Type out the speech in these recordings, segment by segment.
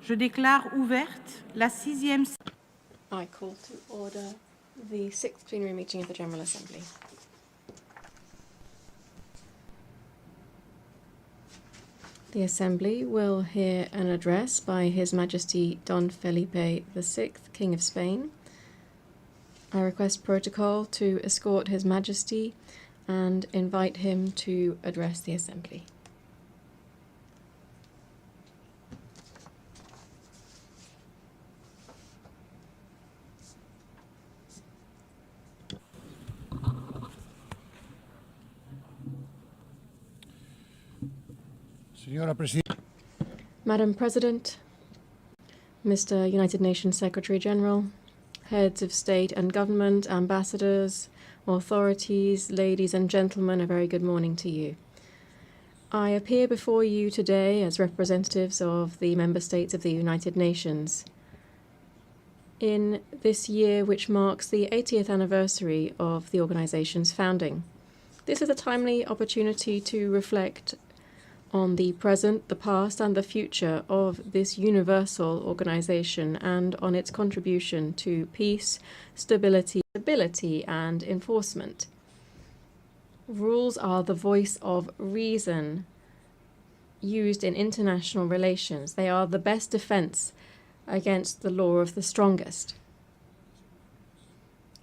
Je déclare ouverte la 6e. I call to order the 6th plenary meeting of the General Assembly. The Assembly will hear an address by His Majesty Don Felipe VI, King of Spain. I request protocol to escort His Majesty and invite him to address the Assembly. Madam President, Mr. United Nations Secretary General, heads of state and government, ambassadors, authorities, ladies and gentlemen, a very good morning to you. I appear before you today as representatives of the member states of the United Nations in this year which marks the 80th anniversary of the organization's founding. This is a timely opportunity to reflect on the present, the past and the future of this universal organization and on its contribution to peace, stability, and enforcement. Rules are the voice of reason used in international relations. They are the best defense against the law of the strongest.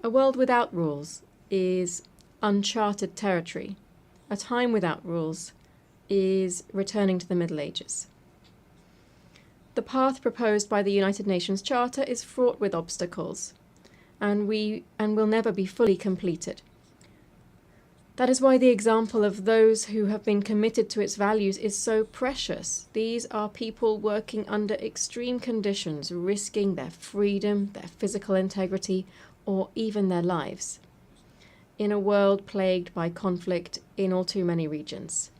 A world without rules is uncharted territory. A time without rules is returning to the Middle Ages. The path proposed by the United Nations Charter is fraught with obstacles, and will never be fully completed. That is why the example of those who have been committed to its values is so precious. These are people working under extreme conditions, risking their freedom, their physical integrity, or even their lives, in a world plagued by conflict in all too many regions.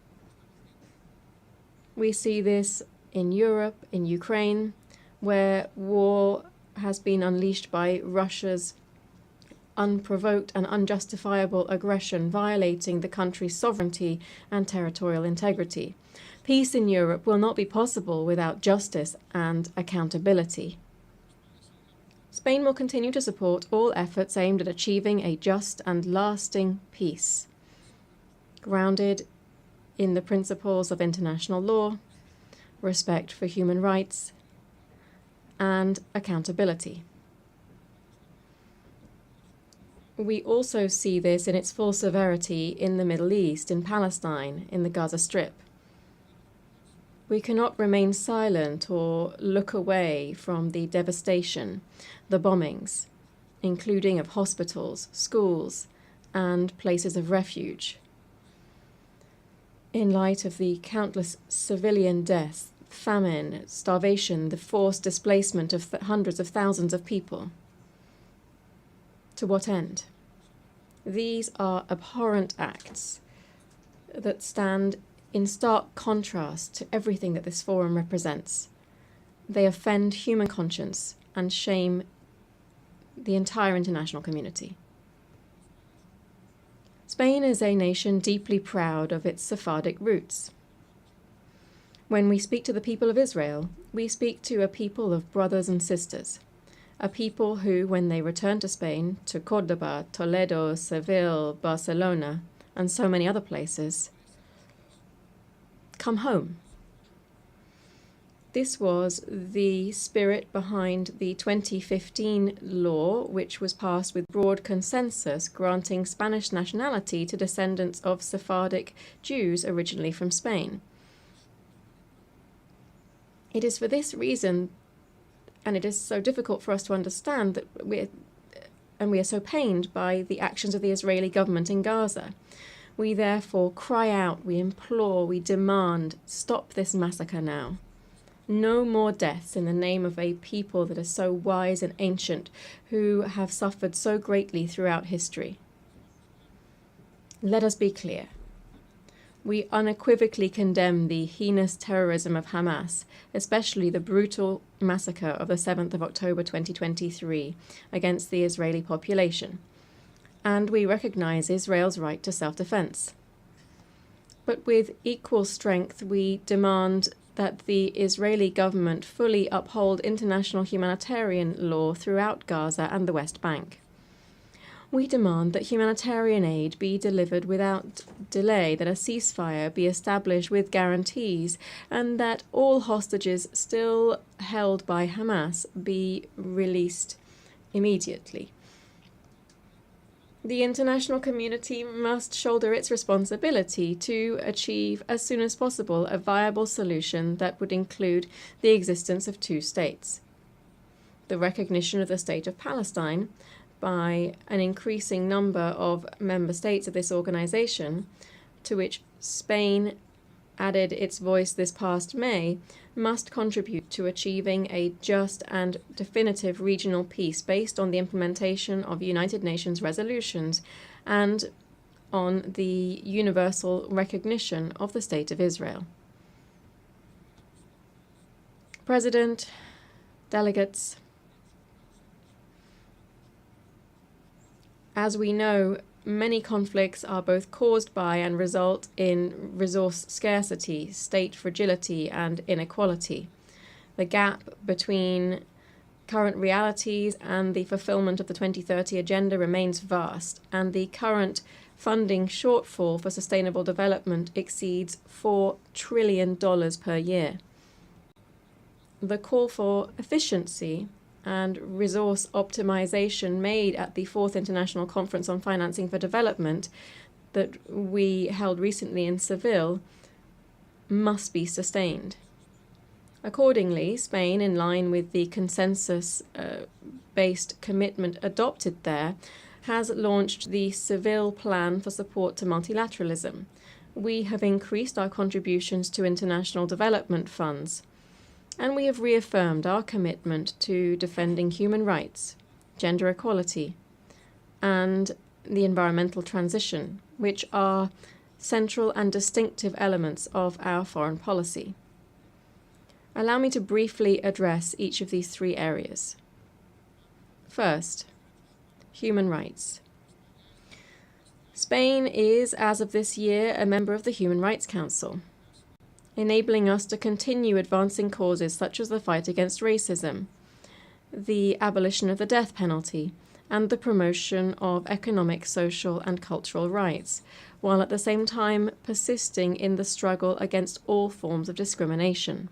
We see this in Europe, in Ukraine, where war has been unleashed by Russia's unprovoked and unjustifiable aggression, violating the country's sovereignty and territorial integrity. Peace in Europe will not be possible without justice and accountability. Spain will continue to support all efforts aimed at achieving a just and lasting peace, grounded in the principles of international law, respect for human rights, and accountability. We also see this in its full severity in the Middle East, in Palestine, in the Gaza Strip. We cannot remain silent or look away from the devastation, the bombings, including of hospitals, schools, and places of refuge. In light of the countless civilian deaths, famine, starvation, the forced displacement of hundreds of thousands of people. To what end? These are abhorrent acts that stand in stark contrast to everything that this forum represents. They offend human conscience and shame the entire international community. Spain is a nation deeply proud of its Sephardic roots. When we speak to the people of Israel, we speak to a people of brothers and sisters, a people who, when they return to Spain, to Córdoba, Toledo, Seville, Barcelona, and so many other places, come home. This was the spirit behind the 2015 law, which was passed with broad consensus, granting Spanish nationality to descendants of Sephardic Jews originally from Spain. It is for this reason, and it is so difficult for us to understand, that we are so pained by the actions of the Israeli government in Gaza. We therefore cry out, we implore, we demand, stop this massacre now. No more deaths in the name of a people that are so wise and ancient, who have suffered so greatly throughout history. Let us be clear. We unequivocally condemn the heinous terrorism of Hamas, especially the brutal massacre of the 7th of October 2023 against the Israeli population, and we recognize Israel's right to self-defense. But with equal strength, we demand that the Israeli government fully uphold international humanitarian law throughout Gaza and the West Bank. We demand that humanitarian aid be delivered without delay, that a ceasefire be established with guarantees, and that all hostages still held by Hamas be released immediately. The international community must shoulder its responsibility to achieve as soon as possible a viable solution that would include the existence of two states, the recognition of the State of Palestine by an increasing number of member states of this organization, to which Spain added its voice this past May, must contribute to achieving a just and definitive regional peace based on the implementation of United Nations resolutions and on the universal recognition of the State of Israel. President, delegates, as we know, many conflicts are both caused by and result in resource scarcity, state fragility, and inequality. The gap between current realities and the fulfillment of the 2030 agenda remains vast, and the current funding shortfall for sustainable development exceeds $4 trillion per year. The call for efficiency and resource optimization made at the 4th International Conference on Financing for Development that we held recently in Seville must be sustained. Accordingly, Spain, in line with the consensus-based commitment adopted there, has launched the Seville Plan for Support to Multilateralism. We have increased our contributions to international development funds, and we have reaffirmed our commitment to defending human rights, gender equality, and the environmental transition, which are central and distinctive elements of our foreign policy. Allow me to briefly address each of these three areas. First, human rights. Spain is, as of this year, a member of the Human Rights Council, enabling us to continue advancing causes such as the fight against racism, the abolition of the death penalty, and the promotion of economic, social, and cultural rights, while at the same time persisting in the struggle against all forms of discrimination.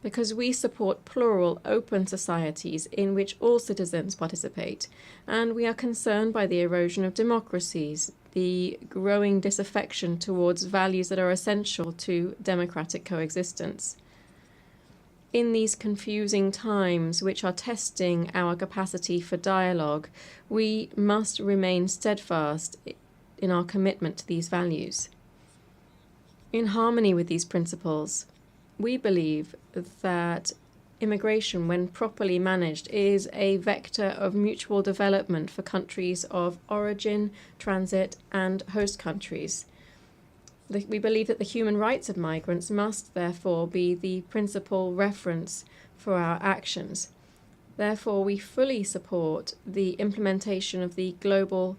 Because we support plural, open societies in which all citizens participate, and we are concerned by the erosion of democracies, the growing disaffection towards values that are essential to democratic coexistence. In these confusing times, which are testing our capacity for dialogue, we must remain steadfast in our commitment to these values. In harmony with these principles, we believe that immigration, when properly managed, is a vector of mutual development for countries of origin, transit, and host countries. We believe that the human rights of migrants must, therefore, be the principal reference for our actions. Therefore, we fully support the implementation of the Global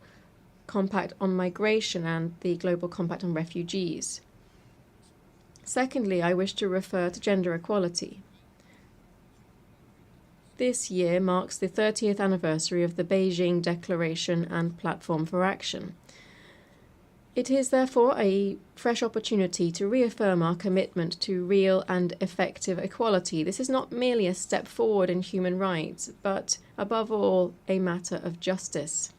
Compact on Migration and the Global Compact on Refugees. Secondly, I wish to refer to gender equality. This year marks the 30th anniversary of the Beijing Declaration and Platform for Action. It is therefore a fresh opportunity to reaffirm our commitment to real and effective equality. This is not merely a step forward in human rights, but above all, a matter of justice.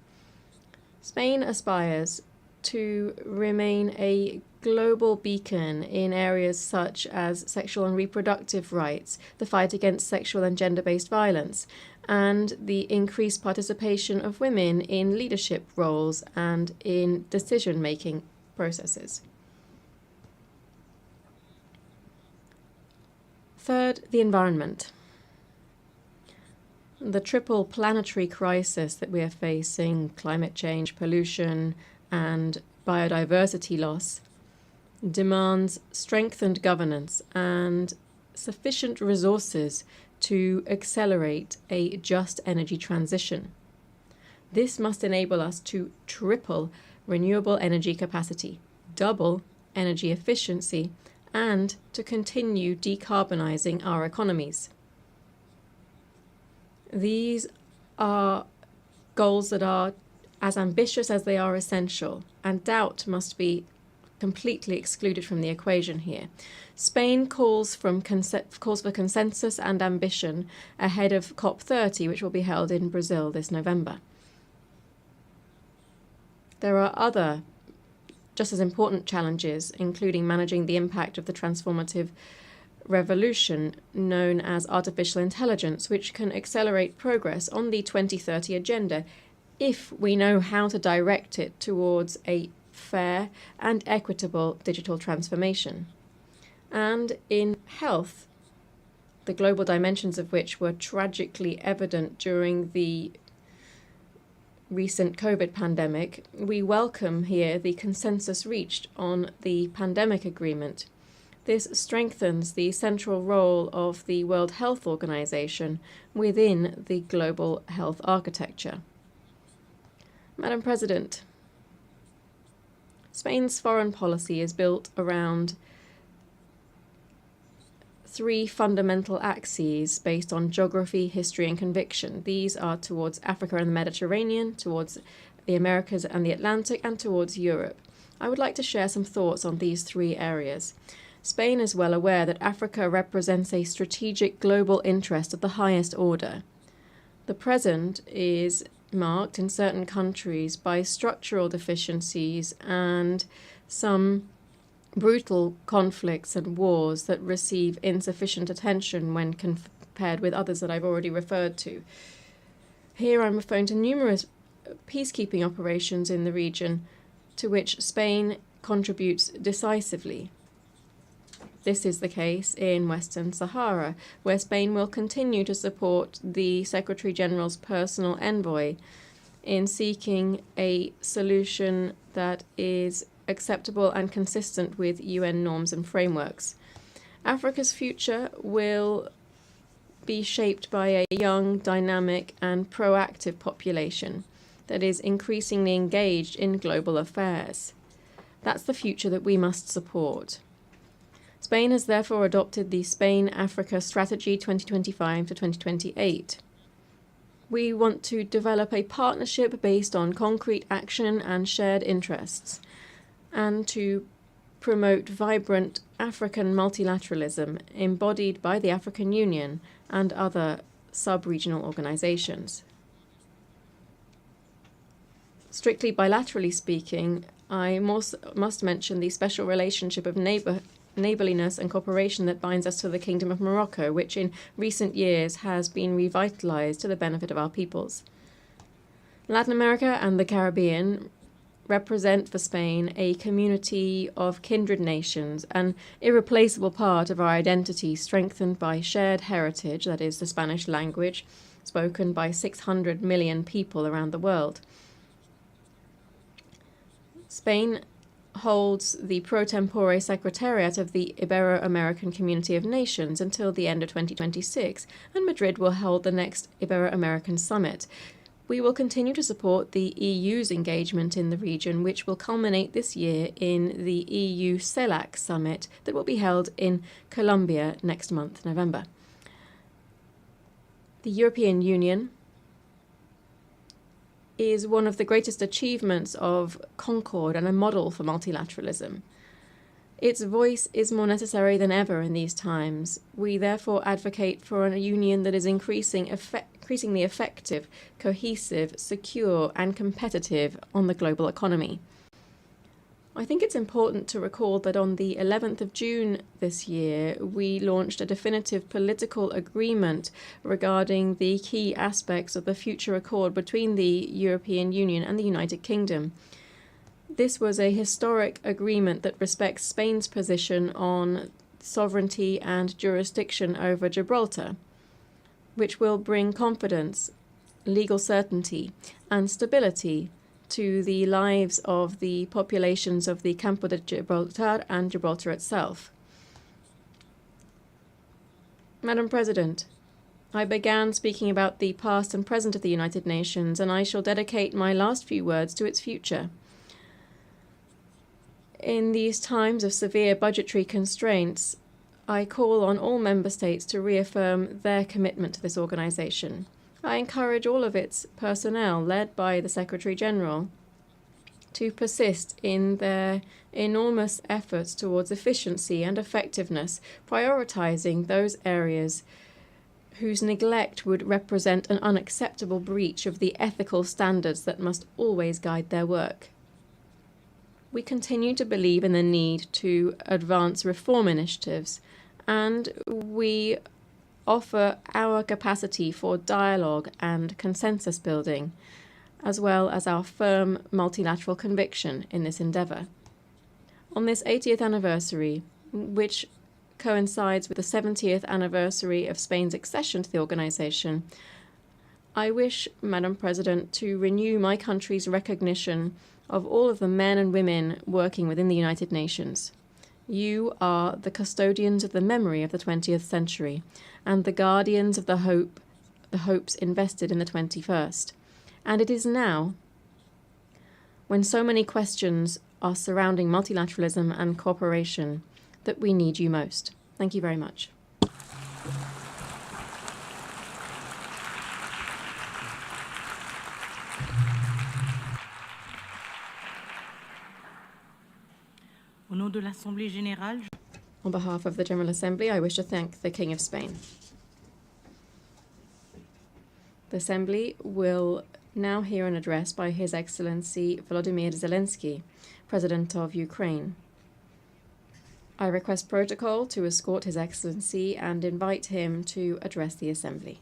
Spain aspires to remain a global beacon in areas such as sexual and reproductive rights, the fight against sexual and gender-based violence, and the increased participation of women in leadership roles and in decision-making processes. Third, the environment. The triple planetary crisis that we are facing, climate change, pollution, and biodiversity loss, demands strengthened governance and sufficient resources to accelerate a just energy transition. This must enable us to triple renewable energy capacity, double energy efficiency, and to continue decarbonizing our economies. These are goals that are as ambitious as they are essential, and doubt must be completely excluded from the equation here. Spain calls for consensus and ambition ahead of COP30, which will be held in Brazil this November. There are other just as important challenges, including managing the impact of the transformative revolution known as artificial intelligence, which can accelerate progress on the 2030 agenda if we know how to direct it towards a fair and equitable digital transformation. And in health, the global dimensions of which were tragically evident during the recent COVID pandemic, we welcome here the consensus reached on the pandemic agreement. This strengthens the central role of the World Health Organization within the global health architecture. Madam President, Spain's foreign policy is built around three fundamental axes based on geography, history, and conviction. These are towards Africa and the Mediterranean, towards the Americas and the Atlantic, and towards Europe. I would like to share some thoughts on these three areas. Spain is well aware that Africa represents a strategic global interest of the highest order. The present is marked in certain countries by structural deficiencies and some brutal conflicts and wars that receive insufficient attention when compared with others that I've already referred to. Here I'm referring to numerous peacekeeping operations in the region to which Spain contributes decisively. This is the case in Western Sahara, where Spain will continue to support the Secretary-General's personal envoy in seeking a solution that is acceptable and consistent with UN norms and frameworks. Africa's future will be shaped by a young, dynamic, and proactive population that is increasingly engaged in global affairs. That's the future that we must support. Spain has therefore adopted the Spain-Africa Strategy 2025 to 2028. We want to develop a partnership based on concrete action and shared interests, and to promote vibrant African multilateralism embodied by the African Union and other sub-regional organizations. Strictly bilaterally speaking, I must mention the special relationship of neighborliness and cooperation that binds us to the Kingdom of Morocco, which in recent years has been revitalized to the benefit of our peoples. Latin America and the Caribbean represent for Spain a community of kindred nations, an irreplaceable part of our identity strengthened by shared heritage, that is, the Spanish language, spoken by 600 million people around the world. Spain holds the pro tempore secretariat of the Ibero-American Community of Nations until the end of 2026, and Madrid will hold the next Ibero-American Summit. We will continue to support the EU's engagement in the region, which will culminate this year in the EU CELAC Summit that will be held in Colombia next month, November. The European Union is one of the greatest achievements of concord and a model for multilateralism. Its voice is more necessary than ever in these times. We therefore advocate for a union that is increasingly effective, cohesive, secure, and competitive on the global economy. I think it's important to recall that on the 11th of June this year, we launched a definitive political agreement regarding the key aspects of the future accord between the European Union and the United Kingdom. This was a historic agreement that respects Spain's position on sovereignty and jurisdiction over Gibraltar, which will bring confidence, legal certainty, and stability to the lives of the populations of the Campo de Gibraltar and Gibraltar itself. Madam President, I began speaking about the past and present of the United Nations, and I shall dedicate my last few words to its future. In these times of severe budgetary constraints, I call on all member states to reaffirm their commitment to this organization. I encourage all of its personnel, led by the Secretary-General, to persist in their enormous efforts towards efficiency and effectiveness, prioritizing those areas whose neglect would represent an unacceptable breach of the ethical standards that must always guide their work. We continue to believe in the need to advance reform initiatives, and we offer our capacity for dialogue and consensus building, as well as our firm multilateral conviction in this endeavour. On this 80th anniversary, which coincides with the 70th anniversary of Spain's accession to the organisation, I wish, Madam President, to renew my country's recognition of all of the men and women working within the United Nations. You are the custodians of the memory of the 20th century and the guardians of the hopes invested in the 21st. And it is now, when so many questions are surrounding multilateralism and cooperation, that we need you most. Thank you very much. Au nom de l'Assemblée générale, On behalf of the General Assembly, I wish to thank the King of Spain. The Assembly will now hear an address by His Excellency Volodymyr Zelensky, President of Ukraine. I request protocol to escort His Excellency and invite him to address the Assembly.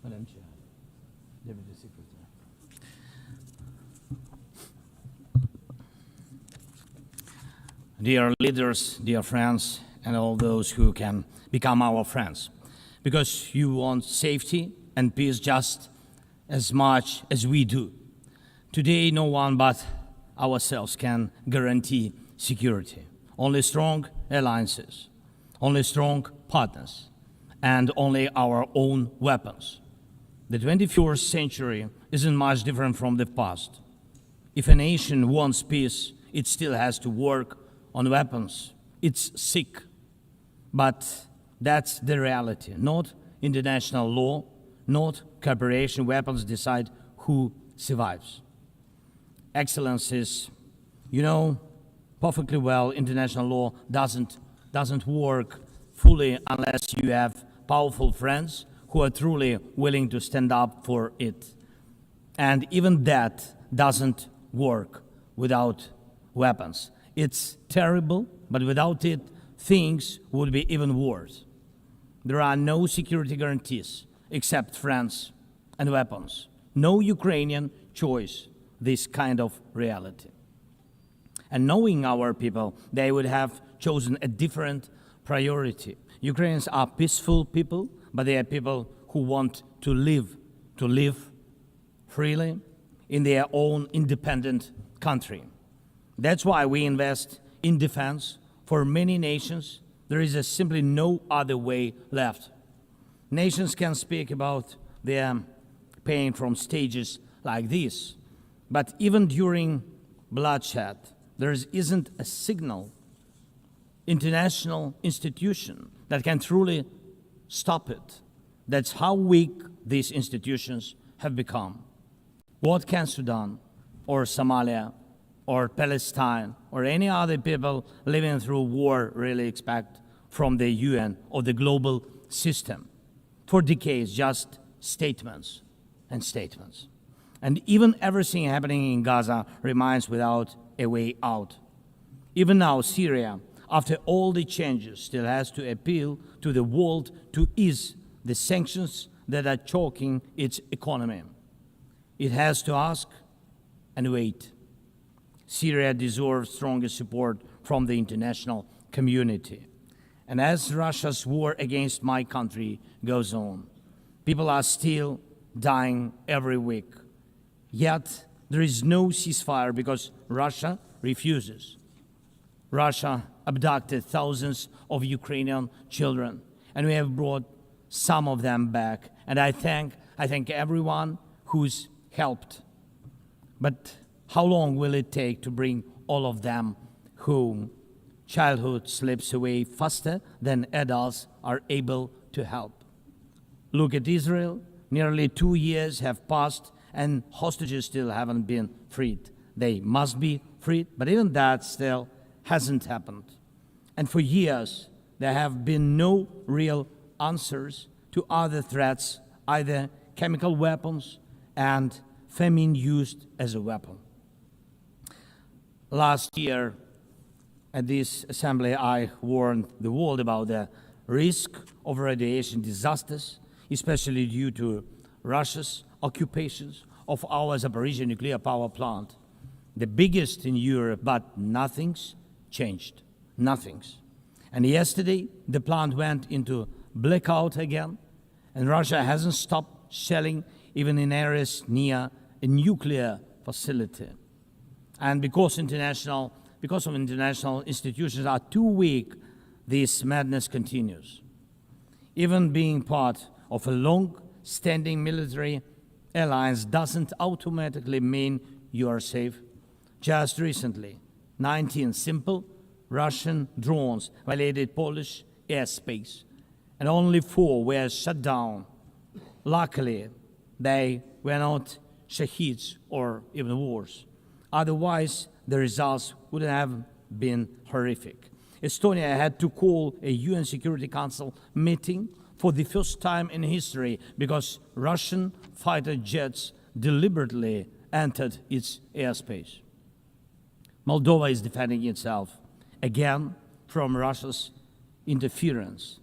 Madam Chair, Deputy Secretary. Dear leaders, dear friends, and all those who can become our friends, because you want safety and peace just as much as we do. Today, no one but ourselves can guarantee security. Only strong alliances, only strong partners, and only our own weapons. The 21st century isn't much different from the past. If a nation wants peace, it still has to work on weapons. It's sick. But that's the reality. Not international law, not cooperation. Weapons decide who survives. Excellencies, you know perfectly well international law doesn't work fully unless you have powerful friends who are truly willing to stand up for it. And even that doesn't work without weapons. It's terrible, but without it, things would be even worse. There are no security guarantees except friends and weapons. No Ukrainian choice this kind of reality. And knowing our people, they would have chosen a different priority. Ukrainians are peaceful people, but they are people who want to live freely in their own independent country. That's why we invest in defense. For many nations, there is simply no other way left. Nations can speak about their pain from stages like this, but even during bloodshed, there isn't a single international institution that can truly stop it. That's how weak these institutions have become. What can Sudan or Somalia or Palestine or any other people living through war really expect from the UN or the global system? For decades, just statements and statements. And even everything happening in Gaza remains without a way out. Even now, Syria, after all the changes, still has to appeal to the world to ease the sanctions that are choking its economy. It has to ask and wait. Syria deserves stronger support from the international community. And as Russia's war against my country goes on, people are still dying every week. Yet there is no ceasefire because Russia refuses. Russia abducted thousands of Ukrainian children, and we have brought some of them back. And I thank everyone who's helped. But how long will it take to bring all of them home? Childhood slips away faster than adults are able to help. Look at Israel. Nearly 2 years have passed and hostages still haven't been freed. They must be freed, but even that still hasn't happened. And for years, there have been no real answers to other threats, either chemical weapons and famine used as a weapon. Last year, at this assembly, I warned the world about the risk of radiation disasters, especially due to Russia's occupations of our Zaporizhzhia nuclear power plant, the biggest in Europe, but nothing's changed. Nothing's. And yesterday, the plant went into blackout again, and Russia hasn't stopped shelling even in areas near a nuclear facility. And because of international institutions are too weak, this madness continues. Even being part of a long-standing military alliance doesn't automatically mean you are safe. Just recently, 19 simple Russian drones violated Polish airspace, and only 4 were shut down. Luckily, they were not shaheeds or even worse. Otherwise, the results would have been horrific. Estonia had to call a UN Security Council meeting for the first time in history because Russian fighter jets deliberately entered its airspace. Moldova is defending itself again from Russia's interference.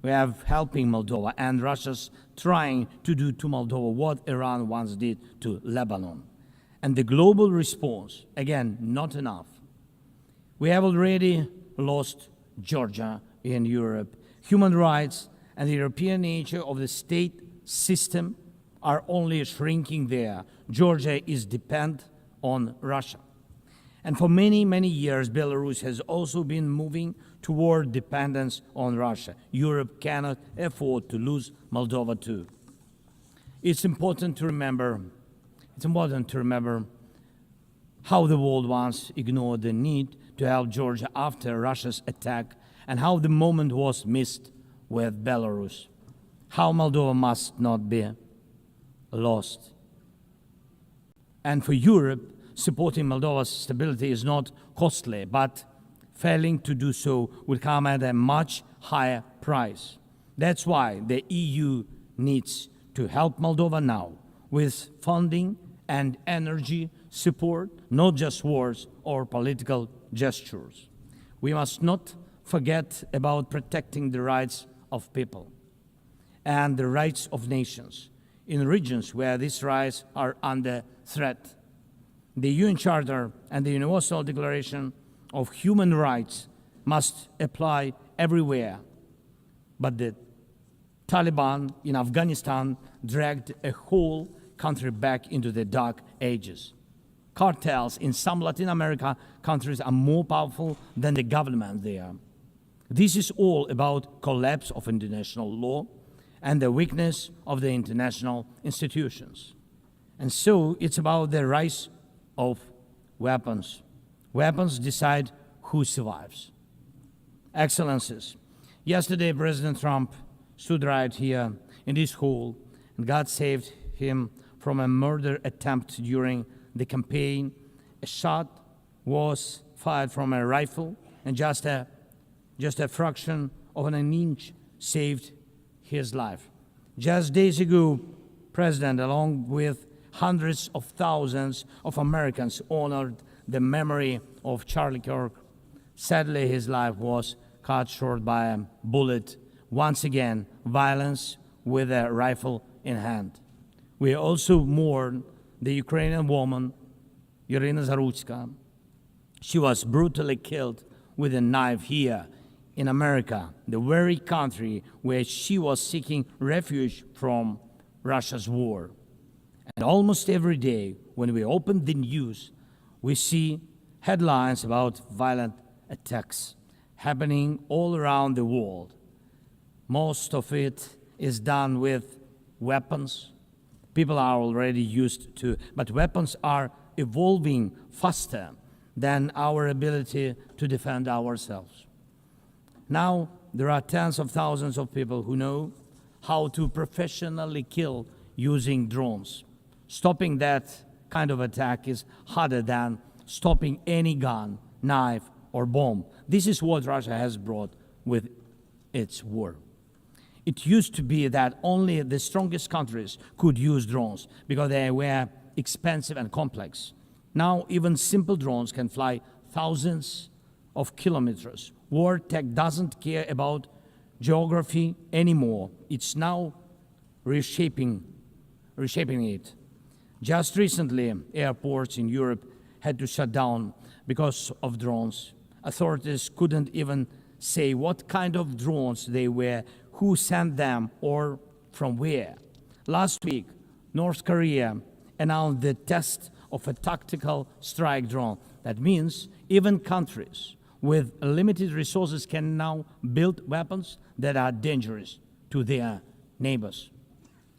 We are helping Moldova, and Russia's trying to do to Moldova what Iran once did to Lebanon. And the global response, again, not enough. We have already lost Georgia in Europe. Human rights and the European nature of the state system are only shrinking there. Georgia is dependent on Russia. And for many, many years, Belarus has also been moving toward dependence on Russia. Europe cannot afford to lose Moldova too. It's important to remember how the world once ignored the need to help Georgia after Russia's attack, and how the moment was missed with Belarus. How Moldova must not be lost. And for Europe, supporting Moldova's stability is not costly, but failing to do so will come at a much higher price. That's why the EU needs to help Moldova now with funding and energy support, not just words or political gestures. We must not forget about protecting the rights of people and the rights of nations in regions where these rights are under threat. The UN Charter and the Universal Declaration of Human Rights must apply everywhere. But the Taliban in Afghanistan dragged a whole country back into the dark ages. Cartels in some Latin America countries are more powerful than the government there. This is all about collapse of international law and the weakness of the international institutions. And so it's about the rise of weapons. Weapons decide who survives. Excellencies, yesterday President Trump stood right here in this hall, and God saved him from a murder attempt during the campaign. A shot was fired from a rifle, and just a fraction of an inch saved his life. Just days ago, President, along with hundreds of thousands of Americans, honored the memory of Charlie Kirk. Sadly, his life was cut short by a bullet. Once again, violence with a rifle in hand. We also mourn the Ukrainian woman, Irina Zarutska. She was brutally killed with a knife here in America, the very country where she was seeking refuge from Russia's war. And almost every day, when we open the news, we see headlines about violent attacks happening all around the world. Most of it is done with weapons, People are already used to, but weapons are evolving faster than our ability to defend ourselves. Now, there are tens of thousands of people who know how to professionally kill using drones. Stopping that kind of attack is harder than stopping any gun, knife, or bomb. This is what Russia has brought with its war. It used to be that only the strongest countries could use drones because they were expensive and complex. Now, even simple drones can fly thousands of kilometers. War tech doesn't care about geography anymore. It's now reshaping it. Just recently, airports in Europe had to shut down because of drones. Authorities couldn't even say what kind of drones they were, who sent them, or from where. Last week, North Korea announced the test of a tactical strike drone. That means even countries with limited resources can now build weapons that are dangerous to their neighbors.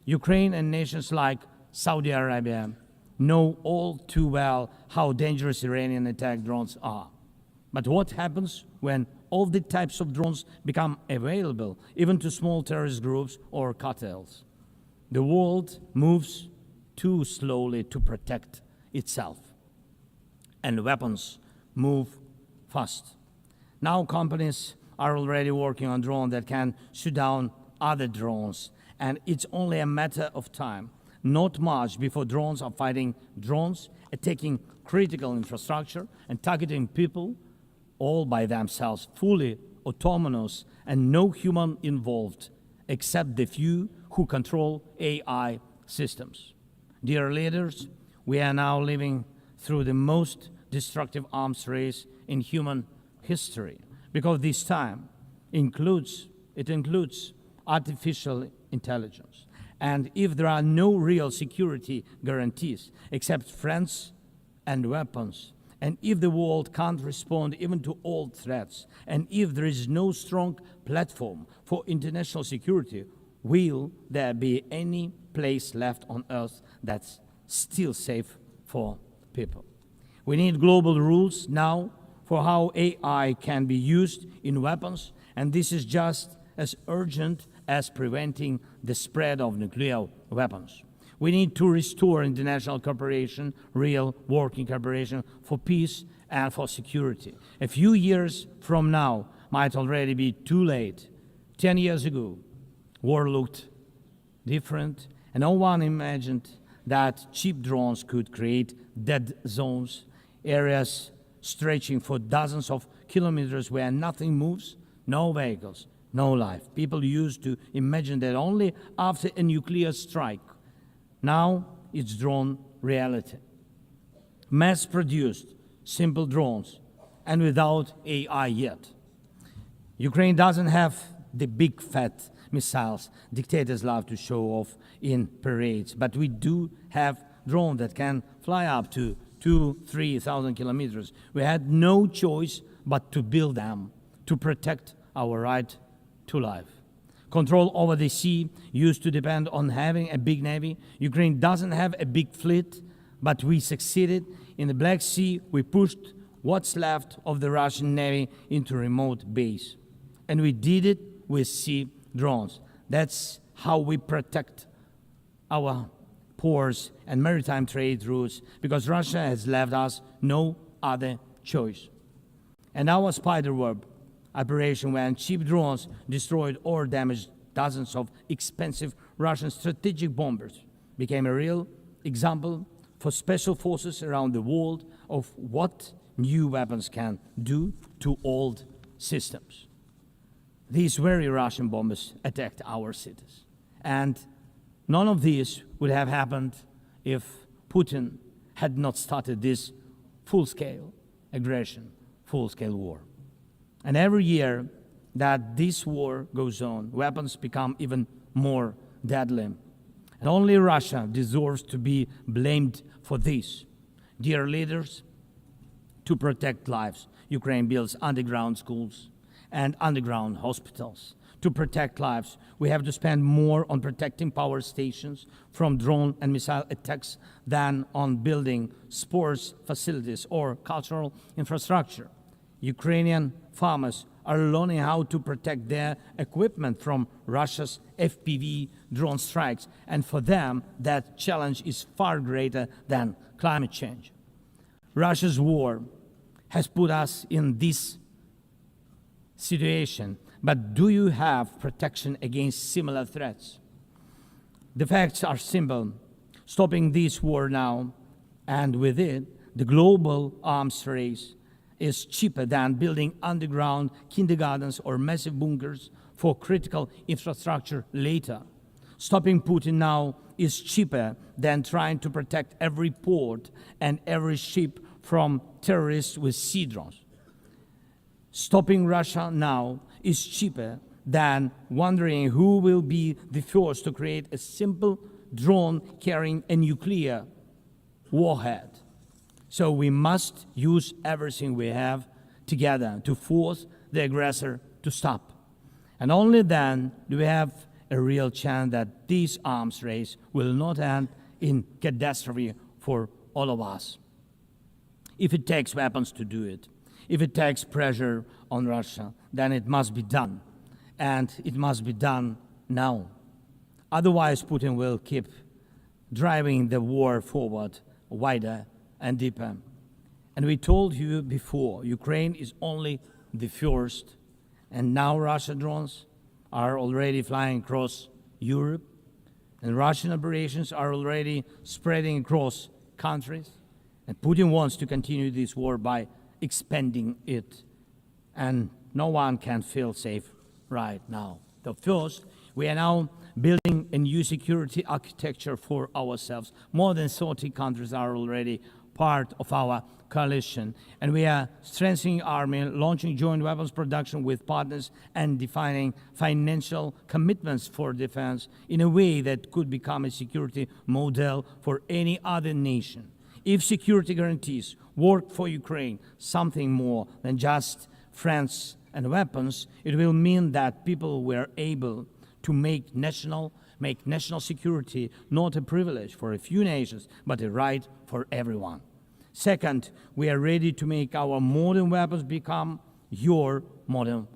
Ukraine and nations like Saudi Arabia know all too well how dangerous Iranian attack drones are. But what happens when all the types of drones become available, even to small terrorist groups or cartels? The world moves too slowly to protect itself, and weapons move fast. Now companies are already working on drones that can shoot down other drones, and it's only a matter of time, not much, before drones are fighting drones, attacking critical infrastructure, and targeting people all by themselves, fully autonomous and no human involved, except the few who control AI systems. Dear leaders, we are now living through the most destructive arms race in human history, because this time includes artificial intelligence. And if there are no real security guarantees except friends and weapons, and if the world can't respond even to old threats, and if there is no strong platform for international security, will there be any place left on Earth that's still safe for people? We need global rules now for how AI can be used in weapons, and this is just as urgent as preventing the spread of nuclear weapons. We need to restore international cooperation, real working cooperation for peace and for security. A few years from now might already be too late. 10 years ago, war looked different, and no one imagined that cheap drones could create dead zones, areas stretching for dozens of kilometers where nothing moves, no vehicles, no life. People used to imagine that only after a nuclear strike. Now it's drawn reality. Mass-produced, simple drones, and without AI yet. Ukraine doesn't have the big fat missiles dictators love to show off in parades, but we do have drones that can fly up to 2,000-3,000 kilometers. We had no choice but to build them to protect our right to life. Control over the sea used to depend on having a big navy. Ukraine doesn't have a big fleet, but we succeeded. In the Black Sea, we pushed what's left of the Russian navy into remote base. And we did it with sea drones. That's how we protect our ports and maritime trade routes, because Russia has left us no other choice. And our spiderweb operation, when cheap drones destroyed or damaged dozens of expensive Russian strategic bombers, became a real example for special forces around the world of what new weapons can do to old systems. These very Russian bombers attacked our cities. And none of this would have happened if Putin had not started this full-scale aggression, full-scale war. And every year that this war goes on, weapons become even more deadly. And only Russia deserves to be blamed for this. Dear leaders, to protect lives, Ukraine builds underground schools and underground hospitals. to protect lives. We have to spend more on protecting power stations from drone and missile attacks than on building sports facilities or cultural infrastructure. Ukrainian farmers are learning how to protect their equipment from Russia's FPV drone strikes, and for them, that challenge is far greater than climate change. Russia's war has put us in this situation, but do you have protection against similar threats? The facts are simple. Stopping this war now, and with it, the global arms race, is cheaper than building underground kindergartens or massive bunkers for critical infrastructure later. Stopping Putin now is cheaper than trying to protect every port and every ship from terrorists with sea drones. Stopping Russia now is cheaper than wondering who will be the first to create a simple drone carrying a nuclear warhead. So we must use everything we have together to force the aggressor to stop. And only then do we have a real chance that this arms race will not end in catastrophe for all of us. If it takes weapons to do it, if it takes pressure on Russia, then it must be done. And it must be done now. Otherwise, Putin will keep driving the war forward wider and deeper. And we told you before, Ukraine is only the first, and now Russian drones are already flying across Europe, and Russian operations are already spreading across countries, and Putin wants to continue this war by expanding it, and no one can feel safe right now. So first, we are now building a new security architecture for ourselves. More than 30 countries are already part of our coalition, and we are strengthening army, launching joint weapons production with partners, and defining financial commitments for defense in a way that could become a security model for any other nation. If security guarantees work for Ukraine, something more than just friends and weapons, it will mean that people were able to make national security not a privilege for a few nations, but a right for everyone. Second, we are ready to make our modern weapons become your modern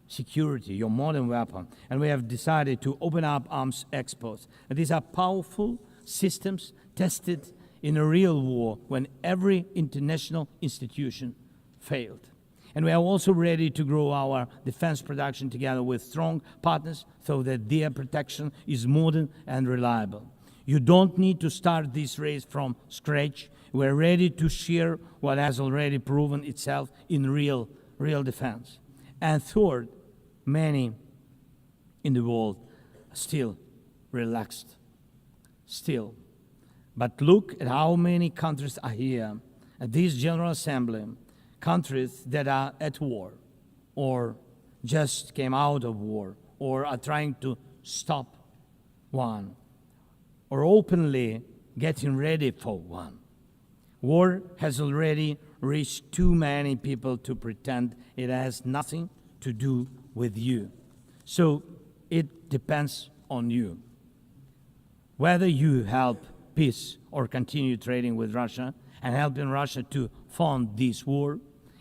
security, your modern weapon. And we have decided to open up arms exports. And these are powerful systems tested in a real war when every international institution failed. And we are also ready to grow our defense production together with strong partners so that their protection is modern and reliable. You don't need to start this race from scratch. We're ready to share what has already proven itself in real defense. And third, many in the world are still relaxed. Still. But look at how many countries are here at this General Assembly, countries that are at war, or just came out of war, or are trying to stop one, or openly getting ready for one. War has already reached too many people to pretend it has nothing to do with you. So it depends on you. Whether you help peace or continue trading with Russia and helping Russia to fund this war,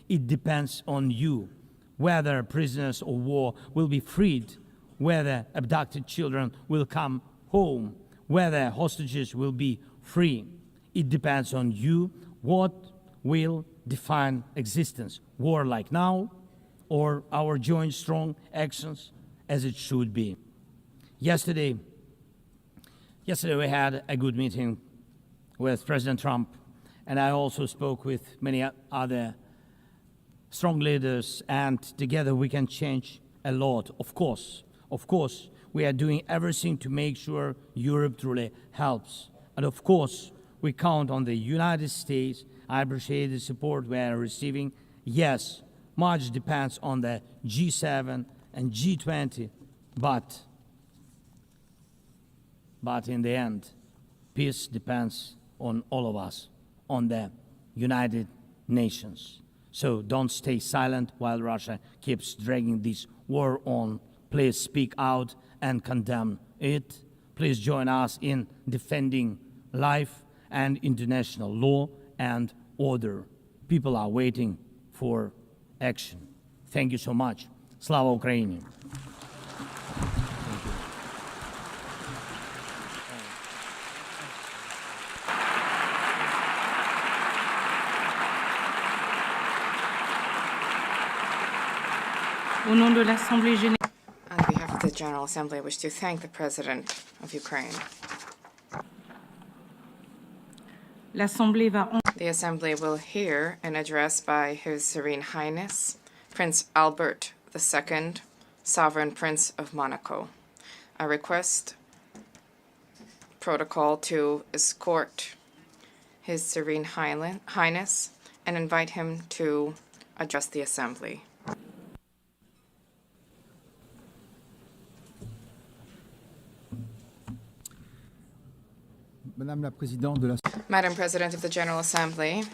it depends on you. Whether prisoners of war will be freed, whether abducted children will come home, whether hostages will be free. It depends on you what will define existence, war like now, or our joint strong actions as it should be. Yesterday we had a good meeting with President Trump, and I also spoke with many other strong leaders, and together we can change a lot. Of course, we are doing everything to make sure Europe truly helps. And of course, we count on the United States. I appreciate the support we are receiving. Yes, much depends on the G7 and G20, but in the end, peace depends on all of us, on the United Nations. So don't stay silent while Russia keeps dragging this war on please speak out and condemn it. Please join us in defending life and international law and order. People are waiting for action. Thank you so much. Slava Ukraini. Au nom de l'Assemblée générale. On behalf of the General Assembly, I wish to thank the President of Ukraine. L'Assemblée va The Assembly will hear an address by His Serene Highness, Prince Albert II, Sovereign Prince of Monaco. I request protocol to escort His Serene Highness and invite him to address the Assembly. Madam President of the General Assembly,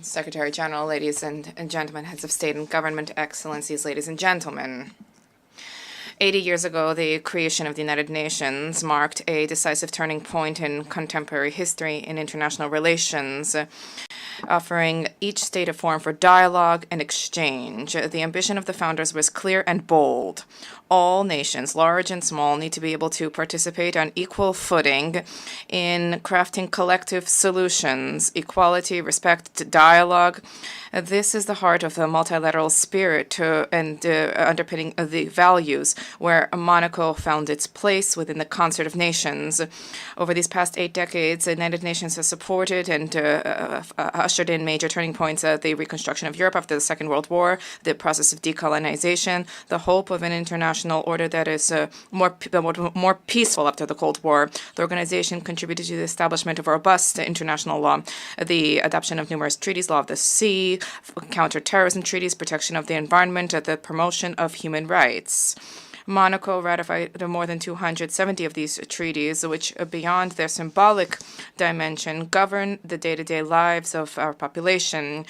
Secretary General, ladies and gentlemen, heads of state and government, excellencies, ladies and gentlemen. 80 years ago, the creation of the United Nations marked a decisive turning point in contemporary history in international relations, offering each state a forum for dialogue and exchange. The ambition of the founders was clear and bold. All nations, large and small, need to be able to participate on equal footing in crafting collective solutions, equality, respect, dialogue. This is the heart of the multilateral spirit and underpinning the values where Monaco found its place within the concert of nations. Over these past 8 decades, the United Nations has supported and ushered in major turning points: the reconstruction of Europe after the Second World War, the process of decolonization, the hope of an international order that is more peaceful after the Cold War. The organization contributed to the establishment of robust international law, the adoption of numerous treaties, law of the sea, counter-terrorism treaties, protection of the environment, the promotion of human rights. Monaco ratified more than 270 of these treaties, which, beyond their symbolic dimension, govern the day-to-day lives of our population.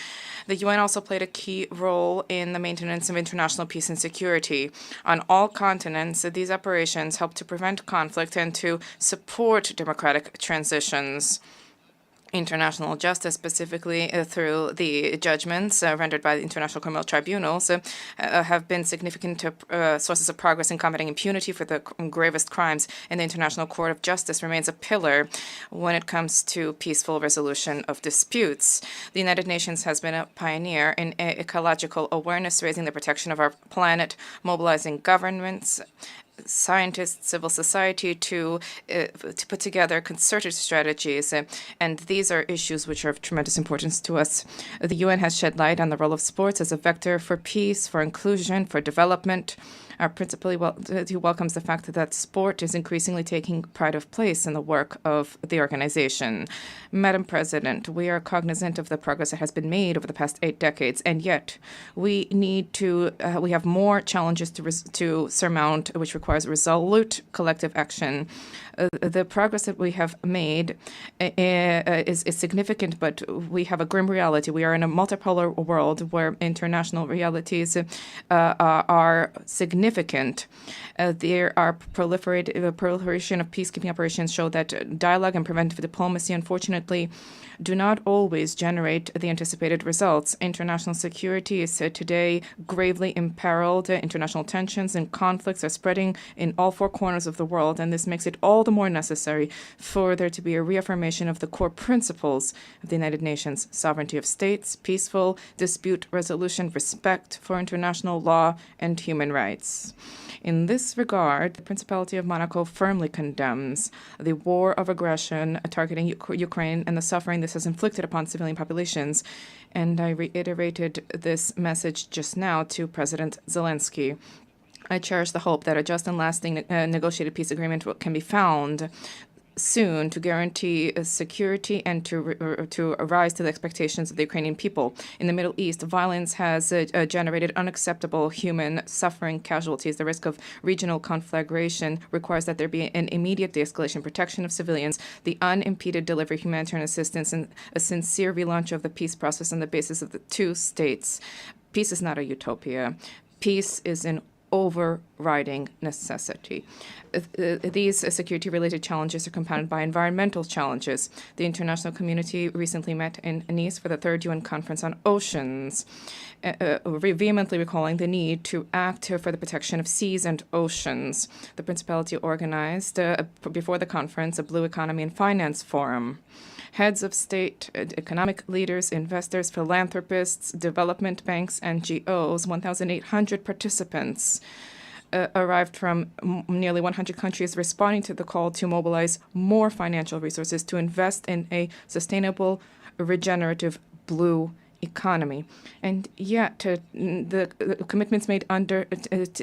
The UN also played a key role in the maintenance of international peace and security. On all continents, these operations help to prevent conflict and to support democratic transitions. International justice, specifically through the judgments rendered by the International Criminal Tribunals, have been significant sources of progress in combating impunity for the gravest crimes, and the International Court of Justice remains a pillar when it comes to peaceful resolution of disputes. The United Nations has been a pioneer in ecological awareness, raising the protection of our planet, mobilizing governments, scientists, civil society to put together concerted strategies, and these are issues which are of tremendous importance to us. The UN has shed light on the role of sports as a vector for peace, for inclusion, for development. Our principally welcomes the fact that sport is increasingly taking pride of place in the work of the organization. Madam President, we are cognizant of the progress that has been made over the past 8 decades, and yet we have more challenges to surmount, which requires resolute collective action. The progress that we have made is significant, but we have a grim reality. We are in a multipolar world where international realities are significant. There are proliferation of peacekeeping operations show that dialogue and preventive diplomacy, unfortunately, do not always generate the anticipated results. International security is today gravely imperiled. International tensions and conflicts are spreading in all 4 corners of the world, and this makes it all the more necessary for there to be a reaffirmation of the core principles of the United Nations: sovereignty of states, peaceful dispute resolution, respect for international law, and human rights. In this regard, the Principality of Monaco firmly condemns the war of aggression targeting Ukraine and the suffering this has inflicted upon civilian populations, and I reiterated this message just now to President Zelensky. I cherish the hope that a just and lasting negotiated peace agreement can be found soon to guarantee security and to rise to the expectations of the Ukrainian people. In the Middle East, violence has generated unacceptable human suffering, casualties. The risk of regional conflagration requires that there be an immediate de-escalation, protection of civilians, the unimpeded delivery of humanitarian assistance, and a sincere relaunch of the peace process on the basis of the 2 states. Peace is not a utopia. Peace is in overriding necessity. These security-related challenges are compounded by environmental challenges. The international community recently met in Nice for the 3rd UN Conference on Oceans, vehemently recalling the need to act for the protection of seas and oceans. The Principality organized, before the conference, a Blue Economy and Finance Forum. Heads of state, economic leaders, investors, philanthropists, development banks, NGOs, 1,800 participants arrived from nearly 100 countries, responding to the call to mobilize more financial resources to invest in a sustainable, regenerative blue economy. And yet, the commitments made under,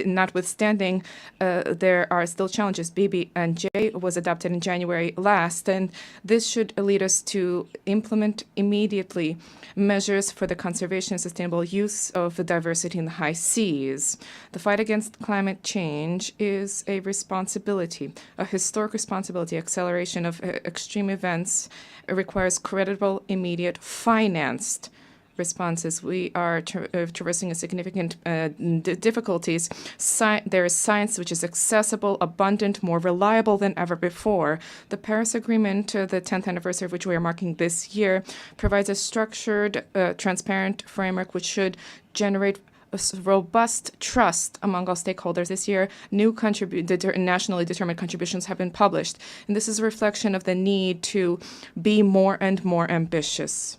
notwithstanding, there are still challenges. BBNJ was adopted in January last, and this should lead us to implement immediately measures for the conservation and sustainable use of the diversity in the high seas. The fight against climate change is a responsibility, a historic responsibility. Acceleration of extreme events requires credible, immediate, financed responses. We are traversing a significant difficulties. There is science which is accessible, abundant, more reliable than ever before. The Paris Agreement, the 10th anniversary of which we are marking this year, provides a structured, transparent framework which should generate a robust trust among all stakeholders. This year, new nationally determined contributions have been published, and this is a reflection of the need to be more and more ambitious.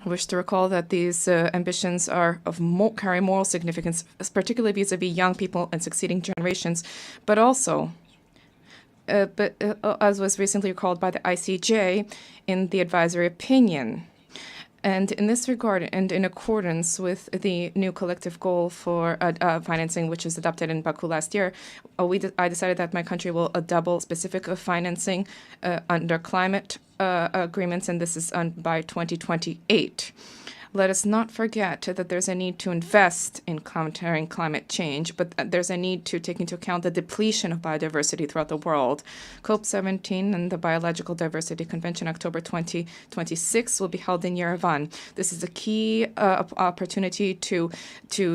I wish to recall that these ambitions are of carry moral significance, particularly vis-a-vis young people and succeeding generations, but also, as was recently recalled by the ICJ in the advisory opinion. And in this regard, and in accordance with the new collective goal for financing, which was adopted in Baku last year, I decided that my country will double specific financing under climate agreements, and this is by 2028. Let us not forget that there's a need to invest in countering climate change, but there's a need to take into account the depletion of biodiversity throughout the world. COP17 and the Biological Diversity Convention, October 2026, will be held in Yerevan. This is a key opportunity to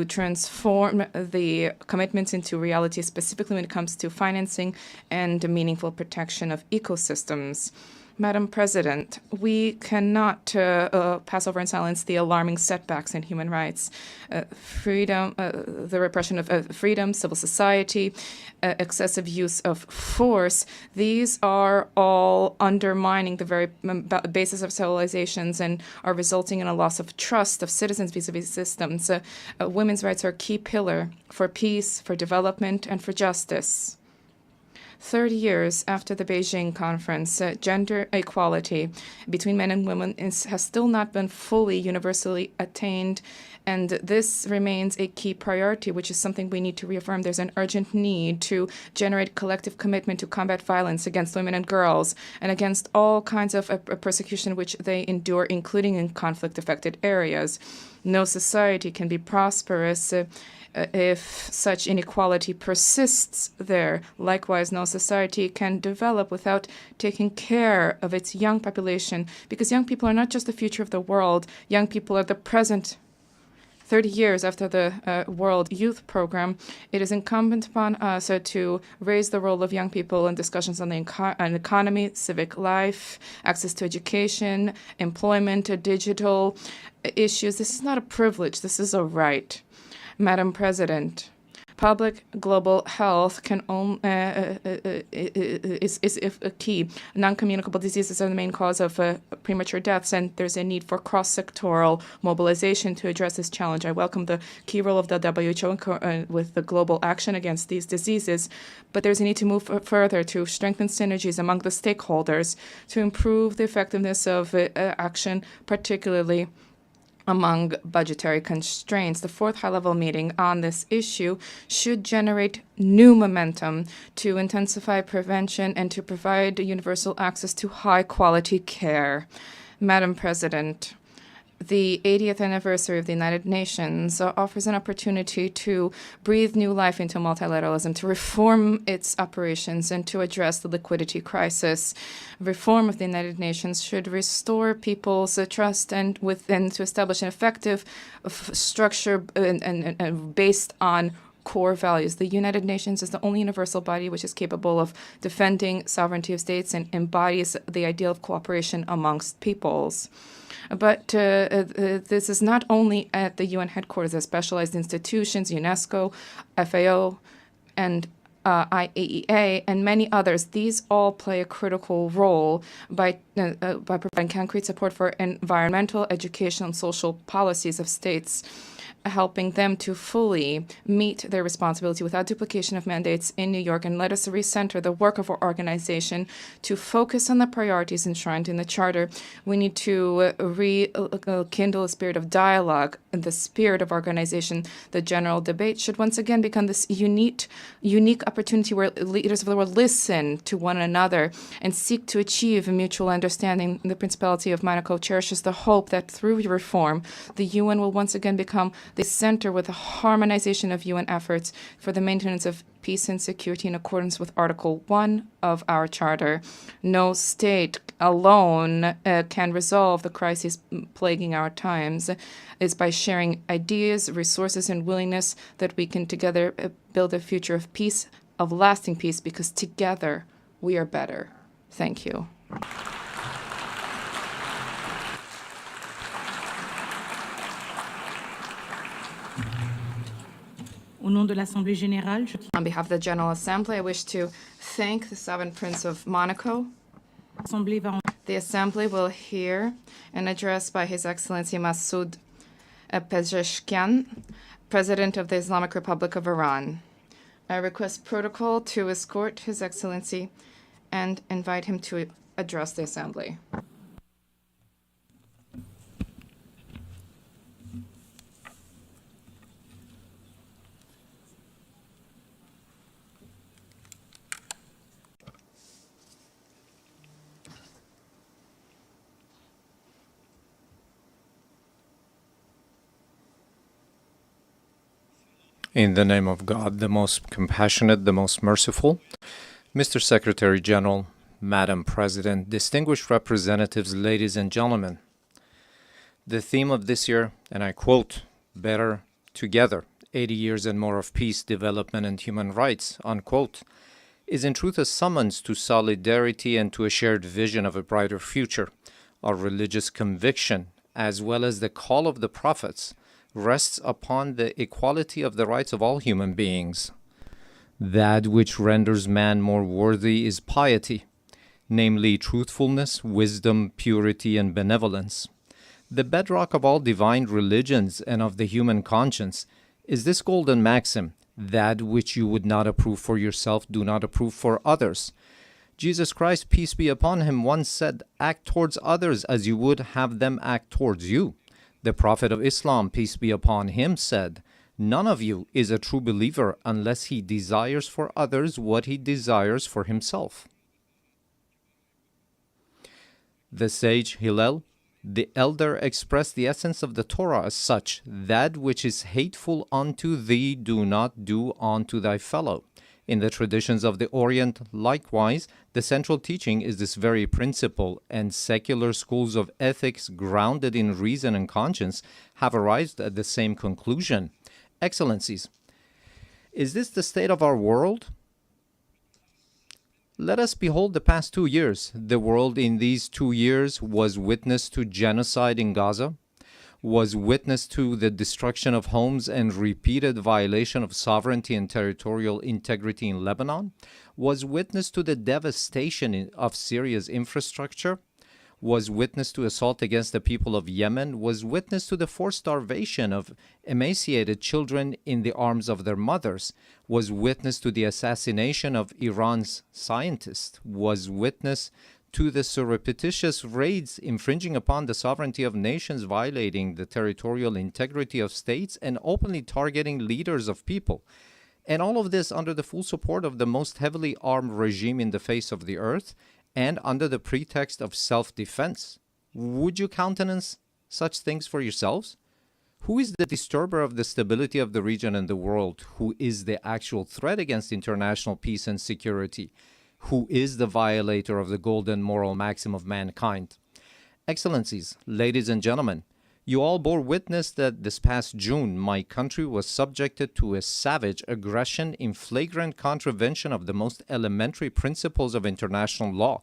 transform the commitments into reality, specifically when it comes to financing and meaningful protection of ecosystems. Madam President, we cannot pass over in silence the alarming setbacks in human rights, freedom, the repression of freedom, civil society, excessive use of force. These are all undermining the very basis of civilizations and are resulting in a loss of trust of citizens vis-a-vis systems. Women's rights are a key pillar for peace, for development, and for justice. 30 years after the Beijing conference, gender equality between men and women has still not been fully universally attained, and this remains a key priority, which is something we need to reaffirm. There's an urgent need to generate collective commitment to combat violence against women and girls and against all kinds of persecution which they endure, including in conflict-affected areas. No society can be prosperous if such inequality persists there. Likewise, no society can develop without taking care of its young population, because young people are not just the future of the world. Young people are the present. 30 years after the World Youth Program, it is incumbent upon us to raise the role of young people in discussions on the economy, civic life, access to education, employment, digital issues. This is not a privilege. This is a right. Madam President, public global health is a key. Non-communicable diseases are the main cause of premature deaths, and there's a need for cross-sectoral mobilization to address this challenge. I welcome the key role of the WHO with the global action against these diseases, but there's a need to move further to strengthen synergies among the stakeholders to improve the effectiveness of action, particularly among budgetary constraints. The fourth high-level meeting on this issue should generate new momentum to intensify prevention and to provide universal access to high-quality care. Madam President, the 80th anniversary of the United Nations offers an opportunity to breathe new life into multilateralism, to reform its operations, and to address the liquidity crisis. Reform of the United Nations should restore people's trust and to establish an effective structure and based on core values. The United Nations is the only universal body which is capable of defending sovereignty of states and embodies the ideal of cooperation amongst peoples. But this is not only at the UN headquarters. There's specialized institutions, UNESCO, FAO, and IAEA, and many others. These all play a critical role by providing concrete support for environmental, educational, and social policies of states, helping them to fully meet their responsibility without duplication of mandates in New York. And let us recenter the work of our organization to focus on the priorities enshrined in the Charter. We need to rekindle a spirit of dialogue, the spirit of organization. The general debate should once again become this unique opportunity where leaders of the world listen to one another and seek to achieve a mutual understanding. The Principality of Monaco cherishes the hope that through reform, the UN will once again become the center with a harmonization of UN efforts for the maintenance of peace and security in accordance with Article 1 of our Charter. No state alone can resolve the crises plaguing our times. It's by sharing ideas, resources, and willingness that we can together build a future of peace, of lasting peace, because together we are better. Thank you. Au nom de l'Assemblée générale, je tiens On behalf of the General Assembly, I wish to thank the Sovereign Prince of Monaco. l'Assemblée va en The Assembly will hear an address by His Excellency Masoud Pezeshkian, President of the Islamic Republic of Iran. I request protocol to escort His Excellency and invite him to address the Assembly. In the name of God, the most compassionate, the most merciful, Mr. Secretary General, Madam President, distinguished representatives, ladies and gentlemen, the theme of this year, and I quote, "Better Together, 80 years and more of peace, development, and human rights," unquote, is in truth a summons to solidarity and to a shared vision of a brighter future. Our religious conviction, as well as the call of the prophets, rests upon the equality of the rights of all human beings. That which renders man more worthy is piety, namely truthfulness, wisdom, purity, and benevolence. The bedrock of all divine religions and of the human conscience is this golden maxim: that which you would not approve for yourself, do not approve for others. Jesus Christ, peace be upon him, once said, "Act towards others as you would have them act towards you." The Prophet of Islam, peace be upon him, said, "None of you is a true believer unless he desires for others what he desires for himself." The sage Hillel, the elder, expressed the essence of the Torah as such: "That which is hateful unto thee, do not do unto thy fellow." In the traditions of the Orient, likewise, the central teaching is this very principle, and secular schools of ethics grounded in reason and conscience have arrived at the same conclusion. Excellencies, is this the state of our world? Let us behold the past 2 years. The world in these 2 years was witness to genocide in Gaza, was witness to the destruction of homes and repeated violation of sovereignty and territorial integrity in Lebanon, was witness to the devastation of Syria's infrastructure, was witness to assault against the people of Yemen, was witness to the forced starvation of emaciated children in the arms of their mothers, was witness to the assassination of Iran's scientists, was witness to the surreptitious raids infringing upon the sovereignty of nations, violating the territorial integrity of states, and openly targeting leaders of people. And all of this under the full support of the most heavily armed regime in the face of the earth, and under the pretext of self-defense. Would you countenance such things for yourselves? Who is the disturber of the stability of the region and the world? Who is the actual threat against international peace and security? Who is the violator of the golden moral maxim of mankind? Excellencies, ladies and gentlemen, You all bore witness that this past June, my country was subjected to a savage aggression in flagrant contravention of the most elementary principles of international law.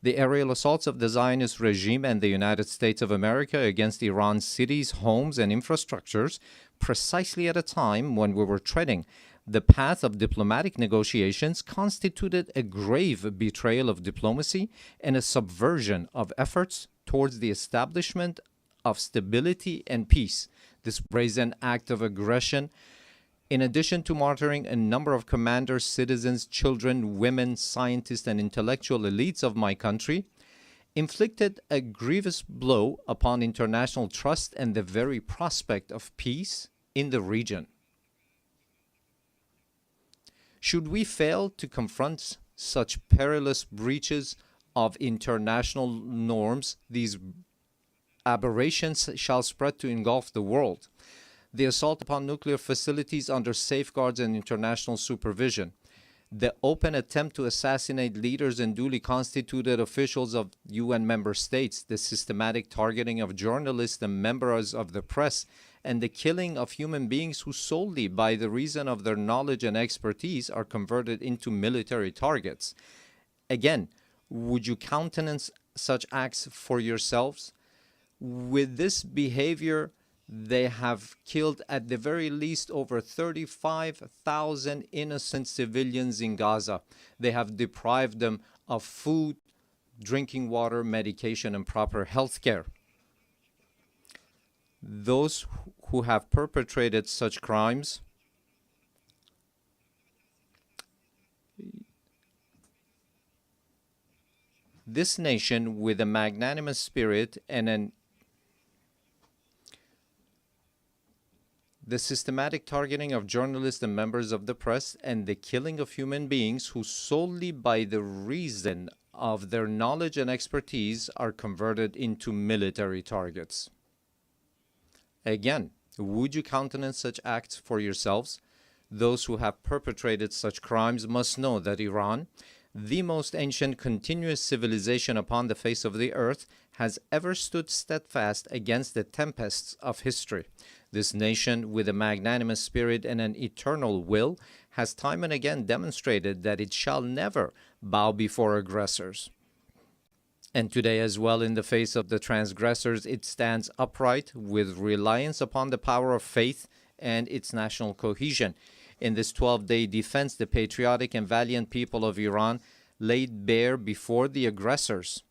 The aerial assaults of the Zionist regime and the United States of America against Iran's cities, homes, and infrastructures, precisely at a time when we were treading the path of diplomatic negotiations, constituted a grave betrayal of diplomacy and a subversion of efforts towards the establishment of stability and peace. This brazen act of aggression, in addition to martyring a number of commanders, citizens, children, women, scientists, and intellectual elites of my country, inflicted a grievous blow upon international trust and the very prospect of peace in the region. Should we fail to confront such perilous breaches of international norms, these aberrations shall spread to engulf the world. The assault upon nuclear facilities under safeguards and international supervision, the open attempt to assassinate leaders and duly constituted officials of UN member states, the systematic targeting of journalists and members of the press, and the killing of human beings who solely by the reason of their knowledge and expertise are converted into military targets. Again, would you countenance such acts for yourselves? With this behavior, they have killed at the very least over 35,000 innocent civilians in Gaza. They have deprived them of food, drinking water, medication, and proper health care. Those who have perpetrated such crimes this nation, with a magnanimous spirit and the systematic targeting of journalists and members of the press, and the killing of human beings who solely by the reason of their knowledge and expertise are converted into military targets. Again, would you countenance such acts for yourselves? Those who have perpetrated such crimes must know that Iran, the most ancient continuous civilization upon the face of the earth, has ever stood steadfast against the tempests of history. This nation, with a magnanimous spirit and an eternal will, has time and again demonstrated that it shall never bow before aggressors. And today as well, in the face of the transgressors, it stands upright with reliance upon the power of faith and its national cohesion. In this 12-day defense, the patriotic and valiant people of Iran laid bare before the aggressors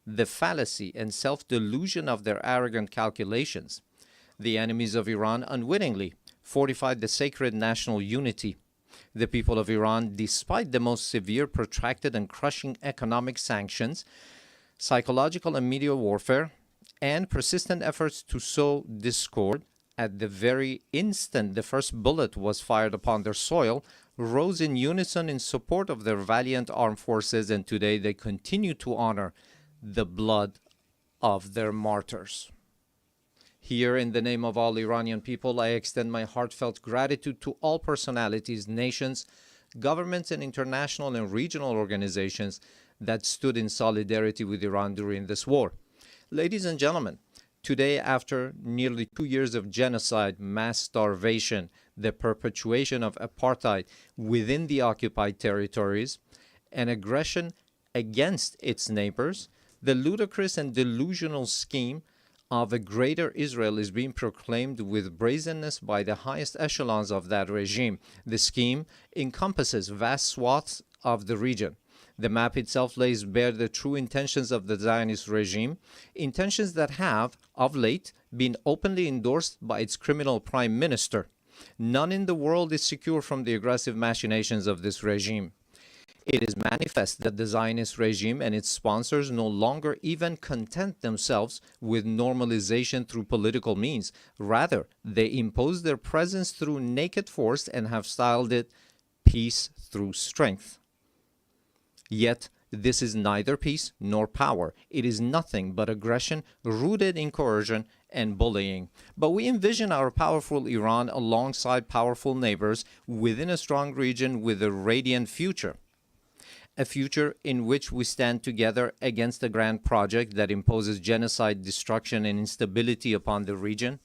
the fallacy and self-delusion of their arrogant calculations. The enemies of Iran unwittingly fortified the sacred national unity. The people of Iran, despite the most severe, protracted, and crushing economic sanctions, psychological and media warfare, and persistent efforts to sow discord, at the very instant the first bullet was fired upon their soil, rose in unison in support of their valiant armed forces, and today they continue to honor the blood of their martyrs. Here, in the name of all Iranian people, I extend my heartfelt gratitude to all personalities, nations, governments, and international and regional organizations that stood in solidarity with Iran during this war. Ladies and gentlemen, today, after nearly 2 years of genocide, mass starvation, the perpetuation of apartheid within the occupied territories, and aggression against its neighbors, the ludicrous and delusional scheme of a greater Israel is being proclaimed with brazenness by the highest echelons of that regime. The scheme encompasses vast swaths of the region. The map itself lays bare the true intentions of the Zionist regime, intentions that have, of late, been openly endorsed by its criminal prime minister. None in the world is secure from the aggressive machinations of this regime. It is manifest that the Zionist regime and its sponsors no longer even content themselves with normalization through political means. Rather, they impose their presence through naked force and have styled it peace through strength. Yet, this is neither peace nor power. It is nothing but aggression rooted in coercion and bullying. But we envision our powerful Iran alongside powerful neighbors within a strong region with a radiant future. a future in which we stand together against a grand project that imposes genocide, destruction, and instability upon the region,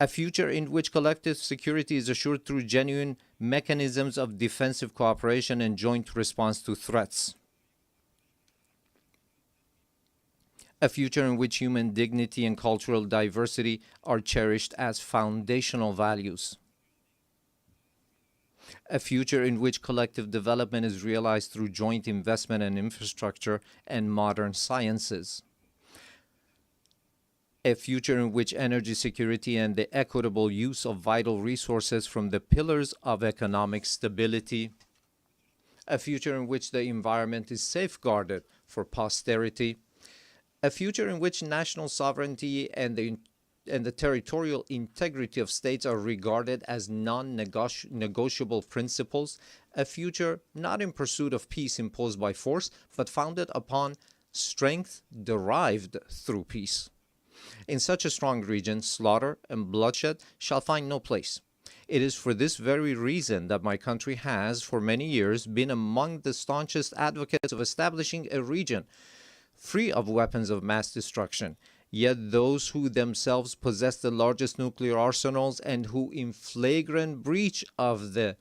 a future in which collective security is assured through genuine mechanisms of defensive cooperation and joint response to threats, a future in which human dignity and cultural diversity are cherished as foundational values, a future in which collective development is realized through joint investment in infrastructure and modern sciences, a future in which energy security and the equitable use of vital resources from the pillars of economic stability, a future in which the environment is safeguarded for posterity, a future in which national sovereignty and the territorial integrity of states are regarded as non-negotiable principles, a future not in pursuit of peace imposed by force, but founded upon strength derived through peace. In such a strong region, slaughter and bloodshed shall find no place. It is for this very reason that my country has, for many years, been among the staunchest advocates of establishing a region free of weapons of mass destruction. Yet those who themselves possess the largest nuclear arsenals and who, in flagrant breach of the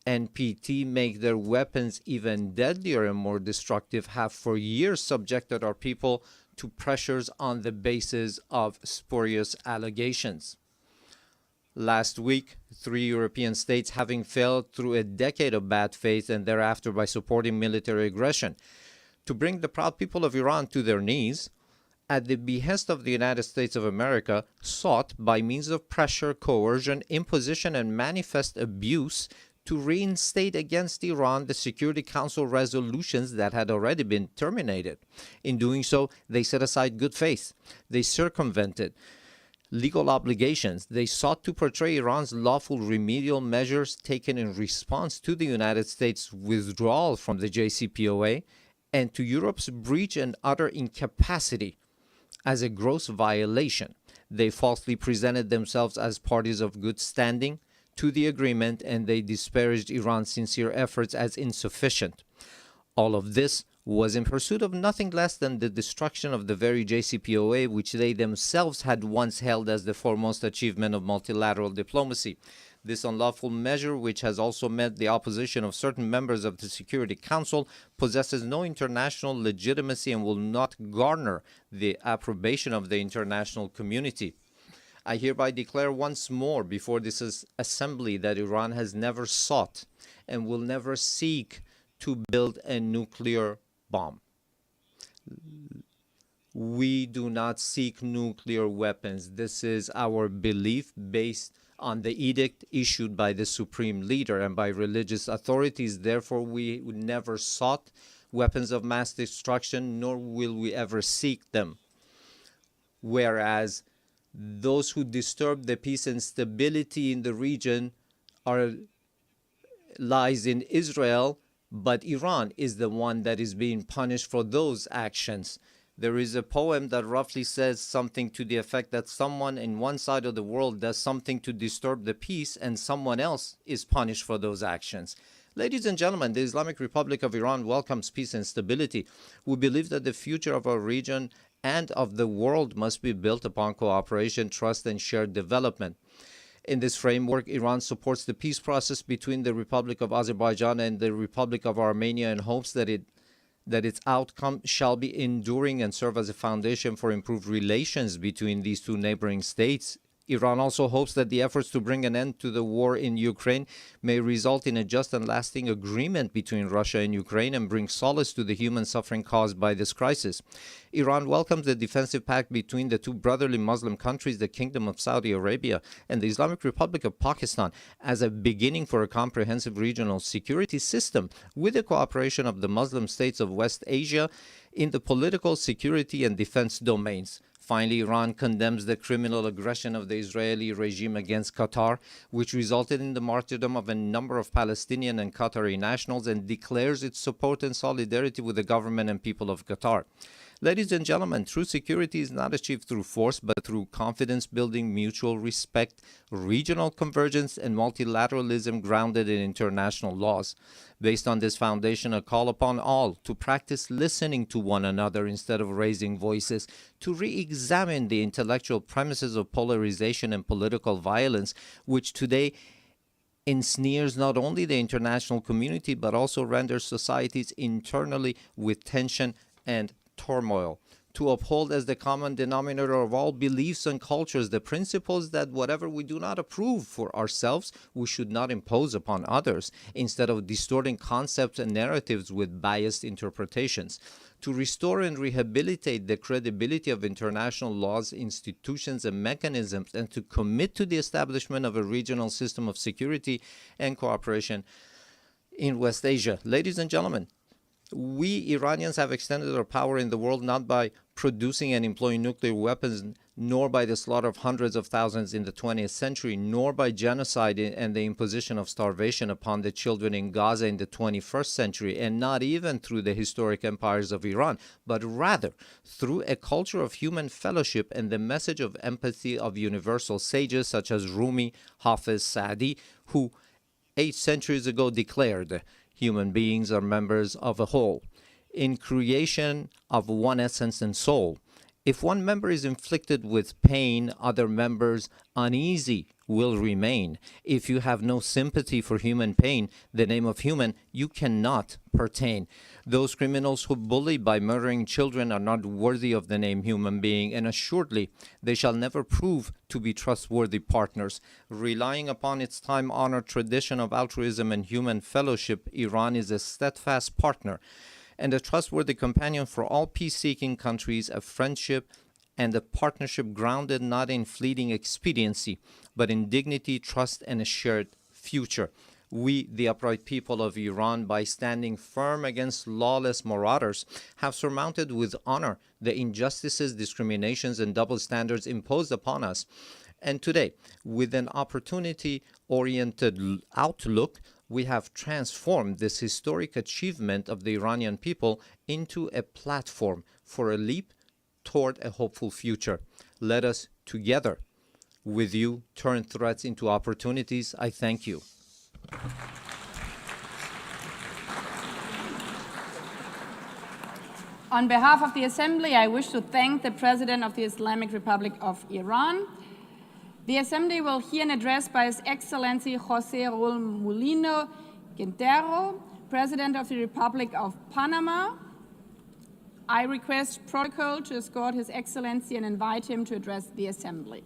NPT, make their weapons even deadlier and more destructive, have for years subjected our people to pressures on the basis of spurious allegations. Last week, 3 European states, having failed through a decade of bad faith and thereafter by supporting military aggression, to bring the proud people of Iran to their knees, at the behest of the United States of America, sought, by means of pressure, coercion, imposition, and manifest abuse, to reinstate against Iran the Security Council resolutions that had already been terminated. In doing so, they set aside good faith. They circumvented legal obligations. They sought to portray Iran's lawful remedial measures taken in response to the United States' withdrawal from the JCPOA and to Europe's breach and utter incapacity as a gross violation. They falsely presented themselves as parties of good standing to the agreement, and they disparaged Iran's sincere efforts as insufficient. All of this was in pursuit of nothing less than the destruction of the very JCPOA, which they themselves had once held as the foremost achievement of multilateral diplomacy. This unlawful measure, which has also met the opposition of certain members of the Security Council, possesses no international legitimacy and will not garner the approbation of the international community. I hereby declare once more before this assembly that Iran has never sought and will never seek to build a nuclear bomb. We do not seek nuclear weapons. This is our belief based on the edict issued by the supreme leader and by religious authorities. Therefore, we never sought weapons of mass destruction, nor will we ever seek them. Whereas those who disturb the peace and stability in the region lies in Israel, but Iran is the one that is being punished for those actions. There is a poem that roughly says something to the effect that someone in one side of the world does something to disturb the peace and someone else is punished for those actions. Ladies and gentlemen, the Islamic Republic of Iran welcomes peace and stability. We believe that the future of our region and of the world must be built upon cooperation, trust, and shared development. In this framework, Iran supports the peace process between the Republic of Azerbaijan and the Republic of Armenia and hopes that its outcome shall be enduring and serve as a foundation for improved relations between these two neighboring states. Iran also hopes that the efforts to bring an end to the war in Ukraine may result in a just and lasting agreement between Russia and Ukraine and bring solace to the human suffering caused by this crisis. Iran welcomes the defensive pact between the two brotherly Muslim countries, the Kingdom of Saudi Arabia and the Islamic Republic of Pakistan, as a beginning for a comprehensive regional security system with the cooperation of the Muslim states of West Asia in the political, security, and defense domains. Finally, Iran condemns the criminal aggression of the Israeli regime against Qatar, which resulted in the martyrdom of a number of Palestinian and Qatari nationals, and declares its support and solidarity with the government and people of Qatar. Ladies and gentlemen, true security is not achieved through force, but through confidence building, mutual respect, regional convergence, and multilateralism grounded in international laws. Based on this foundation, a call upon all to practice listening to one another instead of raising voices, to re-examine the intellectual premises of polarization and political violence, which today ensnares not only the international community, but also renders societies internally with tension and turmoil. To uphold as the common denominator of all beliefs and cultures the principles that whatever we do not approve for ourselves, we should not impose upon others, instead of distorting concepts and narratives with biased interpretations. To restore and rehabilitate the credibility of international laws, institutions, and mechanisms, and to commit to the establishment of a regional system of security and cooperation in West Asia. Ladies and gentlemen, we Iranians have extended our power in the world not by producing and employing nuclear weapons, nor by the slaughter of hundreds of thousands in the 20th century, nor by genocide and the imposition of starvation upon the children in Gaza in the 21st century, and not even through the historic empires of Iran, but rather through a culture of human fellowship and the message of empathy of universal sages such as Rumi, Hafiz, Saadi, who 8 centuries ago declared, "Human beings are members of a whole, in creation of one essence and soul. If one member is inflicted with pain, other members uneasy will remain. If you have no sympathy for human pain, the name of human you cannot pertain. Those criminals who bully by murdering children are not worthy of the name human being, and assuredly they shall never prove to be trustworthy partners. Relying upon its time-honored tradition of altruism and human fellowship, Iran is a steadfast partner and a trustworthy companion for all peace-seeking countries, a friendship and a partnership grounded not in fleeting expediency, but in dignity, trust, and a shared future. We, the upright people of Iran, by standing firm against lawless marauders, have surmounted with honor the injustices, discriminations, and double standards imposed upon us. And today, with an opportunity-oriented outlook, we have transformed this historic achievement of the Iranian people into a platform for a leap toward a hopeful future. Let us together with you turn threats into opportunities. I thank you. On behalf of the Assembly, I wish to thank the President of the Islamic Republic of Iran. The Assembly will hear an address by His Excellency José Raúl Mulino Quintero, President of the Republic of Panama. I request protocol to escort His Excellency and invite him to address the Assembly.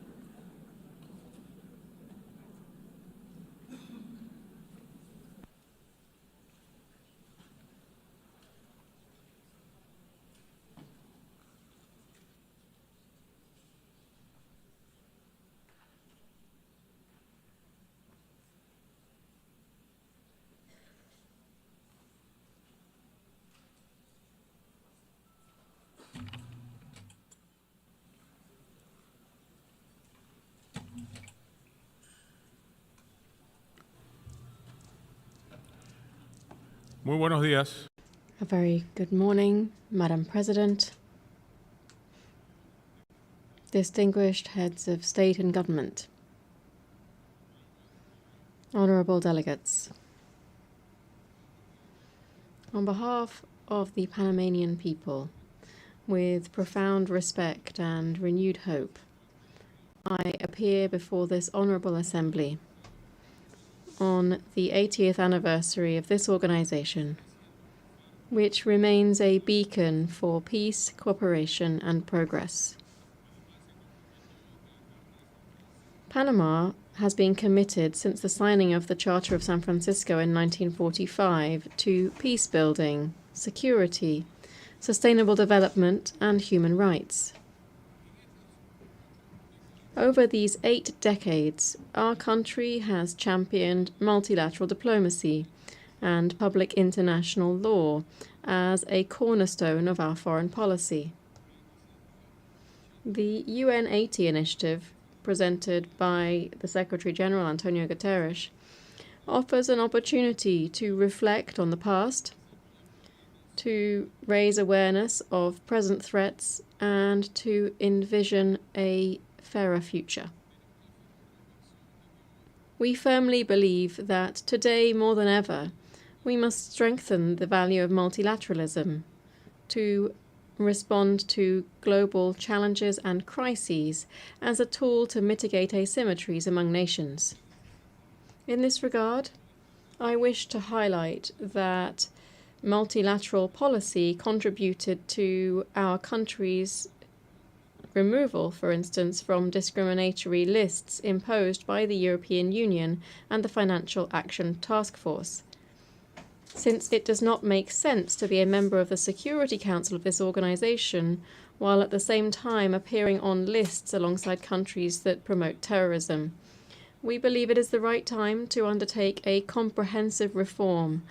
Muy buenos días. A very good morning, Madam President, distinguished heads of state and government, honorable delegates. On behalf of the Panamanian people, with profound respect and renewed hope, I appear before this honorable assembly on the 80th anniversary of this organization, which remains a beacon for peace, cooperation, and progress. Panama has been committed since the signing of the Charter of San Francisco in 1945 to peace building, security, sustainable development, and human rights. Over these 8 decades, our country has championed multilateral diplomacy and public international law as a cornerstone of our foreign policy. The UN 80 initiative, presented by the Secretary General Antonio Guterres, offers an opportunity to reflect on the past, to raise awareness of present threats and to envision a fairer future. We firmly believe that today more than ever, we must strengthen the value of multilateralism to respond to global challenges and crises as a tool to mitigate asymmetries among nations. In this regard, I wish to highlight that multilateral policy contributed to our country's removal, for instance, from discriminatory lists imposed by the European Union and the Financial Action Task Force. Since it does not make sense to be a member of the Security Council of this organization, while at the same time appearing on lists alongside countries that promote terrorism, we believe it is the right time to undertake a comprehensive reform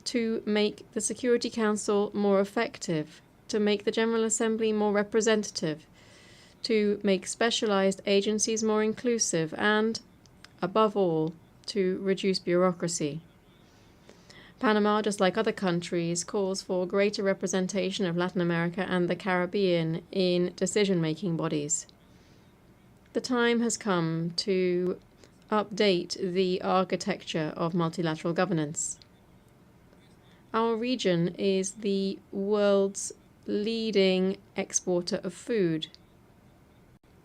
to make the Security Council more effective, to make the General Assembly more representative, to make specialized agencies more inclusive, and, above all, to reduce bureaucracy. Panama, just like other countries, calls for greater representation of Latin America and the Caribbean in decision-making bodies. The time has come to update the architecture of multilateral governance. Our region is the world's leading exporter of food.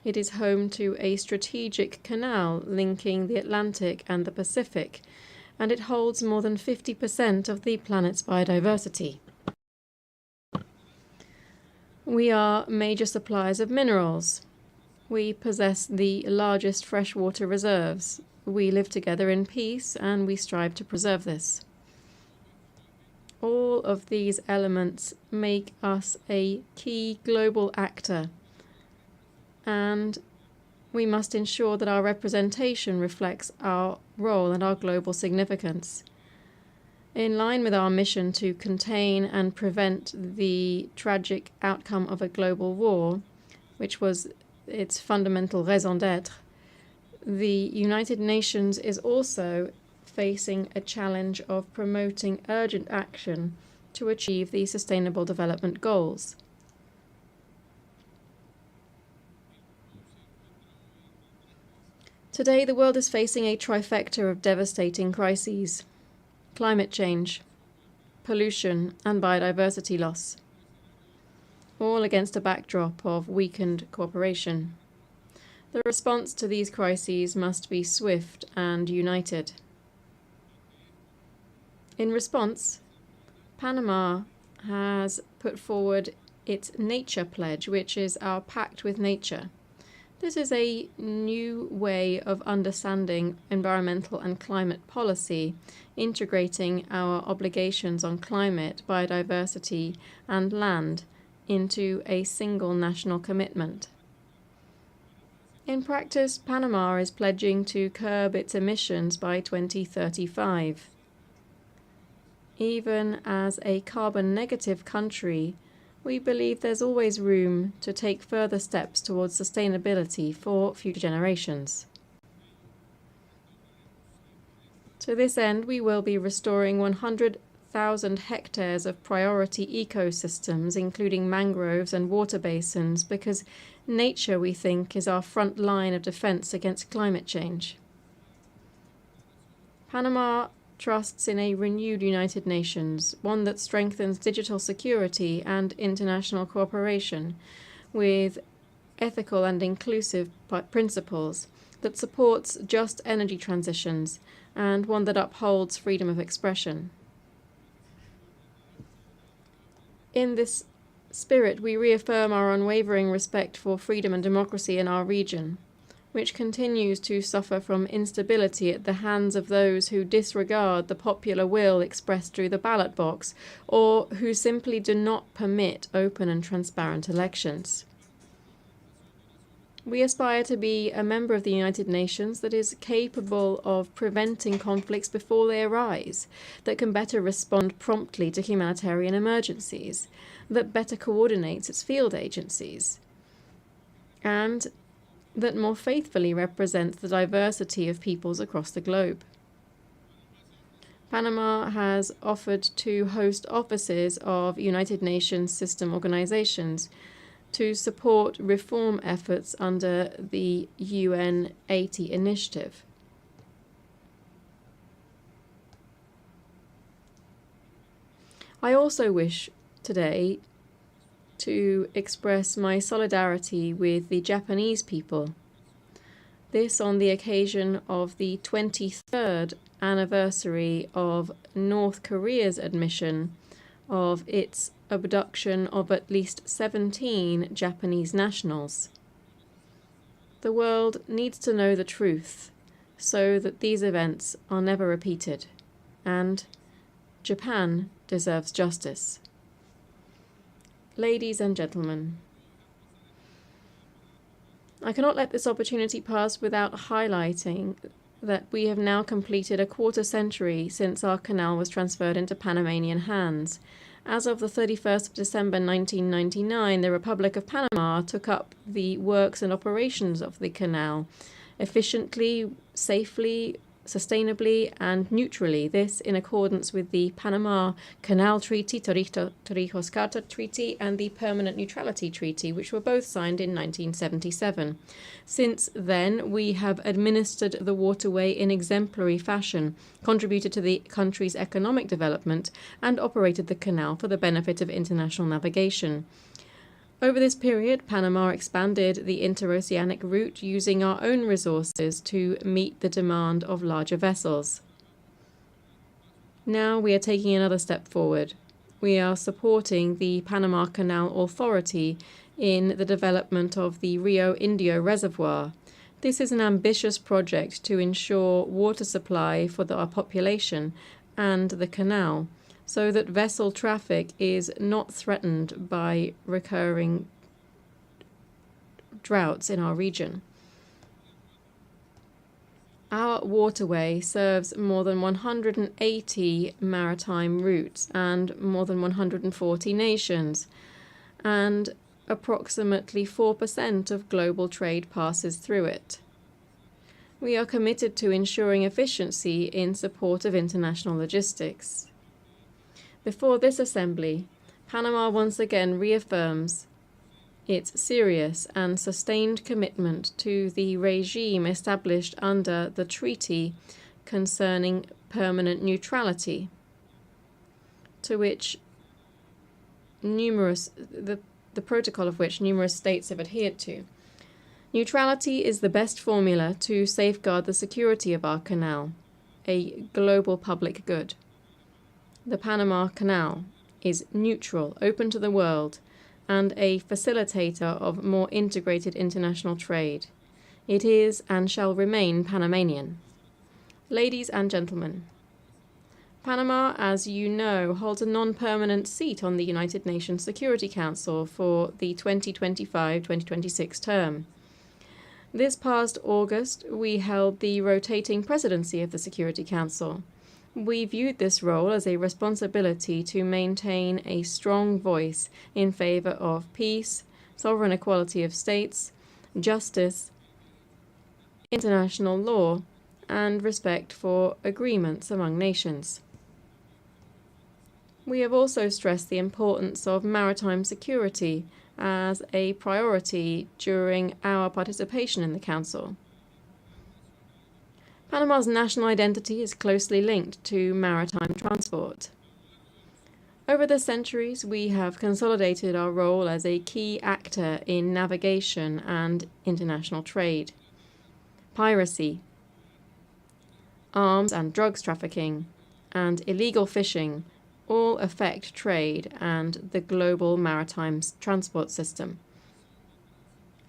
It is home to a strategic canal linking the Atlantic and the Pacific, and it holds more than 50% of the planet's biodiversity. We are major suppliers of minerals. We possess the largest freshwater reserves. We live together in peace, and we strive to preserve this. All of these elements make us a key global actor, and we must ensure that our representation reflects our role and our global significance. In line with our mission to contain and prevent the tragic outcome of a global war, which was its fundamental raison d'être, the United Nations is also facing a challenge of promoting urgent action to achieve the Sustainable Development Goals. Today, the world is facing a trifecta of devastating crises: climate change, pollution, and biodiversity loss, all against a backdrop of weakened cooperation. The response to these crises must be swift and united. In response, Panama has put forward its Nature Pledge, which is our pact with nature. This is a new way of understanding environmental and climate policy, integrating our obligations on climate, biodiversity, and land into a single national commitment. In practice, Panama is pledging to curb its emissions by 2035. Even as a carbon-negative country, we believe there's always room to take further steps towards sustainability for future generations. To this end, we will be restoring 100,000 hectares of priority ecosystems, including mangroves and water basins, because nature, we think, is our front line of defense against climate change. Panama trusts in a renewed United Nations, one that strengthens digital security and international cooperation with ethical and inclusive principles, that supports just energy transitions, and one that upholds freedom of expression. In this spirit, we reaffirm our unwavering respect for freedom and democracy in our region, which continues to suffer from instability at the hands of those who disregard the popular will expressed through the ballot box, or who simply do not permit open and transparent elections. We aspire to be a member of the United Nations that is capable of preventing conflicts before they arise, that can better respond promptly to humanitarian emergencies, that better coordinates its field agencies, and that more faithfully represents the diversity of peoples across the globe. Panama has offered to host offices of United Nations system organizations to support reform efforts under the UN Haiti initiative. I also wish today to express my solidarity with the Japanese people. This on the occasion of the 23rd anniversary of North Korea's admission of its abduction of at least 17 Japanese nationals. The world needs to know the truth so that these events are never repeated, and Japan deserves justice. Ladies and gentlemen, I cannot let this opportunity pass without highlighting that we have now completed a quarter century since our canal was transferred into Panamanian hands. As of the 31st of December 1999, the Republic of Panama took up the works and operations of the canal efficiently, safely, sustainably and neutrally, this in accordance with the Panama Canal Treaty, Torrijos Carta Treaty, and the Permanent Neutrality Treaty, which were both signed in 1977. Since then, we have administered the waterway in exemplary fashion, contributed to the country's economic development, and operated the canal for the benefit of international navigation. Over this period, Panama expanded the interoceanic route using our own resources to meet the demand of larger vessels. Now we are taking another step forward. We are supporting the Panama Canal Authority in the development of the Rio Indio Reservoir. This is an ambitious project to ensure water supply for our population and the canal, so that vessel traffic is not threatened by recurring droughts in our region. Our waterway serves more than 180 maritime routes and more than 140 nations, and approximately 4% of global trade passes through it. We are committed to ensuring efficiency in support of international logistics. Before this assembly, Panama once again reaffirms its serious and sustained commitment to the regime established under the treaty concerning permanent neutrality, to which the protocol of which numerous states have adhered to. Neutrality is the best formula to safeguard the security of our canal, a global public good. The Panama Canal is neutral, open to the world, and a facilitator of more integrated international trade. It is and shall remain Panamanian. Ladies and gentlemen, Panama, as you know, holds a non-permanent seat on the United Nations Security Council for the 2025-2026 term. This past August, we held the rotating presidency of the Security Council. We viewed this role as a responsibility to maintain a strong voice in favor of peace, sovereign equality of states, justice, international law, and respect for agreements among nations. We have also stressed the importance of maritime security as a priority during our participation in the Council. Panama's national identity is closely linked to maritime transport. Over the centuries, we have consolidated our role as a key actor in navigation and international trade. Piracy, arms and drugs trafficking, and illegal fishing all affect trade and the global maritime transport system.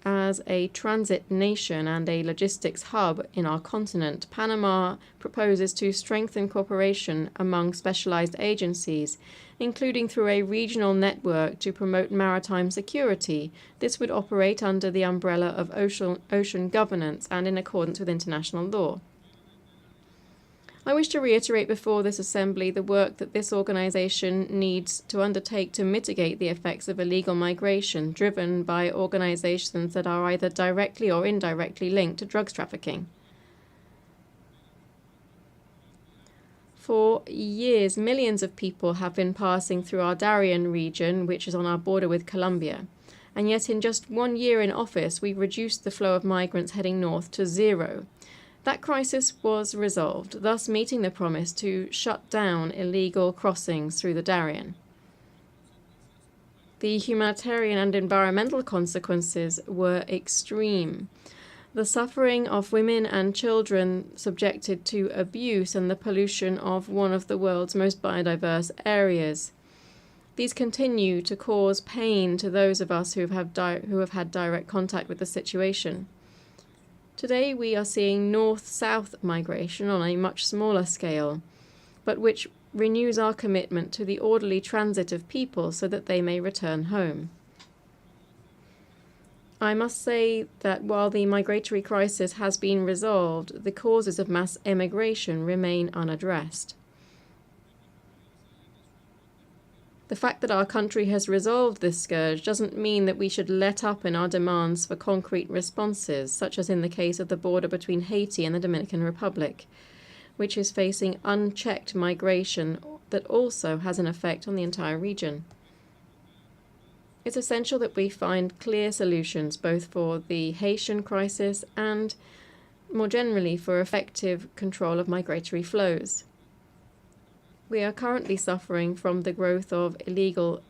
As a transit nation and a logistics hub in our continent, Panama proposes to strengthen cooperation among specialized agencies, including through a regional network to promote maritime security. This would operate under the umbrella of ocean governance and in accordance with international law. I wish to reiterate before this assembly the work that this organization needs to undertake to mitigate the effects of illegal migration driven by organizations that are either directly or indirectly linked to drugs trafficking. For years, millions of people have been passing through our Darien region, which is on our border with Colombia. And yet in just 1 year in office, we've reduced the flow of migrants heading north to zero. That crisis was resolved, thus meeting the promise to shut down illegal crossings through the Darien. The humanitarian and environmental consequences were extreme. The suffering of women and children subjected to abuse and the pollution of one of the world's most biodiverse areas. These continue to cause pain to those of us who have had direct contact with the situation. Today we are seeing north-south migration on a much smaller scale, but which renews our commitment to the orderly transit of people so that they may return home. I must say that while the migratory crisis has been resolved, the causes of mass emigration remain unaddressed. The fact that our country has resolved this scourge doesn't mean that we should let up in our demands for concrete responses, such as in the case of the border between Haiti and the Dominican Republic, which is facing unchecked migration that also has an effect on the entire region. It's essential that we find clear solutions both for the Haitian crisis and, more generally, for effective control of migratory flows. We are currently suffering from the growth of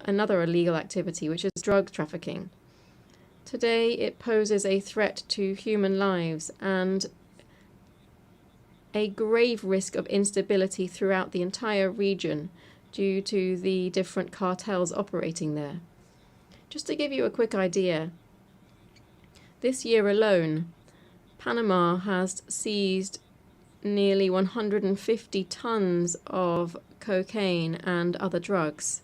another illegal activity, which is drug trafficking. Today, it poses a threat to human lives and a grave risk of instability throughout the entire region due to the different cartels operating there. Just to give you a quick idea, this year alone, Panama has seized nearly 150 tons of cocaine and other drugs.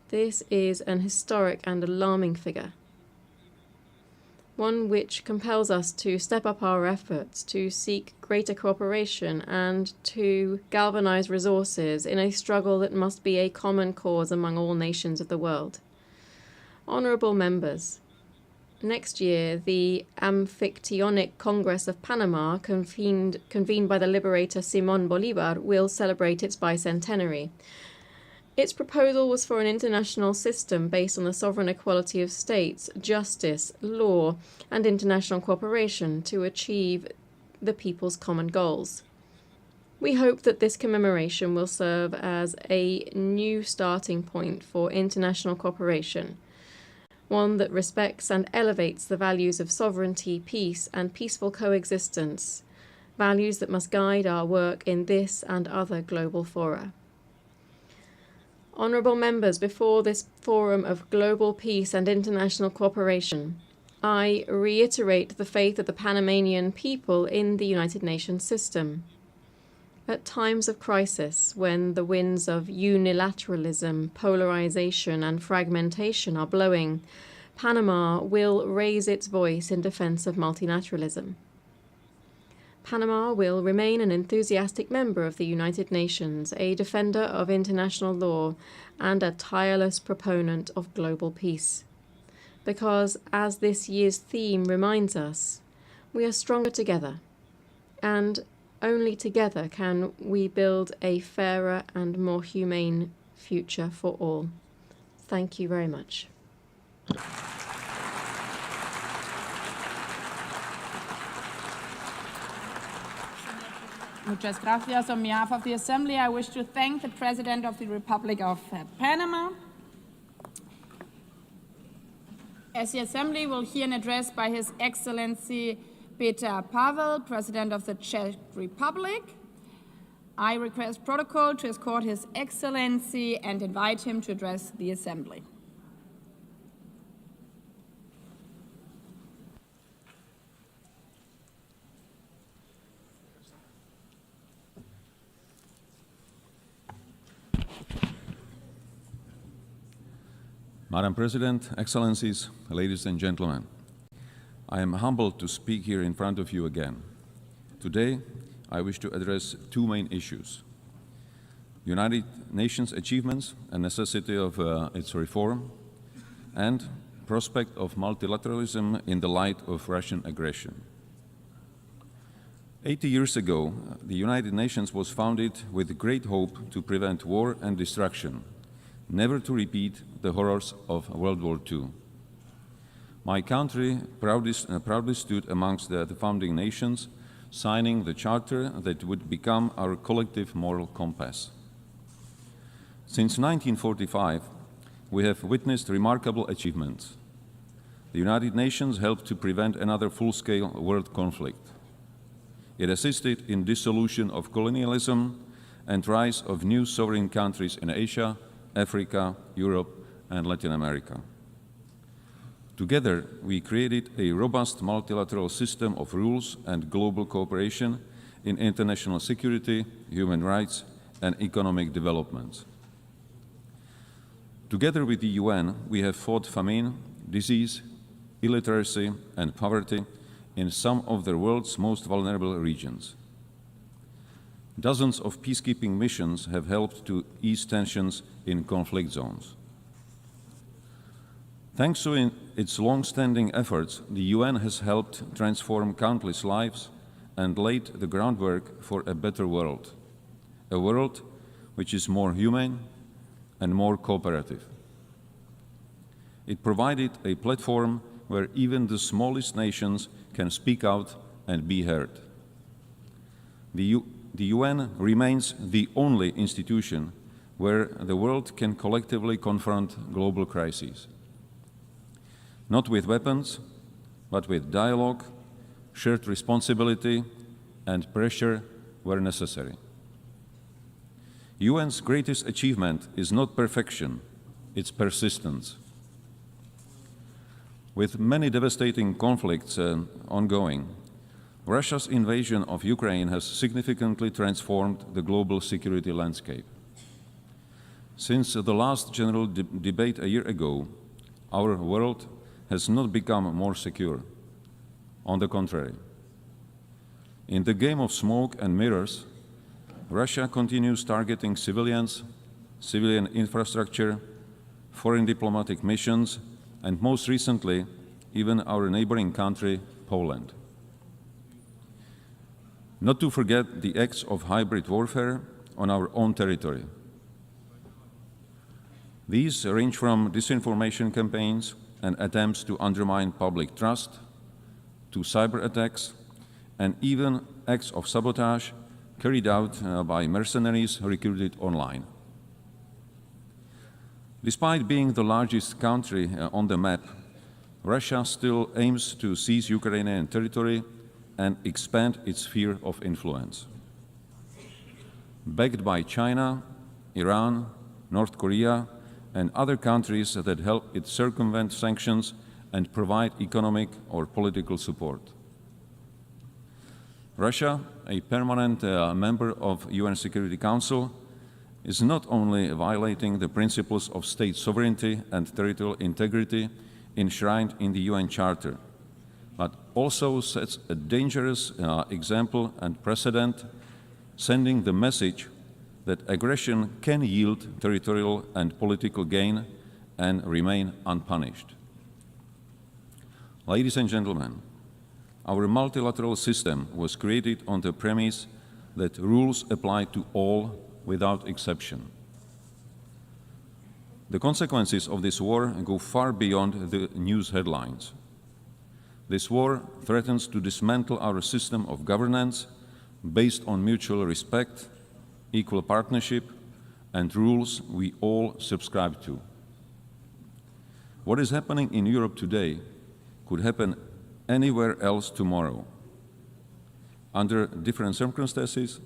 This is an historic and alarming figure, one which compels us to step up our efforts to seek greater cooperation and to galvanize resources in a struggle that must be a common cause among all nations of the world. Honourable members, next year the Amphictyonic Congress of Panama, convened by the liberator Simón Bolívar, will celebrate its bicentenary. Its proposal was for an international system based on the sovereign equality of states, justice, law, and international cooperation to achieve the people's common goals. We hope that this commemoration will serve as a new starting point for international cooperation, one that respects and elevates the values of sovereignty, peace, and peaceful coexistence, values that must guide our work in this and other global fora. Honourable members, before this forum of global peace and international cooperation, I reiterate the faith of the Panamanian people in the United Nations system. At times of crisis, when the winds of unilateralism, polarization, and fragmentation are blowing, Panama will raise its voice in defense of multilateralism. Panama will remain an enthusiastic member of the United Nations, a defender of international law, and a tireless proponent of global peace. Because, as this year's theme reminds us, we are stronger together, and only together can we build a fairer and more humane future for all. Thank you very much. Muchas gracias. On behalf of the Assembly, I wish to thank the President of the Republic of Panama. As the Assembly will hear an address by His Excellency Peter Pavel, President of the Czech Republic, I request protocol to escort His Excellency and invite him to address the Assembly. Madam President, Excellencies, ladies and gentlemen, I am humbled to speak here in front of you again. Today, I wish to address two main issues: United Nations achievements and necessity of its reform, and prospect of multilateralism in the light of Russian aggression. 80 years ago, the United Nations was founded with great hope to prevent war and destruction, never to repeat the horrors of World War II. My country proudly stood amongst the founding nations, signing the charter that would become our collective moral compass. Since 1945, we have witnessed remarkable achievements. The United Nations helped to prevent another full-scale world conflict. It assisted in dissolution of colonialism and rise of new sovereign countries in Asia, Africa, Europe, and Latin America. Together, we created a robust multilateral system of rules and global cooperation in international security, human rights, and economic development. Together with the UN, we have fought famine, disease, illiteracy, and poverty in some of the world's most vulnerable regions. Dozens of peacekeeping missions have helped to ease tensions in conflict zones. Thanks to its long-standing efforts, the UN has helped transform countless lives and laid the groundwork for a better world, a world which is more humane and more cooperative. It provided a platform where even the smallest nations can speak out and be heard. The UN remains the only institution where the world can collectively confront global crises. Not with weapons, but with dialogue, shared responsibility, and pressure where necessary. UN's greatest achievement is not perfection, it's persistence. With many devastating conflicts ongoing, Russia's invasion of Ukraine has significantly transformed the global security landscape. Since the last general debate a year ago, our world has not become more secure. On the contrary. In the game of smoke and mirrors, Russia continues targeting civilians, civilian infrastructure, foreign diplomatic missions, and most recently, even our neighboring country, Poland. Not to forget the acts of hybrid warfare on our own territory. These range from disinformation campaigns and attempts to undermine public trust, to cyber attacks, and even acts of sabotage carried out by mercenaries recruited online. Despite being the largest country on the map, Russia still aims to seize Ukrainian territory and expand its sphere of influence. Backed by China, Iran, North Korea, and other countries that help it circumvent sanctions and provide economic or political support. Russia, a permanent member of UN Security Council, is not only violating the principles of state sovereignty and territorial integrity enshrined in the UN Charter, but also sets a dangerous example and precedent, sending the message that aggression can yield territorial and political gain and remain unpunished. Ladies and gentlemen, our multilateral system was created on the premise that rules apply to all without exception. The consequences of this war go far beyond the news headlines. This war threatens to dismantle our system of governance based on mutual respect, equal partnership, and rules we all subscribe to. What is happening in Europe today could happen anywhere else tomorrow, under different circumstances,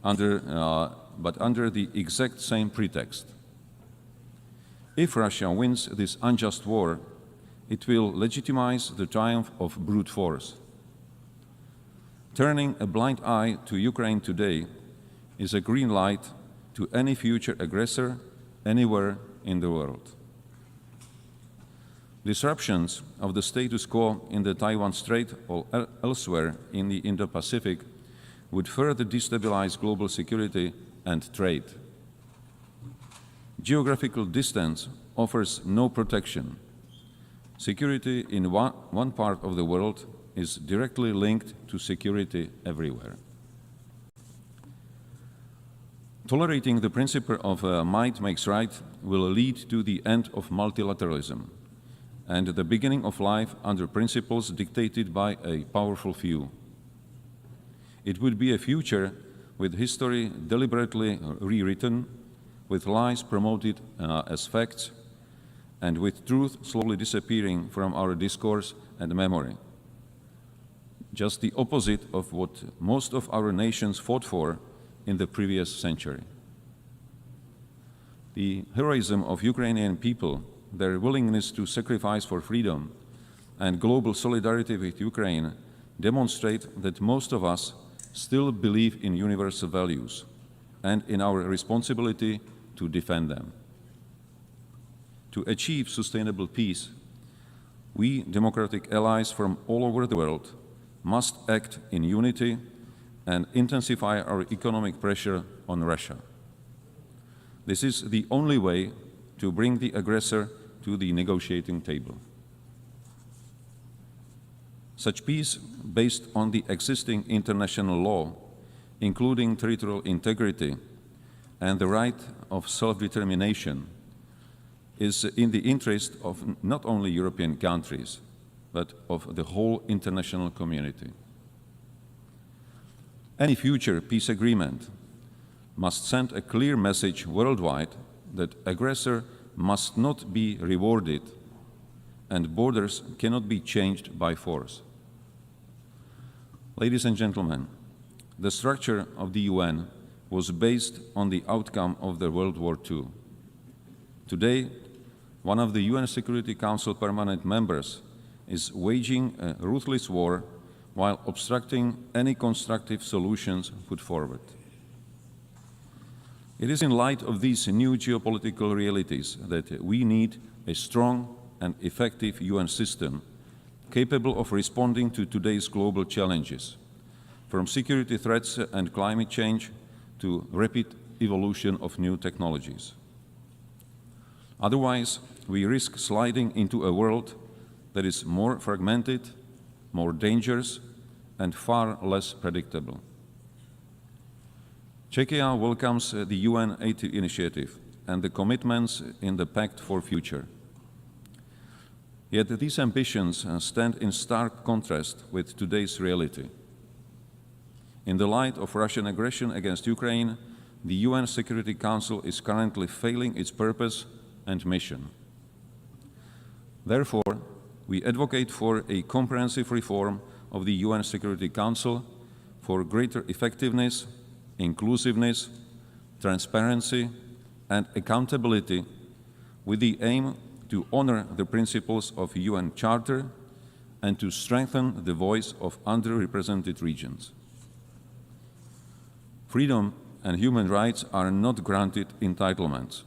but under the exact same pretext. If Russia wins this unjust war, it will legitimize the triumph of brute force. Turning a blind eye to Ukraine today is a green light to any future aggressor anywhere in the world. Disruptions of the status quo in the Taiwan Strait or elsewhere in the Indo-Pacific would further destabilize global security and trade. Geographical distance offers no protection. Security in one part of the world is directly linked to security everywhere. Tolerating the principle of might makes right will lead to the end of multilateralism and the beginning of life under principles dictated by a powerful few. It would be a future with history deliberately rewritten, with lies promoted as facts, and with truth slowly disappearing from our discourse and memory. Just the opposite of what most of our nations fought for in the previous century. The heroism of Ukrainian people, their willingness to sacrifice for freedom, and global solidarity with Ukraine demonstrate that most of us still believe in universal values and in our responsibility to defend them. To achieve sustainable peace, we democratic allies from all over the world must act in unity and intensify our economic pressure on Russia. This is the only way to bring the aggressor to the negotiating table. Such peace, based on the existing international law, including territorial integrity and the right of self-determination, is in the interest of not only European countries, but of the whole international community. Any future peace agreement must send a clear message worldwide that aggressor must not be rewarded and borders cannot be changed by force. Ladies and gentlemen, the structure of the UN was based on the outcome of the World War II. Today, one of the UN Security Council permanent members is waging a ruthless war while obstructing any constructive solutions put forward. It is in light of these new geopolitical realities that we need a strong and effective UN system capable of responding to today's global challenges, from security threats and climate change to rapid evolution of new technologies. Otherwise, we risk sliding into a world that is more fragmented, more dangerous, and far less predictable. Czechia welcomes the UN initiative and the commitments in the Pact for Future. Yet these ambitions stand in stark contrast with today's reality. In the light of Russian aggression against Ukraine, the UN Security Council is currently failing its purpose and mission. Therefore, we advocate for a comprehensive reform of the UN Security Council for greater effectiveness, inclusiveness, transparency, and accountability, with the aim to honor the principles of UN Charter and to strengthen the voice of underrepresented regions. Freedom and human rights are not granted entitlements.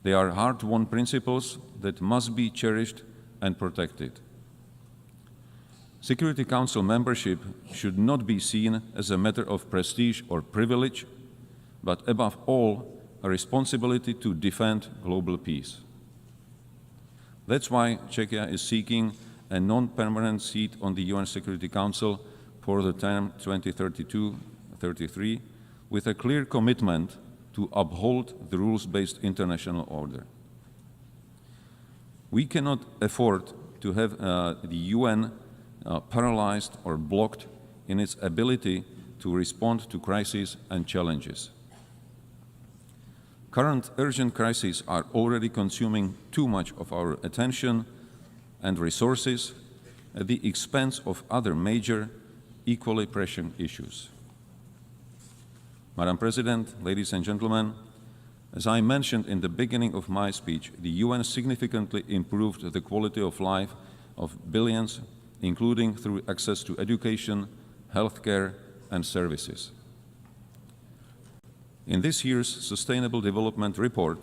They are hard-won principles that must be cherished and protected. Security Council membership should not be seen as a matter of prestige or privilege, but above all, a responsibility to defend global peace. That's why Czechia is seeking a non-permanent seat on the UN Security Council for the term 2032-33, with a clear commitment to uphold the rules-based international order. We cannot afford to have the UN paralyzed or blocked in its ability to respond to crises and challenges. Current urgent crises are already consuming too much of our attention and resources at the expense of other major, equally pressing issues. Madam President, ladies and gentlemen, as I mentioned in the beginning of my speech, the UN significantly improved the quality of life of billions, including through access to education, healthcare, and services. In this year's Sustainable Development Report,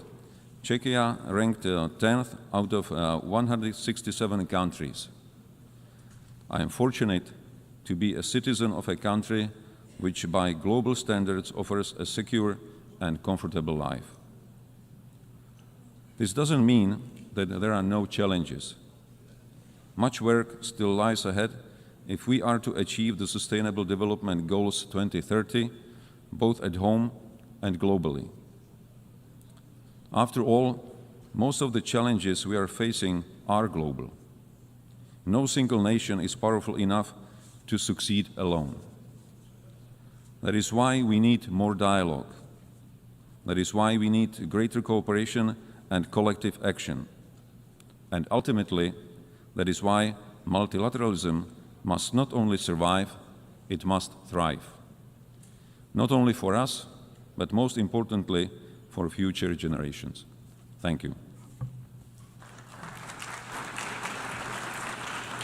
Czechia ranked 10th out of 167 countries. I am fortunate to be a citizen of a country which by global standards offers a secure and comfortable life. This doesn't mean that there are no challenges. Much work still lies ahead if we are to achieve the Sustainable Development Goals 2030, both at home and globally. After all, most of the challenges we are facing are global. No single nation is powerful enough to succeed alone. That is why we need more dialogue. That is why we need greater cooperation and collective action. And ultimately, that is why multilateralism must not only survive, it must thrive. Not only for us, but most importantly, for future generations. Thank you.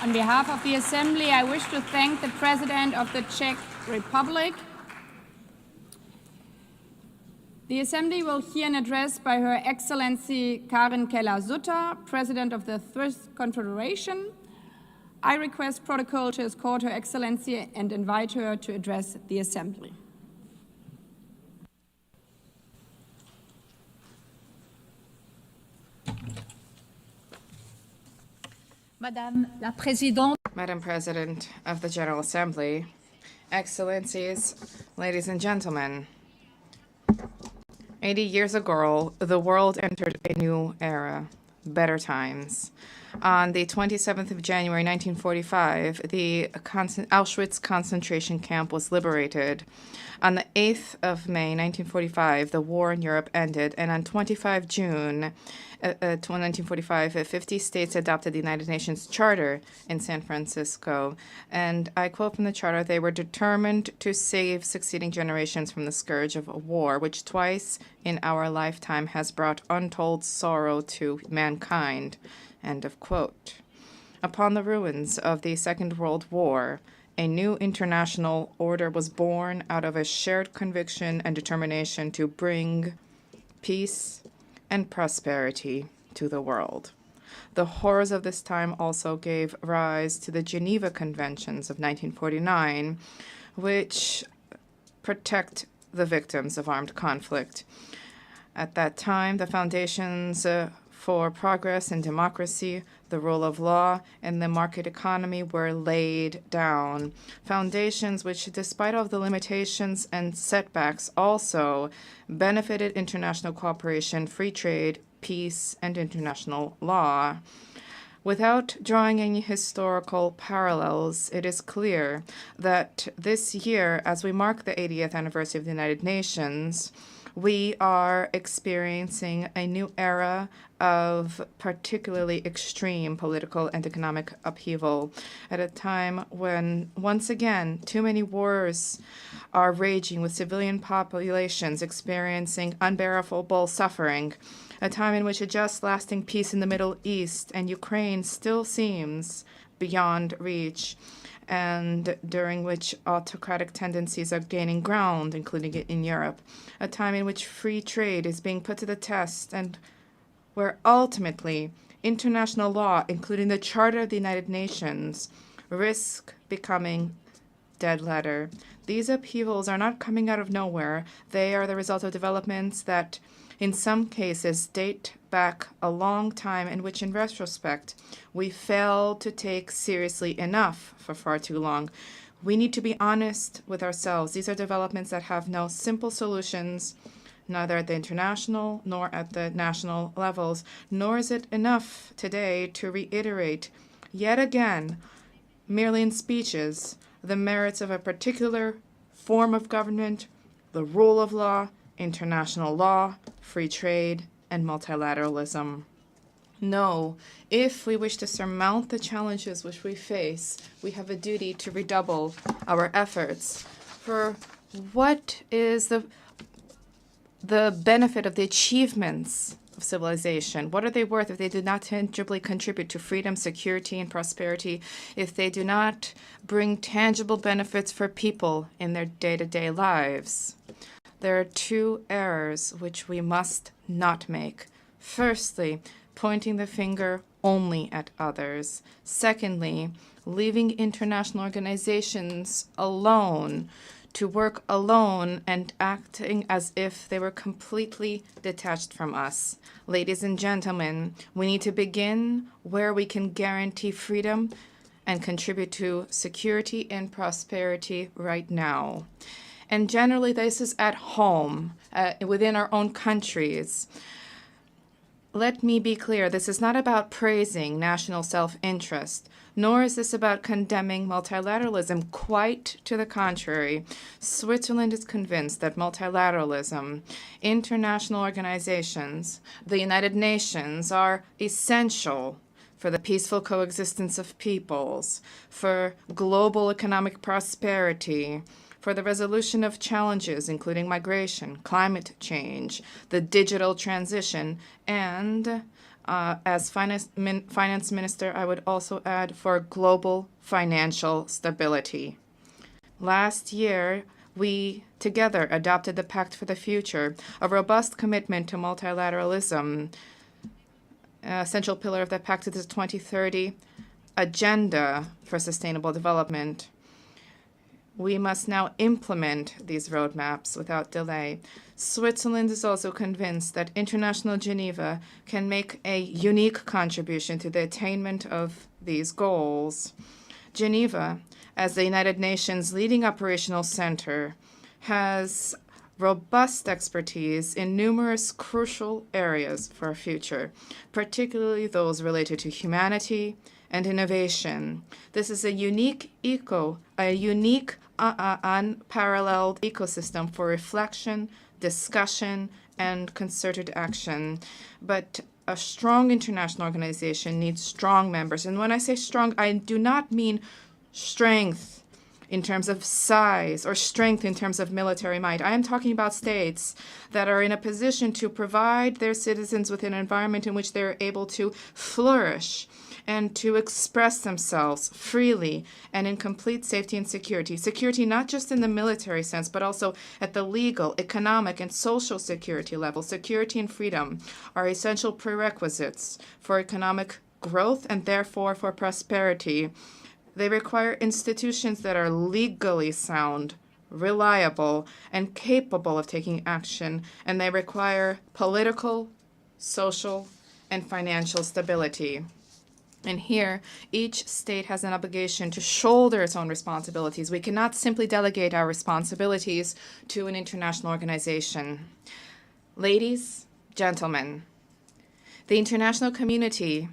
On behalf of the Assembly, I wish to thank the President of the Czech Republic. The Assembly will hear an address by Her Excellency Karen Keller-Sutter, President of the First Confederation. I request protocol to escort Her Excellency and invite her to address the Assembly. Madame la Présidente, Madam President of the General Assembly, Excellencies, ladies and gentlemen, 80 years ago, the world entered a new era, better times. On the 27th of January, 1945, the Auschwitz concentration camp was liberated. On the 8th of May, 1945, the war in Europe ended, and on 25 June 1945, 50 states adopted the United Nations Charter in San Francisco. And I quote from the Charter, "They were determined to save succeeding generations from the scourge of war, which twice in our lifetime has brought untold sorrow to mankind." End of quote. Upon the ruins of the Second World War, a new international order was born out of a shared conviction and determination to bring peace and prosperity to the world. The horrors of this time also gave rise to the Geneva Conventions of 1949, which protect the victims of armed conflict. At that time, the foundations for progress and democracy, the rule of law, and the market economy were laid down. Foundations which, despite all of the limitations and setbacks, also benefited international cooperation, free trade, peace, and international law. Without drawing any historical parallels, it is clear that this year, as we mark the 80th anniversary of the United Nations, we are experiencing a new era of particularly extreme political and economic upheaval at a time when, once again, too many wars are raging with civilian populations experiencing unbearable suffering, a time in which a just, lasting peace in the Middle East and Ukraine still seems beyond reach, and during which autocratic tendencies are gaining ground, including in Europe, a time in which free trade is being put to the test, and where ultimately international law, including the Charter of the United Nations, risk becoming dead letter. These upheavals are not coming out of nowhere. They are the result of developments that, in some cases, date back a long time, in which, in retrospect, we failed to take seriously enough for far too long. We need to be honest with ourselves. These are developments that have no simple solutions, neither at the international nor at the national levels, nor is it enough today to reiterate yet again, merely in speeches, the merits of a particular form of government, the rule of law, international law, free trade, and multilateralism. No, if we wish to surmount the challenges which we face, we have a duty to redouble our efforts. For what is the benefit of the achievements of civilization? What are they worth if they do not tangibly contribute to freedom, security, and prosperity, if they do not bring tangible benefits for people in their day-to-day lives? There are two errors which we must not make. Firstly, pointing the finger only at others. Secondly, leaving international organizations alone to work alone and acting as if they were completely detached from us. Ladies and gentlemen, we need to begin where we can guarantee freedom and contribute to security and prosperity right now. And generally, this is at home, within our own countries. Let me be clear, this is not about praising national self-interest, nor is this about condemning multilateralism. Quite to the contrary. Switzerland is convinced that multilateralism, international organizations, the United Nations are essential for the peaceful coexistence of peoples, for global economic prosperity, for the resolution of challenges, including migration, climate change, the digital transition, and as finance minister, I would also add for global financial stability. Last year, we together adopted the Pact for the Future, a robust commitment to multilateralism. A central pillar of that pact is the 2030 Agenda for Sustainable Development. We must now implement these roadmaps without delay. Switzerland is also convinced that International Geneva can make a unique contribution to the attainment of these goals. Geneva, as the United Nations leading operational center, has robust expertise in numerous crucial areas for our future, particularly those related to humanity and innovation. This is a unique unparalleled ecosystem for reflection, discussion, and concerted action. But a strong international organization needs strong members. And when I say strong, I do not mean strength in terms of size or strength in terms of military might. I am talking about states that are in a position to provide their citizens with an environment in which they're able to flourish and to express themselves freely and in complete safety and security. Security not just in the military sense, but also at the legal, economic, and social security level. Security and freedom are essential prerequisites for economic growth and therefore for prosperity. They require institutions that are legally sound, reliable, and capable of taking action, and they require political, social, and financial stability. And here, each state has an obligation to shoulder its own responsibilities. We cannot simply delegate our responsibilities to an international organization. Ladies, gentlemen, the international community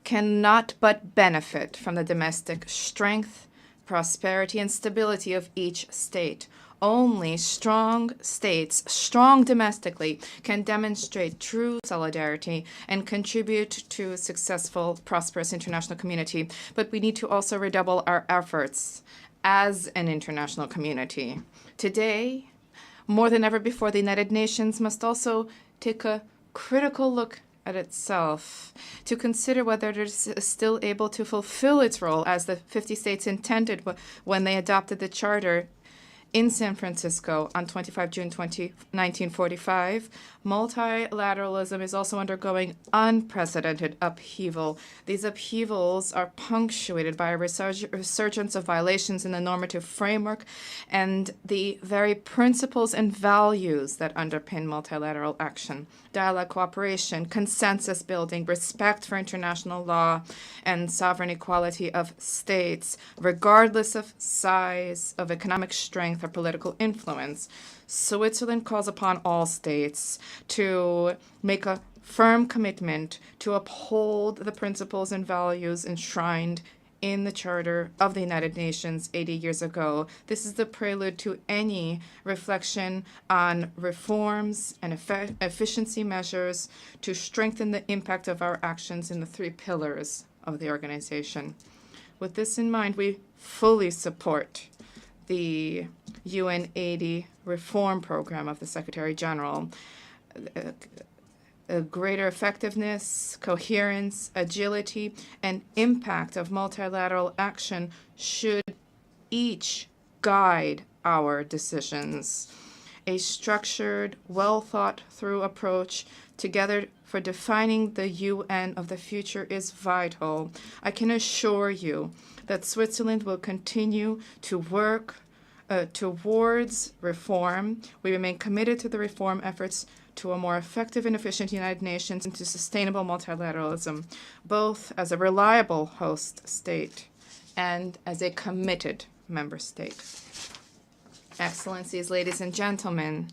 cannot but benefit from the domestic strength, prosperity, and stability of each state. Only strong states, strong domestically, can demonstrate true solidarity and contribute to a successful, prosperous international community. But we need to also redouble our efforts as an international community. Today, more than ever before, the United Nations must also take a critical look at itself to consider whether it is still able to fulfill its role as the 50 states intended when they adopted the Charter in San Francisco on 25 June 1945. Multilateralism is also undergoing unprecedented upheaval. These upheavals are punctuated by a resurgence of violations in the normative framework and the very principles and values that underpin multilateral action. Dialogue, cooperation, consensus building, respect for international law, and sovereign equality of states, regardless of size, of economic strength, or political influence. Switzerland calls upon all states to make a firm commitment to uphold the principles and values enshrined in the Charter of the United Nations 80 years ago. This is the prelude to any reflection on reforms and efficiency measures to strengthen the impact of our actions in the three pillars of the organization. With this in mind, we fully support the UN 80 reform program of the Secretary General. A greater effectiveness, coherence, agility, and impact of multilateral action should each guide our decisions. A structured, well-thought-through approach together for defining the UN of the future is vital. I can assure you that Switzerland will continue to work towards reform. We remain committed to the reform efforts to a more effective and efficient United Nations and to sustainable multilateralism, both as a reliable host state and as a committed member state. Excellencies, ladies and gentlemen,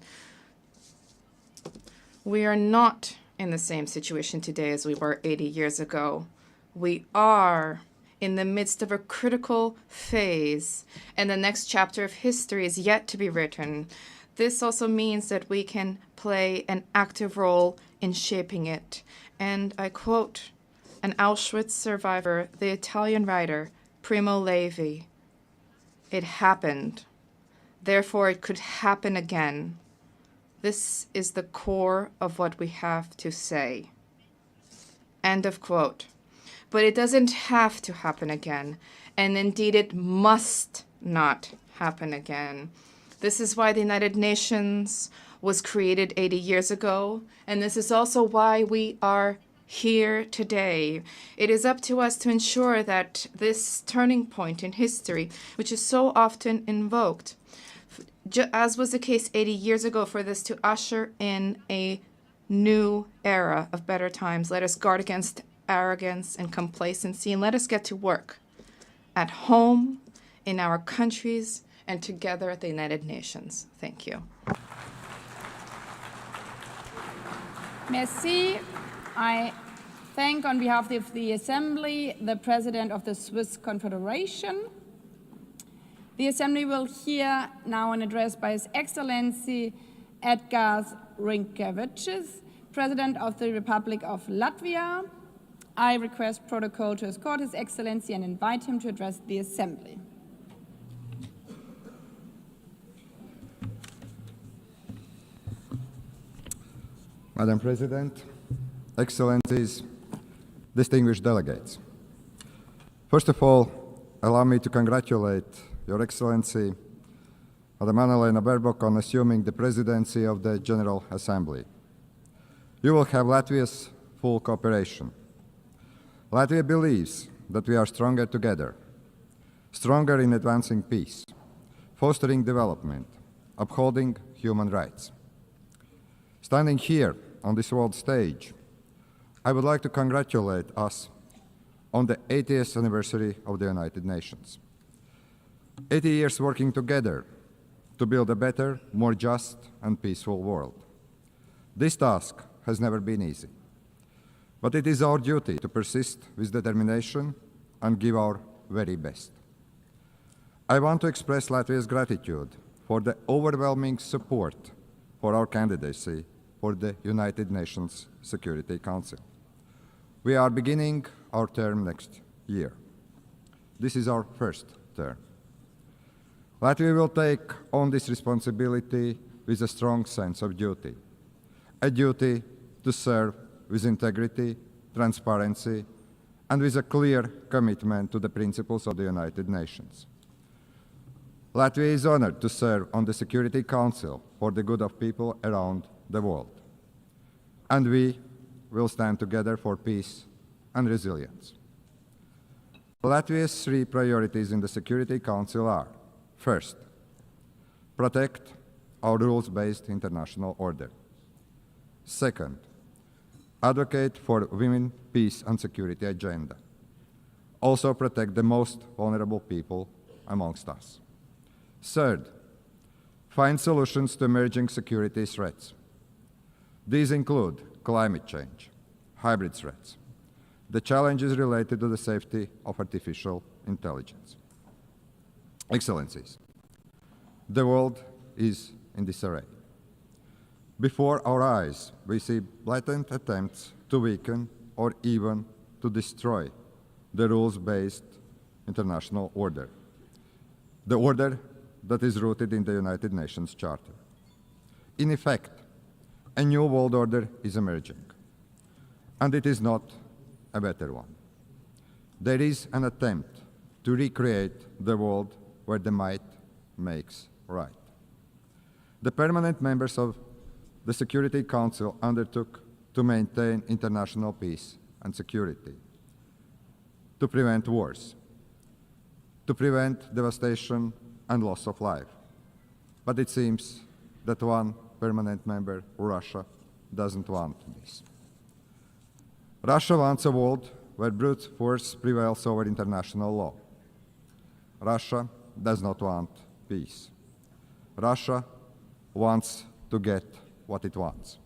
we are not in the same situation today as we were 80 years ago. We are in the midst of a critical phase, and the next chapter of history is yet to be written. This also means that we can play an active role in shaping it. And I quote an Auschwitz survivor, the Italian writer Primo Levi, "It happened. Therefore, it could happen again. This is the core of what we have to say." End of quote. But it doesn't have to happen again, and indeed it must not happen again. This is why the United Nations was created 80 years ago, and this is also why we are here today. It is up to us to ensure that this turning point in history, which is so often invoked, as was the case 80 years ago, for this to usher in a new era of better times. Let us guard against arrogance and complacency, and let us get to work at home, in our countries, and together at the United Nations. Thank you. Merci. I thank, on behalf of the Assembly, the President of the Swiss Confederation. The Assembly will hear now an address by His Excellency Edgars Rinkēvičs, President of the Republic of Latvia. I request protocol to escort His Excellency and invite him to address the Assembly. Madam President, Excellencies, distinguished delegates. First of all, allow me to congratulate Your Excellency, Madam Anna-Lena Baerbock, on assuming the presidency of the General Assembly. You will have Latvia's full cooperation. Latvia believes that we are stronger together, stronger in advancing peace, fostering development, upholding human rights. Standing here on this world stage, I would like to congratulate us on the 80th anniversary of the United Nations. 80 years working together to build a better, more just and peaceful world. This task has never been easy, but it is our duty to persist with determination and give our very best. I want to express Latvia's gratitude for the overwhelming support for our candidacy for the United Nations Security Council. We are beginning our term next year. This is our first term. Latvia will take on this responsibility with a strong sense of duty, a duty to serve with integrity, transparency, and with a clear commitment to the principles of the United Nations. Latvia is honored to serve on the Security Council for the good of people around the world. And we will stand together for peace and resilience. Latvia's three priorities in the Security Council are: first, protect our rules-based international order. Second, advocate for women, peace and security agenda. Also protect the most vulnerable people amongst us. Third, find solutions to emerging security threats. These include climate change, hybrid threats, the challenges related to the safety of artificial intelligence. Excellencies, the world is in disarray. Before our eyes, we see blatant attempts to weaken or even to destroy the rules-based international order, the order that is rooted in the United Nations Charter. In effect, a new world order is emerging, and it is not a better one. There is an attempt to recreate the world where the might makes right. The permanent members of the Security Council undertook to maintain international peace and security, to prevent wars, to prevent devastation and loss of life. But it seems that one permanent member, Russia, doesn't want this. Russia wants a world where brute force prevails over international law, Russia does not want peace. Russia wants to get what it wants,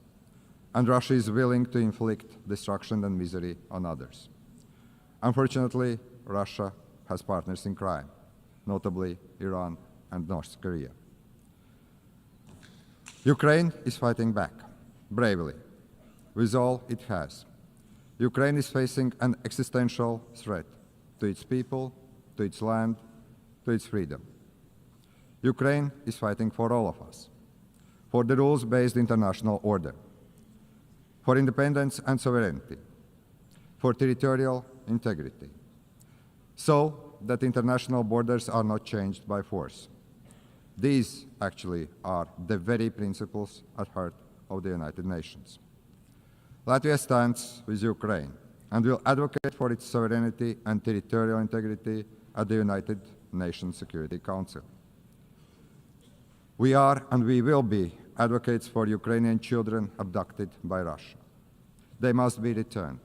and Russia is willing to inflict destruction and misery on others. Unfortunately, Russia has partners in crime, notably Iran and North Korea. Ukraine is fighting back, bravely, with all it has. Ukraine is facing an existential threat to its people, to its land, to its freedom. Ukraine is fighting for all of us, for the rules-based international order, for independence and sovereignty, for territorial integrity, so that international borders are not changed by force. These actually are the very principles at heart of the United Nations. Latvia stands with Ukraine and will advocate for its sovereignty and territorial integrity at the United Nations Security Council. We are and we will be advocates for Ukrainian children abducted by Russia. They must be returned.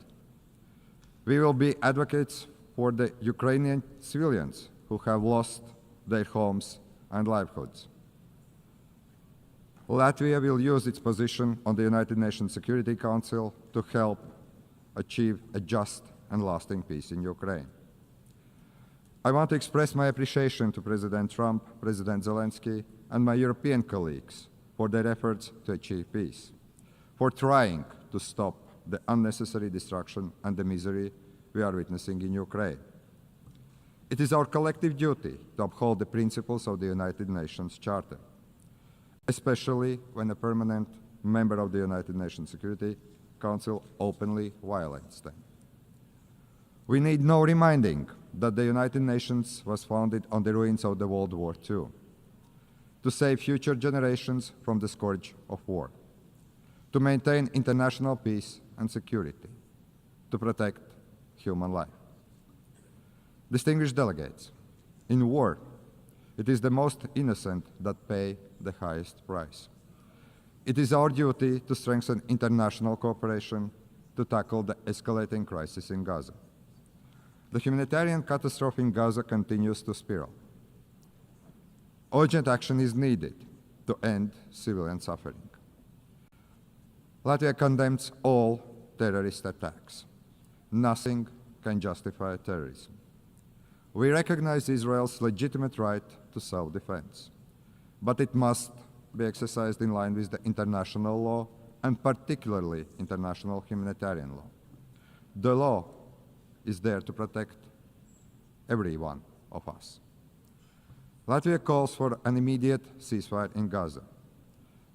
We will be advocates for the Ukrainian civilians who have lost their homes and livelihoods. Latvia will use its position on the United Nations Security Council to help achieve a just and lasting peace in Ukraine. I want to express my appreciation to President Trump, President Zelensky, and my European colleagues for their efforts to achieve peace, for trying to stop the unnecessary destruction and the misery we are witnessing in Ukraine. It is our collective duty to uphold the principles of the United Nations Charter, especially when a permanent member of the United Nations Security Council openly violates them. We need no reminding that the United Nations was founded on the ruins of the World War II, to save future generations from the scourge of war, to maintain international peace and security, to protect human life. Distinguished delegates, in war, it is the most innocent that pay the highest price. It is our duty to strengthen international cooperation to tackle the escalating crisis in Gaza. The humanitarian catastrophe in Gaza continues to spiral. Urgent action is needed to end civilian suffering. Latvia condemns all terrorist attacks. Nothing can justify terrorism. We recognize Israel's legitimate right to self-defense, but it must be exercised in line with the international law, and particularly international humanitarian law. The law is there to protect every one of us. Latvia calls for an immediate ceasefire in Gaza.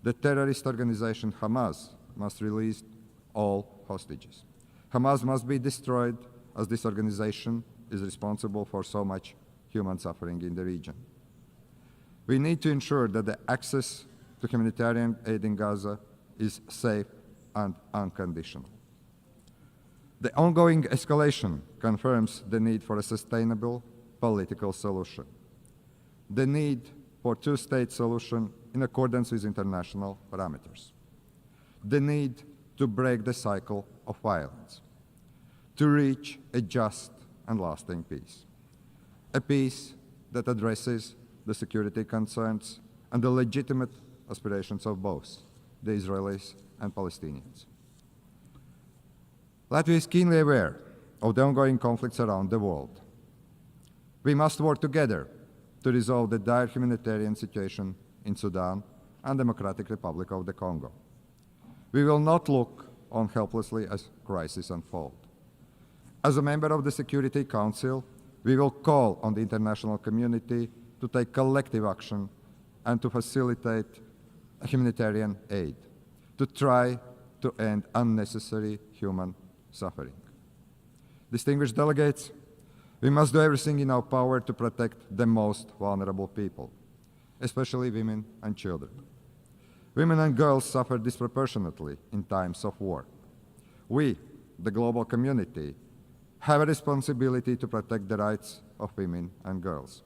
The terrorist organization Hamas must release all hostages. Hamas must be destroyed, as this organization is responsible for so much human suffering in the region. We need to ensure that the access to humanitarian aid in Gaza is safe and unconditional. The ongoing escalation confirms the need for a sustainable political solution, the need for a two-state solution in accordance with international parameters, the need to break the cycle of violence, to reach a just and lasting peace, a peace that addresses the security concerns and the legitimate aspirations of both the Israelis and Palestinians. Latvia is keenly aware of the ongoing conflicts around the world. We must work together to resolve the dire humanitarian situation in Sudan and Democratic Republic of the Congo. We will not look on helplessly as crises unfold. As a member of the Security Council, we will call on the international community to take collective action and to facilitate humanitarian aid, to try to end unnecessary human suffering. Distinguished delegates, we must do everything in our power to protect the most vulnerable people, especially women and children. Women and girls suffer disproportionately in times of war. We, the global community, have a responsibility to protect the rights of women and girls,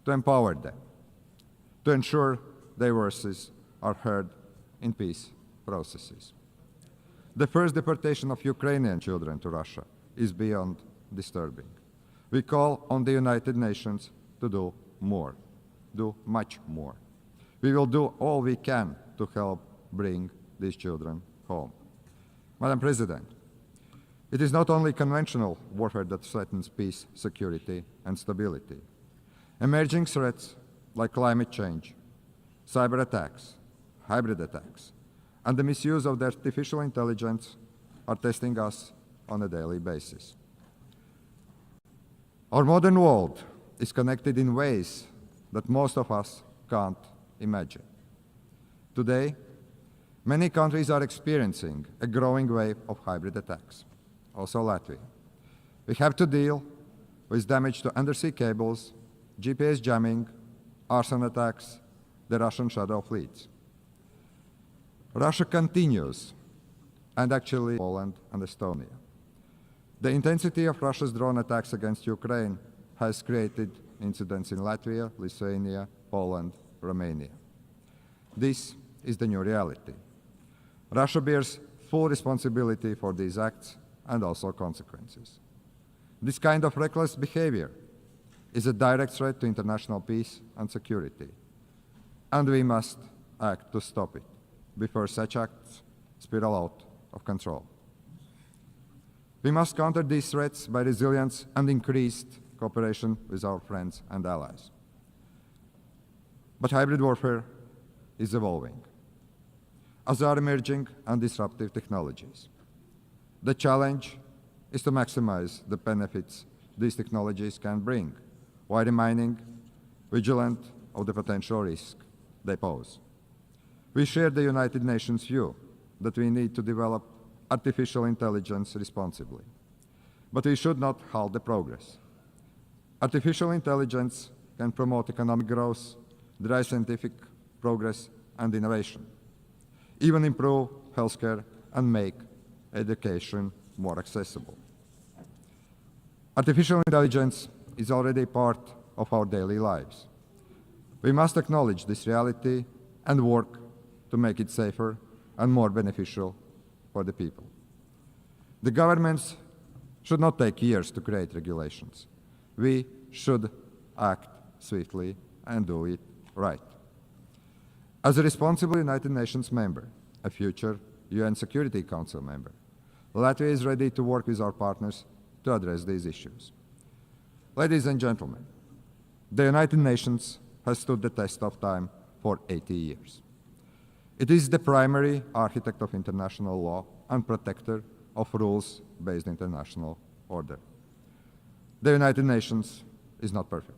to empower them, to ensure their voices are heard in peace processes. The first deportation of Ukrainian children to Russia is beyond disturbing. We call on the United Nations to do more, do much more. We will do all we can to help bring these children home. Madam President, it is not only conventional warfare that threatens peace, security, and stability. Emerging threats like climate change, cyber attacks, hybrid attacks, and the misuse of the artificial intelligence are testing us on a daily basis. Our modern world is connected in ways that most of us can't imagine. Today, many countries are experiencing a growing wave of hybrid attacks, also Latvia. We have to deal with damage to undersea cables, GPS jamming, arson attacks, the Russian shadow fleets. Russia continues, and actually Poland and Estonia. The intensity of Russia's drone attacks against Ukraine has created incidents in Latvia, Lithuania, Poland, Romania. This is the new reality. Russia bears full responsibility for these acts and also consequences. This kind of reckless behavior is a direct threat to international peace and security, and we must act to stop it before such acts spiral out of control. We must counter these threats by resilience and increased cooperation with our friends and allies. But hybrid warfare is evolving, as are emerging and disruptive technologies. The challenge is to maximize the benefits these technologies can bring, while remaining vigilant of the potential risk they pose. We share the United Nations view that we need to develop artificial intelligence responsibly, but we should not halt the progress. Artificial intelligence can promote economic growth, drive scientific progress and innovation, even improve healthcare and make education more accessible. Artificial intelligence is already part of our daily lives. We must acknowledge this reality and work to make it safer and more beneficial for the people. The governments should not take years to create regulations. We should act swiftly and do it right. As a responsible United Nations member, a future UN Security Council member, Latvia is ready to work with our partners to address these issues. Ladies and gentlemen, the United Nations has stood the test of time for 80 years. It is the primary architect of international law and protector of rules-based international order. The United Nations is not perfect,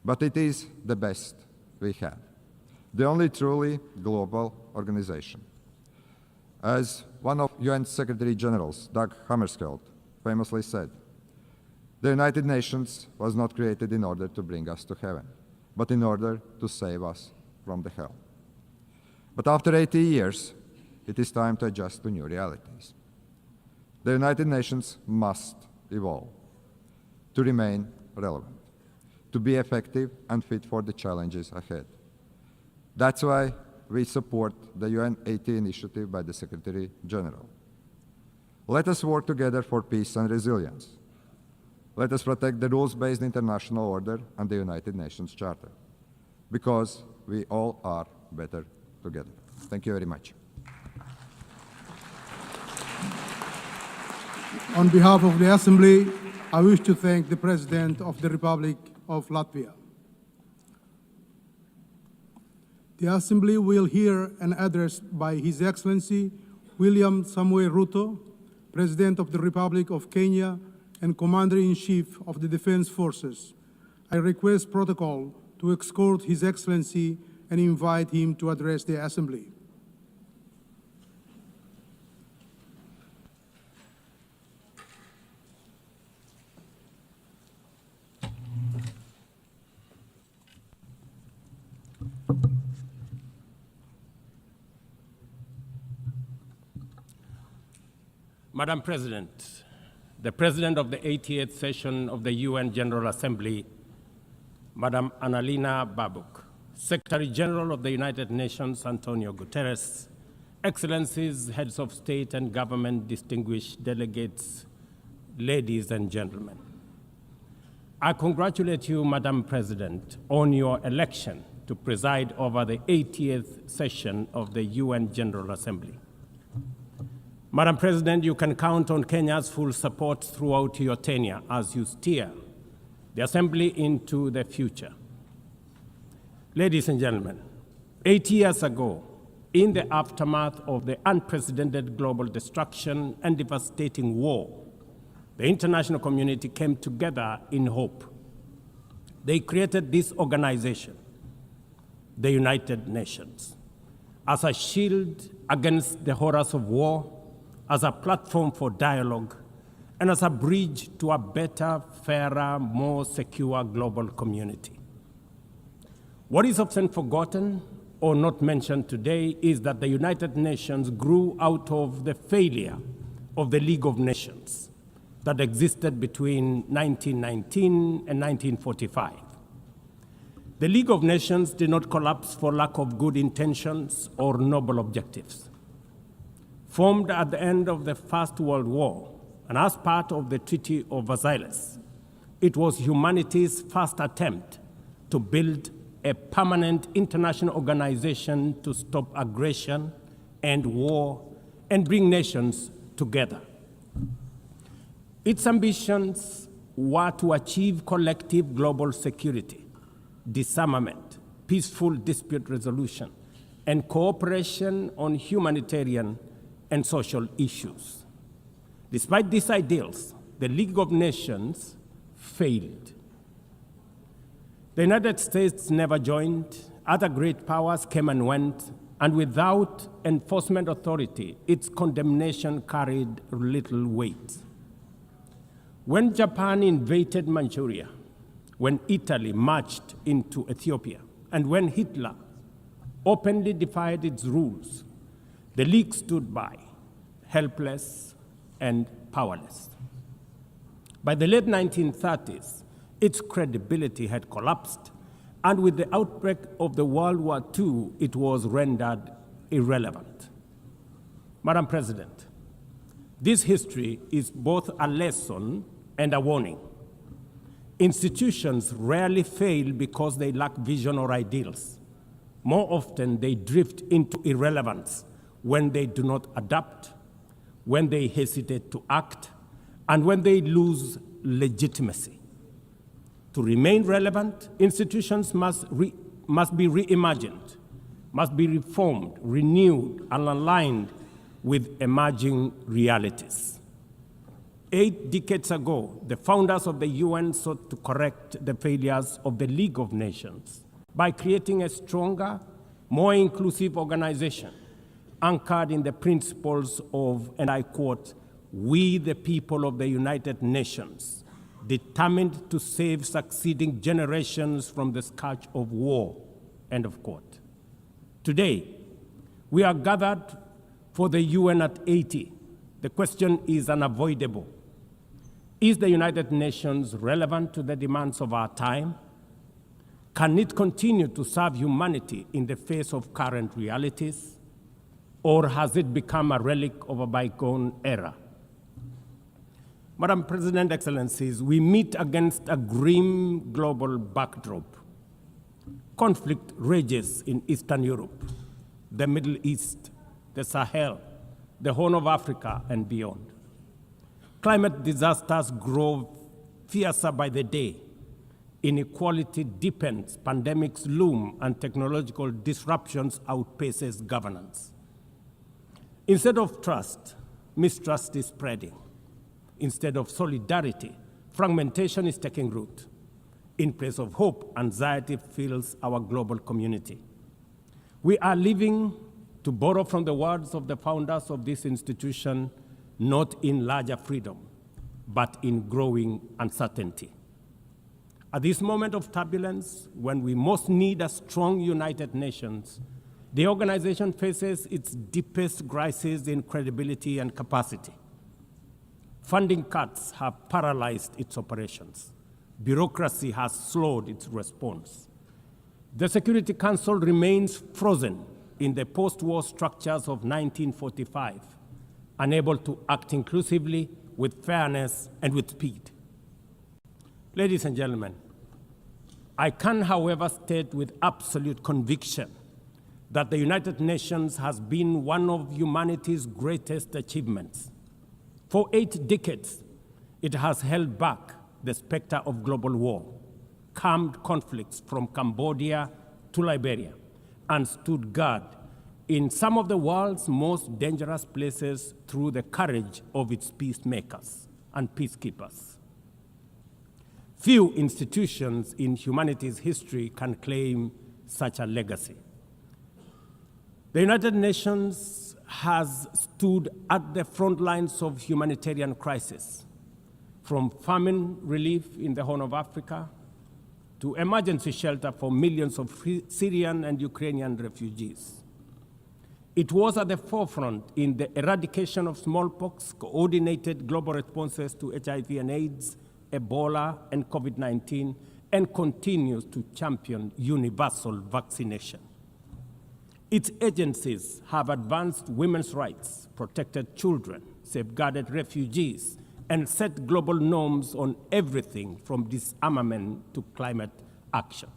but it is the best we have, the only truly global organization. As one of UN Secretary Generals, Dag Hammarskjöld, famously said, the United Nations was not created in order to bring us to heaven, but in order to save us from the hell. But after 80 years, it is time to adjust to new realities. The United Nations must evolve to remain relevant, to be effective and fit for the challenges ahead. That's why we support the UN 80 initiative by the Secretary General. Let us work together for peace and resilience. Let us protect the rules-based international order and the United Nations Charter, because we all are better together. Thank you very much. On behalf of the Assembly, I wish to thank the President of the Republic of Latvia. The Assembly will hear an address by His Excellency William Samuel Ruto, President of the Republic of Kenya and Commander-in-Chief of the Defense Forces. I request protocol to escort His Excellency and invite him to address the Assembly. Madam President, the President of the 88th session of the UN General Assembly, Madam Annalena Baerbock, Secretary General of the United Nations, Antonio Guterres, Excellencies, Heads of State and Government, distinguished delegates, ladies and gentlemen. I congratulate you, Madam President, on your election to preside over the 80th session of the UN General Assembly. Madam President, you can count on Kenya's full support throughout your tenure as you steer the Assembly into the future. Ladies and gentlemen, 8 years ago, in the aftermath of the unprecedented global destruction and devastating war, the international community came together in hope. They created this organization, the United Nations, as a shield against the horrors of war, as a platform for dialogue, and as a bridge to a better, fairer, more secure global community. What is often forgotten or not mentioned today is that the United Nations grew out of the failure of the League of Nations that existed between 1919 and 1945. The League of Nations did not collapse for lack of good intentions or noble objectives. Formed at the end of the First World War and as part of the Treaty of Versailles, it was humanity's first attempt to build a permanent international organization to stop aggression and war and bring nations together. Its ambitions were to achieve collective global security, disarmament, peaceful dispute resolution, and cooperation on humanitarian and social issues. Despite these ideals, the League of Nations failed. The United States never joined, other great powers came and went, and without enforcement authority, its condemnation carried little weight. When Japan invaded Manchuria, when Italy marched into Ethiopia, and when Hitler openly defied its rules, the League stood by, helpless and powerless. By the late 1930s, its credibility had collapsed, and with the outbreak of the World War II, it was rendered irrelevant. Madam President, this history is both a lesson and a warning. Institutions rarely fail because they lack vision or ideals. More often, they drift into irrelevance when they do not adapt, when they hesitate to act, and when they lose legitimacy. To remain relevant, institutions must be reimagined, must be reformed, renewed, and aligned with emerging realities. 8 decades ago, the founders of the UN sought to correct the failures of the League of Nations by creating a stronger, more inclusive organization anchored in the principles of, and I quote, "We the people of the United Nations, determined to save succeeding generations from the scourge of war," end of quote. Today, we are gathered for the UN at 80. The question is unavoidable. Is the United Nations relevant to the demands of our time? Can it continue to serve humanity in the face of current realities? Or has it become a relic of a bygone era? Madam President, Excellencies, we meet against a grim global backdrop. Conflict rages in Eastern Europe, the Middle East, the Sahel, the Horn of Africa, and beyond. Climate disasters grow fiercer by the day. Inequality deepens, pandemics loom, and technological disruptions outpaces governance. Instead of trust, mistrust is spreading. Instead of solidarity, fragmentation is taking root. In place of hope, anxiety fills our global community. We are living, to borrow from the words of the founders of this institution, not in larger freedom, but in growing uncertainty. At this moment of turbulence, when we most need a strong United Nations, the organization faces its deepest crisis in credibility and capacity. Funding cuts have paralyzed its operations. Bureaucracy has slowed its response. The Security Council remains frozen in the post-war structures of 1945, unable to act inclusively, with fairness, and with speed. Ladies and gentlemen, I can, however, state with absolute conviction that the United Nations has been one of humanity's greatest achievements. For 8 decades, it has held back the specter of global war, calmed conflicts from Cambodia to Liberia, and stood guard in some of the world's most dangerous places through the courage of its peacemakers and peacekeepers. Few institutions in humanity's history can claim such a legacy. The United Nations has stood at the front lines of humanitarian crisis, from famine relief in the Horn of Africa to emergency shelter for millions of Syrian and Ukrainian refugees. It was at the forefront in the eradication of smallpox, coordinated global responses to HIV and AIDS, Ebola, and COVID-19, and continues to champion universal vaccination. Its agencies have advanced women's rights, protected children, safeguarded refugees, and set global norms on everything from disarmament to climate action.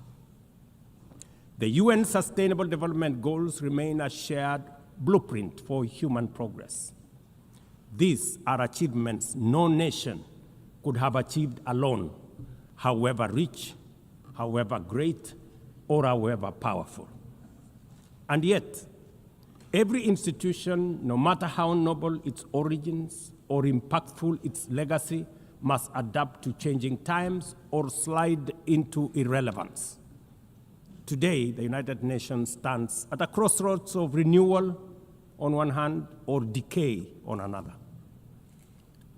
The UN Sustainable Development Goals remain a shared blueprint for human progress. These are achievements no nation could have achieved alone, however rich, however great, or however powerful. And yet, every institution, no matter how noble its origins or impactful its legacy, must adapt to changing times or slide into irrelevance. Today, the United Nations stands at a crossroads of renewal on one hand or decay on another.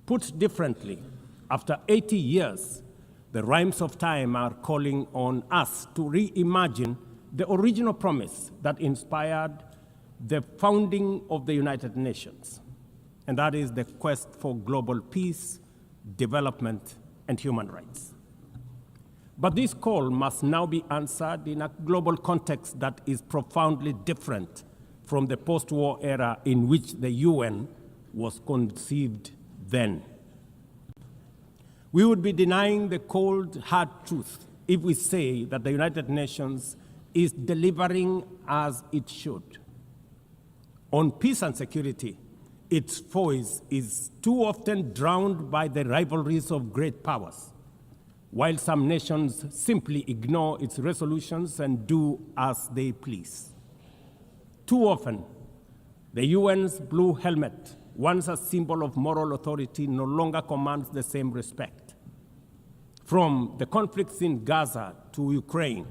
Put differently, after 80 years, the rhymes of time are calling on us to reimagine the original promise that inspired the founding of the United Nations, and that is the quest for global peace, development, and human rights. But this call must now be answered in a global context that is profoundly different from the post-war era in which the UN was conceived then. We would be denying the cold, hard truth if we say that the United Nations is delivering as it should. On peace and security, its voice is too often drowned by the rivalries of great powers, while some nations simply ignore its resolutions and do as they please. Too often, the UN's blue helmet, once a symbol of moral authority, no longer commands the same respect. From the conflicts in Gaza to Ukraine,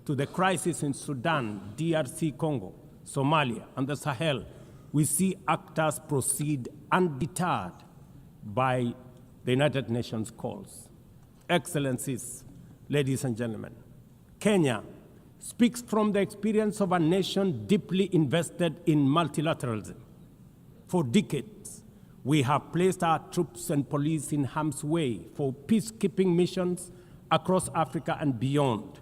to the crisis in Sudan, DRC Congo, Somalia, and the Sahel, we see actors proceed undeterred by the United Nations calls. Excellencies, ladies and gentlemen, Kenya speaks from the experience of a nation deeply invested in multilateralism. For decades, we have placed our troops and police in harm's way for peacekeeping missions across Africa and beyond,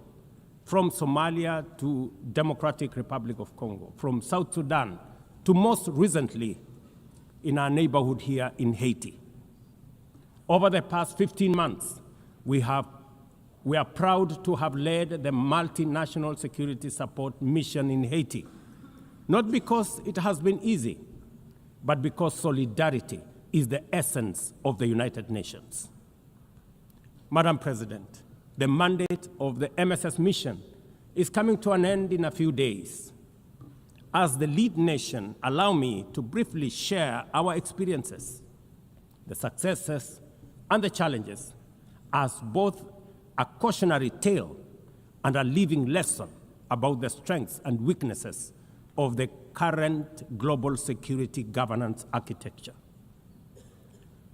from Somalia to Democratic Republic of Congo, from South Sudan to most recently in our neighborhood here in Haiti. Over the past 15 months, we are proud to have led the multinational security support mission in Haiti, not because it has been easy, but because solidarity is the essence of the United Nations. Madam President, the mandate of the MSS mission is coming to an end in a few days. As the lead nation, allow me to briefly share our experiences, the successes and the challenges, as both a cautionary tale and a living lesson about the strengths and weaknesses of the current global security governance architecture.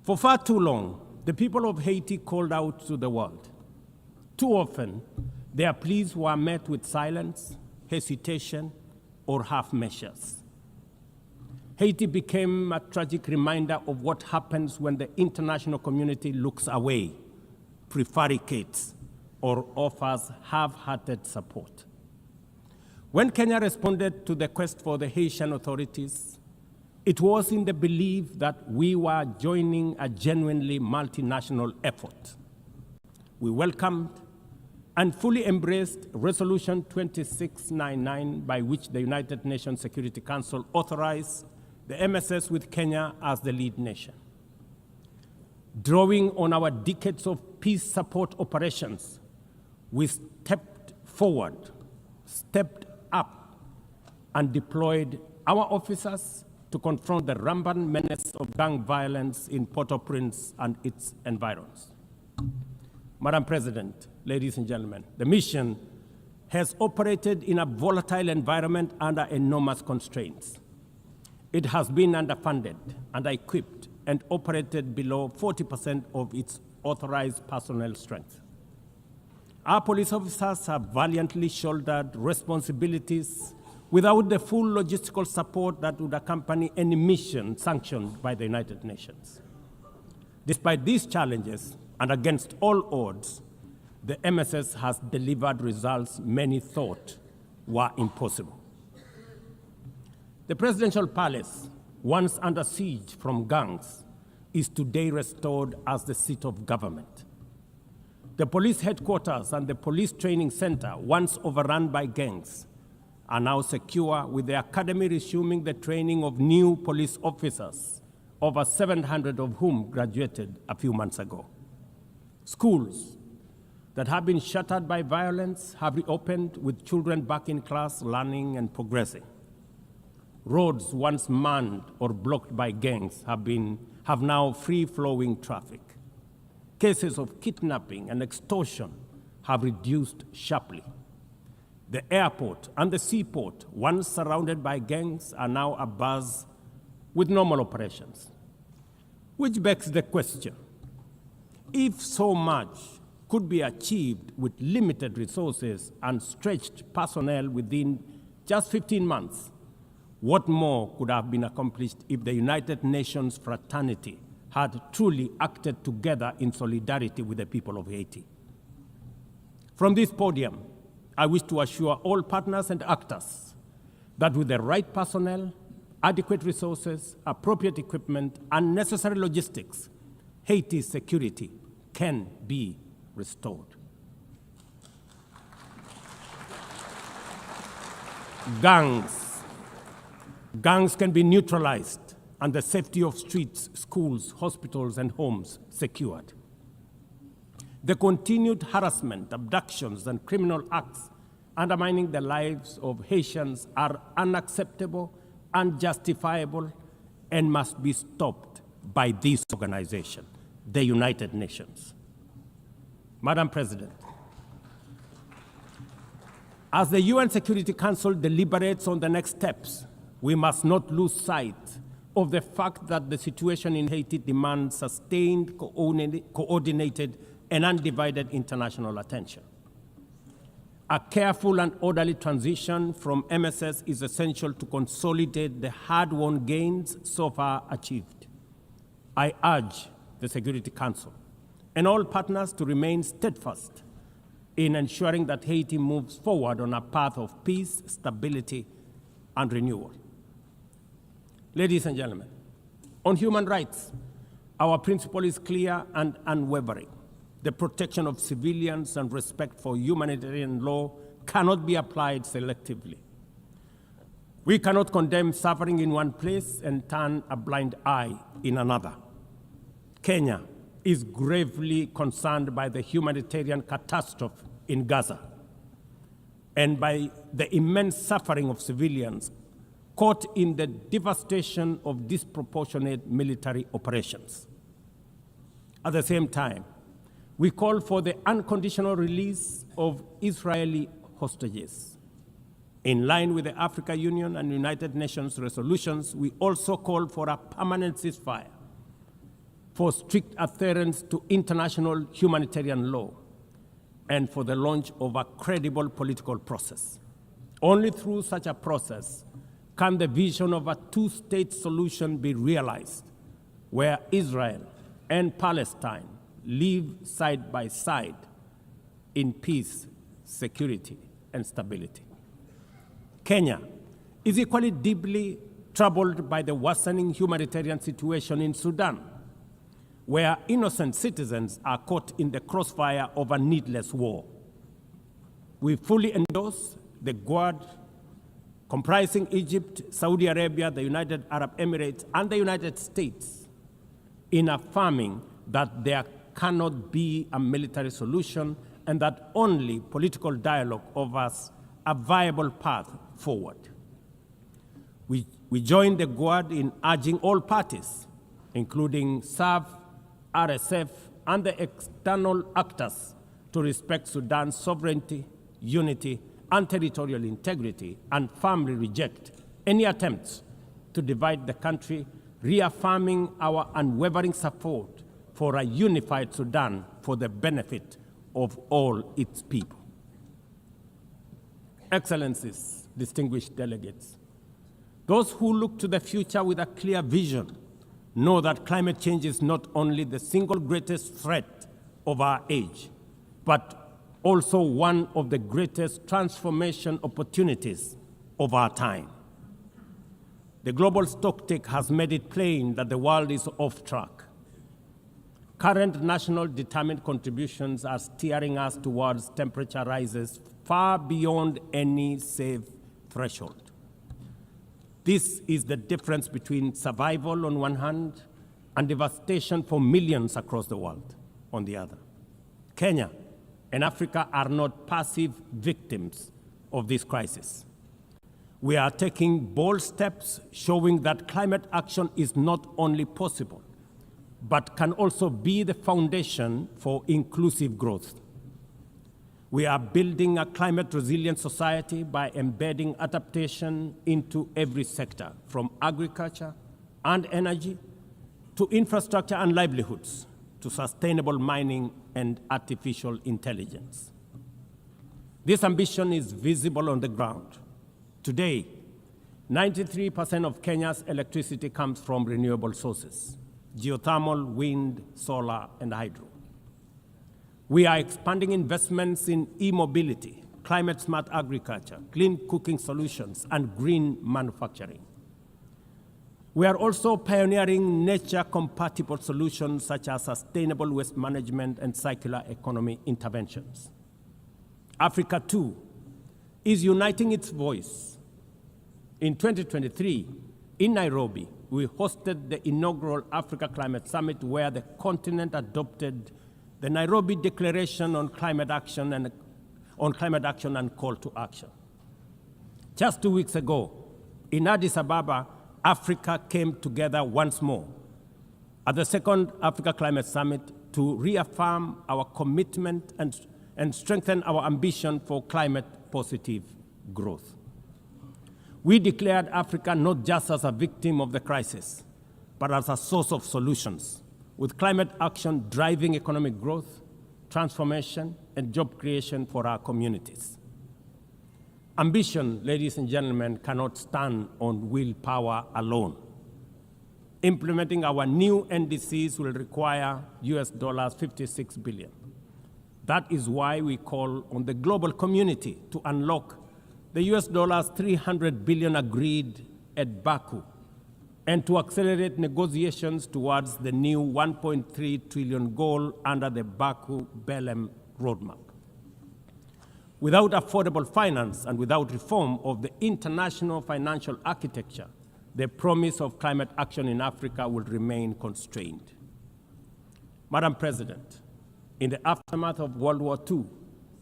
For far too long, the people of Haiti called out to the world. Too often, their pleas were met with silence, hesitation, or half measures. Haiti became a tragic reminder of what happens when the international community looks away, prevaricates, or offers half-hearted support. When Kenya responded to the quest for the Haitian authorities, it was in the belief that we were joining a genuinely multinational effort. we welcomed and fully embraced Resolution 2699, by which the United Nations Security Council authorized the MSS with Kenya as the lead nation. Drawing on our decades of peace support operations, we stepped forward, stepped up, and deployed our officers to confront the rampant menace of gang violence in Port-au-Prince and its environs. Madam President, ladies and gentlemen, the mission has operated in a volatile environment under enormous constraints. It has been underfunded, under-equipped, and operated below 40% of its authorized personnel strength. Our police officers have valiantly shouldered responsibilities without the full logistical support that would accompany any mission sanctioned by the United Nations. Despite these challenges, and against all odds, the MSS has delivered results many thought were impossible. The presidential palace, once under siege from gangs, is today restored as the seat of government. The police headquarters and the police training center, once overrun by gangs, are now secure, with the academy resuming the training of new police officers, over 700 of whom graduated a few months ago. Schools that have been shuttered by violence have reopened, with children back in class, learning and progressing. Roads once manned or blocked by gangs have now free-flowing traffic. Cases of kidnapping and extortion have reduced sharply. The airport and the seaport, once surrounded by gangs, are now abuzz with normal operations. Which begs the question, if so much could be achieved with limited resources and stretched personnel within just 15 months, what more could have been accomplished if the United Nations fraternity had truly acted together in solidarity with the people of Haiti? From this podium, I wish to assure all partners and actors that with the right personnel, adequate resources, appropriate equipment, and necessary logistics, Haiti's security can be restored. Gangs can be neutralized and the safety of streets, schools, hospitals, and homes secured. The continued harassment, abductions, and criminal acts undermining the lives of Haitians are unacceptable, unjustifiable, and must be stopped by this organization, the United Nations. Madam President, as the UN Security Council deliberates on the next steps, we must not lose sight of the fact that the situation in Haiti demands sustained, coordinated, and undivided international attention. A careful and orderly transition from MSS is essential to consolidate the hard-won gains so far achieved. I urge the Security Council and all partners to remain steadfast in ensuring that Haiti moves forward on a path of peace, stability, and renewal. Ladies and gentlemen, on human rights, our principle is clear and unwavering. The protection of civilians and respect for humanitarian law cannot be applied selectively. We cannot condemn suffering in one place and turn a blind eye in another. Kenya is gravely concerned by the humanitarian catastrophe in Gaza and by the immense suffering of civilians caught in the devastation of disproportionate military operations. At the same time, we call for the unconditional release of Israeli hostages. In line with the African Union and United Nations resolutions, we also call for a permanent ceasefire, for strict adherence to international humanitarian law, and for the launch of a credible political process. Only through such a process can the vision of a two-state solution be realized, where Israel and Palestine live side by side in peace, security, and stability. Kenya is equally deeply troubled by the worsening humanitarian situation in Sudan, where innocent citizens are caught in the crossfire of a needless war. We fully endorse the Quad, comprising Egypt, Saudi Arabia, the United Arab Emirates, and the United States, in affirming that there cannot be a military solution and that only political dialogue offers a viable path forward. We join the Quad in urging all parties, including SAF, RSF, and the external actors, to respect Sudan's sovereignty, unity, and territorial integrity, and firmly reject any attempts to divide the country, reaffirming our unwavering support for a unified Sudan for the benefit of all its people. Excellencies, distinguished delegates, those who look to the future with a clear vision know that climate change is not only the single greatest threat of our age, but also one of the greatest transformation opportunities of our time. The global stocktake has made it plain that the world is off track. Current national determined contributions are steering us towards temperature rises far beyond any safe threshold. This is the difference between survival on one hand and devastation for millions across the world on the other. Kenya and Africa are not passive victims of this crisis. We are taking bold steps showing that climate action is not only possible, but can also be the foundation for inclusive growth. We are building a climate-resilient society by embedding adaptation into every sector, from agriculture and energy to infrastructure and livelihoods, to sustainable mining and artificial intelligence. This ambition is visible on the ground. Today, 93% of Kenya's electricity comes from renewable sources: geothermal, wind, solar, and hydro. We are expanding investments in e-mobility, climate-smart agriculture, clean cooking solutions, and green manufacturing. We are also pioneering nature-compatible solutions such as sustainable waste management and circular economy interventions. Africa, too, is uniting its voice. In 2023, in Nairobi, we hosted the inaugural Africa Climate Summit, where the continent adopted the Nairobi Declaration on Climate Action and Call to Action. Just 2 weeks ago, in Addis Ababa, Africa came together once more at the second Africa Climate Summit to reaffirm our commitment and strengthen our ambition for climate-positive growth. We declared Africa not just as a victim of the crisis, but as a source of solutions, with climate action driving economic growth, transformation, and job creation for our communities. Ambition, ladies and gentlemen, cannot stand on willpower alone. Implementing our new NDCs will require $56 billion. That is why we call on the global community to unlock the $300 billion agreed at Baku, and to accelerate negotiations towards the new $1.3 trillion goal under the Baku-Belém roadmap. Without affordable finance and without reform of the international financial architecture, the promise of climate action in Africa will remain constrained. Madam President, in the aftermath of World War II,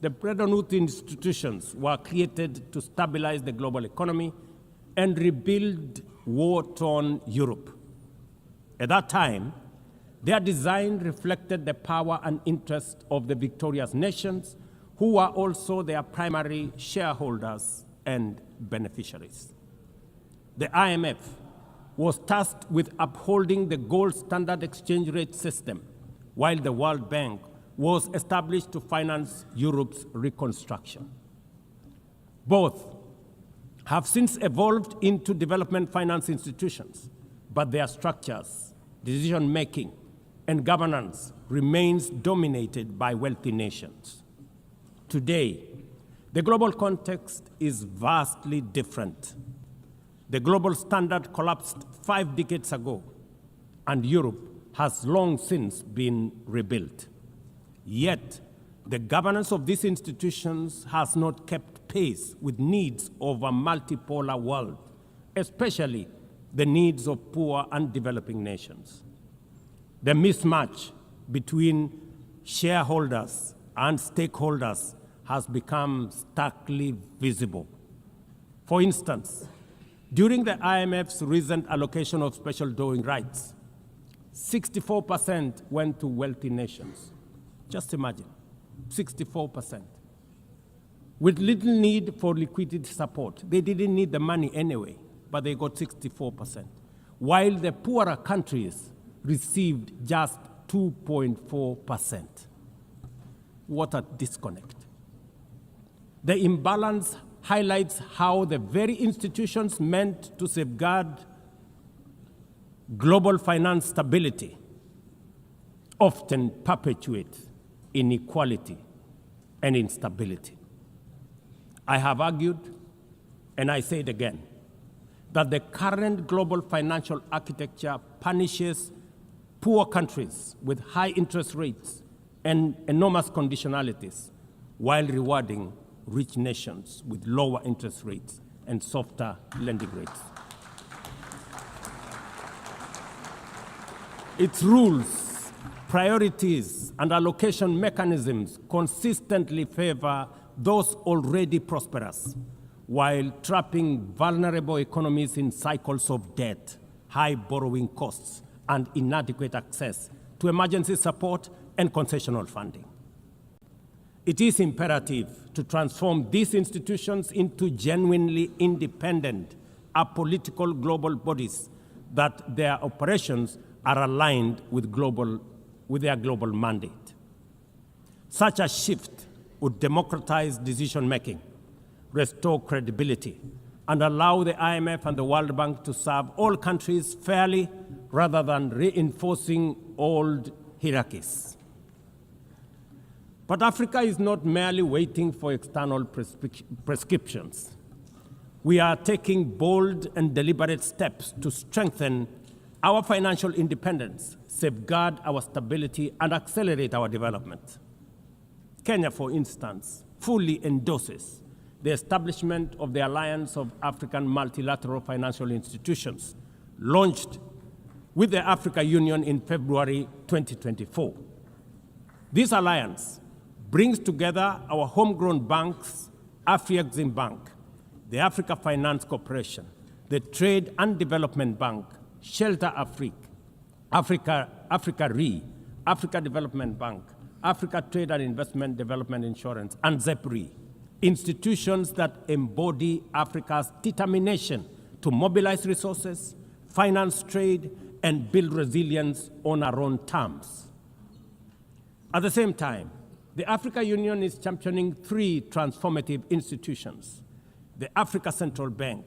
the Bretton Woods institutions were created to stabilize the global economy and rebuild war-torn Europe. At that time, their design reflected the power and interest of the victorious nations, who were also their primary shareholders and beneficiaries. The IMF was tasked with upholding the gold standard exchange rate system, while the World Bank was established to finance Europe's reconstruction. Both have since evolved into development finance institutions, but their structures, decision-making, and governance remains dominated by wealthy nations. Today, the global context is vastly different. The global standard collapsed 5 decades ago, and Europe has long since been rebuilt. Yet, the governance of these institutions has not kept pace with needs of a multipolar world, especially the needs of poor and developing nations. The mismatch between shareholders and stakeholders has become starkly visible. For instance, during the IMF's recent allocation of special drawing rights, 64% went to wealthy nations. Just imagine, 64%. With little need for liquidity support. They didn't need the money anyway, but they got 64%. While the poorer countries received just 2.4%. What a disconnect. The imbalance highlights how the very institutions meant to safeguard global finance stability often perpetuate inequality and instability. I have argued, and I say it again, that the current global financial architecture punishes poor countries with high interest rates and enormous conditionalities while rewarding rich nations with lower interest rates and softer lending rates. Its rules, priorities, and allocation mechanisms consistently favor those already prosperous, while trapping vulnerable economies in cycles of debt, high borrowing costs, and inadequate access to emergency support and concessional funding. It is imperative to transform these institutions into genuinely independent, apolitical global bodies that their operations are aligned with their global mandate. Such a shift would democratize decision-making, restore credibility, and allow the IMF and the World Bank to serve all countries fairly rather than reinforcing old hierarchies. But Africa is not merely waiting for external prescriptions. We are taking bold and deliberate steps to strengthen our financial independence, safeguard our stability, and accelerate our development. Kenya, for instance, fully endorses the establishment of the Alliance of African Multilateral Financial Institutions, launched with the Africa Union in February 2024. This alliance brings together our homegrown banks, Afrexim Bank, the Africa Finance Corporation, the Trade and Development Bank, Shelter Africa Re, Africa Development Bank, Africa Trade and Investment Development Insurance, and ZEPRI, institutions that embody Africa's determination to mobilize resources, finance trade, and build resilience on our own terms. At the same time, the Africa Union is championing 3 transformative institutions: the Africa Central Bank,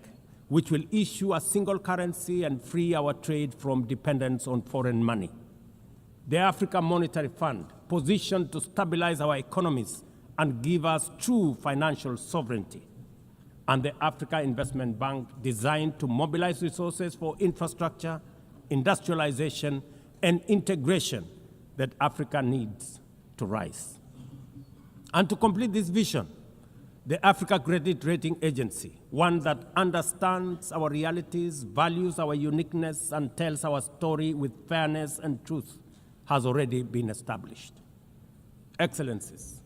which will issue a single currency and free our trade from dependence on foreign money; the Africa Monetary Fund, positioned to stabilize our economies and give us true financial sovereignty; and the Africa Investment Bank, designed to mobilize resources for infrastructure, industrialization, and integration that Africa needs to rise. And to complete this vision, the Africa Credit Rating Agency, one that understands our realities, values our uniqueness, and tells our story with fairness and truth, has already been established. Excellencies,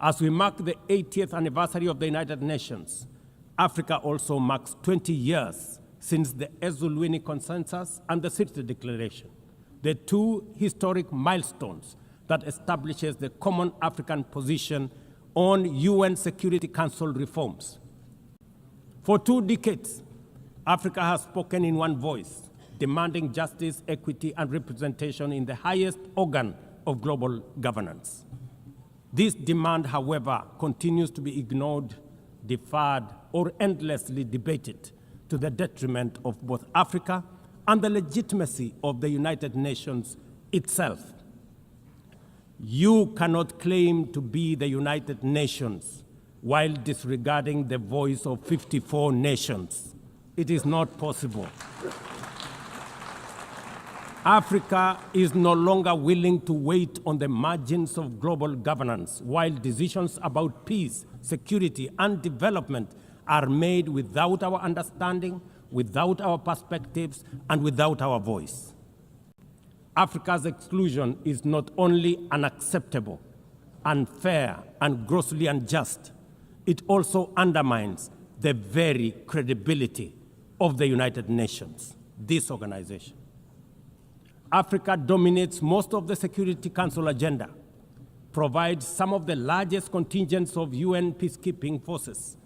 as we mark the 80th anniversary of the United Nations, Africa also marks 20 years since the Ezulwini Consensus and the Sirte Declaration, the 2 historic milestones that establishes the common African position on UN Security Council reforms. For 2 decades, Africa has spoken in one voice, demanding justice, equity, and representation in the highest organ of global governance. This demand, however, continues to be ignored, deferred, or endlessly debated to the detriment of both Africa and the legitimacy of the United Nations itself. You cannot claim to be the United Nations while disregarding the voice of 54 nations. It is not possible. Africa is no longer willing to wait on the margins of global governance while decisions about peace, security, and development are made without our understanding, without our perspectives, and without our voice. Africa's exclusion is not only unacceptable, unfair, and grossly unjust, it also undermines the very credibility of the United Nations, this organization. Africa dominates most of the Security Council agenda, provides some of the largest contingents of UN peacekeeping forces,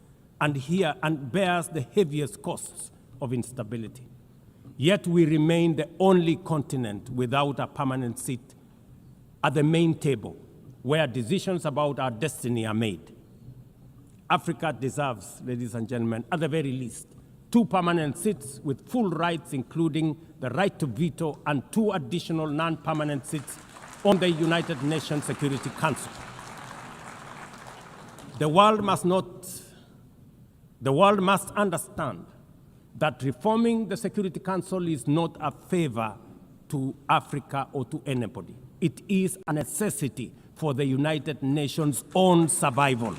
and bears the heaviest costs of instability. Yet we remain the only continent without a permanent seat at the main table where decisions about our destiny are made. Africa deserves, ladies and gentlemen, at the very least, 2 permanent seats with full rights, including the right to veto, and 2 additional non-permanent seats on the United Nations Security Council. The world must understand that reforming the Security Council is not a favor to Africa or to anybody. It is a necessity for the United Nations' own survival.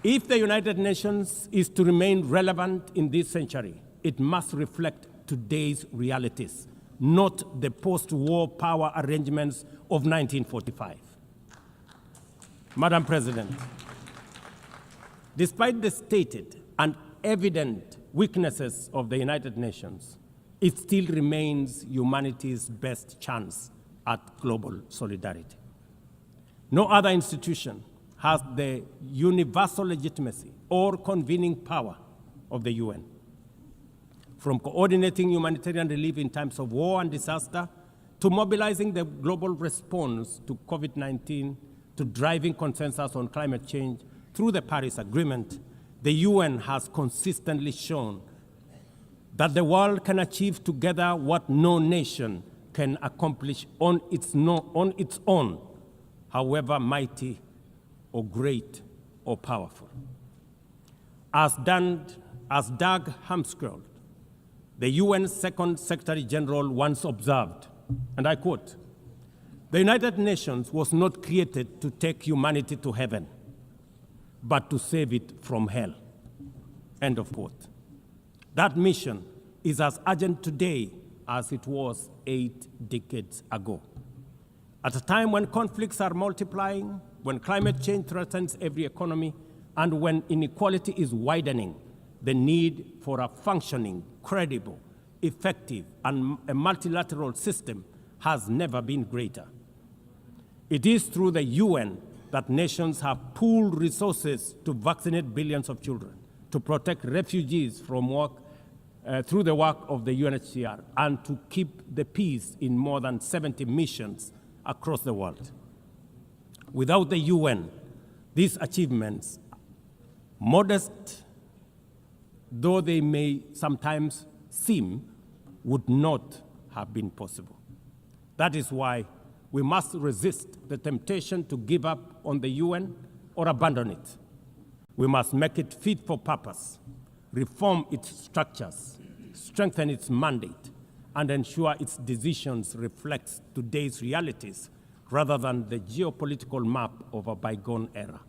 If the United Nations is to remain relevant in this century, it must reflect today's realities, not the post-war power arrangements of 1945. Madam President, despite the stated and evident weaknesses of the United Nations, it still remains humanity's best chance at global solidarity. No other institution has the universal legitimacy or convening power of the UN. From coordinating humanitarian relief in times of war and disaster, to mobilizing the global response to COVID-19, to driving consensus on climate change through the Paris Agreement, the UN has consistently shown that the world can achieve together what no nation can accomplish on its own, however mighty or great or powerful. As Dag Hammarskjöld, the UN's Second Secretary General, once observed, and I quote, "The United Nations was not created to take humanity to heaven, but to save it from hell." End of quote. That mission is as urgent today as it was 8 decades ago. At a time when conflicts are multiplying, when climate change threatens every economy, and when inequality is widening, the need for a functioning, credible, effective, and a multilateral system has never been greater. It is through the UN that nations have pooled resources to vaccinate billions of children, to protect refugees from through the work of the UNHCR, and to keep the peace in more than 70 missions across the world. Without the UN, these achievements, modest though they may sometimes seem, would not have been possible. That is why we must resist the temptation to give up on the UN or abandon it. We must make it fit for purpose, reform its structures, strengthen its mandate, and ensure its decisions reflect today's realities rather than the geopolitical map of a bygone era.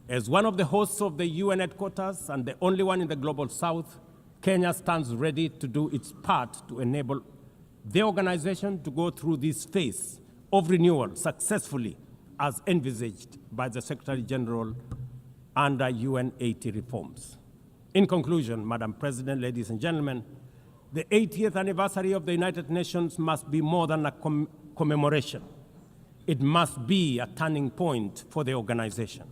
As one of the hosts of the UN headquarters and the only one in the Global South, Kenya stands ready to do its part to enable the organization to go through this phase of renewal successfully as envisaged by the Secretary General under UN 80 reforms. In conclusion, Madam President, ladies and gentlemen, the 80th anniversary of the United Nations must be more than a commemoration. It must be a turning point for the organization.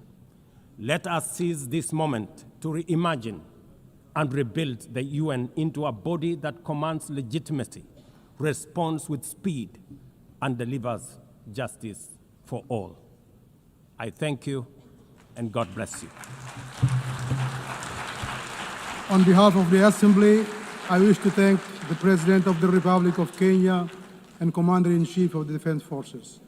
Let us seize this moment to reimagine and rebuild the UN into a body that commands legitimacy, responds with speed, and delivers justice for all. I thank you, and God bless you. On behalf of the Assembly, I wish to thank the President of the Republic of Kenya and Commander-in-Chief of the Defense Forces.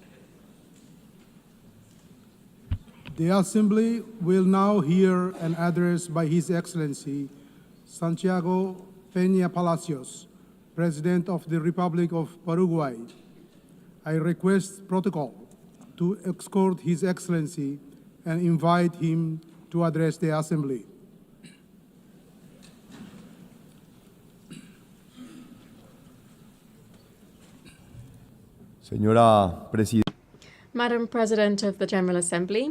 The Assembly will now hear an address by His Excellency Santiago Peña Palacios, President of the Republic of Paraguay. I request protocol to escort His Excellency and invite him to address the Assembly. Madam President of the General Assembly,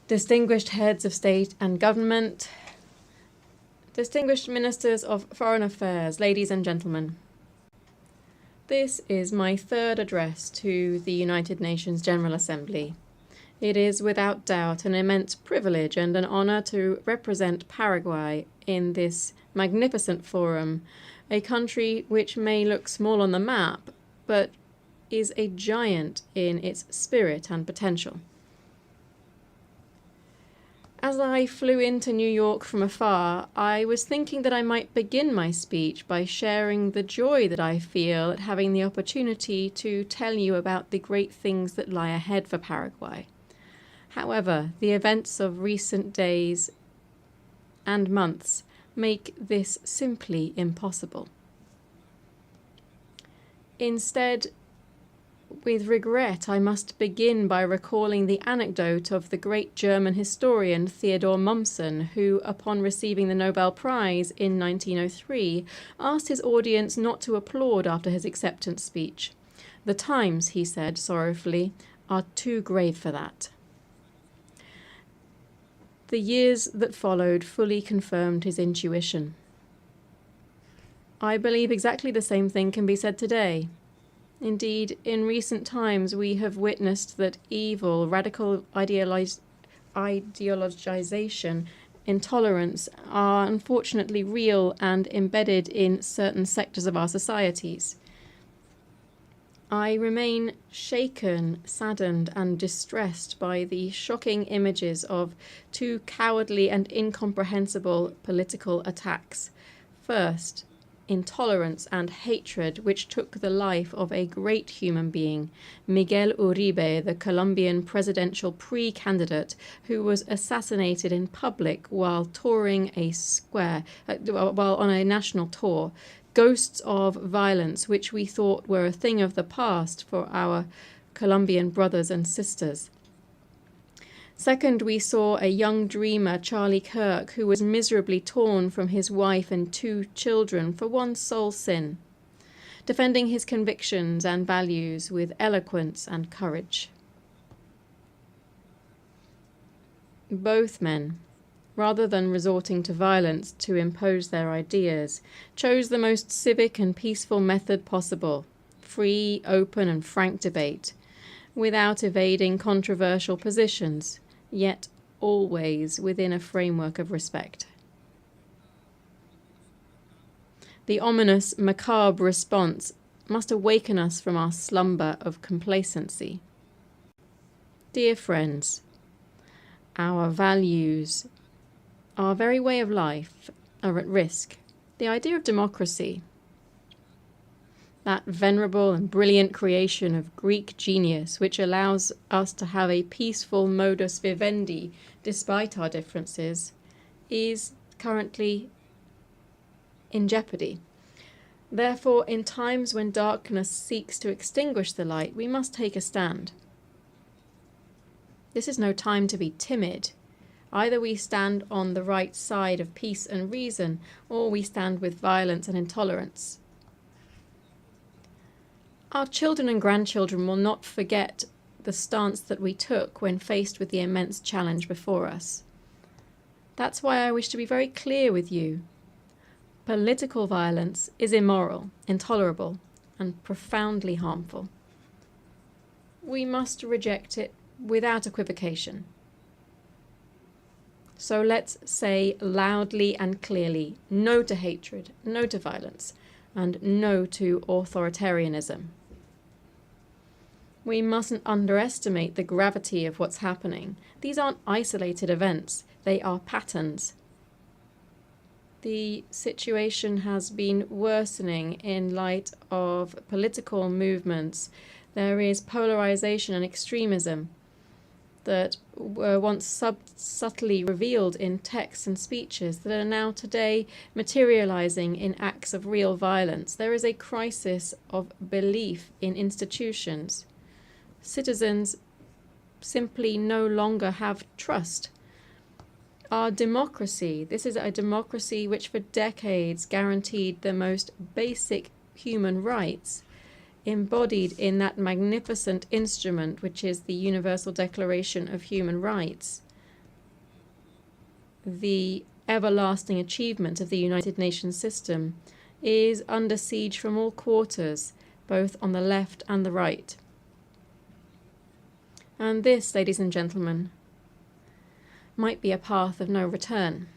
distinguished heads of state and government, distinguished ministers of foreign affairs, ladies and gentlemen. This is my third address to the United Nations General Assembly. It is without doubt an immense privilege and an honor to represent Paraguay in this magnificent forum, a country which may look small on the map, but is a giant in its spirit and potential. As I flew into New York from afar, I was thinking that I might begin my speech by sharing the joy that I feel at having the opportunity to tell you about the great things that lie ahead for Paraguay. However, the events of recent days and months make this simply impossible. Instead, with regret, I must begin by recalling the anecdote of the great German historian Theodor Mommsen, who, upon receiving the Nobel Prize in 1903, asked his audience not to applaud after his acceptance speech. "The times," he said sorrowfully, "are too grave for that." The years that followed fully confirmed his intuition. I believe exactly the same thing can be said today. Indeed, in recent times we have witnessed that evil, radical ideologization, intolerance are unfortunately real and embedded in certain sectors of our societies. I remain shaken, saddened, and distressed by the shocking images of two cowardly and incomprehensible political attacks. First, intolerance and hatred which took the life of a great human being, Miguel Uribe, the Colombian presidential pre-candidate, who was assassinated in public while touring while on a national tour. Ghosts of violence which we thought were a thing of the past for our Colombian brothers and sisters. Second, we saw a young dreamer, Charlie Kirk, who was miserably torn from his wife and 2 children for one sole sin, defending his convictions and values with eloquence and courage. Both men, rather than resorting to violence to impose their ideas, chose the most civic and peaceful method possible: free, open, and frank debate, without evading controversial positions, yet always within a framework of respect. The ominous, macabre response must awaken us from our slumber of complacency. Dear friends, our values, our very way of life are at risk. The idea of democracy, that venerable and brilliant creation of Greek genius which allows us to have a peaceful modus vivendi despite our differences, is currently in jeopardy. Therefore, in times when darkness seeks to extinguish the light, we must take a stand. This is no time to be timid. Either we stand on the right side of peace and reason, or we stand with violence and intolerance. Our children and grandchildren will not forget the stance that we took when faced with the immense challenge before us. That's why I wish to be very clear with you. Political violence is immoral, intolerable, and profoundly harmful. We must reject it without equivocation. So let's say loudly and clearly no to hatred, no to violence, and no to authoritarianism. We mustn't underestimate the gravity of what's happening. These aren't isolated events, they are patterns. The situation has been worsening in light of political movements. There is polarization and extremism that were once subtly revealed in texts and speeches that are now today materializing in acts of real violence. There is a crisis of belief in institutions. Citizens simply no longer have trust. Our democracy, this is a democracy which for decades guaranteed the most basic human rights, embodied in that magnificent instrument which is the Universal Declaration of Human Rights, the everlasting achievement of the United Nations system, is under siege from all quarters, both on the left and the right. And this, ladies and gentlemen, might be a path of no return.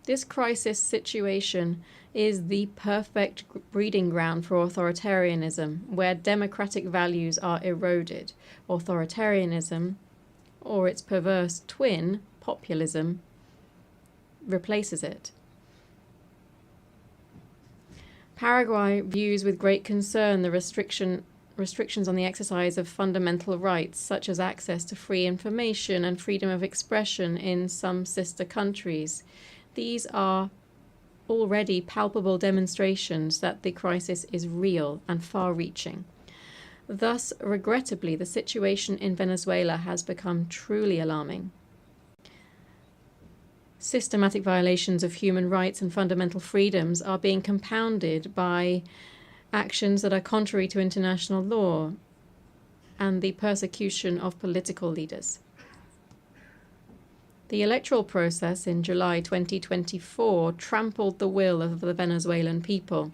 This crisis situation is the perfect breeding ground for authoritarianism, where democratic values are eroded. Authoritarianism, or its perverse twin, populism, replaces it. Paraguay views with great concern the restrictions on the exercise of fundamental rights, such as access to free information and freedom of expression in some sister countries. These are already palpable demonstrations that the crisis is real and far-reaching. Thus, regrettably, the situation in Venezuela has become truly alarming. Systematic violations of human rights and fundamental freedoms are being compounded by actions that are contrary to international law and the persecution of political leaders. The electoral process in July 2024 trampled the will of the Venezuelan people.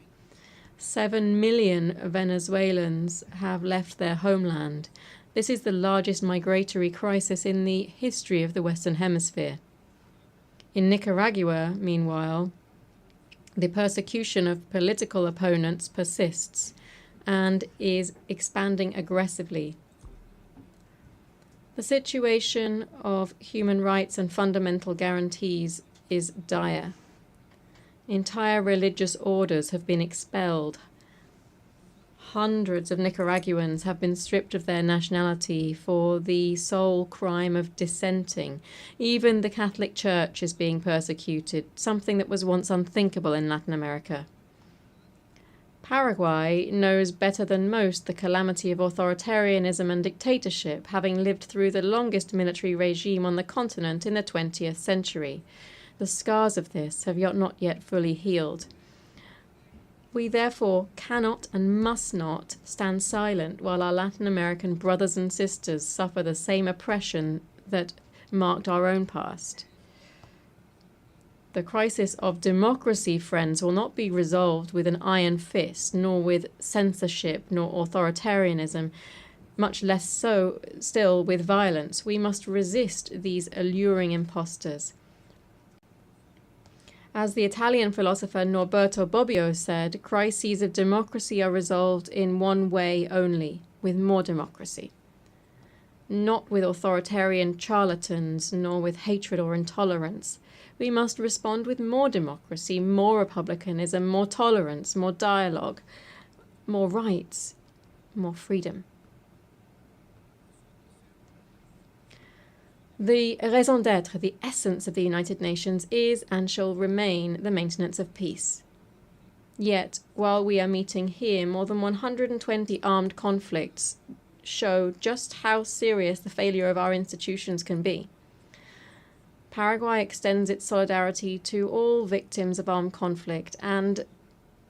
7 million Venezuelans have left their homeland. This is the largest migratory crisis in the history of the Western Hemisphere. In Nicaragua, meanwhile, the persecution of political opponents persists and is expanding aggressively. The situation of human rights and fundamental guarantees is dire. Entire religious orders have been expelled. Hundreds of Nicaraguans have been stripped of their nationality for the sole crime of dissenting. Even the Catholic Church is being persecuted, something that was once unthinkable in Latin America. Paraguay knows better than most the calamity of authoritarianism and dictatorship, having lived through the longest military regime on the continent in the 20th century. The scars of this have not yet fully healed. We therefore cannot and must not stand silent while our Latin American brothers and sisters suffer the same oppression that marked our own past. The crisis of democracy, friends, will not be resolved with an iron fist, nor with censorship, nor authoritarianism, much less so still with violence. We must resist these alluring impostors. As the Italian philosopher Norberto Bobbio said, crises of democracy are resolved in one way only, with more democracy. Not with authoritarian charlatans, nor with hatred or intolerance. We must respond with more democracy, more republicanism, more tolerance, more dialogue, more rights, more freedom. The raison d'être, the essence of the United Nations, is and shall remain the maintenance of peace. Yet, while we are meeting here, more than 120 armed conflicts show just how serious the failure of our institutions can be. Paraguay extends its solidarity to all victims of armed conflict and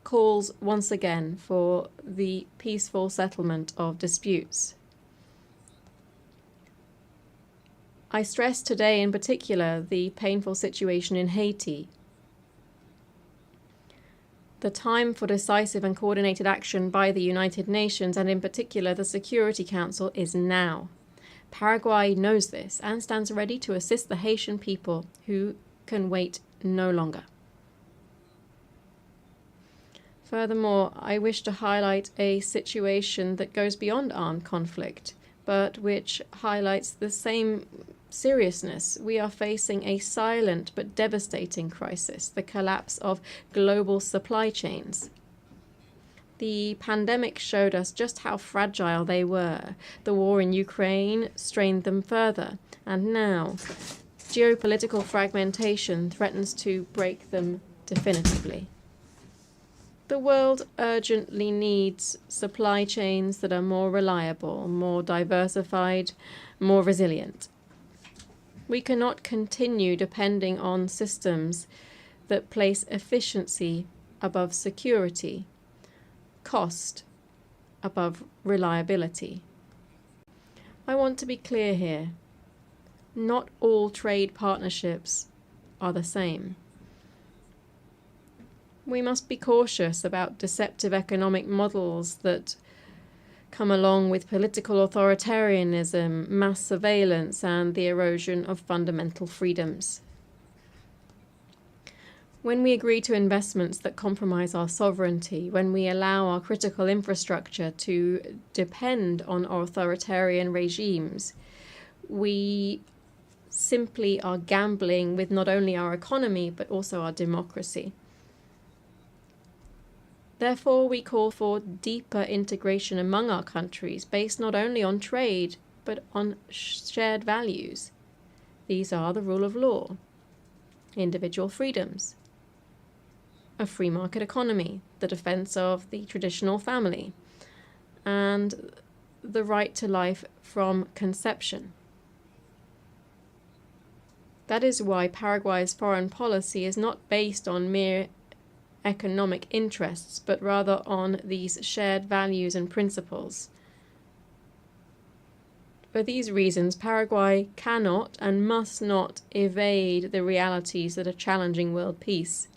calls once again for the peaceful settlement of disputes. I stress today in particular the painful situation in Haiti. The time for decisive and coordinated action by the United Nations, and in particular the Security Council, is now. Paraguay knows this and stands ready to assist the Haitian people who can wait no longer. Furthermore, I wish to highlight a situation that goes beyond armed conflict, but which highlights the same seriousness. We are facing a silent but devastating crisis, the collapse of global supply chains. The pandemic showed us just how fragile they were. The war in Ukraine strained them further, and now geopolitical fragmentation threatens to break them definitively. The world urgently needs supply chains that are more reliable, more diversified, more resilient. We cannot continue depending on systems that place efficiency above security, cost above reliability. I want to be clear here. Not all trade partnerships are the same. We must be cautious about deceptive economic models that come along with political authoritarianism, mass surveillance, and the erosion of fundamental freedoms. When we agree to investments that compromise our sovereignty, when we allow our critical infrastructure to depend on authoritarian regimes, we simply are gambling with not only our economy but also our democracy. Therefore, we call for deeper integration among our countries based not only on trade but on shared values. These are the rule of law, individual freedoms, a free market economy, the defense of the traditional family, and the right to life from conception. That is why Paraguay's foreign policy is not based on mere economic interests, but rather on these shared values and principles. For these reasons, Paraguay cannot and must not evade the realities that are challenging world peace.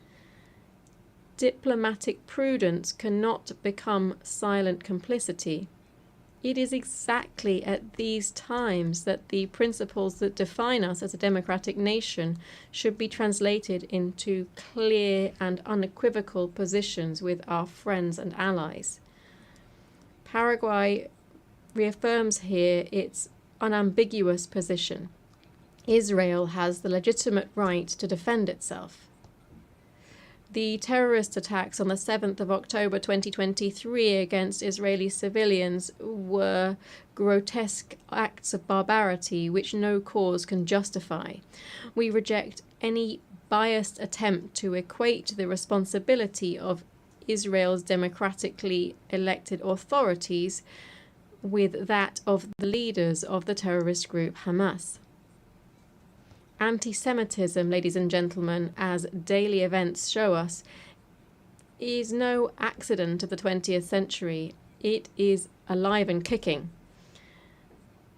Diplomatic prudence cannot become silent complicity. It is exactly at these times that the principles that define us as a democratic nation should be translated into clear and unequivocal positions with our friends and allies. Paraguay reaffirms here its unambiguous position. Israel has the legitimate right to defend itself. The terrorist attacks on the 7th of October 2023 against Israeli civilians were grotesque acts of barbarity which no cause can justify. We reject any biased attempt to equate the responsibility of Israel's democratically elected authorities with that of the leaders of the terrorist group Hamas. Anti-Semitism, ladies and gentlemen, as daily events show us, is no accident of the 20th century. It is alive and kicking.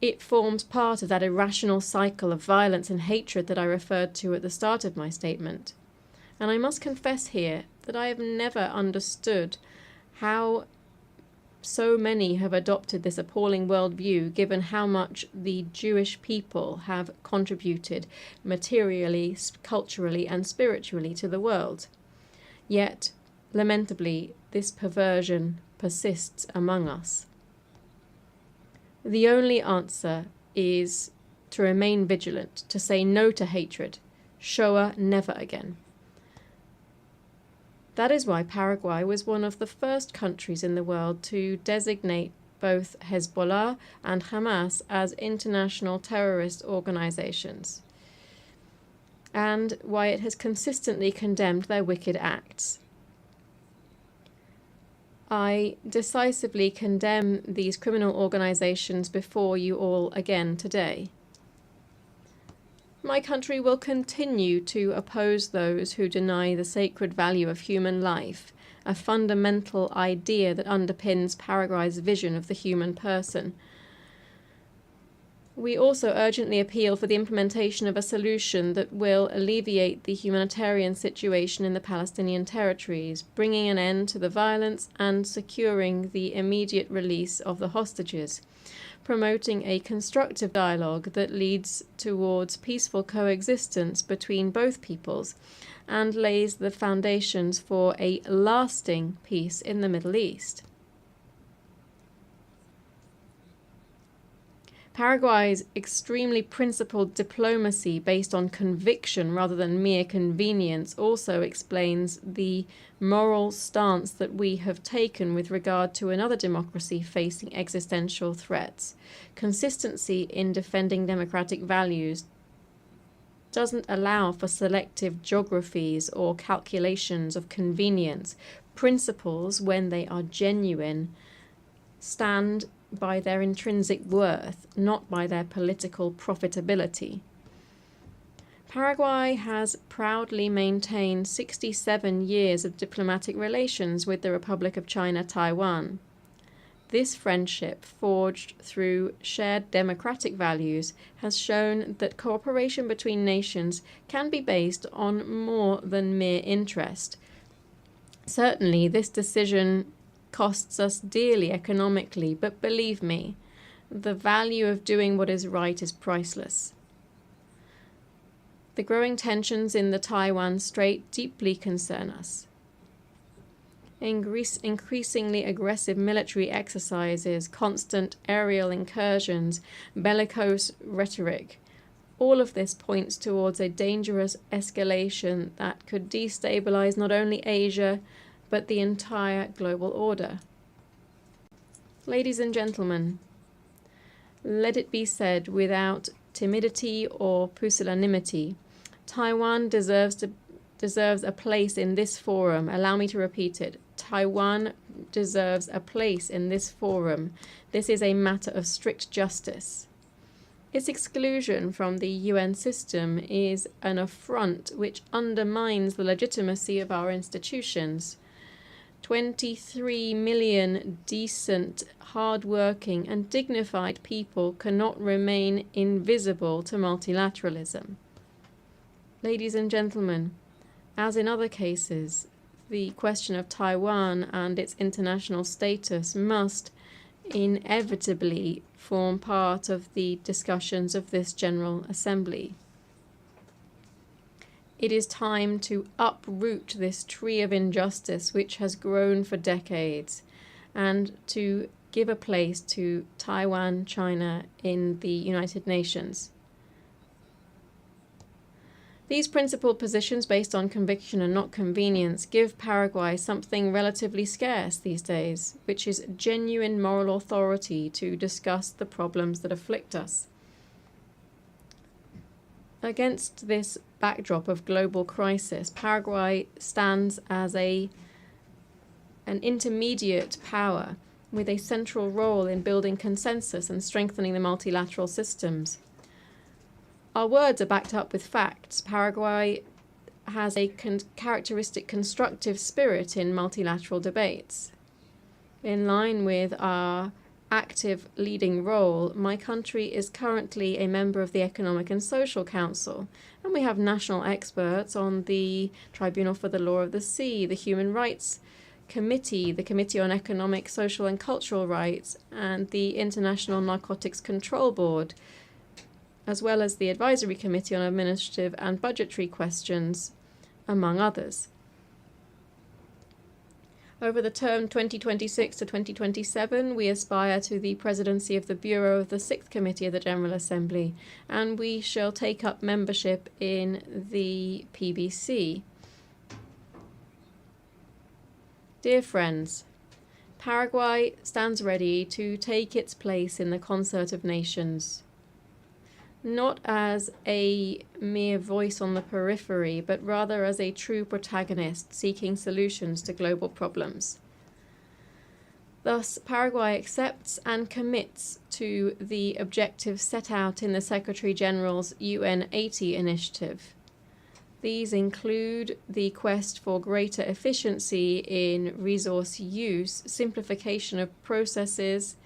It forms part of that irrational cycle of violence and hatred that I referred to at the start of my statement. And I must confess here that I have never understood how so many have adopted this appalling worldview, given how much the Jewish people have contributed materially, culturally, and spiritually to the world. Yet, lamentably, this perversion persists among us. The only answer is to remain vigilant, to say no to hatred. Shoah never again. That is why Paraguay was one of the first countries in the world to designate both Hezbollah and Hamas as international terrorist organizations, and why it has consistently condemned their wicked acts. I decisively condemn these criminal organizations before you all again today. My country will continue to oppose those who deny the sacred value of human life, a fundamental idea that underpins Paraguay's vision of the human person. We also urgently appeal for the implementation of a solution that will alleviate the humanitarian situation in the Palestinian territories, bringing an end to the violence and securing the immediate release of the hostages, promoting a constructive dialogue that leads towards peaceful coexistence between both peoples and lays the foundations for a lasting peace in the Middle East. Paraguay's extremely principled diplomacy based on conviction rather than mere convenience also explains the moral stance that we have taken with regard to another democracy facing existential threats. Consistency in defending democratic values doesn't allow for selective geographies or calculations of convenience. Principles, when they are genuine, stand by their intrinsic worth, not by their political profitability. Paraguay has proudly maintained 67 years of diplomatic relations with the Republic of China, Taiwan. This friendship, forged through shared democratic values, has shown that cooperation between nations can be based on more than mere interest. Certainly, this decision costs us dearly economically, but believe me, the value of doing what is right is priceless. The growing tensions in the Taiwan Strait deeply concern us. Increasingly aggressive military exercises, constant aerial incursions, bellicose rhetoric, all of this points towards a dangerous escalation that could destabilize not only Asia, but the entire global order. Ladies and gentlemen, let it be said without timidity or pusillanimity, Taiwan deserves a place in this forum. Allow me to repeat it. Taiwan deserves a place in this forum. This is a matter of strict justice. Its exclusion from the UN system is an affront which undermines the legitimacy of our institutions. 23 million decent, hard-working and dignified people cannot remain invisible to multilateralism. Ladies and gentlemen, as in other cases, the question of Taiwan and its international status must inevitably form part of the discussions of this General Assembly. It is time to uproot this tree of injustice which has grown for decades and to give a place to Taiwan, China in the United Nations. These principled positions based on conviction and not convenience give Paraguay something relatively scarce these days, which is genuine moral authority to discuss the problems that afflict us. Against this backdrop of global crisis, Paraguay stands as an intermediate power with a central role in building consensus and strengthening the multilateral systems. Our words are backed up with facts. Paraguay has a characteristic constructive spirit in multilateral debates. In line with our active leading role, my country is currently a member of the Economic and Social Council, and we have national experts on the Tribunal for the Law of the Sea, the Human Rights Committee, the Committee on Economic, Social and Cultural Rights, and the International Narcotics Control Board, as well as the Advisory Committee on Administrative and Budgetary Questions, among others. Over the term 2026 to 2027, we aspire to the presidency of the Bureau of the 6th Committee of the General Assembly, and we shall take up membership in the PBC. Dear friends, Paraguay stands ready to take its place in the concert of nations, not as a mere voice on the periphery, but rather as a true protagonist seeking solutions to global problems. Thus, Paraguay accepts and commits to the objectives set out in the Secretary-General's UN 80 initiative. These include the quest for greater efficiency in resource use, simplification of processes,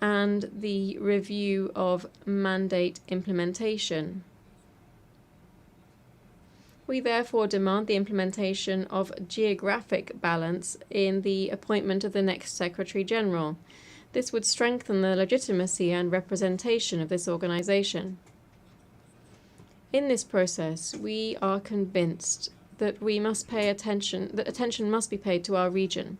and the review of mandate implementation. We therefore demand the implementation of geographic balance in the appointment of the next Secretary-General. This would strengthen the legitimacy and representation of this organization. In this process, we are convinced that attention must be paid to our region.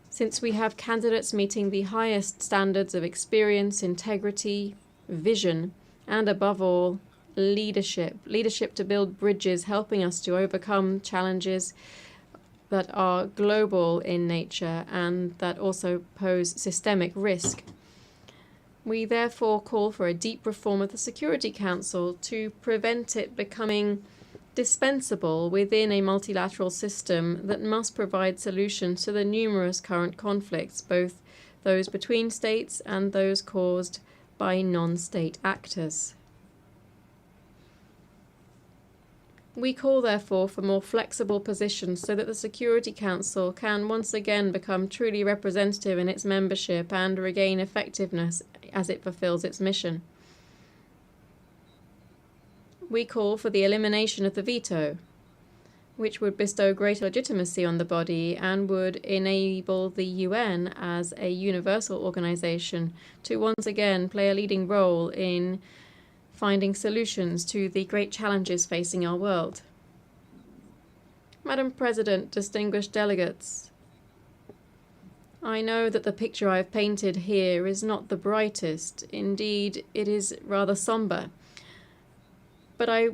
Since we have candidates meeting the highest standards of experience, integrity, vision, and above all, leadership to build bridges, helping us to overcome challenges that are global in nature and that also pose systemic risk. We therefore call for a deep reform of the Security Council to prevent it becoming dispensable within a multilateral system that must provide solutions to the numerous current conflicts, both those between states and those caused by non-state actors. We call, therefore, for more flexible positions so that the Security Council can once again become truly representative in its membership and regain effectiveness as it fulfills its mission. We call for the elimination of the veto, which would bestow greater legitimacy on the body and would enable the UN as a universal organization to once again play a leading role in finding solutions to the great challenges facing our world. Madam President, distinguished delegates, I know that the picture I have painted here is not the brightest. Indeed, it is rather somber. But I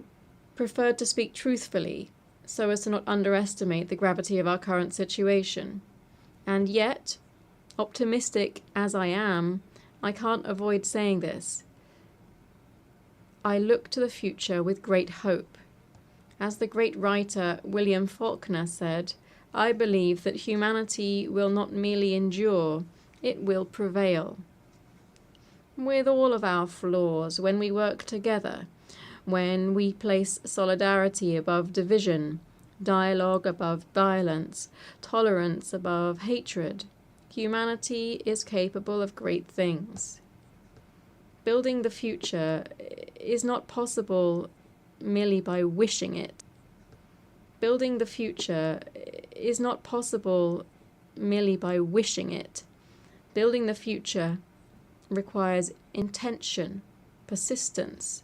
preferred to speak truthfully, so as to not underestimate the gravity of our current situation. And yet, optimistic as I am, I can't avoid saying this. I look to the future with great hope. As the great writer William Faulkner said, I believe that humanity will not merely endure, it will prevail. With all of our flaws, when we work together, when we place solidarity above division, dialogue above violence, tolerance above hatred, humanity is capable of great things. Building the future is not possible merely by wishing it. Building the future is not possible merely by wishing it. Building the future requires intention, persistence,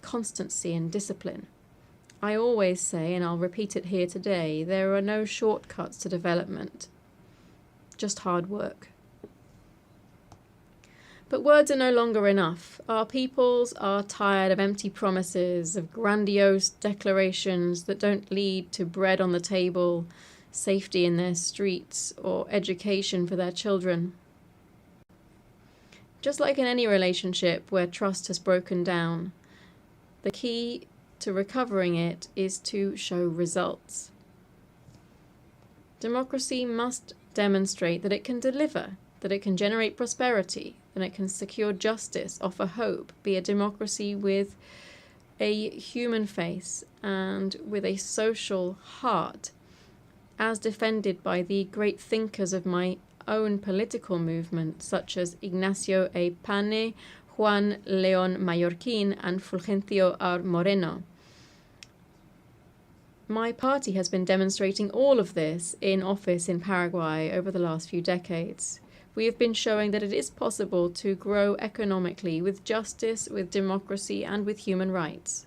constancy, and discipline. I always say, and I'll repeat it here today, there are no shortcuts to development, just hard work. But words are no longer enough. Our peoples are tired of empty promises, of grandiose declarations that don't lead to bread on the table, safety in their streets, or education for their children. Just like in any relationship where trust has broken down, the key to recovering it is to show results. Democracy must demonstrate that it can deliver, that it can generate prosperity, that it can secure justice, offer hope, be a democracy with a human face and with a social heart, as defended by the great thinkers of my own political movement, such as Ignacio A. Pane, Juan León Mallorquín, and Fulgencio R. Moreno. My party has been demonstrating all of this in office in Paraguay over the last few decades. We have been showing that it is possible to grow economically with justice, with democracy, and with human rights.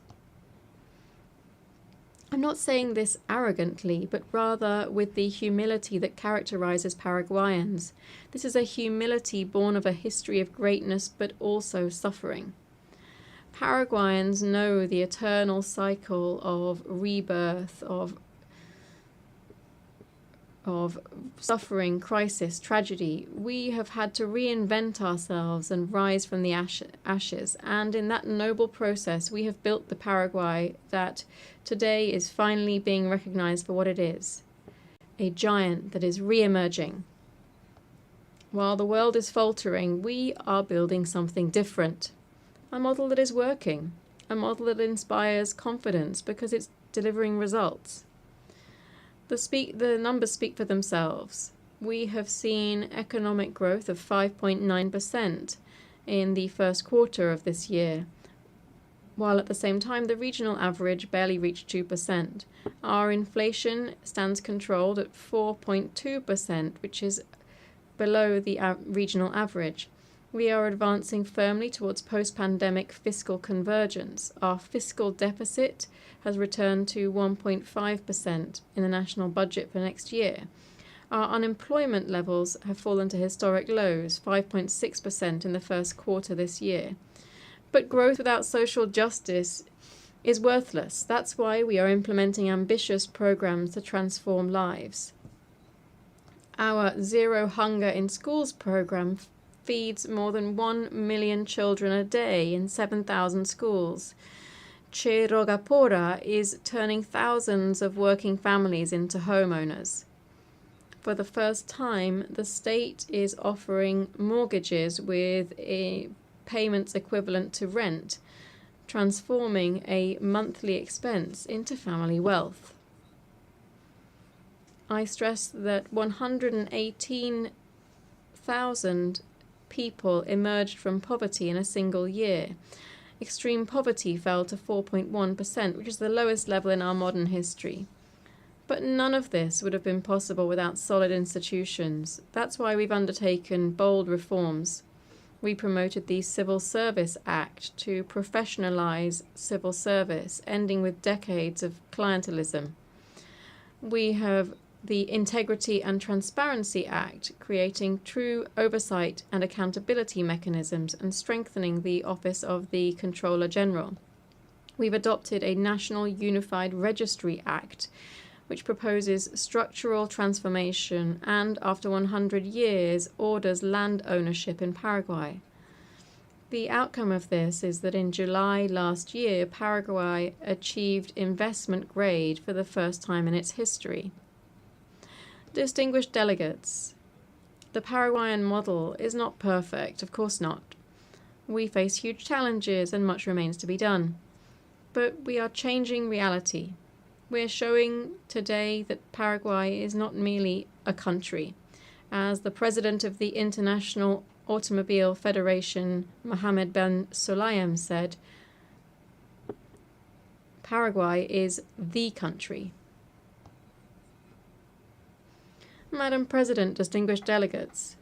I'm not saying this arrogantly, but rather with the humility that characterizes Paraguayans. This is a humility born of a history of greatness, but also suffering. Paraguayans know the eternal cycle of rebirth, of suffering, crisis, tragedy. We have had to reinvent ourselves and rise from the ashes, and in that noble process we have built the Paraguay that today is finally being recognized for what it is, a giant that is re-emerging. While the world is faltering, we are building something different, a model that is working, a model that inspires confidence because it's delivering results. The numbers speak for themselves. We have seen economic growth of 5.9% in the first quarter of this year, while at the same time the regional average barely reached 2%. Our inflation stands controlled at 4.2%, which is below the regional average. We are advancing firmly towards post-pandemic fiscal convergence. Our fiscal deficit has returned to 1.5% in the national budget for next year. Our unemployment levels have fallen to historic lows, 5.6% in the first quarter this year. But growth without social justice is worthless. That's why we are implementing ambitious programs to transform lives. Our Zero Hunger in Schools program feeds more than 1 million children a day in 7,000 schools. Che Rogapora is turning thousands of working families into homeowners. For the first time, the state is offering mortgages with payments equivalent to rent, transforming a monthly expense into family wealth. I stress that 118,000 people emerged from poverty in a single year. Extreme poverty fell to 4.1%, which is the lowest level in our modern history. But none of this would have been possible without solid institutions. That's why we've undertaken bold reforms. We promoted the Civil Service Act to professionalize civil service, ending with decades of clientelism. We have the Integrity and Transparency Act, creating true oversight and accountability mechanisms and strengthening the office of the Controller General. We've adopted a National Unified Registry Act, which proposes structural transformation and, after 100 years, orders land ownership in Paraguay. The outcome of this is that in July last year, Paraguay achieved investment grade for the first time in its history. Distinguished delegates, the Paraguayan model is not perfect, of course not. We face huge challenges and much remains to be done. But we are changing reality. We are showing today that Paraguay is not merely a country. As the president of the International Automobile Federation, Mohammed Ben Sulayem, said, Paraguay is the country. Madam President, distinguished delegates,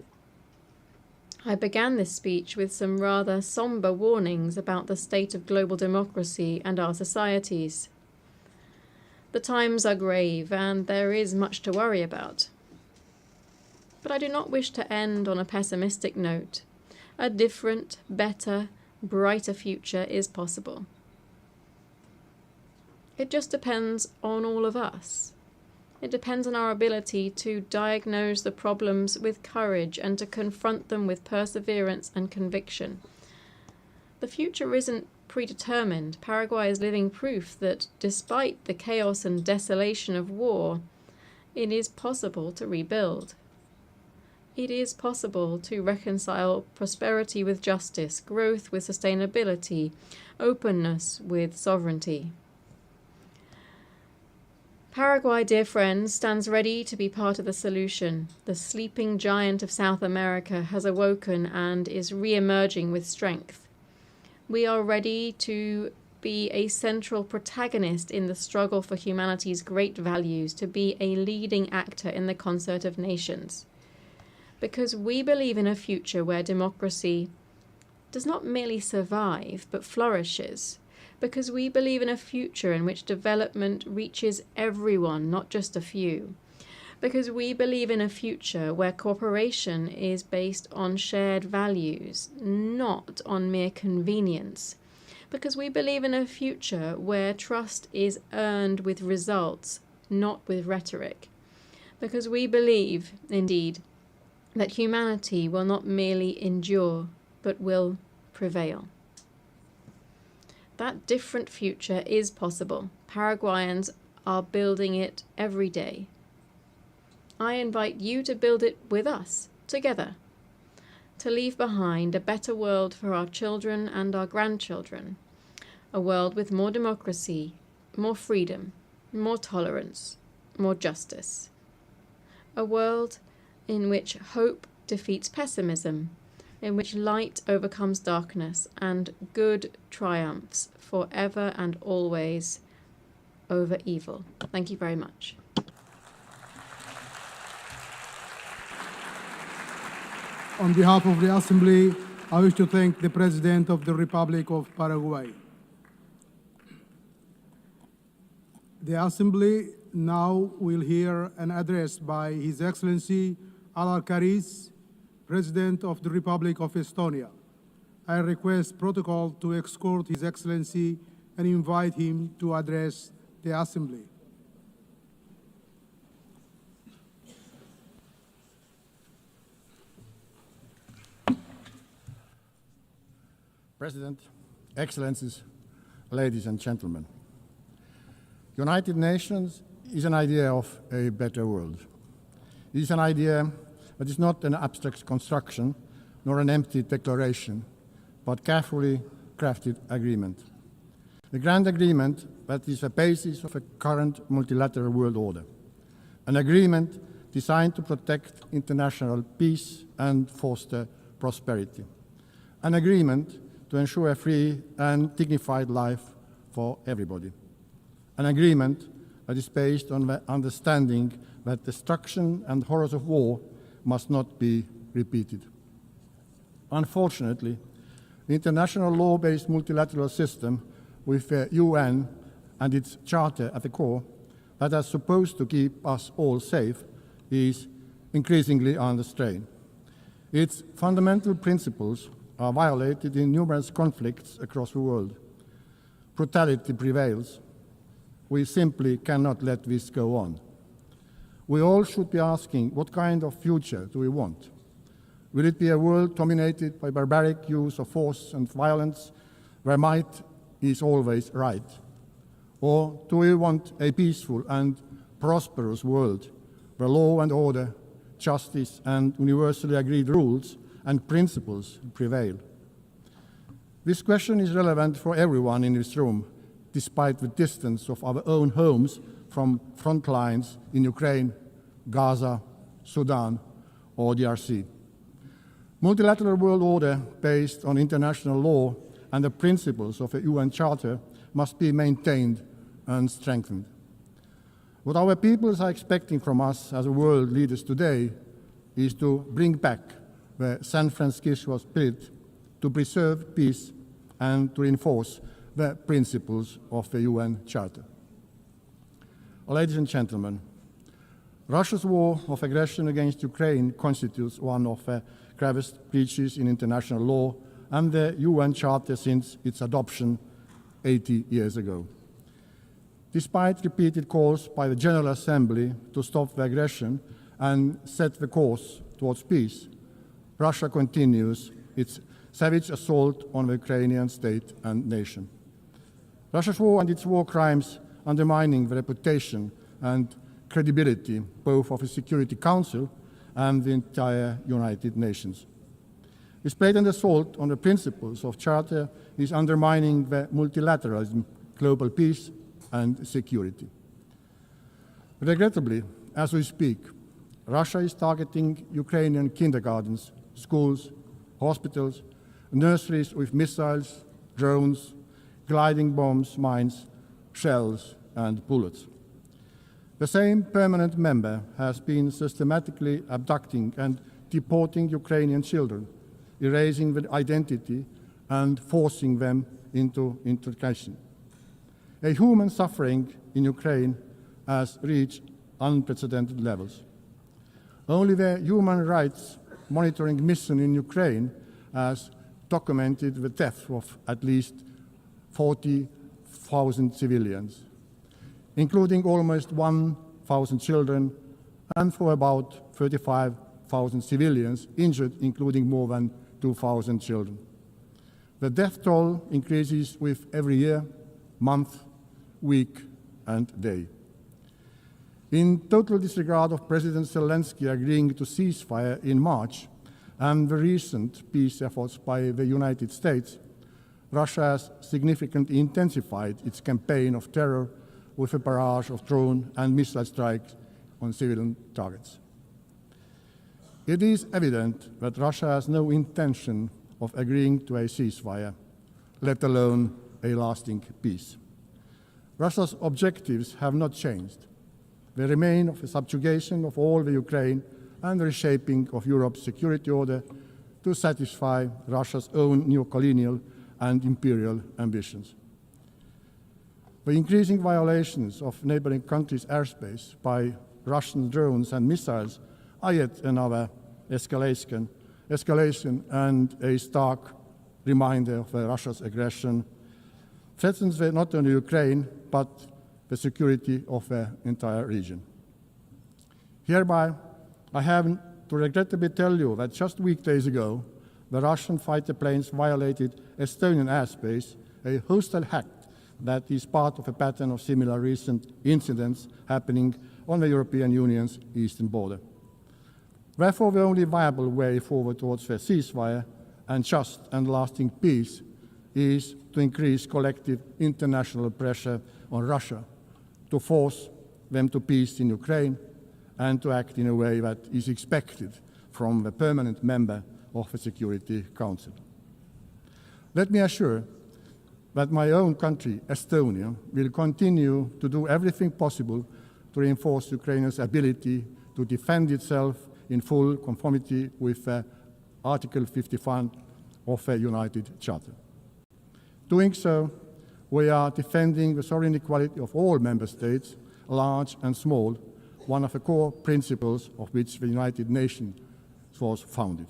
I began this speech with some rather somber warnings about the state of global democracy and our societies. The times are grave, and there is much to worry about. But I do not wish to end on a pessimistic note. A different, better, brighter future is possible. It just depends on all of us. It depends on our ability to diagnose the problems with courage and to confront them with perseverance and conviction. The future isn't predetermined. Paraguay is living proof that despite the chaos and desolation of war, it is possible to rebuild. It is possible to reconcile prosperity with justice, growth with sustainability, openness with sovereignty. Paraguay, dear friends, stands ready to be part of the solution. The sleeping giant of South America has awoken and is re-emerging with strength. We are ready to be a central protagonist in the struggle for humanity's great values, to be a leading actor in the concert of nations. Because we believe in a future where democracy does not merely survive, but flourishes. Because we believe in a future in which development reaches everyone, not just a few. Because we believe in a future where cooperation is based on shared values, not on mere convenience. Because we believe in a future where trust is earned with results, not with rhetoric. Because we believe, indeed, that humanity will not merely endure, but will prevail. That different future is possible. Paraguayans are building it every day. I invite you to build it with us, together, to leave behind a better world for our children and our grandchildren, a world with more democracy, more freedom, more tolerance, more justice, a world in which hope defeats pessimism, in which light overcomes darkness and good triumphs forever and always over evil. Thank you very much. On behalf of the Assembly, I wish to thank the President of the Republic of Paraguay. The Assembly now will hear an address by His Excellency Karis, President of the Republic of Estonia. I request protocol to escort His Excellency and invite him to address the Assembly. President, Excellencies, ladies and gentlemen. United Nations is an idea of a better world. It is an idea that is not an abstract construction nor an empty declaration, but carefully crafted agreement. The grand agreement that is the basis of a current multilateral world order. An agreement designed to protect international peace and foster prosperity. An agreement to ensure a free and dignified life for everybody. An agreement that is based on the understanding that destruction and horrors of war must not be repeated. Unfortunately, the international law-based multilateral system with the UN and its charter at the core that is supposed to keep us all safe is increasingly under strain. Its fundamental principles are violated in numerous conflicts across the world. Brutality prevails. We simply cannot let this go on. We all should be asking, what kind of future do we want? Will it be a world dominated by barbaric use of force and violence, where might is always right? Or do we want a peaceful and prosperous world, where law and order, justice and universally agreed rules and principles prevail? This question is relevant for everyone in this room, despite the distance of our own homes from front lines in Ukraine, Gaza, Sudan, or DRC. Multilateral world order based on international law and the principles of the UN Charter must be maintained and strengthened. What our peoples are expecting from us as world leaders today is to bring back the San Francisco spirit, to preserve peace and to reinforce the principles of the UN Charter. Ladies and gentlemen, Russia's war of aggression against Ukraine constitutes one of the gravest breaches in international law and the UN Charter since its adoption 80 years ago. Despite repeated calls by the General Assembly to stop the aggression and set the course towards peace, Russia continues its savage assault on the Ukrainian state and nation. Russia's war and its war crimes undermining the reputation and credibility both of the Security Council and the entire United Nations. This blatant assault on the principles of Charter is undermining the multilateralism, global peace and security. Regrettably, as we speak, Russia is targeting Ukrainian kindergartens, schools, hospitals, nurseries with missiles, drones, gliding bombs, mines, shells, and bullets. The same permanent member has been systematically abducting and deporting Ukrainian children, erasing their identity and forcing them into integration. A human suffering in Ukraine has reached unprecedented levels. Only the Human Rights Monitoring Mission in Ukraine has documented the death of at least 40,000 civilians, including almost 1,000 children, and for about 35,000 civilians injured, including more than 2,000 children. The death toll increases with every year, month, week, and day. In total disregard of President Zelenskyy agreeing to ceasefire in March and the recent peace efforts by the United States, Russia has significantly intensified its campaign of terror with a barrage of drone and missile strikes on civilian targets. It is evident that Russia has no intention of agreeing to a ceasefire, let alone a lasting peace. Russia's objectives have not changed. They remain of the subjugation of all the Ukraine and the reshaping of Europe's security order to satisfy Russia's own neo-colonial and imperial ambitions. The increasing violations of neighboring countries' airspace by Russian drones and missiles are yet another escalation and a stark reminder of Russia's aggression threatens not only Ukraine, but the security of the entire region. Hereby, I have to regrettably tell you that just weekdays ago, the Russian fighter planes violated Estonian airspace, a hostile act that is part of a pattern of similar recent incidents happening on the European Union's eastern border. Therefore, the only viable way forward towards a ceasefire and just and lasting peace is to increase collective international pressure on Russia to force them to peace in Ukraine and to act in a way that is expected from the permanent member of the Security Council. Let me assure that my own country, Estonia, will continue to do everything possible to reinforce Ukraine's ability to defend itself in full conformity with Article 51 of the United Charter. Doing so, we are defending the sovereign equality of all member states, large and small, one of the core principles of which the United Nations was founded.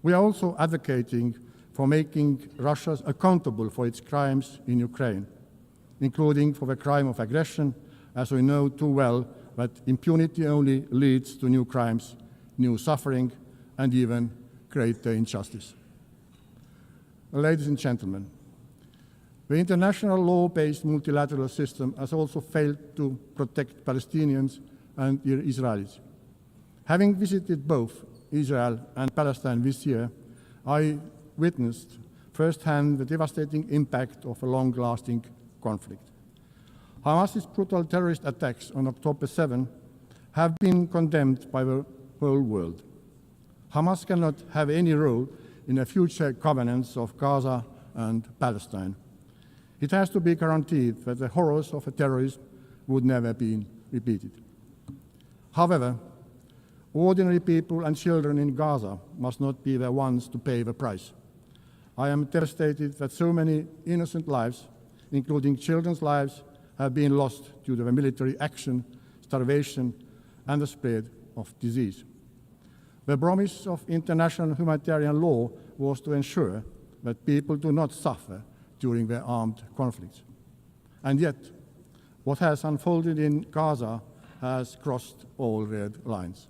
We are also advocating for making Russia accountable for its crimes in Ukraine, including for the crime of aggression, as we know too well that impunity only leads to new crimes, new suffering, and even greater injustice. Ladies and gentlemen, the international law-based multilateral system has also failed to protect Palestinians and Israelis. Having visited both Israel and Palestine this year, I witnessed firsthand the devastating impact of a long-lasting conflict. Hamas's brutal terrorist attacks on October 7 have been condemned by the whole world. Hamas cannot have any role in the future governance of Gaza and Palestine. It has to be guaranteed that the horrors of terrorism would never be repeated. However, ordinary people and children in Gaza must not be the ones to pay the price. I am devastated that so many innocent lives, including children's lives, have been lost due to the military action, starvation, and the spread of disease. The promise of international humanitarian law was to ensure that people do not suffer during their armed conflicts. And yet, what has unfolded in Gaza has crossed all red lines.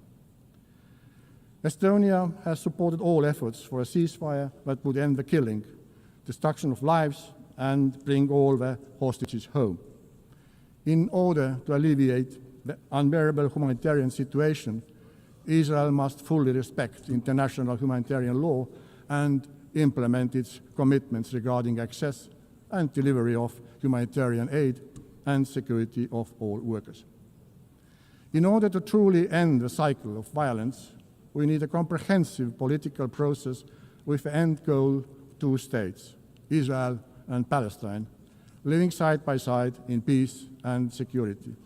Estonia has supported all efforts for a ceasefire that would end the killing, destruction of lives, and bring all the hostages home. In order to alleviate the unbearable humanitarian situation, Israel must fully respect international humanitarian law and implement its commitments regarding access and delivery of humanitarian aid and security of all workers. In order to truly end the cycle of violence, we need a comprehensive political process with the end goal 2 states, Israel and Palestine, living side by side in peace and security.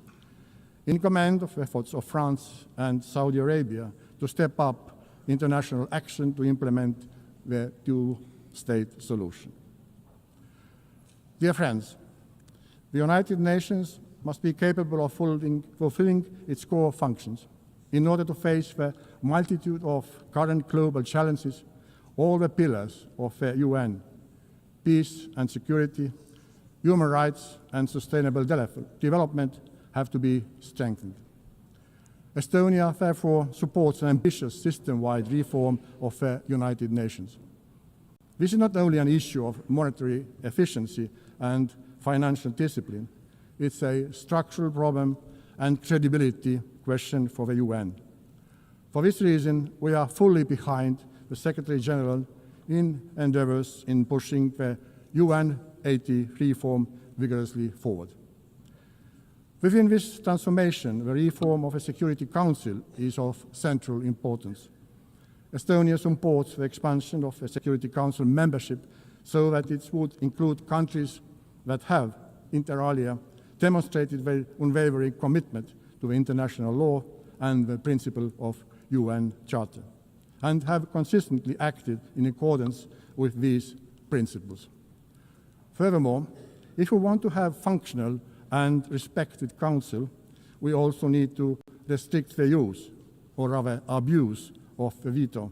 In command of efforts of France and Saudi Arabia to step up international action to implement the 2-state solution. Dear friends, the United Nations must be capable of fulfilling its core functions. In order to face the multitude of current global challenges, all the pillars of the UN, peace and security, human rights and sustainable development have to be strengthened. Estonia, therefore, supports an ambitious system-wide reform of the United Nations. This is not only an issue of monetary efficiency and financial discipline, it's a structural problem and credibility question for the UN. For this reason, we are fully behind the Secretary General in endeavors in pushing the UN 80 reform vigorously forward. Within this transformation, the reform of the Security Council is of central importance. Estonia supports the expansion of the Security Council membership so that it would include countries that have, inter alia, demonstrated their unwavering commitment to international law and the principle of UN Charter, and have consistently acted in accordance with these principles. Furthermore, If we want to have functional and respected council, we also need to restrict the use, or rather abuse, of the veto,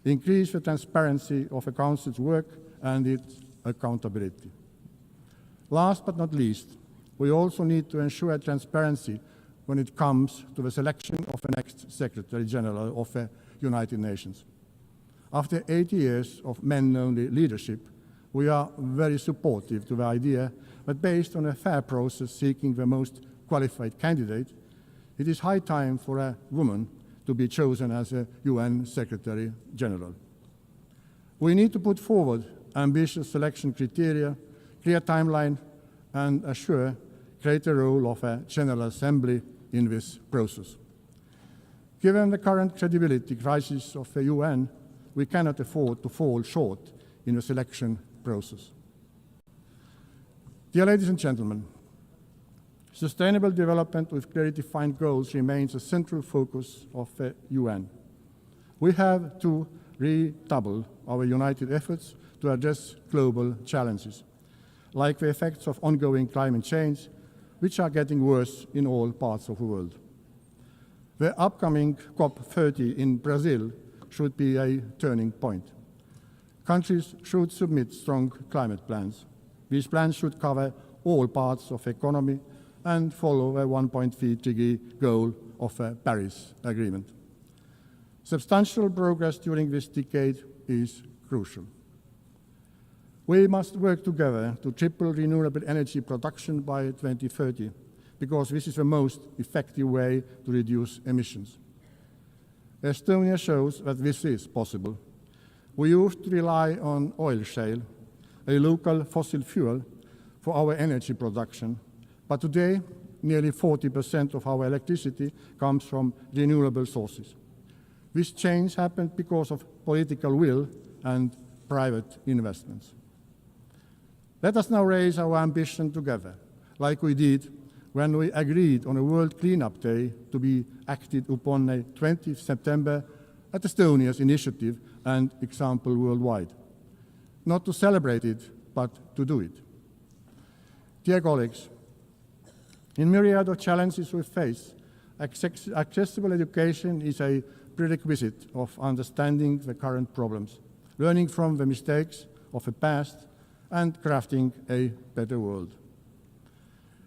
increase the transparency of the council's work and its accountability. Last but not least, we also need to ensure transparency when it comes to the selection of the next Secretary General of the United Nations. After 80 years of men-only leadership, we are very supportive to the idea that based on a fair process seeking the most qualified candidate, it is high time for a woman to be chosen as a UN Secretary General. We need to put forward ambitious selection criteria, clear timeline, and assure greater role of a General Assembly in this process. Given the current credibility crisis of the UN, we cannot afford to fall short in the selection process. Dear ladies and gentlemen, sustainable development with clearly defined goals remains a central focus of the UN. We have to redouble our united efforts to address global challenges, like the effects of ongoing climate change, which are getting worse in all parts of the world. The upcoming COP30 in Brazil should be a turning point. Countries should submit strong climate plans. These plans should cover all parts of the economy and follow a 1.3-degree goal of the Paris Agreement. Substantial progress during this decade is crucial. We must work together to triple renewable energy production by 2030, because this is the most effective way to reduce emissions. Estonia shows that this is possible. We used to rely on oil shale, a local fossil fuel, for our energy production, but today nearly 40% of our electricity comes from renewable sources. This change happened because of political will and private investments. Let us now raise our ambition together, like we did when we agreed on a World Cleanup Day to be acted upon on 20th September at Estonia's initiative and example worldwide. Not to celebrate it, but to do it. Dear colleagues, in myriad of challenges we face, accessible education is a prerequisite of understanding the current problems, learning from the mistakes of the past, and crafting a better world.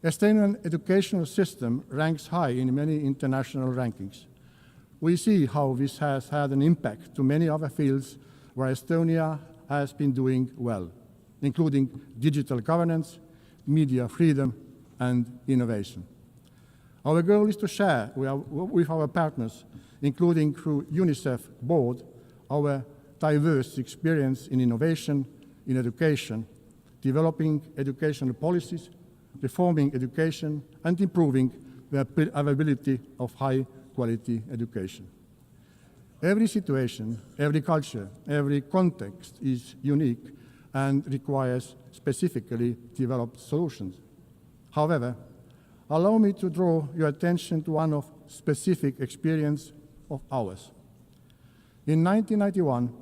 Estonian educational system ranks high in many international rankings. We see how this has had an impact to many other fields where Estonia has been doing well, including digital governance, media freedom, and innovation. Our goal is to share with our partners, including through UNICEF board, our diverse experience in innovation, in education, developing educational policies, reforming education, and improving the availability of high-quality education. Every situation, every culture, every context is unique and requires specifically developed solutions. However, allow me to draw your attention to one of specific experience of ours. In 1991,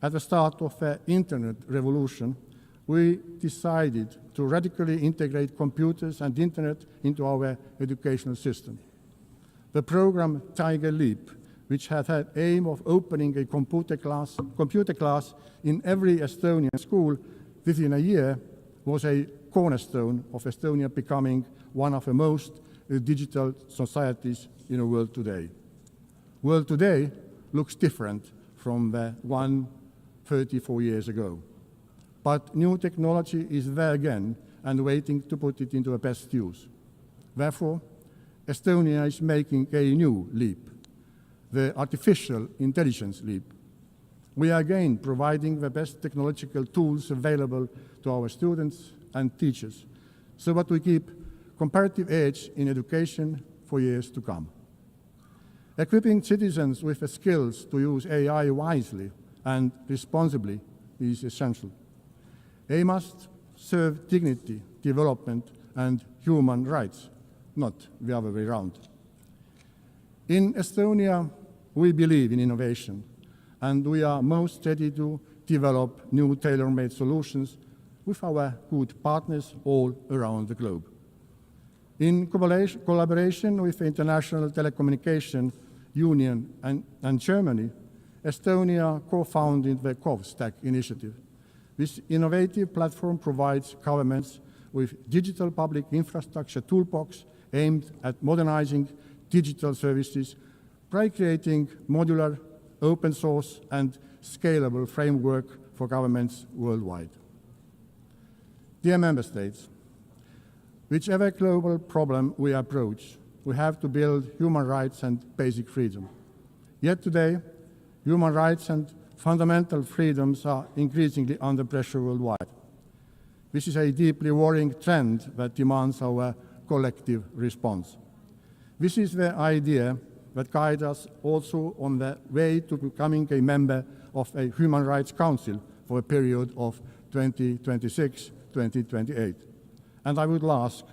at the start of the Internet revolution, we decided to radically integrate computers and Internet into our educational system. The program Tiger Leap, which had the aim of opening a computer class in every Estonian school within a year, was a cornerstone of Estonia becoming one of the most digital societies in the world today. The world today looks different from the one 34 years ago. But new technology is there again and waiting to put it into the best use. Therefore, Estonia is making a new leap, the artificial intelligence leap. We are again providing the best technological tools available to our students and teachers, so that we keep comparative edge in education for years to come. Equipping citizens with the skills to use AI wisely and responsibly is essential. AI must serve dignity, development, and human rights, not the other way around. In Estonia, we believe in innovation, and we are most ready to develop new tailor-made solutions with our good partners all around the globe. In collaboration with the International Telecommunication Union and Germany, Estonia co-founded the CovStack initiative. This innovative platform provides governments with digital public infrastructure toolbox aimed at modernizing digital services by creating modular, open source, and scalable framework for governments worldwide. Dear Member States, whichever global problem we approach, we have to build human rights and basic freedom. Yet today, human rights and fundamental freedoms are increasingly under pressure worldwide. This is a deeply worrying trend that demands our collective response. This is the idea that guides us also on the way to becoming a member of a Human Rights Council for a period of 2026-2028. And I would ask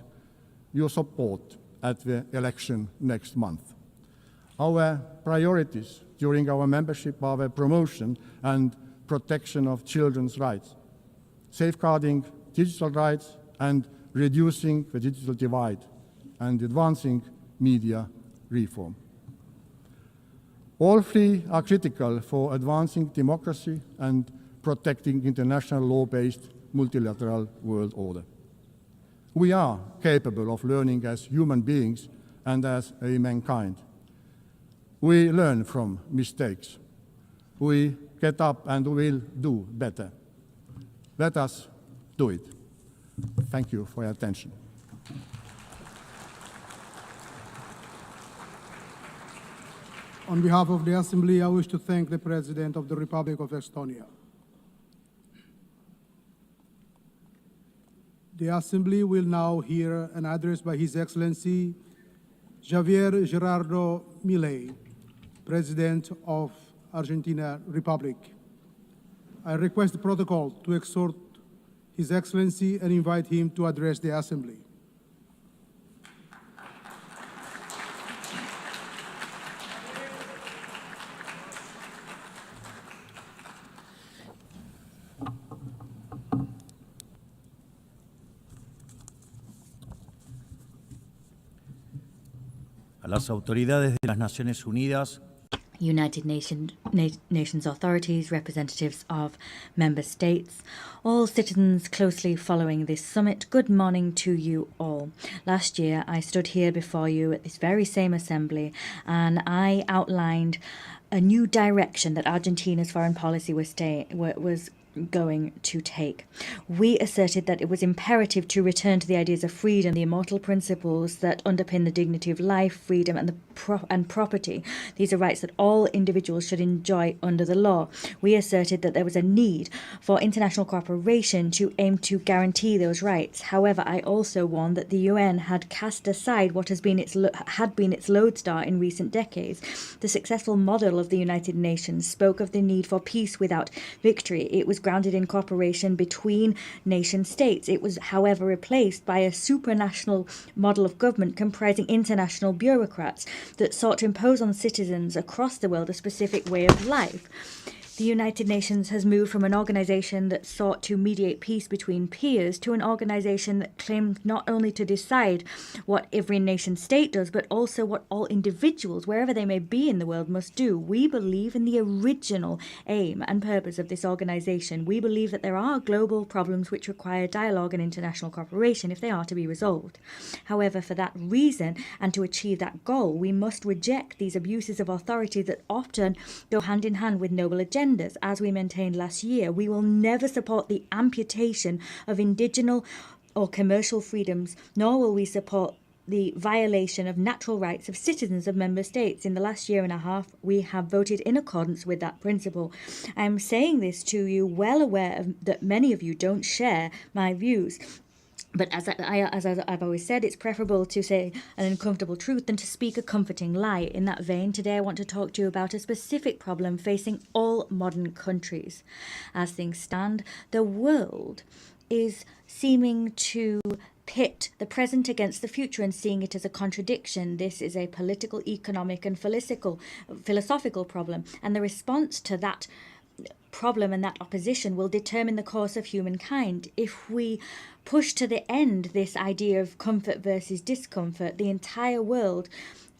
your support at the election next month. Our priorities during our membership are the promotion and protection of children's rights, safeguarding digital rights and reducing the digital divide, and advancing media reform. All three are critical for advancing democracy and protecting international law-based multilateral world order. We are capable of learning as human beings and as a mankind. We learn from mistakes. We get up and will do better. Let us do it. Thank you for your attention. On behalf of the Assembly, I wish to thank the President of the Republic of Estonia. The Assembly will now hear an address by His Excellency Javier Gerardo Milei, President of Argentina Republic. I request the protocol to exhort His Excellency and invite him to address the Assembly. A las autoridades de las Naciones Unidas, United Nations authorities, representatives of member states, all citizens closely following this summit, good morning to you all. Last year, I stood here before you at this very same assembly, and I outlined a new direction that Argentina's foreign policy was going to take. We asserted that it was imperative to return to the ideas of freedom, the immortal principles that underpin the dignity of life, freedom, and property. These are rights that all individuals should enjoy under the law. We asserted that there was a need for international cooperation to aim to guarantee those rights. However, I also warned that the UN had cast aside what had been its lodestar in recent decades. The successful model of the United Nations spoke of the need for peace without victory. It was grounded in cooperation between nation states. It was, however, replaced by a supranational model of government comprising international bureaucrats that sought to impose on citizens across the world a specific way of life. The United Nations has moved from an organization that sought to mediate peace between peers to an organization that claimed not only to decide what every nation state does, but also what all individuals, wherever they may be in the world, must do. We believe in the original aim and purpose of this organization. We believe that there are global problems which require dialogue and international cooperation if they are to be resolved. However, for that reason, and to achieve that goal, we must reject these abuses of authority that often go hand in hand with noble agendas. As we maintained last year, we will never support the amputation of indigenous or commercial freedoms, nor will we support the violation of natural rights of citizens of member states. In the last year and a half, we have voted in accordance with that principle. I am saying this to you well aware that many of you don't share my views. But as I've always said, it's preferable to say an uncomfortable truth than to speak a comforting lie. In that vein, today I want to talk to you about a specific problem facing all modern countries. As things stand, the world is seeming to pit the present against the future and seeing it as a contradiction. This is a political, economic, and philosophical problem. And the response to that problem and that opposition will determine the course of humankind. If we push to the end this idea of comfort versus discomfort, the entire world,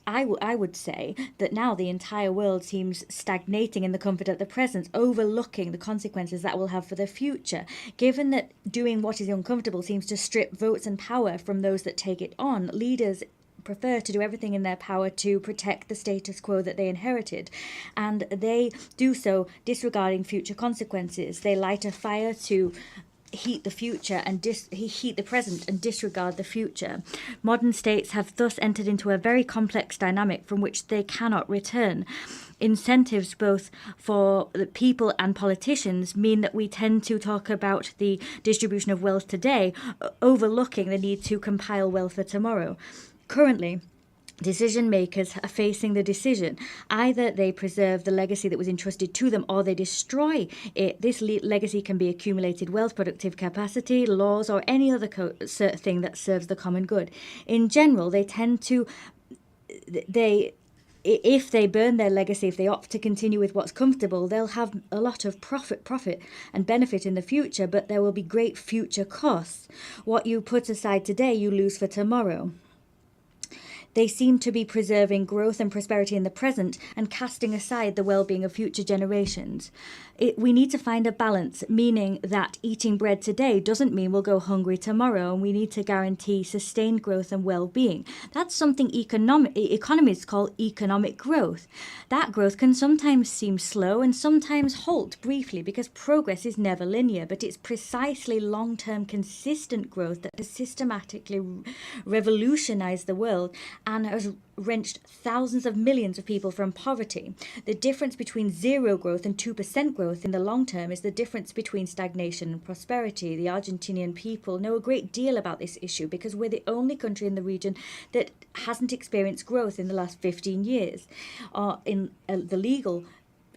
I would say that now the entire world seems stagnating in the comfort at the present, overlooking the consequences that will have for the future. Given that doing what is uncomfortable seems to strip votes and power from those that take it on, leaders prefer to do everything in their power to protect the status quo that they inherited, and they do so disregarding future consequences. They light a fire to heat the future and heat the present and disregard the future. Modern states have thus entered into a very complex dynamic from which they cannot return. Incentives both for the people and politicians mean that we tend to talk about the distribution of wealth today, overlooking the need to compile wealth for tomorrow. Currently, decision makers are facing the decision. Either they preserve the legacy that was entrusted to them or they destroy it. This legacy can be accumulated wealth, productive capacity, laws, or any other thing that serves the common good. In general, they tend to... If they burn their legacy, if they opt to continue with what's comfortable, they'll have a lot of profit and benefit in the future, but there will be great future costs. What you put aside today, you lose for tomorrow. They seem to be preserving growth and prosperity in the present and casting aside the well-being of future generations. We need to find a balance, meaning that eating bread today doesn't mean we'll go hungry tomorrow, and we need to guarantee sustained growth and well-being. That's something economists call economic growth. That growth can sometimes seem slow and sometimes halt briefly because progress is never linear, but it's precisely long-term consistent growth that has systematically revolutionized the world and has wrenched thousands of millions of people from poverty. The difference between zero growth and 2% growth in the long term is the difference between stagnation and prosperity. The Argentinian people know a great deal about this issue because we're the only country in the region that hasn't experienced growth in the last 15 years.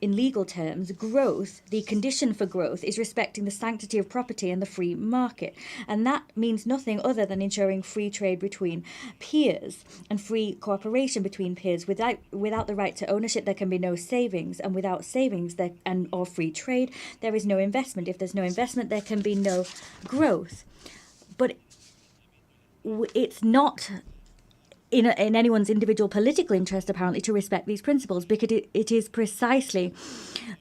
In legal terms, growth, the condition for growth, is respecting the sanctity of property and the free market. And that means nothing other than ensuring free trade between peers and free cooperation between peers. Without the right to ownership, there can be no savings. And without savings or free trade, there is no investment. If there's no investment, there can be no growth. But it's not in anyone's individual political interest, apparently, to respect these principles, because it is precisely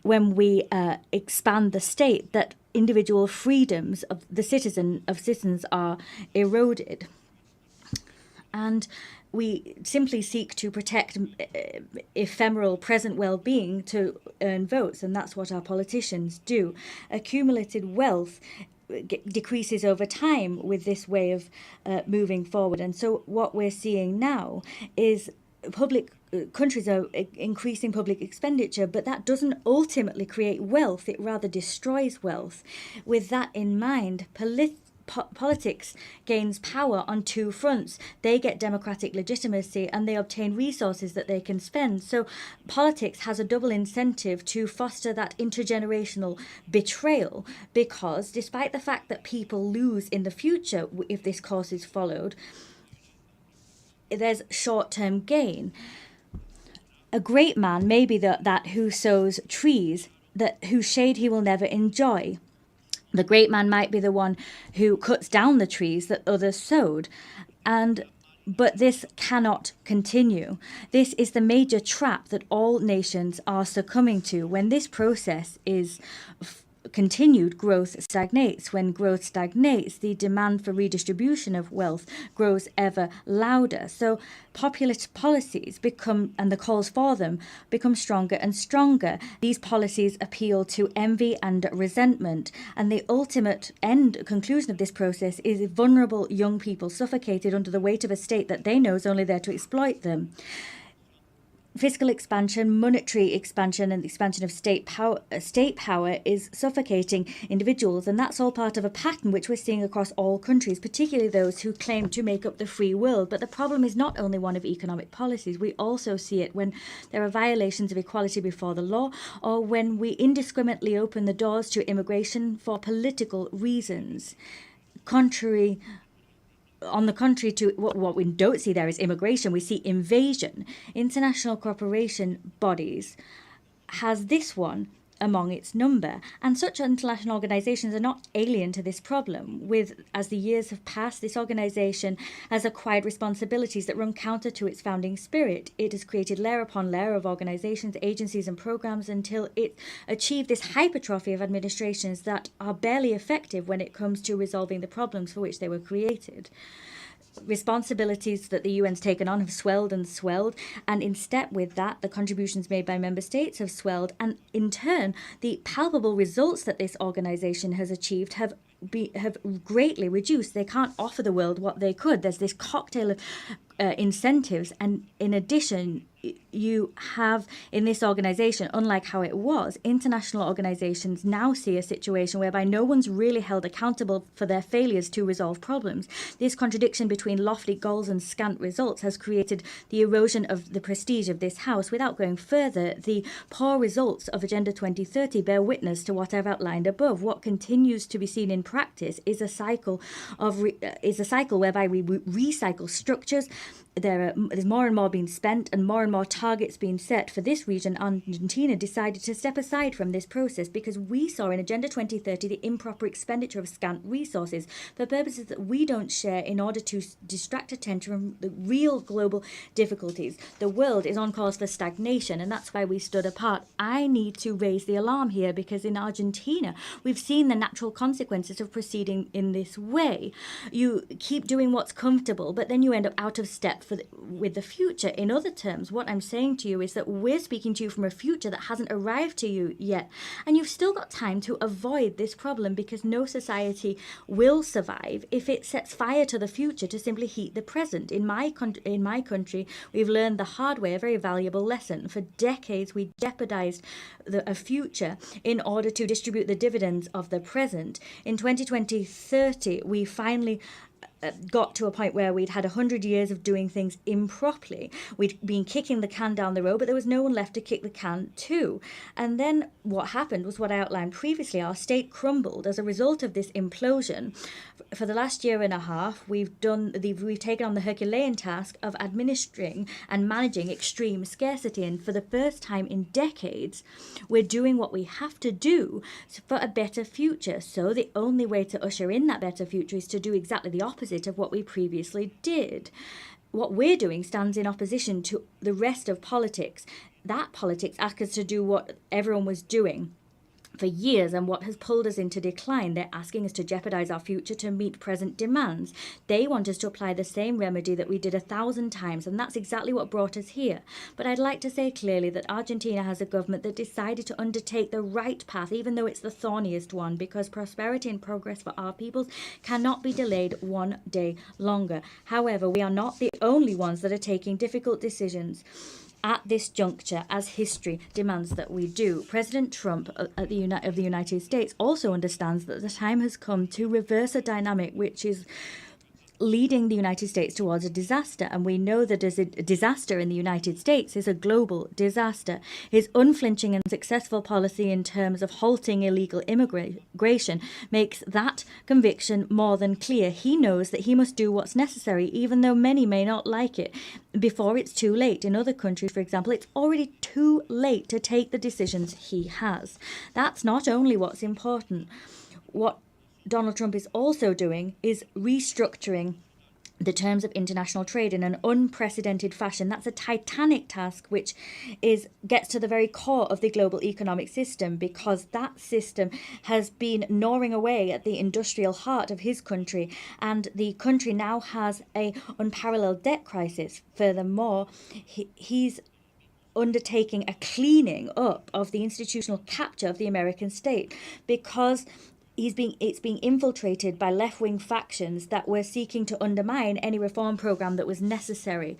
when we expand the state that individual freedoms of citizens are eroded. And we simply seek to protect ephemeral present well-being to earn votes, and that's what our politicians do. Accumulated wealth decreases over time with this way of moving forward. And so what we're seeing now is countries are increasing public expenditure, but that doesn't ultimately create wealth. It rather destroys wealth. With that in mind, politics gains power on two fronts. They get democratic legitimacy and they obtain resources that they can spend. So politics has a double incentive to foster that intergenerational betrayal, because despite the fact that people lose in the future if this course is followed, there's short-term gain. A great man may be that who sows trees whose shade he will never enjoy. The great man might be the one who cuts down the trees that others sowed. But this cannot continue. This is the major trap that all nations are succumbing to. When this process is continued, growth stagnates. When growth stagnates, the demand for redistribution of wealth grows ever louder. So populist policies and the calls for them become stronger and stronger. These policies appeal to envy and resentment, and the ultimate conclusion of this process is vulnerable young people suffocated under the weight of a state that they know is only there to exploit them. Fiscal expansion, monetary expansion, and the expansion of state power is suffocating individuals, and that's all part of a pattern which we're seeing across all countries, particularly those who claim to make up the free world. But the problem is not only one of economic policies. We also see it when there are violations of equality before the law, or when we indiscriminately open the doors to immigration for political reasons. On the contrary to what we don't see there is immigration, we see invasion. International cooperation bodies has this one among its number. And such international organizations are not alien to this problem. As the years have passed, this organization has acquired responsibilities that run counter to its founding spirit. It has created layer upon layer of organizations, agencies, and programs until it achieved this hypertrophy of administrations that are barely effective when it comes to resolving the problems for which they were created. Responsibilities that the UN's taken on have swelled and swelled, and in step with that, the contributions made by member states have swelled, and in turn, the palpable results that this organization has achieved have greatly reduced. They can't offer the world what they could. There's this cocktail of incentives, and in addition, you have in this organization, unlike how it was, international organizations now see a situation whereby no one's really held accountable for their failures to resolve problems. This contradiction between lofty goals and scant results has created the erosion of the prestige of this House. Without going further, the poor results of Agenda 2030 bear witness to what I've outlined above. What continues to be seen in practice is a cycle whereby we recycle structures. There's more and more being spent and more targets being set. For this region, Argentina decided to step aside from this process because we saw in Agenda 2030 the improper expenditure of scant resources for purposes that we don't share in order to distract attention from the real global difficulties. The world is on course for stagnation, and that's why we stood apart. I need to raise the alarm here because in Argentina, we've seen the natural consequences of proceeding in this way. You keep doing what's comfortable, but then you end up out of step with the future. In other terms, what I'm saying to you is that we're speaking to you from a future that hasn't arrived to you yet, and you've still got time to avoid this problem because no society will survive if it sets fire to the future to simply heat the present. In my country, we've learned the hard way a very valuable lesson. For decades, we jeopardized a future in order to distribute the dividends of the present. In 2030, we finally got to a point where we'd had 100 years of doing things improperly. We'd been kicking the can down the road, but there was no one left to kick the can to. And then what happened was what I outlined previously. Our state crumbled as a result of this implosion. For the last year and a half, we've taken on the Herculean task of administering and managing extreme scarcity. And for the first time in decades, we're doing what we have to do for a better future. So the only way to usher in that better future is to do exactly the opposite of what we previously did. What we're doing stands in opposition to the rest of politics. That politics asks us to do what everyone was doing for years and what has pulled us into decline. They're asking us to jeopardize our future to meet present demands. They want us to apply the same remedy that we did 1,000 times, and that's exactly what brought us here. But I'd like to say clearly that Argentina has a government that decided to undertake the right path, even though it's the thorniest one, because prosperity and progress for our peoples cannot be delayed one day longer. However, we are not the only ones that are taking difficult decisions at this juncture, as history demands that we do. President Trump of the United States also understands that the time has come to reverse a dynamic which is leading the United States towards a disaster, and we know that a disaster in the United States is a global disaster. His unflinching and successful policy in terms of halting illegal immigration makes that conviction more than clear. He knows that he must do what's necessary, even though many may not like it, before it's too late. In other countries, for example, it's already too late to take the decisions he has. That's not only what's important. What Donald Trump is also doing is restructuring the terms of international trade in an unprecedented fashion. That's a titanic task which gets to the very core of the global economic system, because that system has been gnawing away at the industrial heart of his country, and the country now has an unparalleled debt crisis. Furthermore, he's undertaking a cleaning up of the institutional capture of the American state, because it's being infiltrated by left-wing factions that were seeking to undermine any reform program that was necessary.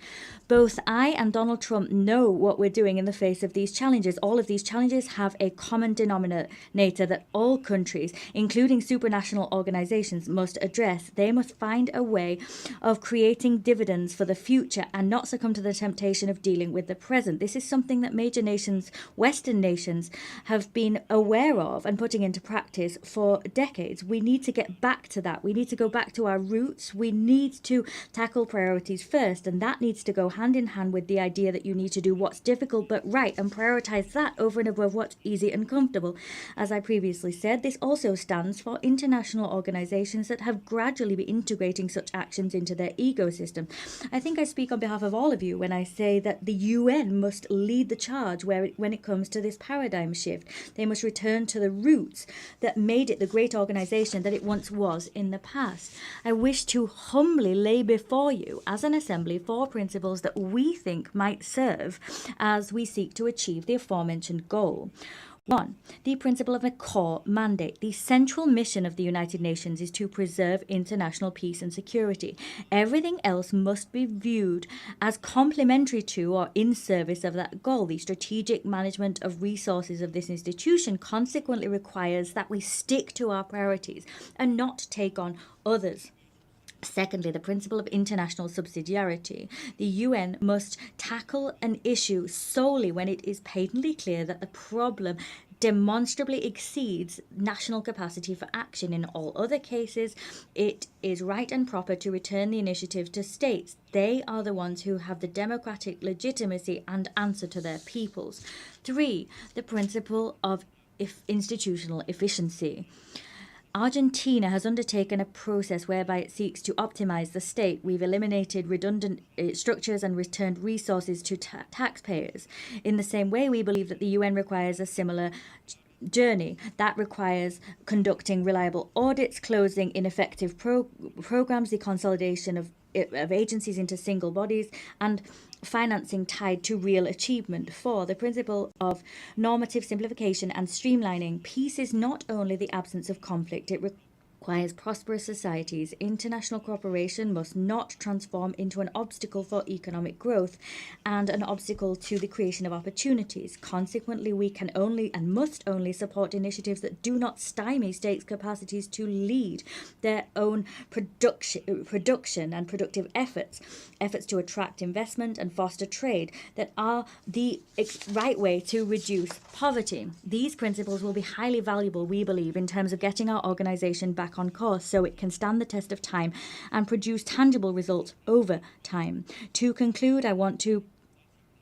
Both I and Donald Trump know what we're doing in the face of these challenges. All of these challenges have a common denominator that all countries, including supranational organizations, must address. They must find a way of creating dividends for the future and not succumb to the temptation of dealing with the present. This is something that major nations, Western nations, have been aware of and putting into practice for decades. We need to get back to that. We need to go back to our roots. We need to tackle priorities first, and that needs to go hand in hand with the idea that you need to do what's difficult but right and prioritize that over and above what's easy and comfortable. As I previously said, this also stands for international organizations that have gradually been integrating such actions into their ecosystem. I think I speak on behalf of all of you when I say that the UN must lead the charge when it comes to this paradigm shift. They must return to the roots that made it the great organization that it once was in the past. I wish to humbly lay before you as an assembly 4 principles that we think might serve as we seek to achieve the aforementioned goal. 1. The principle of a core mandate. The central mission of the United Nations is to preserve international peace and security. Everything else must be viewed as complementary to or in service of that goal. The strategic management of resources of this institution consequently requires that we stick to our priorities and not take on others. Secondly, the principle of international subsidiarity. The UN must tackle an issue solely when it is patently clear that the problem demonstrably exceeds national capacity for action. In all other cases, it is right and proper to return the initiative to states. They are the ones who have the democratic legitimacy and answer to their peoples. 3. The principle of institutional efficiency. Argentina has undertaken a process whereby it seeks to optimize the state. We've eliminated redundant structures and returned resources to taxpayers. In the same way, we believe that the UN requires a similar journey. That requires conducting reliable audits, closing ineffective programs, the consolidation of agencies into single bodies, and financing tied to real achievement. 4. The principle of normative simplification and streamlining. Peace is not only the absence of conflict, it requires prosperous societies. International cooperation must not transform into an obstacle for economic growth and an obstacle to the creation of opportunities. Consequently, we can only and must only support initiatives that do not stymie states' capacities to lead their own production and productive efforts to attract investment and foster trade that are the right way to reduce poverty. These principles will be highly valuable, we believe, in terms of getting our organization back on course so it can stand the test of time and produce tangible results over time. To conclude, I want to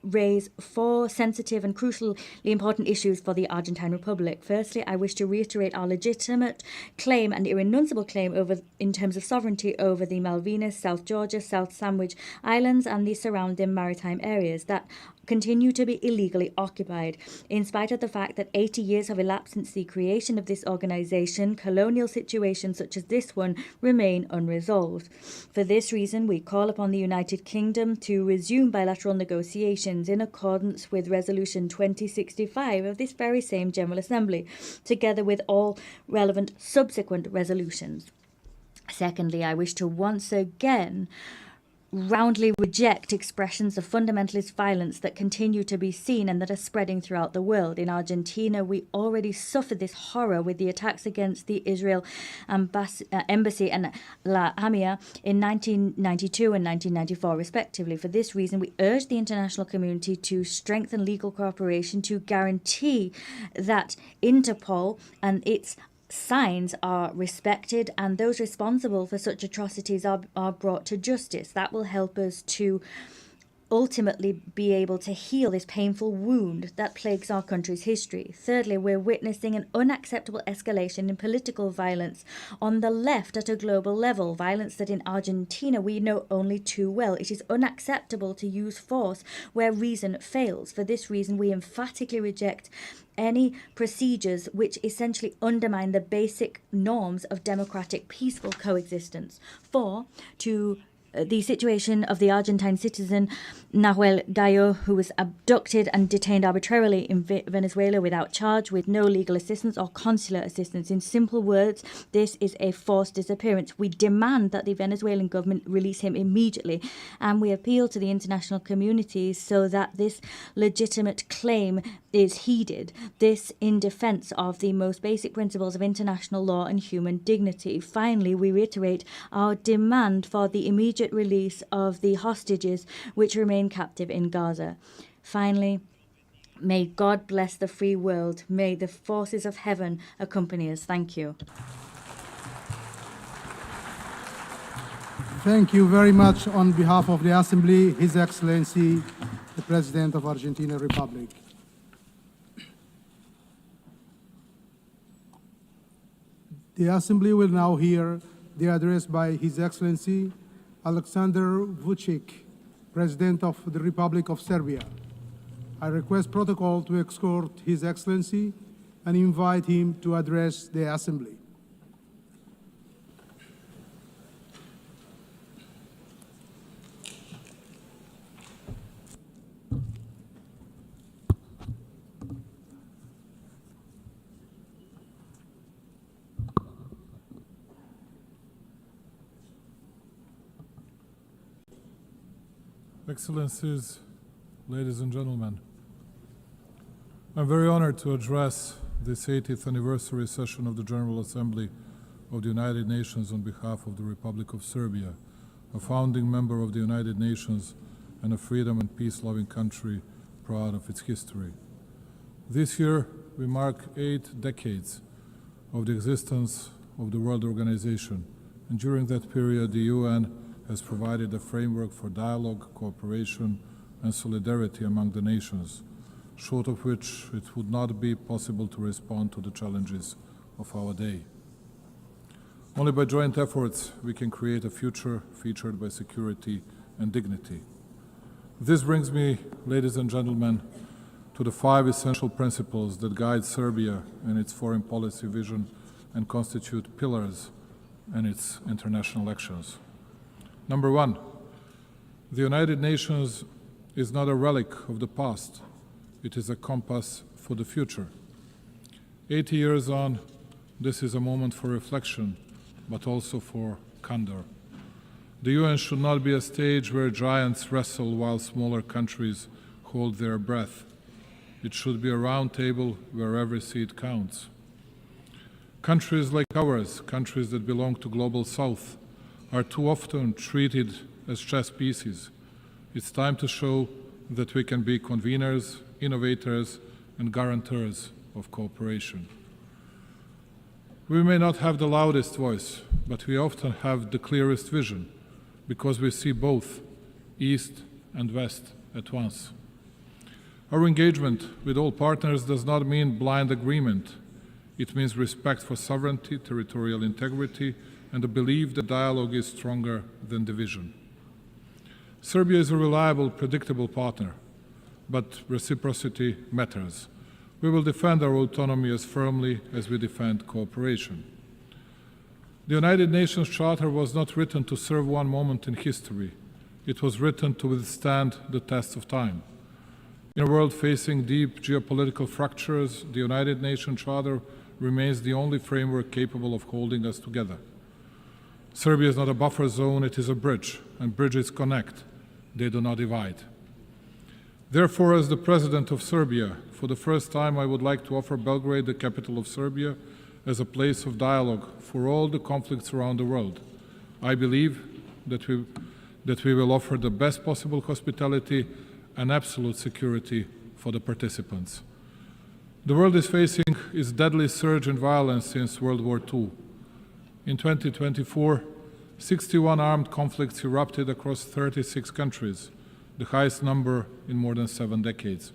raise 4 sensitive and crucially important issues for the Argentine Republic. Firstly, I wish to reiterate our legitimate claim and irrenunciable claim in terms of sovereignty over the Malvinas, South Georgia, South Sandwich Islands and the surrounding maritime areas that continue to be illegally occupied. In spite of the fact that 80 years have elapsed since the creation of this organization, colonial situations such as this one remain unresolved. For this reason, we call upon the United Kingdom to resume bilateral negotiations in accordance with Resolution 2065 of this very same General Assembly, together with all relevant subsequent resolutions. Secondly, I wish to once again roundly reject expressions of fundamentalist violence that continue to be seen and that are spreading throughout the world. In Argentina, we already suffered this horror with the attacks against the Israel embassy and La Amia in 1992 and 1994, respectively. For this reason, we urge the international community to strengthen legal cooperation to guarantee that Interpol and its signs are respected and those responsible for such atrocities are brought to justice. That will help us to ultimately be able to heal this painful wound that plagues our country's history. Thirdly, we're witnessing an unacceptable escalation in political violence on the left at a global level, violence that in Argentina we know only too well. It is unacceptable to use force where reason fails. For this reason, we emphatically reject any procedures which essentially undermine the basic norms of democratic peaceful coexistence. 4, to the situation of the Argentine citizen Nahuel Gallo, who was abducted and detained arbitrarily in Venezuela without charge, with no legal assistance or consular assistance. In simple words, this is a forced disappearance. We demand that the Venezuelan government release him immediately, and we appeal to the international community so that this legitimate claim is heeded. This in defense of the most basic principles of international law and human dignity. Finally, we reiterate our demand for the immediate release of the hostages which remain captive in Gaza. Finally, May God bless the free world. May the forces of heaven accompany us. Thank you. Thank you very much on behalf of the Assembly, His Excellency, the President of Argentina Republic. The Assembly will now hear the address by His Excellency Alexander Vučić, President of the Republic of Serbia. I request protocol to escort His Excellency and invite him to address the Assembly. Excellencies, ladies and gentlemen, I'm very honored to address this 80th anniversary session of the General Assembly of the United Nations on behalf of the Republic of Serbia, a founding member of the United Nations and a freedom and peace-loving country proud of its history. This year, we mark 8 decades of the existence of the World Organization, and during that period, the UN has provided a framework for dialogue, cooperation, and solidarity among the nations, short of which it would not be possible to respond to the challenges of our day. Only by joint efforts we can create a future featured by security and dignity. This brings me, ladies and gentlemen, to the 5 essential principles that guide Serbia and its foreign policy vision and constitute pillars in its international actions. Number 1, the United Nations is not a relic of the past, it is a compass for the future. 80 years on, this is a moment for reflection, but also for candor. The UN should not be a stage where giants wrestle while smaller countries hold their breath. It should be a round table where every seat counts. Countries like ours, countries that belong to Global South, are too often treated as chess pieces. It's time to show that we can be conveners, innovators, and guarantors of cooperation. We may not have the loudest voice, but we often have the clearest vision, because we see both East and West at once. Our engagement with all partners does not mean blind agreement. It means respect for sovereignty, territorial integrity, and the belief that dialogue is stronger than division. Serbia is a reliable, predictable partner, but reciprocity matters. We will defend our autonomy as firmly as we defend cooperation. The United Nations Charter was not written to serve one moment in history. It was written to withstand the test of time. In a world facing deep geopolitical fractures, the United Nations Charter remains the only framework capable of holding us together. Serbia is not a buffer zone, it is a bridge, and bridges connect, they do not divide. Therefore, as the President of Serbia, for the first time I would like to offer Belgrade, the capital of Serbia, as a place of dialogue for all the conflicts around the world. I believe that we will offer the best possible hospitality and absolute security for the participants. The world is facing its deadly surge in violence since World War II. In 2024, 61 armed conflicts erupted across 36 countries, the highest number in more than 7 decades.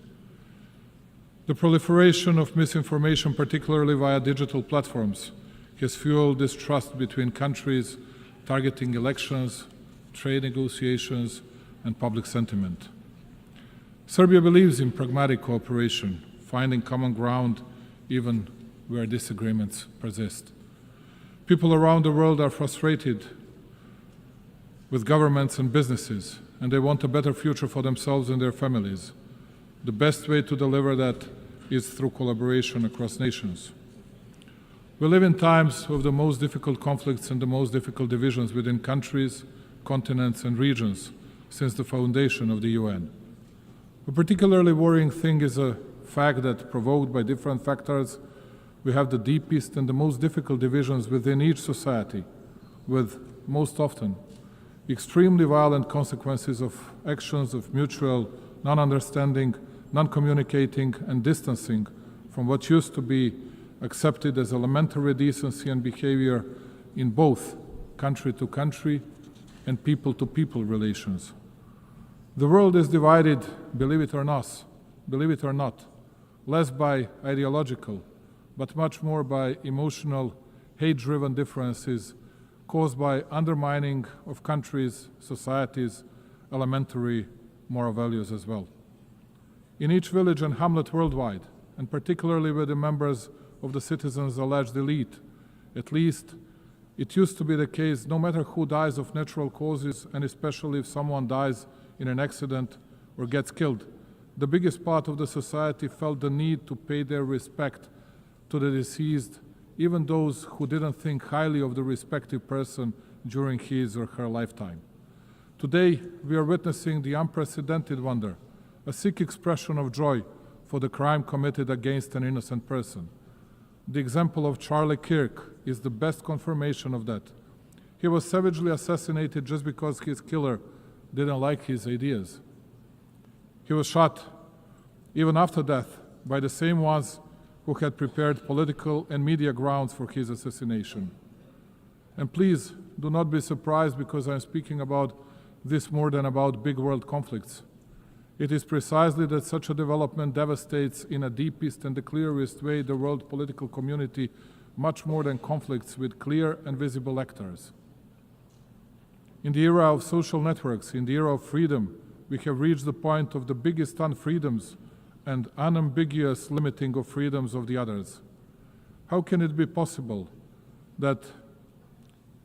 The proliferation of misinformation, particularly via digital platforms, has fueled distrust between countries, targeting elections, trade negotiations, and public sentiment. Serbia believes in pragmatic cooperation, finding common ground even where disagreements persist. People around the world are frustrated with governments and businesses, and they want a better future for themselves and their families. The best way to deliver that is through collaboration across nations. We live in times of the most difficult conflicts and the most difficult divisions within countries, continents, and regions since the foundation of the UN. A particularly worrying thing is a fact that, provoked by different factors, we have the deepest and the most difficult divisions within each society, with, most often, extremely violent consequences of actions of mutual non-understanding non-communicating and distancing from what used to be accepted as elementary decency and behavior in both country-to-country and people-to-people relations. The world is divided, believe it or not, less by ideological, but much more by emotional, hate-driven differences caused by undermining of countries, societies, elementary moral values as well. In each village and hamlet worldwide, and particularly with the members of the citizens' alleged elite, at least it used to be the case, no matter who dies of natural causes, and especially if someone dies in an accident or gets killed, the biggest part of the society felt the need to pay their respect to the deceased, even those who didn't think highly of the respective person during his or her lifetime. Today, we are witnessing the unprecedented wonder, a sick expression of joy for the crime committed against an innocent person. The example of Charlie Kirk is the best confirmation of that. He was savagely assassinated just because his killer didn't like his ideas. He was shot, even after death, by the same ones who had prepared political and media grounds for his assassination. And please do not be surprised because I'm speaking about this more than about big world conflicts. It is precisely that such a development devastates in a deepest and the clearest way the world political community much more than conflicts with clear and visible actors. In the era of social networks, in the era of freedom, we have reached the point of the biggest unfreedoms and unambiguous limiting of freedoms of the others. How can it be possible that,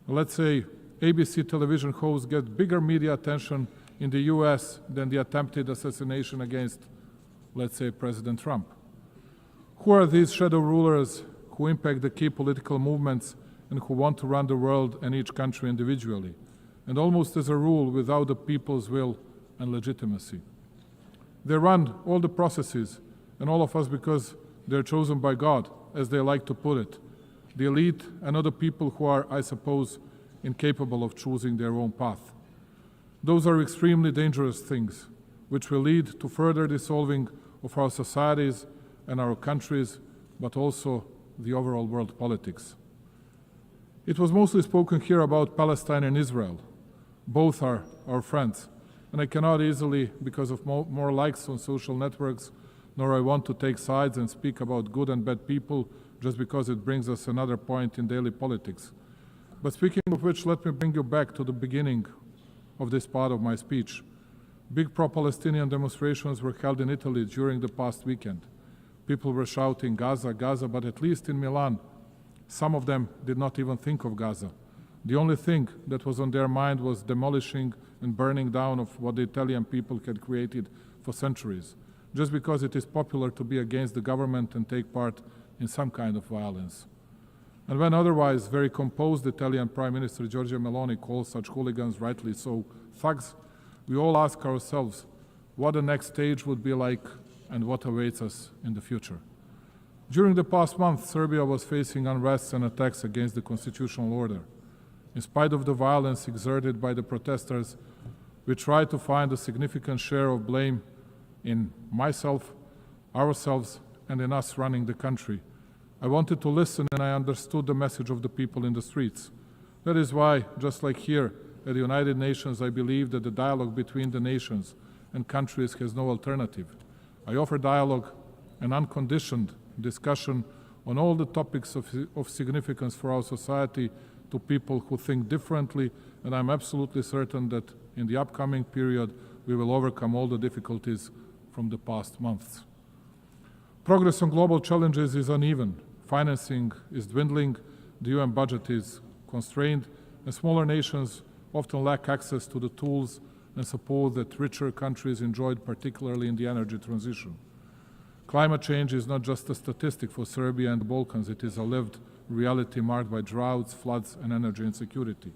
let's say, ABC television hosts get bigger media attention in the US than the attempted assassination against, let's say, President Trump? Who are these shadow rulers who impact the key political movements and who want to run the world and each country individually, and almost as a rule without the people's will and legitimacy? They run all the processes, and all of us because they're chosen by God, as they like to put it. The elite and other people who are, I suppose, incapable of choosing their own path. Those are extremely dangerous things, which will lead to further dissolving of our societies and our countries, but also the overall world politics. It was mostly spoken here about Palestine and Israel. Both are our friends. And I cannot easily, because of more likes on social networks, nor I want to take sides and speak about good and bad people just because it brings us another point in daily politics. But speaking of which, let me bring you back to the beginning of this part of my speech. Big pro-Palestinian demonstrations were held in Italy during the past weekend. People were shouting Gaza, Gaza, but at least in Milan, some of them did not even think of Gaza. The only thing that was on their mind was demolishing and burning down of what the Italian people had created for centuries, just because it is popular to be against the government and take part in some kind of violence. And when otherwise very composed Italian Prime Minister Giorgia Meloni calls such hooligans, rightly so, thugs, we all ask ourselves what the next stage would be like and what awaits us in the future. During the past month, Serbia was facing unrest and attacks against the constitutional order. In spite of the violence exerted by the protesters, we tried to find a significant share of blame in myself, ourselves, and in us running the country. I wanted to listen, and I understood the message of the people in the streets. That is why, just like here at the United Nations, I believe that the dialogue between the nations and countries has no alternative. I offer dialogue and unconditioned discussion on all the topics of significance for our society to people who think differently, and I'm absolutely certain that in the upcoming period we will overcome all the difficulties from the past months. Progress on global challenges is uneven. Financing is dwindling, the UN budget is constrained, and smaller nations often lack access to the tools and support that richer countries enjoyed, particularly in the energy transition. Climate change is not just a statistic for Serbia and the Balkans, it is a lived reality marked by droughts, floods, and energy insecurity.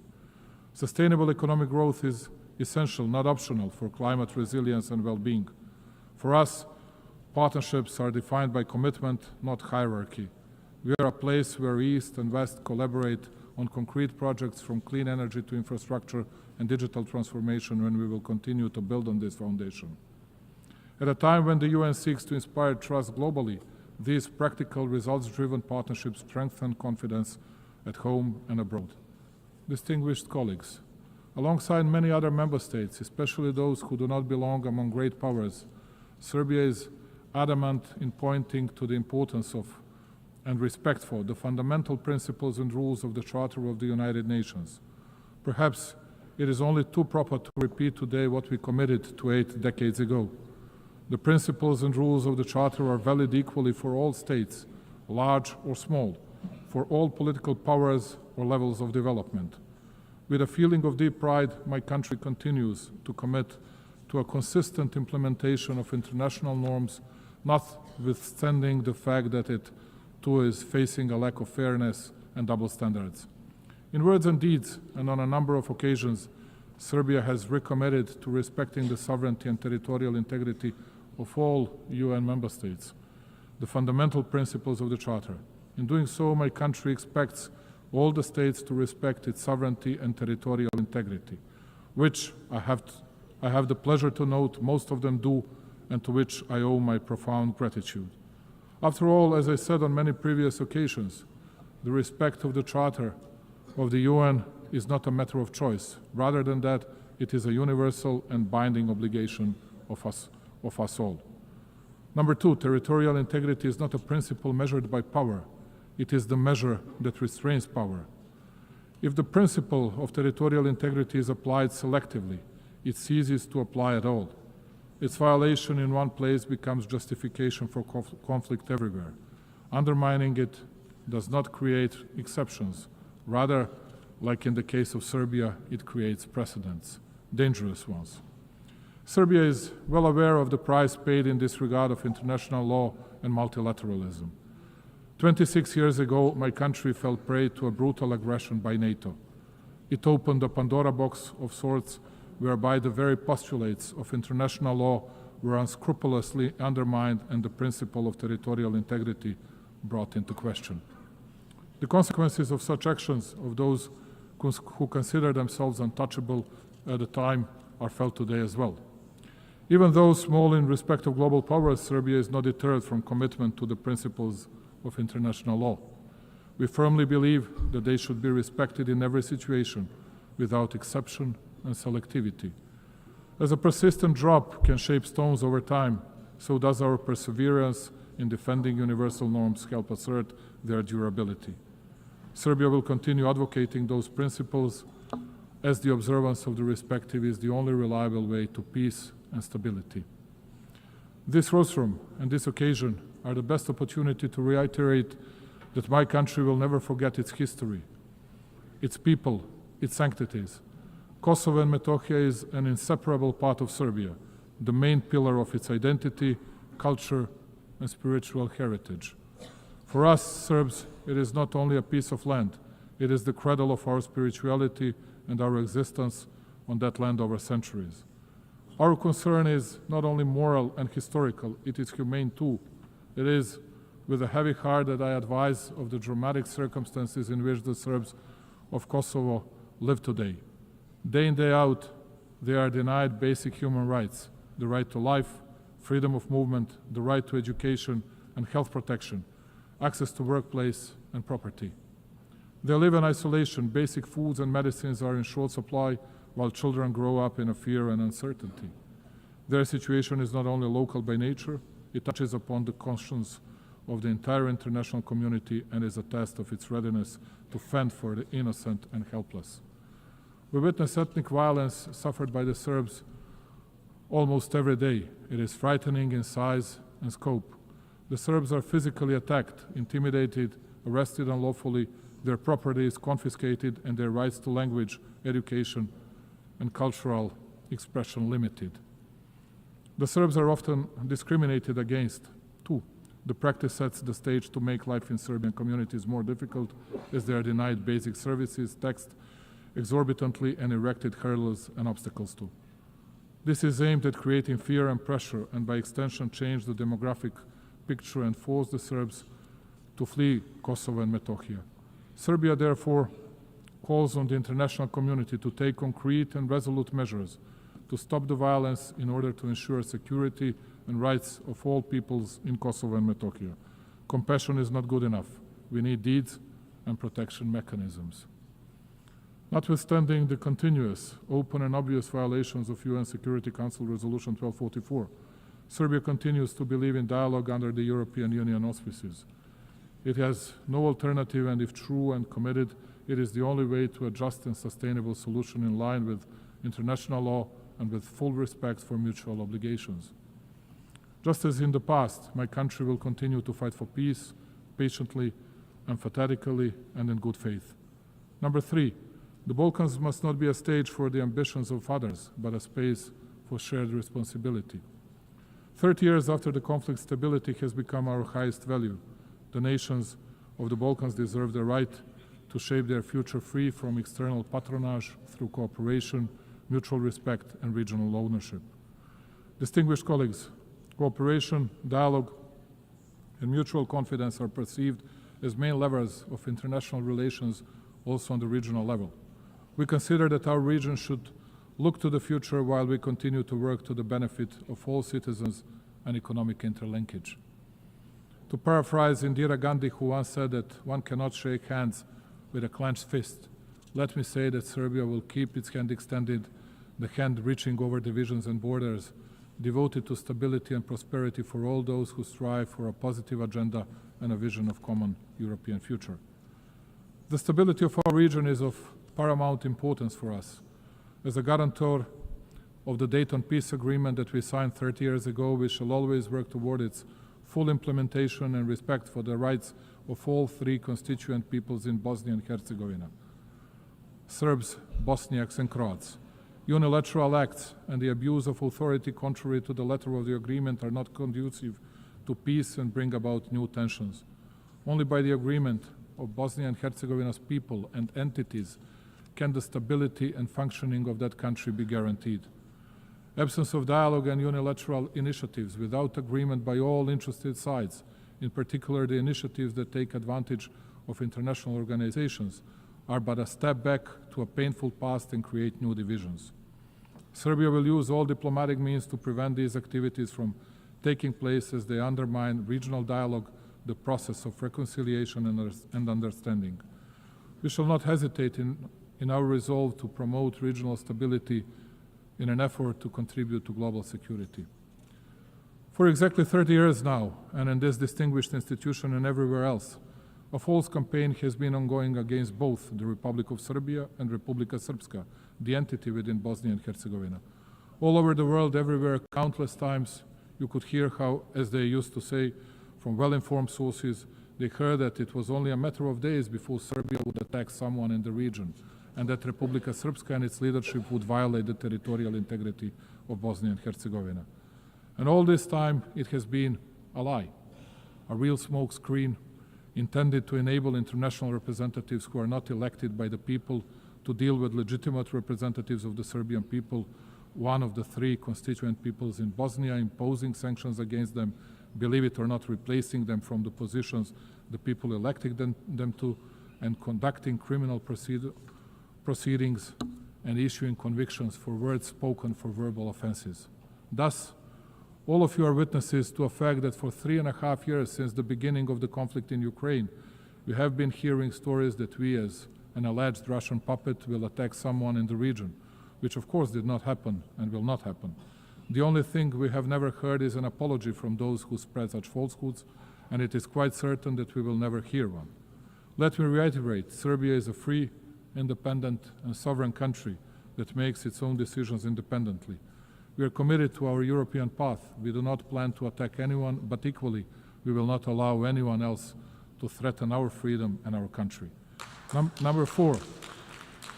Sustainable economic growth is essential, not optional, for climate resilience and well-being. For us, partnerships are defined by commitment, not hierarchy. We are a place where East and West collaborate on concrete projects from clean energy to infrastructure and digital transformation, when we will continue to build on this foundation. At a time when the UN seeks to inspire trust globally, these practical, results-driven partnerships strengthen confidence at home and abroad. Distinguished colleagues, alongside many other member states, especially those who do not belong among great powers, Serbia is adamant in pointing to the importance of and respect for the fundamental principles and rules of the Charter of the United Nations. Perhaps it is only too proper to repeat today what we committed to 8 decades ago. The principles and rules of the Charter are valid equally for all states, large or small, for all political powers or levels of development. With a feeling of deep pride, my country continues to commit to a consistent implementation of international norms, notwithstanding the fact that it too is facing a lack of fairness and double standards. In words and deeds, and on a number of occasions, Serbia has recommitted to respecting the sovereignty and territorial integrity of all UN member states, the fundamental principles of the Charter. In doing so, my country expects all the states to respect its sovereignty and territorial integrity, which I have the pleasure to note most of them do, and to which I owe my profound gratitude. After all, as I said on many previous occasions, the respect of the Charter of the UN is not a matter of choice. Rather than that, it is a universal and binding obligation of us all. Number two, territorial integrity is not a principle measured by power. It is the measure that restrains power. If the principle of territorial integrity is applied selectively, it ceases to apply at all. Its violation in one place becomes justification for conflict everywhere. Undermining it does not create exceptions. Rather, like in the case of Serbia, it creates precedents, dangerous ones. Serbia is well aware of the price paid in this regard of international law and multilateralism. 26 years ago, my country fell prey to a brutal aggression by NATO. It opened a Pandora box of sorts, whereby the very postulates of international law were unscrupulously undermined and the principle of territorial integrity brought into question. The consequences of such actions of those who consider themselves untouchable at the time are felt today as well. Even though small in respect of global powers, Serbia is not deterred from commitment to the principles of international law. We firmly believe that they should be respected in every situation, without exception and selectivity. As a persistent drop can shape stones over time, so does our perseverance in defending universal norms help assert their durability. Serbia will continue advocating those principles, as the observance of the respective is the only reliable way to peace and stability. This rostrum and this occasion are the best opportunity to reiterate that my country will never forget its history, its people, its sanctities. Kosovo and Metohija is an inseparable part of Serbia, the main pillar of its identity, culture, and spiritual heritage. For us Serbs, it is not only a piece of land, it is the cradle of our spirituality and our existence on that land over centuries. Our concern is not only moral and historical, it is humane too. It is with a heavy heart that I advise of the dramatic circumstances in which the Serbs of Kosovo live today. Day in, day out, they are denied basic human rights, the right to life, freedom of movement, the right to education and health protection, access to workplace and property. They live in isolation, basic foods and medicines are in short supply, while children grow up in a fear and uncertainty. Their situation is not only local by nature, it touches upon the conscience of the entire international community and is a test of its readiness to fend for the innocent and helpless. We witness ethnic violence suffered by the Serbs almost every day. It is frightening in size and scope. The Serbs are physically attacked, intimidated, arrested unlawfully, their property is confiscated, and their rights to language, education, and cultural expression limited. The Serbs are often discriminated against, too. The practice sets the stage to make life in Serbian communities more difficult, as they are denied basic services, taxed exorbitantly, and erected hurdles and obstacles too. This is aimed at creating fear and pressure, and by extension change the demographic picture and force the Serbs to flee Kosovo and Metohija. Serbia, therefore, calls on the international community to take concrete and resolute measures to stop the violence in order to ensure security and rights of all peoples in Kosovo and Metohija. Compassion is not good enough. We need deeds and protection mechanisms. Notwithstanding the continuous, open and obvious violations of UN Security Council Resolution 1244, Serbia continues to believe in dialogue under the European Union auspices. It has no alternative, and if true and committed, it is the only way to a just and sustainable solution in line with international law and with full respect for mutual obligations. Just as in the past, my country will continue to fight for peace, patiently, emphatically, and in good faith. Number 3, the Balkans must not be a stage for the ambitions of others, but a space for shared responsibility. 30 years after the conflict, stability has become our highest value. The nations of the Balkans deserve the right to shape their future free from external patronage through cooperation, mutual respect, and regional ownership. Distinguished colleagues, cooperation, dialogue, and mutual confidence are perceived as main levers of international relations also on the regional level. We consider that our region should look to the future while we continue to work to the benefit of all citizens and economic interlinkage. To paraphrase Indira Gandhi, who once said that one cannot shake hands with a clenched fist, let me say that Serbia will keep its hand extended, the hand reaching over divisions and borders, devoted to stability and prosperity for all those who strive for a positive agenda and a vision of common European future. The stability of our region is of paramount importance for us. As a guarantor of the Dayton Peace Agreement that we signed 30 years ago, we shall always work toward its full implementation and respect for the rights of all 3 constituent peoples in Bosnia and Herzegovina, Serbs, Bosniaks, and Croats. Unilateral acts and the abuse of authority contrary to the letter of the agreement are not conducive to peace and bring about new tensions. Only by the agreement of Bosnia and Herzegovina's people and entities can the stability and functioning of that country be guaranteed. Absence of dialogue and unilateral initiatives without agreement by all interested sides, in particular the initiatives that take advantage of international organizations, are but a step back to a painful past and create new divisions. Serbia will use all diplomatic means to prevent these activities from taking place as they undermine regional dialogue, the process of reconciliation and understanding. We shall not hesitate in our resolve to promote regional stability in an effort to contribute to global security. For exactly 30 years now, and in this distinguished institution and everywhere else, a false campaign has been ongoing against both the Republic of Serbia and Republika Srpska, the entity within Bosnia and Herzegovina. All over the world, everywhere, countless times, you could hear how, as they used to say, from well-informed sources, they heard that it was only a matter of days before Serbia would attack someone in the region, and that Republika Srpska and its leadership would violate the territorial integrity of Bosnia and Herzegovina. And all this time, it has been a lie, a real smoke screen intended to enable international representatives who are not elected by the people to deal with legitimate representatives of the Serbian people, one of the 3 constituent peoples in Bosnia, imposing sanctions against them, believe it or not, replacing them from the positions the people elected them to, and conducting criminal proceedings and issuing convictions for words spoken for verbal offenses. Thus, all of you are witnesses to a fact that for 3.5 years since the beginning of the conflict in Ukraine, we have been hearing stories that we, as an alleged Russian puppet, will attack someone in the region, which of course did not happen and will not happen. The only thing we have never heard is an apology from those who spread such falsehoods, and it is quite certain that we will never hear one. Let me reiterate, Serbia is a free, independent, and sovereign country that makes its own decisions independently. We are committed to our European path. We do not plan to attack anyone, but equally, we will not allow anyone else to threaten our freedom and our country. Number 4,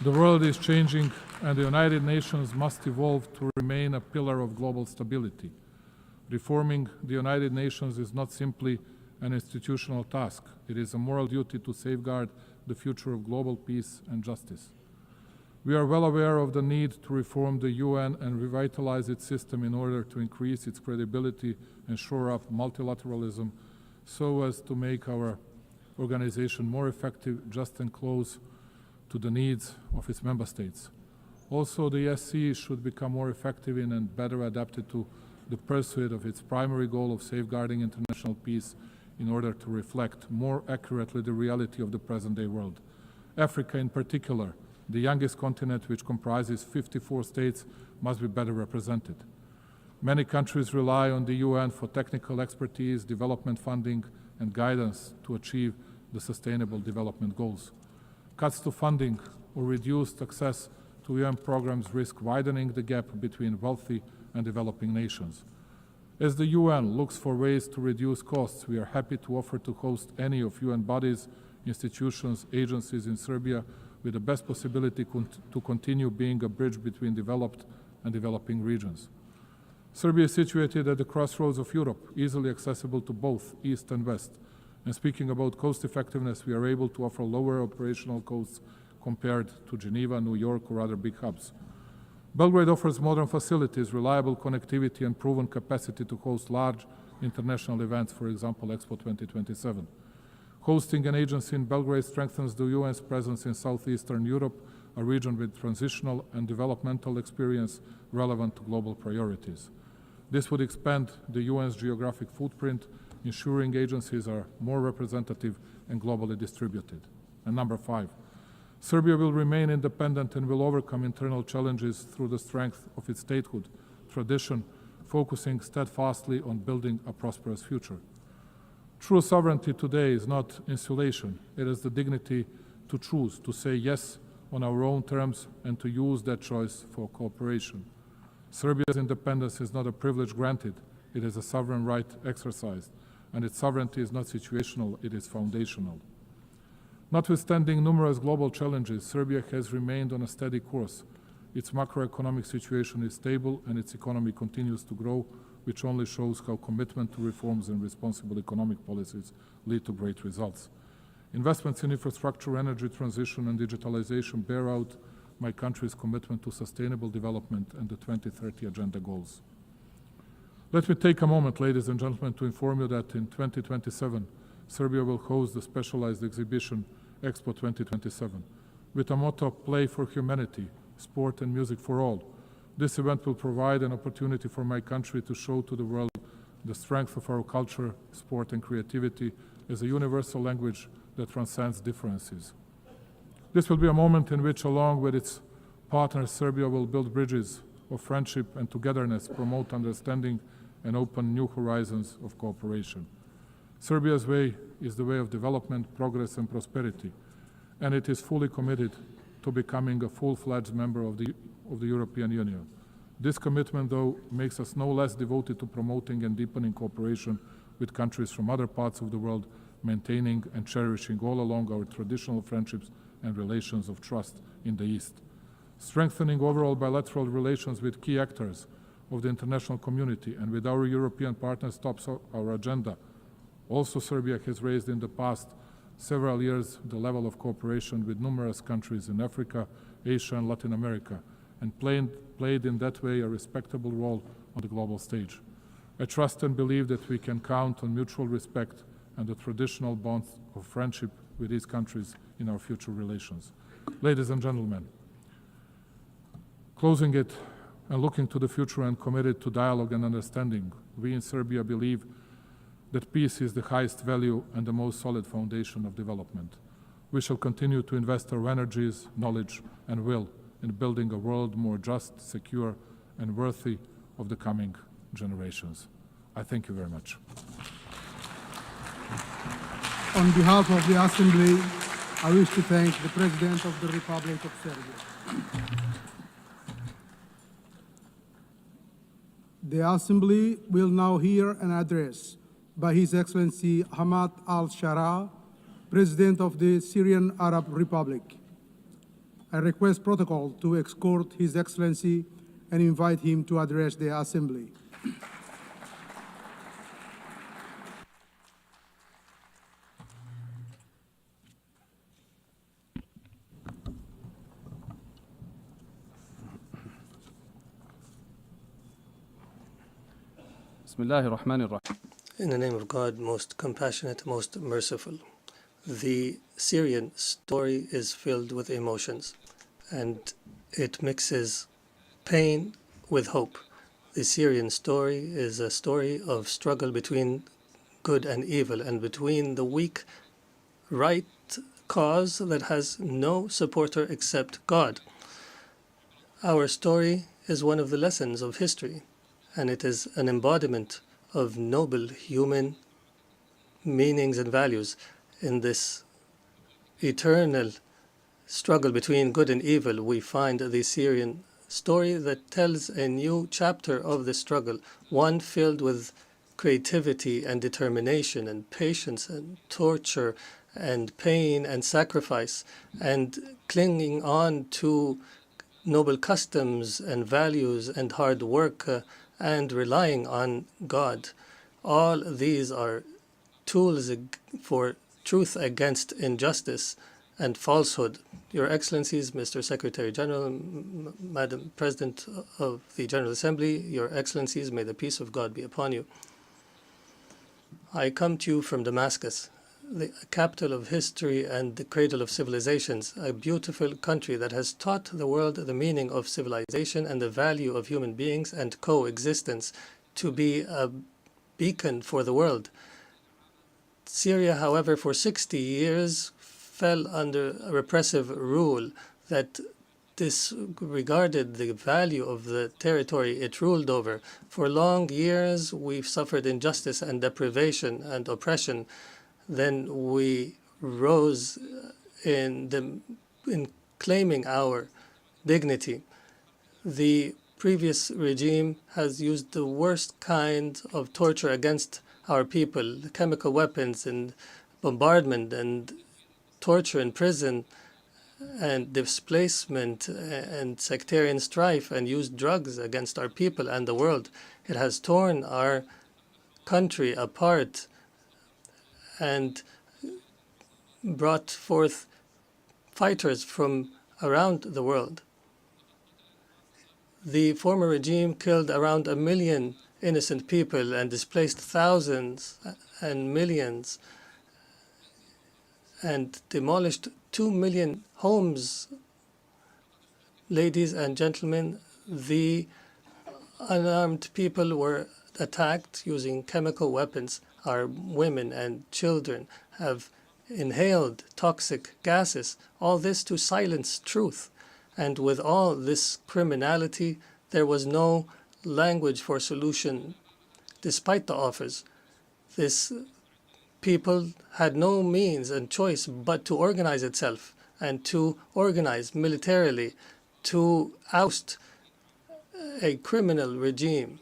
the world is changing, and the United Nations must evolve to remain a pillar of global stability. Reforming the United Nations is not simply an institutional task. It is a moral duty to safeguard the future of global peace and justice. We are well aware of the need to reform the UN and revitalize its system in order to increase its credibility and shore up multilateralism so as to make our organization more effective, just and close to the needs of its member states. Also, the SC should become more effective in and better adapted to the pursuit of its primary goal of safeguarding international peace in order to reflect more accurately the reality of the present-day world. Africa in particular, the youngest continent which comprises 54 states, must be better represented. Many countries rely on the UN for technical expertise, development funding, and guidance to achieve the Sustainable Development Goals. Cuts to funding or reduced access to UN programs risk widening the gap between wealthy and developing nations. As the UN looks for ways to reduce costs, we are happy to offer to host any of UN bodies, institutions, agencies in Serbia with the best possibility to continue being a bridge between developed and developing regions. Serbia is situated at the crossroads of Europe, easily accessible to both East and West. And speaking about cost effectiveness, we are able to offer lower operational costs compared to Geneva, New York, or other big hubs. Belgrade offers modern facilities, reliable connectivity, and proven capacity to host large international events, for example, Expo 2027. Hosting an agency in Belgrade strengthens the UN's presence in Southeastern Europe, a region with transitional and developmental experience relevant to global priorities. This would expand the UN's geographic footprint, ensuring agencies are more representative and globally distributed. And number 5, Serbia will remain independent and will overcome internal challenges through the strength of its statehood tradition, focusing steadfastly on building a prosperous future. True sovereignty today is not insulation. It is the dignity to choose, to say yes on our own terms, and to use that choice for cooperation. Serbia's independence is not a privilege granted. It is a sovereign right exercised, and its sovereignty is not situational, it is foundational. Notwithstanding numerous global challenges, Serbia has remained on a steady course. Its macroeconomic situation is stable and its economy continues to grow, which only shows how commitment to reforms and responsible economic policies lead to great results. Investments in infrastructure, energy transition, and digitalization bear out my country's commitment to sustainable development and the 2030 Agenda goals. Let me take a moment, ladies and gentlemen, to inform you that in 2027, Serbia will host the specialized exhibition Expo 2027 with a motto, Play for Humanity, Sport and Music for All. This event will provide an opportunity for my country to show to the world the strength of our culture, sport, and creativity as a universal language that transcends differences. This will be a moment in which, along with its partners, Serbia will build bridges of friendship and togetherness, promote understanding, and open new horizons of cooperation. Serbia's way is the way of development, progress, and prosperity, and it is fully committed to becoming a full-fledged member of the European Union. This commitment, though, makes us no less devoted to promoting and deepening cooperation with countries from other parts of the world, maintaining and cherishing all along our traditional friendships and relations of trust in the East. Strengthening overall bilateral relations with key actors of the international community and with our European partners tops our agenda. Also, Serbia has raised in the past several years the level of cooperation with numerous countries in Africa, Asia, and Latin America, and played in that way a respectable role on the global stage. I trust and believe that we can count on mutual respect and the traditional bonds of friendship with these countries in our future relations. Ladies and gentlemen, closing it and looking to the future and committed to dialogue and understanding, we in Serbia believe that peace is the highest value and the most solid foundation of development. We shall continue to invest our energies, knowledge, and will in building a world more just, secure, and worthy of the coming generations. I thank you very much. On behalf of the Assembly, I wish to thank the President of the Republic of Serbia. The Assembly will now hear an address by His Excellency Hamad al-Sharah, President of the Syrian Arab Republic. I request protocol to escort His Excellency and invite him to address the Assembly. In the name of God, most compassionate, most merciful. The Syrian story is filled with emotions, and it mixes pain with hope. The Syrian story is a story of struggle between good and evil, and between the weak right cause that has no supporter except God. Our story is one of the lessons of history, and it is an embodiment of noble human meanings and values in this eternal struggle between good and evil. We find the Syrian story that tells a new chapter of the struggle, one filled with creativity and determination and patience and torture and pain and sacrifice and clinging on to noble customs and values and hard work and relying on God. All these are tools for truth against injustice and falsehood. Your Excellencies, Mr. Secretary General, Madam President of the General Assembly, Your Excellencies, may the peace of God be upon you. I come to you from Damascus, the capital of history and the cradle of civilizations, a beautiful country that has taught the world the meaning of civilization and the value of human beings and coexistence, to be a beacon for the world. Syria, however, for 60 years fell under a repressive rule that disregarded the value of the territory it ruled over. For long years, we've suffered injustice and deprivation and oppression. Then we rose in claiming our dignity. The previous regime has used the worst kind of torture against our people, chemical weapons and bombardment and torture in prison and displacement and sectarian strife, and used drugs against our people and the world. It has torn our country apart and brought forth fighters from around the world. The former regime killed around 1 million innocent people and displaced thousands and millions and demolished 2 million homes. Ladies and gentlemen, the unarmed people were attacked using chemical weapons. Our women and children have inhaled toxic gases, all this to silence truth. And with all this criminality, there was no language for solution, despite the offers. This people had no means and choice but to organize itself and to organize militarily to oust a criminal regime.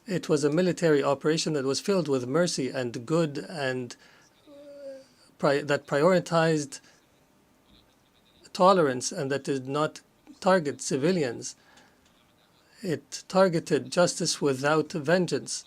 It was a military operation that was filled with mercy and good and that prioritized tolerance and that did not target civilians. It targeted justice without vengeance.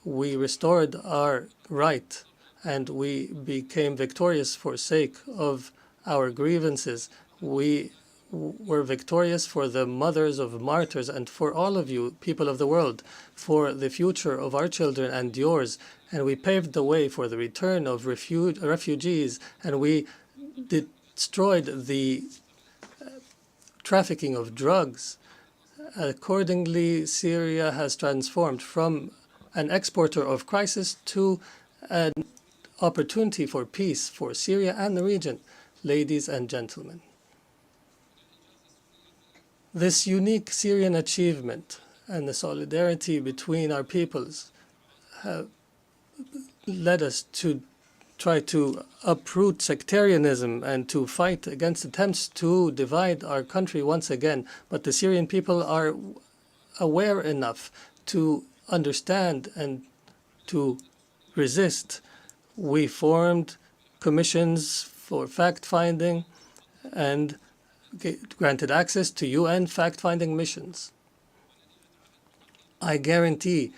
We restored our right and we became victorious for sake of our grievances. We were victorious for the mothers of martyrs and for all of you, people of the world, for the future of our children and yours. And we paved the way for the return of refugees, and we destroyed the trafficking of drugs. Accordingly, Syria has transformed from an exporter of crisis to an opportunity for peace for Syria and the region. Ladies and gentlemen, this unique Syrian achievement and the solidarity between our peoples have led us to try to uproot sectarianism and to fight against attempts to divide our country once again. But the Syrian people are aware enough to understand and to resist. We formed commissions for fact-finding and granted access to UN fact-finding missions. I guarantee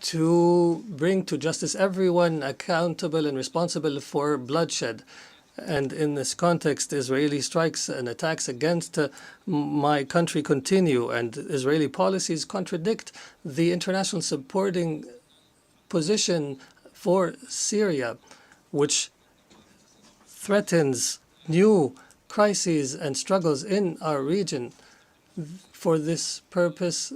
to bring to justice everyone accountable and responsible for bloodshed. And in this context, Israeli strikes and attacks against my country continue, and Israeli policies contradict the international supporting position for Syria, which threatens new crises and struggles in our region. For this purpose,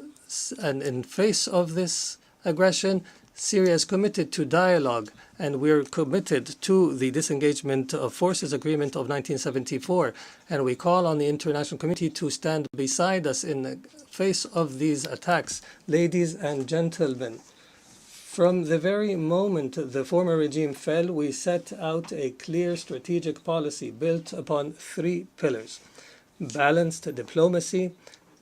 and in face of this aggression, Syria is committed to dialogue, and we're committed to the Disengagement of Forces Agreement of 1974. And we call on the international community to stand beside us in the face of these attacks. Ladies and gentlemen, from the very moment the former regime fell, we set out a clear strategic policy built upon 3 pillars: balanced diplomacy,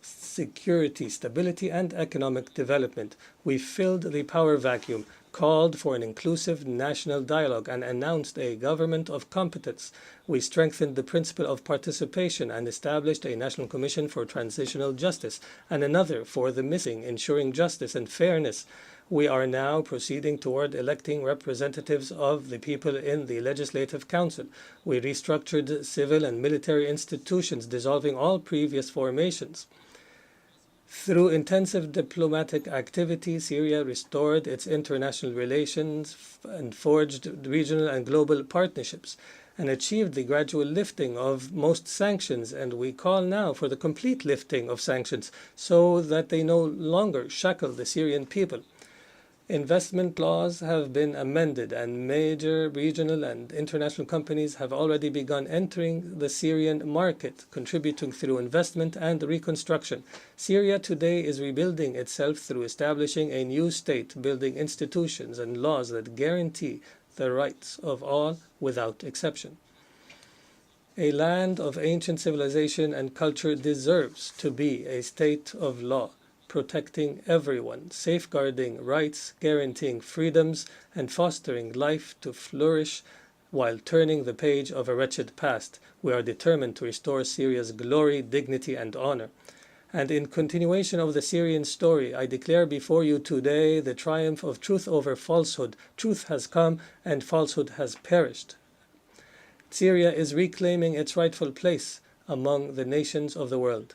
security, stability, and economic development. We filled the power vacuum, called for an inclusive national dialogue, and announced a government of competence. We strengthened the principle of participation and established a national commission for transitional justice and another for the missing, ensuring justice and fairness. We are now proceeding toward electing representatives of the people in the Legislative Council. We restructured civil and military institutions, dissolving all previous formations. Through intensive diplomatic activity, Syria restored its international relations and forged regional and global partnerships and achieved the gradual lifting of most sanctions. And we call now for the complete lifting of sanctions so that they no longer shackle the Syrian people. Investment laws have been amended, and major regional and international companies have already begun entering the Syrian market, contributing through investment and reconstruction. Syria today is rebuilding itself through establishing a new state, building institutions and laws that guarantee the rights of all without exception. A land of ancient civilization and culture deserves to be a state of law, protecting everyone, safeguarding rights, guaranteeing freedoms, and fostering life to flourish while turning the page of a wretched past. We are determined to restore Syria's glory, dignity, and honor. And in continuation of the Syrian story, I declare before you today the triumph of truth over falsehood. Truth has come and falsehood has perished. Syria is reclaiming its rightful place among the nations of the world.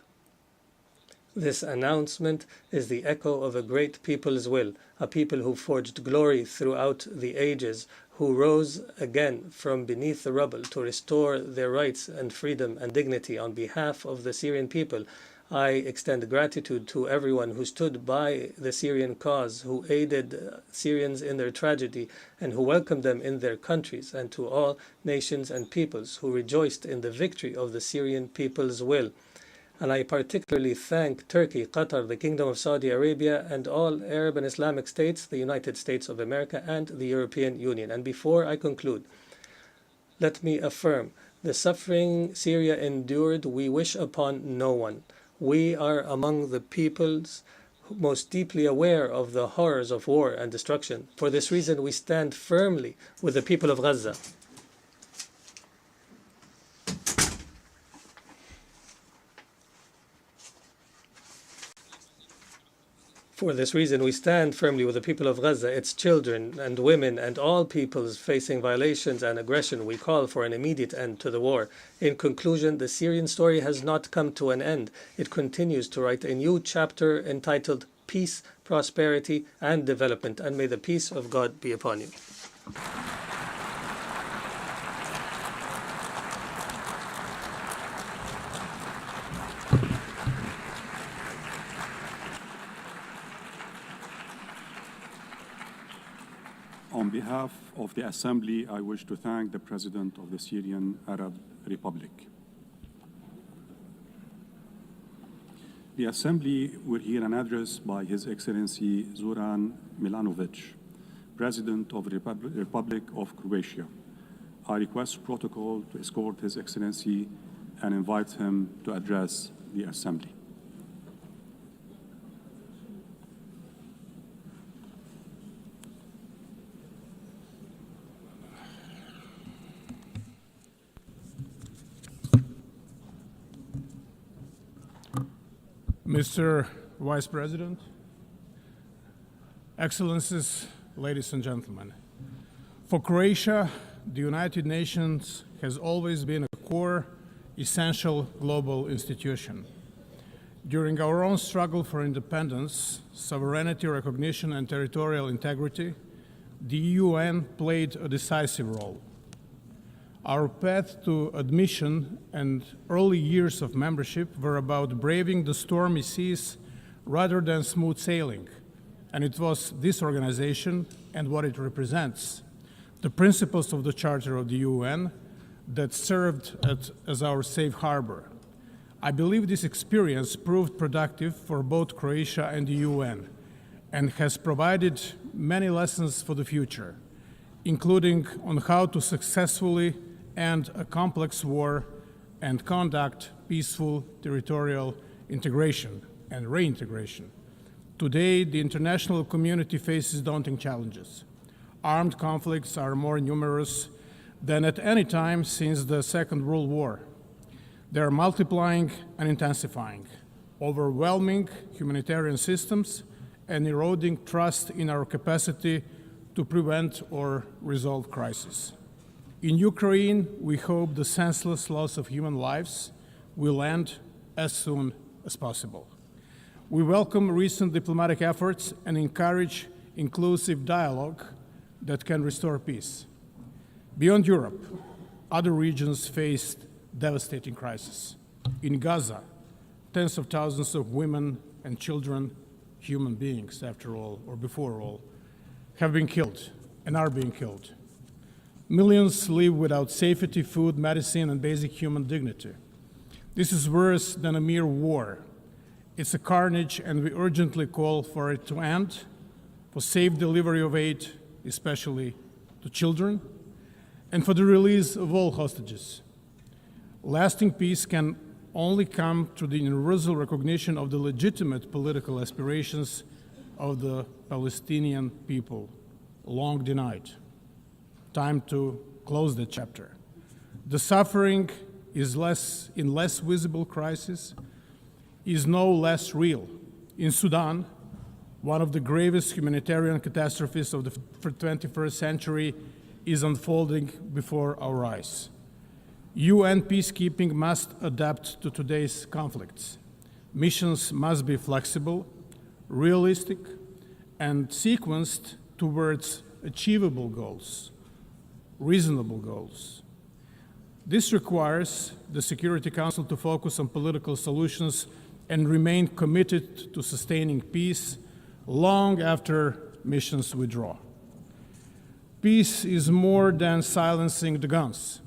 This announcement is the echo of a great people's will, a people who forged glory throughout the ages, who rose again from beneath the rubble to restore their rights and freedom and dignity. On behalf of the Syrian people, I extend gratitude to everyone who stood by the Syrian cause, who aided Syrians in their tragedy, and who welcomed them in their countries, and to all nations and peoples who rejoiced in the victory of the Syrian people's will. And I particularly thank Turkey, Qatar, the Kingdom of Saudi Arabia, and all Arab and Islamic states, the United States of America, and the European Union. And before I conclude, let me affirm, the suffering Syria endured, we wish upon no one. We are among the peoples most deeply aware of the horrors of war and destruction. For this reason, we stand firmly with the people of Gaza. For this reason, we stand firmly with the people of Gaza, its children and women, and all peoples facing violations and aggression. We call for an immediate end to the war. In conclusion, the Syrian story has not come to an end. It continues to write a new chapter entitled Peace, Prosperity, and Development, and may the peace of God be upon you. On behalf of the Assembly, I wish to thank the President of the Syrian Arab Republic. The Assembly will hear an address by His Excellency Zoran Milanović, President of the Republic of Croatia. I request protocol to escort His Excellency and invite him to address the Assembly. Mr. Vice President, Excellencies, ladies and gentlemen, for Croatia, the United Nations has always been a core, essential global institution. During our own struggle for independence, sovereignty, recognition, and territorial integrity, the UN played a decisive role. Our path to admission and early years of membership were about braving the stormy seas rather than smooth sailing. And it was this organization and what it represents, the principles of the Charter of the UN, that served as our safe harbor. I believe this experience proved productive for both Croatia and the UN and has provided many lessons for the future, including on how to successfully end a complex war and conduct peaceful territorial integration and reintegration. Today, the international community faces daunting challenges. Armed conflicts are more numerous than at any time since the Second World War. They are multiplying and intensifying, overwhelming humanitarian systems and eroding trust in our capacity to prevent or resolve crises. In Ukraine, we hope the senseless loss of human lives will end as soon as possible. We welcome recent diplomatic efforts and encourage inclusive dialogue that can restore peace. Beyond Europe, other regions faced devastating crises. In Gaza, tens of thousands of women and children, human beings after all, or before all, have been killed and are being killed. Millions live without safety, food, medicine, and basic human dignity. This is worse than a mere war. It's a carnage, and we urgently call for it to end, for safe delivery of aid, especially to children, and for the release of all hostages. Lasting peace can only come through the universal recognition of the legitimate political aspirations of the Palestinian people, long denied. Time to close the chapter. The suffering is less visible crisis is no less real. In Sudan, one of the gravest humanitarian catastrophes of the 21st century is unfolding before our eyes. UN peacekeeping must adapt to today's conflicts. Missions must be flexible, realistic, and sequenced towards achievable goals, reasonable goals. This requires the Security Council to focus on political solutions and remain committed to sustaining peace long after missions withdraw. Peace is more than silencing the guns.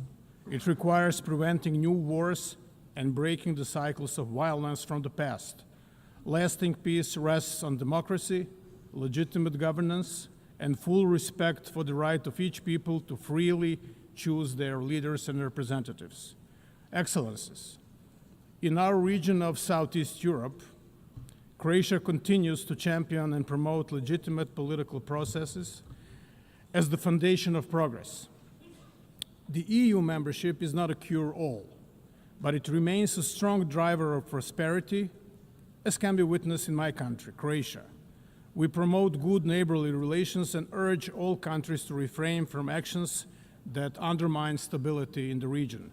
It requires preventing new wars and breaking the cycles of violence from the past. Lasting peace rests on democracy, legitimate governance, and full respect for the right of each people to freely choose their leaders and representatives. Excellencies, in our region of Southeast Europe, Croatia continues to champion and promote legitimate political processes as the foundation of progress. The EU membership is not a cure-all, but it remains a strong driver of prosperity, as can be witnessed in my country, Croatia. We promote good neighborly relations and urge all countries to refrain from actions that undermine stability in the region.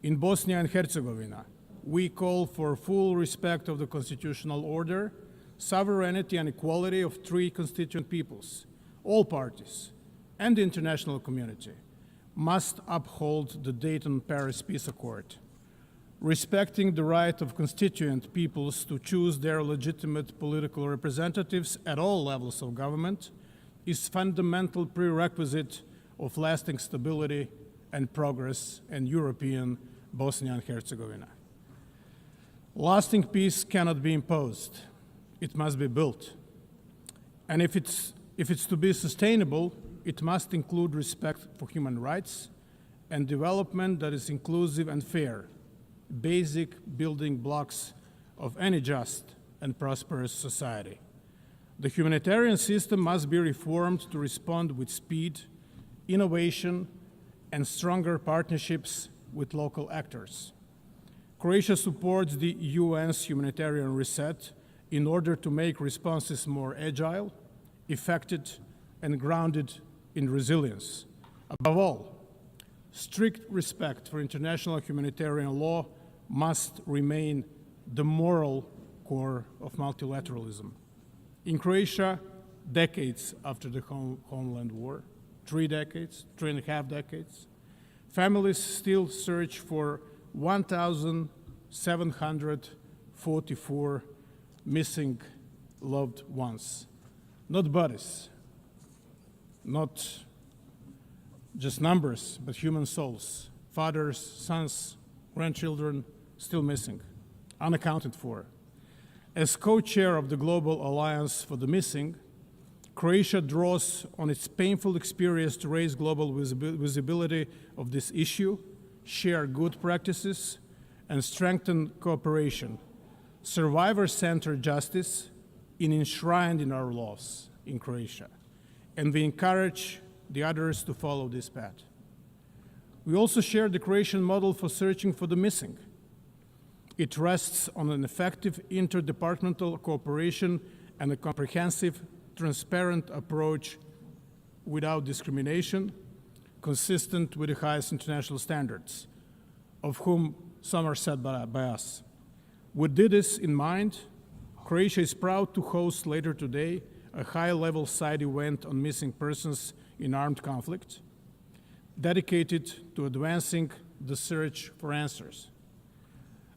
In Bosnia and Herzegovina, we call for full respect of the constitutional order, sovereignty and equality of three constituent peoples. All parties and the international community must uphold the Dayton-Paris Peace Accord. Respecting the right of constituent peoples to choose their legitimate political representatives at all levels of government is fundamental prerequisite of lasting stability and progress in European Bosnia and Herzegovina. Lasting peace cannot be imposed. It must be built. And if it's to be sustainable, it must include respect for human rights and development that is inclusive and fair, basic building blocks of any just and prosperous society. The humanitarian system must be reformed to respond with speed, innovation, and stronger partnerships with local actors. Croatia supports the UN's humanitarian reset in order to make responses more agile, effective, and grounded in resilience. Above all, strict respect for international humanitarian law must remain the moral core of multilateralism. In Croatia, decades after the Homeland War, 3 decades, 3.5 decades, Families still search for 1,744 missing loved ones. Not bodies, not just numbers, but human souls. Fathers, sons, grandchildren still missing, unaccounted for. As co-chair of the Global Alliance for the Missing, Croatia draws on its painful experience to raise global visibility of this issue, share good practices, and strengthen cooperation, survivor-centered justice enshrined in our laws in Croatia, and we encourage the others to follow this path. We also share the Croatian model for searching for the missing. It rests on an effective interdepartmental cooperation and a comprehensive, transparent approach without discrimination, consistent with the highest international standards, of whom some are set by us. With this in mind, Croatia is proud to host later today a high-level side event on missing persons in armed conflict, dedicated to advancing the search for answers.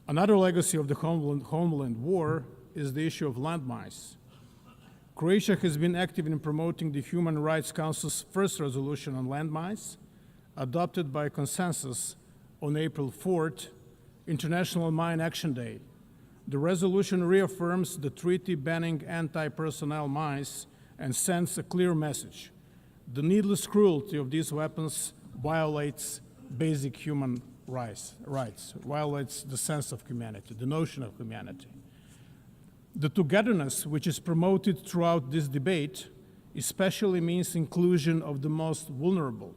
Another legacy of the homeland war is the issue of landmines. Croatia has been active in promoting the Human Rights Council's first resolution on landmines, adopted by consensus on April 4th, International Mine Action Day. The resolution reaffirms the treaty banning anti-personnel mines and sends a clear message. The needless cruelty of these weapons violates basic human rights, violates the sense of humanity, the notion of humanity. The togetherness which is promoted throughout this debate especially means inclusion of the most vulnerable.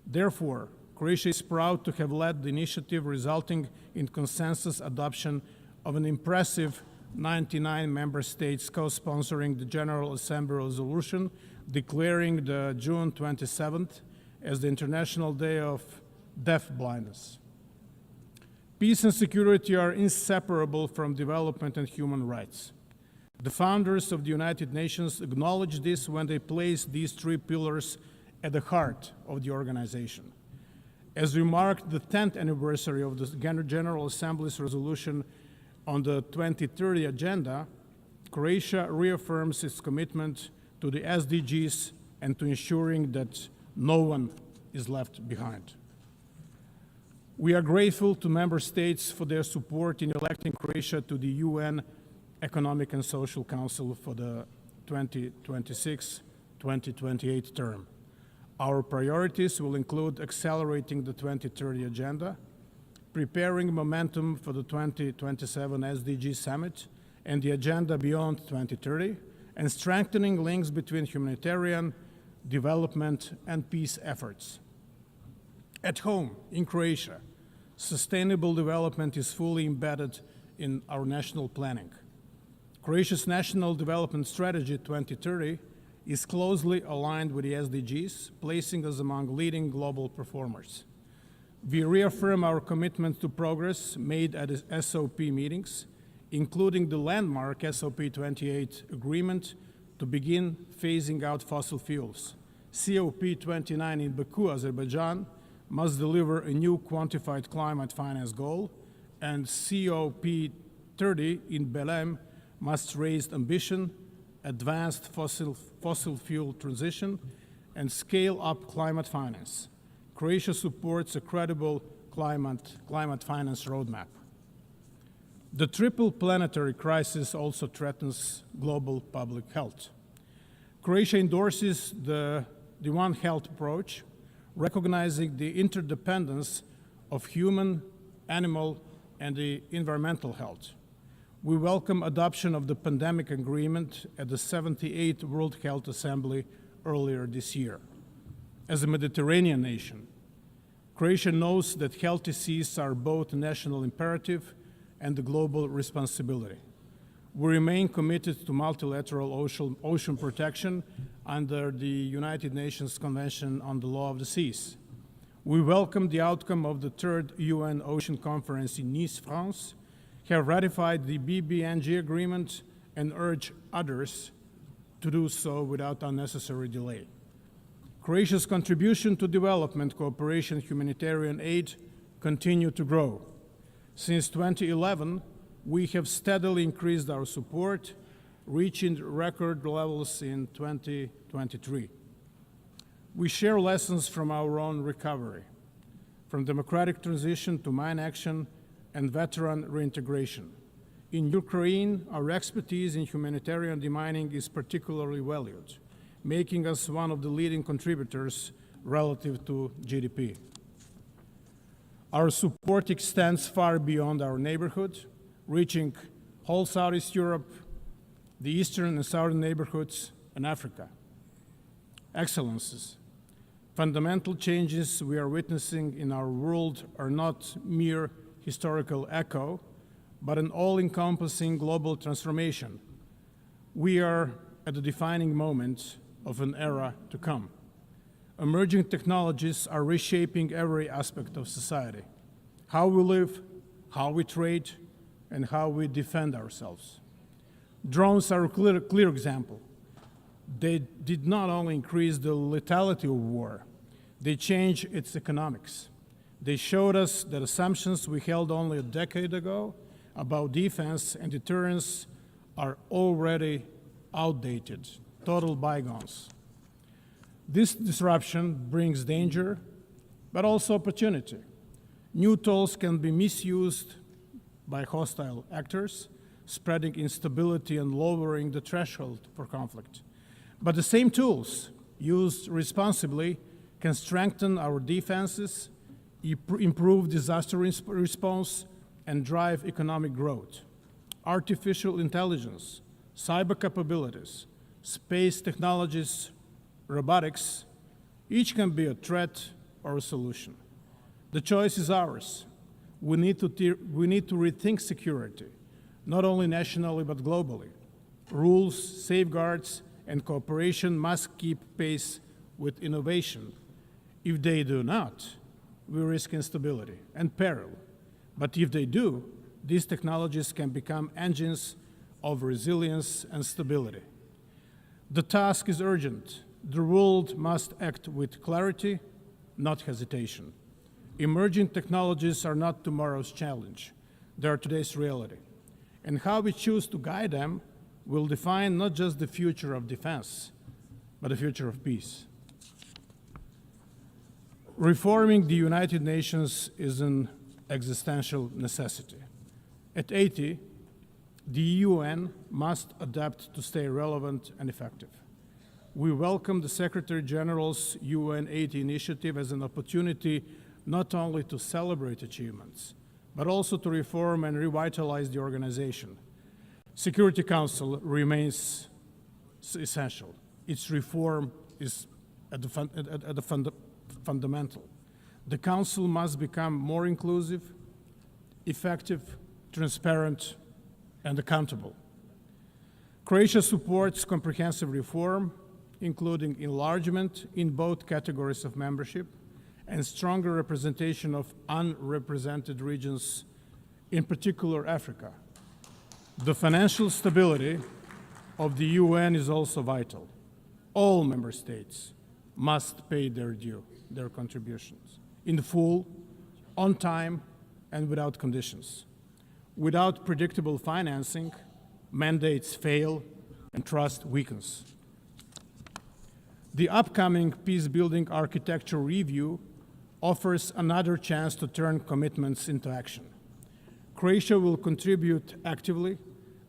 Therefore, Croatia is proud to have led the initiative resulting in consensus adoption of an impressive 99 member states co-sponsoring the General Assembly resolution declaring the June 27th as the International Day of Deaf Blindness. Peace and security are inseparable from development and human rights. The founders of the United Nations acknowledged this when they placed these three pillars at the heart of the organization. As we marked the 10th anniversary of the General Assembly's resolution on the 2030 agenda, Croatia reaffirms its commitment to the SDGs and to ensuring that no one is left behind. We are grateful to member states for their support in electing Croatia to the UN Economic and Social Council for the 2026-2028 term. Our priorities will include accelerating the 2030 agenda, preparing momentum for the 2027 SDG Summit and the agenda beyond 2030, and strengthening links between humanitarian, development, and peace efforts. At home, in Croatia, sustainable development is fully embedded in our national planning. Croatia's National Development Strategy 2030 is closely aligned with the SDGs, placing us among leading global performers. We reaffirm our commitment to progress made at SOP meetings, including the landmark SOP28 agreement to begin phasing out fossil fuels. COP29 in Baku, Azerbaijan, must deliver a new quantified climate finance goal, and COP30 in Belém must raise ambition, advance fossil fuel transition, and scale up climate finance. Croatia supports a credible climate finance roadmap. The triple planetary crisis also threatens global public health. Croatia endorses the One Health approach, recognizing the interdependence of human, animal, and the environmental health. We welcome adoption of the pandemic agreement at the 78th World Health Assembly earlier this year. As a Mediterranean nation, Croatia knows that healthy seas are both a national imperative and a global responsibility. We remain committed to multilateral ocean protection under the United Nations Convention on the Law of the Seas. We welcome the outcome of the third UN Ocean Conference in Nice, France, have ratified the BBNG agreement, and urge others to do so without unnecessary delay. Croatia's contribution to development cooperation and humanitarian aid continue to grow. Since 2011, we have steadily increased our support, reaching record levels in 2023. We share lessons from our own recovery, from democratic transition to mine action and veteran reintegration. In Ukraine, our expertise in humanitarian demining is particularly valued, making us one of the leading contributors relative to GDP. Our support extends far beyond our neighborhood, reaching whole Southeast Europe, the eastern and southern neighborhoods, and Africa. Excellencies, fundamental changes we are witnessing in our world are not mere historical echo, but an all-encompassing global transformation. We are at the defining moment of an era to come. Emerging technologies are reshaping every aspect of society: how we live, how we trade, and how we defend ourselves. Drones are a clear example. They did not only increase the lethality of war, they changed its economics. They showed us that assumptions we held only a decade ago about defense and deterrence are already outdated, total bygones. This disruption brings danger, but also opportunity. New tools can be misused by hostile actors, spreading instability and lowering the threshold for conflict. But the same tools, used responsibly, can strengthen our defenses, improve disaster response, and drive economic growth. Artificial intelligence, cyber capabilities, space technologies, robotics, each can be a threat or a solution. The choice is ours. We need to rethink security, not only nationally but globally. Rules, safeguards, and cooperation must keep pace with innovation. If they do not, we risk instability and peril. But if they do, these technologies can become engines of resilience and stability. The task is urgent. The world must act with clarity, not hesitation. Emerging technologies are not tomorrow's challenge. They are today's reality. And how we choose to guide them will define not just the future of defense, but the future of peace. Reforming the United Nations is an existential necessity. At Haiti, the UN must adapt to stay relevant and effective. We welcome the Secretary General's UN Haiti initiative as an opportunity not only to celebrate achievements, but also to reform and revitalize the organization. Security Council remains essential. Its reform is at the fundamental. The Council must become more inclusive, effective, transparent, and accountable. Croatia supports comprehensive reform, including enlargement in both categories of membership and stronger representation of unrepresented regions, in particular Africa. The financial stability of the UN is also vital. All member states must pay their due, their contributions, in full, on time, and without conditions. Without predictable financing, mandates fail and trust weakens. The upcoming peace-building architecture review offers another chance to turn commitments into action. Croatia will contribute actively,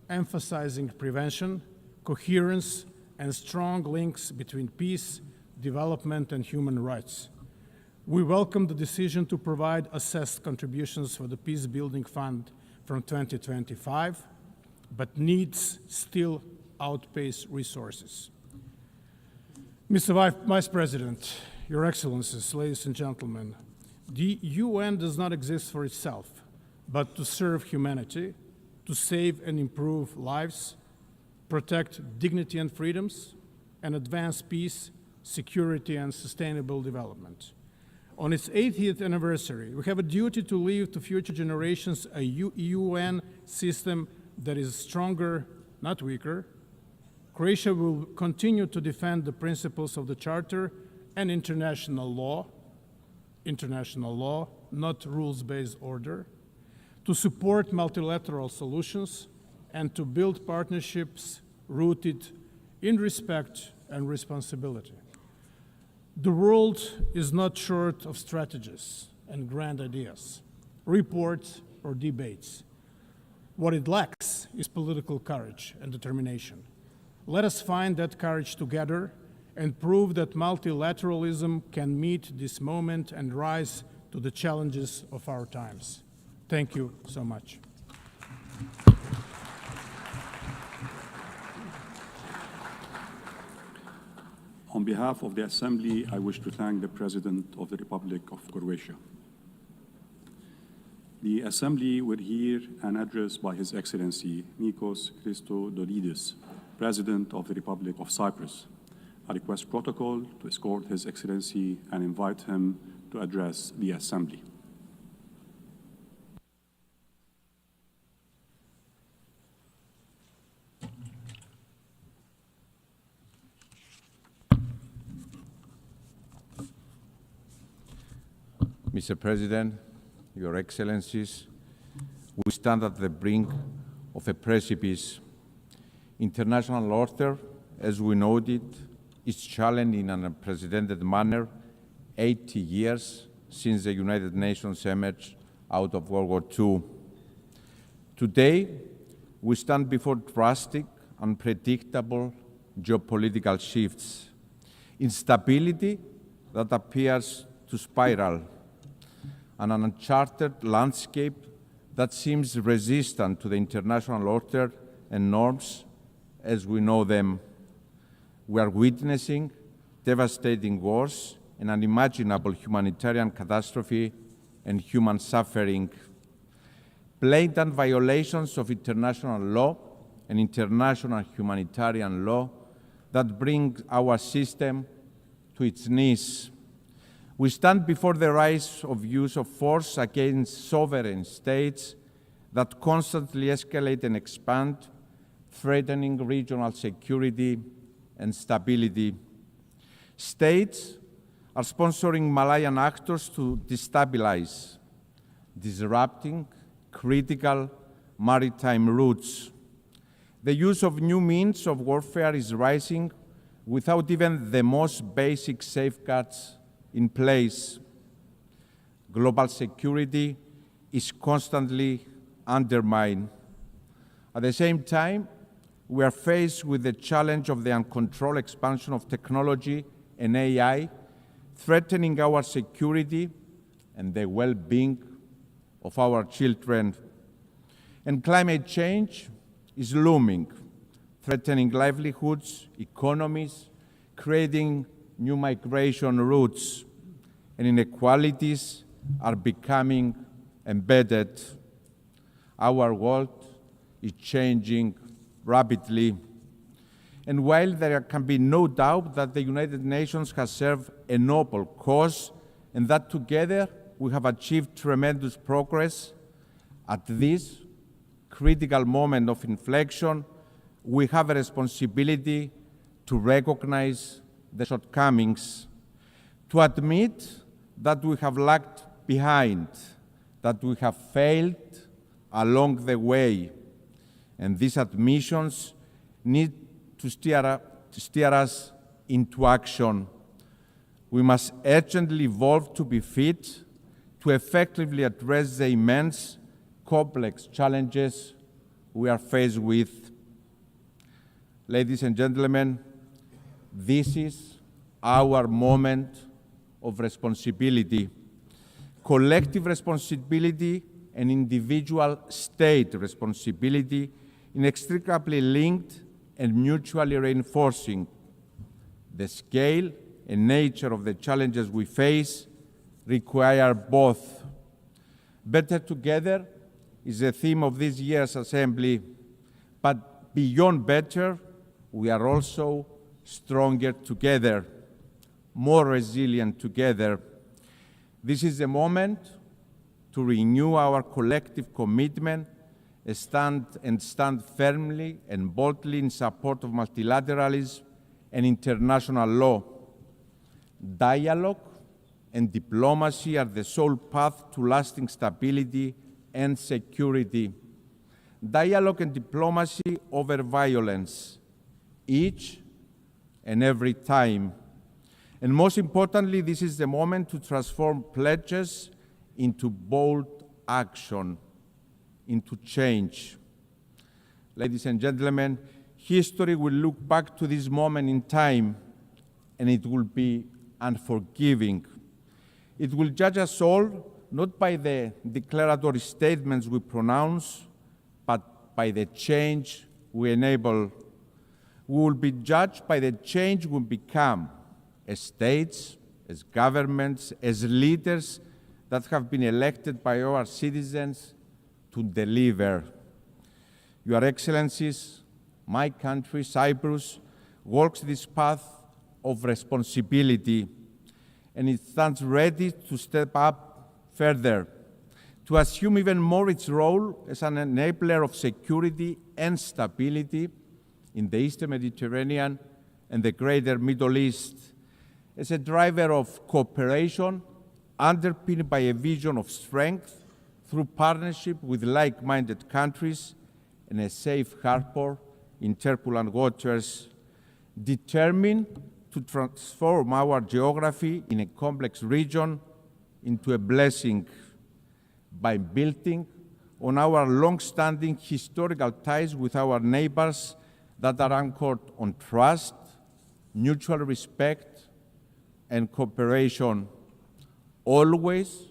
emphasizing prevention, coherence, and strong links between peace, development, and human rights. We welcome the decision to provide assessed contributions for the Peace-Building Fund from 2025, but needs still outpace resources. Mr. Vice President, Your Excellencies, ladies and gentlemen, the UN does not exist for itself, but to serve humanity, to save and improve lives, protect dignity and freedoms, and advance peace, security, and sustainable development. On its 80th anniversary, we have a duty to leave to future generations a UN system that is stronger, not weaker. Croatia will continue to defend the principles of the Charter and international law, not rules-based order, to support multilateral solutions, and to build partnerships rooted in respect and responsibility. The world is not short of strategies and grand ideas, reports, or debates. What it lacks is political courage and determination. Let us find that courage together and prove that multilateralism can meet this moment and rise to the challenges of our times. Thank you so much. On behalf of the Assembly, I wish to thank the President of the Republic of Croatia. The Assembly will hear an address by His Excellency Nikos Christodoulides, President of the Republic of Cyprus. I request protocol to escort His Excellency and invite him to address the Assembly. Mr. President, Your Excellencies, we stand at the brink of a precipice. International order, as we noted, is challenged in an unprecedented manner 80 years since the United Nations emerged out of World War II. Today, we stand before drastic, unpredictable geopolitical shifts, instability that appears to spiral, and an uncharted landscape that seems resistant to the international order and norms as we know them. We are witnessing devastating wars, an unimaginable humanitarian catastrophe, and human suffering. Blatant violations of international law and international humanitarian law that bring our system to its knees. We stand before the rise of use of force against sovereign states that constantly escalate and expand, threatening regional security and stability. States are sponsoring Malayan actors to destabilize, disrupting critical maritime routes. The use of new means of warfare is rising without even the most basic safeguards in place. Global security is constantly undermined. At the same time, we are faced with the challenge of the uncontrolled expansion of technology and AI, threatening our security and the well-being of our children. And climate change is looming, threatening livelihoods, economies, creating new migration routes, and inequalities are becoming embedded. Our world is changing rapidly. And while there can be no doubt that the United Nations has served a noble cause and that together we have achieved tremendous progress, at this critical moment of inflection, we have a responsibility to recognize the shortcomings, to admit that we have lagged behind, that we have failed along the way. And these admissions need to steer us into action. We must urgently evolve to be fit to effectively address the immense, complex challenges we are faced with. Ladies and gentlemen, this is our moment of responsibility, collective responsibility and individual state responsibility, inextricably linked and mutually reinforcing. The scale and nature of the challenges we face require both. Better together is the theme of this year's Assembly, but beyond better, we are also stronger together, more resilient together. This is the moment to renew our collective commitment and stand firmly and boldly in support of multilateralism and international law. Dialogue and diplomacy are the sole path to lasting stability and security. Dialogue and diplomacy over violence, each and every time. And most importantly, this is the moment to transform pledges into bold action, into change. Ladies and gentlemen, history will look back to this moment in time, and it will be unforgiving. It will judge us all, not by the declaratory statements we pronounce, but by the change we enable. We will be judged by the change we become as states, as governments, as leaders that have been elected by our citizens to deliver. Your Excellencies, my country, Cyprus, walks this path of responsibility, and it stands ready to step up further, to assume even more its role as an enabler of security and stability in the Eastern Mediterranean and the greater Middle East, as a driver of cooperation underpinned by a vision of strength through partnership with like-minded countries and a safe harbor in turbulent waters, determined to transform our geography in a complex region into a blessing by building on our long-standing historical ties with our neighbors that are anchored on trust, mutual respect, and cooperation, always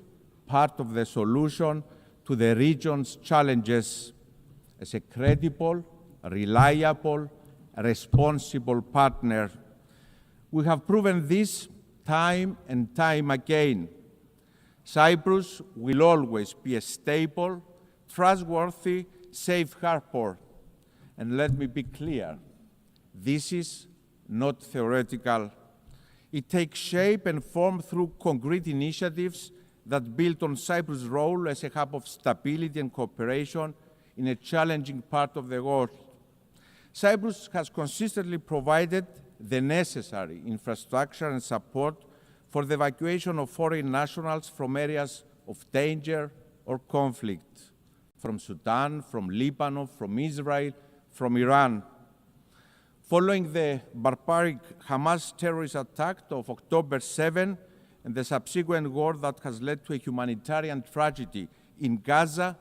part of the solution to the region's challenges as a credible, reliable, responsible partner. We have proven this time and time again. Cyprus will always be a stable, trustworthy, safe harbor. And let me be clear, this is not theoretical. It takes shape and form through concrete initiatives that build on Cyprus' role as a hub of stability and cooperation in a challenging part of the world. Cyprus has consistently provided the necessary infrastructure and support for the evacuation of foreign nationals from areas of danger or conflict, from Sudan, from Lebanon, from Israel, from Iran. Following the barbaric Hamas terrorist attack of October 7 and the subsequent war that has led to a humanitarian tragedy in Gaza,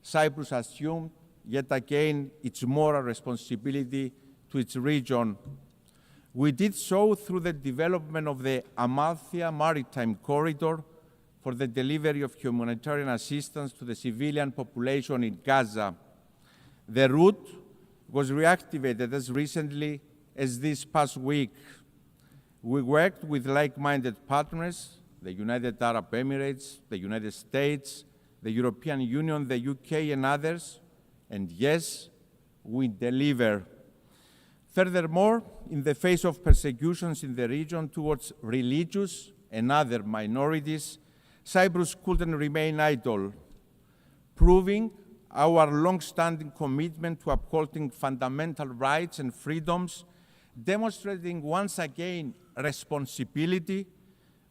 Cyprus assumed yet again its moral responsibility to its region. We did so through the development of the Amalthea Maritime Corridor for the delivery of humanitarian assistance to the civilian population in Gaza. The route was reactivated as recently as this past week. We worked with like-minded partners, the United Arab Emirates, the United States, the European Union, the UK, and others, and yes, we deliver. Furthermore, in the face of persecutions in the region towards religious and other minorities, Cyprus couldn't remain idle, proving our long-standing commitment to upholding fundamental rights and freedoms, demonstrating once again responsibility.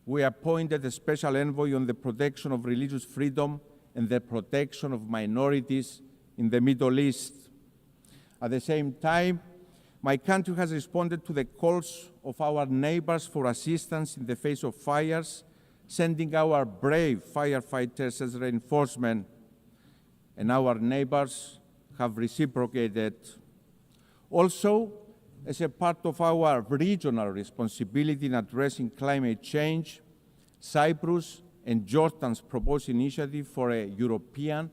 We appointed a special envoy on the protection of religious freedom and the protection of minorities in the Middle East. At the same time, my country has responded to the calls of our neighbors for assistance in the face of fires, sending our brave firefighters as reinforcement, and our neighbors have reciprocated. Also, as a part of our regional responsibility in addressing climate change, Cyprus and Jordan's proposed initiative for a European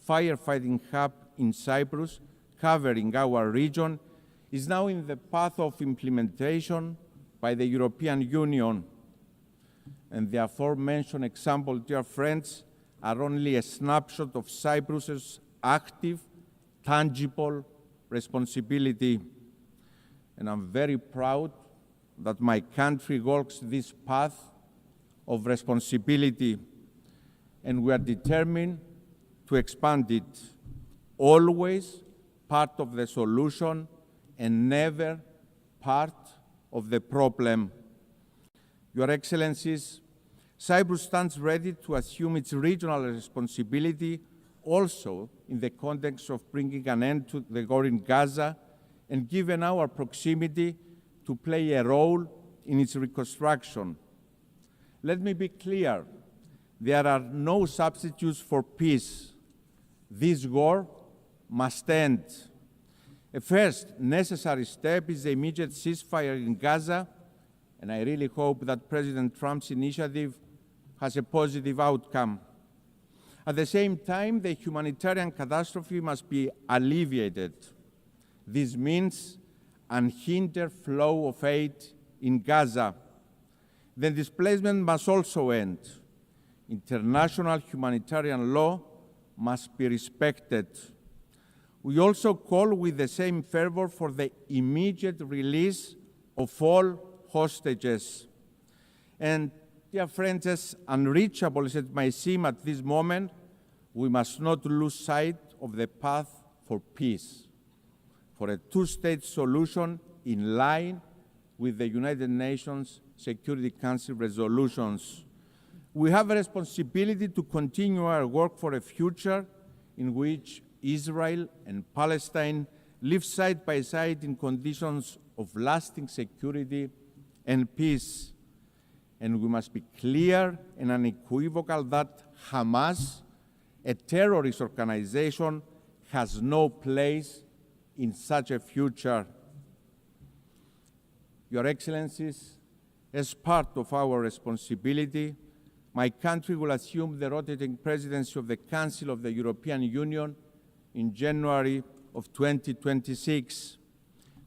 firefighting hub in Cyprus covering our region is now in the path of implementation by the European Union. And the aforementioned example, dear friends, are only a snapshot of Cyprus's active, tangible responsibility. And I'm very proud that my country walks this path of responsibility, and we are determined to expand it, always part of the solution and never part of the problem. Your Excellencies, Cyprus stands ready to assume its regional responsibility also in the context of bringing an end to the war in Gaza and, given our proximity, to play a role in its reconstruction. Let me be clear, there are no substitutes for peace. This war must end. A first necessary step is the immediate ceasefire in Gaza, and I really hope that President Trump's initiative has a positive outcome. At the same time, the humanitarian catastrophe must be alleviated. This means unhindered flow of aid in Gaza. The displacement must also end. International humanitarian law must be respected. We also call with the same fervor for the immediate release of all hostages. And, dear friends, as unreachable as it may seem at this moment, we must not lose sight of the path for peace, for a two-state solution in line with the United Nations Security Council resolutions. We have a responsibility to continue our work for a future in which Israel and Palestine live side by side in conditions of lasting security and peace. And we must be clear and unequivocal that Hamas, a terrorist organization, has no place in such a future. Your Excellencies, as part of our responsibility, my country will assume the rotating presidency of the Council of the European Union in January of 2026.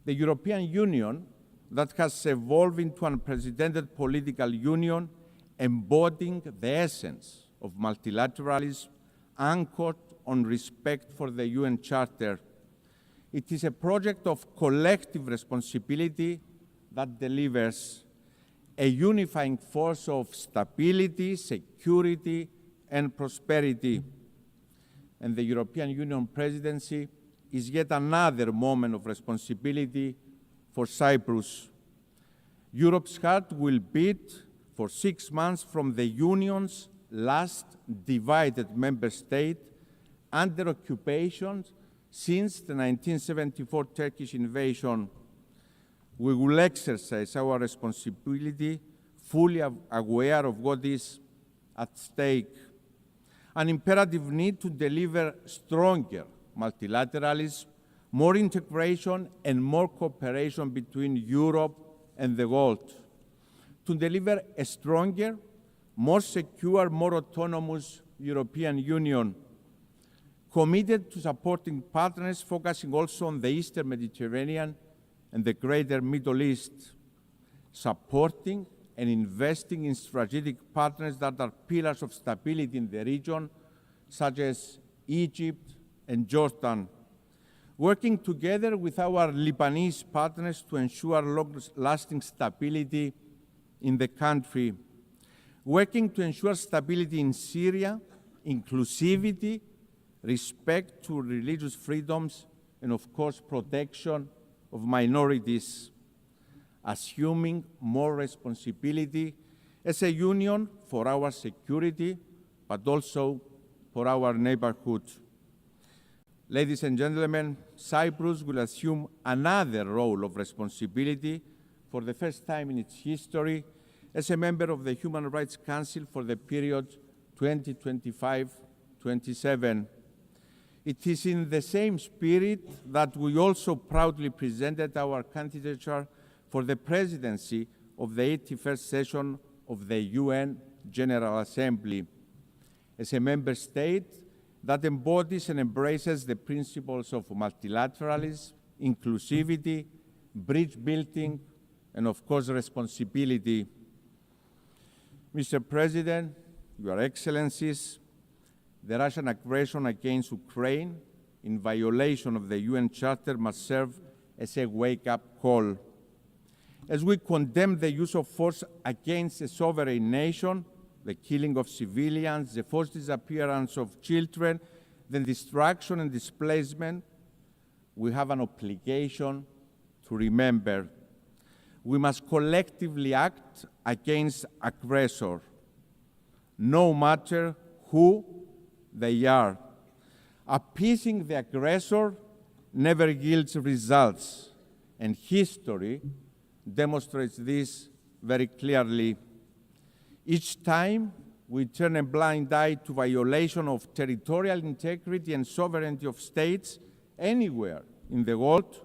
The European Union, that has evolved into an unprecedented political union embodying the essence of multilateralism, anchored on respect for the UN Charter. It is a project of collective responsibility that delivers a unifying force of stability, security, and prosperity. And the European Union presidency is yet another moment of responsibility for Cyprus. Europe's heart will beat for 6 months from the Union's last divided member state under occupation since the 1974 Turkish invasion. We will exercise our responsibility fully aware of what is at stake. An imperative need to deliver stronger multilateralism, more integration and more cooperation between Europe and the world. To deliver a stronger, more secure, more autonomous European Union, committed to supporting partners focusing also on the Eastern Mediterranean and the greater Middle East, supporting and investing in strategic partners that are pillars of stability in the region, such as Egypt and Jordan, working together with our Lebanese partners to ensure long-lasting stability in the country, working to ensure stability in Syria, inclusivity, respect to religious freedoms, and of course, protection of minorities, assuming more responsibility as a union for our security, but also for our neighborhood. Ladies and gentlemen, Cyprus will assume another role of responsibility for the first time in its history as a member of the Human Rights Council for the period 2025-27. It is in the same spirit that we also proudly presented our candidature for the presidency of the 81st session of the UN General Assembly. As a member state that embodies and embraces the principles of multilateralism, inclusivity, bridge building, and of course responsibility. Mr. President, Your Excellencies, the Russian aggression against Ukraine in violation of the UN Charter must serve as a wake-up call. As we condemn the use of force against a sovereign nation, the killing of civilians, the forced disappearance of children, the destruction and displacement, we have an obligation to remember. We must collectively act against aggressor, no matter who they are. Appeasing the aggressor never yields results, and history demonstrates this very clearly. Each time we turn a blind eye to violation of territorial integrity and sovereignty of states anywhere in the world,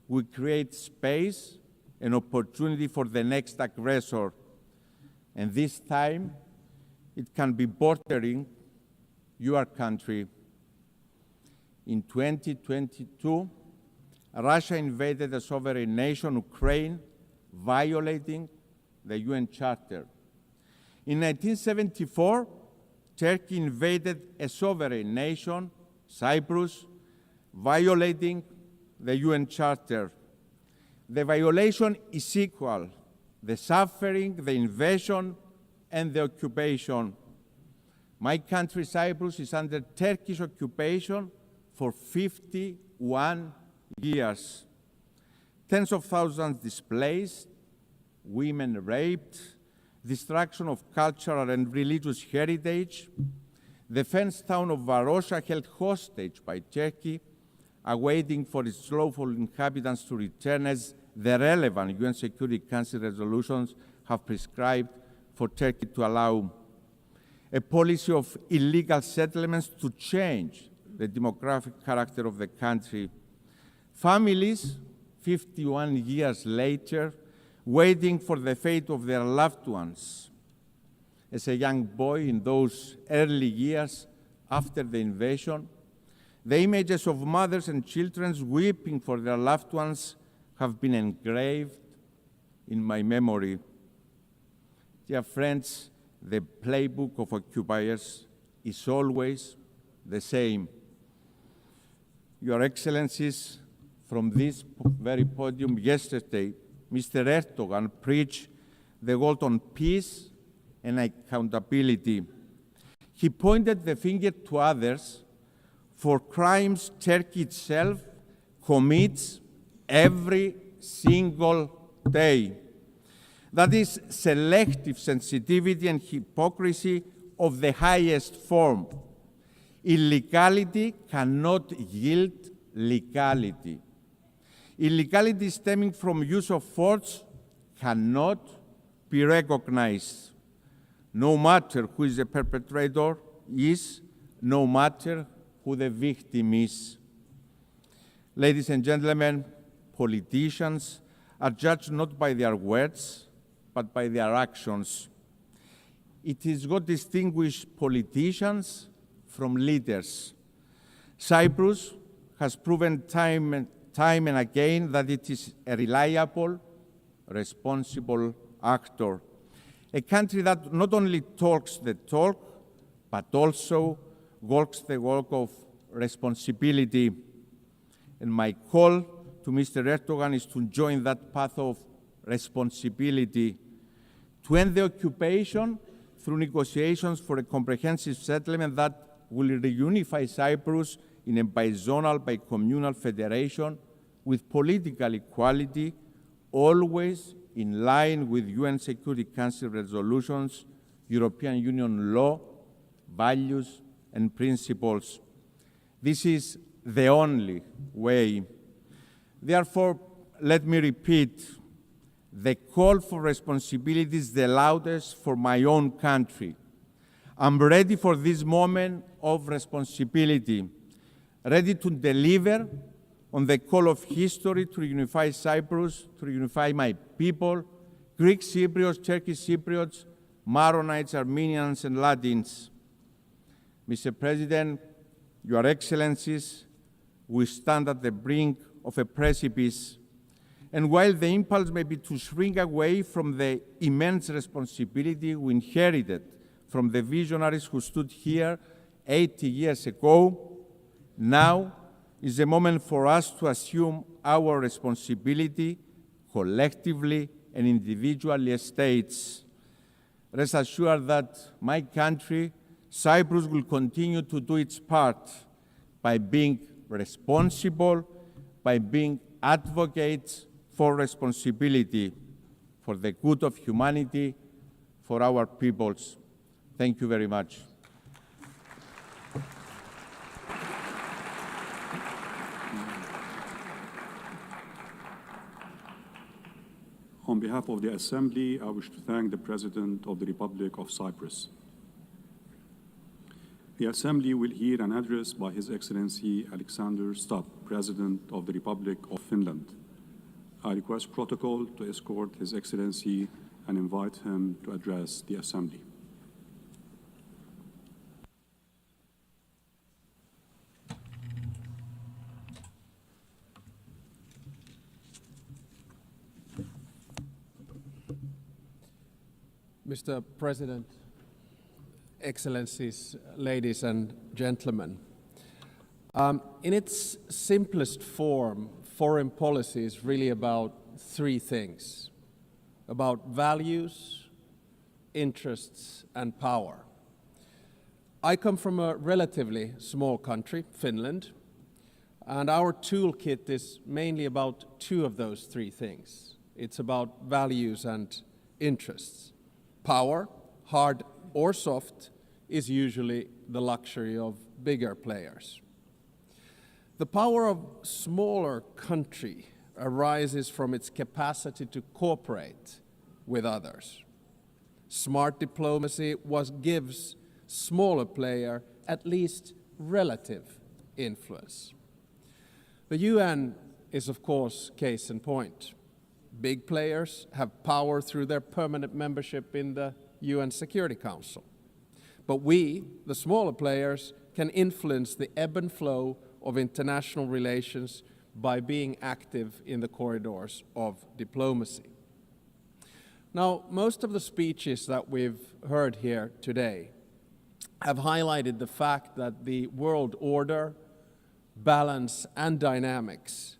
we create space and opportunity for the next aggressor. And this time, it can be bordering your country. In 2022, Russia invaded a sovereign nation, Ukraine, violating the UN Charter. In 1974, Turkey invaded a sovereign nation, Cyprus, violating the UN Charter. The violation is equal: the suffering, the invasion, and the occupation. My country, Cyprus, is under Turkish occupation for 51 years. Tens of thousands displaced, women raped, destruction of cultural and religious heritage, the fenced town of Varosha held hostage by Turkey, awaiting for its lawful inhabitants to return, as the relevant UN Security Council resolutions have prescribed for Turkey to allow. A policy of illegal settlements to change the demographic character of the country. Families, 51 years later, waiting for the fate of their loved ones. As a young boy in those early years after the invasion, the images of mothers and children weeping for their loved ones have been engraved in my memory. Dear friends, the playbook of occupiers is always the same. Your Excellencies, from this very podium yesterday, Mr. Erdogan preached the call on peace and accountability. He pointed the finger to others for crimes Turkey itself commits every single day. That is selective sensitivity and hypocrisy of the highest form. Illegality cannot yield legality. Illegality stemming from use of force cannot be recognized, no matter who is the perpetrator is, no matter who the victim is. Ladies and gentlemen, politicians are judged not by their words, but by their actions. It is what distinguishes politicians from leaders. Cyprus has proven time and again that it is a reliable, responsible actor. A country that not only talks the talk, but also walks the walk of responsibility. And my call to Mr. Erdogan is to join that path of responsibility, to end the occupation through negotiations for a comprehensive settlement that will reunify Cyprus in a bizonal, bicommunal federation with political equality, always in line with UN Security Council resolutions, European Union law, values, and principles. This is the only way. Therefore, let me repeat, the call for responsibility is the loudest for my own country. I'm ready for this moment of responsibility, ready to deliver on the call of history to reunify Cyprus, to reunify my people, Greek Cypriots, Turkish Cypriots, Maronites, Armenians, and Latins. Mr. President, Your Excellencies, we stand at the brink of a precipice. And while the impulse may be to shrink away from the immense responsibility we inherited from the visionaries who stood here 80 years ago, now is the moment for us to assume our responsibility collectively and individually as states. Rest assured that my country, Cyprus, will continue to do its part by being responsible, by being advocates for responsibility. for the good of humanity, for our peoples. Thank you very much. On behalf of the Assembly, I wish to thank the President of the Republic of Cyprus. The Assembly will hear an address by His Excellency Alexander Stubb, President of the Republic of Finland. I request protocol to escort His Excellency and invite him to address the Assembly. Mr. President, Excellencies, ladies and gentlemen, in its simplest form, foreign policy is really about three things: about values, interests, and power. I come from a relatively small country, Finland, and our toolkit is mainly about two of those three things. It's about values and interests. Power, hard or soft, is usually the luxury of bigger players. The power of smaller country arises from its capacity to cooperate with others. Smart diplomacy gives smaller player at least relative influence. The UN is, of course, case in point. Big players have power through their permanent membership in the UN Security Council. But we, the smaller players, can influence the ebb and flow of international relations by being active in the corridors of diplomacy. Now, most of the speeches that we've heard here today have highlighted the fact that the world order, balance, and dynamics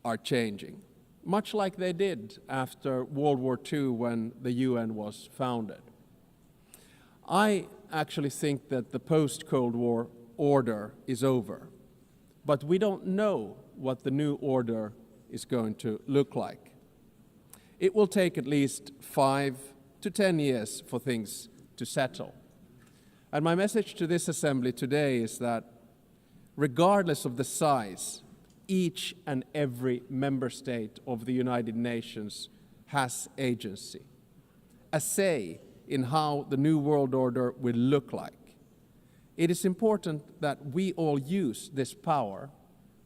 are changing, much like they did after World War II when the UN was founded. I actually think that the post-Cold War order is over, but we don't know what the new order is going to look like. It will take at least 5 to 10 years for things to settle. And my message to this Assembly today is that regardless of the size, each and every member state of the United Nations has agency, a say in how the new world order will look like. It is important that we all use this power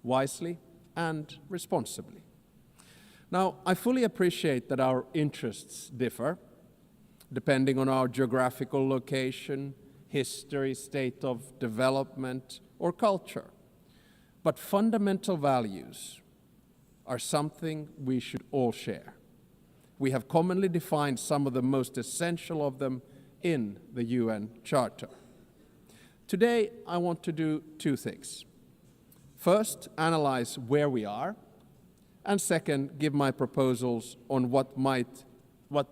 wisely and responsibly. Now, I fully appreciate that our interests differ, depending on our geographical location, history, state of development, or culture. But fundamental values are something we should all share. We have commonly defined some of the most essential of them in the UN Charter. Today, I want to do two things. First, analyze where we are, and second, give my proposals on what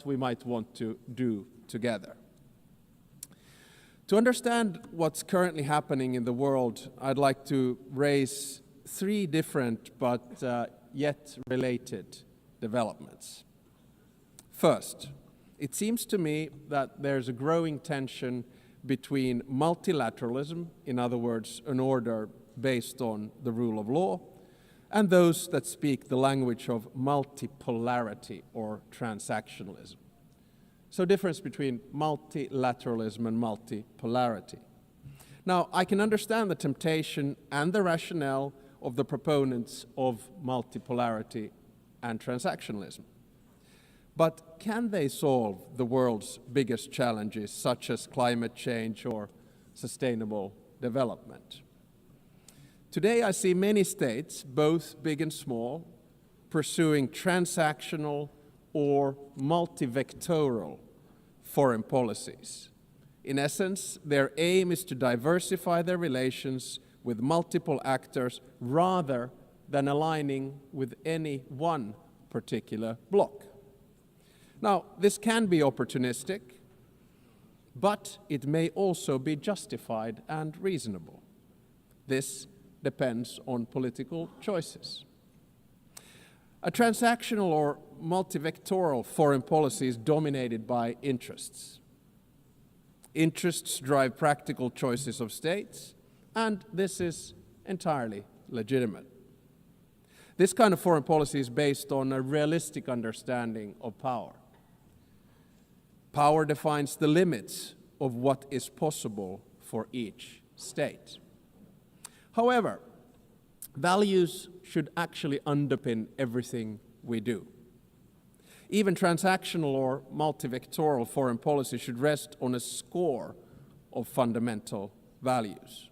we might want to do together. To understand what's currently happening in the world, I'd like to raise three different but yet related developments. First, it seems to me that there's a growing tension between multilateralism, in other words, an order based on the rule of law, and those that speak the language of multipolarity or transactionalism. So difference between multilateralism and multipolarity. Now, I can understand the temptation and the rationale of the proponents of multipolarity and transactionalism. But can they solve the world's biggest challenges, such as climate change or sustainable development? Today, I see many states, both big and small, pursuing transactional or multivectoral foreign policies. In essence, their aim is to diversify their relations with multiple actors rather than aligning with any one particular bloc. Now, this can be opportunistic, but it may also be justified and reasonable. This depends on political choices. A transactional or multivectoral foreign policy is dominated by interests. Interests drive practical choices of states, and this is entirely legitimate. This kind of foreign policy is based on a realistic understanding of power. Power defines the limits of what is possible for each state. However, values should actually underpin everything we do. Even transactional or multivectoral foreign policy should rest on a score of fundamental values.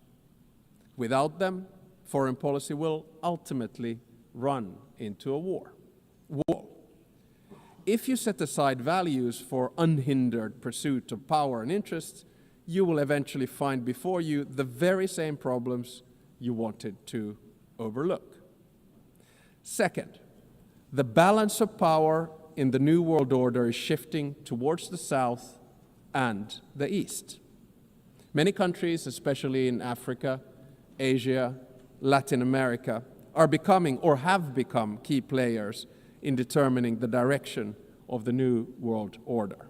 Without them, foreign policy will ultimately run into a wall. If you set aside values for unhindered pursuit of power and interests, you will eventually find before you the very same problems you wanted to overlook. Second, the balance of power in the New World Order is shifting towards the South and the East. Many countries, especially in Africa, Asia, Latin America, are becoming or have become key players in determining the direction of the New World Order.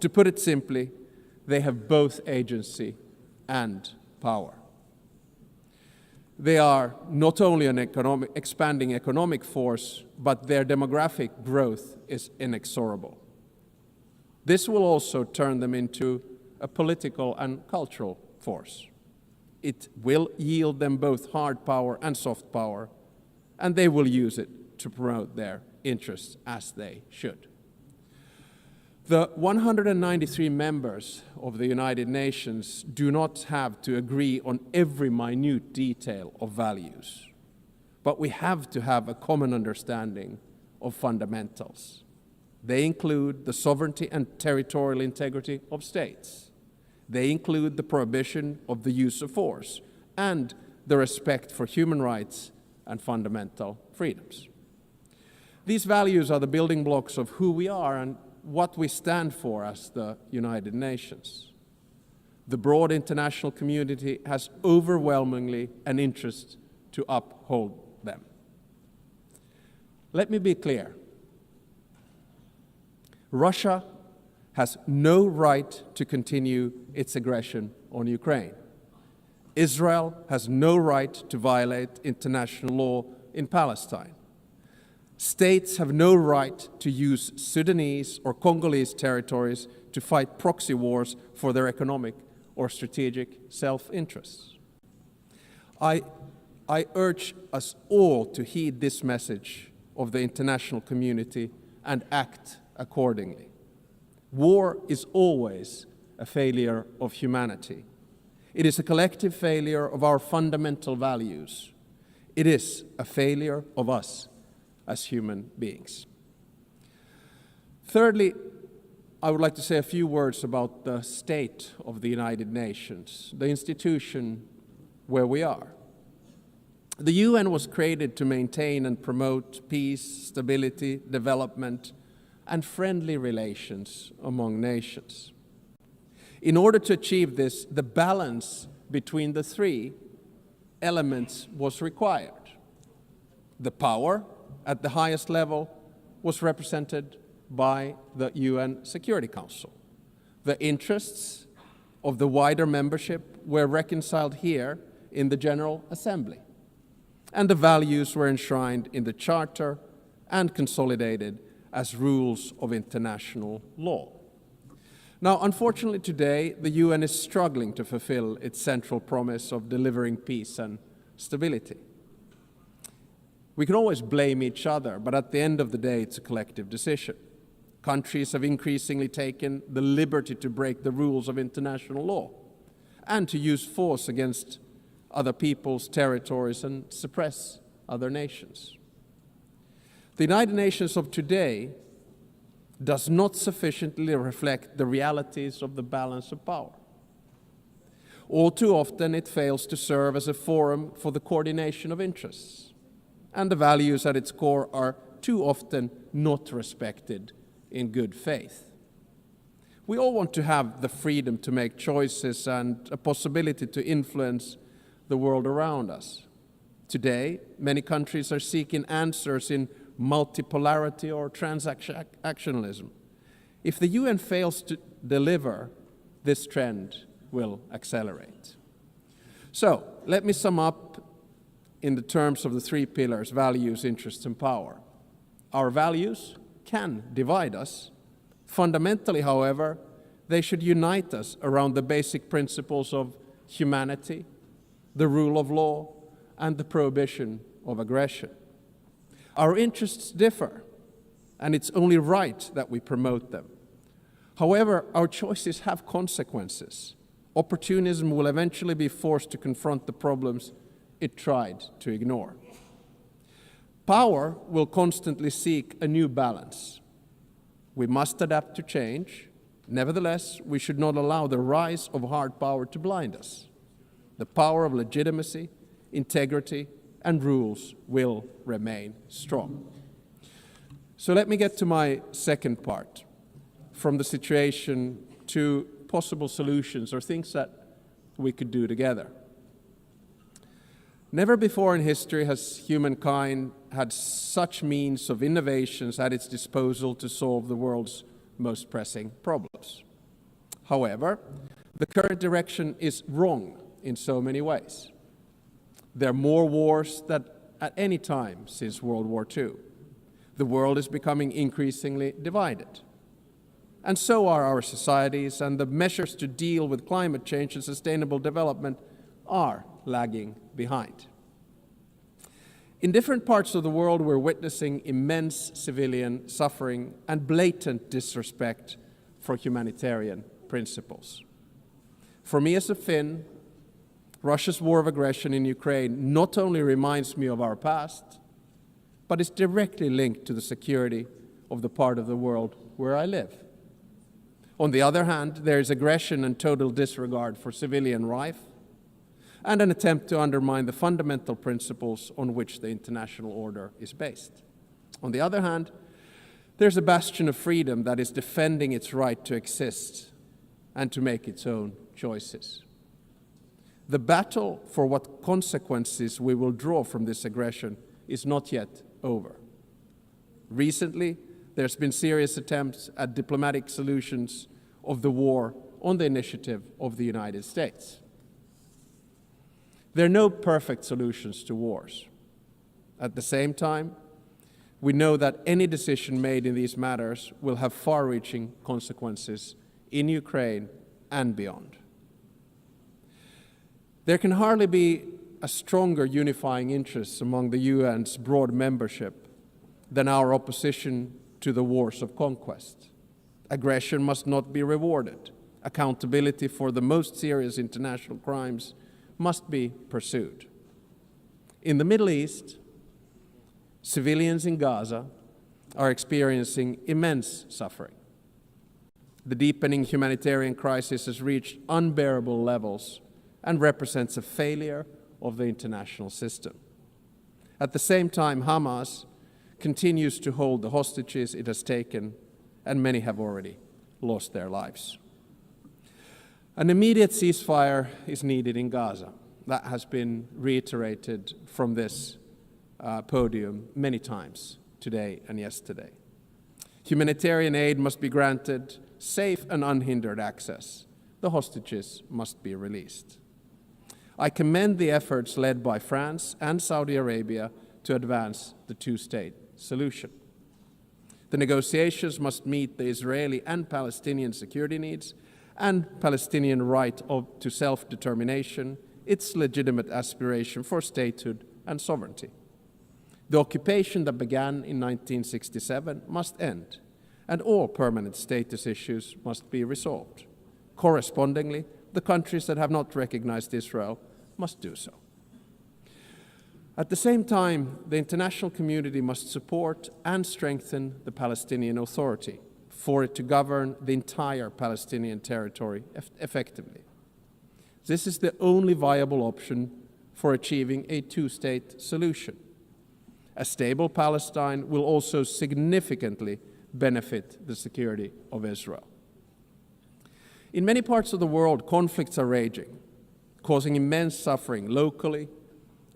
To put it simply, they have both agency and power. They are not only an expanding economic force, but their demographic growth is inexorable. This will also turn them into a political and cultural force. It will yield them both hard power and soft power, and they will use it to promote their interests as they should. The 193 members of the United Nations do not have to agree on every minute detail of values, but we have to have a common understanding of fundamentals. They include the sovereignty and territorial integrity of states. They include the prohibition of the use of force and the respect for human rights and fundamental freedoms. These values are the building blocks of who we are and what we stand for as the United Nations. The broad international community has overwhelmingly an interest to uphold them. Let me be clear. Russia has no right to continue its aggression on Ukraine. Israel has no right to violate international law in Palestine. States have no right to use Sudanese or Congolese territories to fight proxy wars for their economic or strategic self-interests. I urge us all to heed this message of the international community and act accordingly. War is always a failure of humanity. It is a collective failure of our fundamental values. It is a failure of us as human beings. Thirdly, I would like to say a few words about the state of the United Nations, the institution where we are. The UN was created to maintain and promote peace, stability, development, and friendly relations among nations. In order to achieve this, the balance between the three elements was required. The power at the highest level was represented by the UN Security Council. The interests of the wider membership were reconciled here in the General Assembly, and the values were enshrined in the Charter and consolidated as rules of international law. Now, unfortunately today, the UN is struggling to fulfill its central promise of delivering peace and stability. We can always blame each other, but at the end of the day, it's a collective decision. Countries have increasingly taken the liberty to break the rules of international law and to use force against other people's territories and suppress other nations. The United Nations of today does not sufficiently reflect the realities of the balance of power. All too often, it fails to serve as a forum for the coordination of interests, and the values at its core are too often not respected in good faith. We all want to have the freedom to make choices and a possibility to influence the world around us. Today, many countries are seeking answers in multipolarity or transactionalism. If the UN fails to deliver, this trend will accelerate. So, let me sum up in the terms of the three pillars: values, interests, and power. Our values can divide us. Fundamentally, however, they should unite us around the basic principles of humanity, the rule of law, and the prohibition of aggression. Our interests differ, and it's only right that we promote them. However, our choices have consequences. Opportunism will eventually be forced to confront the problems it tried to ignore. Power will constantly seek a new balance. We must adapt to change. Nevertheless, we should not allow the rise of hard power to blind us. The power of legitimacy, integrity, and rules will remain strong. So let me get to my second part, from the situation to possible solutions or things that we could do together. Never before in history has humankind had such means of innovations at its disposal to solve the world's most pressing problems. However, the current direction is wrong in so many ways. There are more wars than at any time since World War II. The world is becoming increasingly divided. And so are our societies, and the measures to deal with climate change and sustainable development are lagging behind. In different parts of the world, we're witnessing immense civilian suffering and blatant disrespect for humanitarian principles. For me as a Finn, Russia's war of aggression in Ukraine not only reminds me of our past, but is directly linked to the security of the part of the world where I live. On the other hand, there is aggression and total disregard for civilian life, and an attempt to undermine the fundamental principles on which the international order is based. On the other hand, there's a bastion of freedom that is defending its right to exist and to make its own choices. The battle for what consequences we will draw from this aggression is not yet over. Recently, there's been serious attempts at diplomatic solutions of the war on the initiative of the United States. There are no perfect solutions to wars. At the same time, we know that any decision made in these matters will have far-reaching consequences in Ukraine and beyond. There can hardly be a stronger unifying interest among the UN's broad membership than our opposition to the wars of conquest. Aggression must not be rewarded. Accountability for the most serious international crimes must be pursued. In the Middle East, civilians in Gaza are experiencing immense suffering. The deepening humanitarian crisis has reached unbearable levels and represents a failure of the international system. At the same time, Hamas continues to hold the hostages it has taken, and many have already lost their lives. An immediate ceasefire is needed in Gaza. That has been reiterated from this podium many times today and yesterday. Humanitarian aid must be granted safe and unhindered access. The hostages must be released. I commend the efforts led by France and Saudi Arabia to advance the two-state solution. The negotiations must meet the Israeli and Palestinian security needs and Palestinian right to self-determination, its legitimate aspiration for statehood and sovereignty. The occupation that began in 1967 must end, and all permanent status issues must be resolved. Correspondingly, the countries that have not recognized Israel must do so. At the same time, the international community must support and strengthen the Palestinian Authority for it to govern the entire Palestinian territory effectively. This is the only viable option for achieving a two-state solution. A stable Palestine will also significantly benefit the security of Israel. In many parts of the world, conflicts are raging, causing immense suffering locally,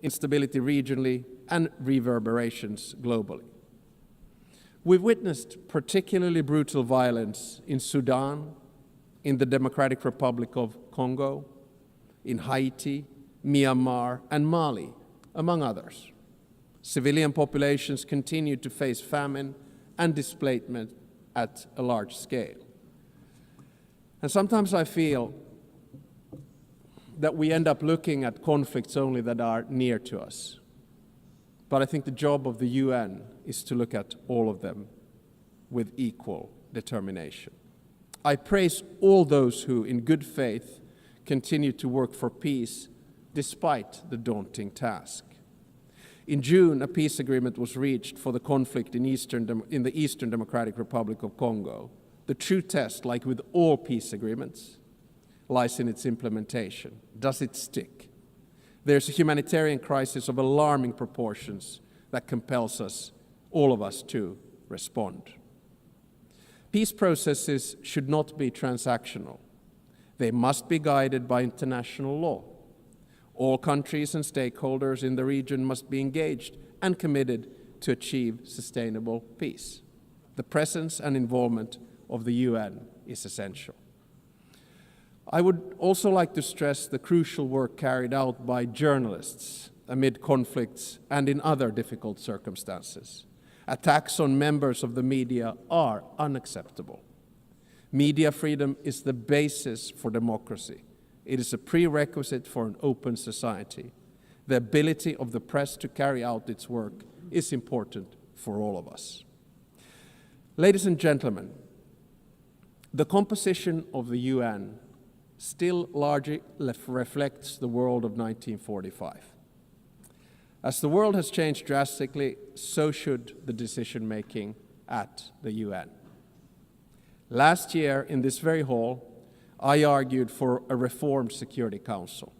instability regionally, and reverberations globally. We've witnessed particularly brutal violence in Sudan, in the Democratic Republic of Congo, in Haiti, Myanmar, and Mali, among others. Civilian populations continue to face famine and displacement at a large scale. And sometimes I feel that we end up looking at conflicts only that are near to us. But I think the job of the UN is to look at all of them with equal determination. I praise all those who, in good faith, continue to work for peace despite the daunting task. In June, a peace agreement was reached for the conflict in the Eastern Democratic Republic of Congo. The true test, like with all peace agreements, lies in its implementation. Does it stick? There's a humanitarian crisis of alarming proportions that compels us, all of us, to respond. Peace processes should not be transactional. They must be guided by international law. All countries and stakeholders in the region must be engaged and committed to achieve sustainable peace. The presence and involvement of the UN is essential. I would also like to stress the crucial work carried out by journalists amid conflicts and in other difficult circumstances. Attacks on members of the media are unacceptable. Media freedom is the basis for democracy. It is a prerequisite for an open society. The ability of the press to carry out its work is important for all of us. Ladies and gentlemen, the composition of the UN still largely reflects the world of 1945. As the world has changed drastically, so should the decision-making at the UN. Last year, in this very hall, I argued for a reformed Security Council,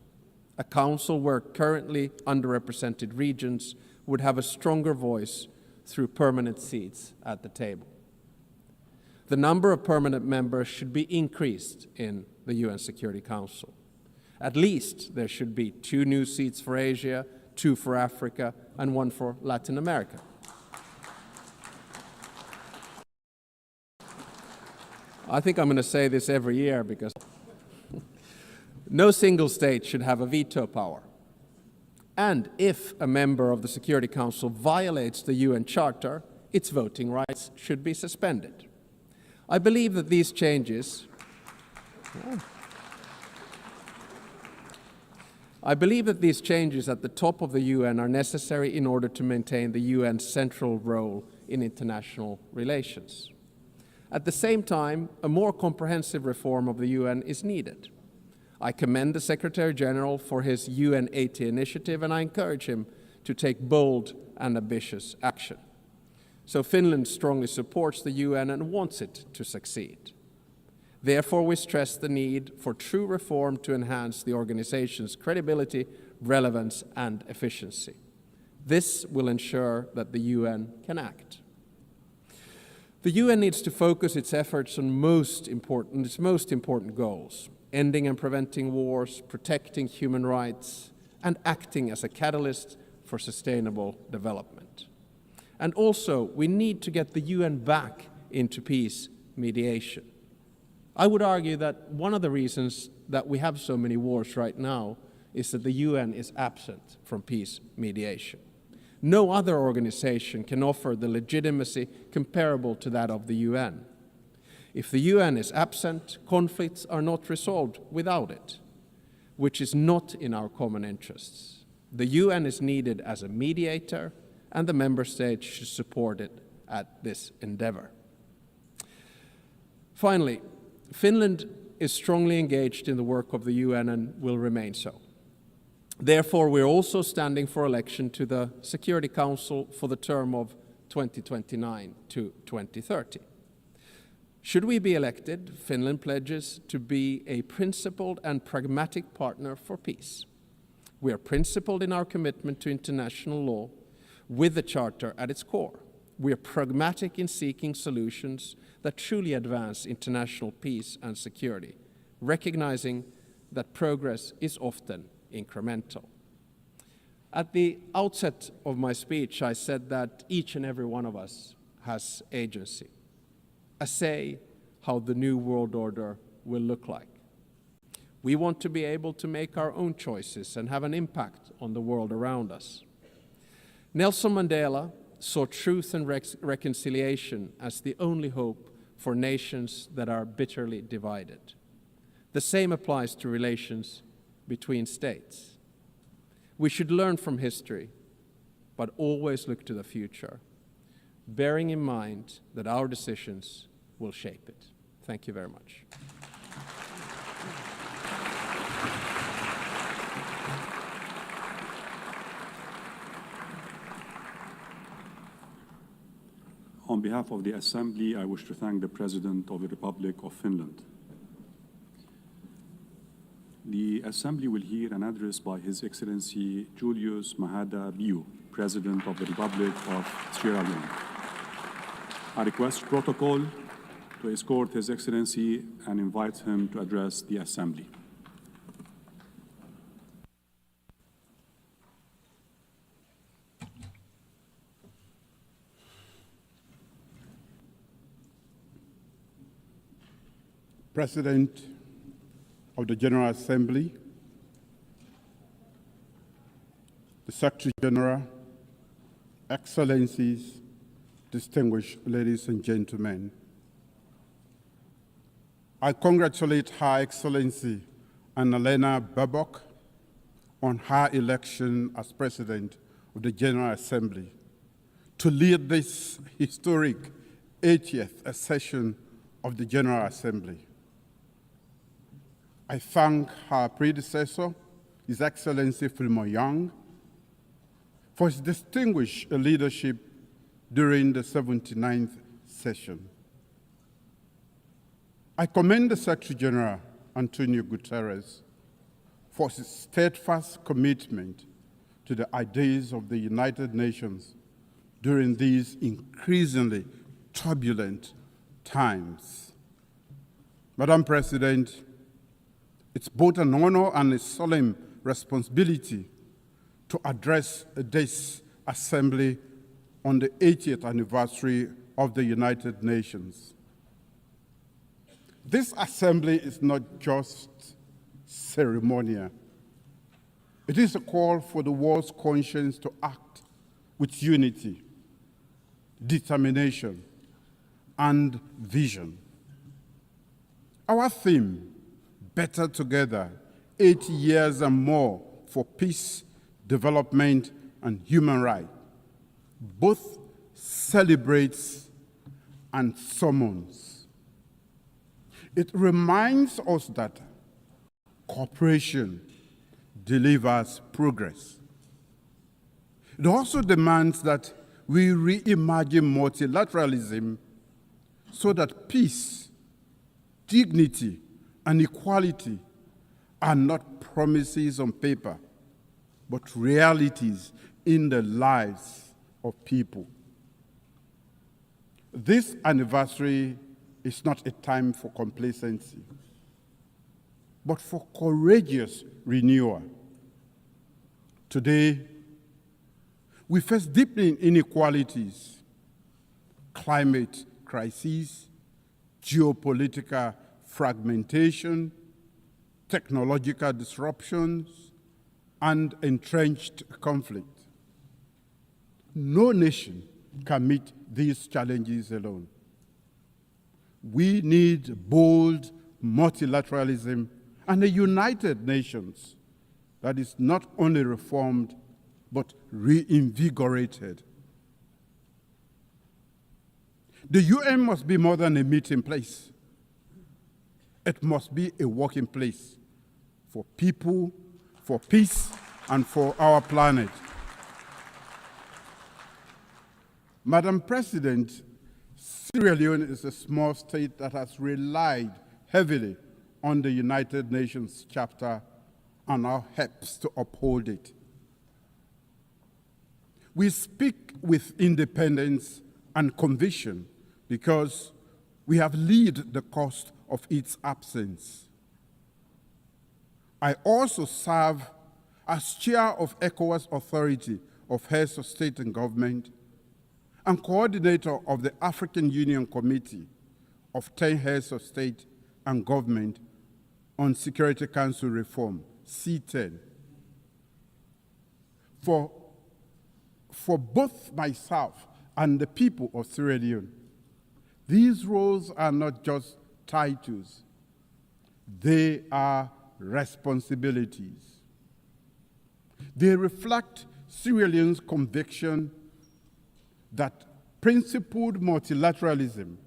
a council where currently underrepresented regions would have a stronger voice through permanent seats at the table. The number of permanent members should be increased in the UN Security Council. At least there should be 2 new seats for Asia, 2 for Africa, and 1 for Latin America. I think I'm going to say this every year because no single state should have a veto power. And if a member of the Security Council violates the UN Charter, its voting rights should be suspended. I believe that these changes at the top of the UN are necessary in order to maintain the UN's central role in international relations. At the same time, a more comprehensive reform of the UN is needed. I commend the Secretary General for his UN 80 initiative, and I encourage him to take bold and ambitious action. So Finland strongly supports the UN and wants it to succeed. Therefore, we stress the need for true reform to enhance the organization's credibility, relevance, and efficiency. This will ensure that the UN can act. The UN needs to focus its efforts on its most important goals: ending and preventing wars, protecting human rights, and acting as a catalyst for sustainable development. And also, we need to get the UN back into peace mediation. I would argue that one of the reasons that we have so many wars right now is that the UN is absent from peace mediation. No other organization can offer the legitimacy comparable to that of the UN. If the UN is absent, conflicts are not resolved without it, which is not in our common interests. The UN is needed as a mediator, and the member states should support it at this endeavor. Finally, Finland is strongly engaged in the work of the UN and will remain so. Therefore, we're also standing for election to the Security Council for the term of 2029 to 2030. Should we be elected, Finland pledges to be a principled and pragmatic partner for peace. We are principled in our commitment to international law with the Charter at its core. We are pragmatic in seeking solutions that truly advance international peace and security, recognizing that progress is often incremental. At the outset of my speech, I said that each and every one of us has agency, a say how the new world order will look like. We want to be able to make our own choices and have an impact on the world around us. Nelson Mandela saw truth and reconciliation as the only hope for nations that are bitterly divided. The same applies to relations between states. We should learn from history, but always look to the future, bearing in mind that our decisions will shape it. Thank you very much. On behalf of the Assembly, I wish to thank the President of the Republic of Finland. The Assembly will hear an address by His Excellency Julius Mahada Biu, President of the Republic of Sierra Leone. I request protocol to escort His Excellency and invite him to address the Assembly. President of the General Assembly, the Secretary General, Excellencies, distinguished ladies and gentlemen, I congratulate Her Excellency Annalena Baerbock on her election as President of the General Assembly to lead this historic 80th session of the General Assembly. I thank her predecessor, His Excellency Philemon Young, for his distinguished leadership during the 79th session. I commend the Secretary General, Antonio Guterres, for his steadfast commitment to the ideas of the United Nations during these increasingly turbulent times. Madam President, it's both an honor and a solemn responsibility to address this Assembly on the 80th anniversary of the United Nations. This Assembly is not just ceremonial. It is a call for the world's conscience to act with unity, determination, and vision. Our theme, Better Together, 80 years and more for peace, development, and human rights, both celebrates and summons. It reminds us that cooperation delivers progress. It also demands that we reimagine multilateralism so that peace, dignity, and equality are not promises on paper, but realities in the lives of people. This anniversary is not a time for complacency, but for courageous renewal. Today, we face deepening inequalities, climate crises, geopolitical fragmentation, technological disruptions, and entrenched conflict. No nation can meet these challenges alone. We need bold multilateralism and a united nations that is not only reformed, but reinvigorated. The UN must be more than a meeting place. It must be a working place for people, for peace, and for our planet. Madam President, Sierra Leone is a small state that has relied heavily on the United Nations chapter and now helps to uphold it. We speak with independence and conviction because we have lived the cost of its absence. I also serve as chair of ECOWAS Authority of Heads of State and Government, and coordinator of the African Union Committee of 10 heads of state and government on Security Council reform, C10. For both myself and the people of Sierra Leone, these roles are not just titles, they are responsibilities. They reflect Sierra Leone's conviction that principled multilateralism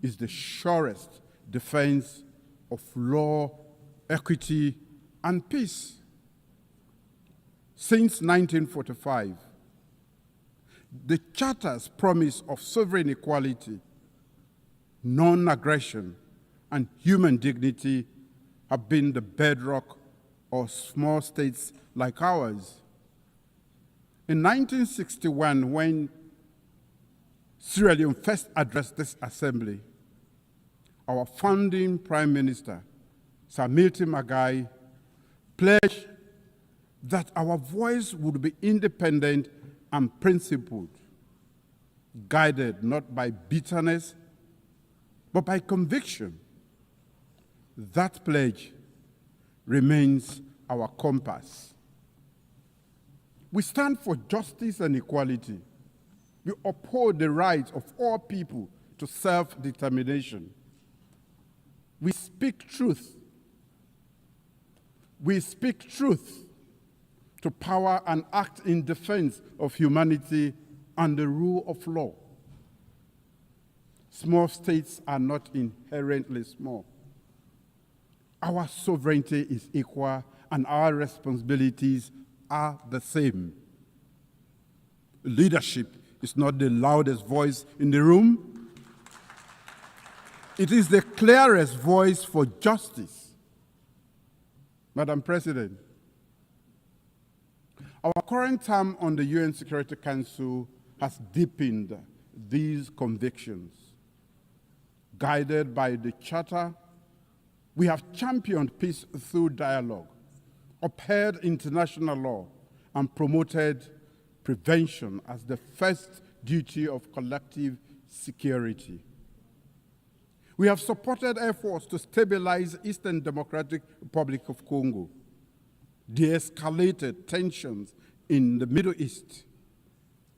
is the surest defense of law, equity, and peace. Since 1945, the Charter's promise of sovereign equality, non-aggression, and human dignity have been the bedrock of small states like ours. In 1961, when Sierra Leone first addressed this assembly, our founding Prime Minister, Sir Milton Magai, pledged that our voice would be independent and principled, guided not by bitterness, but by conviction. That pledge remains our compass. We stand for justice and equality. We uphold the rights of all people to self-determination. We speak truth. We speak truth to power and act in defense of humanity and the rule of law. Small states are not inherently small. Our sovereignty is equal and our responsibilities are the same. Leadership is not the loudest voice in the room. It is the clearest voice for justice. Madam President, our current term on the UN Security Council has deepened these convictions. Guided by the Charter, we have championed peace through dialogue, upheld international law, and promoted prevention as the first duty of collective security. We have supported efforts to stabilize Eastern Democratic Republic of Congo, de-escalated tensions in the Middle East,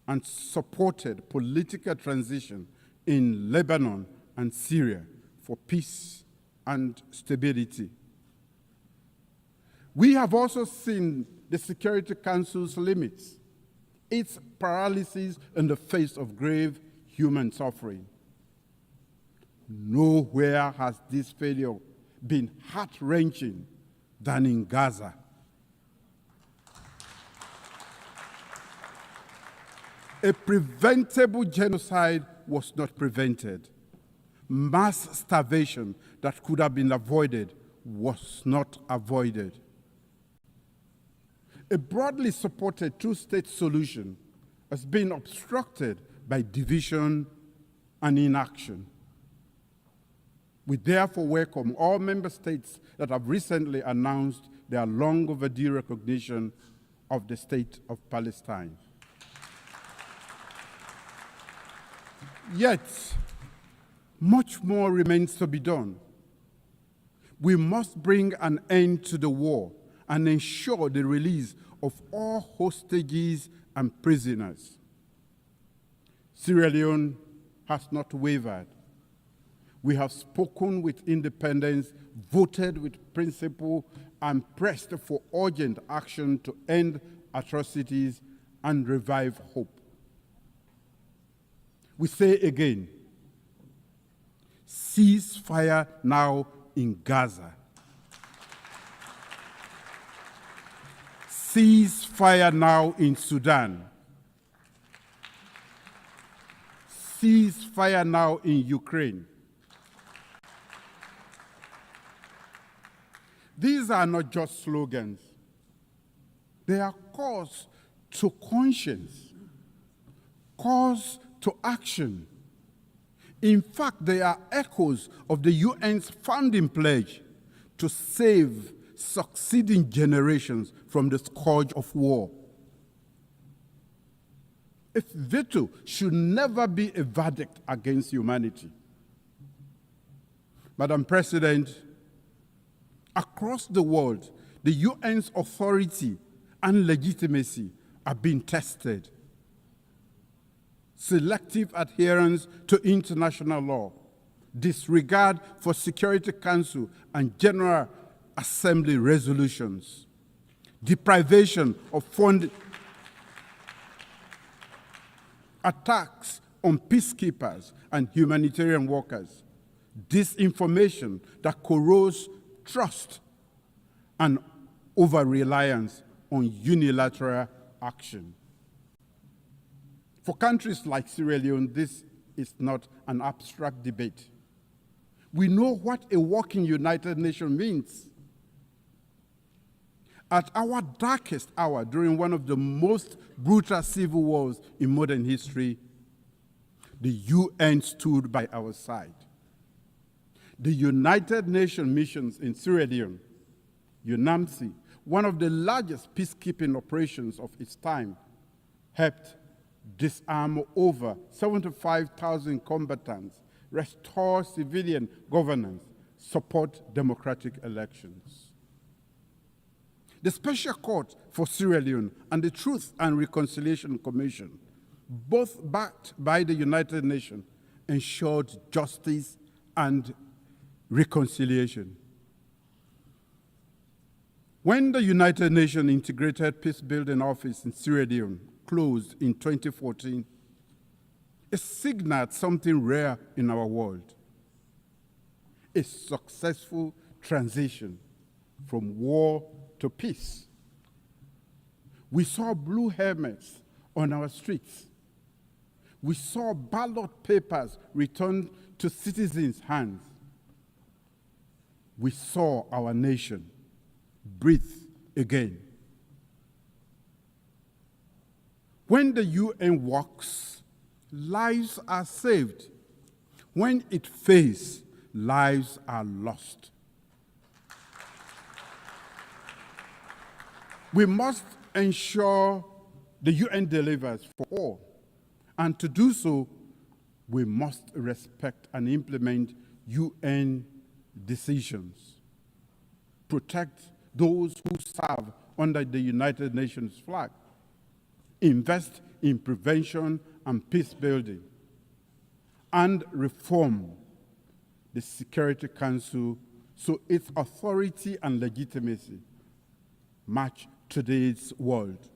and supported political transition in Lebanon and Syria for peace and stability. We have also seen the Security Council's limits, its paralysis in the face of grave human suffering. Nowhere has this failure been heart-wrenching than in Gaza. A preventable genocide was not prevented. Mass starvation that could have been avoided was not avoided. A broadly supported two-state solution has been obstructed by division and inaction. We therefore welcome all member states that have recently announced their long overdue recognition of the state of Palestine. Yet, much more remains to be done. We must bring an end to the war and ensure the release of all hostages and prisoners. Sierra Leone has not wavered. We have spoken with independence, voted with principle, and pressed for urgent action to end atrocities and revive hope. We say again, cease fire now in Gaza. Cease fire now in Sudan. Cease fire now in Ukraine. These are not just slogans. They are calls to conscience, calls to action. In fact, they are echoes of the UN's founding pledge to save succeeding generations from the scourge of war. Its veto should never be a verdict against humanity. Madam President, across the world, the UN's authority and legitimacy are being tested. Selective adherence to international law, disregard for Security Council and General Assembly resolutions, deprivation of funding, attacks on peacekeepers and humanitarian workers, disinformation that corrodes trust, and over-reliance on unilateral action. For countries like Sierra Leone, this is not an abstract debate. We know what a working United Nations means. At our darkest hour, during one of the most brutal civil wars in modern history, the UN stood by our side. The United Nations missions in Sierra Leone, UNAMSI, one of the largest peacekeeping operations of its time, helped disarm over 75,000 combatants, restore civilian governance, support democratic elections. The Special Court for Sierra Leone and the Truth and Reconciliation Commission, both backed by the United Nations, ensured justice and reconciliation. When the United Nations Integrated Peacebuilding Office in Sierra Leone closed in 2014, it signaled something rare in our world: a successful transition from war to peace. We saw blue helmets on our streets. We saw ballot papers returned to citizens' hands. We saw our nation breathe again. When the UN works, lives are saved. When it fails, lives are lost. We must ensure the UN delivers for all. And to do so, we must respect and implement UN decisions, protect those who serve under the United Nations flag, invest in prevention and peace building, and reform the Security Council so its authority and legitimacy match today's world.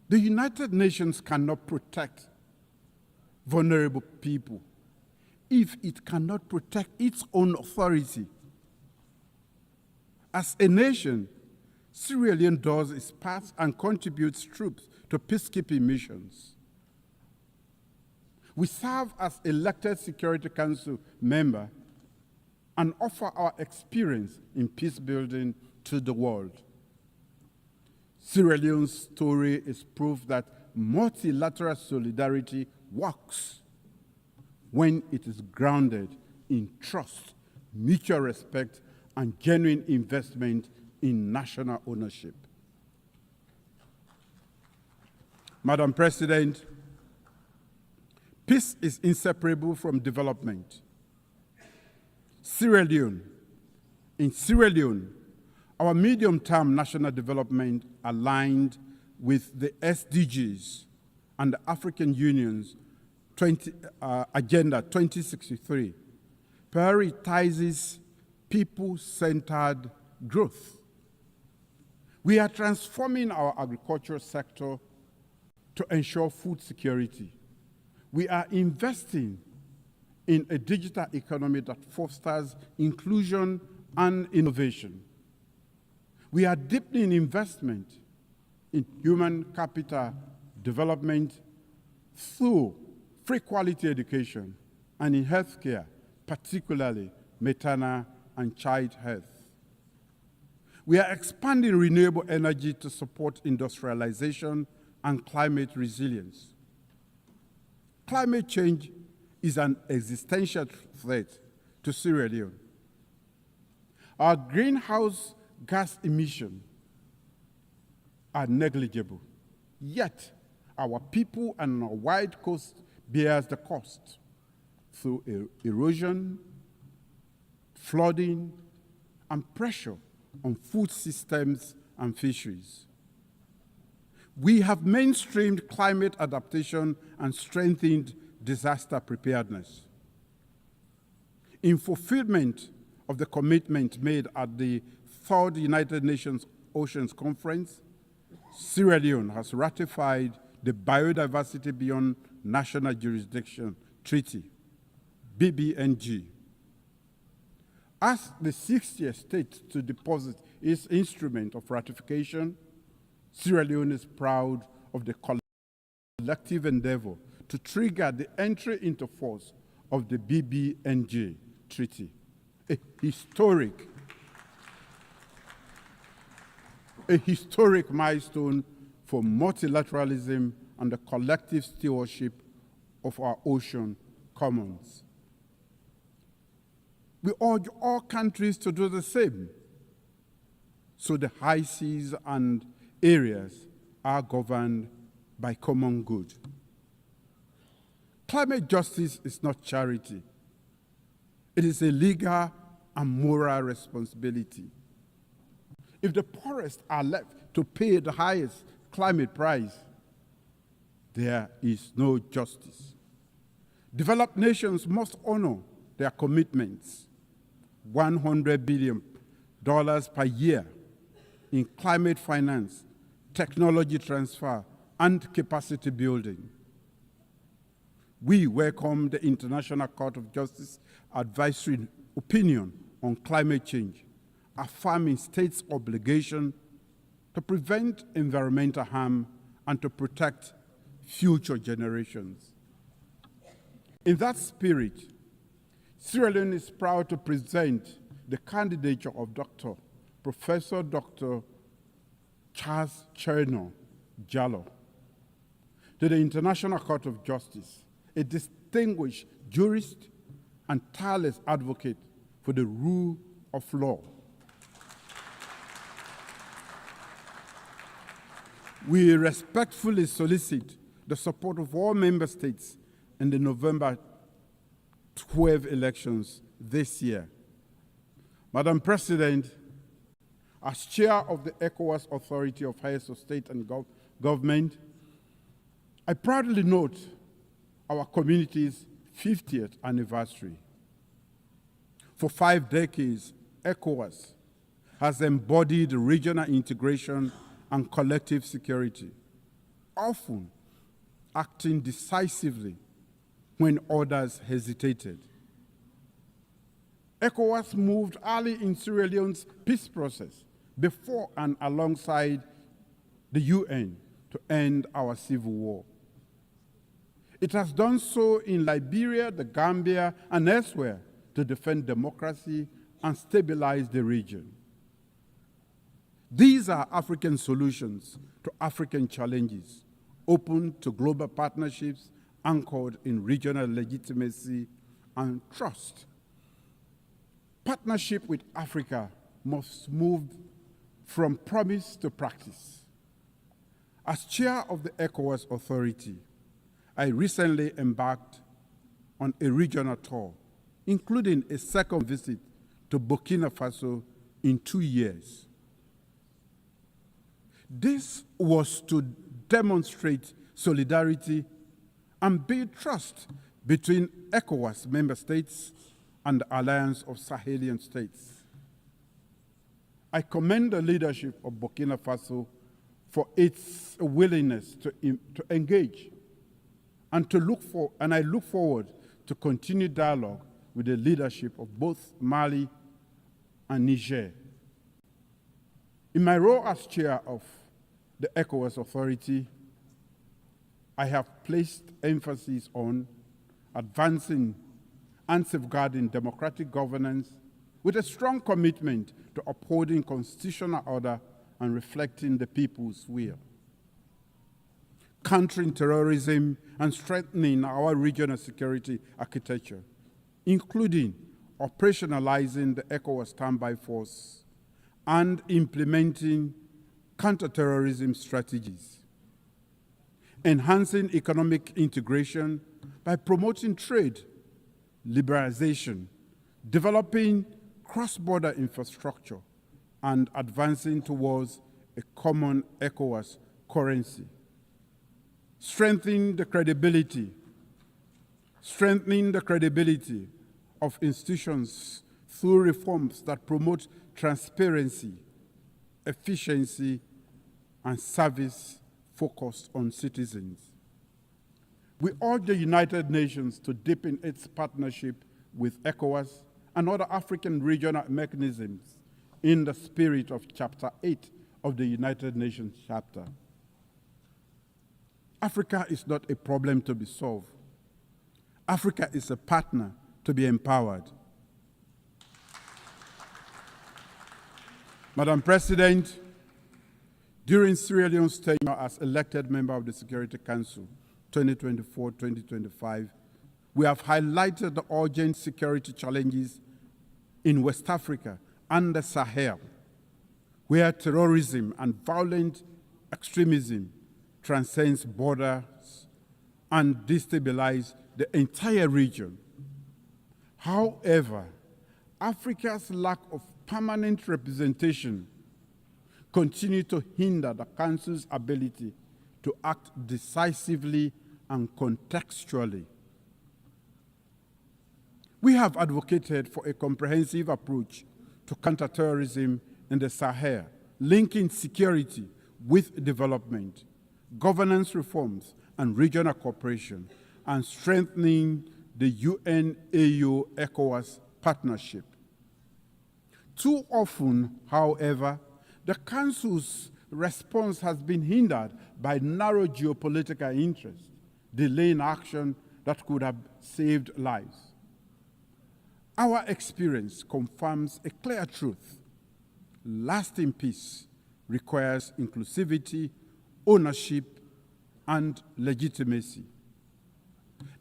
The United Nations cannot protect vulnerable people if it cannot protect its own authority. As a nation, Sierra Leone does its part and contributes troops to peacekeeping missions. We serve as elected Security Council member and offer our experience in peace building to the world. Sierra Leone's story is proof that multilateral solidarity works when it is grounded in trust, mutual respect, and genuine investment in national ownership. Madam President, peace is inseparable from development. In Sierra Leone, our medium-term national development aligned with the SDGs and the African Union's Agenda 2063 prioritizes people-centered growth. We are transforming our agricultural sector to ensure food security. We are investing in a digital economy that fosters inclusion and innovation. We are deepening investment in human capital development through free quality education and in healthcare, particularly maternal and child health. We are expanding renewable energy to support industrialization and climate resilience. Climate change is an existential threat to Sierra Leone. Our greenhouse gas emissions are negligible, yet Our people and our wide coast bears the cost through erosion, flooding, and pressure on food systems and fisheries. We have mainstreamed climate adaptation and strengthened disaster preparedness. In fulfillment of the commitment made at the Third United Nations Oceans Conference, Sierra Leone has ratified the Biodiversity Beyond National Jurisdiction Treaty, BBNG. As the 60th state to deposit its instrument of ratification, Sierra Leone is proud of the collective endeavor to trigger the entry into force of the BBNG Treaty, a historic milestone for multilateralism and the collective stewardship of our ocean commons. We urge all countries to do the same, so the high seas and areas are governed by common good. Climate justice is not charity. It is a legal and moral responsibility. If the poorest are left to pay the highest climate price, there is no justice. Developed nations must honor their commitments. $100 billion per year in climate finance, technology transfer, and capacity building. We welcome the International Court of Justice advisory opinion on climate change, affirming states' obligation to prevent environmental harm and to protect future generations. In that spirit, Sierra Leone is proud to present the candidature of Professor Dr. Charles Cherno Jallow to the International Court of Justice, a distinguished jurist and tireless advocate for the rule of law. We respectfully solicit the support of all member states in the November 12 elections this year. Madam President, as chair of the ECOWAS Authority of Heads of State and Government, I proudly note our community's 50th anniversary. For 5 decades, ECOWAS has embodied regional integration and collective security, often acting decisively when others hesitated. ECOWAS moved early in Sierra Leone's peace process before and alongside the UN to end our civil war. It has done so in Liberia, the Gambia, and elsewhere to defend democracy and stabilize the region. These are African solutions to African challenges, open to global partnerships anchored in regional legitimacy and trust. Partnership with Africa must move from promise to practice. As chair of the ECOWAS Authority, I recently embarked on a regional tour, including a second visit to Burkina Faso in 2 years. This was to demonstrate solidarity and build trust between ECOWAS member states and the Alliance of Sahelian States. I commend the leadership of Burkina Faso for its willingness to engage and I look forward to continued dialogue with the leadership of both Mali and Niger. In my role as chair of the ECOWAS Authority, I have placed emphasis on advancing and safeguarding democratic governance with a strong commitment to upholding constitutional order and reflecting the people's will. Countering terrorism and strengthening our regional security architecture, including operationalizing the ECOWAS standby force and implementing counterterrorism strategies. enhancing economic integration by promoting trade, liberalization, developing cross-border infrastructure, and advancing towards a common ECOWAS currency. Strengthening the credibility of institutions through reforms that promote transparency, efficiency, and service focused on citizens. We urge the United Nations to deepen its partnership with ECOWAS and other African regional mechanisms in the spirit of Chapter 8 of the United Nations Charter. Africa is not a problem to be solved. Africa is a partner to be empowered. Madam President, during Sierra Leone's tenure as elected member of the Security Council 2024-2025, we have highlighted the urgent security challenges in West Africa and the Sahel, where terrorism and violent extremism transcends borders and destabilize the entire region. However, Africa's lack of permanent representation continue to hinder the Council's ability to act decisively and contextually. We have advocated for a comprehensive approach to counterterrorism in the Sahel, linking security with development, governance reforms, and regional cooperation, and strengthening the UN-AU-ECOWAS partnership. Too often, however, the Council's response has been hindered by narrow geopolitical interests, delaying action that could have saved lives. Our experience confirms a clear truth. Lasting peace requires inclusivity, ownership, and legitimacy.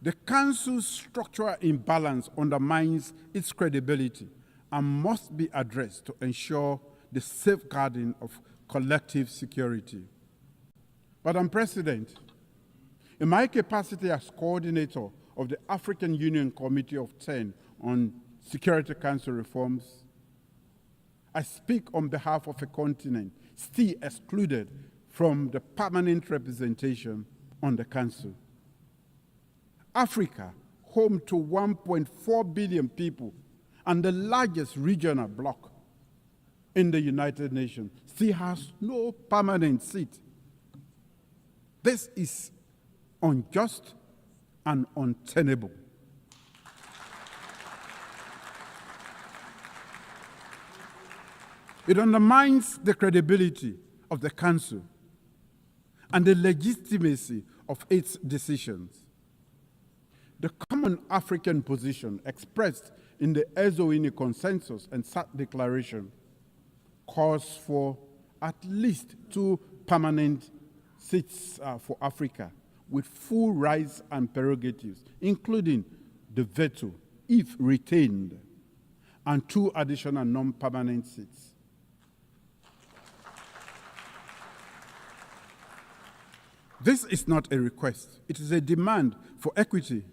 The Council's structural imbalance undermines its credibility and must be addressed to ensure the safeguarding of collective security. Madam President, in my capacity as coordinator of the African Union Committee of 10 on Security Council reforms, I speak on behalf of a continent still excluded from the permanent representation on the Council. Africa, home to 1.4 billion people and the largest regional bloc in the United Nations, still has no permanent seat. This is unjust and untenable. It undermines the credibility of the Council and the legitimacy of its decisions. The common African position expressed in the Eswatini Consensus and SAT Declaration calls for at least 2 permanent seats for Africa with full rights and prerogatives, including the veto, if retained, and 2 additional non-permanent seats. This is not a request. It is a demand for equity.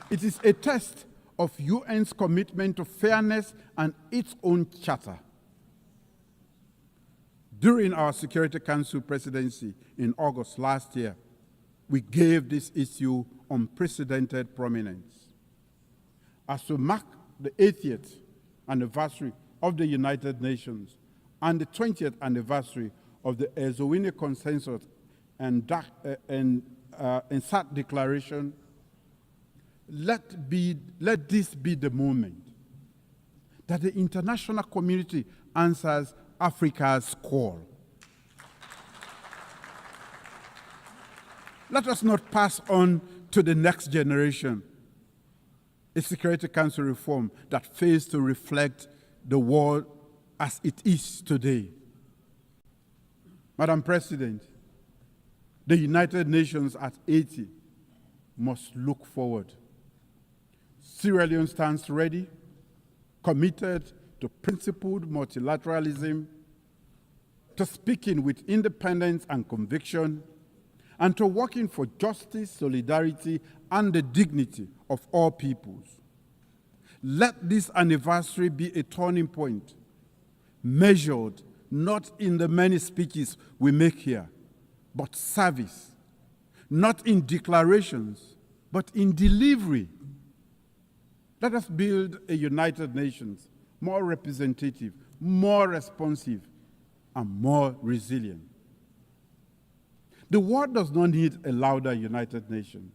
It is a test of UN's commitment to fairness and its own charter. During our Security Council presidency in August last year, we gave this issue unprecedented prominence. As we mark the 80th anniversary of the United Nations and the 20th anniversary of the Eswatini Consensus and SAT Declaration, let this be the moment that the international community answers Africa's call. Let us not pass on to the next generation a Security Council reform that fails to reflect the world as it is today. Madam President, the United Nations at 80 must look forward. Sierra Leone stands ready, committed to principled multilateralism, to speaking with independence and conviction, and to working for justice, solidarity, and the dignity of all peoples. Let this anniversary be a turning point, measured not in the many speeches we make here, but service, not in declarations, but in delivery. Let us build a United Nations more representative, more responsive, and more resilient. The world does not need a louder United Nations.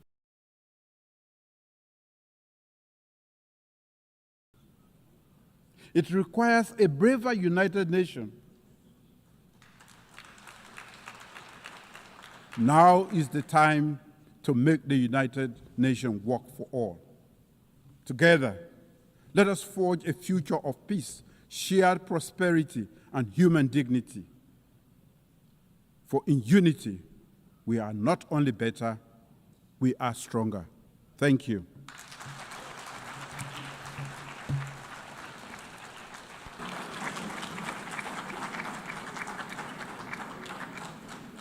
It requires a braver United Nations. Now is the time to make the United Nations work for all. Together, let us forge a future of peace, shared prosperity, and human dignity. For in unity, we are not only better, we are stronger. Thank you.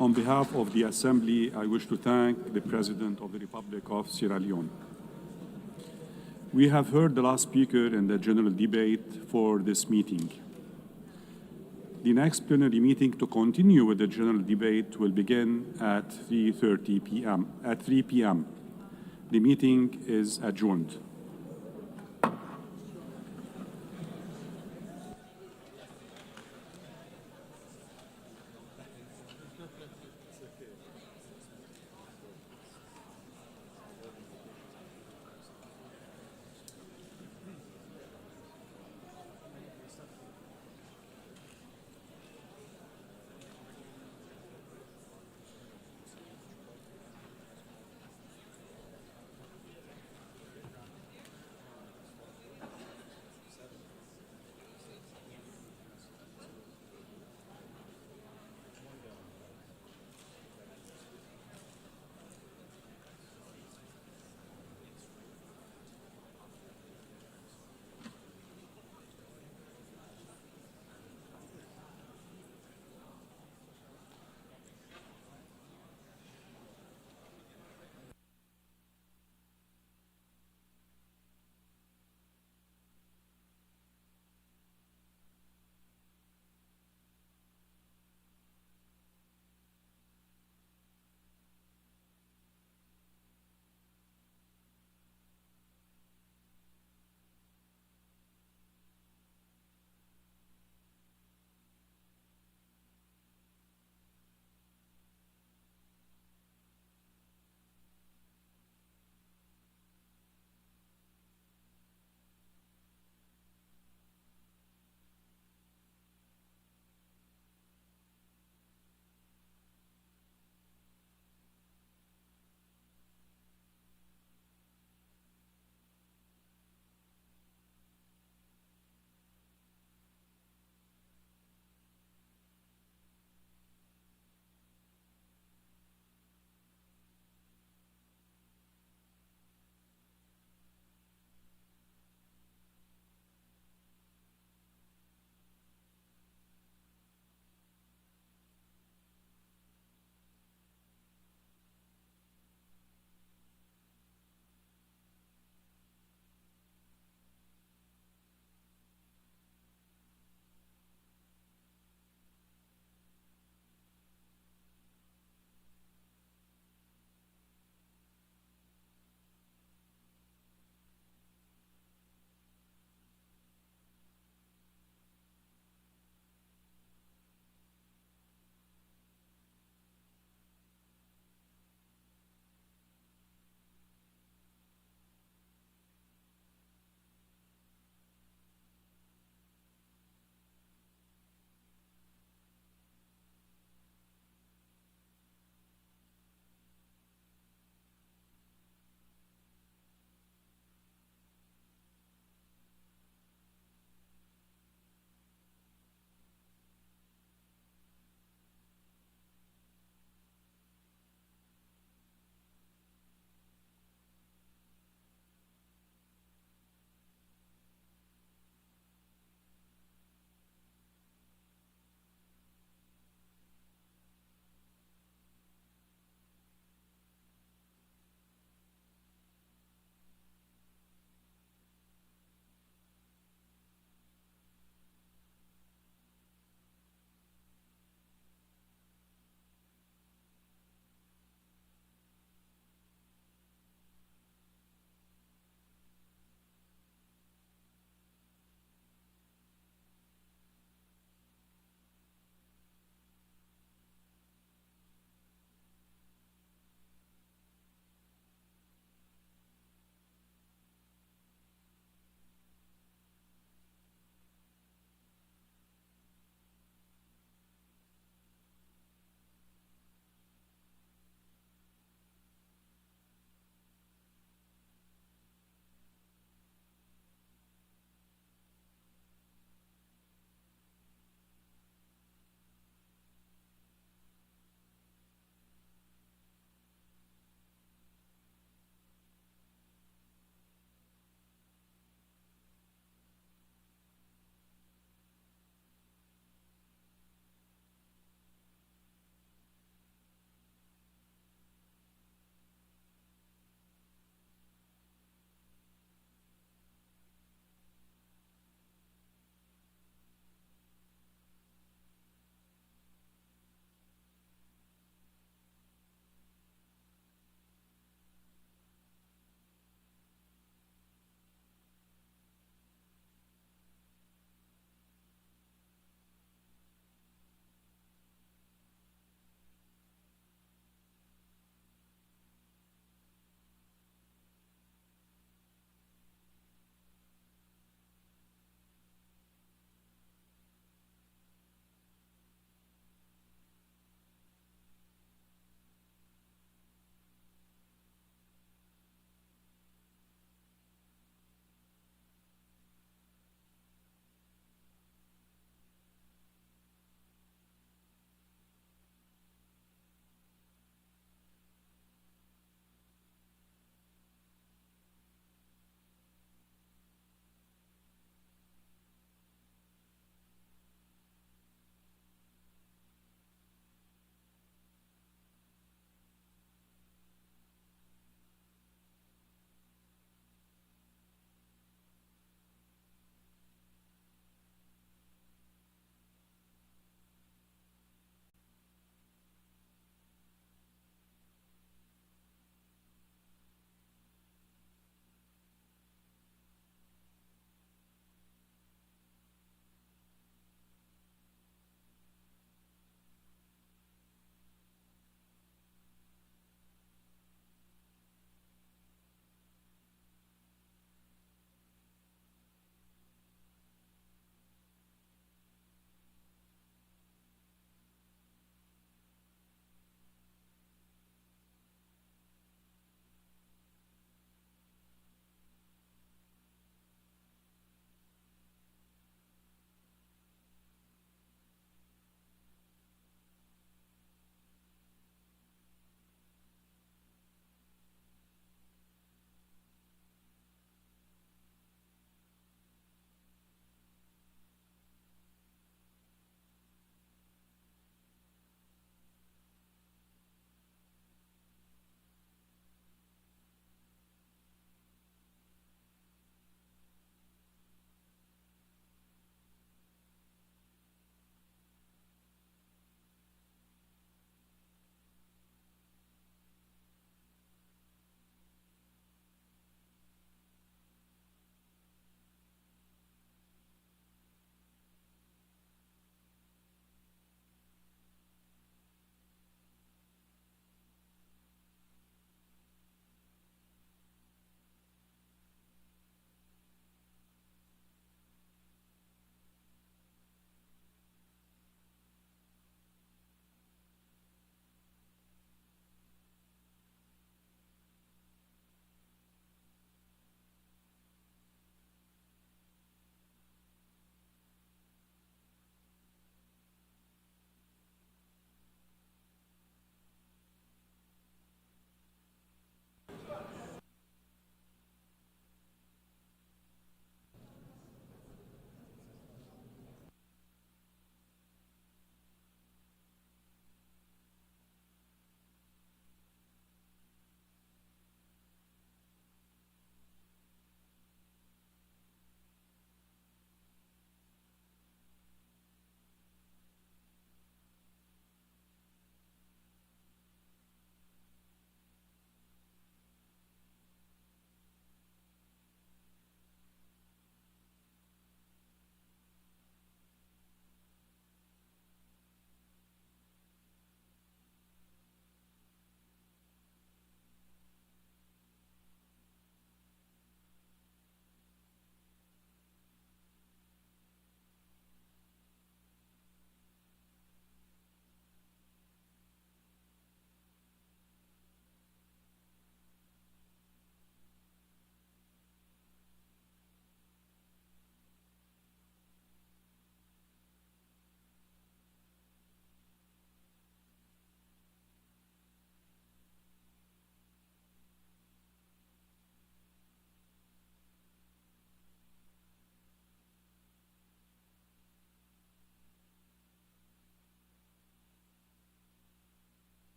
On behalf of the Assembly, I wish to thank the President of the Republic of Sierra Leone. We have heard the last speaker in the general debate for this meeting. The next plenary meeting to continue with the general debate will begin at 3 p.m. The meeting is adjourned.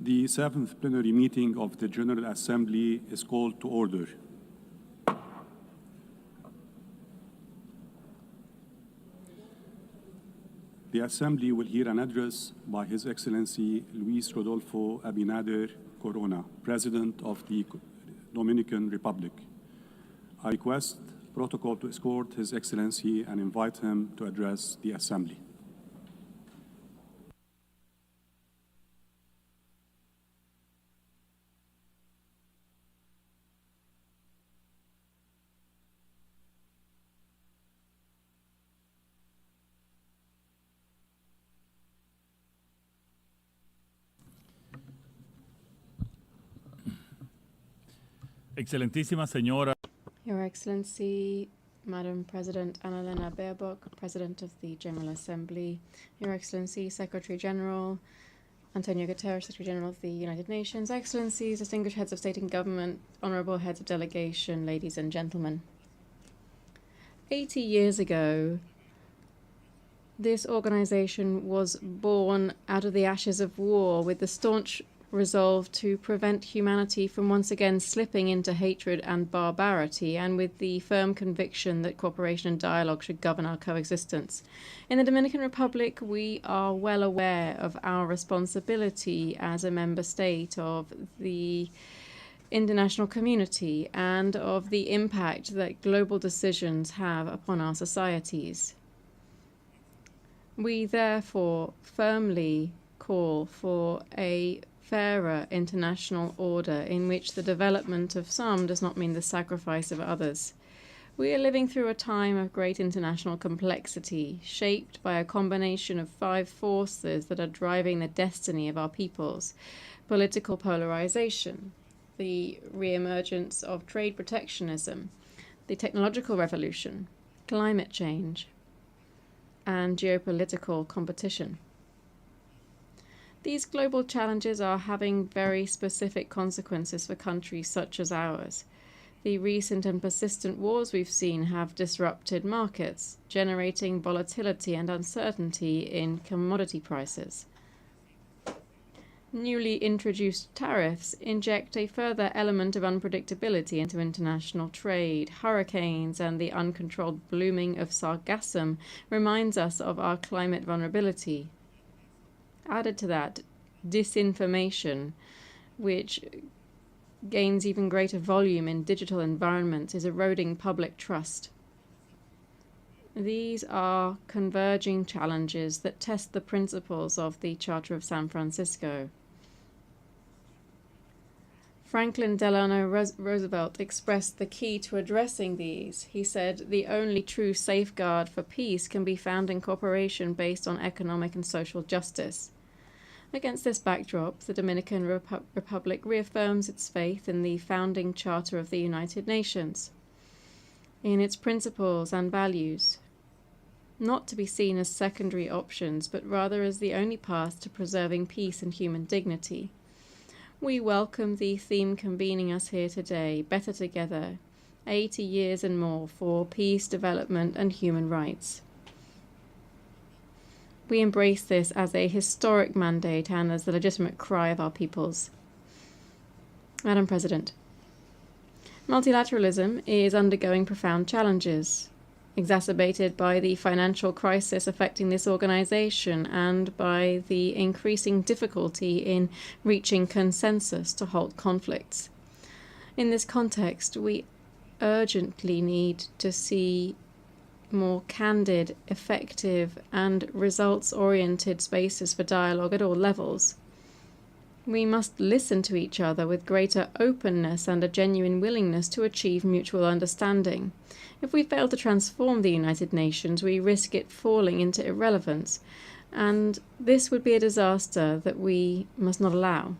The 7th plenary meeting of the General Assembly is called to order. The Assembly will hear an address by His Excellency Luis Rodolfo Abinader Corona, President of the Dominican Republic. I request protocol to escort His Excellency and invite him to address the Assembly. Excelentísima señora. Your Excellency, Madam President Annalena Baerbock, President of the General Assembly, Your Excellency, Secretary General Antonio Guterres, Secretary General of the United Nations, Excellencies, distinguished heads of state and government, honorable heads of delegation, ladies and gentlemen. 80 years ago, this organization was born out of the ashes of war with the staunch resolve to prevent humanity from once again slipping into hatred and barbarity, and with the firm conviction that cooperation and dialogue should govern our coexistence. In the Dominican Republic, we are well aware of our responsibility as a member state of the international community and of the impact that global decisions have upon our societies. We therefore firmly call for a fairer international order in which the development of some does not mean the sacrifice of others. We are living through a time of great international complexity, shaped by a combination of 5 forces that are driving the destiny of our peoples: political polarization, the re-emergence of trade protectionism, the technological revolution, climate change, and geopolitical competition. These global challenges are having very specific consequences for countries such as ours. The recent and persistent wars we've seen have disrupted markets, generating volatility and uncertainty in commodity prices. Newly introduced tariffs inject a further element of unpredictability into international trade. Hurricanes and the uncontrolled blooming of sargassum reminds us of our climate vulnerability. Added to that, disinformation, which gains even greater volume in digital environments, is eroding public trust. These are converging challenges that test the principles of the Charter of San Francisco. Franklin Delano Roosevelt expressed the key to addressing these. He said, "The only true safeguard for peace can be found in cooperation based on economic and social justice." Against this backdrop, the Dominican Republic reaffirms its faith in the founding Charter of the United Nations, in its principles and values, not to be seen as secondary options, but rather as the only path to preserving peace and human dignity. We welcome the theme convening us here today, Better Together, 80 years and more for peace, development, and human rights. We embrace this as a historic mandate and as the legitimate cry of our peoples. Madam President, multilateralism is undergoing profound challenges, exacerbated by the financial crisis affecting this organization and by the increasing difficulty in reaching consensus to halt conflicts. In this context, we urgently need to see more candid, effective, and results-oriented spaces for dialogue at all levels. We must listen to each other with greater openness and a genuine willingness to achieve mutual understanding. If we fail to transform the United Nations, we risk it falling into irrelevance, and this would be a disaster that we must not allow.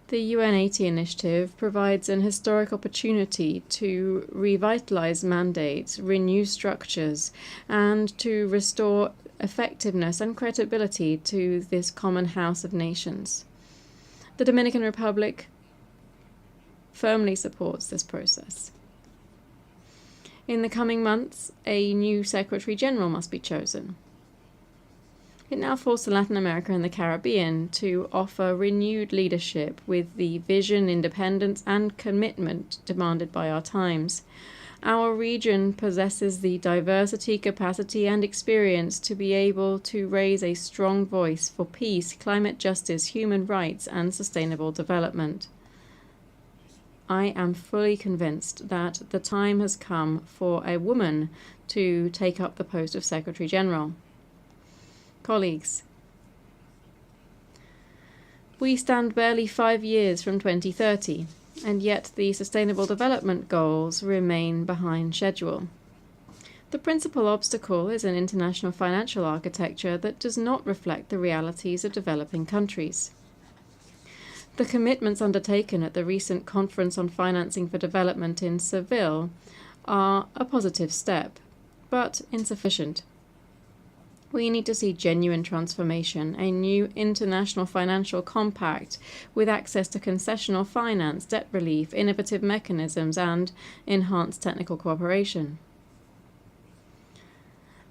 The UN Haiti initiative provides an historic opportunity to revitalize mandates, renew structures, and to restore effectiveness and credibility to this common house of nations. The Dominican Republic firmly supports this process. In the coming months, a new Secretary General must be chosen. It now falls to Latin America and the Caribbean to offer renewed leadership with the vision, independence, and commitment demanded by our times. Our region possesses the diversity, capacity, and experience to be able to raise a strong voice for peace, climate justice, human rights, and sustainable development. I am fully convinced that the time has come for a woman to take up the post of Secretary General. Colleagues, we stand barely 5 years from 2030, and yet the Sustainable Development Goals remain behind schedule. The principal obstacle is an international financial architecture that does not reflect the realities of developing countries. The commitments undertaken at the recent Conference on Financing for Development in Seville are a positive step, but insufficient. We need to see genuine transformation, a new international financial compact with access to concessional finance, debt relief, innovative mechanisms, and enhanced technical cooperation.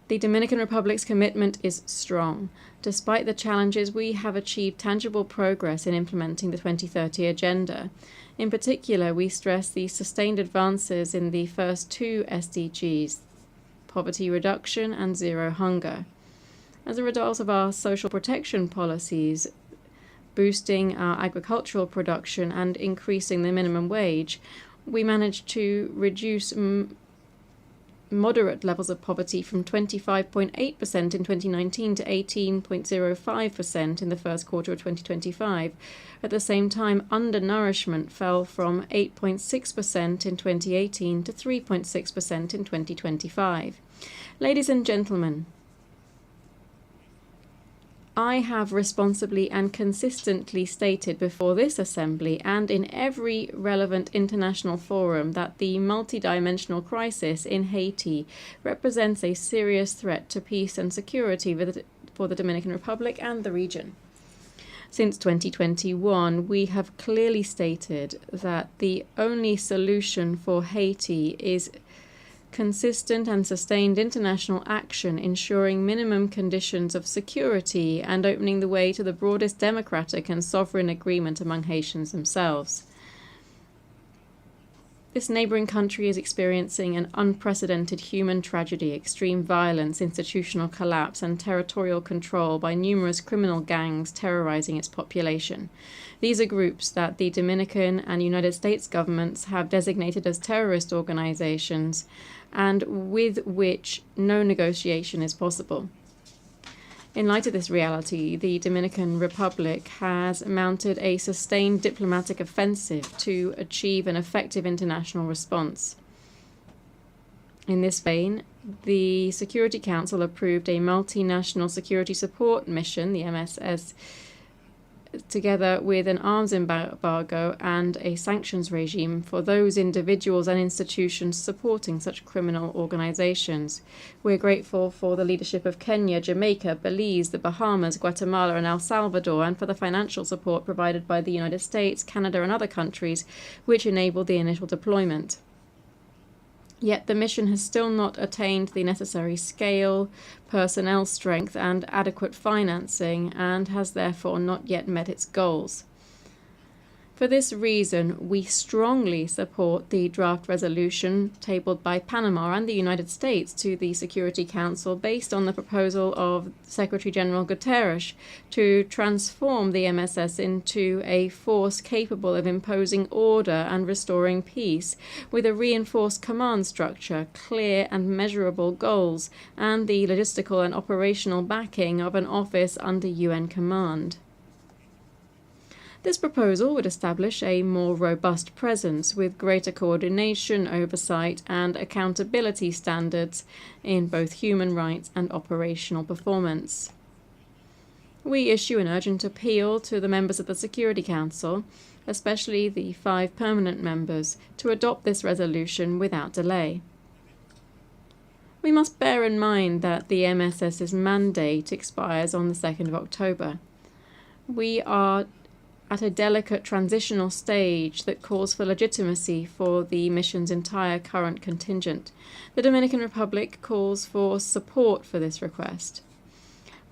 The Dominican Republic's commitment is strong. Despite the challenges, we have achieved tangible progress in implementing the 2030 Agenda. In particular, we stress the sustained advances in the first 2 SDGs, poverty reduction and zero hunger. As a result of our social protection policies, boosting our agricultural production and increasing the minimum wage, we managed to reduce moderate levels of poverty from 25.8% in 2019 to 18.05% in the first quarter of 2025. At the same time, undernourishment fell from 8.6% in 2018 to 3.6% in 2025. Ladies and gentlemen, I have responsibly and consistently stated before this Assembly and in every relevant international forum that the multidimensional crisis in Haiti represents a serious threat to peace and security for the Dominican Republic and the region. Since 2021, we have clearly stated that the only solution for Haiti is consistent and sustained international action ensuring minimum conditions of security and opening the way to the broadest democratic and sovereign agreement among Haitians themselves. This neighboring country is experiencing an unprecedented human tragedy, extreme violence, institutional collapse, and territorial control by numerous criminal gangs terrorizing its population. These are groups that the Dominican and United States governments have designated as terrorist organizations and with which no negotiation is possible. In light of this reality, the Dominican Republic has mounted a sustained diplomatic offensive to achieve an effective international response. In this vein, the Security Council approved a multinational security support mission, the MSS, together with an arms embargo and a sanctions regime for those individuals and institutions supporting such criminal organizations. We're grateful for the leadership of Kenya, Jamaica, Belize, the Bahamas, Guatemala, and El Salvador, and for the financial support provided by the United States, Canada, and other countries, which enabled the initial deployment. Yet the mission has still not attained the necessary scale, personnel strength, and adequate financing, and has therefore not yet met its goals. For this reason, we strongly support the draft resolution tabled by Panama and the United States to the Security Council based on the proposal of Secretary General Guterres to transform the MSS into a force capable of imposing order and restoring peace with a reinforced command structure, clear and measurable goals, and the logistical and operational backing of an office under UN command. This proposal would establish a more robust presence with greater coordination, oversight, and accountability standards in both human rights and operational performance. We issue an urgent appeal to the members of the Security Council, especially the 5 permanent members, to adopt this resolution without delay. We must bear in mind that the MSS's mandate expires on the 2nd of October. We are at a delicate transitional stage that calls for legitimacy for the mission's entire current contingent. The Dominican Republic calls for support for this request.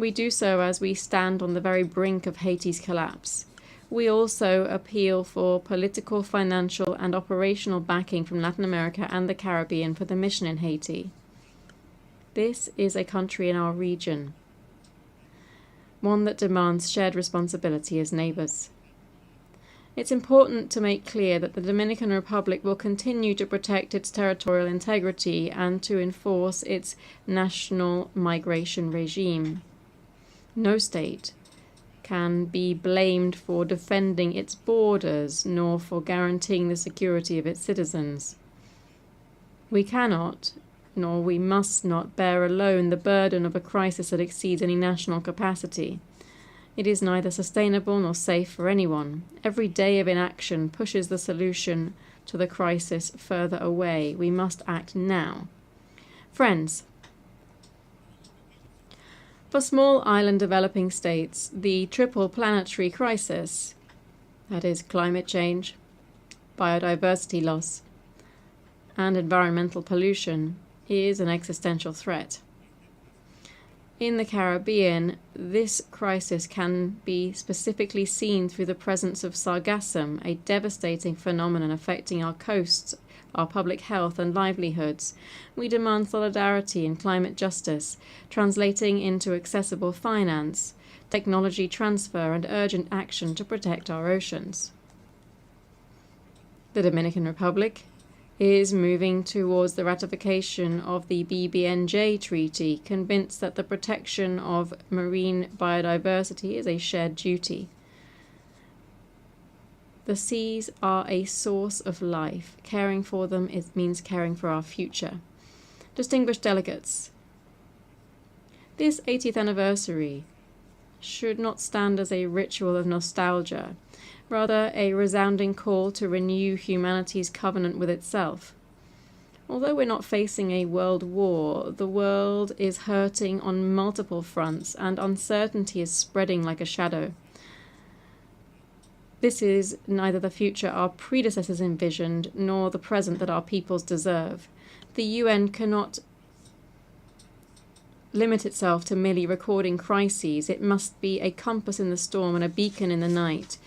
We do so as we stand on the very brink of Haiti's collapse. We also appeal for political, financial, and operational backing from Latin America and the Caribbean for the mission in Haiti. This is a country in our region, one that demands shared responsibility as neighbors. It's important to make clear that the Dominican Republic will continue to protect its territorial integrity and to enforce its national migration regime. No state can be blamed for defending its borders nor for guaranteeing the security of its citizens. We cannot, nor we must not, bear alone the burden of a crisis that exceeds any national capacity. It is neither sustainable nor safe for anyone. Every day of inaction pushes the solution to the crisis further away. We must act now. Friends, for small island developing states, the triple planetary crisis, that is climate change, biodiversity loss, and environmental pollution, is an existential threat. In the Caribbean, this crisis can be specifically seen through the presence of sargassum, a devastating phenomenon affecting our coasts, our public health and livelihoods. We demand solidarity and climate justice, translating into accessible finance, technology transfer, and urgent action to protect our oceans. The Dominican Republic is moving towards the ratification of the BBNJ Treaty, convinced that the protection of marine biodiversity is a shared duty. The seas are a source of life. Caring for them means caring for our future. Distinguished delegates, this 80th anniversary should not stand as a ritual of nostalgia, rather a resounding call to renew humanity's covenant with itself. Although we're not facing a world war, the world is hurting on multiple fronts and uncertainty is spreading like a shadow. This is neither the future our predecessors envisioned nor the present that our peoples deserve. The UN cannot limit itself to merely recording crises. It must be a compass in the storm and a beacon in the night.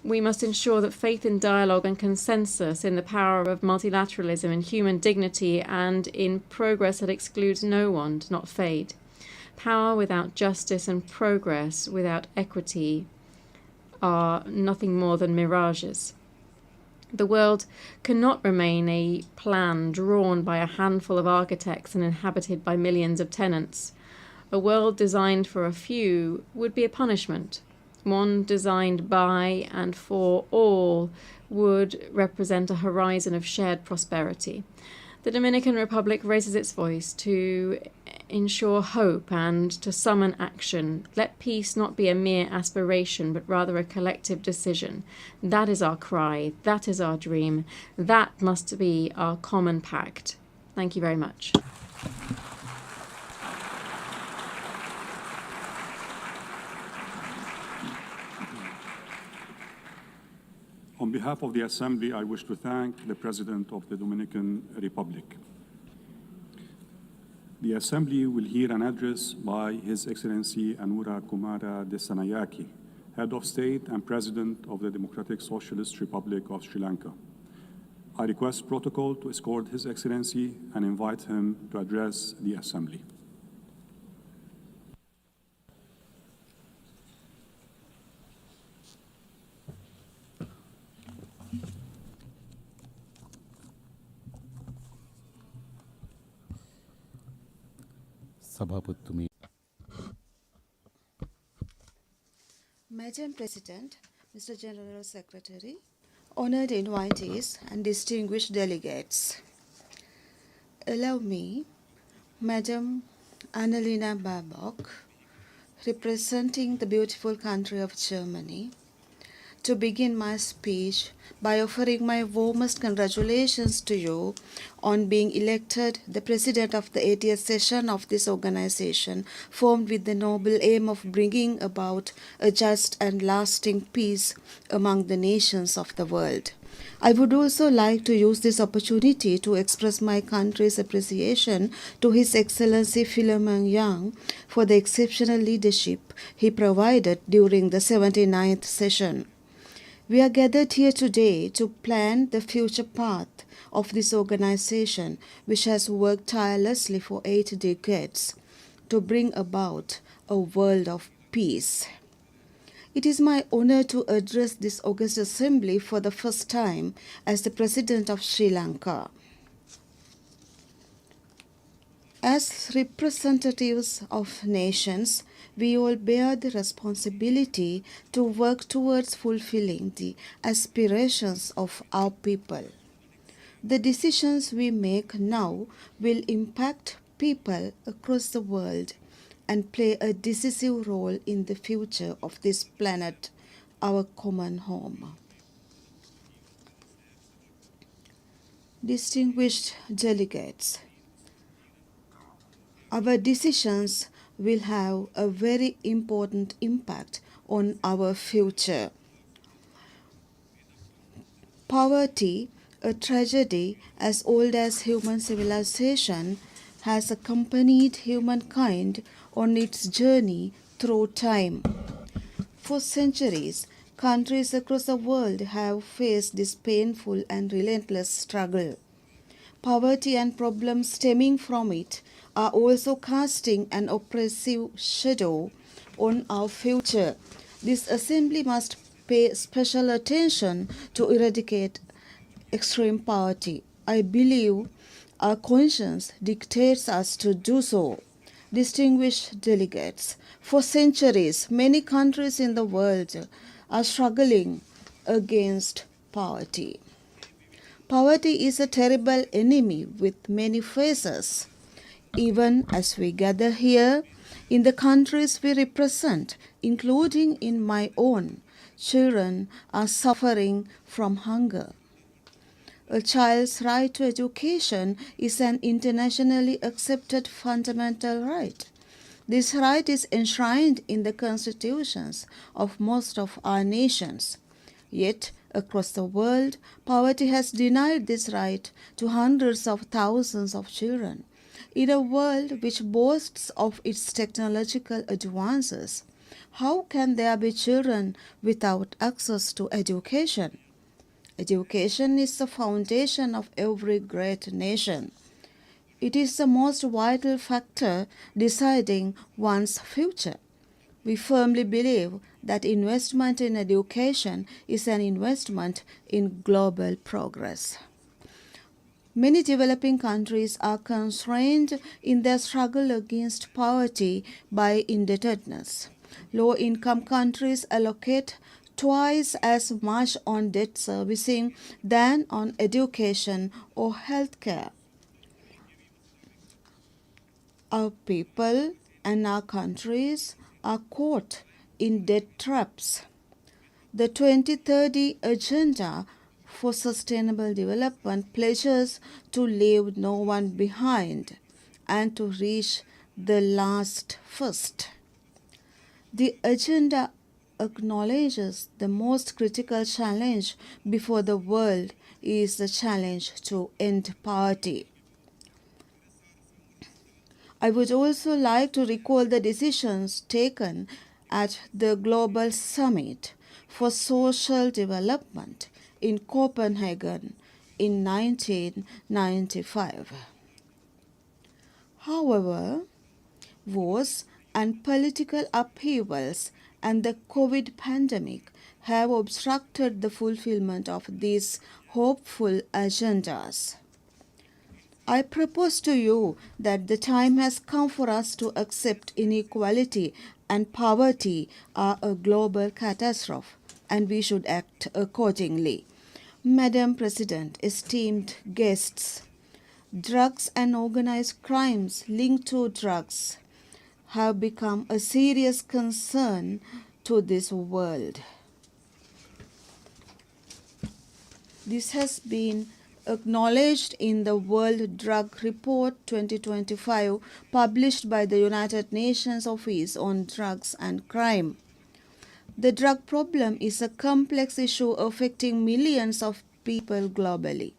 We must ensure that faith in dialogue and consensus, in the power of multilateralism, in human dignity, and in progress that excludes no one, does not fade. Power without justice and progress without equity are nothing more than mirages. The world cannot remain a plan drawn by a handful of architects and inhabited by millions of tenants. A world designed for a few would be a punishment. One designed by and for all would represent a horizon of shared prosperity. The Dominican Republic raises its voice to ensure hope and to summon action. Let peace not be a mere aspiration, but rather a collective decision. That is our cry. That is our dream. That must be our common pact. Thank you very much. On behalf of the Assembly, I wish to thank the President of the Dominican Republic. The Assembly will hear an address by His Excellency Anura Kumara Desanayake, Head of State and President of the Democratic Socialist Republic of Sri Lanka. I request protocol to escort His Excellency and invite him to address the Assembly. Madam President, Mr. General Secretary, honored invitees and distinguished delegates. Allow me, Madam Annalena Baerbock, representing the beautiful country of Germany, to begin my speech by offering my warmest congratulations to you on being elected the President of the 80th session of this organization, formed with the noble aim of bringing about a just and lasting peace among the nations of the world. I would also like to use this opportunity to express my country's appreciation to His Excellency Philemon Young for the exceptional leadership he provided during the 79th session. We are gathered here today to plan the future path of this organization, which has worked tirelessly for 8 decades to bring about a world of peace. It is my honor to address this august assembly for the first time as the President of Sri Lanka. As representatives of nations, we all bear the responsibility to work towards fulfilling the aspirations of our people. The decisions we make now will impact people across the world and play a decisive role in the future of this planet, our common home. Distinguished delegates, our decisions will have a very important impact on our future. Poverty, a tragedy as old as human civilization, has accompanied humankind on its journey through time. For centuries, countries across the world have faced this painful and relentless struggle. Poverty and problems stemming from it are also casting an oppressive shadow on our future. This assembly must pay special attention to eradicate extreme poverty. I believe our conscience dictates us to do so. Distinguished delegates, for centuries, many countries in the world are struggling against poverty. Poverty is a terrible enemy with many faces. Even as we gather here, in the countries we represent, including in my own, children are suffering from hunger. A child's right to education is an internationally accepted fundamental right. This right is enshrined in the constitutions of most of our nations. Yet, across the world, poverty has denied this right to hundreds of thousands of children. In a world which boasts of its technological advances, how can there be children without access to education? Education is the foundation of every great nation. It is the most vital factor deciding one's future. We firmly believe that investment in education is an investment in global progress. Many developing countries are constrained in their struggle against poverty by indebtedness. Low-income countries allocate twice as much on debt servicing than on education or healthcare. Our people and our countries are caught in debt traps. The 2030 Agenda for Sustainable Development pledges to leave no one behind and to reach the last first. The agenda acknowledges the most critical challenge before the world is the challenge to end poverty. I would also like to recall the decisions taken at the Global Summit for Social Development in Copenhagen in 1995. However, wars and political upheavals and the COVID pandemic have obstructed the fulfillment of these hopeful agendas. I propose to you that the time has come for us to accept inequality and poverty are a global catastrophe, and we should act accordingly. Madam President, esteemed guests, drugs and organized crimes linked to drugs have become a serious concern to this world. This has been acknowledged in the World Drug Report 2025 published by the United Nations Office on Drugs and Crime. The drug problem is a complex issue affecting millions of people globally.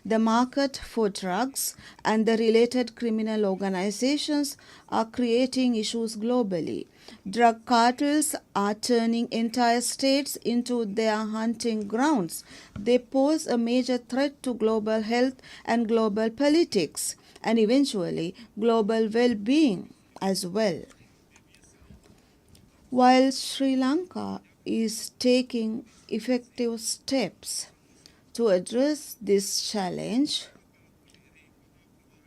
The market for drugs and the related criminal organizations are creating issues globally. Drug cartels are turning entire states into their hunting grounds. They pose a major threat to global health and global politics, and eventually global well-being as well. While Sri Lanka is taking effective steps to address this challenge,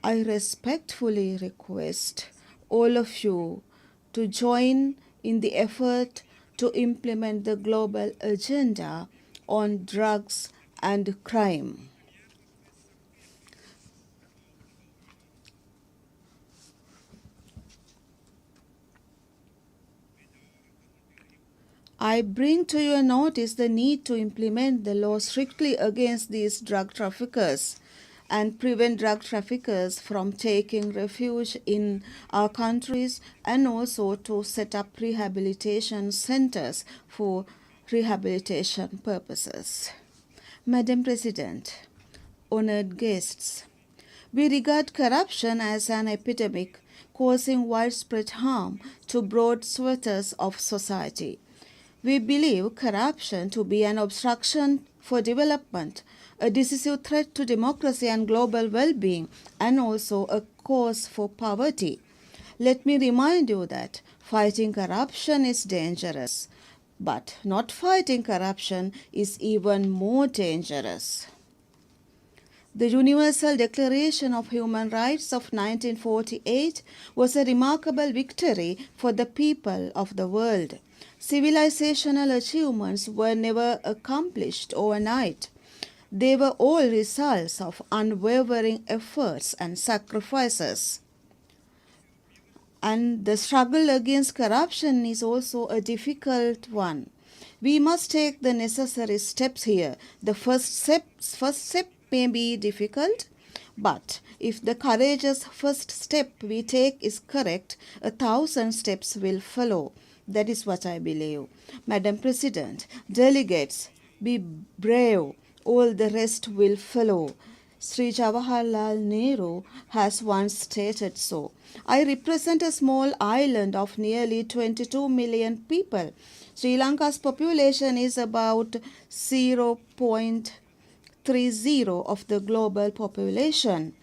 I respectfully request all of you to join in the effort to implement the global agenda on drugs and crime. I bring to your notice the need to implement the law strictly against these drug traffickers and prevent drug traffickers from taking refuge in our countries, and also to set up rehabilitation centers for rehabilitation purposes. Madam President, honored guests, we regard corruption as an epidemic causing widespread harm to broad swaths of society. We believe corruption to be an obstruction for development, a decisive threat to democracy and global well-being, and also a cause for poverty. Let me remind you that fighting corruption is dangerous, but not fighting corruption is even more dangerous. The Universal Declaration of Human Rights of 1948 was a remarkable victory for the people of the world. Civilizational achievements were never accomplished overnight. They were all results of unwavering efforts and sacrifices. And the struggle against corruption is also a difficult one. We must take the necessary steps here. The first step may be difficult, but if the courageous first step we take is correct, 1,000 steps will follow. That is what I believe. Madam President, delegates, be brave. All the rest will follow. Sri Jawaharlal Nehru has once stated so. I represent a small island of nearly 22 million people. Sri Lanka's population is about 0.30 of the global population.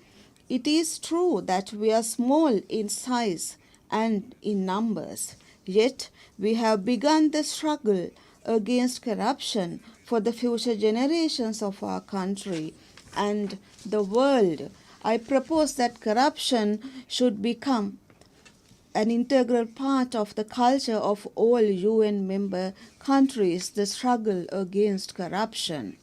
It is true that we are small in size and in numbers. Yet, we have begun the struggle against corruption for the future generations of our country and the world. I propose that corruption should become an integral part of the culture of all UN member countries, the struggle against corruption.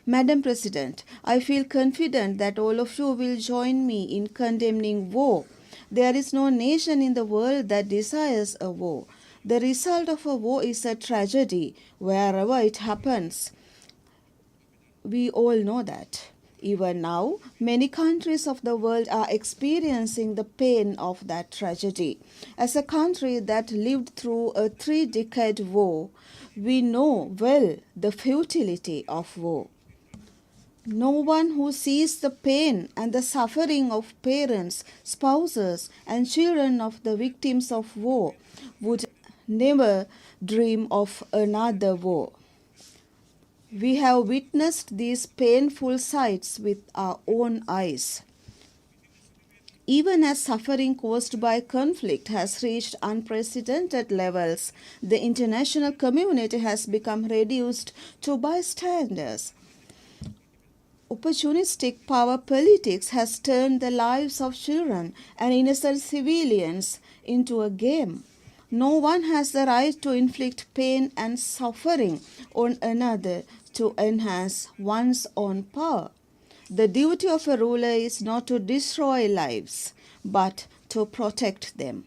Madam President, I feel confident that all of you will join me in condemning war. There is no nation in the world that desires a war. The result of a war is a tragedy wherever it happens. We all know that. Even now, many countries of the world are experiencing the pain of that tragedy. As a country that lived through a 3-decade war, we know well the futility of war. No one who sees the pain and the suffering of parents, spouses, and children of the victims of war would never dream of another war. We have witnessed these painful sights with our own eyes. Even as suffering caused by conflict has reached unprecedented levels, the international community has become reduced to bystanders. Opportunistic power politics has turned the lives of children and innocent civilians into a game. No one has the right to inflict pain and suffering on another to enhance one's own power. The duty of a ruler is not to destroy lives, but to protect them.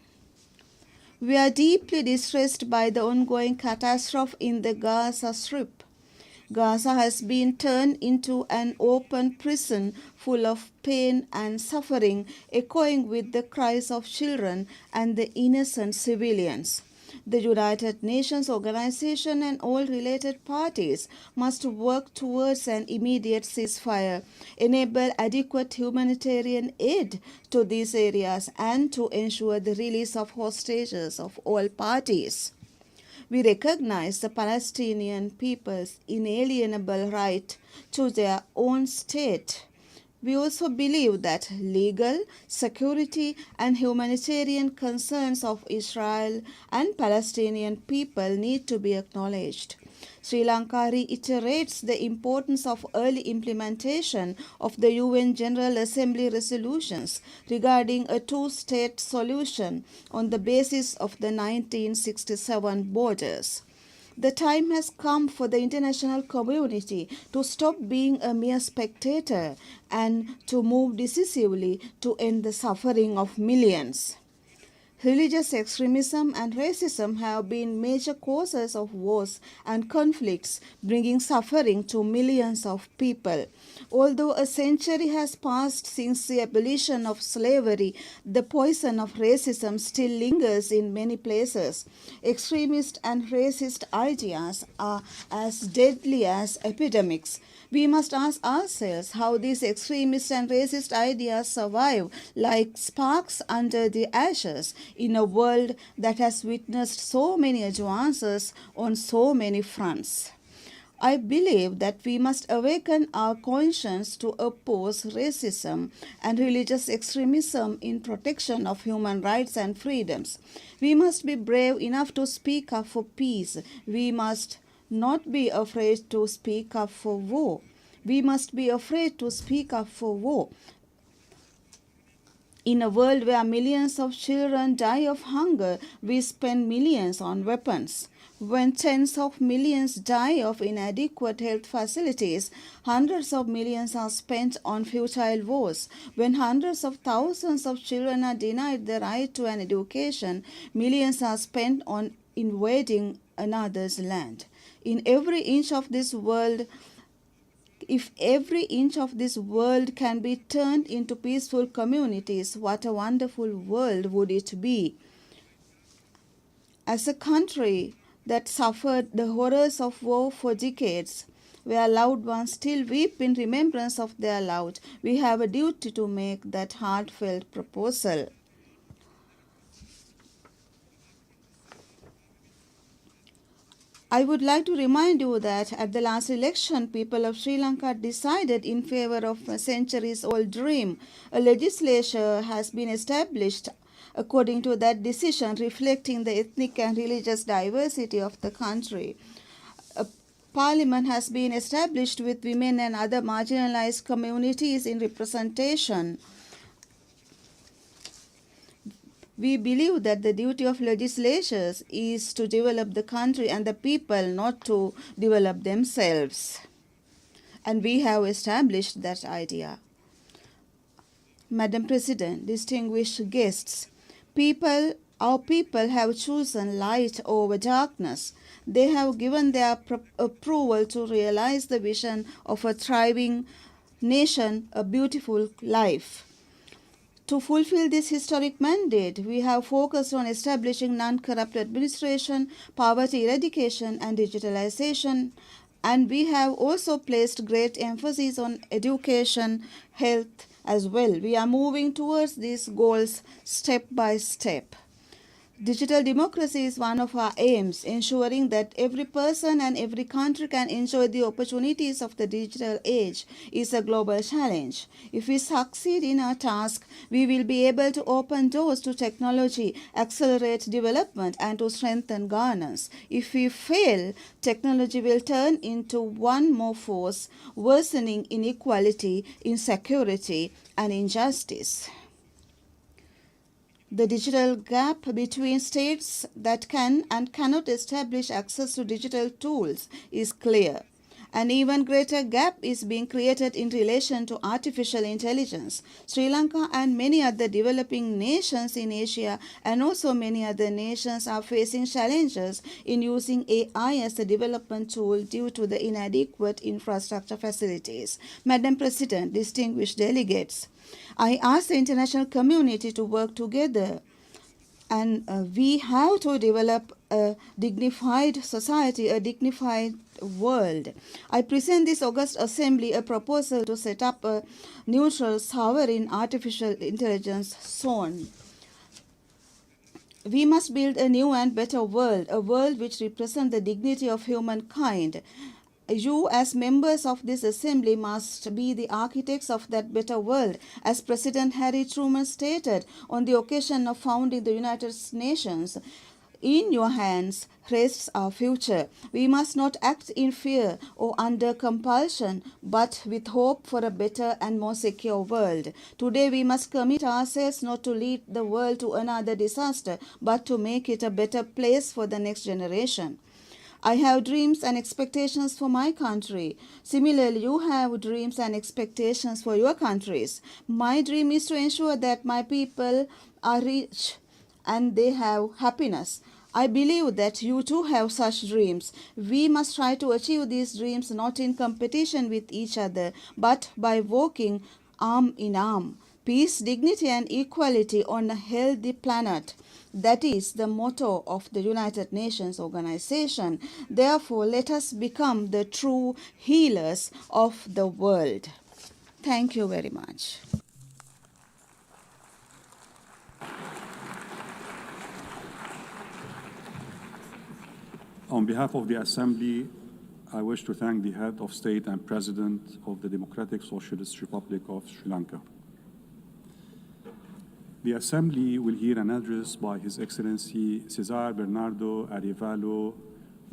We are deeply distressed by the ongoing catastrophe in the Gaza Strip. Gaza has been turned into an open prison full of pain and suffering, echoing with the cries of children and the innocent civilians. The United Nations Organization and all related parties must work towards an immediate ceasefire, enable adequate humanitarian aid to these areas, and to ensure the release of hostages of all parties. We recognize the Palestinian people's inalienable right to their own state. We also believe that legal, security, and humanitarian concerns of Israel and Palestinian people need to be acknowledged. Sri Lanka reiterates the importance of early implementation of the UN General Assembly resolutions regarding a two-state solution on the basis of the 1967 borders. The time has come for the international community to stop being a mere spectator and to move decisively to end the suffering of millions. Religious extremism and racism have been major causes of wars and conflicts, bringing suffering to millions of people. Although a century has passed since the abolition of slavery, the poison of racism still lingers in many places. Extremist and racist ideas are as deadly as epidemics. We must ask ourselves how these extremist and racist ideas survive like sparks under the ashes in a world that has witnessed so many advances on so many fronts. I believe that we must awaken our conscience to oppose racism and religious extremism in protection of human rights and freedoms. We must be brave enough to speak up for peace. We must not be afraid to speak up for war. We must be afraid to speak up for war. In a world where millions of children die of hunger, we spend millions on weapons. When tens of millions die of inadequate health facilities, hundreds of millions are spent on futile wars. When hundreds of thousands of children are denied the right to an education, millions are spent on invading another's land. In every inch of this world, if every inch of this world can be turned into peaceful communities, what a wonderful world would it be? As a country that suffered the horrors of war for decades, where loved ones still weep in remembrance of their loved, we have a duty to make that heartfelt proposal. I would like to remind you that at the last election, people of Sri Lanka decided in favor of a centuries-old dream. A legislature has been established according to that decision, reflecting the ethnic and religious diversity of the country. A parliament has been established with women and other marginalized communities in representation. We believe that the duty of legislatures is to develop the country and the people, not to develop themselves. And we have established that idea. Madam President, distinguished guests, our people have chosen light over darkness. They have given their approval to realize the vision of a thriving nation, a beautiful life. To fulfill this historic mandate, we have focused on establishing non-corrupt administration, poverty eradication, and digitalization, and we have also placed great emphasis on education, health as well. We are moving towards these goals step by step. Digital democracy is one of our aims, ensuring that every person and every country can enjoy the opportunities of the digital age is a global challenge. If we succeed in our task, we will be able to open doors to technology, accelerate development, and to strengthen governance. If we fail, technology will turn into one more force, worsening inequality, insecurity, and injustice. The digital gap between states that can and cannot establish access to digital tools is clear. An even greater gap is being created in relation to artificial intelligence. Sri Lanka and many other developing nations in Asia and also many other nations are facing challenges in using AI as a development tool due to the inadequate infrastructure facilities. Madam President, distinguished delegates, I ask the international community to work together, and we have to develop a dignified society, a dignified world. I present this August Assembly a proposal to set up a neutral sovereign artificial intelligence zone. We must build a new and better world, a world which represents the dignity of humankind. You, as members of this assembly, must be the architects of that better world. As President Harry Truman stated on the occasion of founding the United Nations, in your hands rests our future. We must not act in fear or under compulsion, but with hope for a better and more secure world. Today we must commit ourselves not to lead the world to another disaster, but to make it a better place for the next generation. I have dreams and expectations for my country. Similarly, you have dreams and expectations for your countries. My dream is to ensure that my people are rich and they have happiness. I believe that you too have such dreams. We must try to achieve these dreams not in competition with each other, but by walking arm in arm. Peace, dignity, and equality on a healthy planet. That is the motto of the United Nations organization. Therefore, let us become the true healers of the world. Thank you very much. On behalf of the Assembly, I wish to thank the Head of State and President of the Democratic Socialist Republic of Sri Lanka. The Assembly will hear an address by His Excellency Cesar Bernardo Arevalo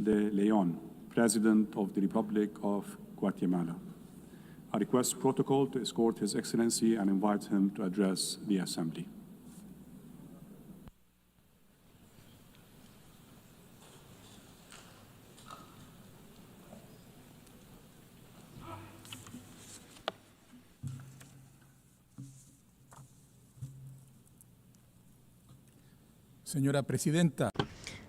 de Leon, President of the Republic of Guatemala. I request protocol to escort His Excellency and invite him to address the Assembly. Señora Presidenta.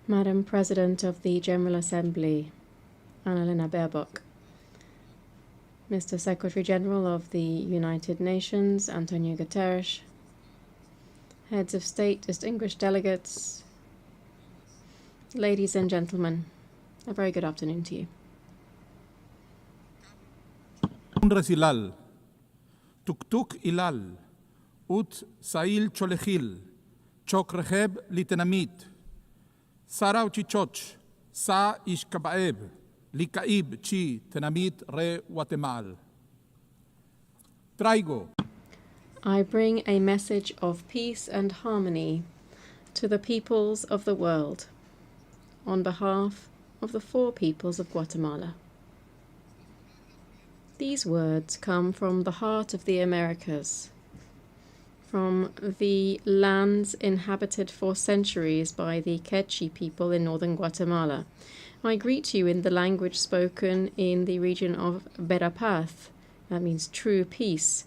Madam President of the General Assembly, Annalena Baerbock. Mr. Secretary General of the United Nations, Antonio Guterres. Heads of State, distinguished delegates, ladies and gentlemen, a very good afternoon to you. Unres ilal, tuk ilal, ut sail cholechil, chok reheb litenamit, sarau chichoch, sa ishkabaeb, likaib chi tenamit re Guatemala. Traigo. I bring a message of peace and harmony to the peoples of the world on behalf of the 4 peoples of Guatemala. These words come from the heart of the Americas, from the lands inhabited for centuries by the Quechua people in northern Guatemala. I greet you in the language spoken in the region of Verapaz, that means true peace,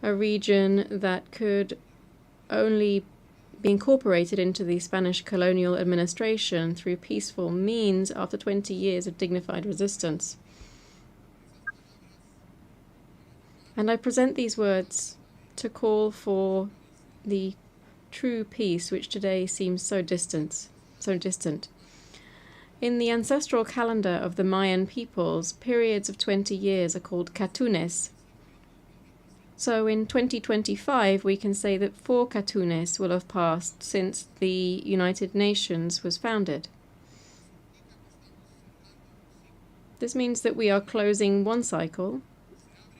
a region that could only be incorporated into the Spanish colonial administration through peaceful means after 20 years of dignified resistance. And I present these words to call for the true peace which today seems so distant. In the ancestral calendar of the Mayan peoples, periods of 20 years are called catunes. So in 2025, we can say that 4 catunes will have passed since the United Nations was founded. This means that we are closing one cycle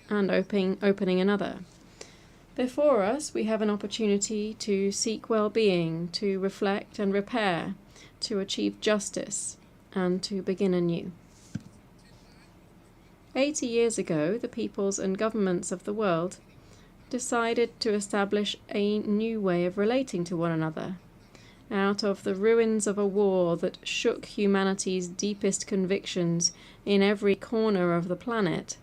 and opening another. Before us, we have an opportunity to seek well-being, to reflect and repair, to achieve justice, and to begin anew. 80 years ago, the peoples and governments of the world decided to establish a new way of relating to one another. Out of the ruins of a war that shook humanity's deepest convictions in every corner of the planet,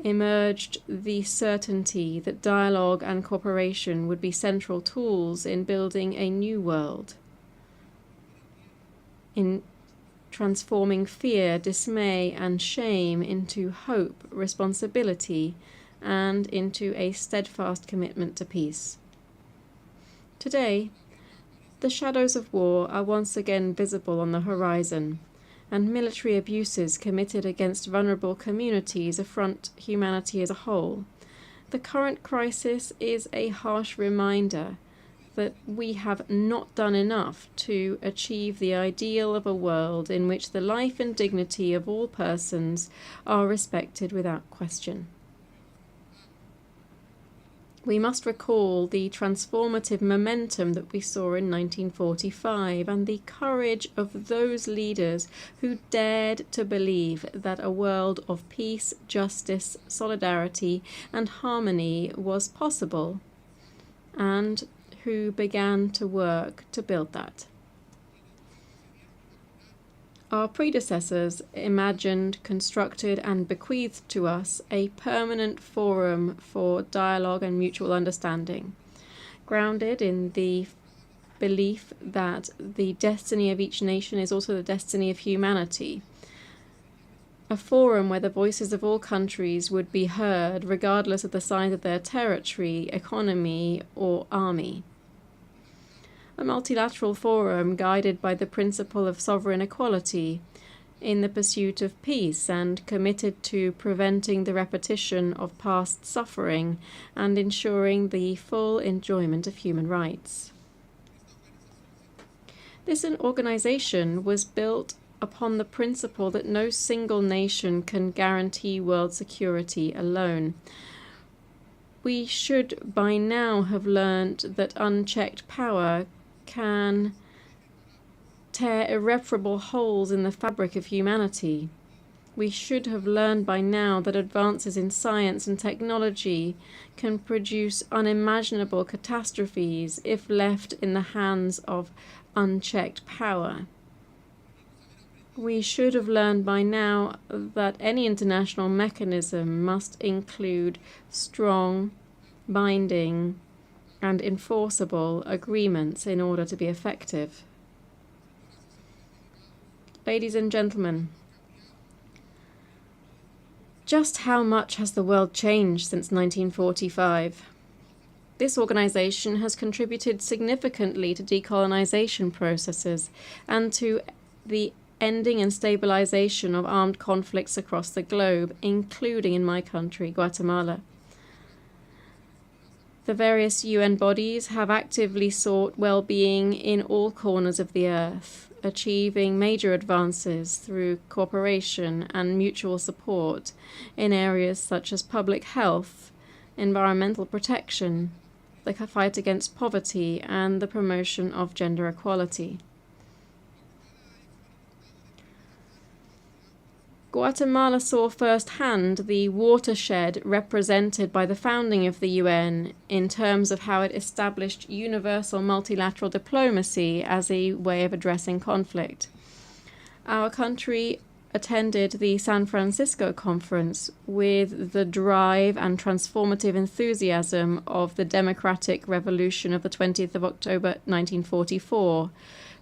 emerged the certainty that dialogue and cooperation would be central tools in building a new world, in transforming fear, dismay, and shame into hope, responsibility, and into a steadfast commitment to peace. Today, The shadows of war are once again visible on the horizon, and military abuses committed against vulnerable communities affront humanity as a whole. The current crisis is a harsh reminder that we have not done enough to achieve the ideal of a world in which the life and dignity of all persons are respected without question. We must recall the transformative momentum that we saw in 1945 and the courage of those leaders who dared to believe that a world of peace, justice, solidarity, and harmony was possible, and who began to work to build that. Our predecessors imagined, constructed, and bequeathed to us a permanent forum for dialogue and mutual understanding, grounded in the belief that the destiny of each nation is also the destiny of humanity. A forum where the voices of all countries would be heard, regardless of the size of their territory, economy, or army. A multilateral forum guided by the principle of sovereign equality in the pursuit of peace and committed to preventing the repetition of past suffering and ensuring the full enjoyment of human rights. This organization was built upon the principle that no single nation can guarantee world security alone. We should by now have learned that unchecked power can tear irreparable holes in the fabric of humanity. We should have learned by now that advances in science and technology can produce unimaginable catastrophes if left in the hands of unchecked power. We should have learned by now that any international mechanism must include strong, binding, and enforceable agreements in order to be effective. Ladies and gentlemen, just how much has the world changed since 1945? This organization has contributed significantly to decolonization processes and to the ending and stabilization of armed conflicts across the globe, including in my country, Guatemala. The various UN bodies have actively sought well-being in all corners of the earth, achieving major advances through cooperation and mutual support in areas such as public health, environmental protection, the fight against poverty, and the promotion of gender equality. Guatemala saw firsthand the watershed represented by the founding of the UN in terms of how it established universal multilateral diplomacy as a way of addressing conflict. Our country attended the San Francisco conference with the drive and transformative enthusiasm of the democratic revolution of the 20th of October 1944.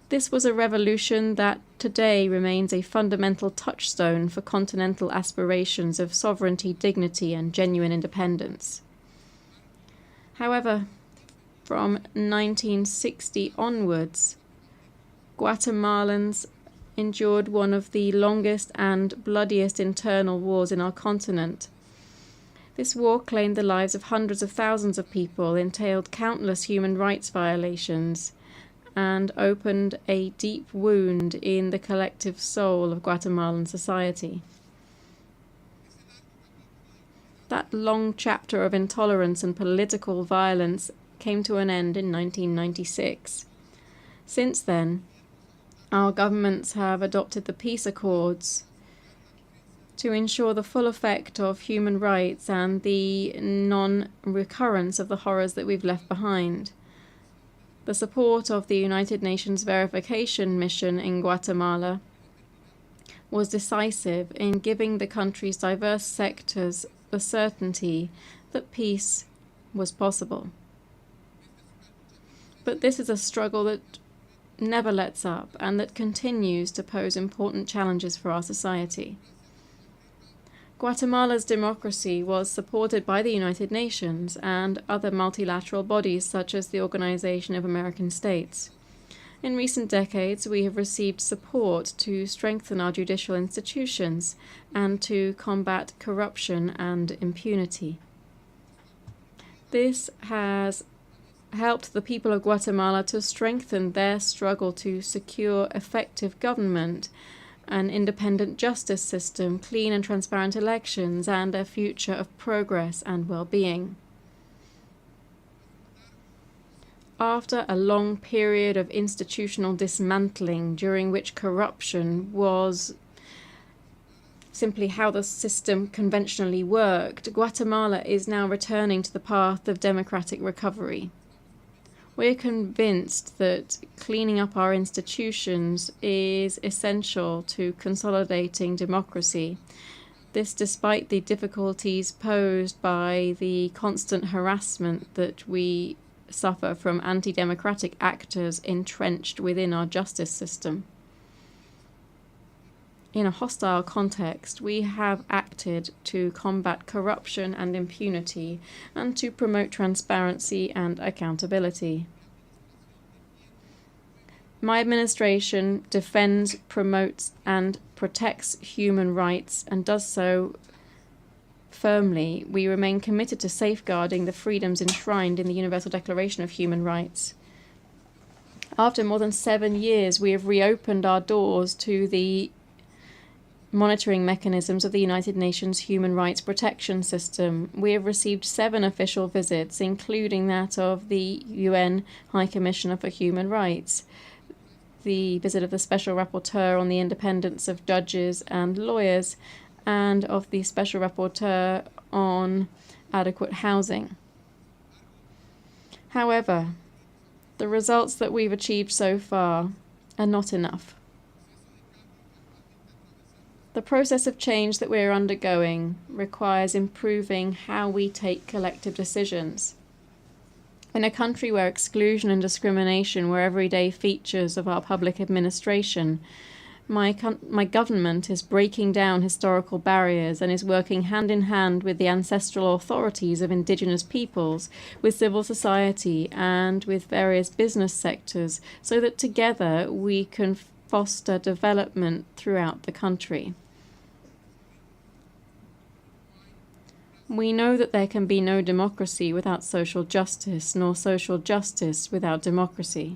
This was a revolution that today remains a fundamental touchstone for continental aspirations of sovereignty, dignity, and genuine independence. However, from 1960 onwards, Guatemalans endured one of the longest and bloodiest internal wars in our continent. This war claimed the lives of hundreds of thousands of people, entailed countless human rights violations, and opened a deep wound in the collective soul of Guatemalan society. That long chapter of intolerance and political violence came to an end in 1996. Since then, our governments have adopted the peace accords to ensure the full effect of human rights and the non-recurrence of the horrors that we've left behind. The support of the United Nations verification mission in Guatemala was decisive in giving the country's diverse sectors the certainty that peace was possible. But this is a struggle that never lets up and that continues to pose important challenges for our society. Guatemala's democracy was supported by the United Nations and other multilateral bodies such as the Organization of American States. In recent decades, we have received support to strengthen our judicial institutions and to combat corruption and impunity. This has helped the people of Guatemala to strengthen their struggle to secure effective government, an independent justice system, clean and transparent elections, and a future of progress and well-being. After a long period of institutional dismantling, during which corruption was simply how the system conventionally worked, Guatemala is now returning to the path of democratic recovery. We're convinced that cleaning up our institutions is essential to consolidating democracy. This despite the difficulties posed by the constant harassment that we suffer from anti-democratic actors entrenched within our justice system. In a hostile context, we have acted to combat corruption and impunity and to promote transparency and accountability. My administration defends, promotes, and protects human rights and does so firmly. We remain committed to safeguarding the freedoms enshrined in the Universal Declaration of Human Rights. After more than 7 years, we have reopened our doors to the monitoring mechanisms of the United Nations Human Rights Protection System. We have received 7 official visits, including that of the UN High Commissioner for Human Rights, the visit of the Special Rapporteur on the independence of judges and lawyers, and of the Special Rapporteur on adequate housing. However, the results that we've achieved so far are not enough. The process of change that we're undergoing requires improving how we take collective decisions. In a country where exclusion and discrimination were everyday features of our public administration, my government is breaking down historical barriers and is working hand in hand with the ancestral authorities of indigenous peoples, with civil society, and with various business sectors, so that together we can foster development throughout the country. We know that there can be no democracy without social justice, nor social justice without democracy.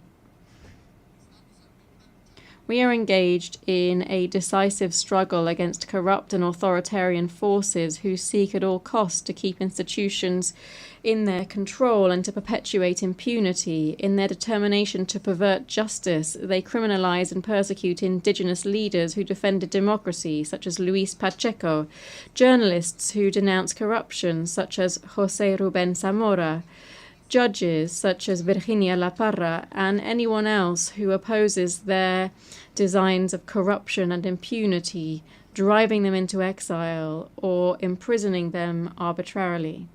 We are engaged in a decisive struggle against corrupt and authoritarian forces who seek at all costs to keep institutions in their control and to perpetuate impunity. In their determination to pervert justice, they criminalize and persecute indigenous leaders who defended democracy, such as Luis Pacheco, journalists who denounce corruption, such as José Rubén Zamora, judges such as Virginia La Parra, and anyone else who opposes their designs of corruption and impunity, driving them into exile or imprisoning them arbitrarily.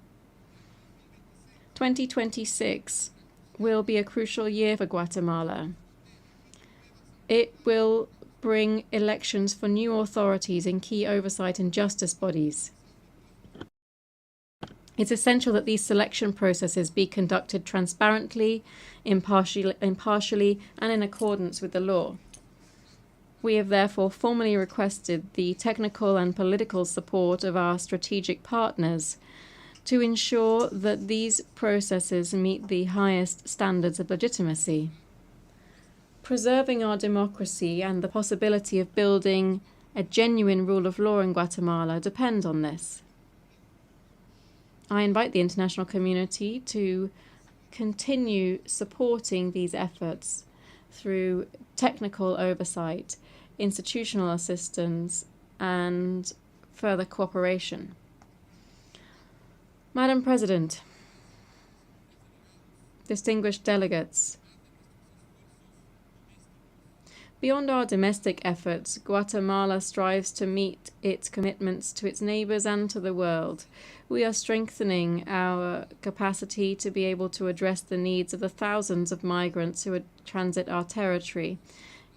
2026 will be a crucial year for Guatemala. It will bring elections for new authorities in key oversight and justice bodies. It's essential that these selection processes be conducted transparently, impartially, and in accordance with the law. We have therefore formally requested the technical and political support of our strategic partners to ensure that these processes meet the highest standards of legitimacy. Preserving our democracy and the possibility of building a genuine rule of law in Guatemala depend on this. I invite the international community to continue supporting these efforts through technical oversight, institutional assistance, and further cooperation. Madam President, distinguished delegates, beyond our domestic efforts, Guatemala strives to meet its commitments to its neighbors and to the world. We are strengthening our capacity to be able to address the needs of the thousands of migrants who transit our territory,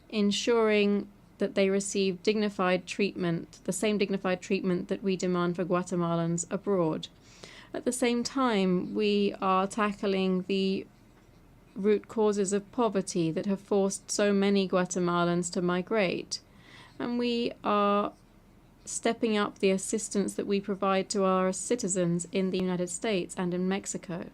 ensuring that they receive dignified treatment, the same dignified treatment that we demand for Guatemalans abroad. At the same time, we are tackling the root causes of poverty that have forced so many Guatemalans to migrate. And we are stepping up the assistance that we provide to our citizens in the United States and in Mexico.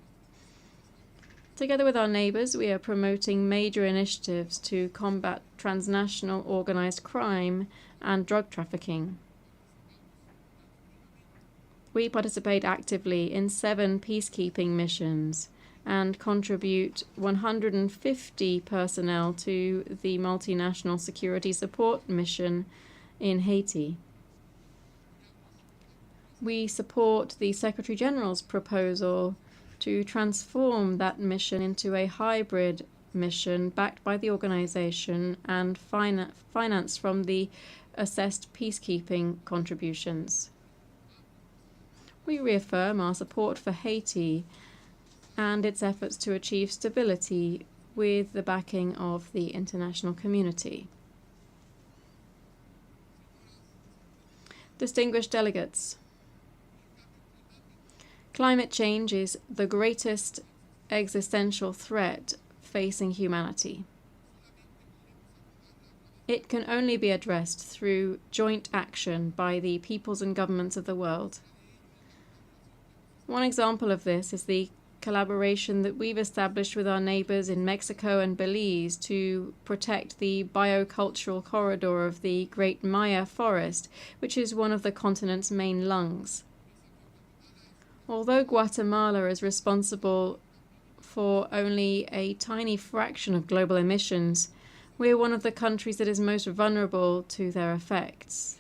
Together with our neighbors, we are promoting major initiatives to combat transnational organized crime and drug trafficking. We participate actively in 7 peacekeeping missions and contribute 150 personnel to the multinational security support mission in Haiti. We support the Secretary General's proposal to transform that mission into a hybrid mission backed by the organization and financed from the assessed peacekeeping contributions. We reaffirm our support for Haiti and its efforts to achieve stability with the backing of the international community. Distinguished delegates, climate change is the greatest existential threat facing humanity. It can only be addressed through joint action by the peoples and governments of the world. One example of this is the collaboration that we've established with our neighbors in Mexico and Belize to protect the biocultural corridor of the Great Maya Forest, which is one of the continent's main lungs. Although Guatemala is responsible for only a tiny fraction of global emissions, we are one of the countries that is most vulnerable to their effects.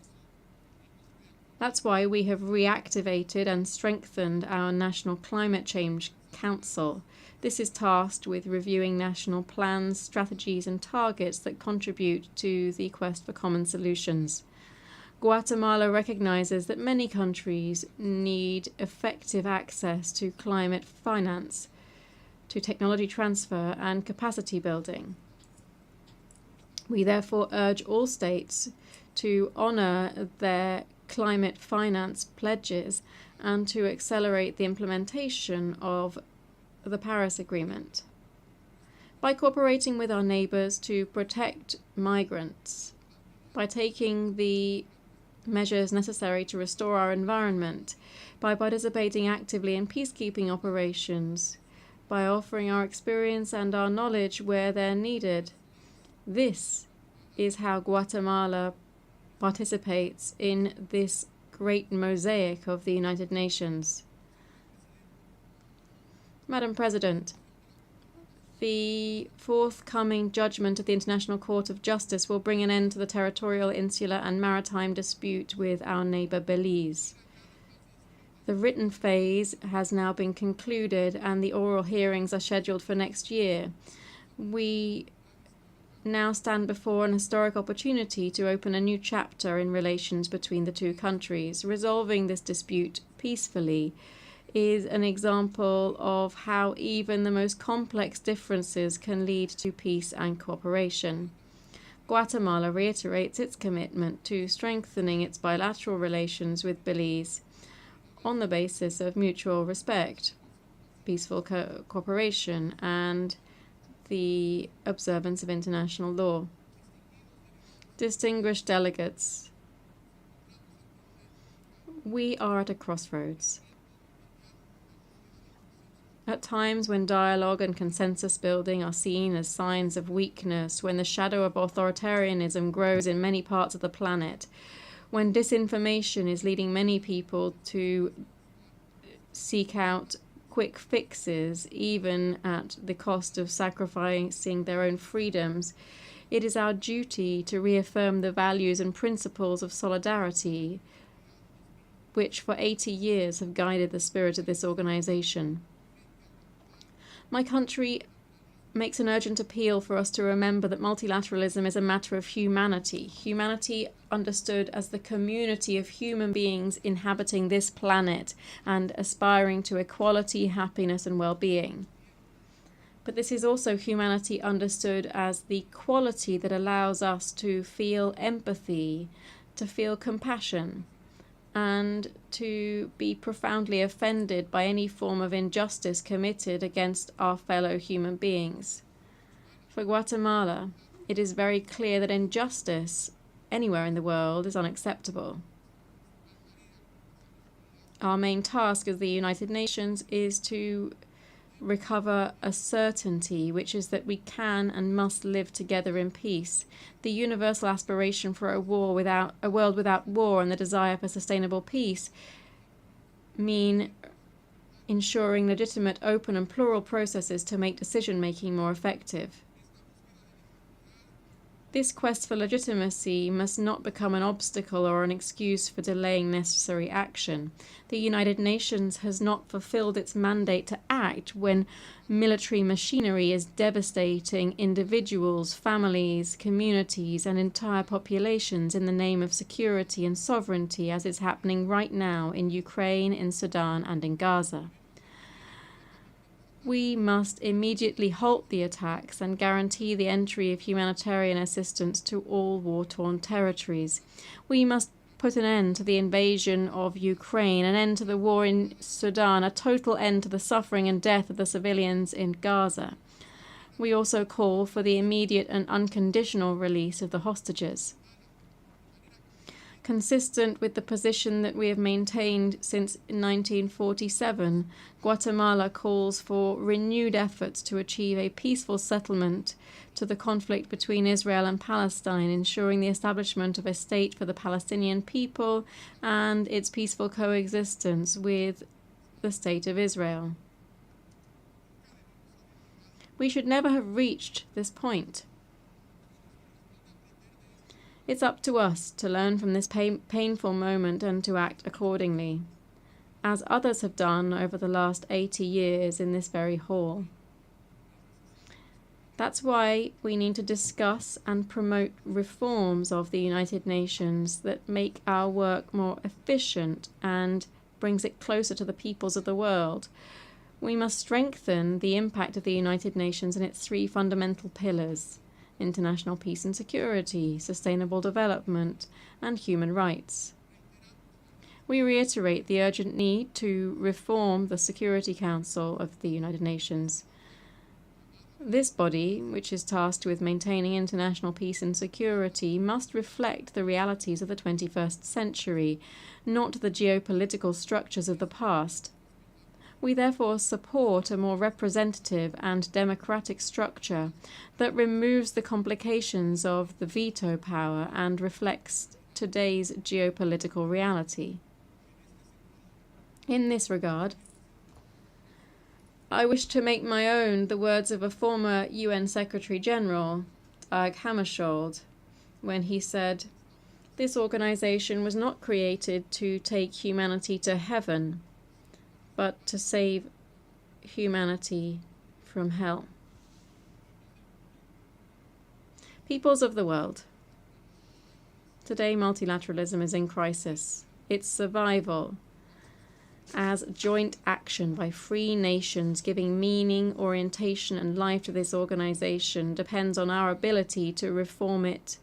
That's why we have reactivated and strengthened our National Climate Change Council. This is tasked with reviewing national plans, strategies, and targets that contribute to the quest for common solutions. Guatemala recognizes that many countries need effective access to climate finance, to technology transfer, and capacity building. We therefore urge all states to honor their climate finance pledges and to accelerate the implementation of the Paris Agreement. By cooperating with our neighbors to protect migrants, by taking the measures necessary to restore our environment, by participating actively in peacekeeping operations, by offering our experience and our knowledge where they're needed. This is how Guatemala participates in this great mosaic of the United Nations. Madam President, the forthcoming judgment of the International Court of Justice will bring an end to the territorial, insular, and maritime dispute with our neighbor Belize. The written phase has now been concluded and the oral hearings are scheduled for next year. We now stand before an historic opportunity to open a new chapter in relations between the two countries. Resolving this dispute peacefully is an example of how even the most complex differences can lead to peace and cooperation. Guatemala reiterates its commitment to strengthening its bilateral relations with Belize on the basis of mutual respect, peaceful cooperation, and the observance of international law. Distinguished delegates, we are at a crossroads. At times when dialogue and consensus building are seen as signs of weakness, when the shadow of authoritarianism grows in many parts of the planet, when disinformation is leading many people to seek out quick fixes, even at the cost of sacrificing their own freedoms, it is our duty to reaffirm the values and principles of solidarity, which for 80 years have guided the spirit of this organization. My country makes an urgent appeal for us to remember that multilateralism is a matter of humanity. Humanity understood as the community of human beings inhabiting this planet and aspiring to equality, happiness, and well-being. But this is also humanity understood as the quality that allows us to feel empathy, to feel compassion, and to be profoundly offended by any form of injustice committed against our fellow human beings. For Guatemala, it is very clear that injustice anywhere in the world is unacceptable. Our main task as the United Nations is to recover a certainty, which is that we can and must live together in peace. The universal aspiration for a world without war and the desire for sustainable peace mean ensuring legitimate, open and plural processes to make decision-making more effective. This quest for legitimacy must not become an obstacle or an excuse for delaying necessary action. The United Nations has not fulfilled its mandate to act when military machinery is devastating individuals, families, communities, and entire populations in the name of security and sovereignty, as is happening right now in Ukraine, in Sudan, and in Gaza. We must immediately halt the attacks and guarantee the entry of humanitarian assistance to all war-torn territories. We must put an end to the invasion of Ukraine, an end to the war in Sudan, a total end to the suffering and death of the civilians in Gaza. We also call for the immediate and unconditional release of the hostages. Consistent with the position that we have maintained since 1947, Guatemala calls for renewed efforts to achieve a peaceful settlement to the conflict between Israel and Palestine, ensuring the establishment of a state for the Palestinian people and its peaceful coexistence with the State of Israel. We should never have reached this point. It's up to us to learn from this painful moment and to act accordingly, as others have done over the last 80 years in this very hall. That's why we need to discuss and promote reforms of the United Nations that make our work more efficient and brings it closer to the peoples of the world. We must strengthen the impact of the United Nations and its three fundamental pillars: international peace and security, sustainable development, and human rights. We reiterate the urgent need to reform the Security Council of the United Nations. This body, which is tasked with maintaining international peace and security, must reflect the realities of the 21st century, not the geopolitical structures of the past. We therefore support a more representative and democratic structure that removes the complications of the veto power and reflects today's geopolitical reality. In this regard, I wish to make my own the words of a former UN Secretary General, Dag Hammarskjöld, when he said, "This organization was not created to take humanity to heaven, but to save humanity from hell." Peoples of the world. Today, multilateralism is in crisis. Its survival as joint action by free nations giving meaning, orientation, and life to this organization depends on our ability to reform it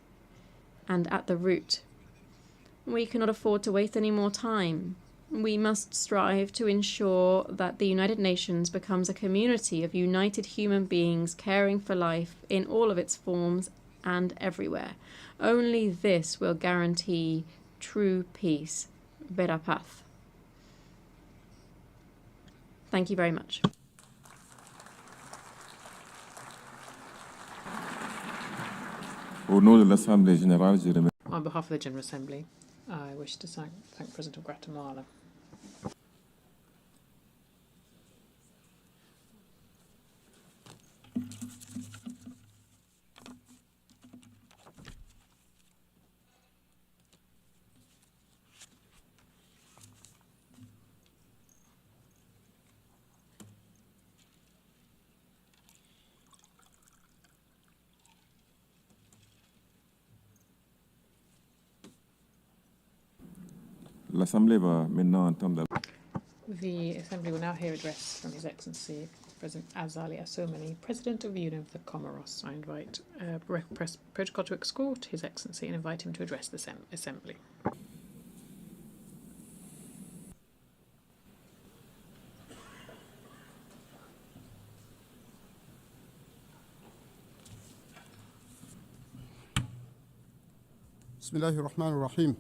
and at the root. We cannot afford to waste any more time. We must strive to ensure that the United Nations becomes a community of united human beings caring for life in all of its forms and everywhere. Only this will guarantee true peace. Vera paz. Thank you very much. On behalf of the General Assembly, I wish to thank President of Guatemala. The Assembly will now hear address from His Excellency President Azali Assoumani, President of the Union of the Comoros. I invite press protocol to escort His Excellency and invite him to address the Assembly. Bismillahirrahmanirrahim.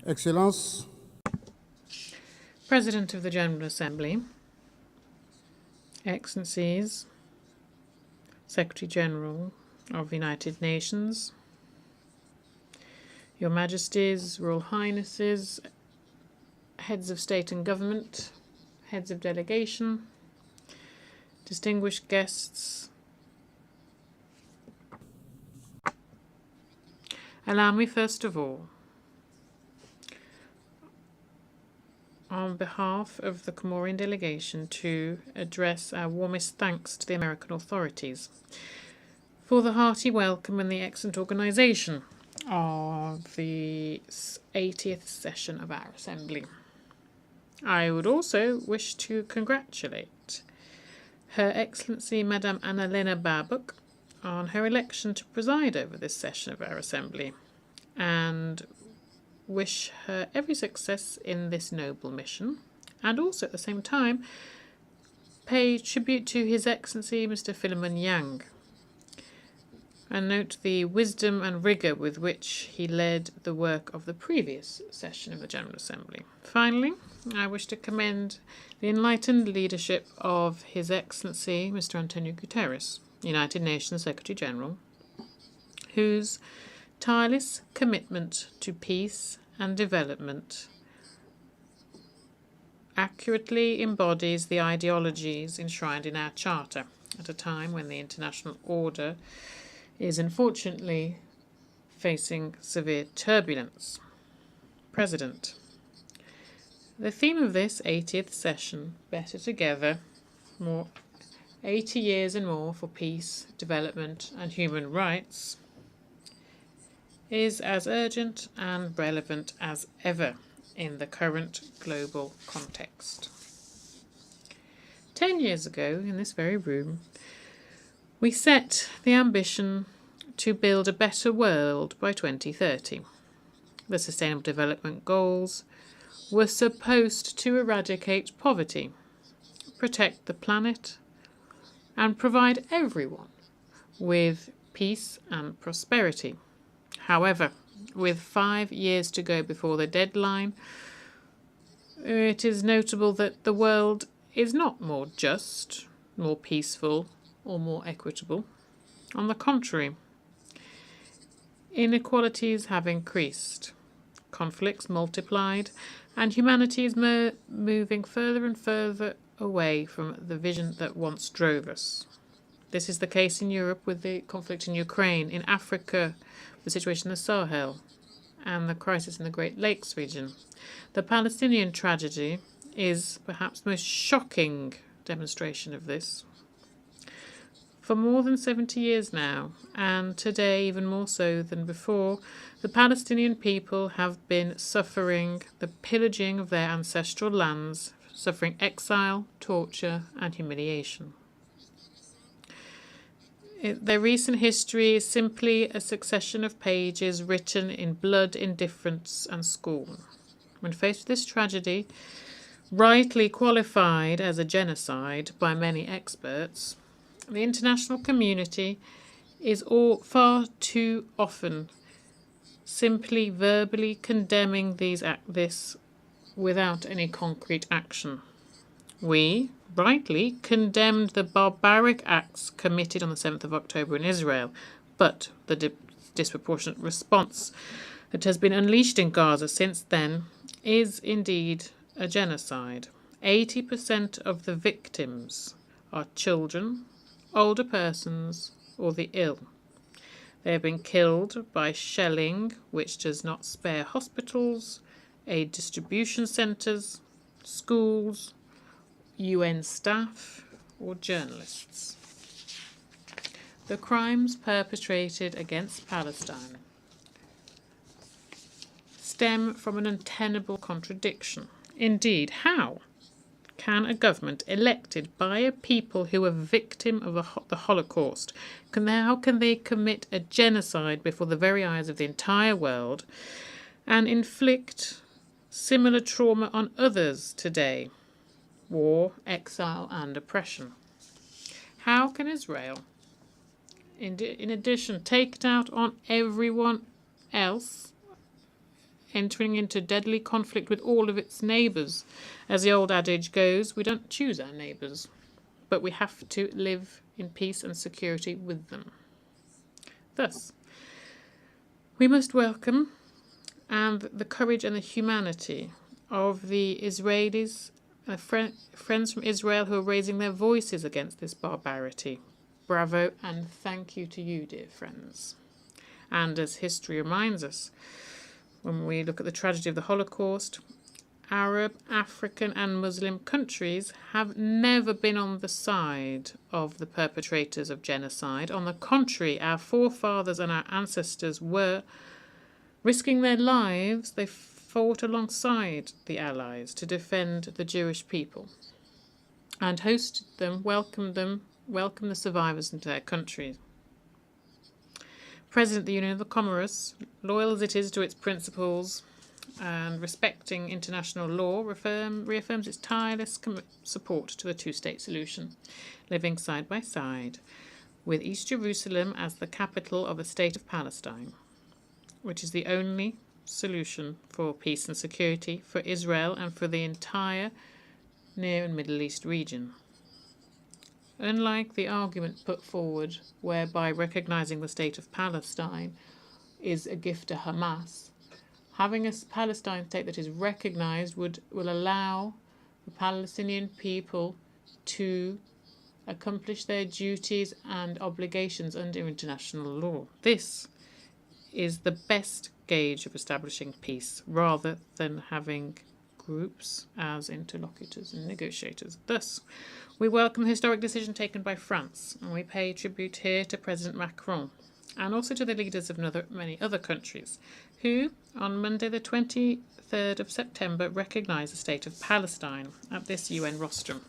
Excellence, President of the General Assembly, Excellencies, Secretary General of the United Nations, Your Majesties, Royal Highnesses, Heads of State and Government, Heads of Delegation, distinguished guests, allow me first of all, on behalf of the Comorian delegation, to address our warmest thanks to the American authorities for the hearty welcome and the excellent organisation of the 80th session of our Assembly. I would also wish to congratulate Her Excellency Madame Annalena Baerbock on her election to preside over this session of our Assembly, and wish her every success in this noble mission, and also at the same time pay tribute to His Excellency Mr. Philemon Yang, and note the wisdom and rigour with which he led the work of the previous session of the General Assembly. Finally, I wish to commend the enlightened leadership of His Excellency Mr. Antonio Guterres, United Nations Secretary General, whose tireless commitment to peace and development accurately embodies the ideologies enshrined in our Charter at a time when the international order is unfortunately facing severe turbulence. President, the theme of this 80th session, Better Together, 80 years and more for peace, development and human rights, is as urgent and relevant as ever in the current global context. 10 years ago, in this very room, we set the ambition to build a better world by 2030. The Sustainable Development Goals were supposed to eradicate poverty, protect the planet, and provide everyone with peace and prosperity. However, with 5 years to go before the deadline, it is notable that the world is not more just, more peaceful, or more equitable. On the contrary, inequalities have increased, conflicts multiplied, and humanity is moving further and further away from the vision that once drove us. This is the case in Europe with the conflict in Ukraine, in Africa, the situation in the Sahel, and the crisis in the Great Lakes region. The Palestinian tragedy is perhaps the most shocking demonstration of this. For more than 70 years now, and today even more so than before, the Palestinian people have been suffering the pillaging of their ancestral lands, suffering exile, torture, and humiliation. Their recent history is simply a succession of pages written in blood, indifference, and scorn. When faced with this tragedy, rightly qualified as a genocide by many experts, the international community is far too often simply verbally condemning this without any concrete action. We, rightly, condemned the barbaric acts committed on the 7th of October in Israel, but the disproportionate response that has been unleashed in Gaza since then is indeed a genocide. 80% of the victims are children, older persons, or the ill. They have been killed by shelling which does not spare hospitals, aid distribution centres, schools, UN staff, or journalists. The crimes perpetrated against Palestine stem from an untenable contradiction. Indeed, how can a government elected by a people who were victim of the Holocaust, how can they commit a genocide before the very eyes of the entire world and inflict similar trauma on others today? War, exile, and oppression. How can Israel, in addition, take it out on everyone else entering into deadly conflict with all of its neighbours. As the old adage goes, we don't choose our neighbours, but we have to live in peace and security with them. Thus, we must welcome the courage and the humanity of the Israelis, friends from Israel who are raising their voices against this barbarity. Bravo and thank you to you, dear friends. And as history reminds us, when we look at the tragedy of the Holocaust, Arab, African and Muslim countries have never been on the side of the perpetrators of genocide. On the contrary, our forefathers and our ancestors were risking their lives. They fought alongside the Allies to defend the Jewish people and hosted them, welcomed the survivors into their countries. President of the Union of the Comoros, loyal as it is to its principles and respecting international law, reaffirms its tireless support to the two-state solution, living side by side, with East Jerusalem as the capital of the State of Palestine, which is the only solution for peace and security for Israel and for the entire Near and Middle East region. Unlike the argument put forward whereby recognizing the State of Palestine is a gift to Hamas, having a Palestine state that is recognized will allow the Palestinian people to accomplish their duties and obligations under international law. This is the best gauge of establishing peace, rather than having groups as interlocutors and negotiators. Thus, we welcome the historic decision taken by France, and we pay tribute here to President Macron and also to the leaders of many other countries who, on Monday the 23rd of September, recognised the State of Palestine at this UN rostrum.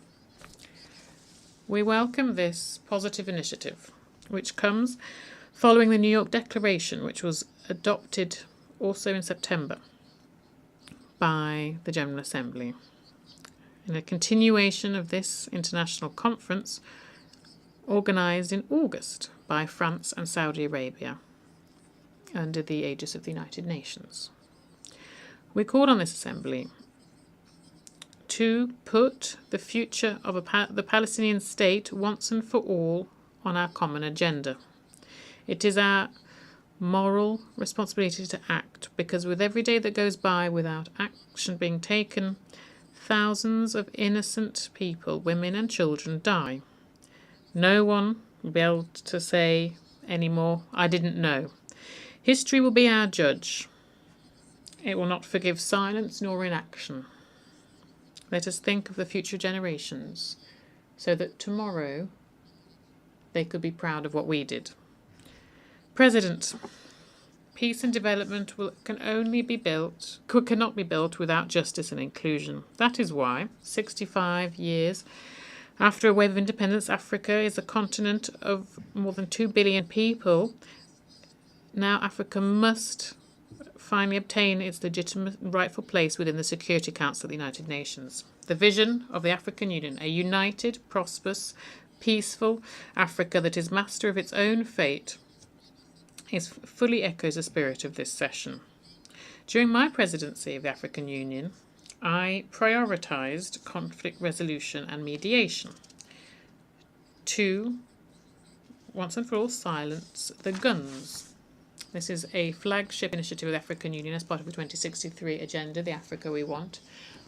We welcome this positive initiative, which comes following the New York Declaration, which was adopted also in September by the General Assembly. In a continuation of this international conference, organised in August by France and Saudi Arabia under the aegis of the United Nations. We called on this assembly to put the future of the Palestinian state once and for all on our common agenda. It is our moral responsibility to act, because with every day that goes by without action being taken, thousands of innocent people, women and children, die. No one will be able to say anymore, I didn't know. History will be our judge. It will not forgive silence nor inaction. Let us think of the future generations so that tomorrow they could be proud of what we did. President, peace and development cannot be built without justice and inclusion. That is why, 65 years after a wave of independence, Africa is a continent of more than 2 billion people. Now Africa must finally obtain its legitimate and rightful place within the Security Council of the United Nations. The vision of the African Union, a united, prosperous, peaceful Africa that is master of its own fate, fully echoes the spirit of this session. During my presidency of the African Union, I prioritised conflict resolution and mediation to, once and for all, silence the guns. This is a flagship initiative of the African Union as part of the 2063 agenda, the Africa we want,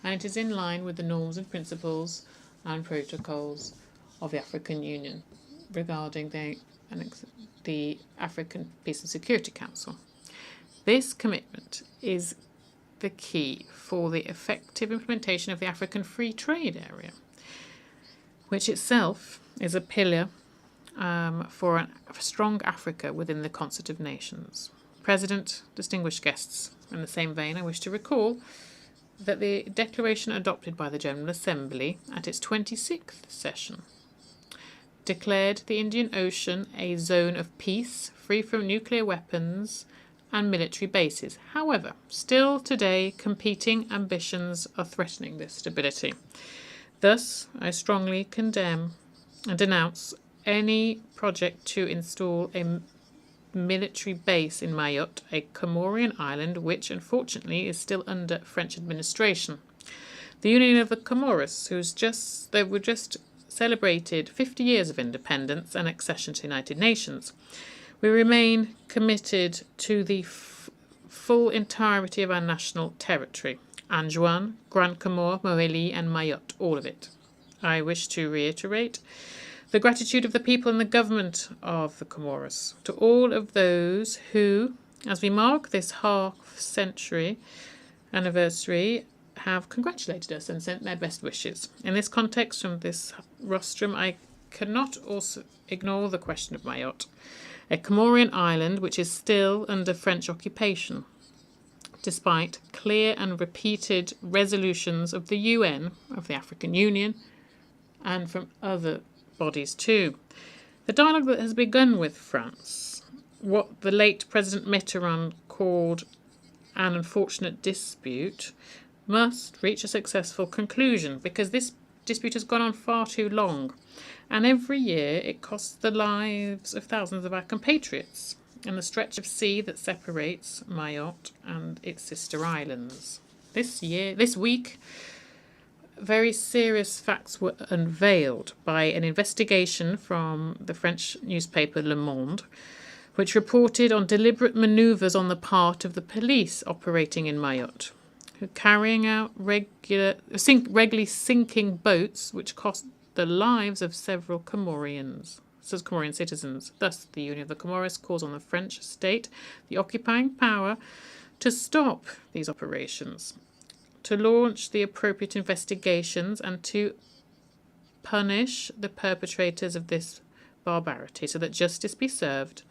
and it is in line with the norms and principles and protocols of the African Union regarding the African Peace and Security Council. This commitment is the key for the effective implementation of the African Free Trade Area, which itself is a pillar for a strong Africa within the concert of nations. President, distinguished guests, in the same vein, I wish to recall that the declaration adopted by the General Assembly at its 26th session declared the Indian Ocean a zone of peace, free from nuclear weapons and military bases. However, still today, competing ambitions are threatening this stability. Thus, I strongly condemn and denounce any project to install a military base in Mayotte, a Comorian island which, unfortunately, is still under French administration. The Union of the Comoros, they were just celebrated 50 years of independence and accession to the United Nations. We remain committed to the full entirety of our national territory, Anjouan, Grand Comore, Moélie and Mayotte, all of it. I wish to reiterate the gratitude of the people and the government of the Comoros to all of those who, as we mark this half-century anniversary, have congratulated us and sent their best wishes. In this context, from this rostrum, I cannot also ignore the question of Mayotte, a Comorian island which is still under French occupation, despite clear and repeated resolutions of the UN, of the African Union, and from other bodies too. The dialogue that has begun with France, what the late President Mitterrand called an unfortunate dispute, must reach a successful conclusion, because this dispute has gone on far too long, and every year it costs the lives of thousands of our compatriots in the stretch of sea that separates Mayotte and its sister islands. This week, very serious facts were unveiled by an investigation from the French newspaper Le Monde, which reported on deliberate manoeuvres on the part of the police operating in Mayotte, who carrying out regularly sinking boats which cost the lives of several Comorian citizens. Thus, the Union of the Comoros calls on the French state, the occupying power, to stop these operations, to launch the appropriate investigations and to punish the perpetrators of this barbarity so that justice be served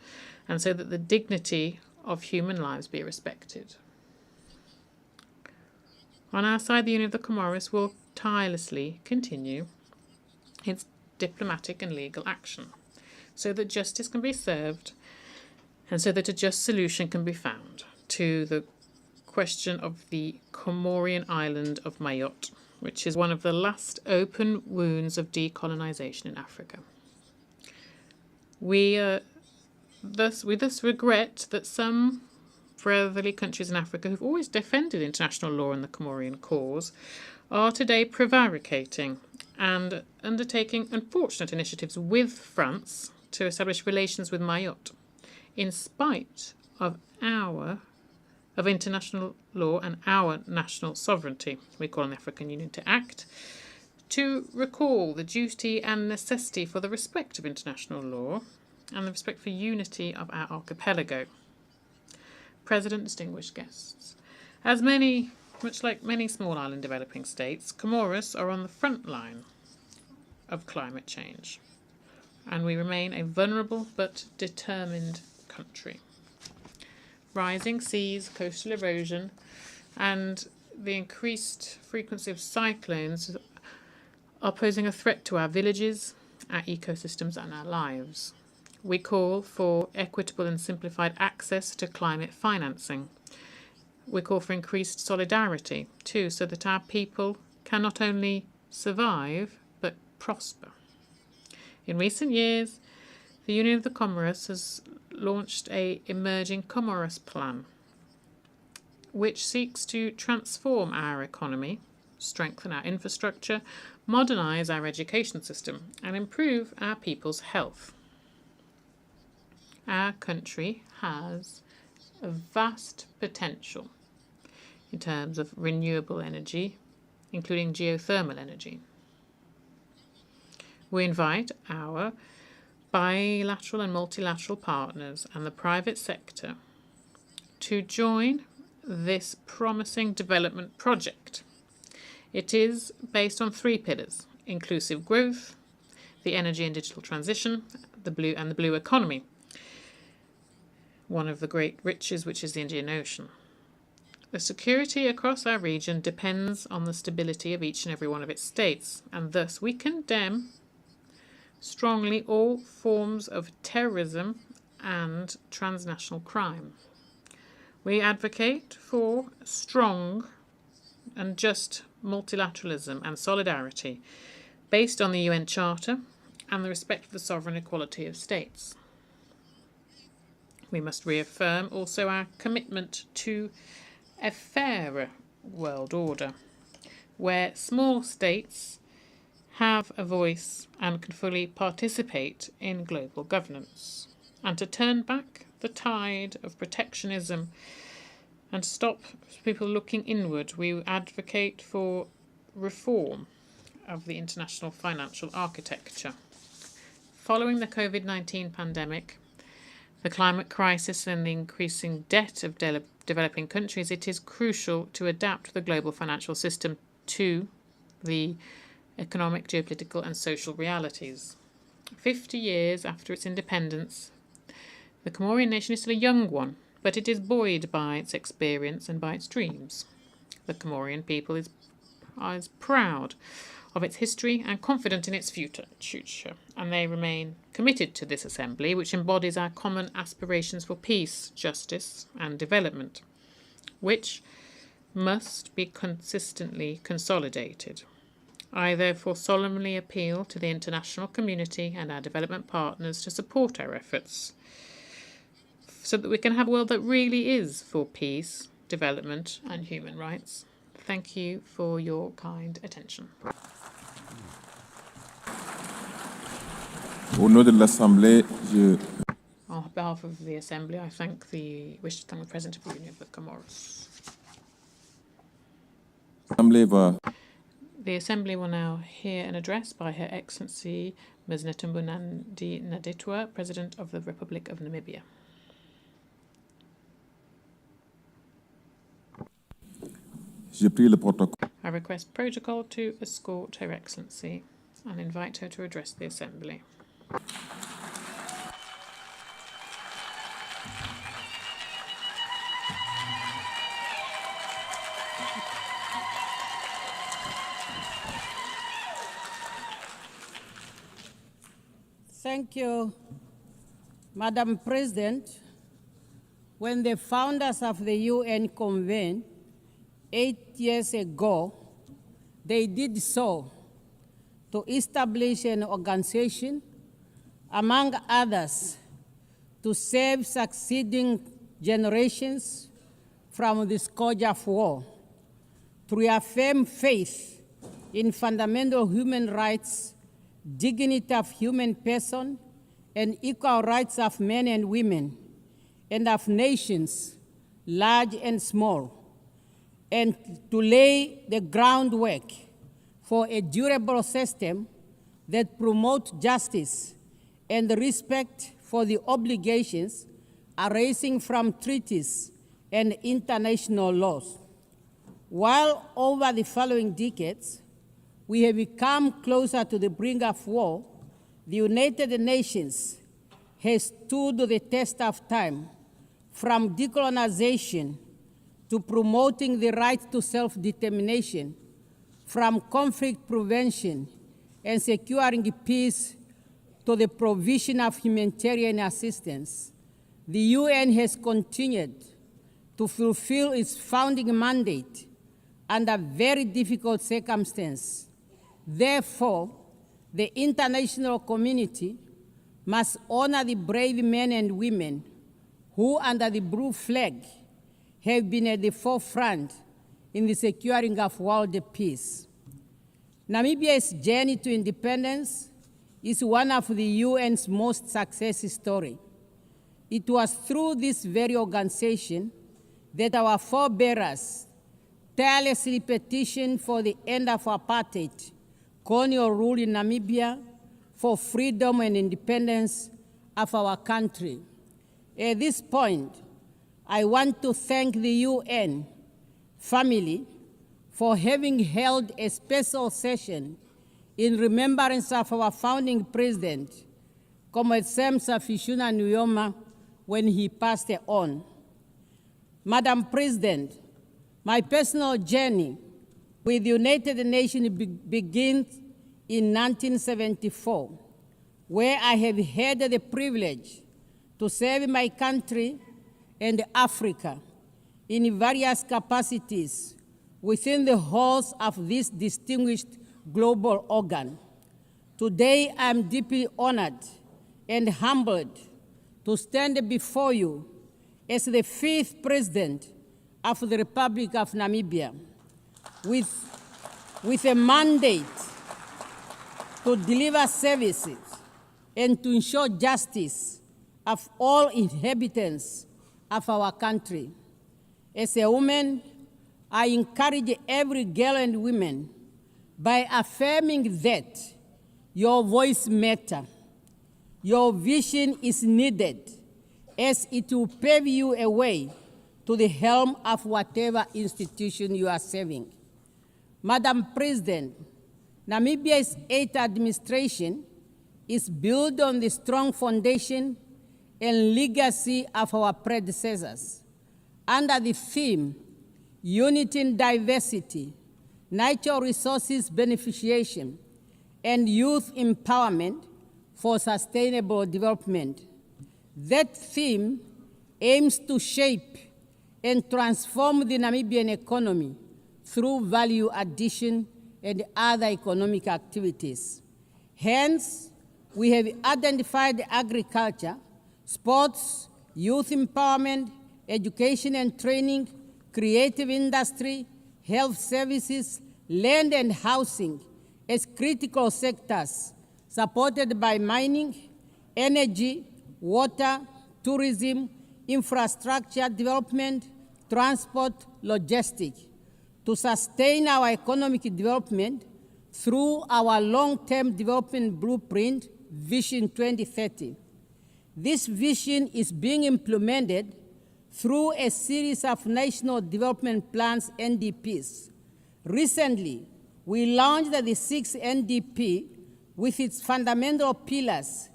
and so that the dignity of human lives be respected. On our side, the Union of the Comoros will tirelessly continue its diplomatic and legal action so that justice can be served and so that a just solution can be found to the question of the Comorian island of Mayotte, which is one of the last open wounds of decolonization in Africa. We thus regret that some brotherly countries in Africa who've always defended international law and the Comorian cause are today prevaricating and undertaking unfortunate initiatives with France to establish relations with Mayotte, in spite of international law and our national sovereignty. We call on the African Union to act, to recall the duty and necessity for the respect of international law and the respect for unity of our archipelago. President, distinguished guests, much like many small island developing states, Comoros are on the front line of climate change, and we remain a vulnerable but determined country. Rising seas, coastal erosion, and the increased frequency of cyclones are posing a threat to our villages, our ecosystems, and our lives. We call for equitable and simplified access to climate financing. We call for increased solidarity, too, so that our people can not only survive, but prosper. In recent years, the Union of the Comoros has launched an emerging Comoros plan, which seeks to transform our economy, strengthen our infrastructure, modernize our education system, and improve our people's health. Our country has a vast potential in terms of renewable energy, including geothermal energy. We invite our bilateral and multilateral partners and the private sector to join this promising development project. It is based on 3 pillars: inclusive growth, the energy and digital transition, the blue economy, one of the great riches which is the Indian Ocean. The security across our region depends on the stability of each and every one of its states, and thus we condemn strongly all forms of terrorism and transnational crime. We advocate for strong and just multilateralism and solidarity based on the UN Charter and the respect for the sovereign equality of states. We must reaffirm also our commitment to a fairer world order, where small states have a voice and can fully participate in global governance, and to turn back the tide of protectionism and stop people looking inward. We advocate for reform of the international financial architecture. Following the COVID-19 pandemic, the climate crisis and the increasing debt of developing countries, it is crucial to adapt the global financial system to the economic, geopolitical and social realities. 50 years after its independence, the Comorian nation is still a young one, but it is buoyed by its experience and by its dreams. The Comorian people is proud of its history and confident in its future, and they remain committed to this assembly, which embodies our common aspirations for peace, justice and development, which must be consistently consolidated. I therefore solemnly appeal to the international community and our development partners to support our efforts so that we can have a world that really is for peace, development and human rights. Thank you for your kind attention. Au nom de l'Assemblée, On behalf of the Assembly, I wish to thank the President of the Union of the Comoros. The Assembly will now hear an address by Her Excellency Ms. Netumbo Nandi-Ndaitwah, President of the Republic of Namibia. I request protocol to escort Her Excellency and invite her to address the Assembly. Thank you, Madam President. When the founders of the UN convened 8 years ago, they did so to establish an organization, among others, to save succeeding generations from the scourge of war, to reaffirm faith in fundamental human rights, dignity of human person, and equal rights of men and women, and of nations, large and small, and to lay the groundwork for a durable system that promotes justice and respect for the obligations arising from treaties and international laws. While over the following decades, we have become closer to the brink of war, the United Nations has stood the test of time, from decolonization to promoting the right to self-determination, from conflict prevention and securing peace to the provision of humanitarian assistance. The UN has continued to fulfill its founding mandate under very difficult circumstances. Therefore, the international community must honor the brave men and women who, under the blue flag, have been at the forefront in the securing of world peace. Namibia's journey to independence is one of the UN's most successful stories. It was through this very organization that our forebears tirelessly petitioned for the end of apartheid, colonial rule in Namibia, for freedom and independence of our country. At this point, I want to thank the UN family for having held a special session in remembrance of our founding president, Comrade Sam Safishuna Nujoma, when he passed on. Madam President, my personal journey with the United Nations begins in 1974, where I have had the privilege to serve my country and Africa in various capacities within the halls of this distinguished global organ. Today, I am deeply honored and humbled to stand before you as the 5th President of the Republic of Namibia with a mandate to deliver services and to ensure justice of all inhabitants of our country. As a woman, I encourage every girl and woman by affirming that your voice matters. Your vision is needed, as it will pave you a way to the helm of whatever institution you are serving. Madam President, Namibia's 8th administration is built on the strong foundation and legacy of our predecessors. Under the theme, Unity in Diversity, Natural Resources Beneficiation, and Youth Empowerment for Sustainable Development. That theme aims to shape and transform the Namibian economy through value addition and other economic activities. Hence, we have identified agriculture, sports, youth empowerment, education and training, creative industry, health services, land and housing as critical sectors supported by mining, energy, water, tourism, infrastructure development, transport, logistics, to sustain our economic development through our long-term development blueprint, Vision 2030. This vision is being implemented through a series of national development plans, NDPs. Recently, we launched the 6th NDP with its fundamental pillars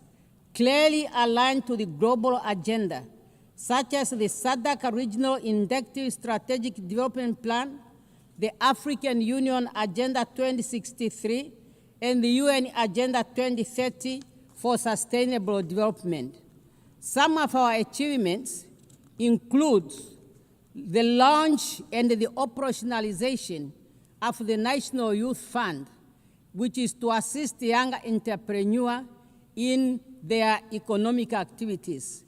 clearly aligned to the global agenda, such as the SADC Regional Inductive Strategic Development Plan, the African Union Agenda 2063, and the UN Agenda 2030 for Sustainable Development. Some of our achievements include the launch and the operationalization of the National Youth Fund, which is to assist young entrepreneurs in their economic activities.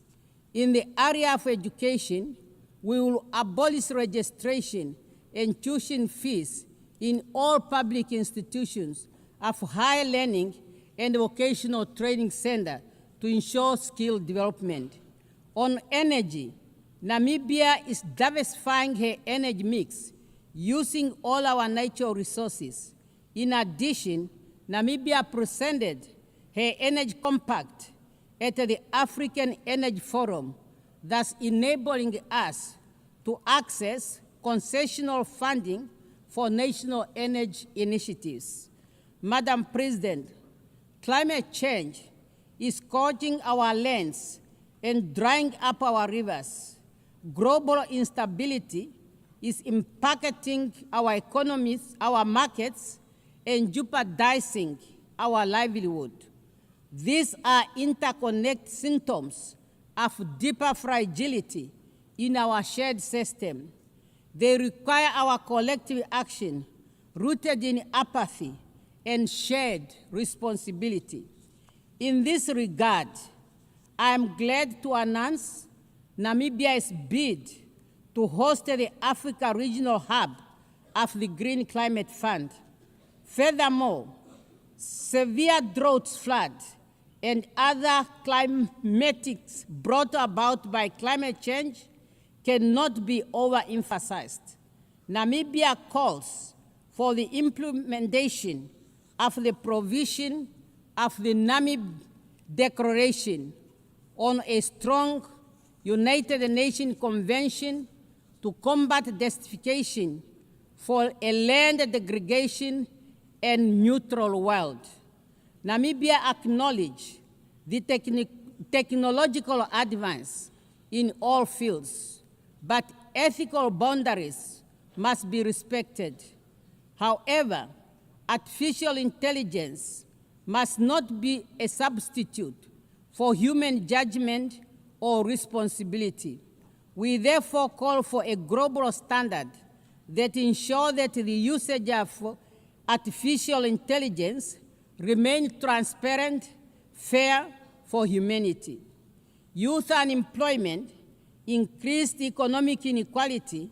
In the area of education, we will abolish registration and tuition fees in all public institutions of higher learning and vocational training centers to ensure skill development. On energy, Namibia is diversifying her energy mix using all our natural resources. In addition, Namibia presented her energy compact at the African Energy Forum, thus enabling us to access concessional funding for national energy initiatives. Madam President, climate change is scorching our lands and drying up our rivers. Global instability is impacting our economies, our markets, and jeopardizing our livelihood. These are interconnected symptoms of deeper fragility in our shared system. They require our collective action rooted in apathy and shared responsibility. In this regard, I am glad to announce Namibia's bid to host the Africa Regional Hub of the Green Climate Fund. Furthermore, severe droughts, floods, and other climatics brought about by climate change cannot be overemphasized. Namibia calls for the implementation of the provision of the Namib Declaration on a strong United Nations Convention to combat desertification for a land degradation and neutral world. Namibia acknowledges the technological advance in all fields, but ethical boundaries must be respected. However, artificial intelligence must not be a substitute for human judgment or responsibility. We therefore call for a global standard that ensures that the usage of artificial intelligence remains transparent, fair for humanity. youth unemployment, increased economic inequality,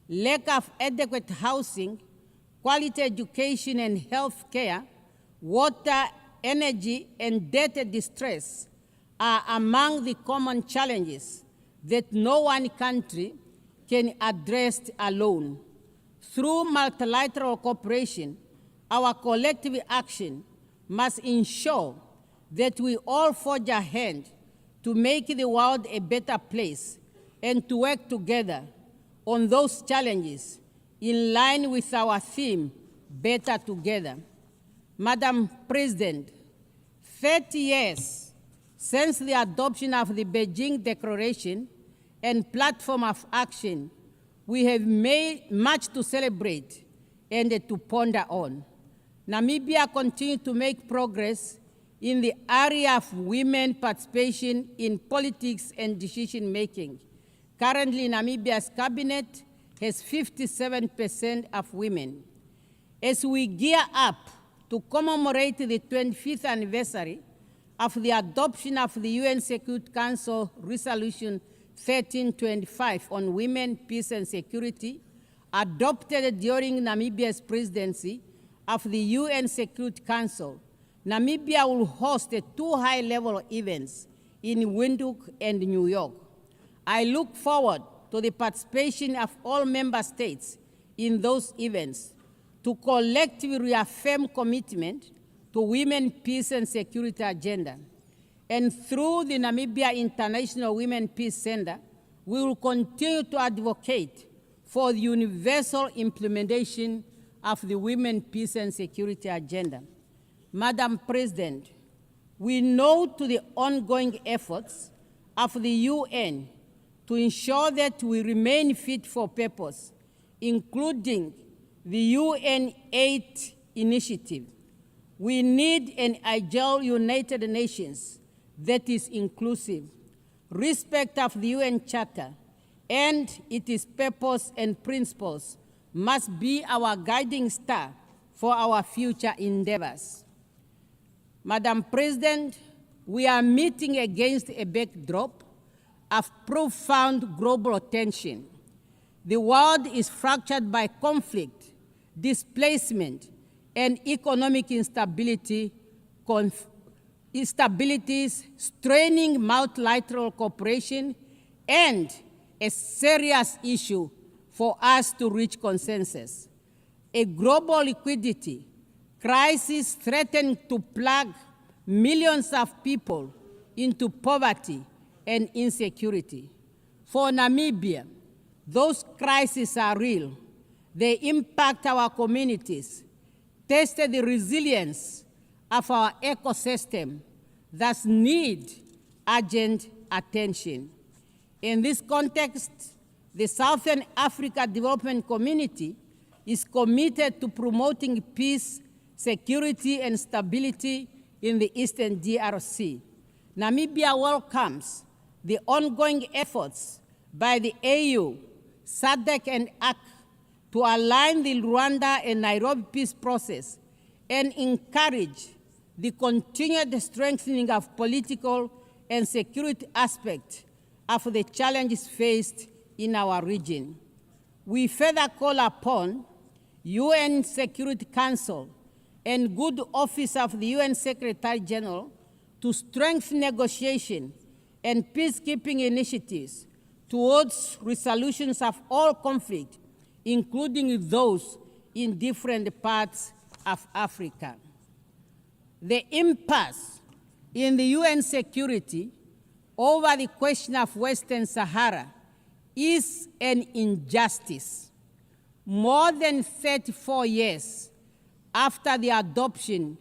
lack of adequate housing, quality education and health care, water, energy, and debt distress are among the common challenges that no one country can address alone. Through multilateral cooperation, our collective action must ensure that we all forge ahead to make the world a better place and to work together on those challenges in line with our theme, Better Together. Madam President, 30 years since the adoption of the Beijing Declaration and Platform of Action, we have made much to celebrate and to ponder on. Namibia continues to make progress in the area of women participation in politics and decision-making. Currently, Namibia's cabinet has 57% of women. As we gear up to commemorate the 25th anniversary of the adoption of the UN Security Council Resolution 1325 on women, peace, and security, adopted during Namibia's presidency of the UN Security Council, Namibia will host two high-level events in Windhoek and New York. I look forward to the participation of all member states in those events to collectively reaffirm commitment to women, peace, and security agenda. And through the Namibia International Women Peace Center, we will continue to advocate for the universal implementation of the Women, Peace, and Security agenda. Madam President, we note to the ongoing efforts of the UN to ensure that we remain fit for purpose, including the UN 8 initiative. We need an agile United Nations that is inclusive, respect of the UN Charter, and its purpose and principles must be our guiding star for our future endeavors. Madam President, we are meeting against a backdrop of profound global tension. The world is fractured by conflict, displacement, and economic instabilities straining multilateral cooperation and a serious issue for us to reach consensus. A global liquidity crisis threatens to plunge millions of people into poverty and insecurity. For Namibia, those crises are real. They impact our communities, test the resilience of our ecosystem, thus need urgent attention. In this context, the Southern Africa Development Community is committed to promoting peace, security, and stability in the Eastern DRC. Namibia welcomes the ongoing efforts by the AU, SADC, and AC to align the Rwanda and Nairobi peace process and encourage the continued strengthening of political and security aspects of the challenges faced in our region. We further call upon UN Security Council and good office of the UN Secretary General to strengthen negotiation and peacekeeping initiatives towards resolutions of all conflict, including those in different parts of Africa. The impasse in the UN security over the question of Western Sahara is an injustice. More than 34 years after the adoption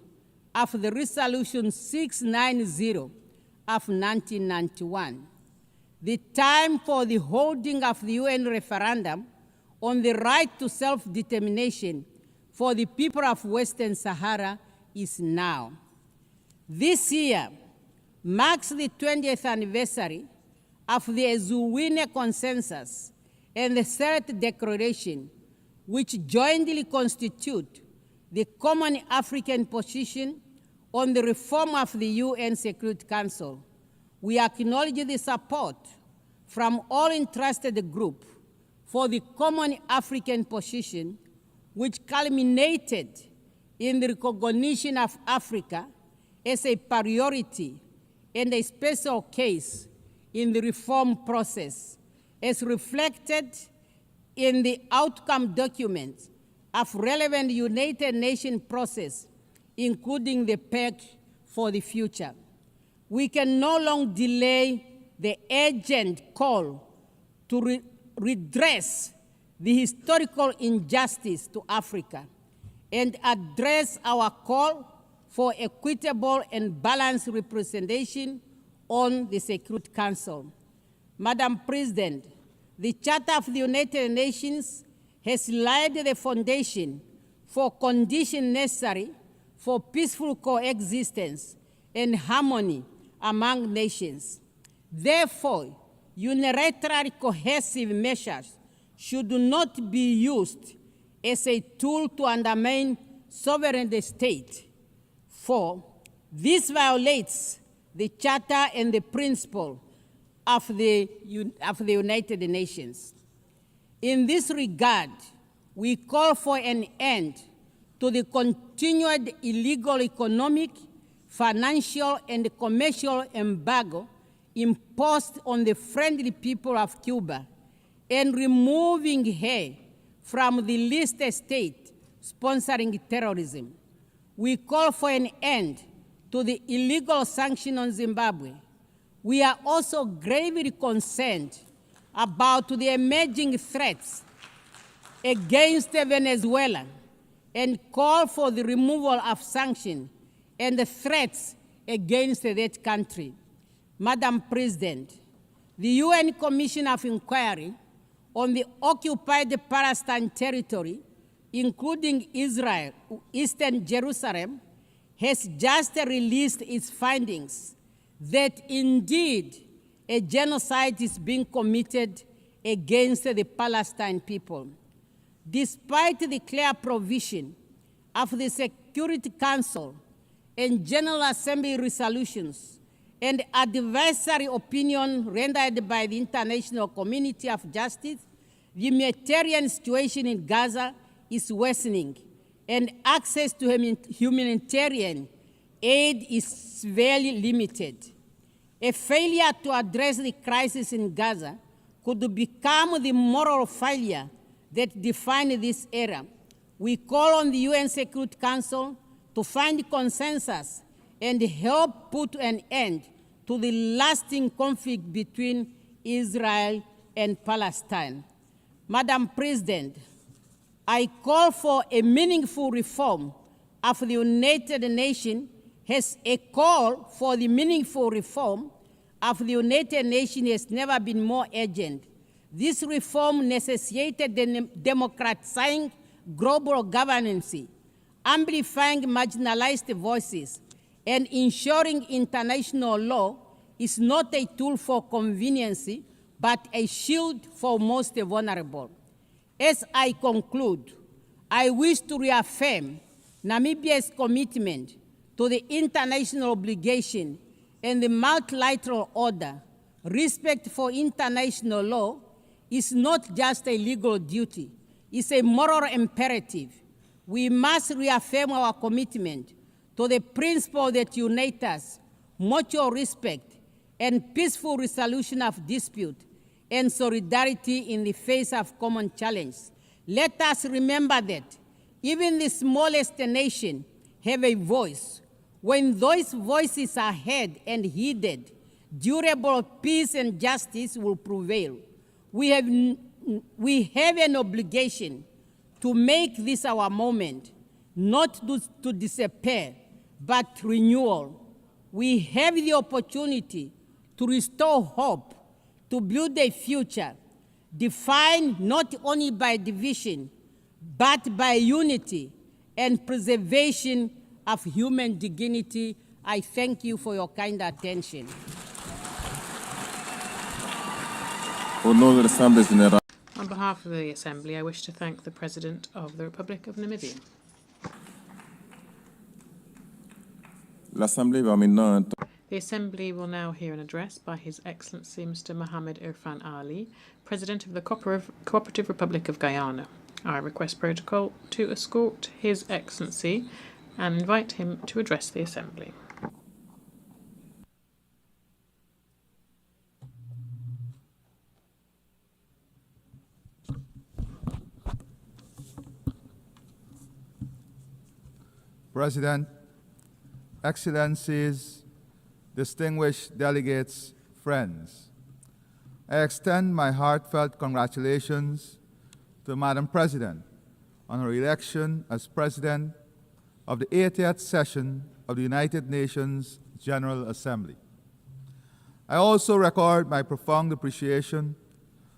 of the Resolution 690 of 1991, the time for the holding of the UN referendum on the right to self-determination for the people of Western Sahara is now. This year marks the 20th anniversary of the Ezuwine Consensus and the Third Declaration, which jointly constitute the common African position on the reform of the UN Security Council. We acknowledge the support from all interested groups for the common African position, which culminated in the recognition of Africa as a priority and a special case in the reform process, as reflected in the outcome documents of relevant United Nations process, including the pact for the future. We can no longer delay the urgent call to redress the historical injustice to Africa and address our call for equitable and balanced representation on the Security Council. Madam President, the Charter of the United Nations has laid the foundation for conditions necessary for peaceful coexistence and harmony among nations. Therefore, unilateral cohesive measures should not be used as a tool to undermine sovereign state, for this violates the Charter and the principle of the United Nations. In this regard, we call for an end to the continued illegal economic, financial, and commercial embargo imposed on the friendly people of Cuba and removing her from the list of states sponsoring terrorism. We call for an end to the illegal sanctions on Zimbabwe. We are also gravely concerned about the emerging threats against Venezuela and call for the removal of sanctions and the threats against that country. Madam President, the UN Commission of Inquiry on the occupied Palestine territory, including Israel, Eastern Jerusalem, has just released its findings that indeed a genocide is being committed against the Palestinian people. Despite the clear provision of the Security Council and General Assembly resolutions and advisory opinion rendered by the international community of justice, the humanitarian situation in Gaza is worsening, and access to humanitarian aid is severely limited. A failure to address the crisis in Gaza could become the moral failure that defines this era. We call on the UN Security Council to find consensus and help put an end to the lasting conflict between Israel and Palestine. Madam President, I call for a meaningful reform of the United Nations. Has a call for the meaningful reform of the United Nations has never been more urgent. This reform necessitated democratizing global governance, amplifying marginalized voices, and ensuring international law is not a tool for convenience, but a shield for most vulnerable. As I conclude, I wish to reaffirm Namibia's commitment to the international obligation and the multilateral order. Respect for international law is not just a legal duty, it's a moral imperative. We must reaffirm our commitment to the principle that unite us, mutual respect, and peaceful resolution of dispute, and solidarity in the face of common challenge. Let us remember that even the smallest nation have a voice. When those voices are heard and heeded, durable peace and justice will prevail. We have an obligation to make this our moment, not to disappear, but renewal. We have the opportunity to restore hope, to build a future defined not only by division, but by unity and preservation of human dignity. I thank you for your kind attention. On behalf of the Assembly, I wish to thank the President of the Republic of Namibia. The Assembly will now hear an address by His Excellency Mr. Mohammed Irfan Ali, President of the Cooperative Republic of Guyana. I request protocol to escort His Excellency and invite him to address the Assembly. President, Excellencies, distinguished delegates, friends, I extend my heartfelt congratulations to Madam President on her election as President of the 80th session of the United Nations General Assembly. I also record my profound appreciation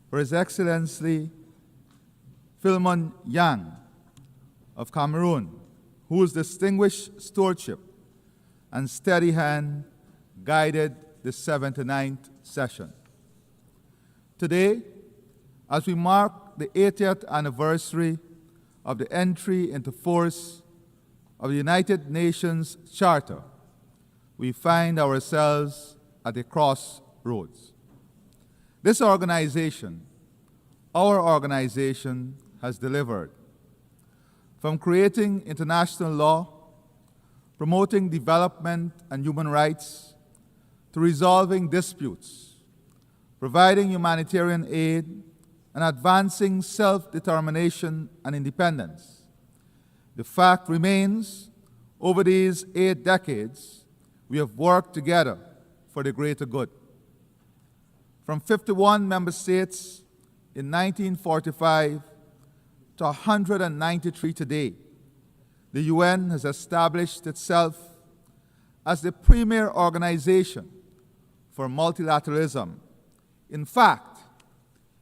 for His Excellency Philemon Yang of Cameroon, whose distinguished stewardship and steady hand guided the 79th session. Today, as we mark the 80th anniversary of the entry into force of the United Nations Charter, we find ourselves at a crossroads. This organization, our organization, has delivered. From creating international law, promoting development and human rights, to resolving disputes, providing humanitarian aid, and advancing self-determination and independence. The fact remains, over these 8 decades, we have worked together for the greater good. From 51 member states in 1945 to 193 today, the UN has established itself as the premier organization for multilateralism. In fact,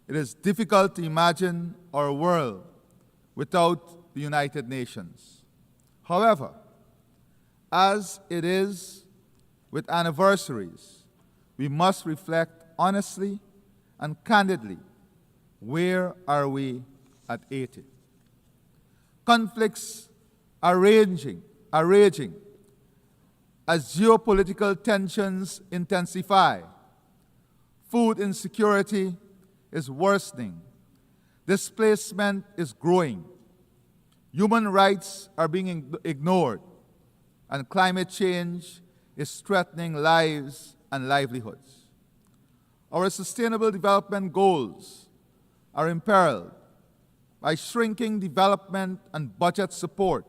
it is difficult to imagine our world without the United Nations. However, as it is with anniversaries, we must reflect honestly and candidly, where are we at 80? Conflicts are raging as geopolitical tensions intensify. Food insecurity is worsening. Displacement is growing. Human rights are being ignored, and climate change is threatening lives and livelihoods. Our sustainable development goals are imperiled by shrinking development and budget support.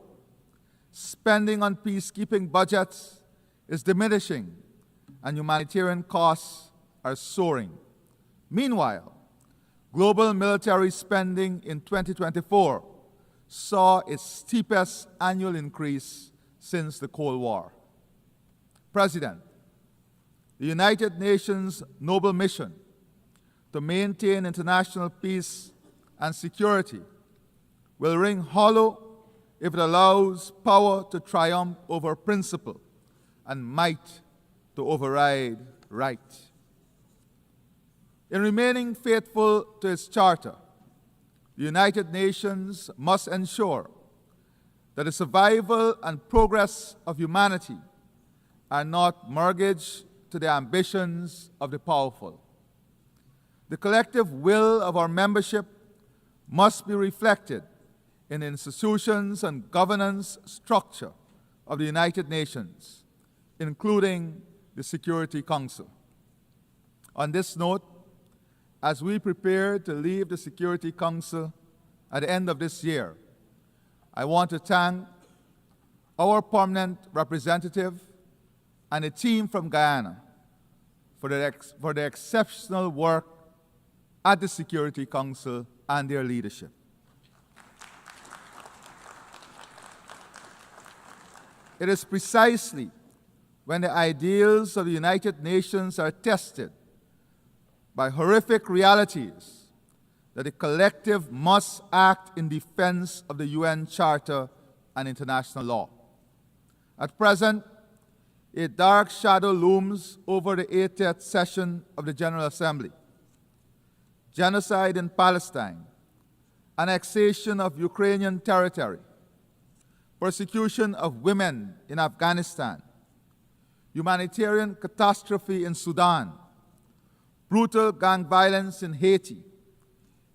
Spending on peacekeeping budgets is diminishing, and humanitarian costs are soaring. Meanwhile, global military spending in 2024 saw its steepest annual increase since the Cold War. President, the United Nations' noble mission to maintain international peace and security will ring hollow if it allows power to triumph over principle and might to override right. In remaining faithful to its charter, the United Nations must ensure that the survival and progress of humanity are not mortgaged to the ambitions of the powerful. The collective will of our membership must be reflected in the institutions and governance structure of the United Nations, including the Security Council. On this note, as we prepare to leave the Security Council at the end of this year, I want to thank our permanent representative and a team from Guyana for their exceptional work at the Security Council and their leadership. It is precisely when the ideals of the United Nations are tested by horrific realities that the collective must act in defense of the UN Charter and international law. At present, a dark shadow looms over the 80th session of the General Assembly. Genocide in Palestine, annexation of Ukrainian territory, persecution of women in Afghanistan, humanitarian catastrophe in Sudan, brutal gang violence in Haiti,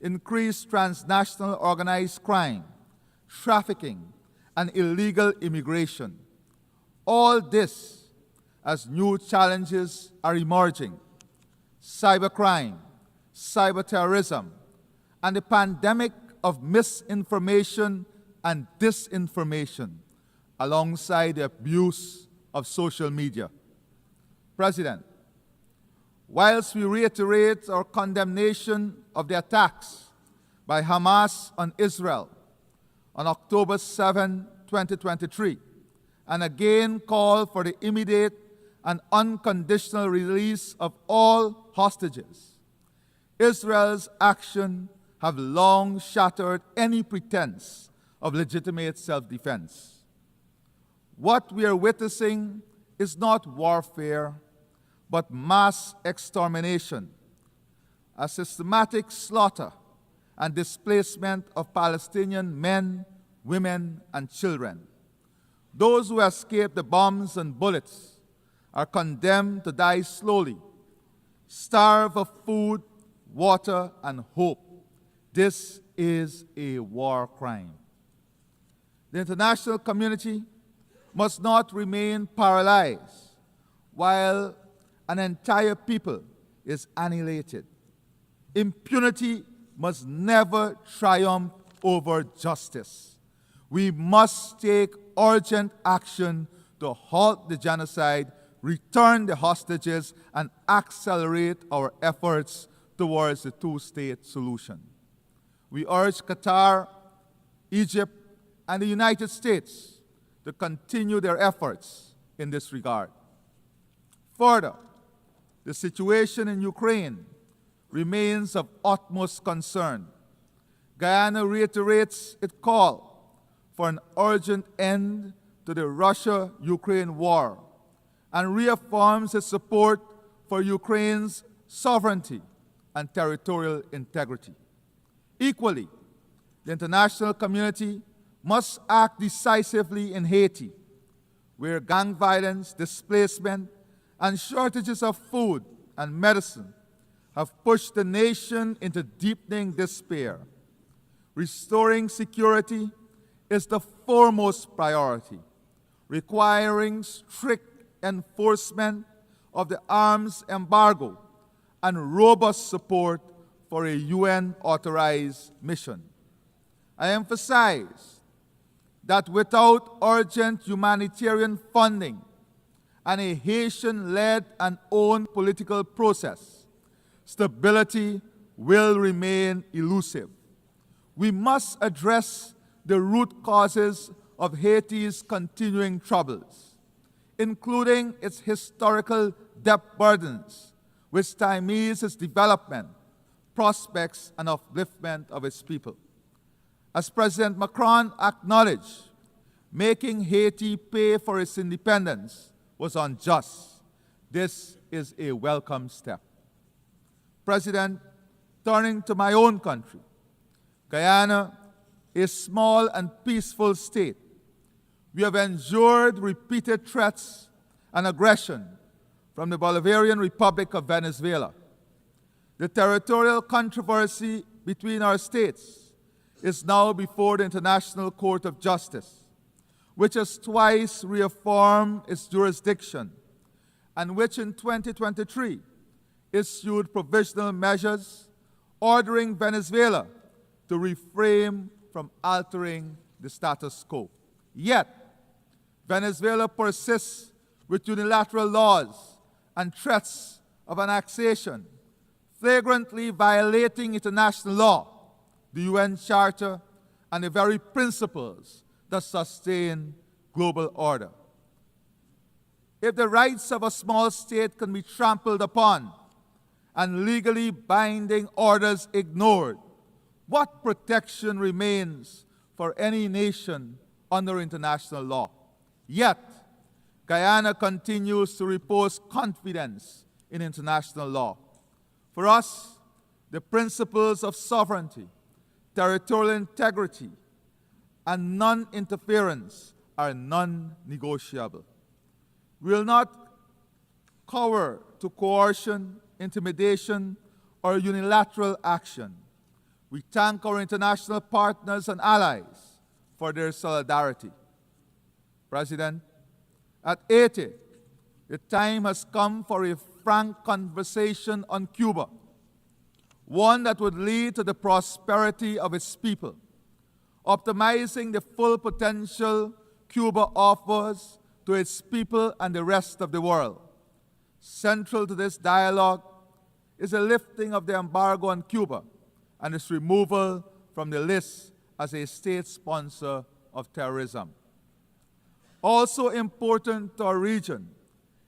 increased transnational organized crime, trafficking, and illegal immigration. All this as new challenges are emerging: cybercrime, cyberterrorism, and the pandemic of misinformation and disinformation, alongside the abuse of social media. President, whilst we reiterate our condemnation of the attacks by Hamas on Israel on October 7, 2023, and again call for the immediate and unconditional release of all hostages, Israel's actions have long shattered any pretense of legitimate self-defense. What we are witnessing is not warfare, but mass extermination, a systematic slaughter and displacement of Palestinian men, women, and children. Those who escape the bombs and bullets are condemned to die slowly, starve of food, water, and hope. This is a war crime. The international community must not remain paralyzed while an entire people is annihilated. Impunity must never triumph over justice. We must take urgent action to halt the genocide, return the hostages, and accelerate our efforts towards the two-state solution. We urge Qatar, Egypt, and the United States to continue their efforts in this regard. Further, the situation in Ukraine remains of utmost concern. Guyana reiterates its call for an urgent end to the Russia-Ukraine war and reaffirms its support for Ukraine's sovereignty and territorial integrity. Equally, the international community must act decisively in Haiti, where gang violence, displacement, and shortages of food and medicine have pushed the nation into deepening despair. Restoring security is the foremost priority, requiring strict enforcement of the arms embargo and robust support for a UN-authorized mission. I emphasize that without urgent humanitarian funding and a Haitian-led and owned political process, stability will remain elusive. We must address the root causes of Haiti's continuing troubles, including its historical debt burdens, which stymies its development, prospects, and upliftment of its people. As President Macron acknowledged, making Haiti pay for its independence was unjust. This is a welcome step. President, turning to my own country, Guyana, a small and peaceful state, we have endured repeated threats and aggression from the Bolivarian Republic of Venezuela. The territorial controversy between our states is now before the International Court of Justice, which has twice reaffirmed its jurisdiction and which in 2023 issued provisional measures ordering Venezuela to refrain from altering the status quo. Yet, Venezuela persists with unilateral laws and threats of annexation, flagrantly violating international law, the UN Charter, and the very principles that sustain global order. If the rights of a small state can be trampled upon and legally binding orders ignored, what protection remains for any nation under international law? Yet, Guyana continues to repose confidence in international law. For us, the principles of sovereignty, territorial integrity, and non-interference are non-negotiable. We will not cower to coercion, intimidation, or unilateral action. We thank our international partners and allies for their solidarity. President, at Haiti, the time has come for a frank conversation on Cuba, one that would lead to the prosperity of its people, optimizing the full potential Cuba offers to its people and the rest of the world. Central to this dialogue is the lifting of the embargo on Cuba and its removal from the list as a state sponsor of terrorism. Also important to our region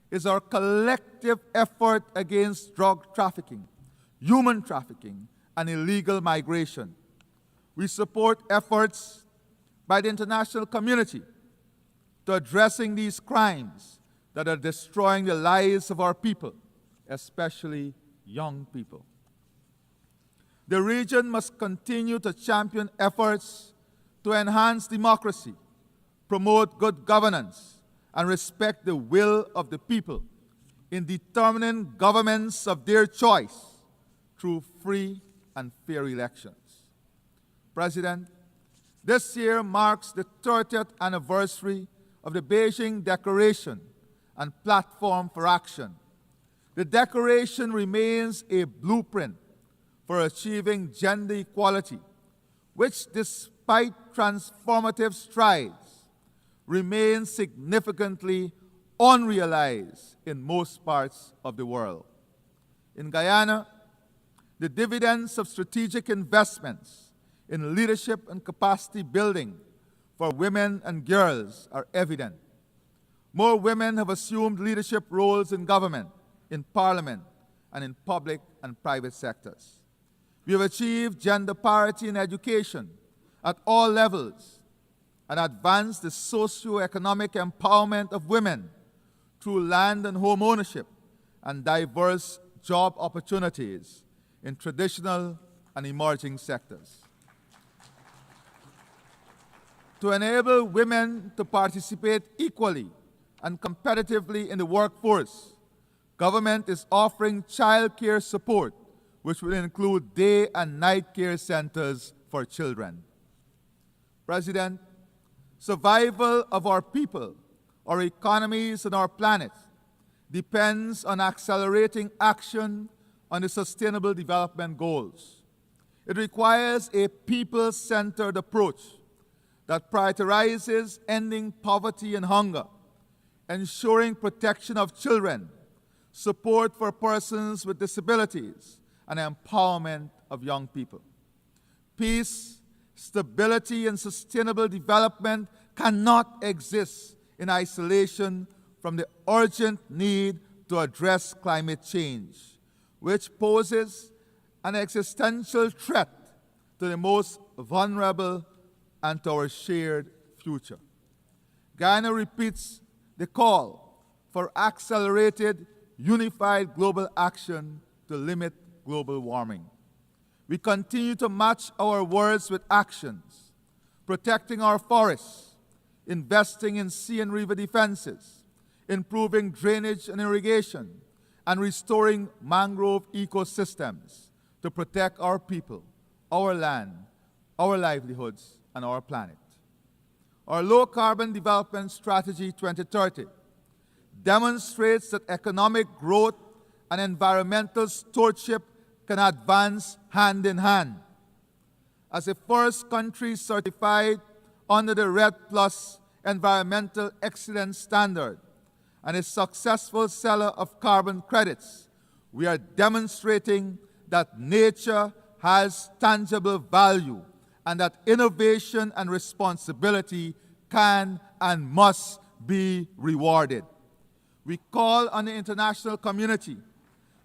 is our collective effort against drug trafficking, human trafficking, and illegal migration. We support efforts by the international community to addressing these crimes that are destroying the lives of our people, especially young people. The region must continue to champion efforts to enhance democracy, promote good governance, and respect the will of the people in determining governments of their choice through free and fair elections. President, this year marks the 30th anniversary of the Beijing Declaration and Platform for Action. The Declaration remains a blueprint for achieving gender equality, which, despite transformative strides, remains significantly unrealized in most parts of the world. In Guyana, the dividends of strategic investments in leadership and capacity building for women and girls are evident. More women have assumed leadership roles in government, in parliament, and in public and private sectors. We have achieved gender parity in education at all levels and advanced the socio-economic empowerment of women through land and home ownership and diverse job opportunities in traditional and emerging sectors. To enable women to participate equally and competitively in the workforce, government is offering child care support, which will include day and night care centers for children. President, survival of our people, our economies, and our planet depends on accelerating action on the Sustainable Development Goals. It requires a people-centered approach that prioritizes ending poverty and hunger, ensuring protection of children, support for persons with disabilities, and empowerment of young people. Peace, stability, and sustainable development cannot exist in isolation from the urgent need to address climate change, which poses an existential threat to the most vulnerable and to our shared future. Guyana repeats the call for accelerated, unified global action to limit global warming. We continue to match our words with actions, protecting our forests, investing in sea and river defenses, improving drainage and irrigation, and restoring mangrove ecosystems to protect our people, our land, our livelihoods, and our planet. Our low-carbon development strategy 2030 demonstrates that economic growth and environmental stewardship can advance hand in hand. As the first country certified under the RED+ Environmental Excellence Standard and a successful seller of carbon credits, we are demonstrating that nature has tangible value and that innovation and responsibility can and must be rewarded. We call on the international community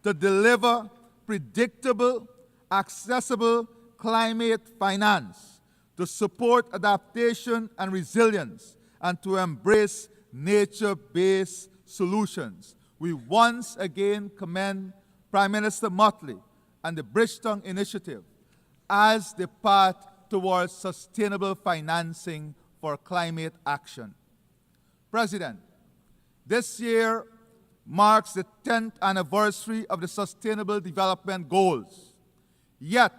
to deliver predictable, accessible climate finance, to support adaptation and resilience, and to embrace nature-based solutions. We once again commend Prime Minister Motley and the Bridgetown Initiative as the path towards sustainable financing for climate action. President, this year marks the 10th anniversary of the Sustainable Development Goals. Yet,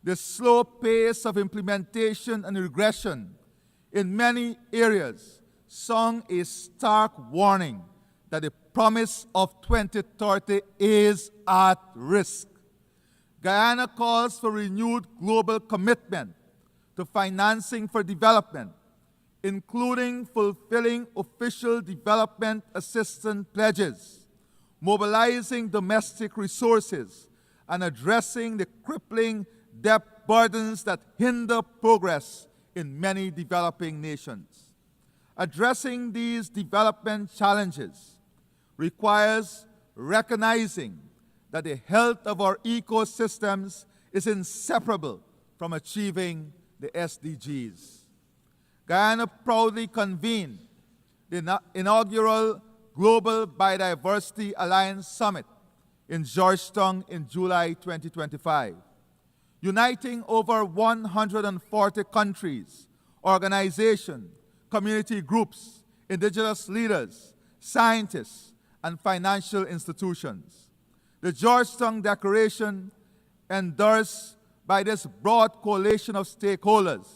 the slow pace of implementation and regression in many areas sound a stark warning that the promise of 2030 is at risk. Guyana calls for renewed global commitment to financing for development, including fulfilling official development assistance pledges, mobilizing domestic resources, and addressing the crippling debt burdens that hinder progress in many developing nations. Addressing these development challenges requires recognizing that the health of our ecosystems is inseparable from achieving the SDGs. Guyana proudly convened the inaugural Global Biodiversity Alliance Summit in Georgetown in July 2025, uniting over 140 countries, organizations, community groups, indigenous leaders, scientists, and financial institutions. The Georgetown Declaration, endorsed by this broad coalition of stakeholders,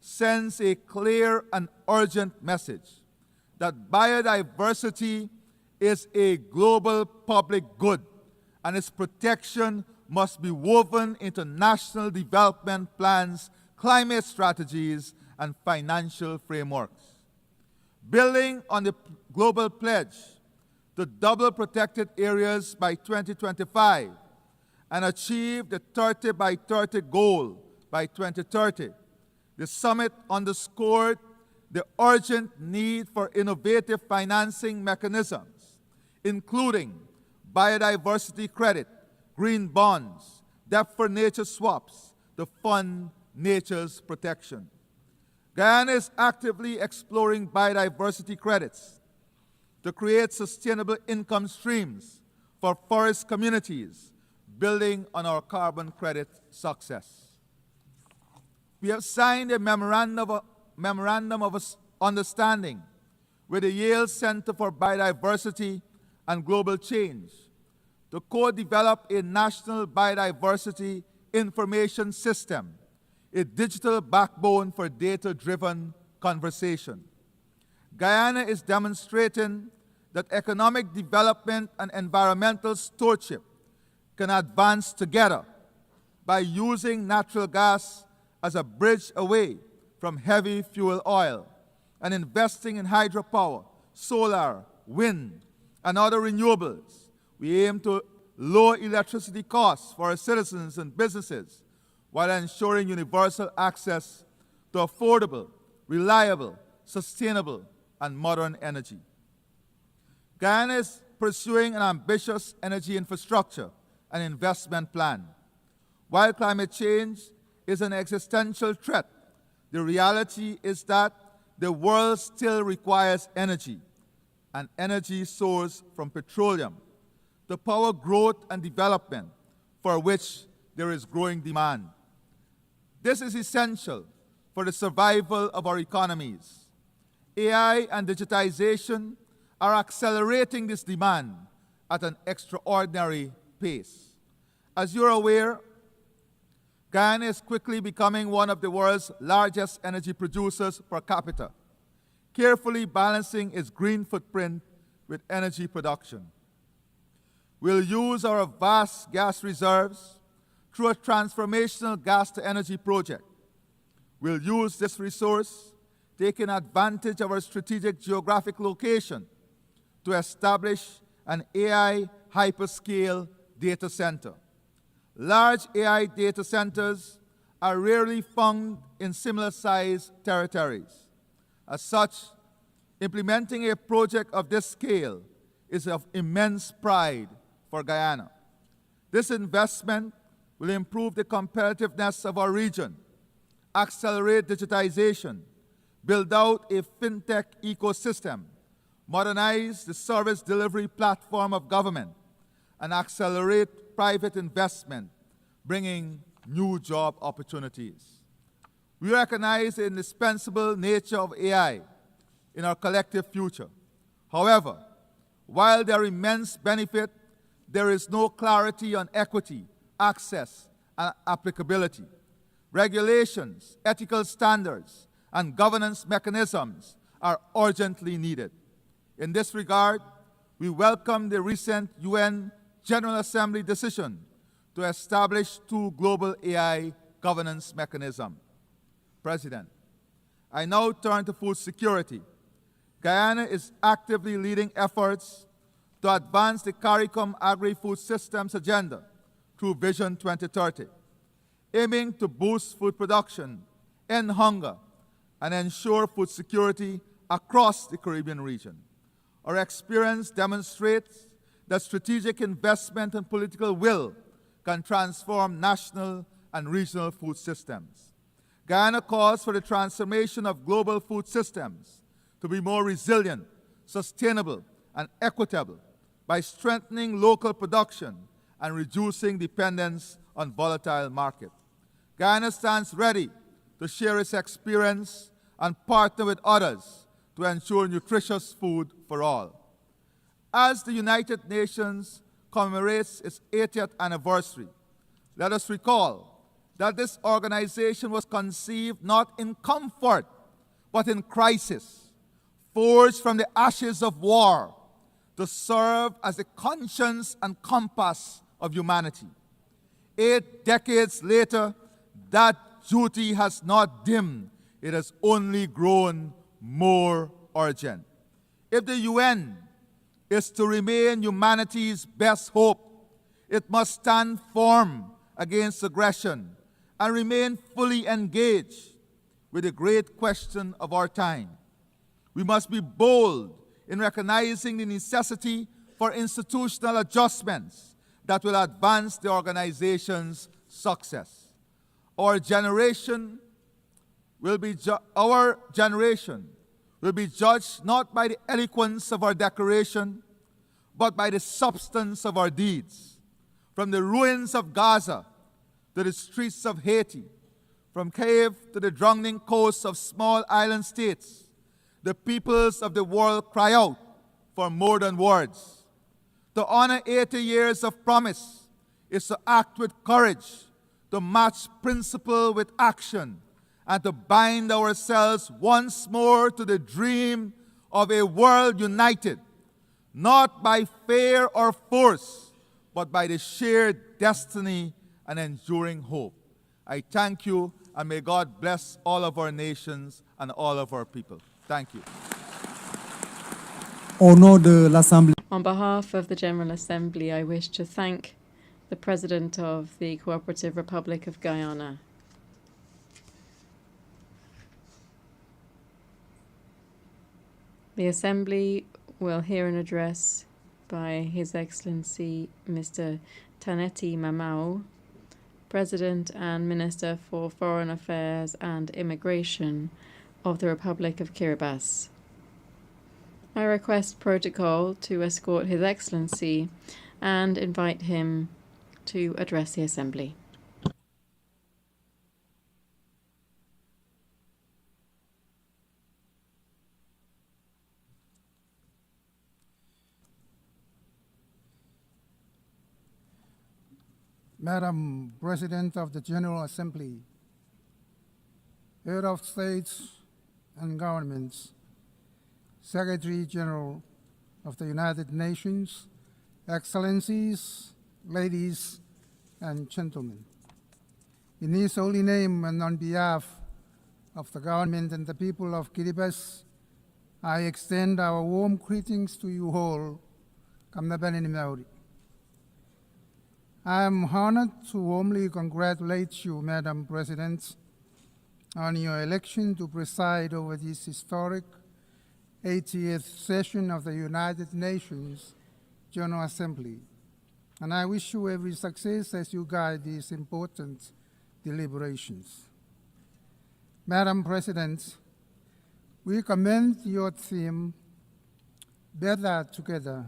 sends a clear and urgent message that biodiversity is a global public good, and its protection must be woven into national development plans, climate strategies, and financial frameworks. Building on the global pledge to double protected areas by 2025 and achieve the 30 by 30 goal by 2030, the summit underscored the urgent need for innovative financing mechanisms, including biodiversity credit, green bonds, debt for nature swaps to fund nature's protection. Guyana is actively exploring biodiversity credits to create sustainable income streams for forest communities, building on our carbon credit success. We have signed a memorandum of understanding with the Yale Center for Biodiversity and Global Change to co-develop a national biodiversity information system, a digital backbone for data-driven conversation. Guyana is demonstrating that economic development and environmental stewardship can advance together by using natural gas as a bridge away from heavy fuel oil and investing in hydropower, solar, wind, and other renewables. We aim to lower electricity costs for our citizens and businesses while ensuring universal access to affordable, reliable, sustainable, and modern energy. Guyana is pursuing an ambitious energy infrastructure and investment plan. While climate change is an existential threat, the reality is that the world still requires energy, an energy source from petroleum, to power growth and development for which there is growing demand. This is essential for the survival of our economies. AI and digitization are accelerating this demand at an extraordinary pace. As you're aware, Guyana is quickly becoming one of the world's largest energy producers per capita, carefully balancing its green footprint with energy production. We'll use our vast gas reserves through a transformational gas-to-energy project. We'll use this resource, taking advantage of our strategic geographic location, to establish an AI hyperscale data center. Large AI data centers are rarely found in similar-sized territories. As such, implementing a project of this scale is of immense pride for Guyana. This investment will improve the competitiveness of our region, accelerate digitization, build out a fintech ecosystem, modernize the service delivery platform of government, and accelerate private investment, bringing new job opportunities. We recognize the indispensable nature of AI in our collective future. However, While there are immense benefit, there is no clarity on equity, access, and applicability. Regulations, ethical standards, and governance mechanisms are urgently needed. In this regard, we welcome the recent UN General Assembly decision to establish 2 global AI governance mechanisms. President, I now turn to food security. Guyana is actively leading efforts to advance the CARICOM agri-food systems agenda through Vision 2030, aiming to boost food production, end hunger, and ensure food security across the Caribbean region. Our experience demonstrates that strategic investment and political will can transform national and regional food systems. Guyana calls for the transformation of global food systems to be more resilient, sustainable, and equitable by strengthening local production and reducing dependence on volatile markets. Guyana stands ready to share its experience and partner with others to ensure nutritious food for all. As the United Nations commemorates its 80th anniversary, let us recall that this organization was conceived not in comfort, but in crisis, forged from the ashes of war to serve as the conscience and compass of humanity. 8 decades later, that duty has not dimmed, it has only grown more urgent. If the UN is to remain humanity's best hope, it must stand firm against aggression and remain fully engaged with the great question of our time. We must be bold in recognizing the necessity for institutional adjustments that will advance the organization's success. Our generation will be judged not by the eloquence of our declaration, but by the substance of our deeds. From the ruins of Gaza to the streets of Haiti, from Kiev to the drowning coasts of small island states, the peoples of the world cry out for more than words. To honor 80 years of promise is to act with courage, to match principle with action, and to bind ourselves once more to the dream of a world united, not by fear or force, but by the shared destiny and enduring hope. I thank you, and may God bless all of our nations and all of our people. Thank you. On behalf of the General Assembly, I wish to thank the President of the Cooperative Republic of Guyana. The Assembly will hear an address by His Excellency Mr. Taneti Mamao, President and Minister for Foreign Affairs and Immigration of the Republic of Kiribati. I request protocol to escort His Excellency and invite him to address the Assembly. Madam President of the General Assembly, Head of States and Governments, Secretary General of the United Nations, Excellencies, ladies and gentlemen. In His holy name and on behalf of the government and the people of Kiribati, I extend our warm greetings to you all. I am honored to warmly congratulate you, Madam President, on your election to preside over this historic 80th session of the United Nations General Assembly. And I wish you every success as you guide these important deliberations. Madam President, we commend your theme, Better Together,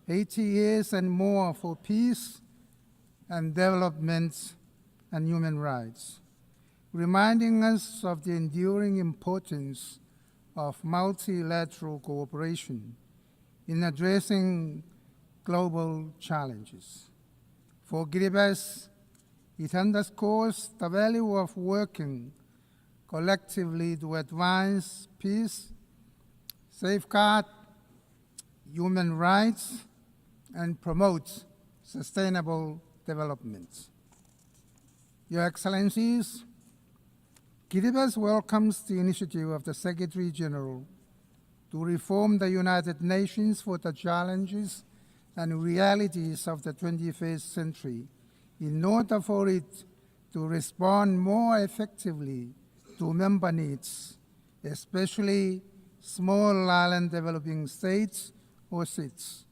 80 years and more for peace and development and human rights, reminding us of the enduring importance of multilateral cooperation in addressing global challenges. For Kiribati, it underscores the value of working collectively to advance peace, safeguard human rights, and promote sustainable development. Your Excellencies, Kiribati welcomes the initiative of the Secretary General to reform the United Nations for the challenges and realities of the 21st century in order for it to respond more effectively to member needs, especially small island developing states or SIDS,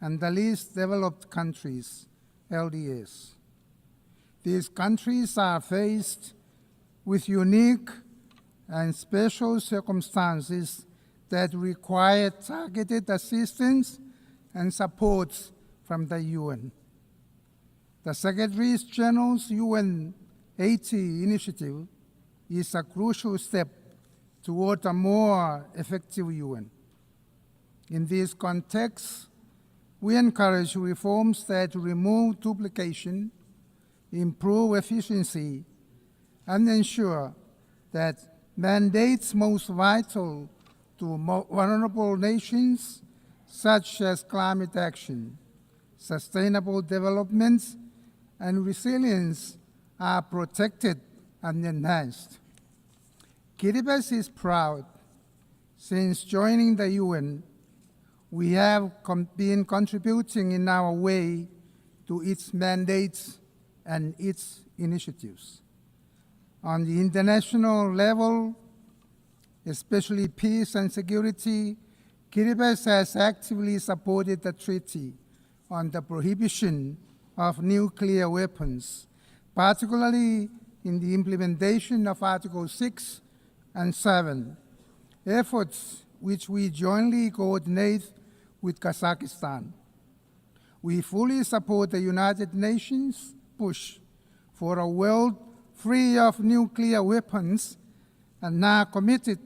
and the least developed countries, LDS. These countries are faced with unique and special circumstances that require targeted assistance and support from the UN. The Secretary General's UN Haiti initiative is a crucial step toward a more effective UN. In this context, we encourage reforms that remove duplication, improve efficiency, and ensure that mandates most vital to vulnerable nations, such as climate action, sustainable development, and resilience, are protected and enhanced. Kiribati is proud. Since joining the UN, we have been contributing in our way to its mandates and its initiatives. On the international level, especially peace and security, Kiribati has actively supported the Treaty on the Prohibition of Nuclear Weapons, particularly in the implementation of Articles 6 and 7, efforts which we jointly coordinate with Kazakhstan. We fully support the United Nations push for a world free of nuclear weapons and are committed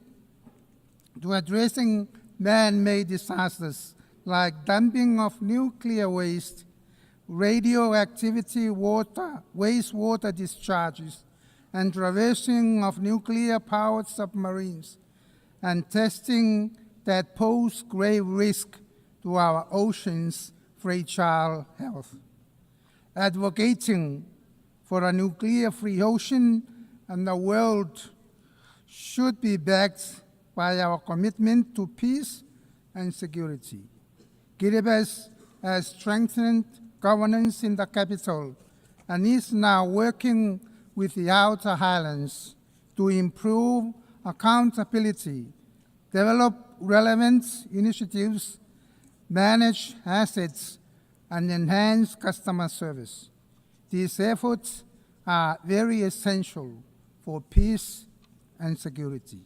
to addressing man-made disasters like dumping of nuclear waste, radioactivity wastewater discharges, and traversing of nuclear-powered submarines, and testing that pose grave risk to our oceans' fragile health. Advocating for a nuclear-free ocean and the world should be backed by our commitment to peace and security. Kiribati has strengthened governance in the capital and is now working with the outer highlands to improve accountability, develop relevant initiatives, manage assets, and enhance customer service. These efforts are very essential for peace and security.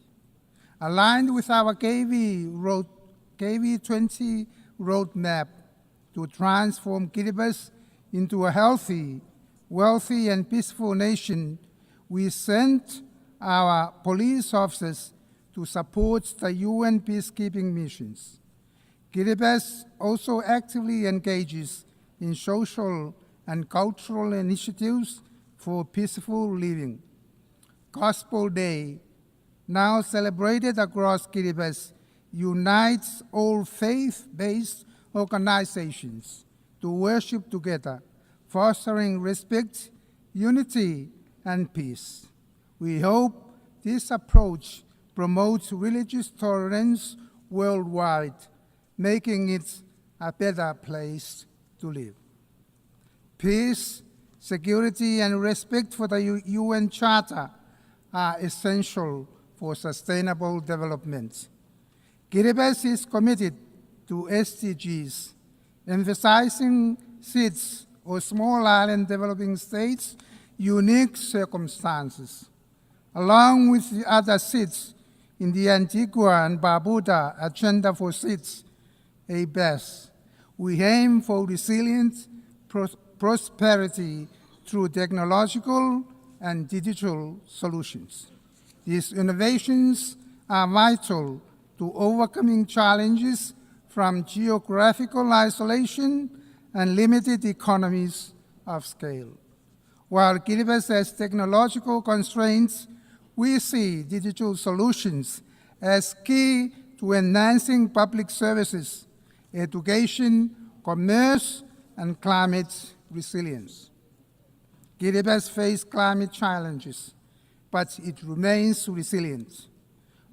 Aligned with our KV20 roadmap to transform Kiribati into a healthy, wealthy, and peaceful nation, we sent our police officers to support the UN peacekeeping missions. Kiribati also actively engages in social and cultural initiatives for peaceful living. Gospel Day, now celebrated across Kiribati, unites all faith-based organizations to worship together, fostering respect, unity, and peace. We hope this approach promotes religious tolerance worldwide, making it a better place to live. Peace, security, and respect for the UN Charter are essential for sustainable development. Kiribati is committed to SDGs, emphasizing SIDS, or small island developing states' unique circumstances. Along with the other SIDS in the Antigua and Barbuda Agenda for SIDS, ABES, we aim for resilient prosperity through technological and digital solutions. These innovations are vital to overcoming challenges from geographical isolation and limited economies of scale. While Kiribati has technological constraints, we see digital solutions as key to enhancing public services, education, commerce, and climate resilience. Kiribati faces climate challenges, but it remains resilient.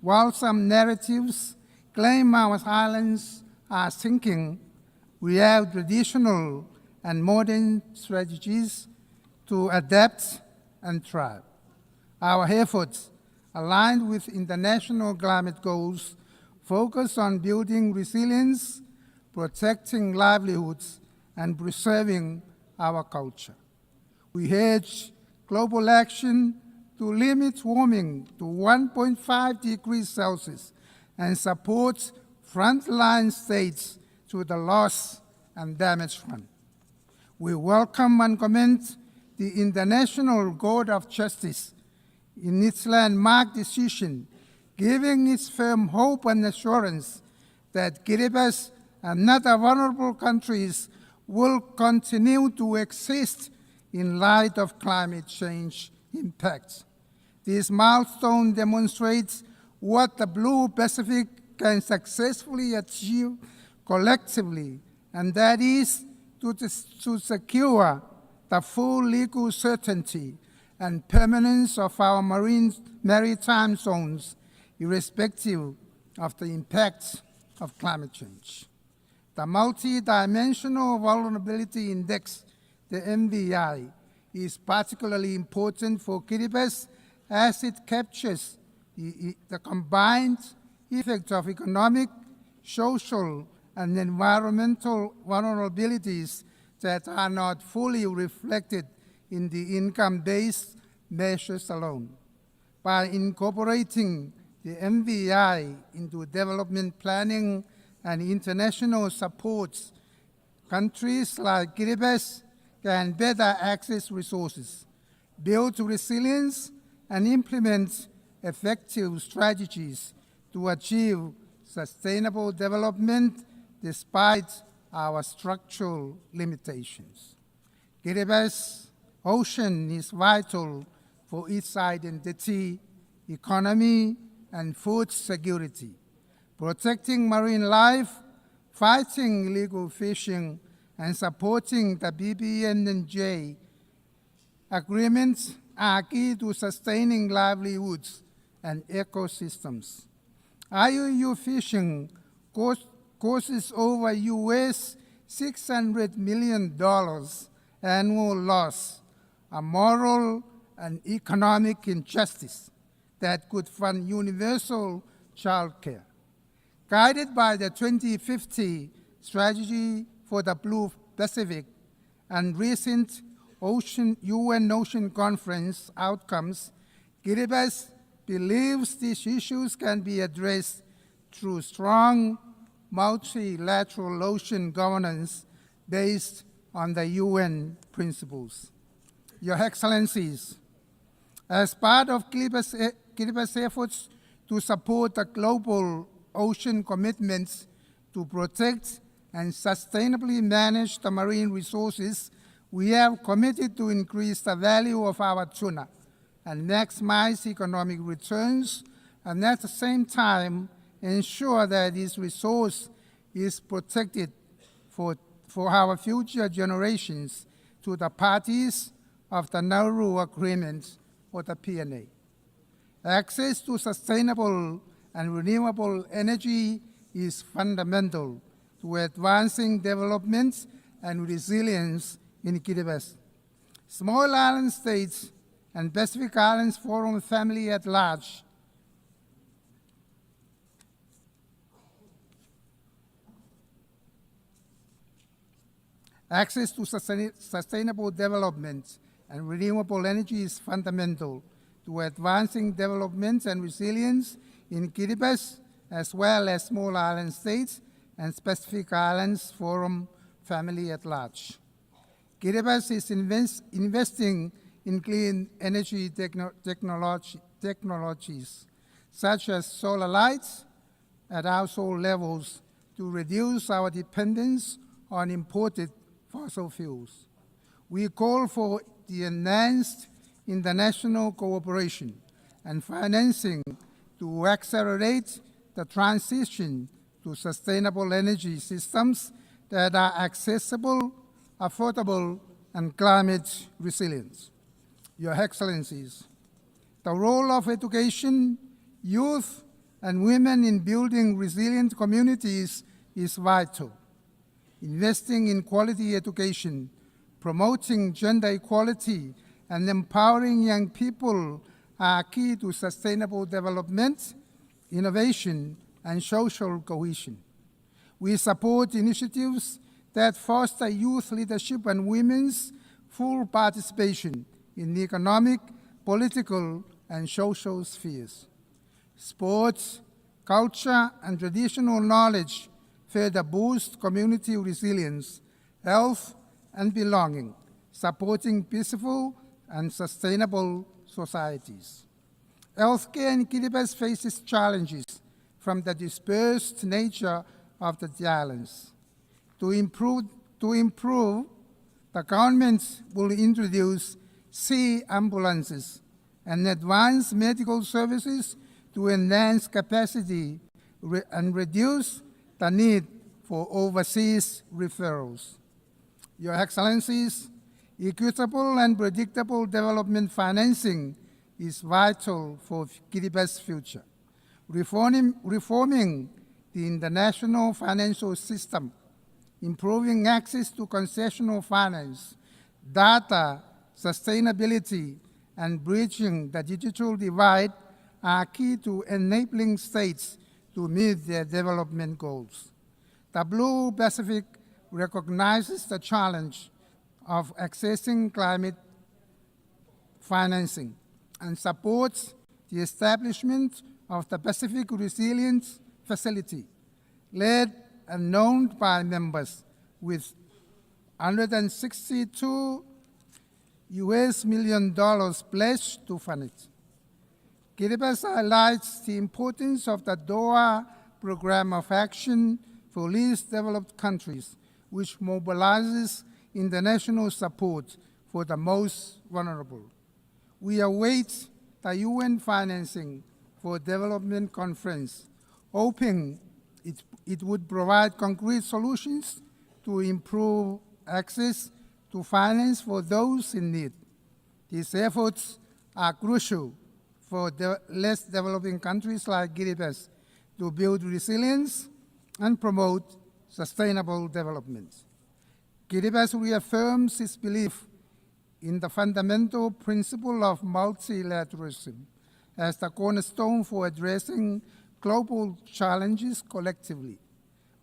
While some narratives claim our islands are sinking, we have traditional and modern strategies to adapt and thrive. Our efforts, aligned with international climate goals, focus on building resilience, protecting livelihoods, and preserving our culture. We urge global action to limit warming to 1.5 degrees Celsius and support frontline states to the loss and damage fund. We welcome and commend the International Court of Justice in its landmark decision, giving its firm hope and assurance that Kiribati and other vulnerable countries will continue to exist in light of climate change impacts. This milestone demonstrates what the Blue Pacific can successfully achieve collectively, and that is to secure the full legal certainty and permanence of our maritime zones, irrespective of the impacts of climate change. The Multi-Dimensional Vulnerability Index, the MVI, is particularly important for Kiribati as it captures the combined effect of economic, social, and environmental vulnerabilities that are not fully reflected in the income-based measures alone. By incorporating the MVI into development planning and international supports, countries like Kiribati can better access resources, build resilience, and implement effective strategies to achieve sustainable development despite our structural limitations. Kiribati's ocean is vital for its identity, economy, and food security. Protecting marine life, fighting illegal fishing, and supporting the BBNJ agreements are key to sustaining livelihoods and ecosystems. IUU fishing causes over US $600 million annual loss, a moral and economic injustice that could fund universal child care. Guided by the 2050 Strategy for the Blue Pacific and recent UN Ocean Conference outcomes, Kiribati believes these issues can be addressed through strong multilateral ocean governance based on the UN principles. Your Excellencies, as part of Kiribati's efforts to support the global ocean commitments to protect and sustainably manage the marine resources, we have committed to increase the value of our tuna and maximize economic returns, and at the same time ensure that this resource is protected for our future generations to the parties of the Nauru Agreement or the Peña. Access to sustainable and renewable energy is fundamental to advancing development and resilience in Kiribati. Small island states and Pacific Islands Forum family at large access to sustainable development and renewable energy is fundamental to advancing development and resilience in Kiribati, as well as small island states and Pacific Islands Forum family at large. Kiribati is investing in clean energy technologies, such as solar lights at household levels to reduce our dependence on imported fossil fuels. We call for the enhanced international cooperation and financing to accelerate the transition to sustainable energy systems that are accessible, affordable, and climate resilient. Your Excellencies, the role of education, youth, and women in building resilient communities is vital. Investing in quality education, promoting gender equality, and empowering young people are key to sustainable development, innovation, and social cohesion. We support initiatives that foster youth leadership and women's full participation in the economic, political, and social spheres. Sports, culture, and traditional knowledge further boost community resilience, health, and belonging, supporting peaceful and sustainable societies. Healthcare in Kiribati faces challenges from the dispersed nature of the islands. To improve, the government will introduce sea ambulances and advance medical services to enhance capacity and reduce the need for overseas referrals. Your Excellencies, equitable and predictable development financing is vital for Kiribati's future. Reforming the international financial system, improving access to concessional finance, data, sustainability, and bridging the digital divide are key to enabling states to meet their development goals. The Blue Pacific recognizes the challenge of accessing climate financing and supports the establishment of the Pacific Resilience Facility, led and known by members, with $162 million pledged to fund it. Kiribati highlights the importance of the Doha Program of Action for Least Developed Countries, which mobilizes international support for the most vulnerable. We await the UN financing for development conference, hoping it would provide concrete solutions to improve access to finance for those in need. These efforts are crucial for less developing countries like Kiribati to build resilience and promote sustainable development. Kiribati reaffirms its belief in the fundamental principle of multilateralism as the cornerstone for addressing global challenges collectively.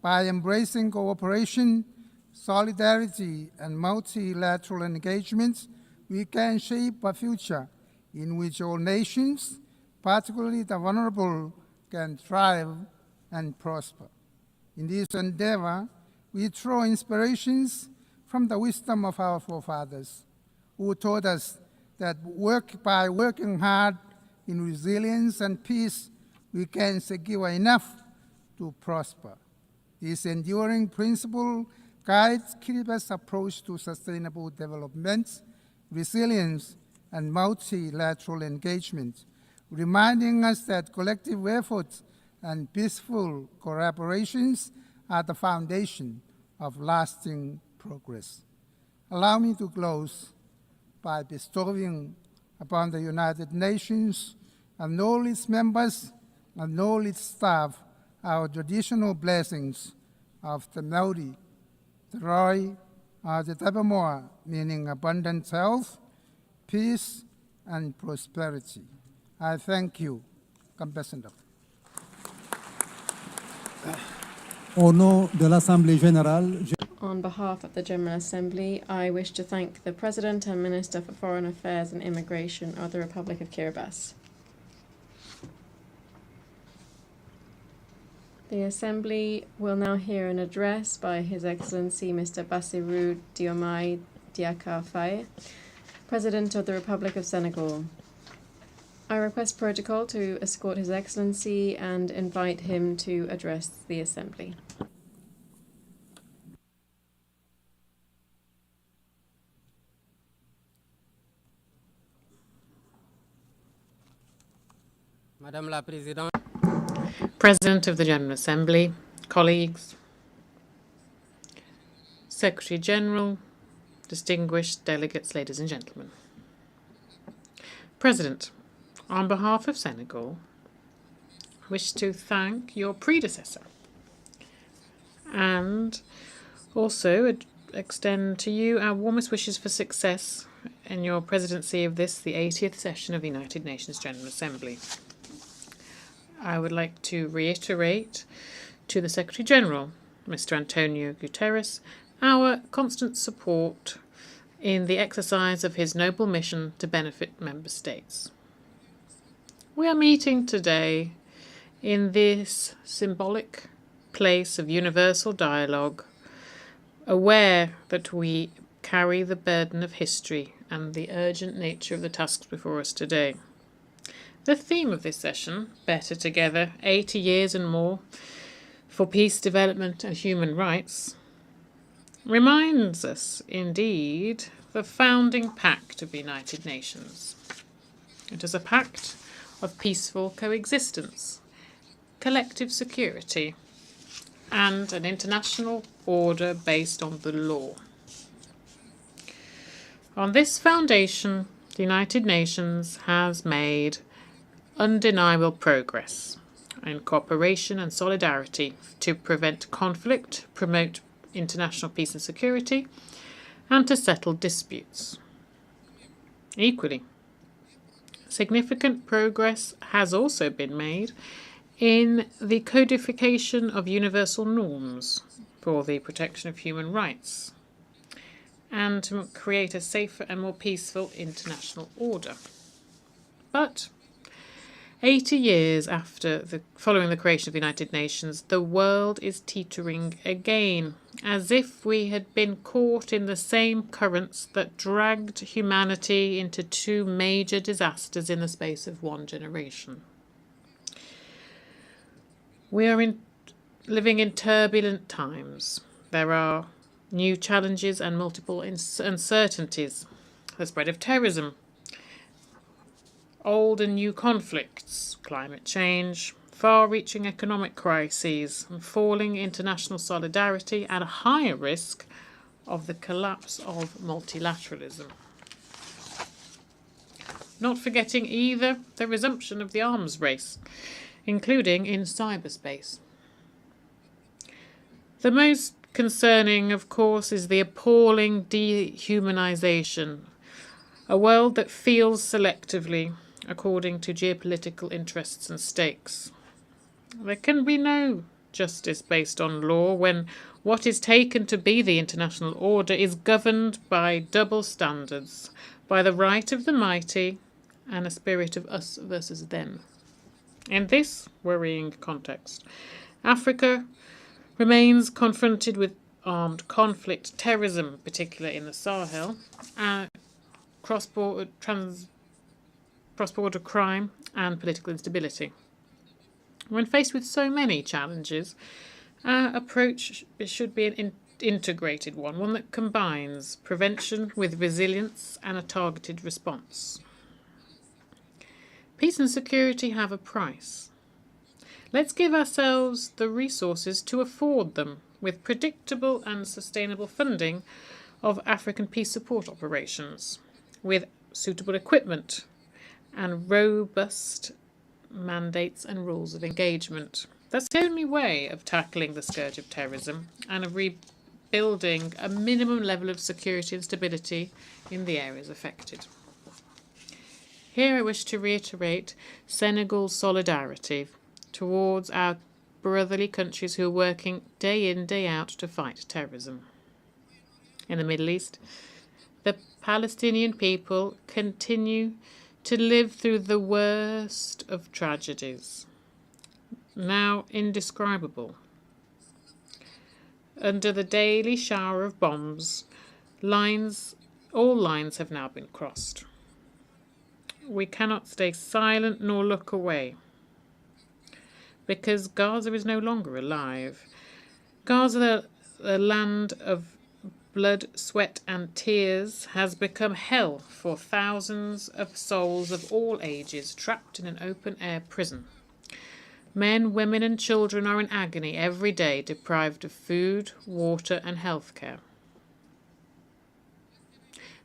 By embracing cooperation, solidarity, and multilateral engagement, we can shape a future in which all nations, particularly the vulnerable, can thrive and prosper. In this endeavor, we draw inspirations from the wisdom of our forefathers, who taught us that by working hard in resilience and peace, we can secure enough to prosper. This enduring principle guides Kiribati's approach to sustainable development, resilience, and multilateral engagement, reminding us that collective efforts and peaceful collaborations are the foundation of lasting progress. Allow me to close by bestowing upon the United Nations and all its members and all its staff our traditional blessings of the Maori, the Roi, the Tabamoa, meaning abundant health, peace, and prosperity. I thank you, Ambassador. Au nom de l'Assemblée générale, On behalf of the General Assembly, I wish to thank the President and Minister for Foreign Affairs and Immigration of the Republic of Kiribati. The Assembly will now hear an address by His Excellency Mr. Bassirou Diomaye Diakhar Faye, President of the Republic of Senegal. I request protocol to escort His Excellency and invite him to address the Assembly. Madame la Présidente, President of the General Assembly, colleagues, Secretary General, distinguished delegates, ladies and gentlemen. President, on behalf of Senegal, I wish to thank your predecessor and also extend to you our warmest wishes for success in your presidency of this, the 80th session of the United Nations General Assembly. I would like to reiterate to the Secretary General, Mr. Antonio Guterres, our constant support in the exercise of his noble mission to benefit member states. We are meeting today in this symbolic place of universal dialogue, aware that we carry the burden of history and the urgent nature of the tasks before us today. The theme of this session, Better Together, 80 years and more for peace, development and human rights, reminds us, indeed, the founding pact of the United Nations. It is a pact of peaceful coexistence, collective security, and an international order based on the law. On this foundation, the United Nations has made undeniable progress in cooperation and solidarity to prevent conflict, promote international peace and security, and to settle disputes. Equally, significant progress has also been made in the codification of universal norms for the protection of human rights and to create a safer and more peaceful international order. But 80 years following the creation of the United Nations, the world is teetering again, as if we had been caught in the same currents that dragged humanity into two major disasters in the space of one generation. We are living in turbulent times. There are new challenges and multiple uncertainties. The spread of terrorism, old and new conflicts, climate change, far-reaching economic crises, and falling international solidarity, and a higher risk of the collapse of multilateralism. Not forgetting either the resumption of the arms race, including in cyberspace. The most concerning, of course, is the appalling dehumanization, a world that feels selectively according to geopolitical interests and stakes. There can be no justice based on law when what is taken to be the international order is governed by double standards, by the right of the mighty and a spirit of us versus them. In this worrying context, Africa remains confronted with armed conflict, terrorism, particularly in the Sahel, cross-border crime and political instability. When faced with so many challenges, our approach should be an integrated one that combines prevention with resilience and a targeted response. Peace and security have a price. Let's give ourselves the resources to afford them with predictable and sustainable funding of African peace support operations, with suitable equipment and robust mandates and rules of engagement. That's the only way of tackling the scourge of terrorism and of rebuilding a minimum level of security and stability in the areas affected. Here I wish to reiterate Senegal's solidarity towards our brotherly countries who are working day in, day out to fight terrorism. In the Middle East, the Palestinian people continue to live through the worst of tragedies, now indescribable. Under the daily shower of bombs, all lines have now been crossed. We cannot stay silent nor look away, because Gaza is no longer alive. Gaza, the land of blood, sweat and tears has become hell for thousands of souls of all ages trapped in an open-air prison. Men, women and children are in agony every day, deprived of food, water and health care.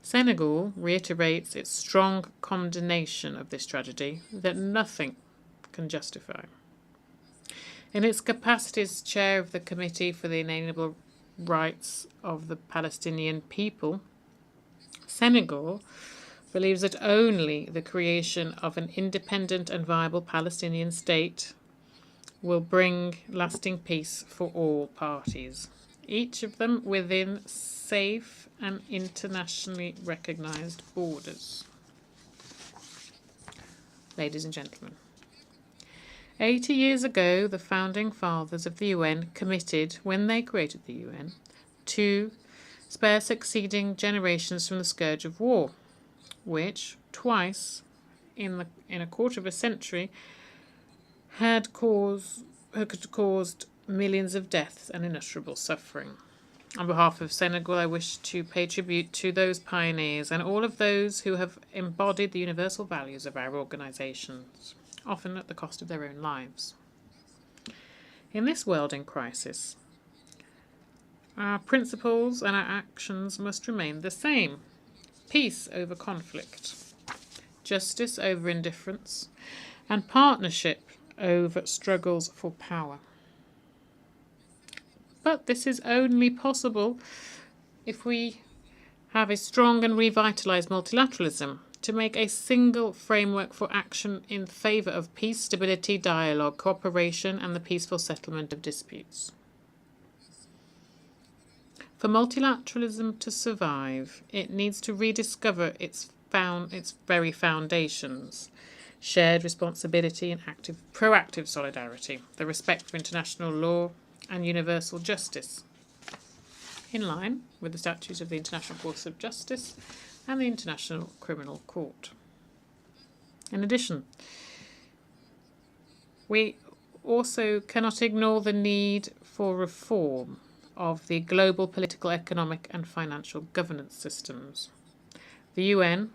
Senegal reiterates its strong condemnation of this tragedy that nothing can justify. In its capacity as chair of the Committee for the Inalienable Rights of the Palestinian People, Senegal believes that only the creation of an independent and viable Palestinian state will bring lasting peace for all parties, each of them within safe and internationally recognized borders. Ladies and gentlemen, 80 years ago, the founding fathers of the UN committed, when they created the UN, to spare succeeding generations from the scourge of war, which twice in a quarter of a century had caused millions of deaths and unutterable suffering. On behalf of Senegal, I wish to pay tribute to those pioneers and all of those who have embodied the universal values of our organizations, often at the cost of their own lives. In this world in crisis, our principles and our actions must remain the same. Peace over conflict, justice over indifference, and partnership over struggles for power. But this is only possible if we have a strong and revitalized multilateralism to make a single framework for action in favor of peace, stability, dialogue, cooperation, and the peaceful settlement of disputes. For multilateralism to survive, it needs to rediscover its very foundations: shared responsibility and proactive solidarity, the respect for international law and universal justice, in line with the statutes of the International Court of Justice and the International Criminal Court. In addition, we also cannot ignore the need for reform of the global political, economic and financial governance systems. The UN,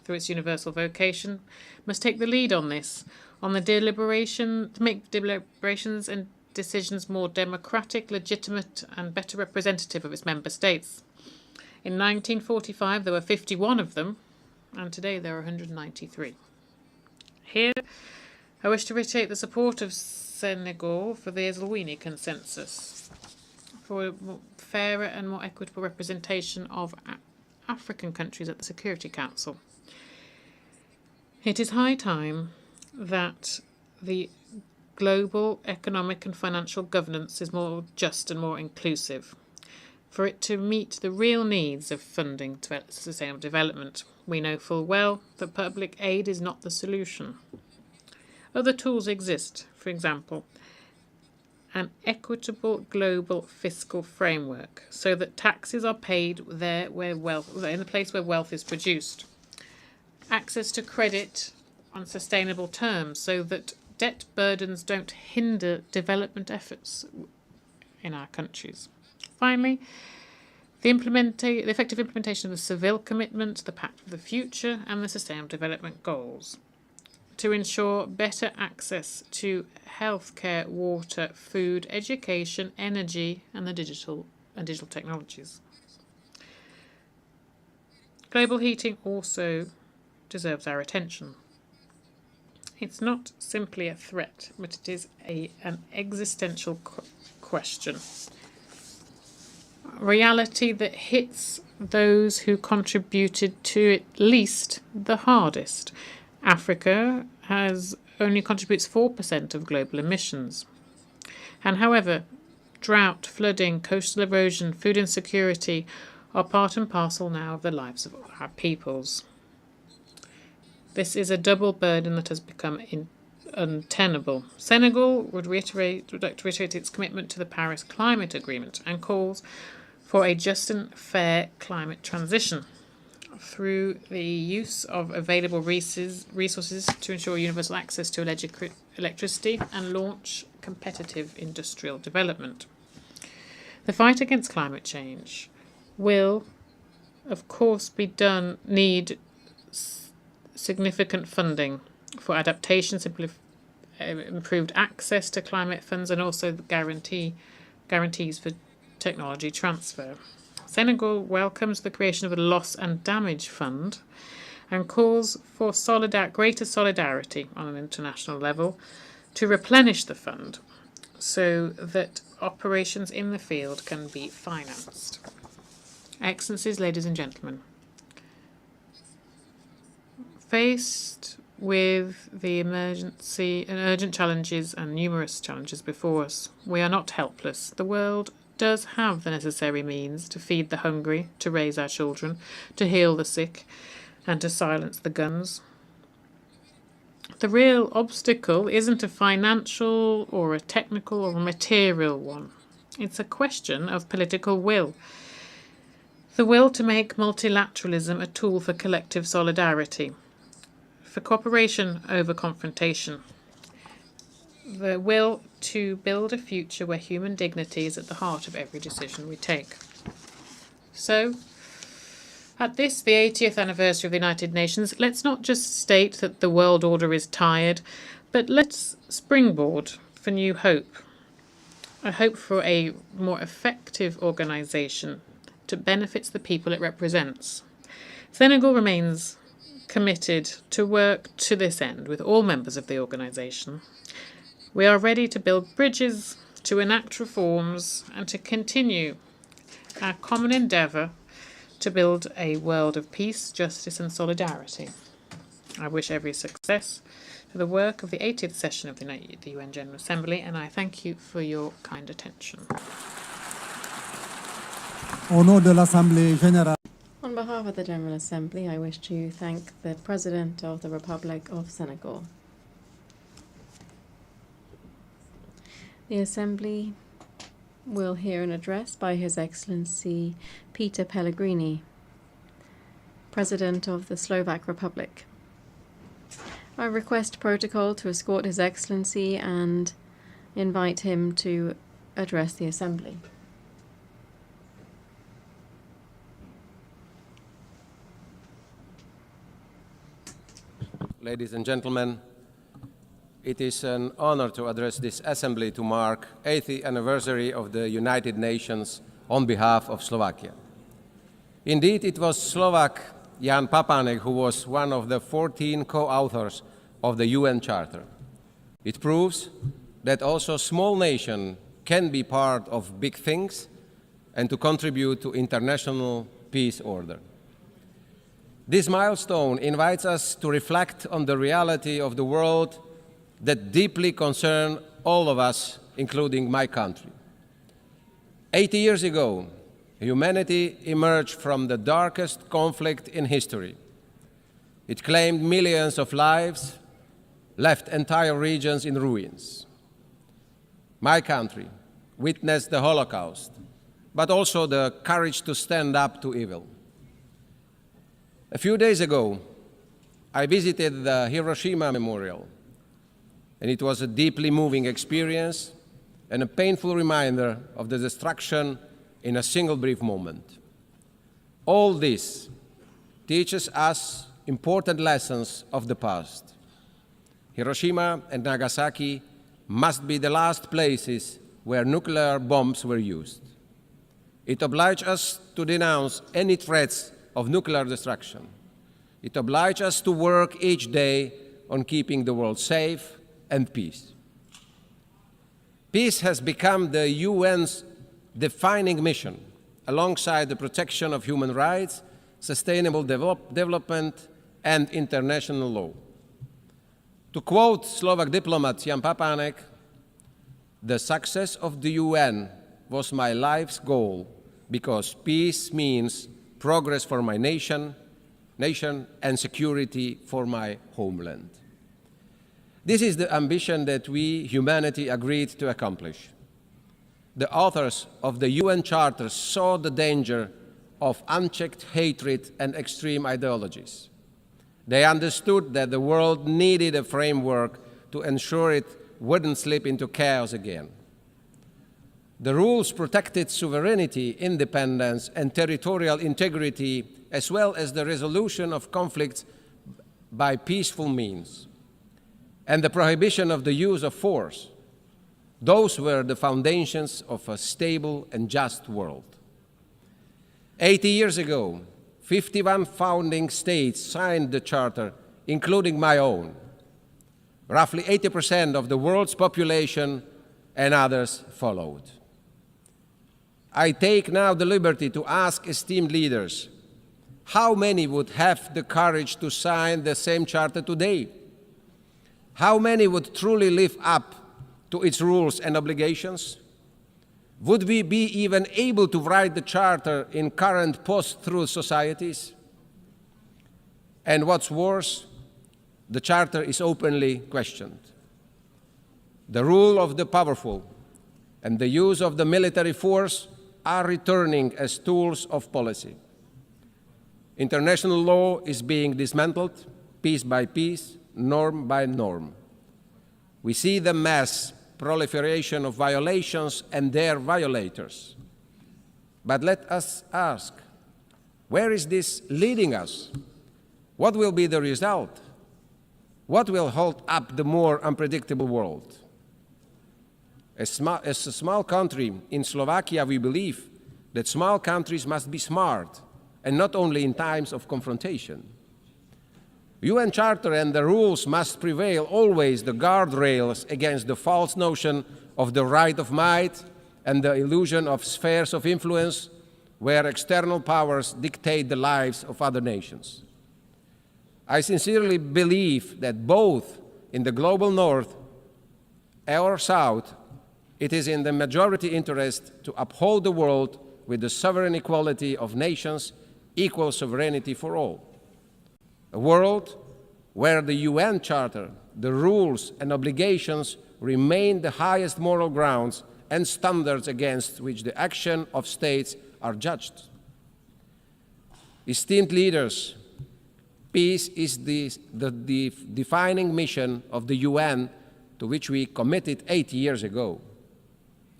through its universal vocation, must take the lead on this, on the to make deliberations and decisions more democratic, legitimate and better representative of its member states. In 1945 there were 51 of them, and today there are 193. Here I wish to reiterate the support of Senegal for the Zelenskyy consensus, for a fairer and more equitable representation of African countries at the Security Council. It is high time that the global economic and financial governance is more just and more inclusive, for it to meet the real needs of funding sustainable development. We know full well that public aid is not the solution. Other tools exist, for example, an equitable global fiscal framework so that taxes are paid in the place where wealth is produced. Access to credit on sustainable terms so that debt burdens don't hinder development efforts in our countries. Finally, the effective implementation of the Seville Commitment, the Pact for the Future and the Sustainable Development Goals to ensure better access to healthcare, water, food, education, energy and the digital technologies. Global heating also deserves our attention. It's not simply a threat, but it is an existential question. Reality that hits those who contributed to it least the hardest. Africa only contributes 4% of global emissions. And however, drought, flooding, coastal erosion, food insecurity are part and parcel now of the lives of our peoples. This is a double burden that has become untenable. Senegal would like to reiterate its commitment to the Paris Climate Agreement and calls for a just and fair climate transition through the use of available resources to ensure universal access to electricity and launch competitive industrial development. The fight against climate change will, of course, need significant funding for adaptation, improved access to climate funds, and also guarantees for technology transfer. Senegal welcomes the creation of a loss and damage fund and calls for greater solidarity on an international level to replenish the fund so that operations in the field can be financed. Excellencies, ladies and gentlemen, faced with the emergency and urgent challenges and numerous challenges before us, we are not helpless. The world does have the necessary means to feed the hungry, to raise our children, to heal the sick, and to silence the guns. The real obstacle isn't a financial or a technical or a material one. It's a question of political will. The will to make multilateralism a tool for collective solidarity, for cooperation over confrontation. The will to build a future where human dignity is at the heart of every decision we take. So, at this, the 80th anniversary of the United Nations, let's not just state that the world order is tired, but let's springboard for new hope. A hope for a more effective organisation to benefit the people it represents. Senegal remains committed to work to this end with all members of the organisation. We are ready to build bridges, to enact reforms, and to continue our common endeavour to build a world of peace, justice and solidarity. I wish every success to the work of the 80th session of the UN General Assembly, and I thank you for your kind attention. Au nom de l'Assemblée générale. On behalf of the General Assembly, I wish to thank the President of the Republic of Senegal. The Assembly will hear an address by His Excellency Peter Pellegrini, President of the Slovak Republic. I request protocol to escort His Excellency and invite him to address the Assembly. Ladies and gentlemen, it is an honor to address this Assembly to mark 80th anniversary of the United Nations on behalf of Slovakia. Indeed, it was Slovak Jan Papanek who was one of the 14 co-authors of the UN Charter. It proves that also small nations can be part of big things and to contribute to international peace order. This milestone invites us to reflect on the reality of the world that deeply concern all of us, including my country. 80 years ago, humanity emerged from the darkest conflict in history. It claimed millions of lives, left entire regions in ruins. My country witnessed the Holocaust, but also the courage to stand up to evil. A few days ago, I visited the Hiroshima Memorial, and it was a deeply moving experience and a painful reminder of the destruction in a single brief moment. All this teaches us important lessons of the past. Hiroshima and Nagasaki must be the last places where nuclear bombs were used. It obliges us to denounce any threats of nuclear destruction. It obliges us to work each day on keeping the world safe and peace. Peace has become the UN's defining mission, alongside the protection of human rights, sustainable development, and international law. To quote Slovak diplomat Jan Papanek, "The success of the UN was my life's goal because peace means progress for my nation and security for my homeland." This is the ambition that we, humanity, agreed to accomplish. The authors of the UN Charter saw the danger of unchecked hatred and extreme ideologies. They understood that the world needed a framework to ensure it wouldn't slip into chaos again. The rules protected sovereignty, independence, and territorial integrity, as well as the resolution of conflicts by peaceful means, and the prohibition of the use of force. Those were the foundations of a stable and just world. 80 years ago, 51 founding states signed the Charter, including my own. Roughly 80% of the world's population and others followed. I take now the liberty to ask esteemed leaders, how many would have the courage to sign the same Charter today? How many would truly live up to its rules and obligations? Would we be even able to write the Charter in current post-truth societies? And what's worse, the Charter is openly questioned. The rule of the powerful and the use of the military force are returning as tools of policy. International law is being dismantled, piece by piece, norm by norm. We see the mass proliferation of violations and their violators. But let us ask, where is this leading us? What will be the result? What will hold up the more unpredictable world? As a small country in Slovakia, we believe that small countries must be smart, and not only in times of confrontation. UN Charter and the rules must prevail always the guardrails against the false notion of the right of might and the illusion of spheres of influence where external powers dictate the lives of other nations. I sincerely believe that both in the global north or south, it is in the majority interest to uphold the world with the sovereign equality of nations, equal sovereignty for all. A world where the UN Charter, the rules and obligations remain the highest moral grounds and standards against which the action of states are judged. Esteemed leaders, peace is the defining mission of the UN to which we committed 80 years ago.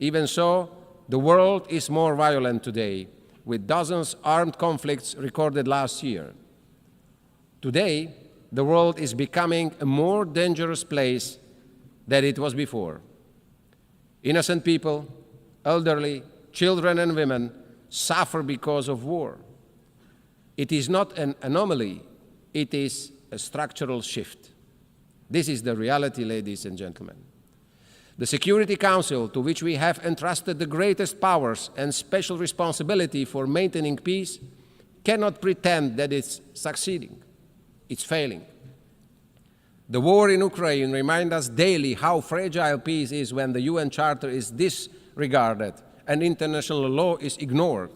Even so, the world is more violent today, with dozens of armed conflicts recorded last year. Today, the world is becoming a more dangerous place than it was before. Innocent people, elderly, children and women suffer because of war. It is not an anomaly, it is a structural shift. This is the reality, ladies and gentlemen. The Security Council, to which we have entrusted the greatest powers and special responsibility for maintaining peace, cannot pretend that it's succeeding. It's failing. The war in Ukraine reminds us daily how fragile peace is when the UN Charter is disregarded and international law is ignored.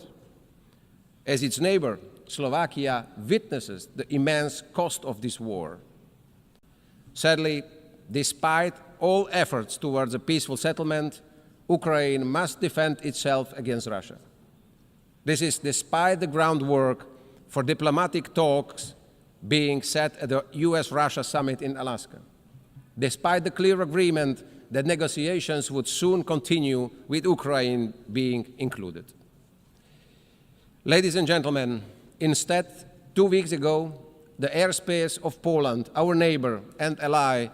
As its neighbor, Slovakia witnesses the immense cost of this war. Sadly, despite all efforts towards a peaceful settlement, Ukraine must defend itself against Russia. This is despite the groundwork for diplomatic talks being set at the US-Russia summit in Alaska, despite the clear agreement that negotiations would soon continue with Ukraine being included. Ladies and gentlemen, instead, 2 weeks ago, the airspace of Poland, our neighbor and ally,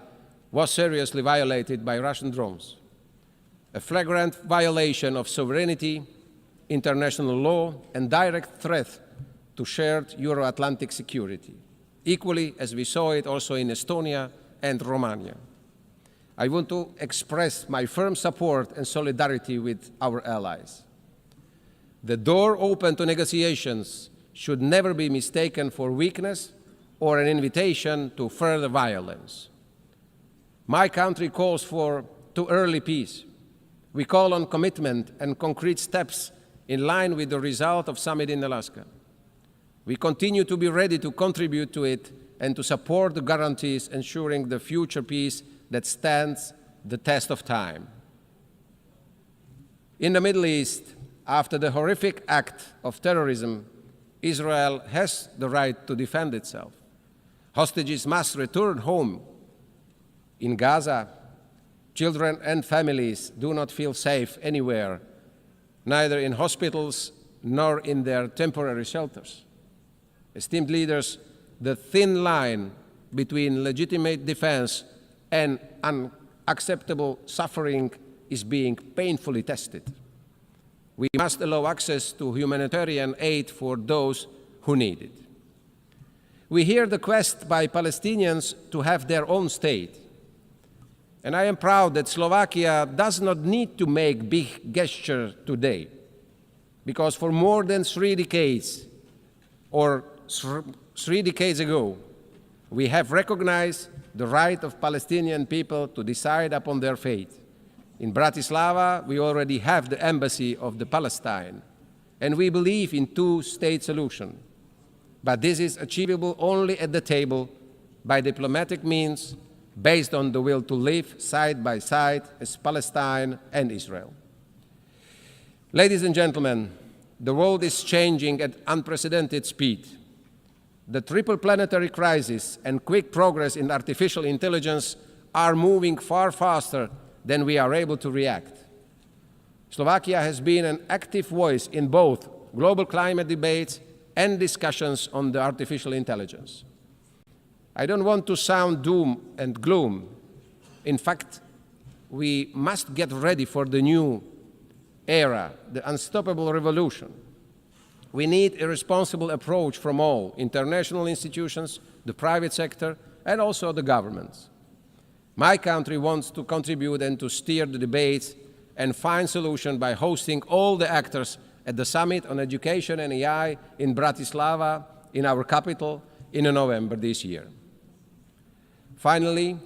was seriously violated by Russian drones. A flagrant violation of sovereignty, international law, and direct threat to shared Euro-Atlantic security, equally as we saw it also in Estonia and Romania. I want to express my firm support and solidarity with our allies. The door open to negotiations should never be mistaken for weakness or an invitation to further violence. My country calls for too early peace. We call on commitment and concrete steps in line with the result of summit in Alaska. We continue to be ready to contribute to it and to support the guarantees ensuring the future peace that stands the test of time. In the Middle East, after the horrific act of terrorism, Israel has the right to defend itself. Hostages must return home. In Gaza, children and families do not feel safe anywhere neither in hospitals nor in their temporary shelters. Esteemed leaders, the thin line between legitimate defense and unacceptable suffering is being painfully tested. We must allow access to humanitarian aid for those who need it. We hear the quest by Palestinians to have their own state. And I am proud that Slovakia does not need to make big gestures today, because for more than 3 decades, or 3 decades ago, we have recognized the right of Palestinian people to decide upon their fate. In Bratislava, we already have the embassy of the Palestine, and we believe in two-state solution. But this is achievable only at the table by diplomatic means, based on the will to live side by side as Palestine and Israel. Ladies and gentlemen, the world is changing at unprecedented speed. The triple planetary crisis and quick progress in artificial intelligence are moving far faster than we are able to react. Slovakia has been an active voice in both global climate debates and discussions on the artificial intelligence. I don't want to sound doom and gloom. In fact, we must get ready for the new era, the unstoppable revolution. We need a responsible approach from all international institutions, the private sector, and also the governments. My country wants to contribute and to steer the debates and find solutions by hosting all the actors at the Summit on Education and AI in Bratislava, in our capital, in November this year. Finally,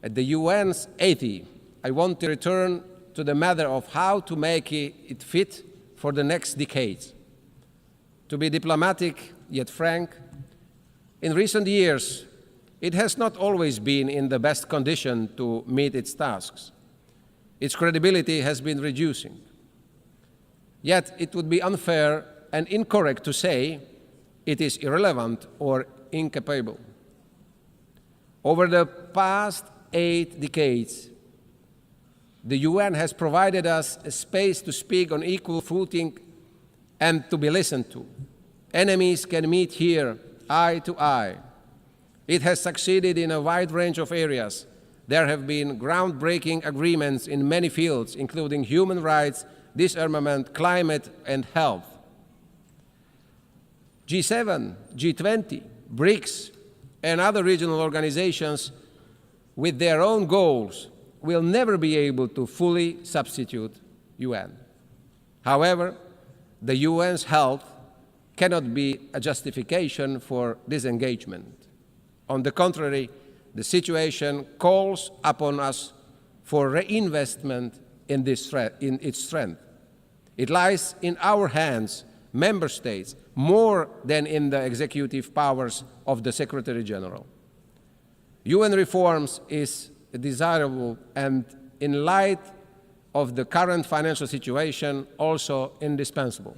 at the UN's 80, I want to return to the matter of how to make it fit for the next decades. To be diplomatic yet frank, in recent years, it has not always been in the best condition to meet its tasks. Its credibility has been reducing. Yet it would be unfair and incorrect to say it is irrelevant or incapable. Over the past 8 decades, the UN has provided us a space to speak on equal footing and to be listened to. Enemies can meet here eye to eye. It has succeeded in a wide range of areas. There have been groundbreaking agreements in many fields, including human rights, disarmament, climate, and health. G7, G20, BRICS, and other regional organizations with their own goals will never be able to fully substitute UN. However, the UN's health cannot be a justification for disengagement. On the contrary, the situation calls upon us for reinvestment in its strength. It lies in our hands, member states, more than in the executive powers of the Secretary General. UN reforms is desirable and, in light of the current financial situation, also indispensable.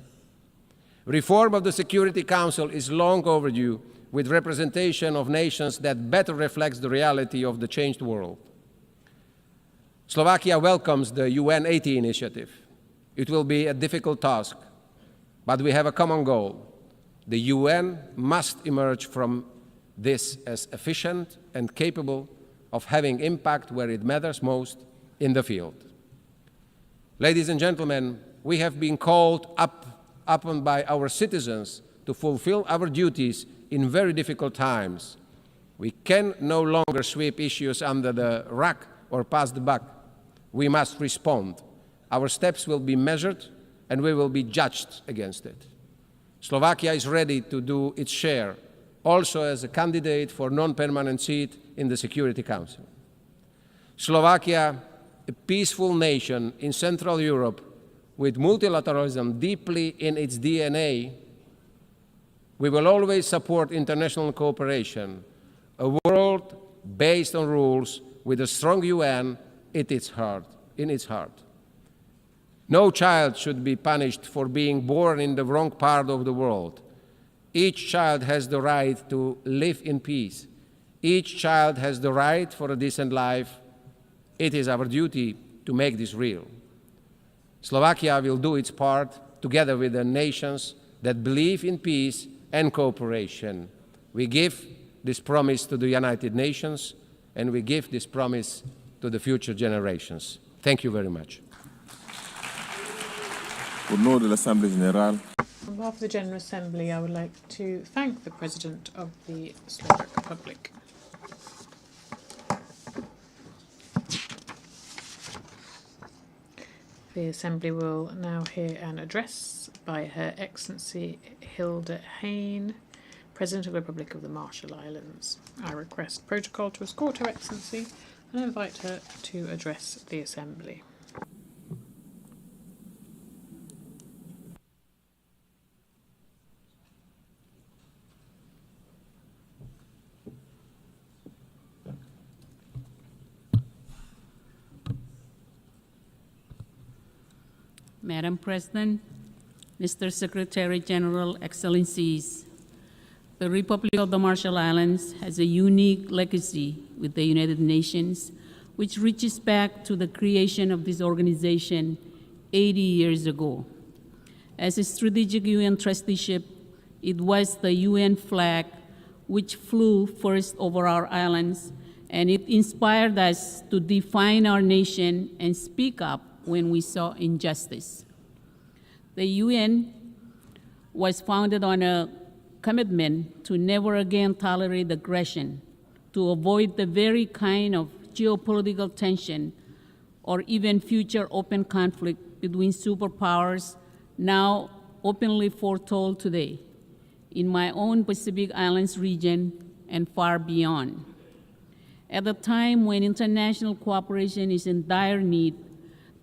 Reform of the Security Council is long overdue, with representation of nations that better reflects the reality of the changed world. Slovakia welcomes the UN 80 initiative. It will be a difficult task, but we have a common goal. The UN must emerge from this as efficient and capable of having impact where it matters most in the field. Ladies and gentlemen, we have been called upon by our citizens to fulfill our duties in very difficult times. We can no longer sweep issues under the rug or pass the buck. We must respond. Our steps will be measured and we will be judged against it. Slovakia is ready to do its share, also as a candidate for non-permanent seat in the Security Council. Slovakia, a peaceful nation in Central Europe with multilateralism deeply in its DNA, we will always support international cooperation, a world based on rules with a strong UN in its heart. No child should be punished for being born in the wrong part of the world. Each child has the right to live in peace. Each child has the right for a decent life. It is our duty to make this real. Slovakia will do its part together with the nations that believe in peace and cooperation. We give this promise to the United Nations, and we give this promise to the future generations. Thank you very much. Au nom de l'Assemblée générale, On behalf of the General Assembly, I would like to thank the President of the Slovak Republic. The Assembly will now hear an address by Her Excellency Hilde Heyn, President of the Republic of the Marshall Islands. I request protocol to escort Her Excellency and invite her to address the Assembly. Madam President, Mr. Secretary General, Excellencies, the Republic of the Marshall Islands has a unique legacy with the United Nations, which reaches back to the creation of this organization 80 years ago. As a strategic UN trusteeship, it was the UN flag which flew first over our islands, and it inspired us to define our nation and speak up when we saw injustice. The UN was founded on a commitment to never again tolerate aggression, to avoid the very kind of geopolitical tension or even future open conflict between superpowers now openly foretold today in my own Pacific Islands region and far beyond. At a time when international cooperation is in dire need,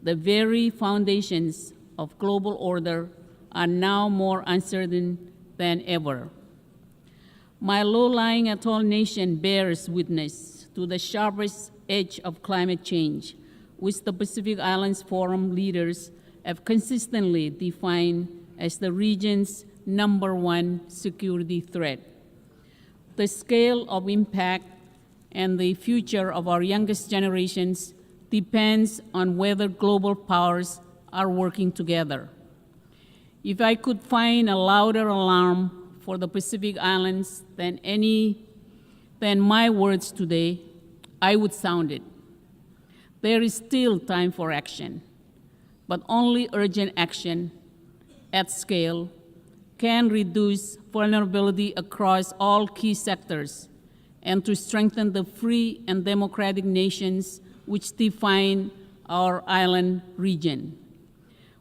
the very foundations of global order are now more uncertain than ever. My low-lying atoll nation bears witness to the sharpest edge of climate change, which the Pacific Islands Forum leaders have consistently defined as the region's #1 security threat. The scale of impact and the future of our youngest generations depends on whether global powers are working together. If I could find a louder alarm for the Pacific Islands than my words today, I would sound it. There is still time for action, but only urgent action at scale can reduce vulnerability across all key sectors and to strengthen the free and democratic nations which define our island region.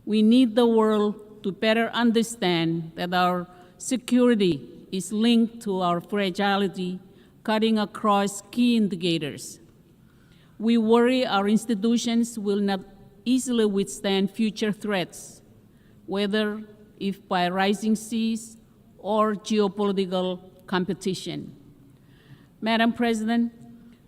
We need the world to better understand that our security is linked to our fragility, cutting across key indicators. We worry our institutions will not easily withstand future threats, whether if by rising seas or geopolitical competition. Madam President,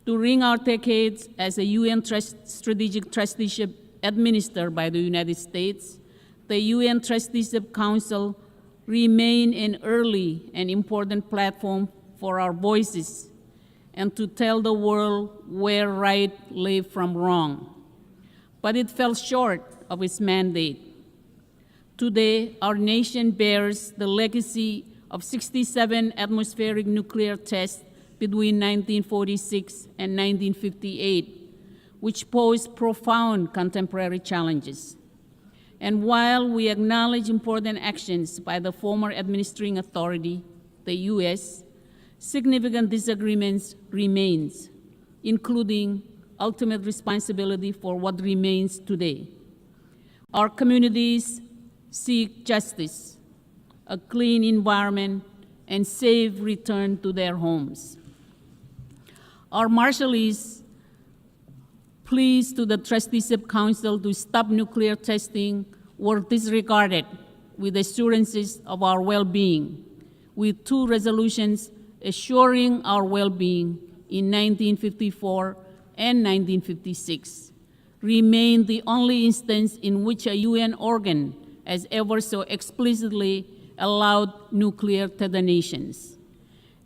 during our decades as a UN strategic trusteeship administered by the United States, the UN Trusteeship Council remained an early and important platform for our voices and to tell the world where right lay from wrong. But it fell short of its mandate. Today, our nation bears the legacy of 67 atmospheric nuclear tests between 1946 and 1958, which posed profound contemporary challenges. And while we acknowledge important actions by the former administering authority, the US, significant disagreements remains, including ultimate responsibility for what remains today. Our communities seek justice, a clean environment, and safe return to their homes. Our Marshallese pleas to the Trusteeship Council to stop nuclear testing were disregarded with assurances of our well-being, with 2 resolutions assuring our well-being in 1954 and 1956, remain the only instance in which a UN organ has ever so explicitly allowed nuclear detonations.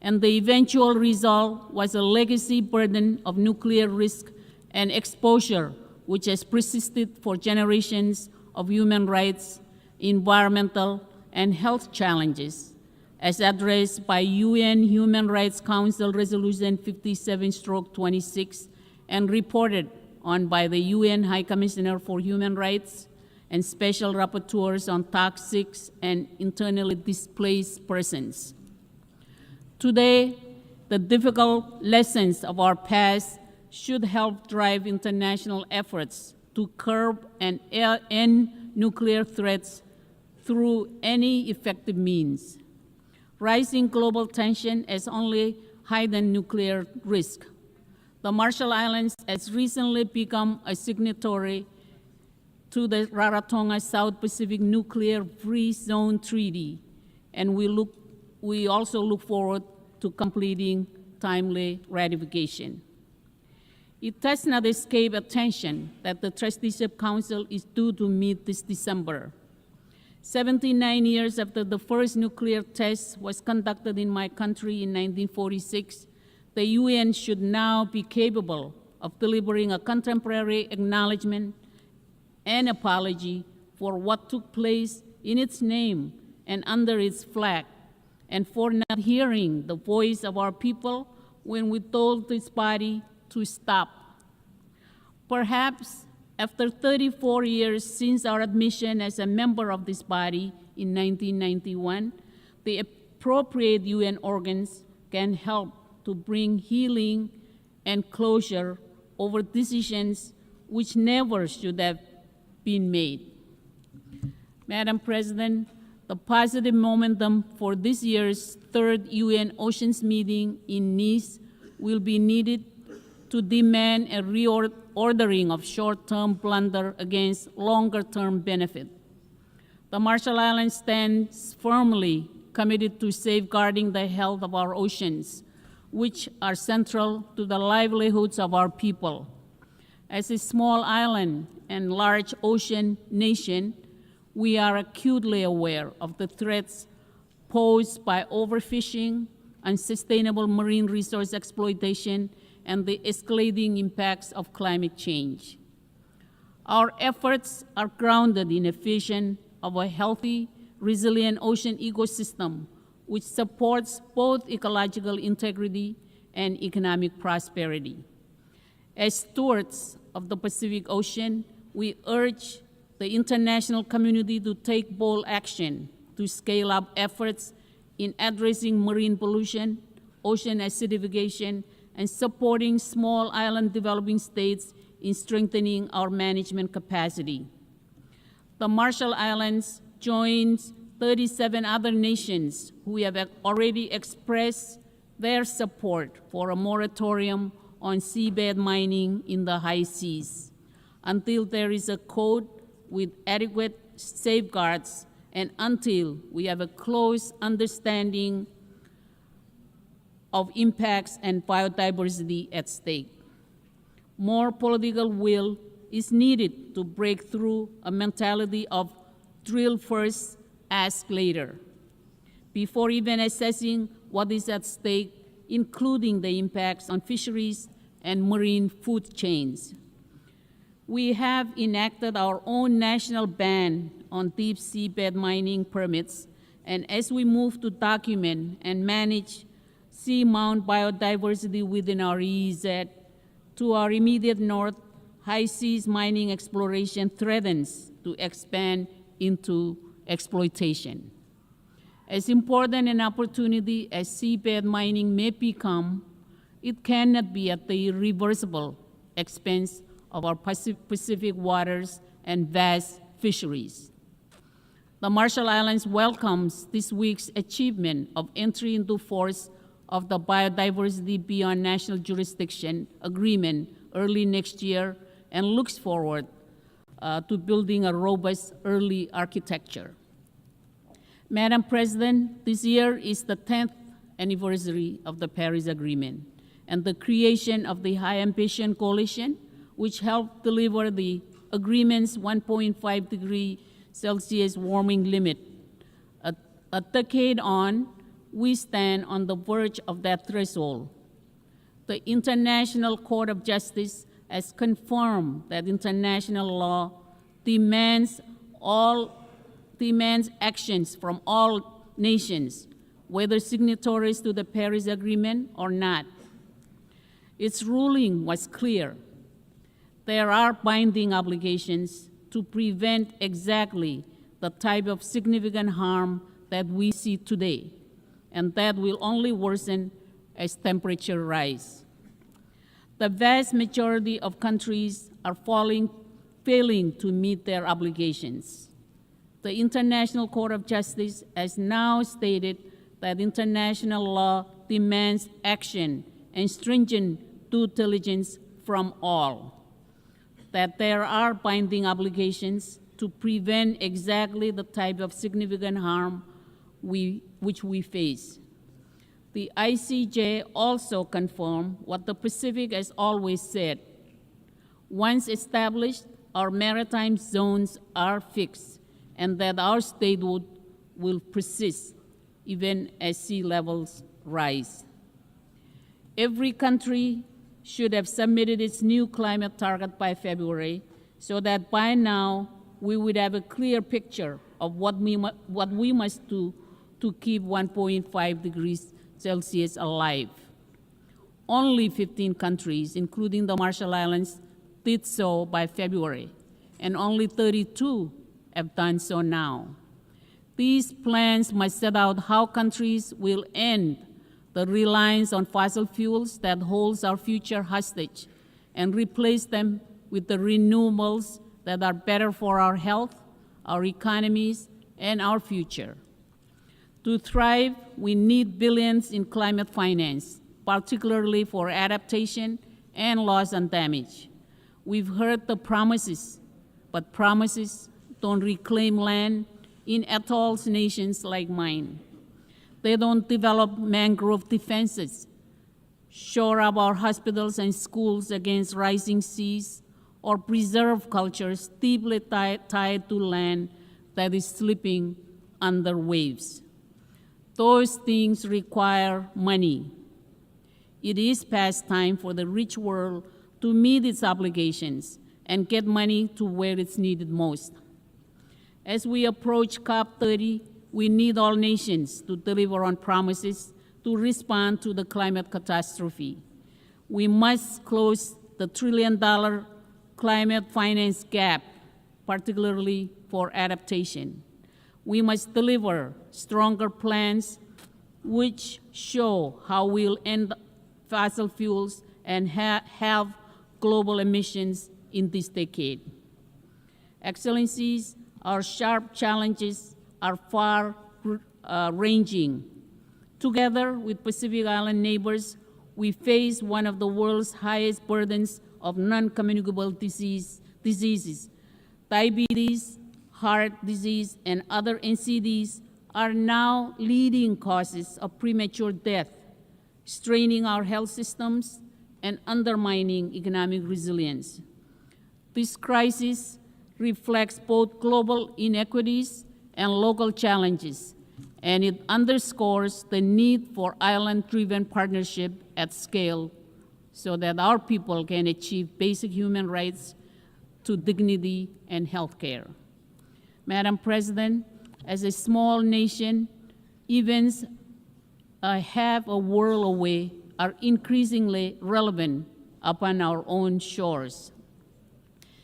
And the eventual result was a legacy burden of nuclear risk and exposure which has persisted for generations of human rights, environmental, and health challenges, as addressed by UN Human Rights Council Resolution 57/26 and reported on by the UN High Commissioner for Human Rights and Special Rapporteurs on Toxic and Internally Displaced Persons. Today, the difficult lessons of our past should help drive international efforts to curb and end nuclear threats through any effective means. Rising global tension has only heightened nuclear risk. The Marshall Islands has recently become a signatory to the Rarotonga South Pacific Nuclear Free Zone Treaty, and we also look forward to completing timely ratification. It does not escape attention that the Trusteeship Council is due to meet this December. 79 years after the first nuclear test was conducted in my country in 1946, the UN should now be capable of delivering a contemporary acknowledgement and apology for what took place in its name and under its flag, and for not hearing the voice of our people when we told this body to stop. Perhaps after 34 years since our admission as a member of this body in 1991, the appropriate UN organs can help to bring healing and closure over decisions which never should have been made. Madam President, the positive momentum for this year's third UN Oceans meeting in Nice will be needed to demand a reordering of short-term blunder against longer-term benefit. The Marshall Islands stands firmly committed to safeguarding the health of our oceans, which are central to the livelihoods of our people. As a small island and large ocean nation, we are acutely aware of the threats posed by overfishing, unsustainable marine resource exploitation, and the escalating impacts of climate change. Our efforts are grounded in a vision of a healthy, resilient ocean ecosystem which supports both ecological integrity and economic prosperity. As stewards of the Pacific Ocean, we urge the international community to take bold action to scale up efforts in addressing marine pollution, ocean acidification, and supporting small island developing states in strengthening our management capacity. The Marshall Islands joins 37 other nations who have already expressed their support for a moratorium on seabed mining in the high seas until there is a code with adequate safeguards and until we have a close understanding of impacts and biodiversity at stake. More political will is needed to break through a mentality of drill first, ask later, before even assessing what is at stake, including the impacts on fisheries and marine food chains. We have enacted our own national ban on deep seabed mining permits, and as we move to document and manage seamount biodiversity within our EEZ, to our immediate north, high seas mining exploration threatens to expand into exploitation. As important an opportunity as seabed mining may become, it cannot be at the irreversible expense of our Pacific waters and vast fisheries. The Marshall Islands welcomes this week's achievement of entry into force of the Biodiversity Beyond National Jurisdiction Agreement early next year and looks forward to building a robust early architecture. Madam President, this year is the 10th anniversary of the Paris Agreement and the creation of the High Ambition Coalition, which helped deliver the agreement's 1.5 degree Celsius warming limit. A decade on, we stand on the verge of that threshold. The International Court of Justice has confirmed that international law demands all demands actions from all nations, whether signatories to the Paris Agreement or not. Its ruling was clear. There are binding obligations to prevent exactly the type of significant harm that we see today, and that will only worsen as temperature rise. The vast majority of countries are failing to meet their obligations. The International Court of Justice has now stated that international law demands action and stringent due diligence from all, that there are binding obligations to prevent exactly the type of significant harm which we face. The ICJ also confirmed what the Pacific has always said. Once established, our maritime zones are fixed, and that our statehood will persist even as sea levels rise. Every country should have submitted its new climate target by February, so that by now we would have a clear picture of what we must do to keep 1.5 degrees Celsius alive. Only 15 countries, including the Marshall Islands, did so by February, and only 32 have done so now. These plans must set out how countries will end the reliance on fossil fuels that holds our future hostage and replace them with the renewables that are better for our health, our economies, and our future. To thrive, we need billions in climate finance, particularly for adaptation and loss and damage. We've heard the promises, but promises don't reclaim land in atolls nations like mine. They don't develop mangrove defenses, shore up our hospitals and schools against rising seas, or preserve cultures deeply tied to land that is slipping under waves. Those things require money. It is past time for the rich world to meet its obligations and get money to where it's needed most. As we approach COP30, we need all nations to deliver on promises to respond to the climate catastrophe. We must close the $1 trillion climate finance gap, particularly for adaptation. We must deliver stronger plans which show how we'll end fossil fuels and have global emissions in this decade. Excellencies, our sharp challenges are far-ranging. Together with Pacific Island neighbors, we face one of the world's highest burdens of non-communicable diseases. Diabetes, heart disease, and other NCDs are now leading causes of premature death, straining our health systems and undermining economic resilience. This crisis reflects both global inequities and local challenges, and it underscores the need for island-driven partnership at scale so that our people can achieve basic human rights to dignity and health care. Madam President, as a small nation, events half a world away are increasingly relevant upon our own shores.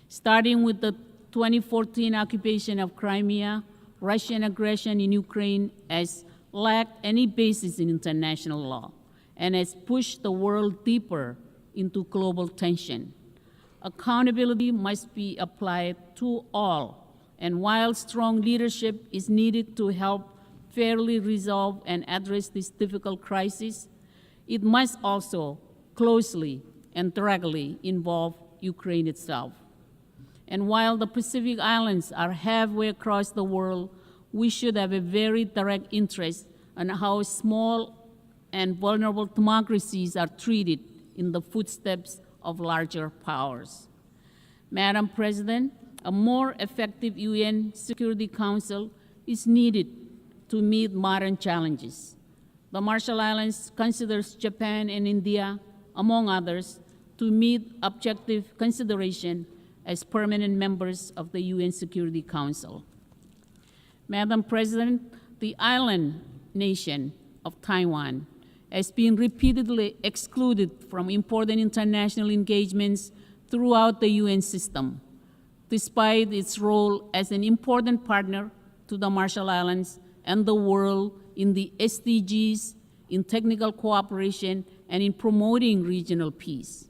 Starting with the 2014 occupation of Crimea, Russian aggression in Ukraine has lacked any basis in international law and has pushed the world deeper into global tension. Accountability must be applied to all, and while strong leadership is needed to help fairly resolve and address this difficult crisis, it must also closely and directly involve Ukraine itself. And while the Pacific Islands are halfway across the world, we should have a very direct interest in how small and vulnerable democracies are treated in the footsteps of larger powers. Madam President, a more effective UN Security Council is needed to meet modern challenges. The Marshall Islands considers Japan and India, among others, to meet objective consideration as permanent members of the UN Security Council. Madam President, the island nation of Taiwan has been repeatedly excluded from important international engagements throughout the UN system, despite its role as an important partner to the Marshall Islands and the world in the SDGs, in technical cooperation, and in promoting regional peace.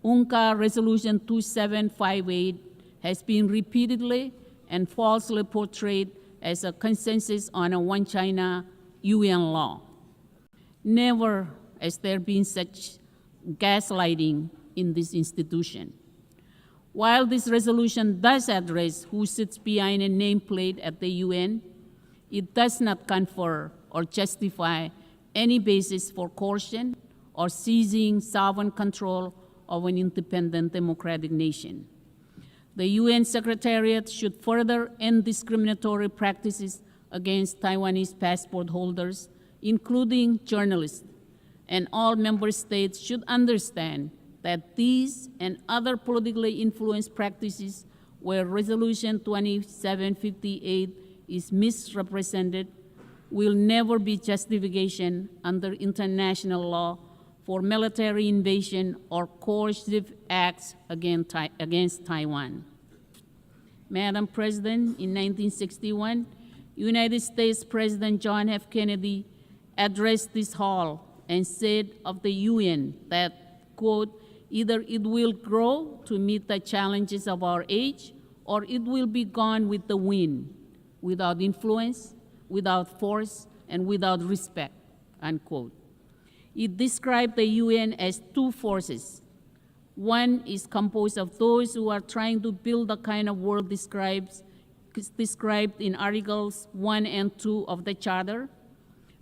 UNGA Resolution 2758 has been repeatedly and falsely portrayed as a consensus on a one China UN law. Never has there been such gaslighting in this institution. While this resolution does address who sits behind a nameplate at the UN, it does not confer or justify any basis for coercion or seizing sovereign control of an independent democratic nation. The UN Secretariat should further end discriminatory practices against Taiwanese passport holders, including journalists, and all member states should understand that these and other politically influenced practices where Resolution 2758 is misrepresented will never be justification under international law for military invasion or coercive acts against Taiwan. Madam President, in 1961, United States President John F. Kennedy addressed this hall and said of the UN that, quote, either it will grow to meet the challenges of our age, or it will be gone with the wind, without influence, without force, and without respect, unquote. It described the UN as two forces. One is composed of those who are trying to build the kind of world described in Articles 1 and 2 of the Charter.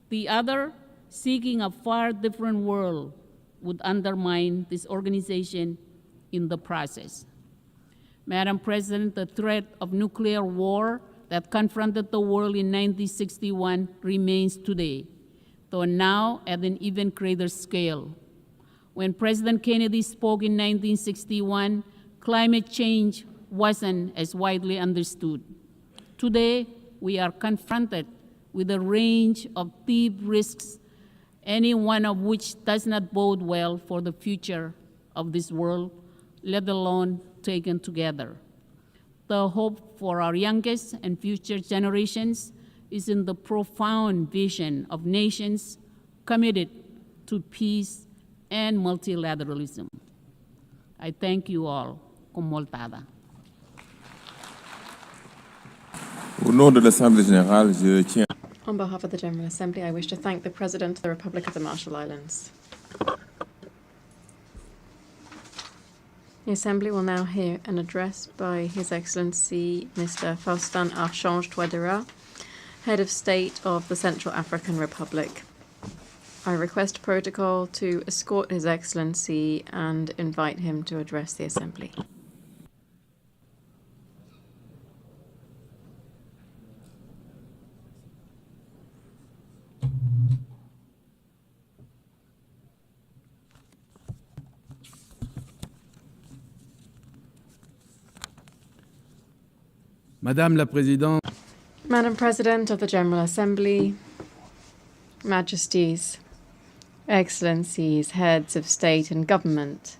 The other, seeking a far different world, would undermine this organization in the process. Madam President, the threat of nuclear war that confronted the world in 1961 remains today, though now at an even greater scale. When President Kennedy spoke in 1961, climate change wasn't as widely understood. Today, we are confronted with a range of deep risks, any one of which does not bode well for the future of this world, let alone taken together. The hope for our youngest and future generations is in the profound vision of nations committed to peace and multilateralism. I thank you all. Con moltada. Au nom de l'Assemblée générale, je tiens. On behalf of the General Assembly, I wish to thank the President of the Republic of the Marshall Islands. The Assembly will now hear an address by His Excellency Mr. Faustin Archange Touadéra, Head of State of the Central African Republic. I request protocol to escort His Excellency and invite him to address the Assembly. Madame la Présidente, Madam President of the General Assembly, Majesties, Excellencies, Heads of State and Government,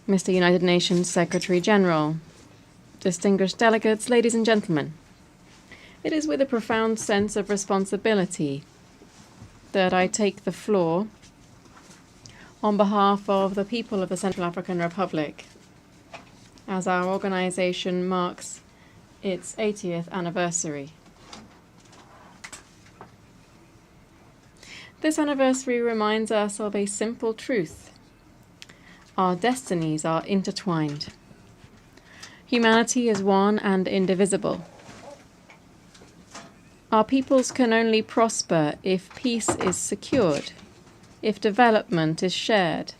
Mr. United Nations Secretary General, distinguished delegates, ladies and gentlemen, it is with a profound sense of responsibility that I take the floor on behalf of the people of the Central African Republic, as our organization marks its 80th anniversary. This anniversary reminds us of a simple truth. Our destinies are intertwined. Humanity is one and indivisible. Our peoples can only prosper if peace is secured, if development is shared,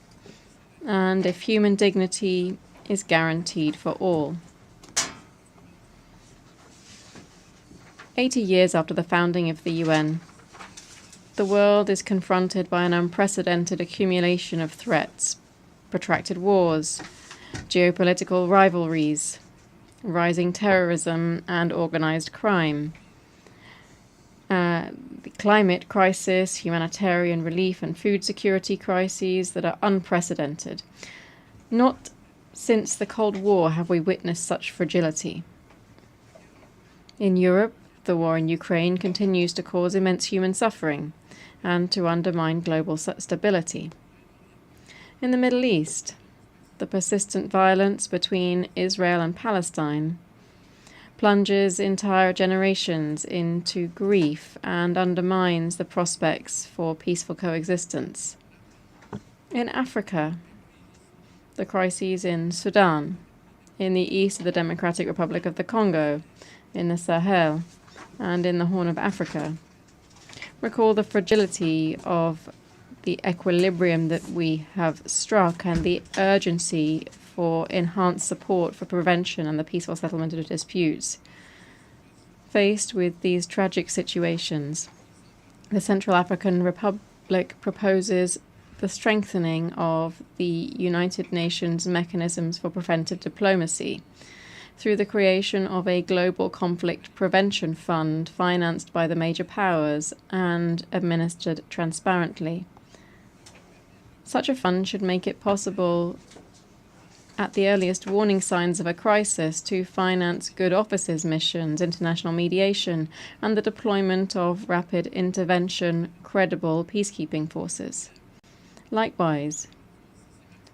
and if human dignity is guaranteed for all. 80 years after the founding of the UN, the world is confronted by an unprecedented accumulation of threats, protracted wars, geopolitical rivalries, rising terrorism and organized crime, the climate crisis, humanitarian relief and food security crises that are unprecedented. Not since the Cold War have we witnessed such fragility. In Europe, the war in Ukraine continues to cause immense human suffering and to undermine global stability. In the Middle East, the persistent violence between Israel and Palestine plunges entire generations into grief and undermines the prospects for peaceful coexistence. In Africa, the crises in Sudan, in the east of the Democratic Republic of the Congo, in the Sahel, and in the Horn of Africa recall the fragility of the equilibrium that we have struck and the urgency for enhanced support for prevention and the peaceful settlement of disputes. Faced with these tragic situations, the Central African Republic proposes the strengthening of the United Nations mechanisms for preventive diplomacy through the creation of a global conflict prevention fund financed by the major powers and administered transparently. Such a fund should make it possible, at the earliest warning signs of a crisis, to finance good offices missions, international mediation, and the deployment of rapid intervention, credible peacekeeping forces. Likewise,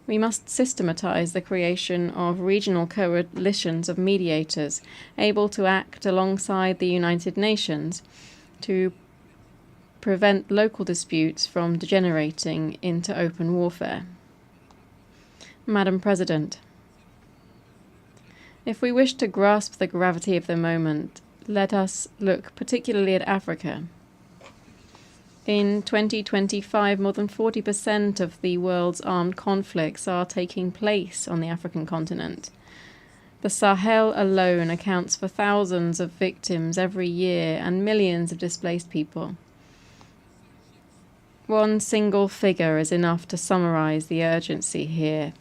we must systematize the creation of regional coalitions of mediators able to act alongside the United Nations to prevent local disputes from degenerating into open warfare. Madam President, if we wish to grasp the gravity of the moment, let us look particularly at Africa. In 2025, more than 40% of the world's armed conflicts are taking place on the African continent. The Sahel alone accounts for thousands of victims every year and millions of displaced people. One single figure is enough to summarize the urgency here.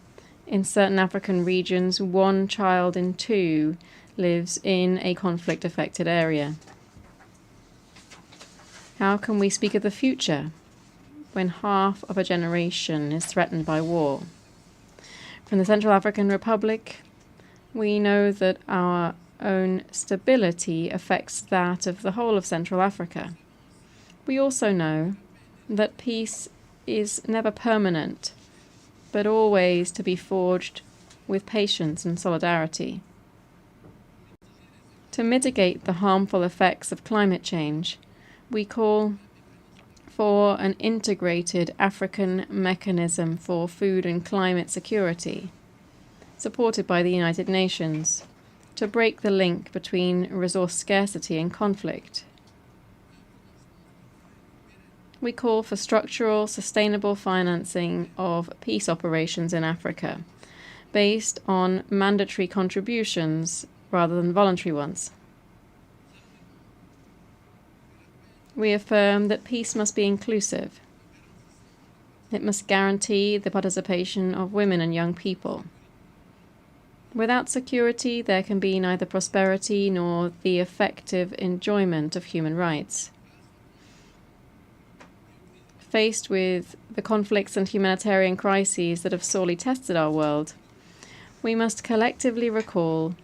In certain African regions, 1 child in 2 lives in a conflict-affected area. How can we speak of the future when half of a generation is threatened by war? From the Central African Republic, we know that our own stability affects that of the whole of Central Africa. We also know that peace is never permanent, but always to be forged with patience and solidarity. To mitigate the harmful effects of climate change, we call for an integrated African mechanism for food and climate security, supported by the United Nations, to break the link between resource scarcity and conflict. We call for structural, sustainable financing of peace operations in Africa, based on mandatory contributions rather than voluntary ones. We affirm that peace must be inclusive. It must guarantee the participation of women and young people. Without security, there can be neither prosperity nor the effective enjoyment of human rights. Faced with the conflicts and humanitarian crises that have sorely tested our world, we must collectively recall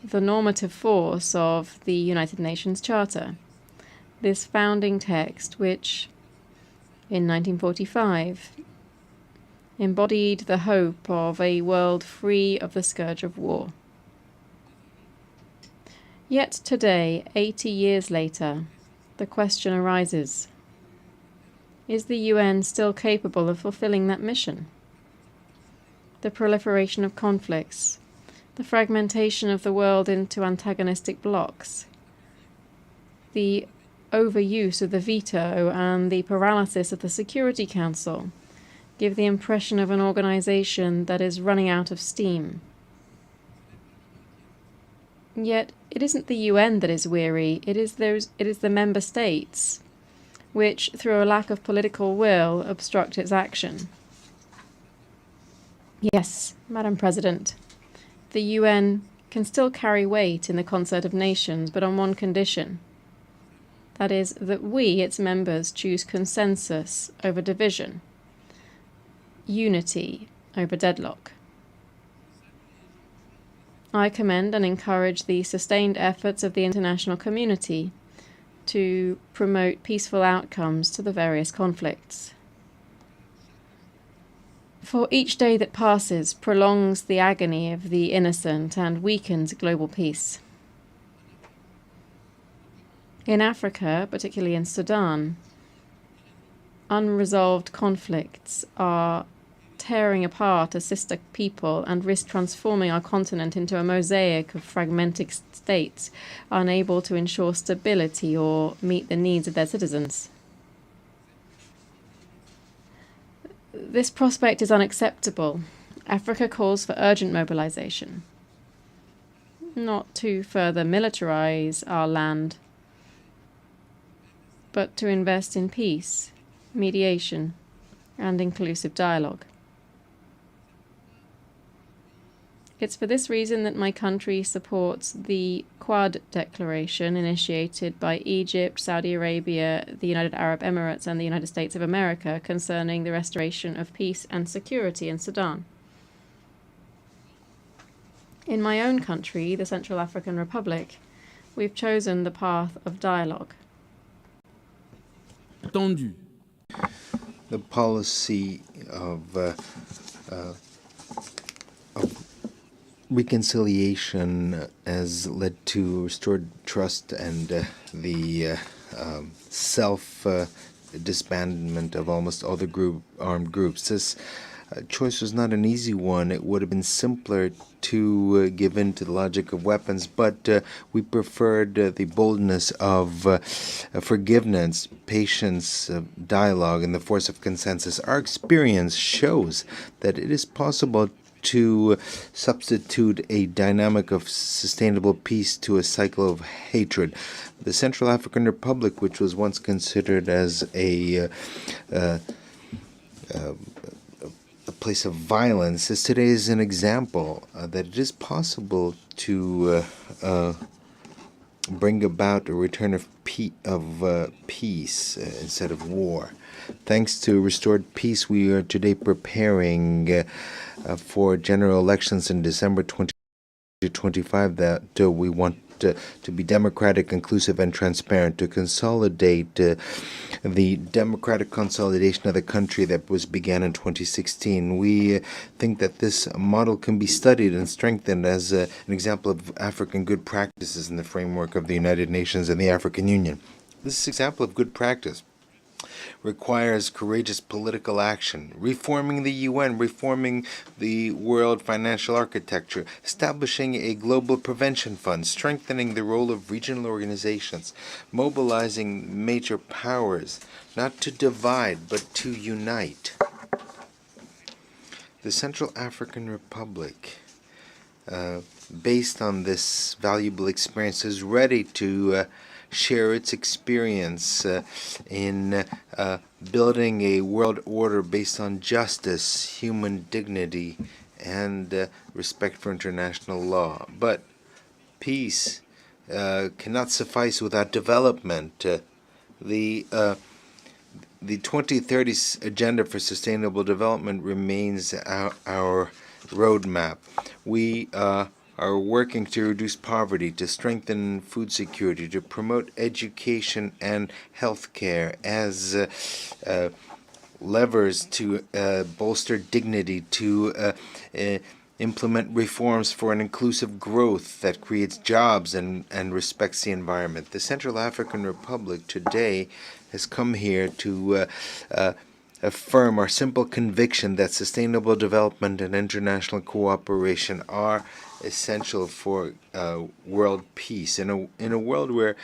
the normative force of the United Nations Charter, this founding text which, in 1945, embodied the hope of a world free of the scourge of war. Yet today, 80 years later, the question arises: is the UN still capable of fulfilling that mission? The proliferation of conflicts, the fragmentation of the world into antagonistic blocs, the overuse of the veto and the paralysis of the Security Council give the impression of an organization that is running out of steam. Yet it isn't the UN that is weary, it is the member states, which, through a lack of political will, obstruct its action. Yes, Madam President. The UN can still carry weight in the concert of nations, but on one condition. That is, that we, its members, choose consensus over division, unity over deadlock. I commend and encourage the sustained efforts of the international community to promote peaceful outcomes to the various conflicts. For each day that passes prolongs the agony of the innocent and weakens global peace. In Africa, particularly in Sudan, unresolved conflicts are tearing apart a sister people and risk transforming our continent into a mosaic of fragmented states, unable to ensure stability or meet the needs of their citizens. This prospect is unacceptable. Africa calls for urgent mobilization, not to further militarize our land, but to invest in peace, mediation, and inclusive dialogue. It's for this reason that my country supports the Quad Declaration initiated by Egypt, Saudi Arabia, the United Arab Emirates, and the United States of America concerning the restoration of peace and security in Sudan. In my own country, the Central African Republic, we've chosen the path of dialogue. The policy of reconciliation has led to restored trust and the self-disbandment of almost all the armed groups. This choice was not an easy one. It would have been simpler to give in to the logic of weapons, but we preferred the boldness of forgiveness, patience, dialogue, and the force of consensus. Our experience shows that it is possible to substitute a dynamic of sustainable peace to a cycle of hatred. The Central African Republic, which was once considered as a place of violence, is today is an example that it is possible to bring about a return of peace instead of war. Thanks to restored peace, we are today preparing for general elections in December 2025 that we want to be democratic, inclusive, and transparent, to consolidate the democratic consolidation of the country that was began in 2016. We think that this model can be studied and strengthened as an example of African good practices in the framework of the United Nations and the African Union. This example of good practice requires courageous political action, reforming the UN, reforming the world financial architecture, establishing a global prevention fund, strengthening the role of regional organizations, mobilizing major powers, not to divide, but to unite. The Central African Republic, based on this valuable experience, is ready to share its experience in building a world order based on justice, human dignity, and respect for international law. But peace cannot suffice without development. The 2030 Agenda for Sustainable Development remains our roadmap. We are working to reduce poverty, to strengthen food security, to promote education and healthcare as levers to bolster dignity, to implement reforms for an inclusive growth that creates jobs and respects the environment. The Central African Republic today has come here to affirm our simple conviction that sustainable development and international cooperation are essential for world peace. In a world where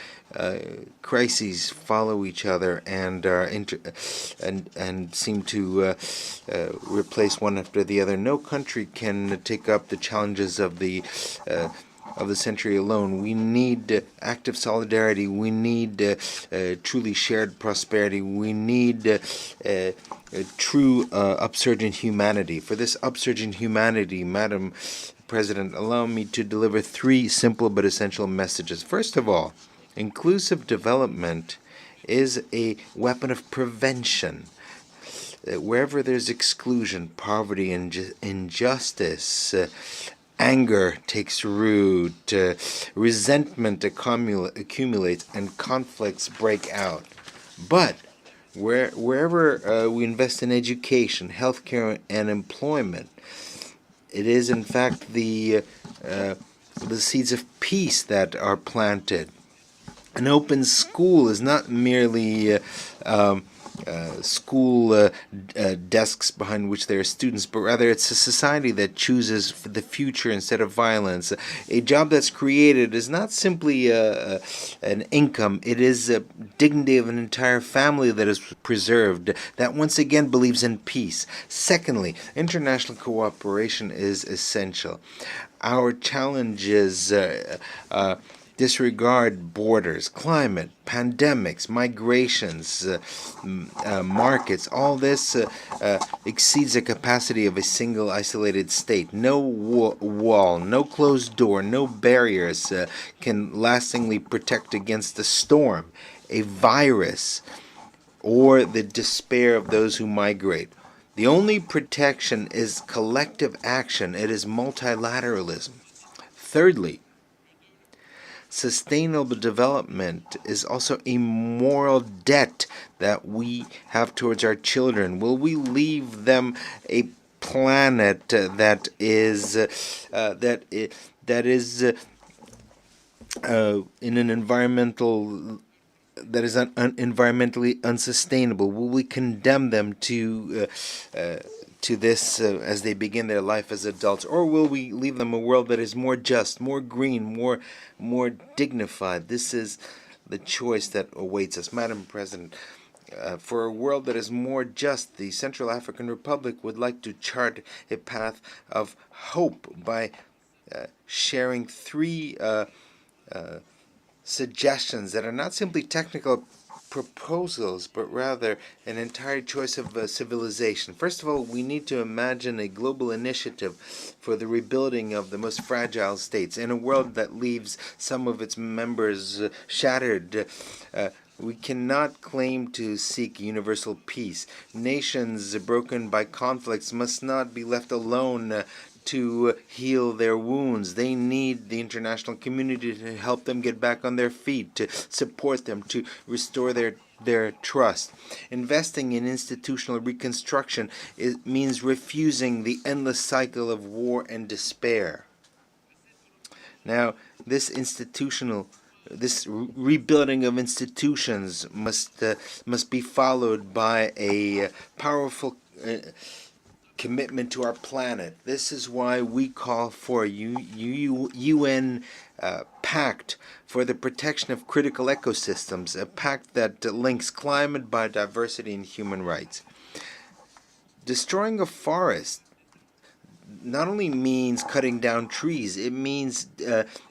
crises follow each other and are and seem to replace one after the other, no country can take up the challenges of the of the century alone. We need active solidarity. We need truly shared prosperity. We need a true upsurge in humanity. For this upsurge in humanity, Madam President, allow me to deliver 3 simple but essential messages. First of all, inclusive development is a weapon of prevention. Wherever there's exclusion, poverty, and injustice, anger takes root, resentment accumulates, and conflicts break out. But wherever we invest in education, healthcare, and employment, it is in fact the seeds of peace that are planted. An open school is not merely school desks behind which there are students, but rather it's a society that chooses for the future instead of violence. A job that's created is not simply an income, it is a dignity of an entire family that is preserved, that once again believes in peace. Secondly, international cooperation is essential. Our challenges disregard borders, climate, pandemics, migrations, markets. All this exceeds the capacity of a single isolated state. No wall, no closed door, no barriers can lastingly protect against a storm, a virus, or the despair of those who migrate. The only protection is collective action. It is multilateralism. Thirdly, sustainable development is also a moral debt that we have towards our children. Will we leave them a planet that is in an environmental that is environmentally unsustainable? Will we condemn them to this as they begin their life as adults, or will we leave them a world that is more just, more green, more dignified? This is the choice that awaits us. Madam President, for a world that is more just, the Central African Republic would like to chart a path of hope by sharing 3 suggestions that are not simply technical proposals, but rather an entire choice of civilization. First of all, we need to imagine a global initiative for the rebuilding of the most fragile states in a world that leaves some of its members shattered. We cannot claim to seek universal peace. Nations broken by conflicts must not be left alone to heal their wounds. They need the international community to help them get back on their feet, to support them, to restore their trust. Investing in institutional reconstruction means refusing the endless cycle of war and despair. Now, this rebuilding of institutions must be followed by a powerful commitment to our planet. This is why we call for a UN pact for the protection of critical ecosystems, a pact that links climate, biodiversity, and human rights. Destroying a forest not only means cutting down trees, it means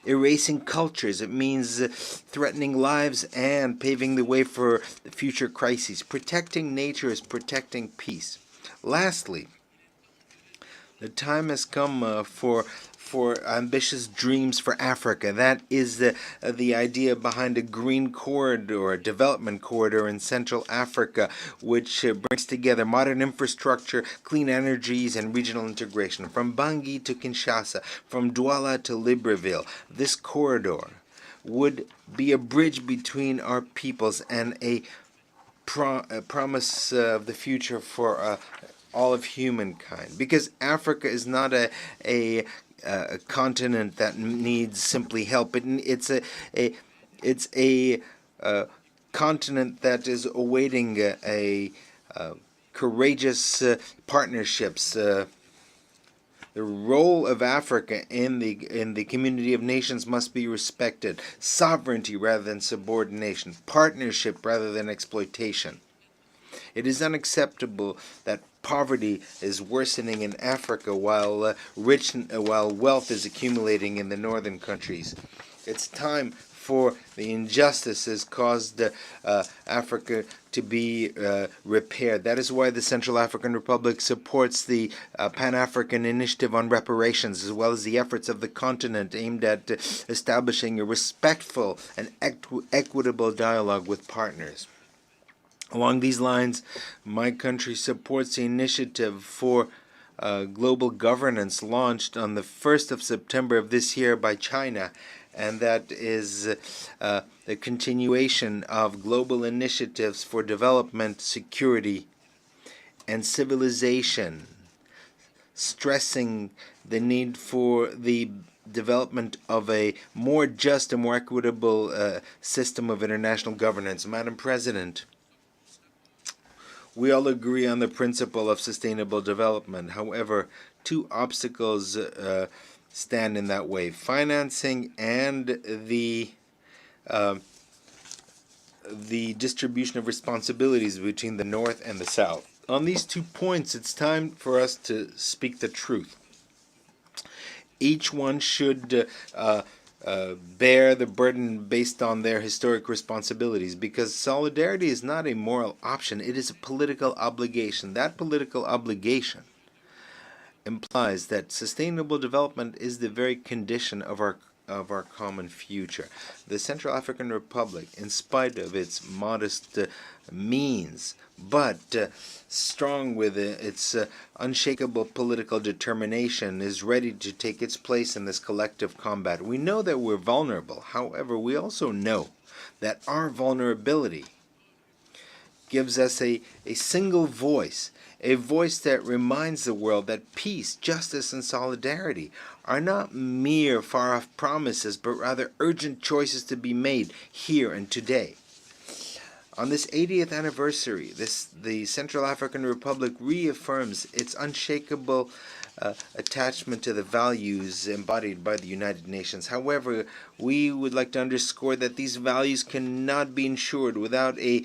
erasing cultures, it means threatening lives and paving the way for future crises. Protecting nature is protecting peace. Lastly, the time has come for ambitious dreams for Africa. That is the idea behind a green corridor, a development corridor in Central Africa, which brings together modern infrastructure, clean energies, and regional integration. From Bangui to Kinshasa, from Douala to Libreville, this corridor would be a bridge between our peoples and a promise of the future for all of humankind, because Africa is not a continent that needs simply help. It's a continent that is awaiting a courageous partnerships. The role of Africa in the community of nations must be respected. Sovereignty rather than subordination. Partnership rather than exploitation. It is unacceptable that poverty is worsening in Africa while wealth is accumulating in the northern countries. It's time for the injustices caused Africa to be repaired. That is why the Central African Republic supports the Pan-African Initiative on Reparations, as well as the efforts of the continent aimed at establishing a respectful and equitable dialogue with partners. Along these lines, my country supports the initiative for global governance launched on the 1st of September of this year by China, and that is the continuation of global initiatives for development, security, and civilization, stressing the need for the development of a more just and more equitable system of international governance. Madam President, we all agree on the principle of sustainable development. However, two obstacles stand in that way: financing and the distribution of responsibilities between the North and the South. On these 2 points, it's time for us to speak the truth. Each one should bear the burden based on their historic responsibilities, because solidarity is not a moral option, it is a political obligation. That political obligation implies that sustainable development is the very condition of our common future. The Central African Republic, in spite of its modest means, but strong with its unshakable political determination, is ready to take its place in this collective combat. We know that we're vulnerable. However, we also know that our vulnerability gives us a single voice, a voice that reminds the world that peace, justice, and solidarity are not mere far-off promises, but rather urgent choices to be made here and today. On this 80th anniversary, the Central African Republic reaffirms its unshakable attachment to the values embodied by the United Nations. However, we would like to underscore that these values cannot be ensured without a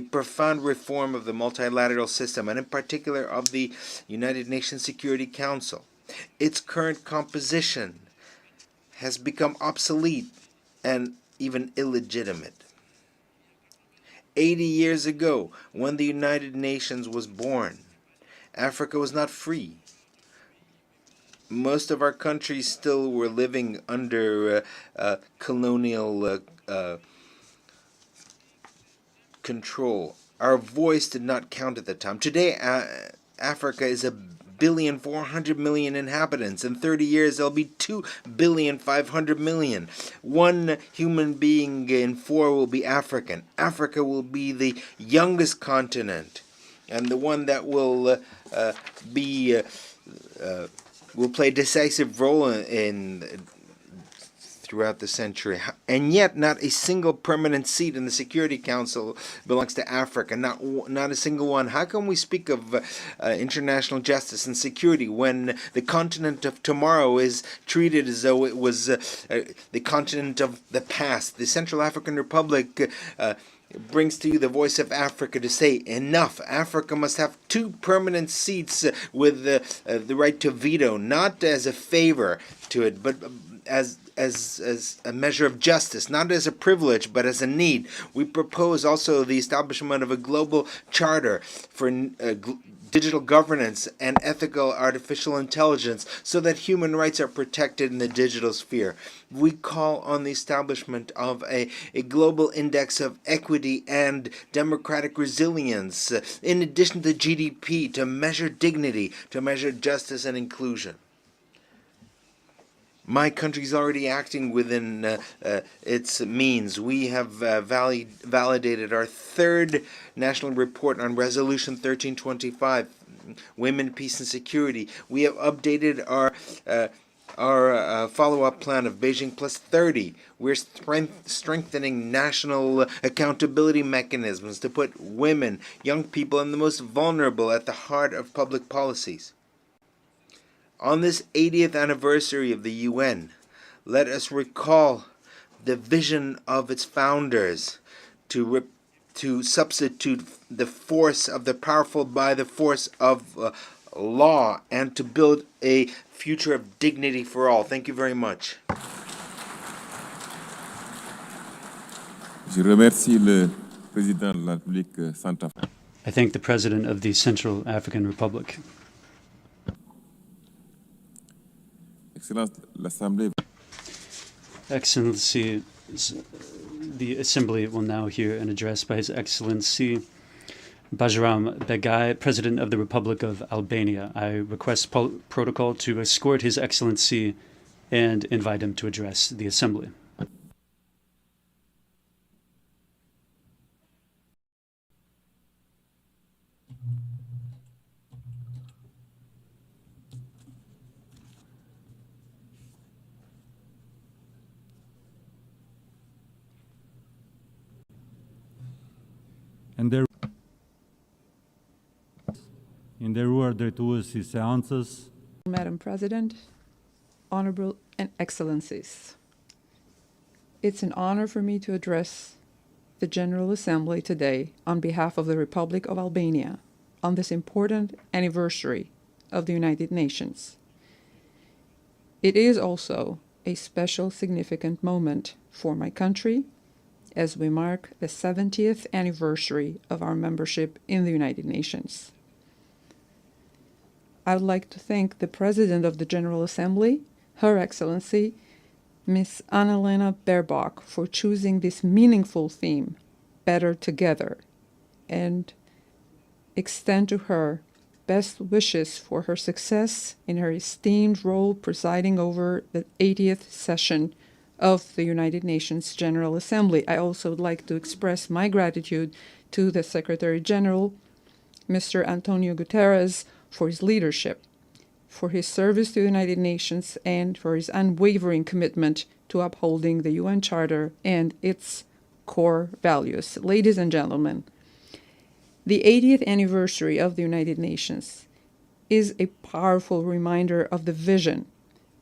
profound reform of the multilateral system, and in particular of the United Nations Security Council. Its current composition has become obsolete and even illegitimate. 80 years ago, when the United Nations was born, Africa was not free. Most of our countries still were living under colonial control. Our voice did not count at the time. Today, Africa is 1,400,000,000 inhabitants. In 30 years, there'll be 2,500,000,000. 1 human being in 4 will be African. Africa will be the youngest continent, and the one that will play a decisive role throughout the century. And yet, not a single permanent seat in the Security Council belongs to Africa. Not a single one. How can we speak of international justice and security when the continent of tomorrow is treated as though it was the continent of the past? The Central African Republic brings to you the voice of Africa to say, enough. Africa must have 2 permanent seats with the right to veto, not as a favor to it, but as a measure of justice, not as a privilege, but as a need. We propose also the establishment of a global charter for digital governance and ethical artificial intelligence so that human rights are protected in the digital sphere. We call on the establishment of a global index of equity and democratic resilience, in addition to GDP, to measure dignity, to measure justice and inclusion. My country is already acting within its means. We have validated our 3rd national report on Resolution 1325, Women, Peace and Security. We have updated our follow-up plan of Beijing Plus 30. We're strengthening national accountability mechanisms to put women, young people, and the most vulnerable at the heart of public policies. On this 80th anniversary of the UN, let us recall the vision of its founders to to substitute the force of the powerful by the force of law, and to build a future of dignity for all. Thank you very much. Je remercie le président de la République centrafricaine. I thank the President of the Central African Republic. Excellence, l'Assemblée. Excellency, the Assembly will now hear an address by His Excellency Bajram Begay, President of the Republic of Albania. I request protocol to escort His Excellency and invite him to address the Assembly. Madam President, Honorable and Excellencies, it's an honor for me to address the General Assembly today on behalf of the Republic of Albania on this important anniversary of the United Nations. It is also a special significant moment for my country as we mark the 70th anniversary of our membership in the United Nations. I would like to thank the President of the General Assembly, Her Excellency, Ms. Annalena Baerbock, for choosing this meaningful theme, Better Together, and extend to her best wishes for her success in her esteemed role presiding over the 80th session of the United Nations General Assembly. I also would like to express my gratitude to the Secretary General, Mr. Antonio Guterres, for his leadership, for his service to the United Nations, and for his unwavering commitment to upholding the UN Charter and its core values. Ladies and gentlemen, the 80th anniversary of the United Nations is a powerful reminder of the vision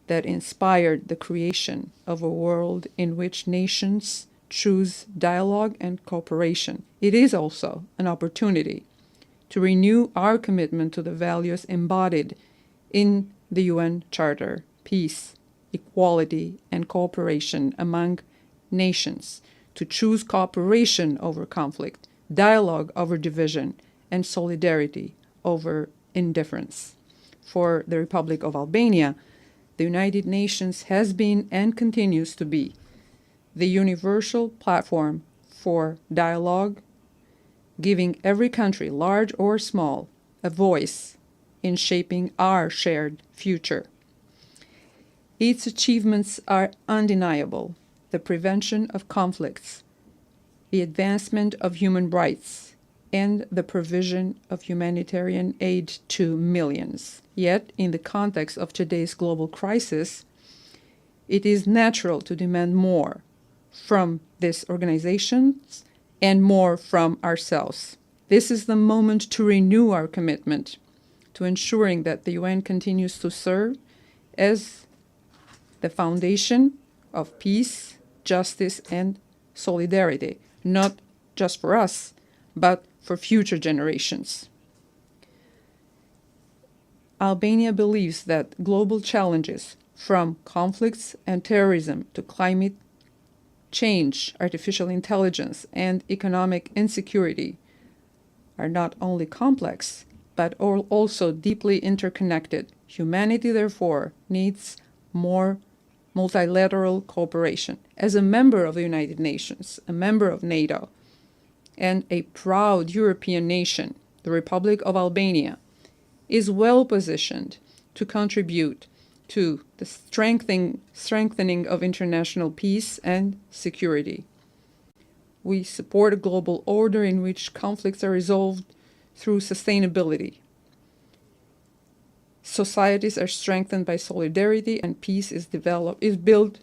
that inspired the creation of a world in which nations choose dialogue and cooperation. It is also an opportunity to renew our commitment to the values embodied in the UN Charter: peace, equality, and cooperation among nations, to choose cooperation over conflict, dialogue over division, and solidarity over indifference. For the Republic of Albania, the United Nations has been and continues to be the universal platform for dialogue, giving every country, large or small, a voice in shaping our shared future. Its achievements are undeniable: the prevention of conflicts, the advancement of human rights, and the provision of humanitarian aid to millions. Yet, in the context of today's global crisis, it is natural to demand more from these organizations and more from ourselves. This is the moment to renew our commitment to ensuring that the UN continues to serve as the foundation of peace, justice, and solidarity, not just for us, but for future generations. Albania believes that global challenges, from conflicts and terrorism to climate change, artificial intelligence, and economic insecurity, are not only complex, but are also deeply interconnected. Humanity, therefore, needs more multilateral cooperation. As a member of the United Nations, a member of NATO, and a proud European nation, the Republic of Albania is well positioned to contribute to the strengthening of international peace and security. We support a global order in which conflicts are resolved through sustainability. Societies are strengthened by solidarity, and peace is built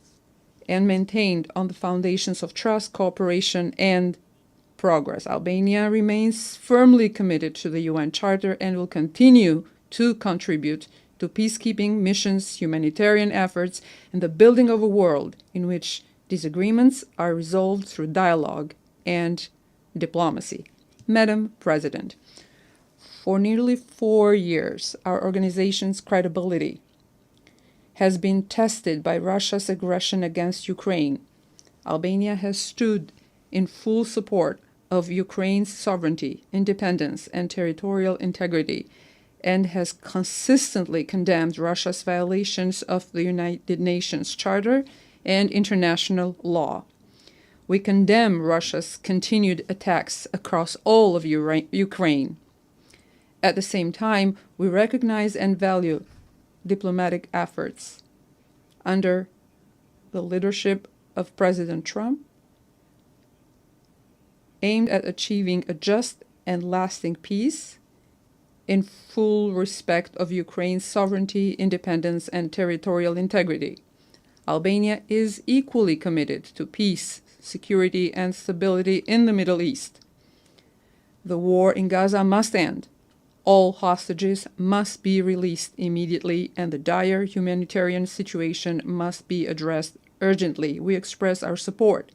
and maintained on the foundations of trust, cooperation, and progress. Albania remains firmly committed to the UN Charter and will continue to contribute to peacekeeping missions, humanitarian efforts, and the building of a world in which disagreements are resolved through dialogue and diplomacy. Madam President, for nearly 4 years, our organization's credibility has been tested by Russia's aggression against Ukraine. Albania has stood in full support of Ukraine's sovereignty, independence, and territorial integrity, and has consistently condemned Russia's violations of the United Nations Charter and international law. We condemn Russia's continued attacks across all of Ukraine. At the same time, we recognize and value diplomatic efforts under the leadership of President Trump aimed at achieving a just and lasting peace in full respect of Ukraine's sovereignty, independence, and territorial integrity. Albania is equally committed to peace, security, and stability in the Middle East. The war in Gaza must end. All hostages must be released immediately, and the dire humanitarian situation must be addressed urgently. We express our support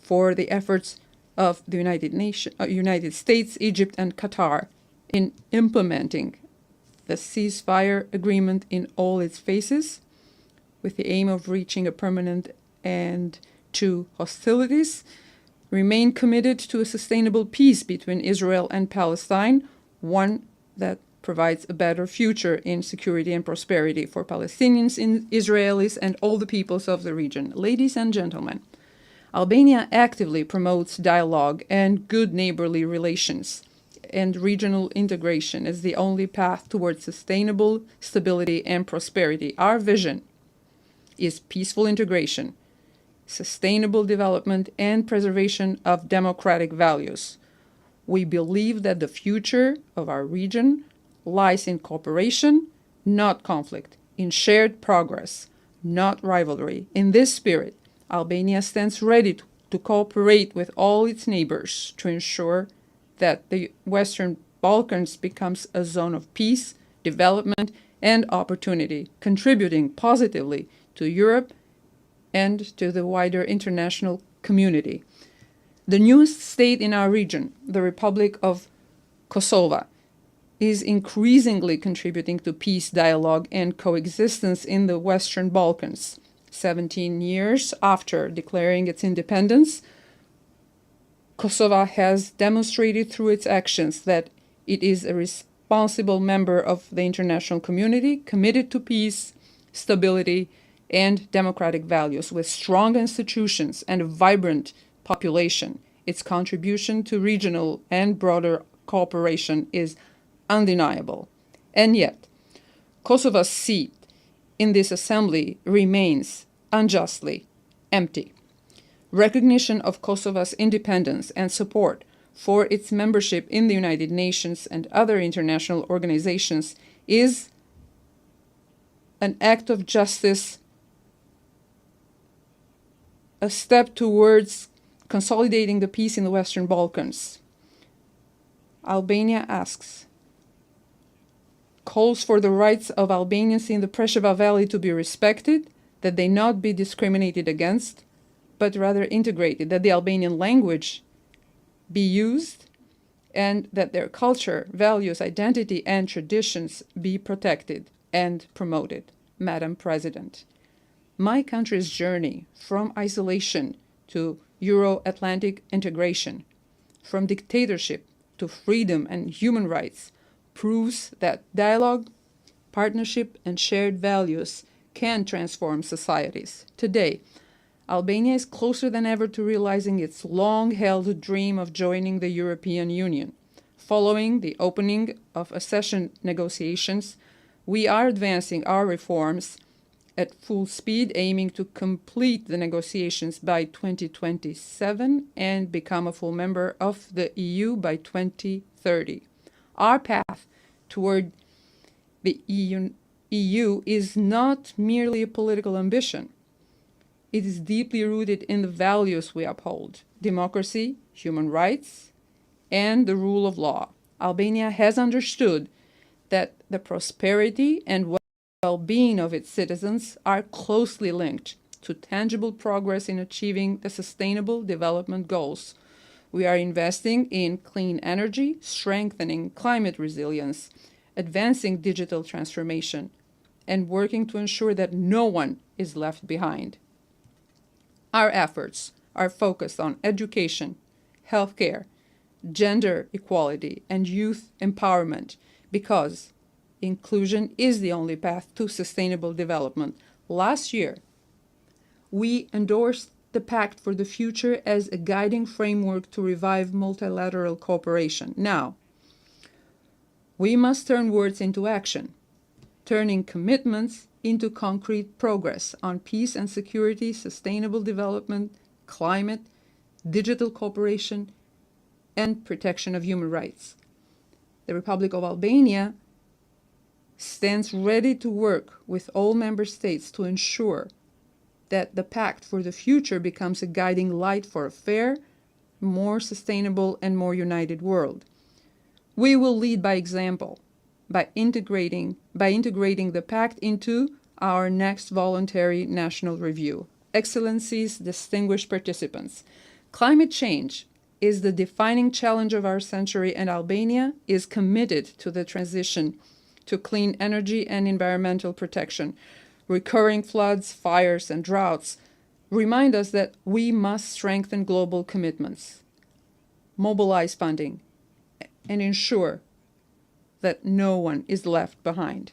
for the efforts of the United States, Egypt, and Qatar in implementing the ceasefire agreement in all its phases, with the aim of reaching a permanent end to hostilities, remain committed to a sustainable peace between Israel and Palestine, one that provides a better future in security and prosperity for Palestinians, Israelis, and all the peoples of the region. Ladies and gentlemen, Albania actively promotes dialogue and good neighborly relations and regional integration as the only path towards sustainable stability and prosperity. Our vision is peaceful integration, sustainable development, and preservation of democratic values. We believe that the future of our region lies in cooperation, not conflict, in shared progress, not rivalry. In this spirit, Albania stands ready to cooperate with all its neighbors to ensure that the Western Balkans becomes a zone of peace, development, and opportunity, contributing positively to Europe and to the wider international community. The newest state in our region, the Republic of Kosovo, is increasingly contributing to peace, dialogue, and coexistence in the Western Balkans. 17 years after declaring its independence, Kosovo has demonstrated through its actions that it is a responsible member of the international community, committed to peace, stability, and democratic values, with strong institutions and a vibrant population. Its contribution to regional and broader cooperation is undeniable. And yet, Kosovo's seat in this assembly remains unjustly empty. Recognition of Kosovo's independence and support for its membership in the United Nations and other international organizations is an act of justice, a step towards consolidating the peace in the Western Balkans. Albania calls for the rights of Albanians in the Preševa Valley to be respected, that they not be discriminated against, but rather integrated, that the Albanian language be used, and that their culture, values, identity, and traditions be protected and promoted. Madam President, my country's journey from isolation to Euro-Atlantic integration, from dictatorship to freedom and human rights, proves that dialogue, partnership, and shared values can transform societies. Today, Albania is closer than ever to realizing its long-held dream of joining the European Union. Following the opening of accession negotiations, we are advancing our reforms at full speed, aiming to complete the negotiations by 2027 and become a full member of the EU by 2030. Our path toward the EU is not merely a political ambition. It is deeply rooted in the values we uphold: democracy, human rights, and the rule of law. Albania has understood that the prosperity and well-being of its citizens are closely linked to tangible progress in achieving the sustainable development goals. We are investing in clean energy, strengthening climate resilience, advancing digital transformation, and working to ensure that no one is left behind. Our efforts are focused on education, healthcare, gender equality, and youth empowerment because inclusion is the only path to sustainable development. Last year, we endorsed the Pact for the Future as a guiding framework to revive multilateral cooperation. Now, we must turn words into action, turning commitments into concrete progress on peace and security, sustainable development, climate, digital cooperation, and protection of human rights. The Republic of Albania stands ready to work with all member states to ensure that the Pact for the Future becomes a guiding light for a fair, more sustainable, and more united world. We will lead by example, by integrating the Pact into our next voluntary national review. Excellencies, distinguished participants, climate change is the defining challenge of our century, and Albania is committed to the transition to clean energy and environmental protection. Recurring floods, fires, and droughts remind us that we must strengthen global commitments, mobilize funding, and ensure that no one is left behind.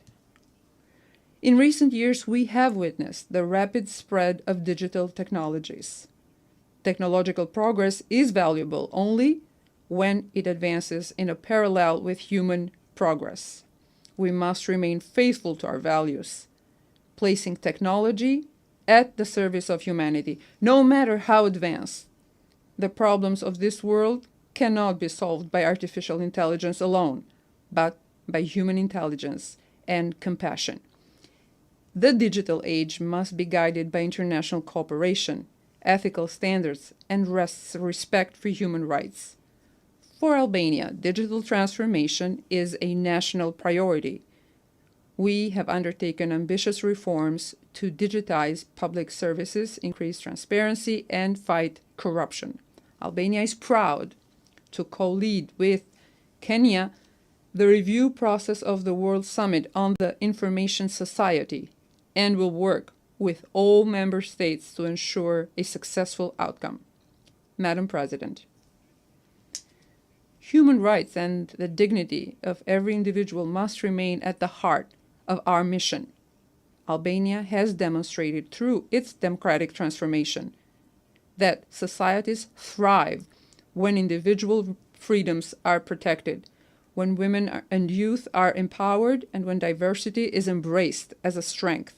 In recent years, we have witnessed the rapid spread of digital technologies. Technological progress is valuable only when it advances in a parallel with human progress. We must remain faithful to our values, placing technology at the service of humanity. No matter how advanced, the problems of this world cannot be solved by artificial intelligence alone, but by human intelligence and compassion. The digital age must be guided by international cooperation, ethical standards, and respect for human rights. For Albania, digital transformation is a national priority. We have undertaken ambitious reforms to digitize public services, increase transparency, and fight corruption. Albania is proud to co-lead with Kenya the review process of the World Summit on the Information Society and will work with all member states to ensure a successful outcome. Madam President, human rights and the dignity of every individual must remain at the heart of our mission. Albania has demonstrated through its democratic transformation that societies thrive when individual freedoms are protected, when women and youth are empowered, and when diversity is embraced as a strength.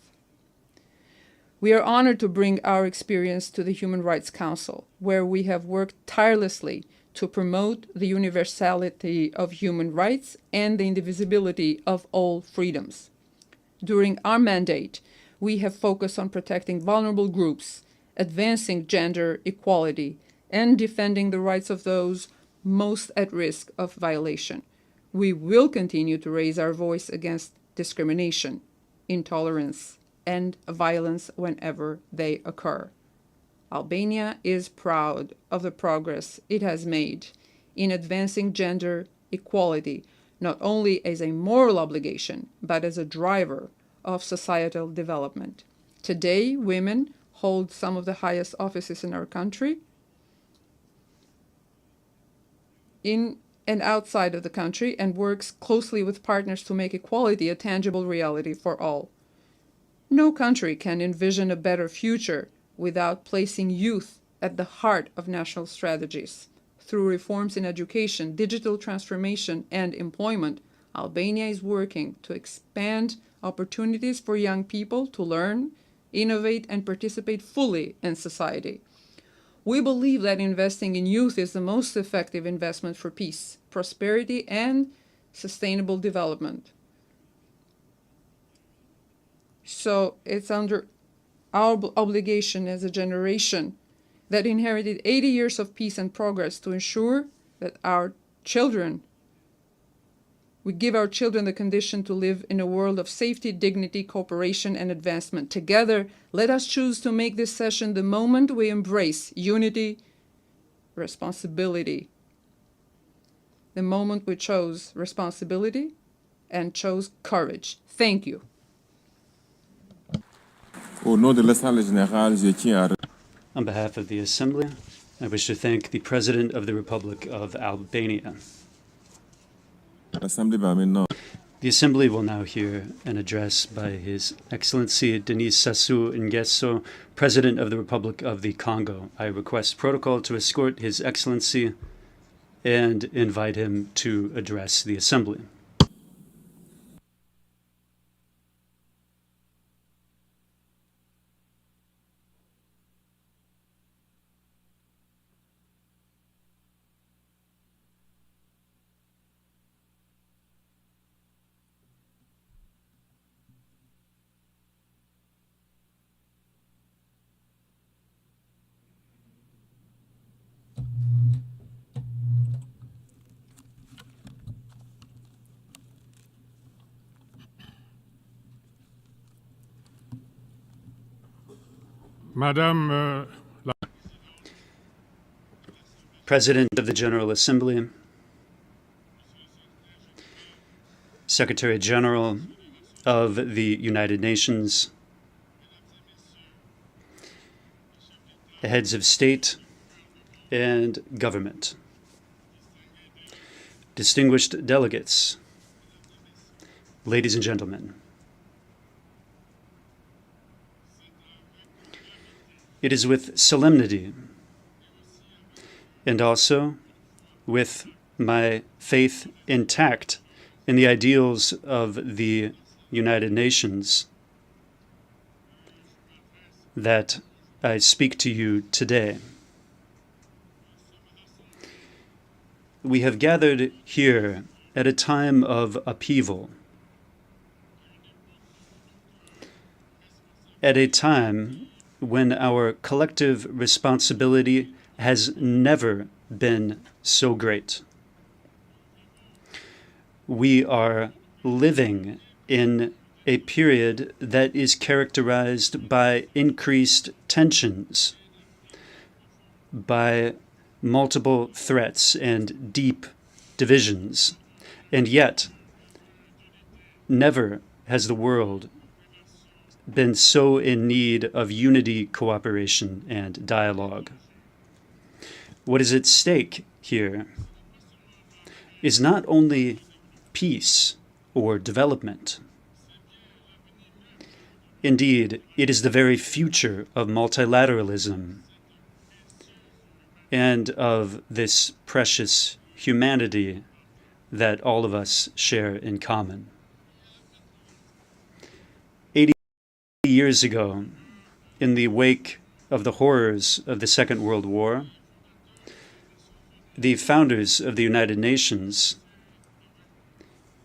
We are honored to bring our experience to the Human Rights Council, where we have worked tirelessly to promote the universality of human rights and the indivisibility of all freedoms. During our mandate, we have focused on protecting vulnerable groups, advancing gender equality, and defending the rights of those most at risk of violation. We will continue to raise our voice against discrimination, intolerance, and violence whenever they occur. Albania is proud of the progress it has made in advancing gender equality, not only as a moral obligation, but as a driver of societal development. Today, women hold some of the highest offices in our country, in and outside of the country, and works closely with partners to make equality a tangible reality for all. No country can envision a better future without placing youth at the heart of national strategies. Through reforms in education, digital transformation, and employment, Albania is working to expand opportunities for young people to learn, innovate, and participate fully in society. We believe that investing in youth is the most effective investment for peace, prosperity, and sustainable development. So it's under our obligation as a generation that inherited 80 years of peace and progress to ensure that we give our children the condition to live in a world of safety, dignity, cooperation, and advancement. Together, let us choose to make this session the moment we embrace unity, responsibility. The moment we chose responsibility and chose courage. Thank you. Au nom de l'Assemblée générale, je tiens à... On behalf of the Assembly, I wish to thank the President of the Republic of Albania. L'Assemblée va maintenant... The Assembly will now hear an address by His Excellency Denis Sassou Nguesso, President of the Republic of the Congo. I request protocol to escort His Excellency and invite him to address the Assembly. Madame President of the General Assembly, Secretary General of the United Nations, heads of state and government, distinguished delegates, ladies and gentlemen. It is with solemnity and also with my faith intact in the ideals of the United Nations that I speak to you today. We have gathered here at a time of upheaval, at a time when our collective responsibility has never been so great. We are living in a period that is characterized by increased tensions, by multiple threats and deep divisions, and yet never has the world been so in need of unity, cooperation, and dialogue. What is at stake here is not only peace or development. Indeed, it is the very future of multilateralism and of this precious humanity that all of us share in common. 80 years ago, in the wake of the horrors of the Second World War, the founders of the United Nations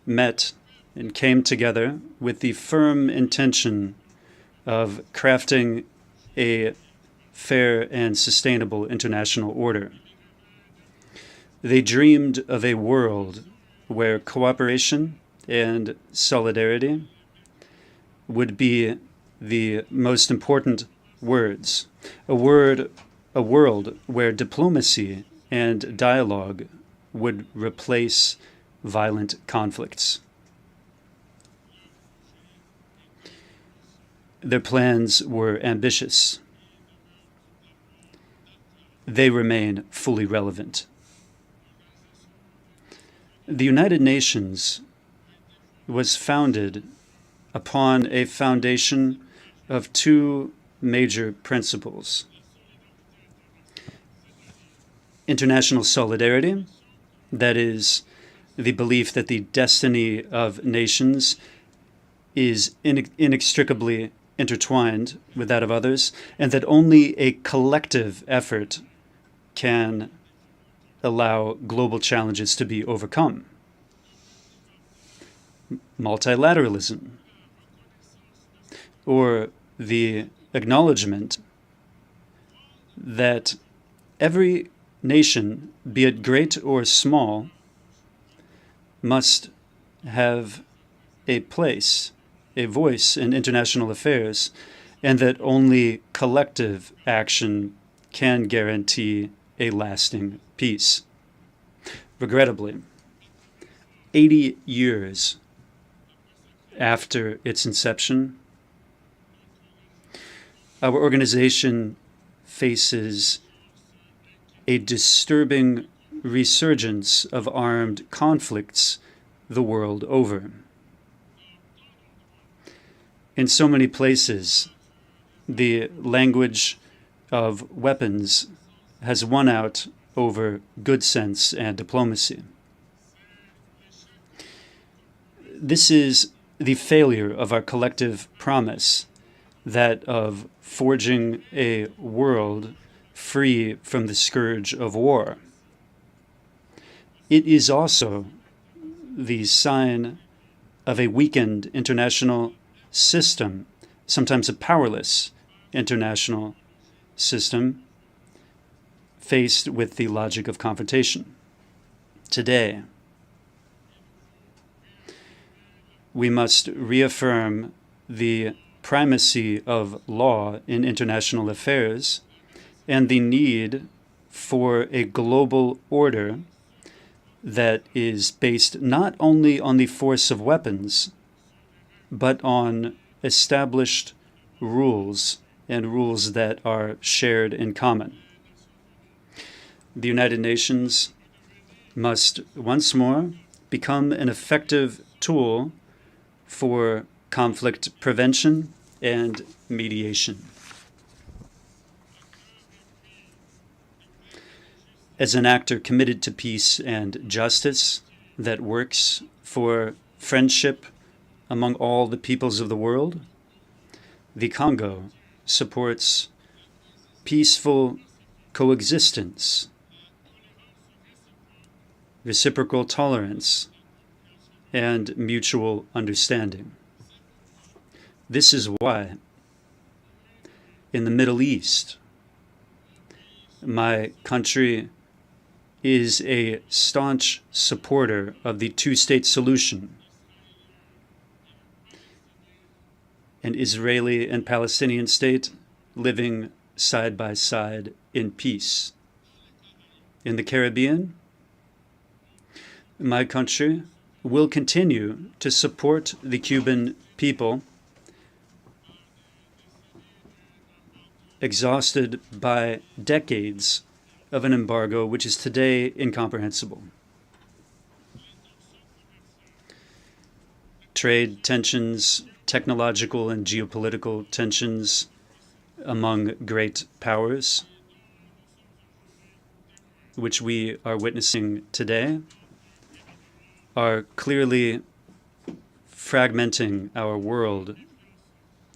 met and came together with the firm intention of crafting a fair and sustainable international order. They dreamed of a world where cooperation and solidarity would be the most important words, a world where diplomacy and dialogue would replace violent conflicts. Their plans were ambitious. They remain fully relevant. The United Nations was founded upon a foundation of two major principles: international solidarity, that is, the belief that the destiny of nations is inextricably intertwined with that of others, and that only a collective effort can allow global challenges to be overcome. Multilateralism, or the acknowledgement that every nation, be it great or small, must have a place, a voice in international affairs, and that only collective action can guarantee a lasting peace. Regrettably, 80 years after its inception, our organization faces a disturbing resurgence of armed conflicts the world over. In so many places, the language of weapons has won out over good sense and diplomacy. This is the failure of our collective promise, that of forging a world free from the scourge of war. It is also the sign of a weakened international system, sometimes a powerless international system, faced with the logic of confrontation. Today, we must reaffirm the primacy of law in international affairs and the need for a global order that is based not only on the force of weapons, but on established rules and rules that are shared in common. The United Nations must once more become an effective tool for conflict prevention and mediation. As an actor committed to peace and justice that works for friendship among all the peoples of the world, the Congo supports peaceful coexistence, reciprocal tolerance, and mutual understanding. This is why, in the Middle East, my country is a staunch supporter of the two-state solution. An Israeli and Palestinian state living side by side in peace. In the Caribbean, my country will continue to support the Cuban people, exhausted by decades of an embargo which is today incomprehensible. Trade tensions, technological and geopolitical tensions among great powers, which we are witnessing today, are clearly fragmenting our world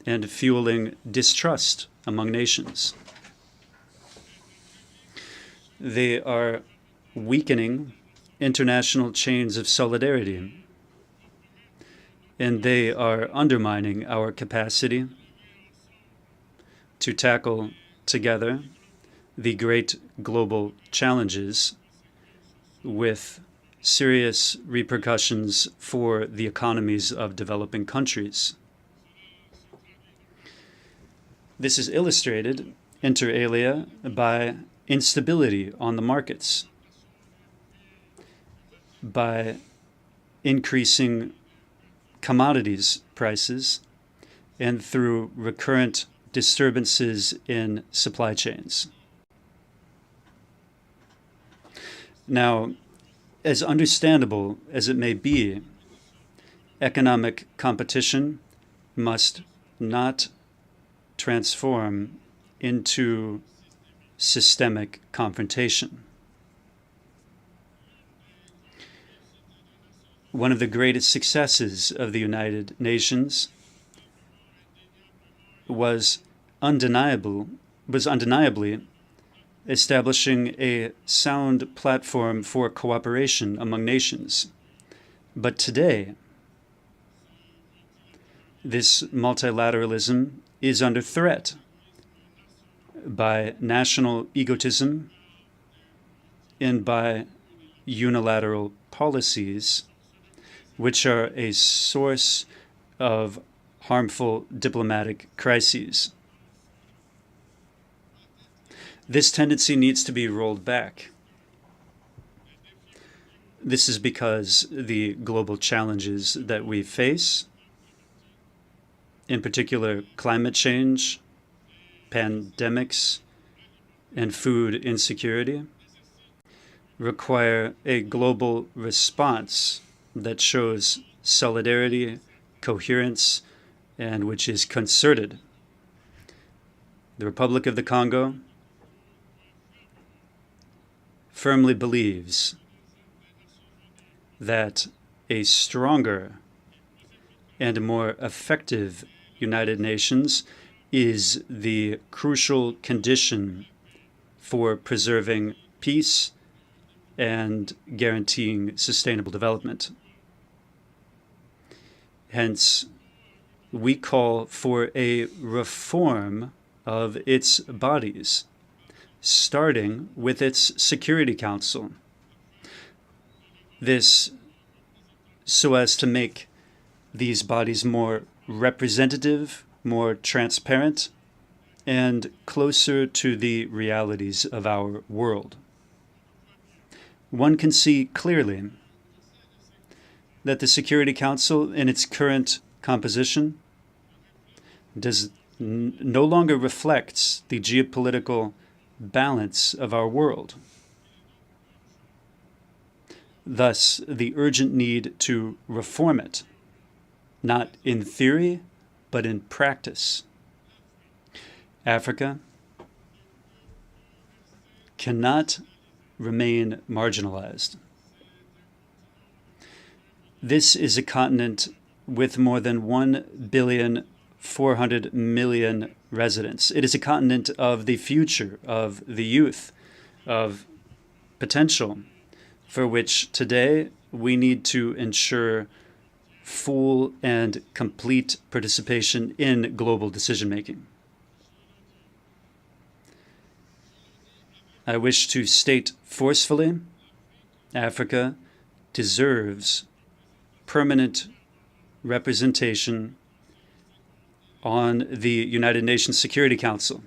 and fueling distrust among nations. They are weakening international chains of solidarity, and they are undermining our capacity to tackle together the great global challenges with serious repercussions for the economies of developing countries. This is illustrated, inter alia, by instability on the markets, by increasing commodities prices, and through recurrent disturbances in supply chains. Now, as understandable as it may be, economic competition must not transform into systemic confrontation. One of the greatest successes of the United Nations was undeniably establishing a sound platform for cooperation among nations. But today, this multilateralism is under threat by national egotism and by unilateral policies, which are a source of harmful diplomatic crises. This tendency needs to be rolled back. This is because the global challenges that we face, in particular climate change, pandemics, and food insecurity, require a global response that shows solidarity, coherence, and which is concerted. The Republic of the Congo firmly believes that a stronger and more effective United Nations is the crucial condition for preserving peace and guaranteeing sustainable development. Hence, we call for a reform of its bodies, starting with its Security Council. This so as to make these bodies more representative, more transparent, and closer to the realities of our world. One can see clearly that the Security Council, in its current composition, no longer reflects the geopolitical balance of our world. Thus, the urgent need to reform it, not in theory, but in practice. Africa cannot remain marginalized. This is a continent with more than 1,400,000,000 residents. It is a continent of the future, of the youth, of potential, for which today we need to ensure full and complete participation in global decision-making. I wish to state forcefully, Africa deserves permanent representation on the United Nations Security Council.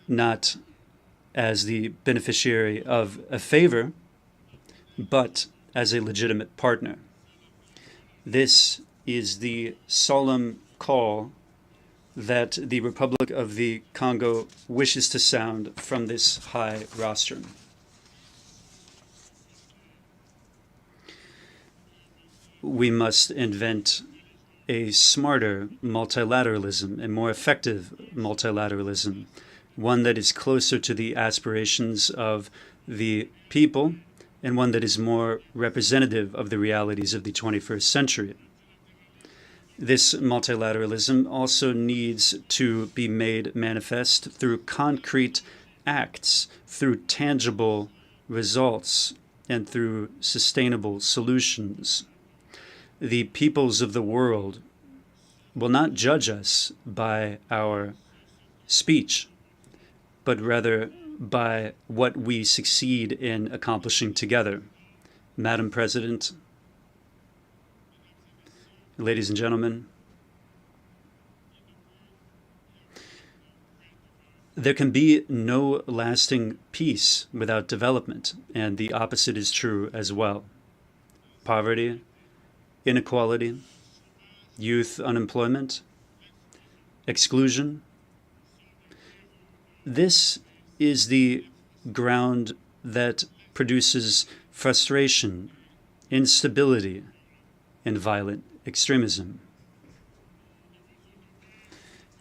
Not as the beneficiary of a favor, but as a legitimate partner. This is the solemn call that the Republic of the Congo wishes to sound from this high rostrum. We must invent a smarter multilateralism, a more effective multilateralism, one that is closer to the aspirations of the people and one that is more representative of the realities of the 21st century. This multilateralism also needs to be made manifest through concrete acts, through tangible results, and through sustainable solutions. The peoples of the world will not judge us by our speech, but rather by what we succeed in accomplishing together. Madam President, ladies and gentlemen, there can be no lasting peace without development, and the opposite is true as well. Poverty, inequality, youth unemployment, exclusion. This is the ground that produces frustration, instability, and violent extremism.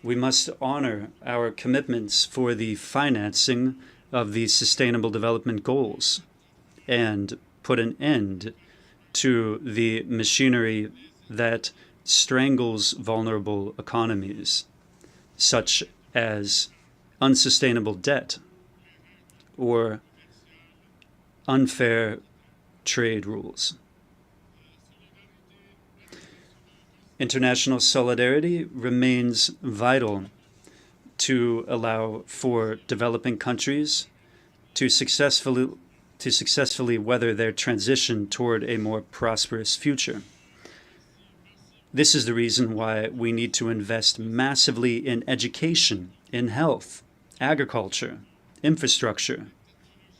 We must honor our commitments for the financing of the Sustainable Development Goals and put an end to the machinery that strangles vulnerable economies, such as unsustainable debt or unfair trade rules. International solidarity remains vital to allow for developing countries to successfully to successfully weather their transition toward a more prosperous future. This is the reason why we need to invest massively in education, in health, agriculture, infrastructure,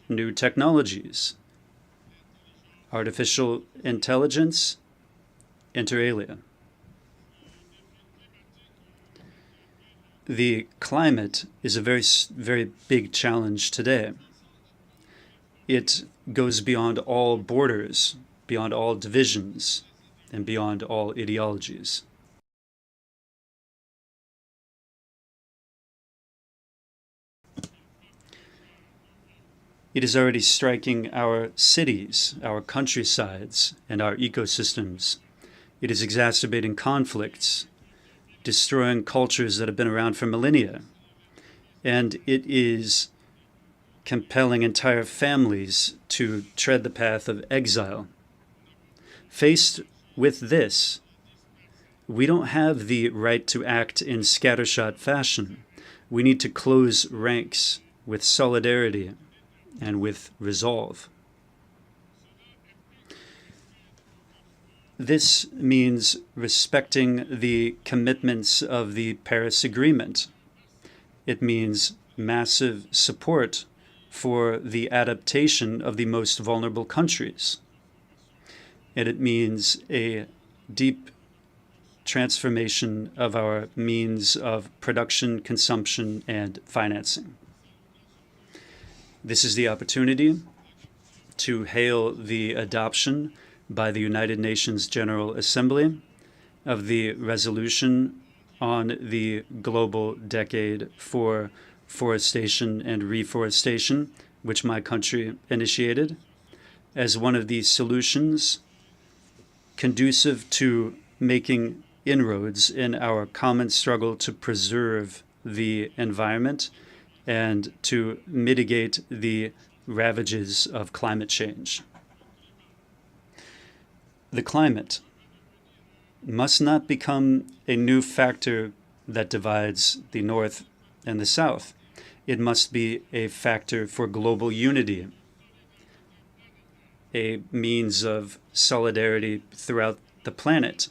new technologies, artificial intelligence, inter alia. The climate is a very big challenge today. It goes beyond all borders, beyond all divisions, and beyond all ideologies. It is already striking our cities, our countrysides, and our ecosystems. It is exacerbating conflicts, destroying cultures that have been around for millennia. And it is compelling entire families to tread the path of exile. Faced with this, we don't have the right to act in scattershot fashion. We need to close ranks with solidarity and with resolve. This means respecting the commitments of the Paris Agreement. It means massive support for the adaptation of the most vulnerable countries. And it means a deep transformation of our means of production, consumption, and financing. This is the opportunity to hail the adoption by the United Nations General Assembly of the resolution on the global decade for forestation and reforestation, which my country initiated, as one of the solutions conducive to making inroads in our common struggle to preserve the environment and to mitigate the ravages of climate change. The climate must not become a new factor that divides the North and the South. It must be a factor for global unity, a means of solidarity throughout the planet,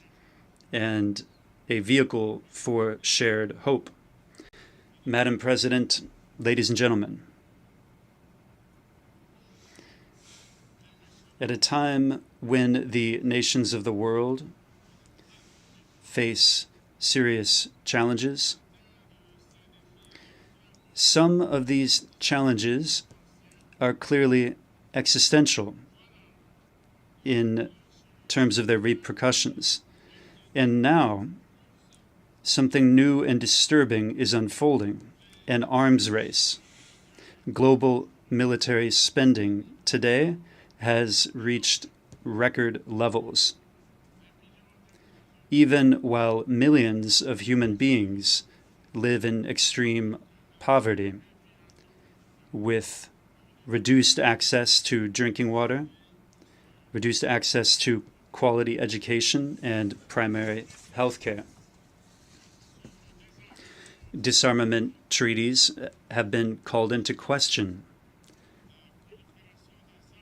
and a vehicle for shared hope. Madam President, ladies and gentlemen, at a time when the nations of the world face serious challenges, some of these challenges are clearly existential in terms of their repercussions. And now, something new and disturbing is unfolding, an arms race. Global military spending today has reached record levels. Even while millions of human beings live in extreme poverty, with reduced access to drinking water, reduced access to quality education and primary health care. Disarmament treaties have been called into question,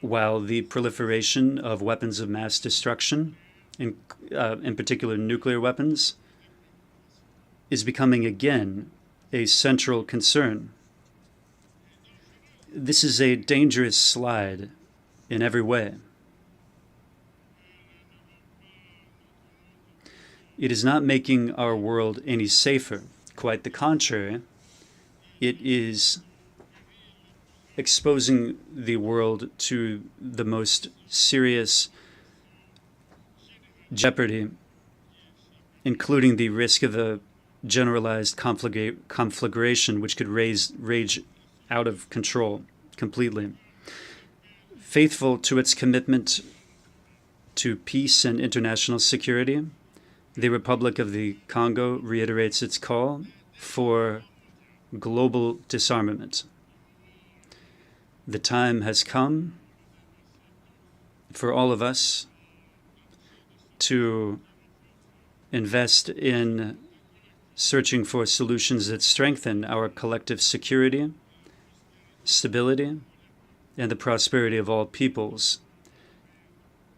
while the proliferation of weapons of mass destruction, in particular nuclear weapons, is becoming again a central concern. This is a dangerous slide in every way. It is not making our world any safer. Quite the contrary. It is exposing the world to the most serious jeopardy, including the risk of a generalized conflagration which could rage out of control completely. Faithful to its commitment to peace and international security, the Republic of the Congo reiterates its call for global disarmament. The time has come for all of us to invest in searching for solutions that strengthen our collective security, stability, and the prosperity of all peoples.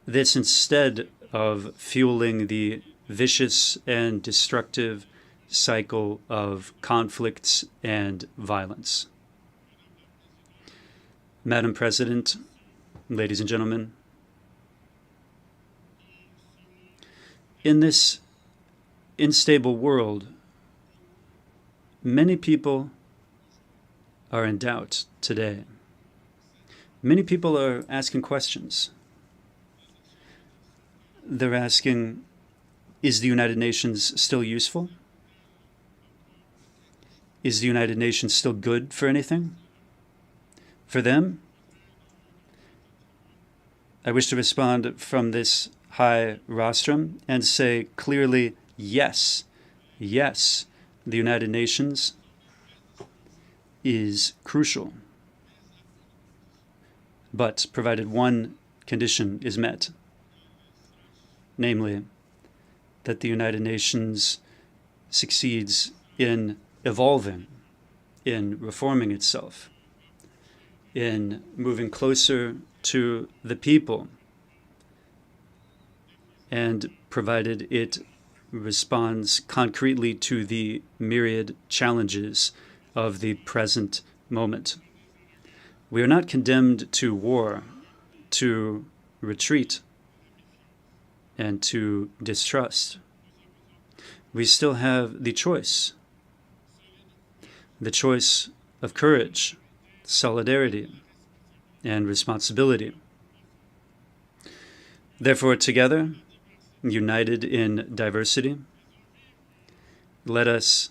This instead of fueling the vicious and destructive cycle of conflicts and violence. Madam President, ladies and gentlemen, in this unstable world, many people are in doubt today. Many people are asking questions. They're asking, is the United Nations still useful? Is the United Nations still good for anything? For them, I wish to respond from this high rostrum and say clearly, yes, yes, the United Nations is crucial, but provided one condition is met, namely that the United Nations succeeds in evolving, in reforming itself, in moving closer to the people, and provided it responds concretely to the myriad challenges of the present moment. We are not condemned to war, to retreat, and to distrust. We still have the choice of courage, solidarity, and responsibility. Therefore, together, united in diversity, let us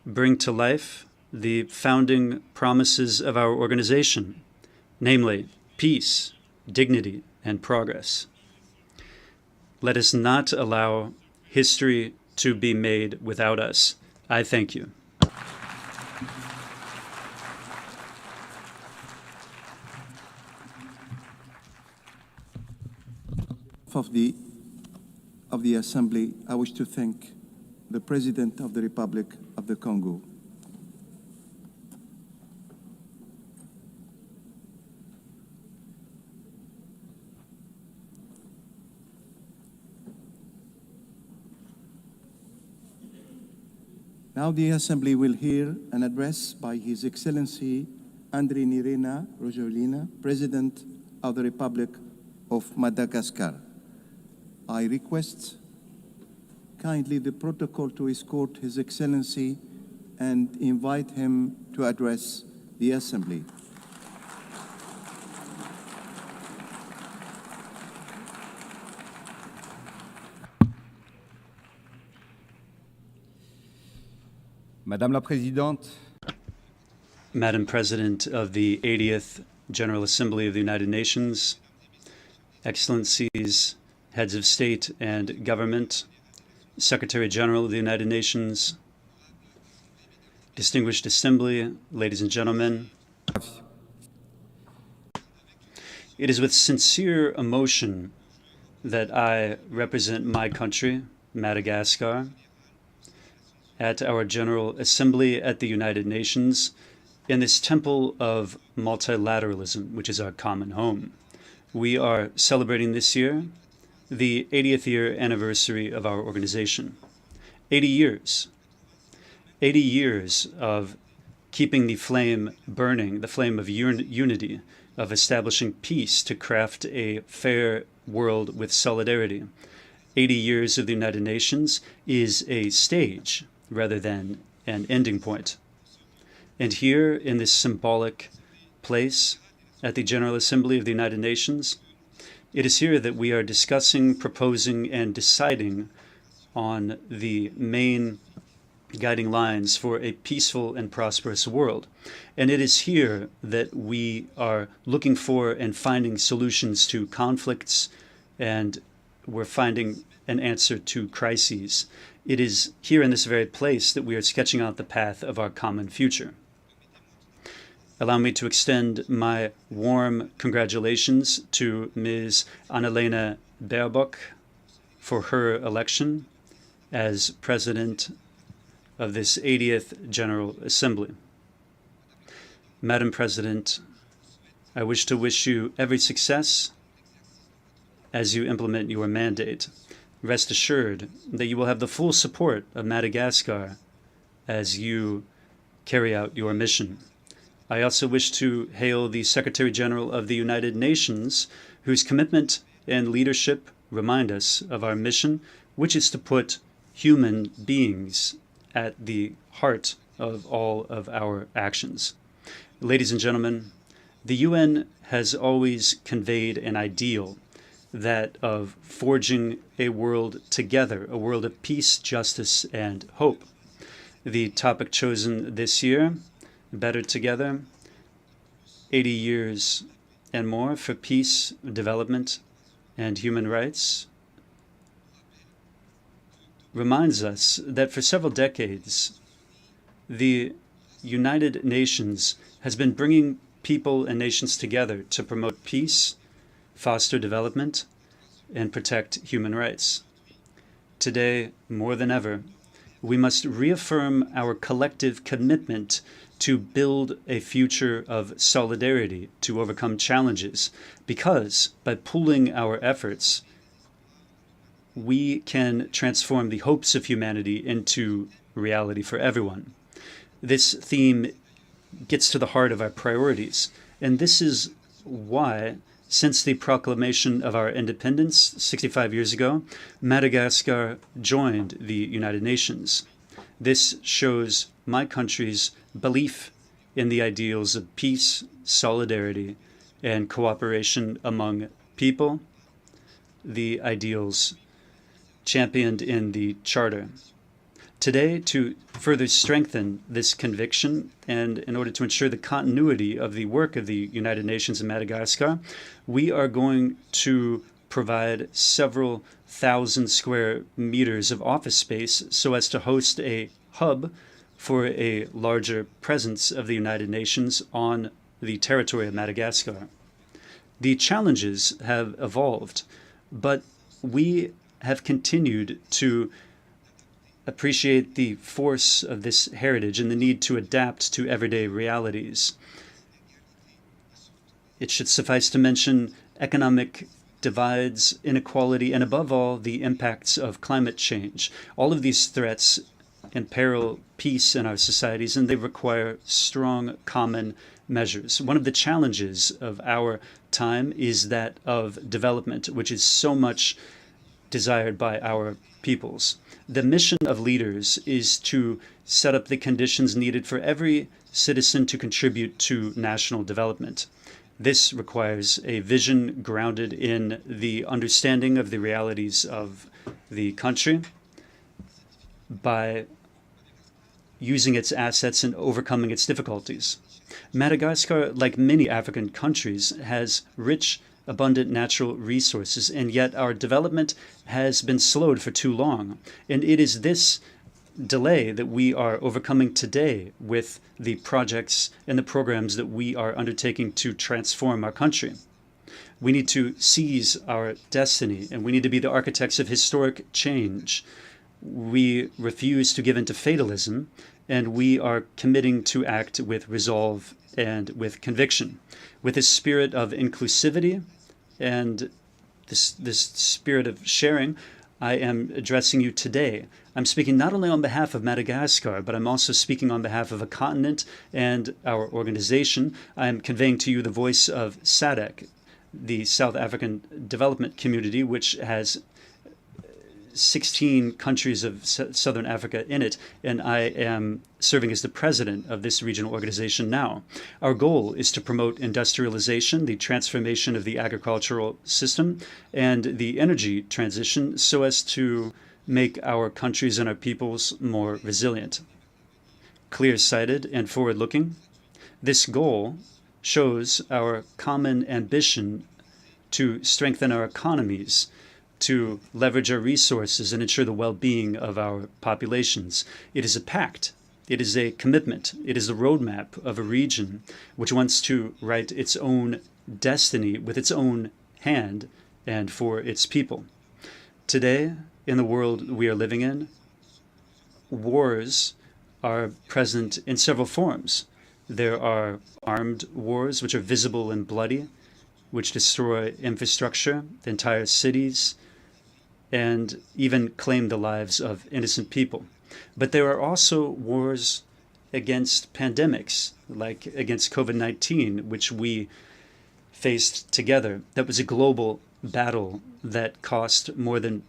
bring to life the founding promises of our organization, namely peace, dignity, and progress. Let us not allow history to be made without us. I thank you. Of the Assembly, I wish to thank the President of the Republic of the Congo, Now the Assembly will hear an address by His Excellency Andry Nirina Rojolina, President of the Republic of Madagascar. I request kindly the protocol to escort His Excellency and invite him to address the Assembly. Madame la Présidente, Madam President of the 80th General Assembly of the United Nations, Excellencies, Heads of State and Government, Secretary General of the United Nations, Distinguished Assembly, ladies and gentlemen, it is with sincere emotion that I represent my country, Madagascar, at our General Assembly at the United Nations in this temple of multilateralism, which is our common home. We are celebrating this year the 80th year anniversary of our organization. 80 years. 80 years of keeping the flame burning, the flame of unity, of establishing peace to craft a fair world with solidarity. 80 years of the United Nations is a stage rather than an ending point. And here in this symbolic place at the General Assembly of the United Nations, it is here that we are discussing, proposing, and deciding on the main guiding lines for a peaceful and prosperous world. And it is here that we are looking for and finding solutions to conflicts, and we're finding an answer to crises. It is here in this very place that we are sketching out the path of our common future. Allow me to extend my warm congratulations to Ms. Annalena Baerbock for her election as President of this 80th General Assembly. Madam President, I wish to wish you every success as you implement your mandate. Rest assured that you will have the full support of Madagascar as you carry out your mission. I also wish to hail the Secretary General of the United Nations, whose commitment and leadership remind us of our mission, which is to put human beings at the heart of all of our actions. Ladies and gentlemen, the UN has always conveyed an ideal, that of forging a world together, a world of peace, justice, and hope. The topic chosen this year, Better Together, 80 years and more for peace, development, and human rights, reminds us that for several decades, the United Nations has been bringing people and nations together to promote peace, foster development, and protect human rights. Today, more than ever, we must reaffirm our collective commitment to build a future of solidarity to overcome challenges, because by pooling our efforts, we can transform the hopes of humanity into reality for everyone. This theme gets to the heart of our priorities, and this is why, since the proclamation of our independence 65 years ago, Madagascar joined the United Nations. This shows my country's belief in the ideals of peace, solidarity, and cooperation among people, the ideals championed in the Charter. Today, to further strengthen this conviction and in order to ensure the continuity of the work of the United Nations in Madagascar, we are going to provide several thousand square meters of office space so as to host a hub for a larger presence of the United Nations on the territory of Madagascar. The challenges have evolved, but we have continued to appreciate the force of this heritage and the need to adapt to everyday realities. It should suffice to mention economic divides, inequality, and above all, the impacts of climate change. All of these threats imperil peace in our societies, and they require strong common measures. One of the challenges of our time is that of development, which is so much desired by our peoples. The mission of leaders is to set up the conditions needed for every citizen to contribute to national development. This requires a vision grounded in the understanding of the realities of the country by using its assets and overcoming its difficulties. Madagascar, like many African countries, has rich, abundant natural resources, and yet our development has been slowed for too long. And it is this delay that we are overcoming today with the projects and the programs that we are undertaking to transform our country. We need to seize our destiny, and we need to be the architects of historic change. We refuse to give in to fatalism, and we are committing to act with resolve and with conviction, with a spirit of inclusivity and this spirit of sharing. I am addressing you today. I'm speaking not only on behalf of Madagascar, but I'm also speaking on behalf of a continent and our organization. I am conveying to you the voice of SADC, the South African Development Community, which has 16 countries of Southern Africa in it, and I am serving as the president of this regional organization now. Our goal is to promote industrialization, the transformation of the agricultural system, and the energy transition so as to make our countries and our peoples more resilient. Clear-sighted and forward-looking, this goal shows our common ambition to strengthen our economies, to leverage our resources and ensure the well-being of our populations. It is a pact. It is a commitment. It is a roadmap of a region which wants to write its own destiny with its own hand and for its people. Today, in the world we are living in, wars are present in several forms. There are armed wars, which are visible and bloody, which destroy infrastructure, entire cities, and even claim the lives of innocent people. But there are also wars against pandemics, like against COVID-19, which we faced together. That was a global battle that cost more than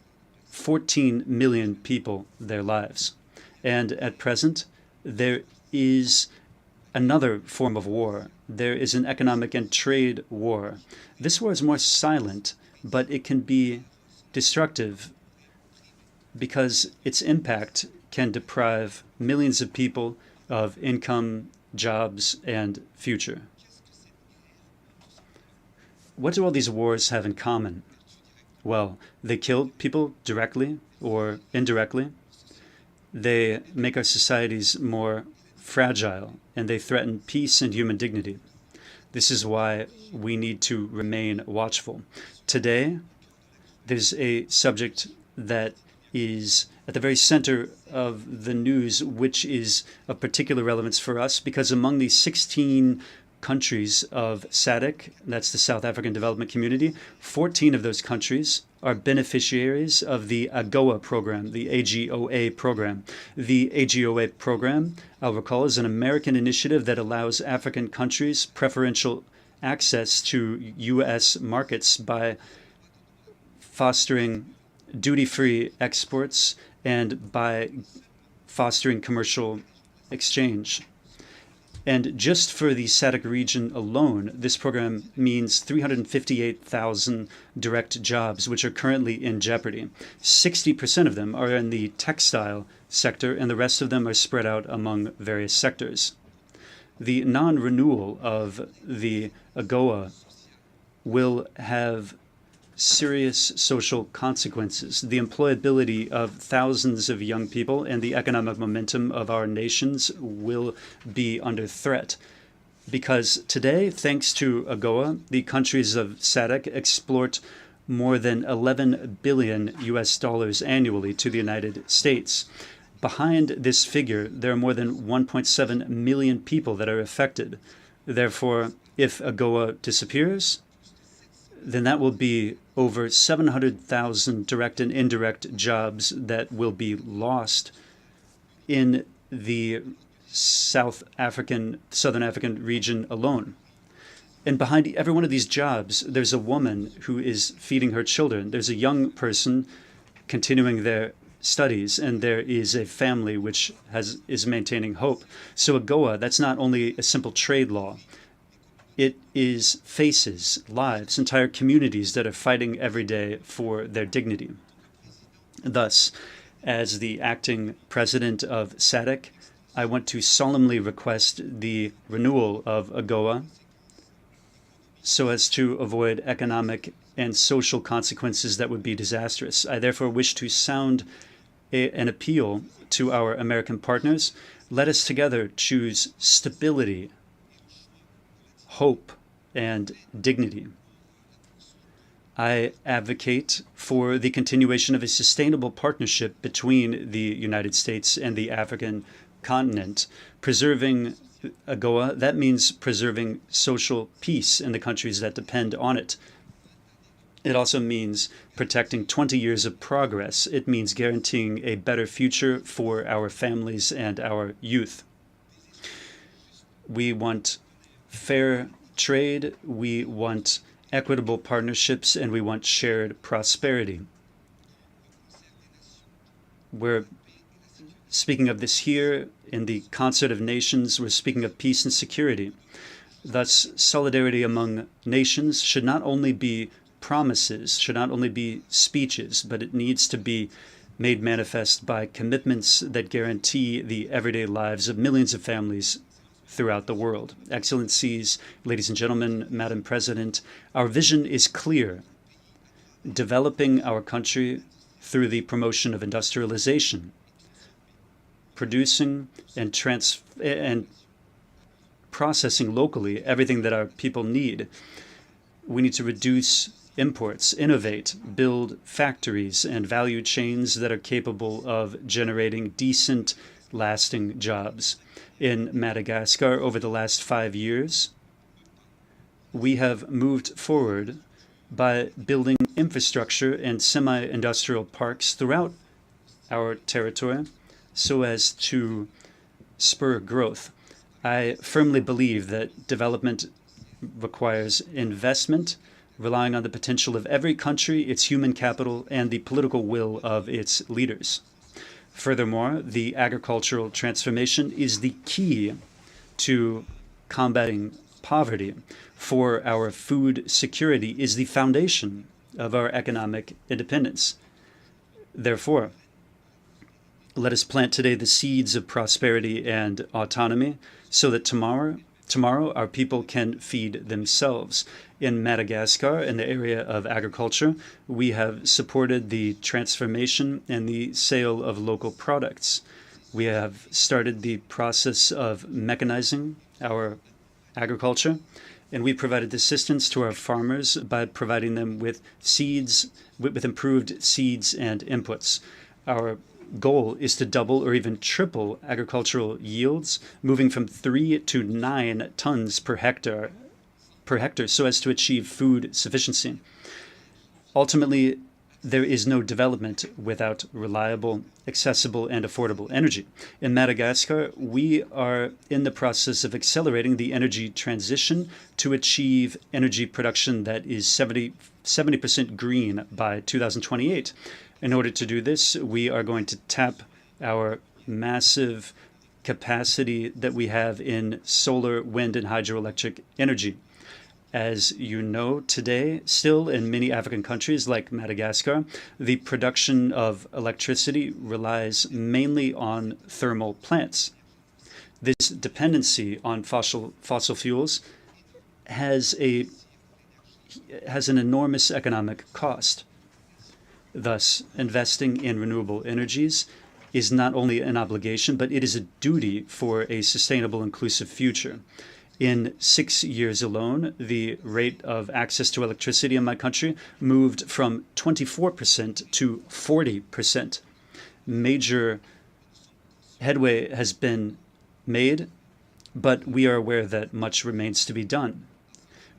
14 million people their lives. And at present, there is another form of war. There is an economic and trade war. This war is more silent, but it can be destructive because its impact can deprive millions of people of income, jobs, and future. What do all these wars have in common? Well, they kill people directly or indirectly. They make our societies more fragile, and they threaten peace and human dignity. This is why we need to remain watchful. Today, there's a subject that is at the very center of the news, which is of particular relevance for us, because among the 16 countries of SADC, that's the South African Development Community, 14 of those countries are beneficiaries of the AGOA program, the AGOA program. The AGOA program, I'll recall, is an American initiative that allows African countries preferential access to U.S. markets by fostering duty-free exports and by fostering commercial exchange. And just for the SADC region alone, this program means 358,000 direct jobs, which are currently in jeopardy. 60% of them are in the textile sector, and the rest of them are spread out among various sectors. The non-renewal of the AGOA will have serious social consequences. The employability of thousands of young people and the economic momentum of our nations will be under threat. Because today, thanks to AGOA, the countries of SADC export more than 11 billion US dollars annually to the United States. Behind this figure, there are more than 1.7 million people that are affected. Therefore, if AGOA disappears, then that will be over 700,000 direct and indirect jobs that will be lost in the Southern African region alone. And behind every one of these jobs, there's a woman who is feeding her children. There's a young person continuing their studies, and there is a family which is maintaining hope. So AGOA, that's not only a simple trade law. It is faces, lives, entire communities that are fighting every day for their dignity. Thus, as the acting president of SADC, I want to solemnly request the renewal of AGOA so as to avoid economic and social consequences that would be disastrous. I therefore wish to sound an appeal to our American partners. Let us together choose stability, hope, and dignity. I advocate for the continuation of a sustainable partnership between the United States and the African continent. Preserving AGOA, that means preserving social peace in the countries that depend on it. It also means protecting 20 years of progress. It means guaranteeing a better future for our families and our youth. We want fair trade, we want equitable partnerships, and we want shared prosperity. We're speaking of this here in the concert of nations. We're speaking of peace and security. Thus, solidarity among nations should not only be promises, should not only be speeches, but it needs to be made manifest by commitments that guarantee the everyday lives of millions of families throughout the world. Excellencies, ladies and gentlemen, Madam President, our vision is clear: developing our country through the promotion of industrialization, producing and processing locally everything that our people need. We need to reduce imports, innovate, build factories and value chains that are capable of generating decent lasting jobs. In Madagascar, over the last 5 years, we have moved forward by building infrastructure and semi-industrial parks throughout our territory so as to spur growth. I firmly believe that development requires investment, relying on the potential of every country, its human capital, and the political will of its leaders. Furthermore, the agricultural transformation is the key to combating poverty, for our food security is the foundation of our economic independence. Therefore, let us plant today the seeds of prosperity and autonomy so that tomorrow our people can feed themselves. In Madagascar, in the area of agriculture, we have supported the transformation and the sale of local products. We have started the process of mechanizing our agriculture, and we provided assistance to our farmers by providing them with seeds, with improved seeds and inputs. Our goal is to double or even triple agricultural yields, moving from 3 to 9 tons per hectare, so as to achieve food sufficiency. Ultimately, there is no development without reliable, accessible, and affordable energy. In Madagascar, we are in the process of accelerating the energy transition to achieve energy production that is 70% green by 2028. In order to do this, we are going to tap our massive capacity that we have in solar, wind, and hydroelectric energy. As you know, today, still in many African countries like Madagascar, the production of electricity relies mainly on thermal plants. This dependency on fossil fuels has an enormous economic cost. Thus, investing in renewable energies is not only an obligation, but it is a duty for a sustainable, inclusive future. In 6 years alone, the rate of access to electricity in my country moved from 24% to 40%. Major headway has been made, but we are aware that much remains to be done.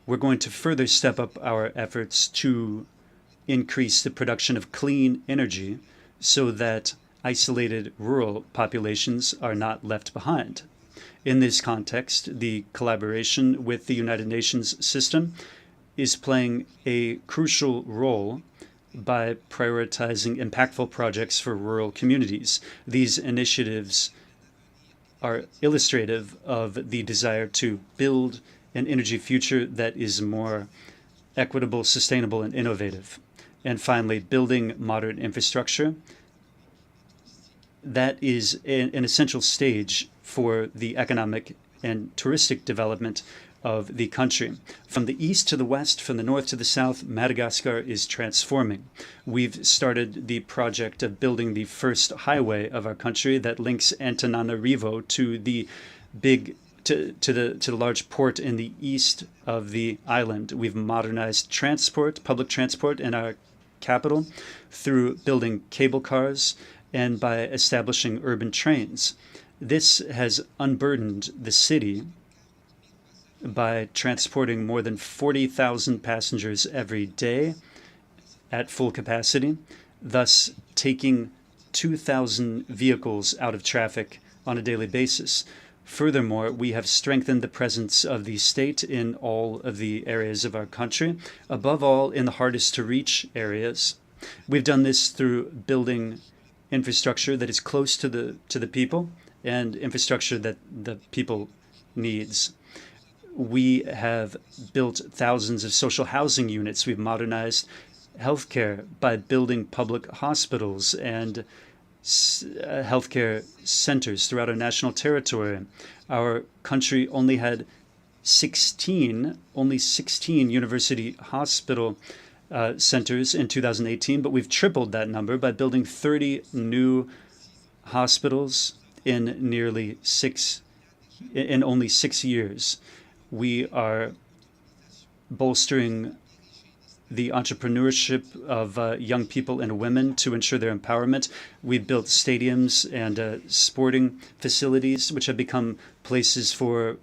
We're going to further step up our efforts to increase the production of clean energy so that isolated rural populations are not left behind. In this context, the collaboration with the United Nations system is playing a crucial role by prioritizing impactful projects for rural communities. These initiatives are illustrative of the desire to build an energy future that is more equitable, sustainable, and innovative. And finally, building modern infrastructure. That is an essential stage for the economic and touristic development of the country. From the east to the west, from the north to the south, Madagascar is transforming. We've started the project of building the first highway of our country that links Antananarivo to the large port in the east of the island. We've modernized public transport in our capital through building cable cars and by establishing urban trains. This has unburdened the city by transporting more than 40,000 passengers every day at full capacity, thus taking 2,000 vehicles out of traffic on a daily basis. Furthermore, we have strengthened the presence of the state in all of the areas of our country, above all in the hardest to reach areas. We've done this through building infrastructure that is close to the people and infrastructure that the people needs. We have built thousands of social housing units. We've modernized healthcare by building public hospitals and healthcare centers throughout our national territory. Our country only had 16 university hospital centers in 2018, but we've tripled that number by building 30 new hospitals in only 6 years. We are bolstering the entrepreneurship of young people and women to ensure their empowerment. We've built stadiums and sporting facilities, which have become places for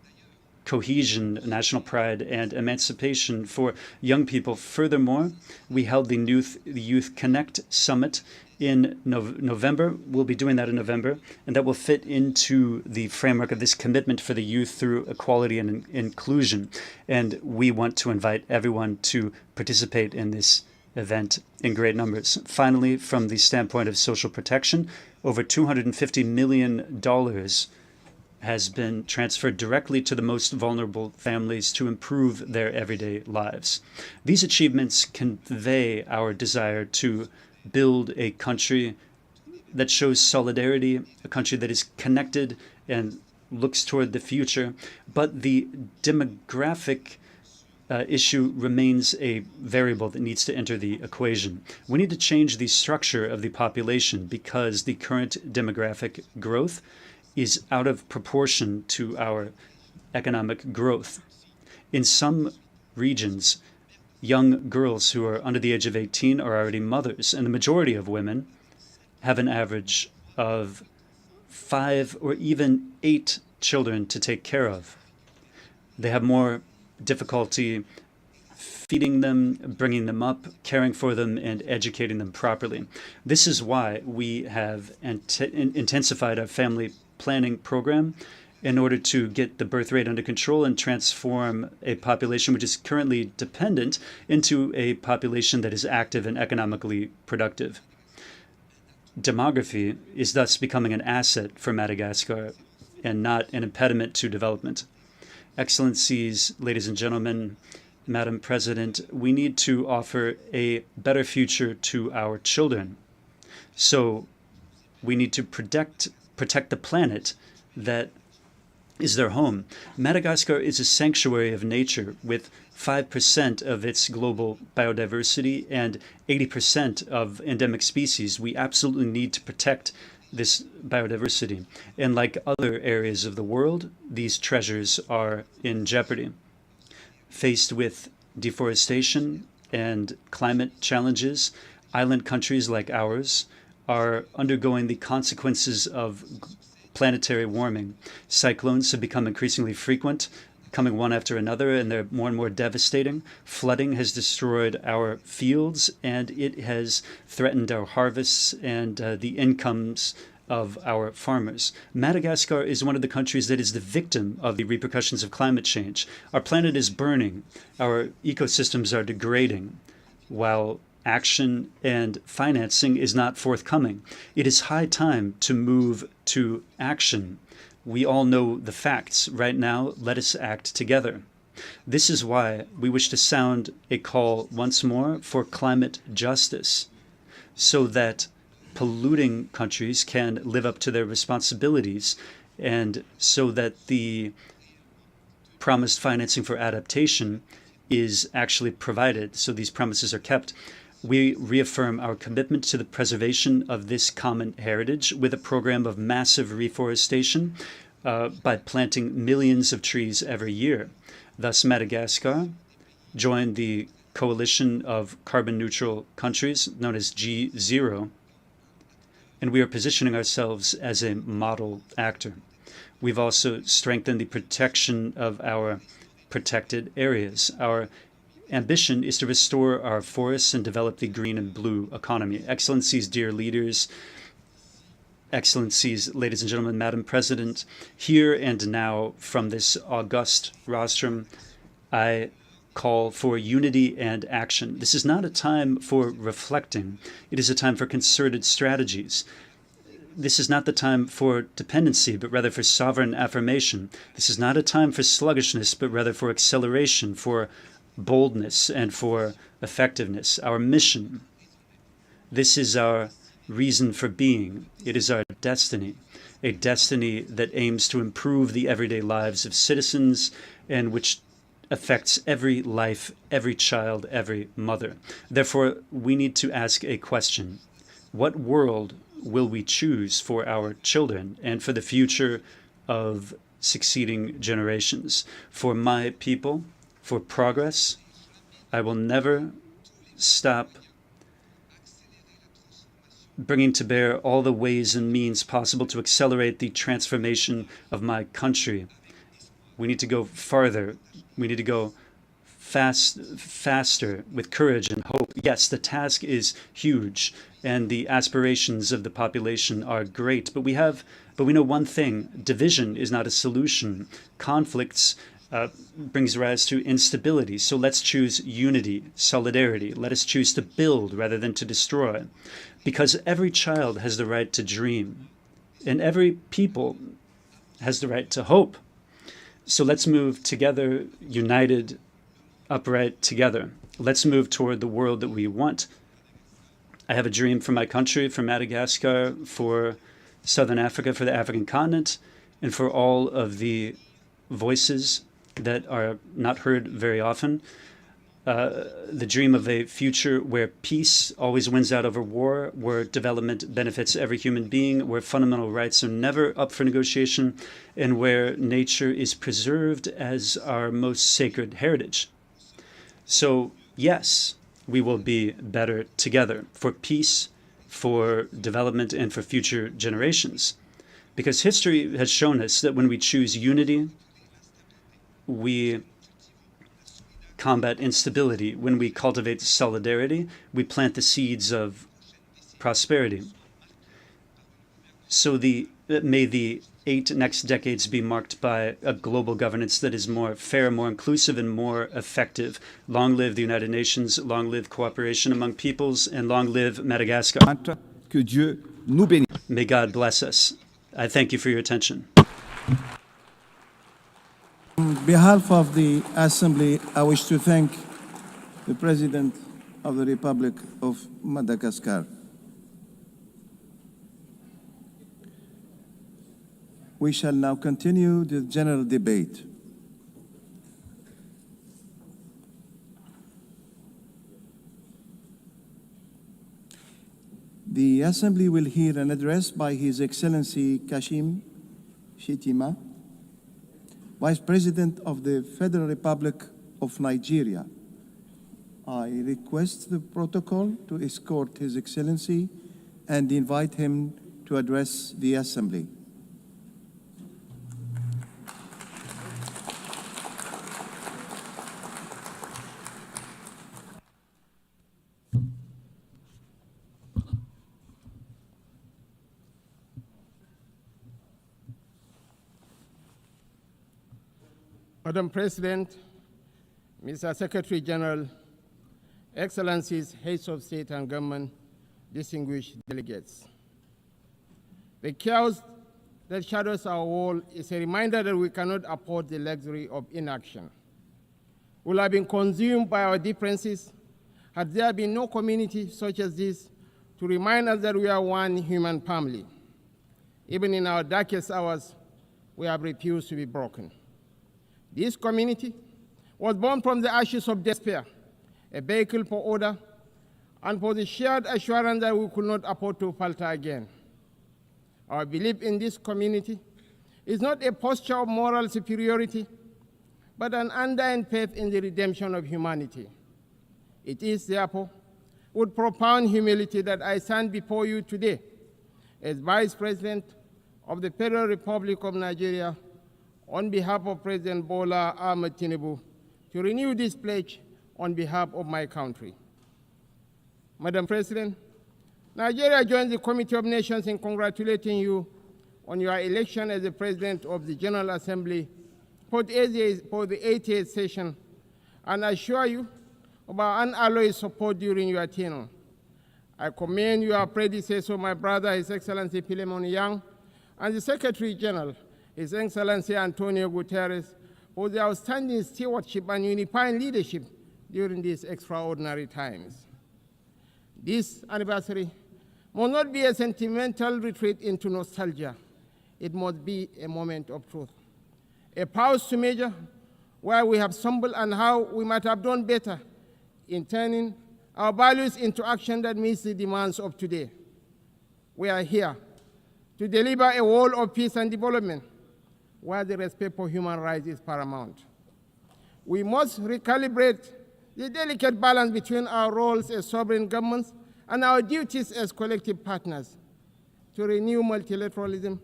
cohesion, national pride, and emancipation for young people. Furthermore, we held the Youth Connect Summit in November. We'll be doing that in November, and that will fit into the framework of this commitment for the youth through equality and inclusion. And we want to invite everyone to participate in this event in great numbers. Finally, from the standpoint of social protection, over $250 million has been transferred directly to the most vulnerable families to improve their everyday lives. These achievements convey our desire to build a country that shows solidarity, a country that is connected and looks toward the future. But the demographic issue remains a variable that needs to enter the equation. We need to change the structure of the population because the current demographic growth is out of proportion to our economic growth. In some regions, young girls who are under the age of 18 are already mothers, and the majority of women have an average of 5 or even 8 children to take care of. They have more difficulty feeding them, bringing them up, caring for them, and educating them properly. This is why we have intensified our family planning program in order to get the birth rate under control and transform a population which is currently dependent into a population that is active and economically productive. Demography is thus becoming an asset for Madagascar and not an impediment to development. Excellencies, ladies and gentlemen, Madam President, we need to offer a better future to our children. So we need to protect the planet that is their home. Madagascar is a sanctuary of nature with 5% of its global biodiversity and 80% of endemic species. We absolutely need to protect this biodiversity. And like other areas of the world, these treasures are in jeopardy. Faced with deforestation and climate challenges, island countries like ours are undergoing the consequences of planetary warming. Cyclones have become increasingly frequent, coming one after another, and they're more and more devastating. Flooding has destroyed our fields, and it has threatened our harvests and the incomes of our farmers. Madagascar is one of the countries that is the victim of the repercussions of climate change. Our planet is burning. Our ecosystems are degrading, while action and financing is not forthcoming. It is high time to move to action. We all know the facts. Right now, let us act together. This is why we wish to sound a call once more for climate justice, so that polluting countries can live up to their responsibilities, and so that the promised financing for adaptation is actually provided, so these promises are kept. We reaffirm our commitment to the preservation of this common heritage with a program of massive reforestation by planting millions of trees every year. Thus, Madagascar joined the coalition of carbon neutral countries known as G0, and we are positioning ourselves as a model actor. We've also strengthened the protection of our protected areas. Our ambition is to restore our forests and develop the green and blue economy. Excellencies, dear leaders, Excellencies, ladies and gentlemen, Madam President, here and now from this august rostrum, I call for unity and action. This is not a time for reflecting. It is a time for concerted strategies. This is not the time for dependency, but rather for sovereign affirmation. This is not a time for sluggishness, but rather for acceleration, for boldness, and for effectiveness. Our mission, this is our reason for being. It is our destiny, a destiny that aims to improve the everyday lives of citizens and which affects every life, every child, every mother. Therefore, we need to ask a question. What world will we choose for our children and for the future of succeeding generations? For my people, for progress, I will never stop bringing to bear all the ways and means possible to accelerate the transformation of my country. We need to go farther. We need to go faster with courage and hope. Yes, the task is huge and the aspirations of the population are great, but we know one thing: division is not a solution. Conflicts brings rise to instability. So let's choose unity, solidarity. Let us choose to build rather than to destroy, because every child has the right to dream and every people has the right to hope. So let's move together, united, upright together. Let's move toward the world that we want. I have a dream for my country, for Madagascar, for Southern Africa, for the African continent, and for all of the voices that are not heard very often. The dream of a future where peace always wins out over war, where development benefits every human being, where fundamental rights are never up for negotiation, and where nature is preserved as our most sacred heritage. So, yes, we will be better together for peace, for development, and for future generations. Because history has shown us that when we choose unity, we combat instability. When we cultivate solidarity, we plant the seeds of prosperity. So may the 8 next decades be marked by a global governance that is more fair, more inclusive, and more effective. Long live the United Nations, long live cooperation among peoples, and long live Madagascar. Que Dieu nous bénisse. May God bless us. I thank you for your attention. On behalf of the Assembly, I wish to thank the President of the Republic of Madagascar. We shall now continue the general debate. The Assembly will hear an address by His Excellency Kashim Shettima, Vice President of the Federal Republic of Nigeria. I request the protocol to escort His Excellency and invite him to address the Assembly. Madam President, Mr. Secretary General, Excellencies, Heads of State and Government, distinguished delegates. The chaos that shadows our world is a reminder that we cannot afford the luxury of inaction. We will have been consumed by our differences had there been no community such as this to remind us that we are one human family. Even in our darkest hours, we have refused to be broken. This community was born from the ashes of despair, a vehicle for order, and for the shared assurance that we could not afford to falter again. Our belief in this community is not a posture of moral superiority, but an undying faith in the redemption of humanity. It is, therefore, with profound humility that I stand before you today as Vice President of the Federal Republic of Nigeria on behalf of President Bola Ahmed Tinubu to renew this pledge on behalf of my country. Madam President, Nigeria joins the Committee of Nations in congratulating you on your election as the President of the General Assembly for the 88th session, and assure you of our unalloyed support during your tenure. I commend your predecessor, my brother, His Excellency Philemon Yang, and the Secretary General, His Excellency Antonio Guterres, for their outstanding stewardship and unifying leadership during these extraordinary times. This anniversary must not be a sentimental retreat into nostalgia. It must be a moment of truth, a pause to measure where we have stumbled and how we might have done better in turning our values into action that meets the demands of today. We are here to deliver a world of peace and development where the respect for human rights is paramount. We must recalibrate the delicate balance between our roles as sovereign governments and our duties as collective partners to renew multilateralism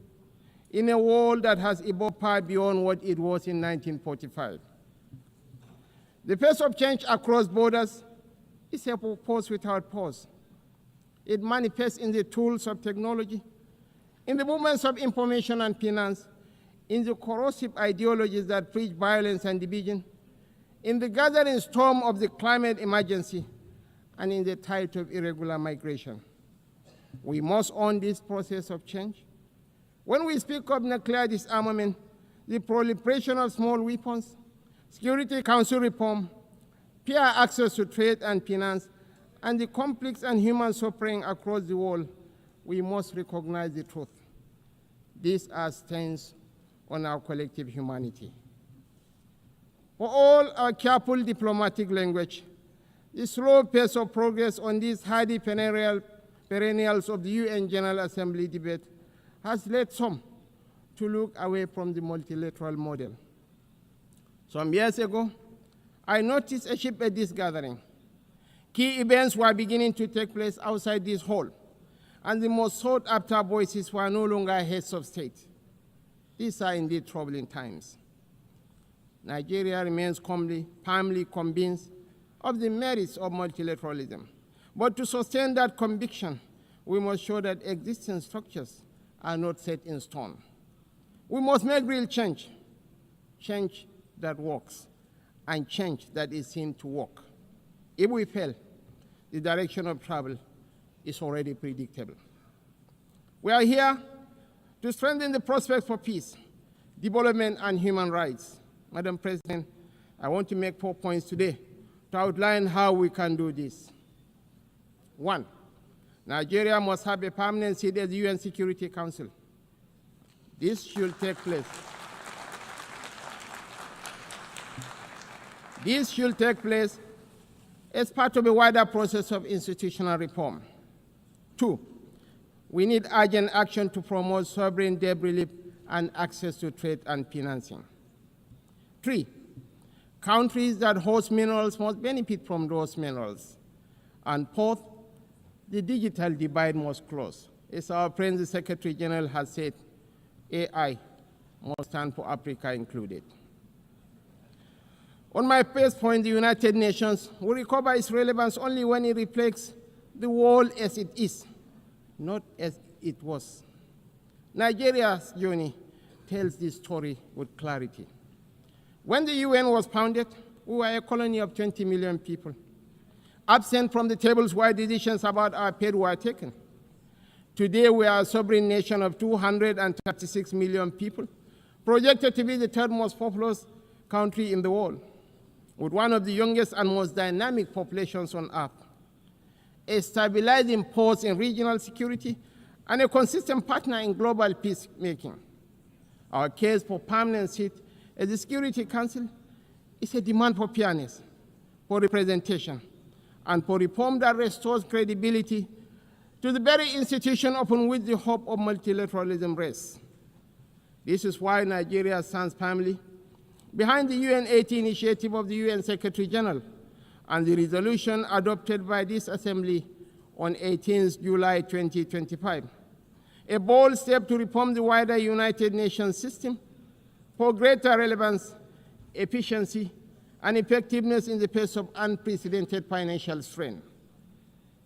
in a world that has evolved far beyond what it was in 1945. The pace of change across borders is a pause without pause. It manifests in the tools of technology, in the movements of information and finance, in the corrosive ideologies that preach violence and division, in the gathering storm of the climate emergency, and in the tide of irregular migration. We must own this process of change. When we speak of nuclear disarmament, the proliferation of small weapons, Security Council reform, fair access to trade and finance, and the conflicts and human suffering across the world, we must recognize the truth. These are stains on our collective humanity. For all our careful diplomatic language, the slow pace of progress on these hardy perennials of the UN General Assembly debate has led some to look away from the multilateral model. Some years ago, I noticed a shift at this gathering. Key events were beginning to take place outside this hall, and the most sought-after voices were no longer heads of state. These are indeed troubling times. Nigeria remains firmly convinced of the merits of multilateralism. But to sustain that conviction, we must show that existing structures are not set in stone. We must make real change, change that works, and change that is seen to work. If we fail, the direction of travel is already predictable. We are here to strengthen the prospects for peace, development, and human rights. Madam President, I want to make 4 points today to outline how we can do this. 1, Nigeria must have a permanent seat at the UN Security Council. This should take place. This should take place as part of a wider process of institutional reform. 2, we need urgent action to promote sovereign debt relief and access to trade and financing. 3, countries that host minerals must benefit from those minerals. And 4th, the digital divide must close. As our friend the Secretary General has said, AI must stand for Africa included. On my first point, the United Nations will recover its relevance only when it reflects the world as it is, not as it was. Nigeria's journey tells this story with clarity. When the UN was founded, we were a colony of 20 million people, absent from the tables where decisions about our fate were taken. Today, we are a sovereign nation of 236 million people, projected to be the third most populous country in the world, with one of the youngest and most dynamic populations on earth, a stabilizing force in regional security, and a consistent partner in global peacemaking. Our case for permanent seat at the Security Council is a demand for fairness, for representation, and for reform that restores credibility to the very institution upon which the hope of multilateralism rests. This is why Nigeria stands firmly behind the UN-80 initiative of the UN Secretary General and the resolution adopted by this Assembly on 18 July 2025, a bold step to reform the wider United Nations system for greater relevance, efficiency, and effectiveness in the face of unprecedented financial strain.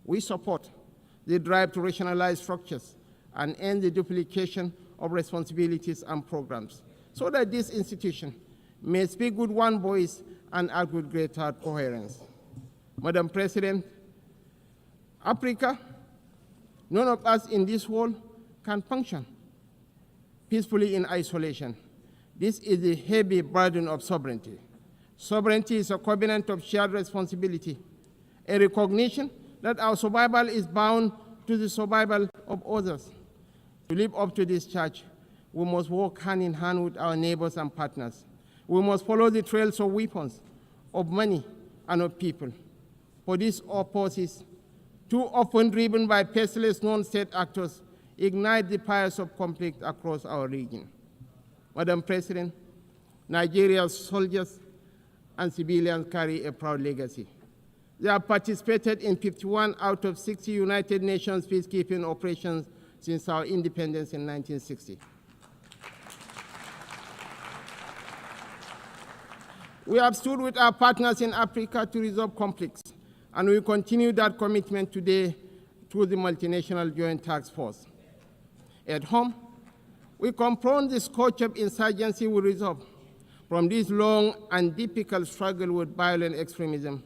We support the drive to rationalize structures and end the duplication of responsibilities and programs so that this institution may speak with one voice and act with greater coherence. Madam President, Africa, none of us in this world can function peacefully in isolation. This is the heavy burden of sovereignty. Sovereignty is a covenant of shared responsibility, a recognition that our survival is bound to the survival of others. To live up to this charge, we must work hand in hand with our neighbors and partners. We must follow the trails of weapons, of money, and of people. For these forces, too often driven by faceless non-state actors, ignite the fires of conflict across our region. Madam President, Nigeria's soldiers and civilians carry a proud legacy. They have participated in 51 out of 60 United Nations peacekeeping operations since our independence in 1960. We have stood with our partners in Africa to resolve conflicts, and we continue that commitment today through the Multinational Joint Task Force. At home, we confront the scourge of insurgency we resolve. From this long and difficult struggle with violent extremism,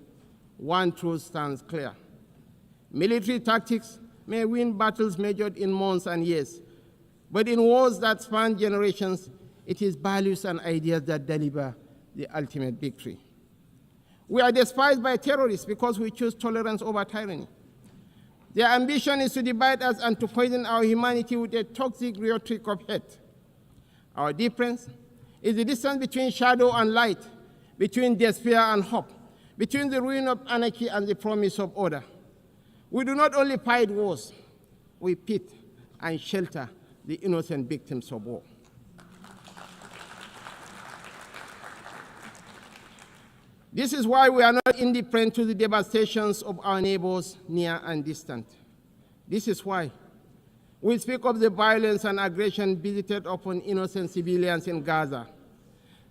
one truth stands clear. Military tactics may win battles measured in months and years, but in wars that span generations, it is values and ideas that deliver the ultimate victory. We are despised by terrorists because we choose tolerance over tyranny. Their ambition is to divide us and to poison our humanity with a toxic rhetoric of hate. Our difference is the distance between shadow and light, between despair and hope, between the ruin of anarchy and the promise of order. We do not only fight wars, we pit and shelter the innocent victims of war. This is why we are not indifferent to the devastations of our neighbors near and distant. This is why we speak of the violence and aggression visited upon innocent civilians in Gaza,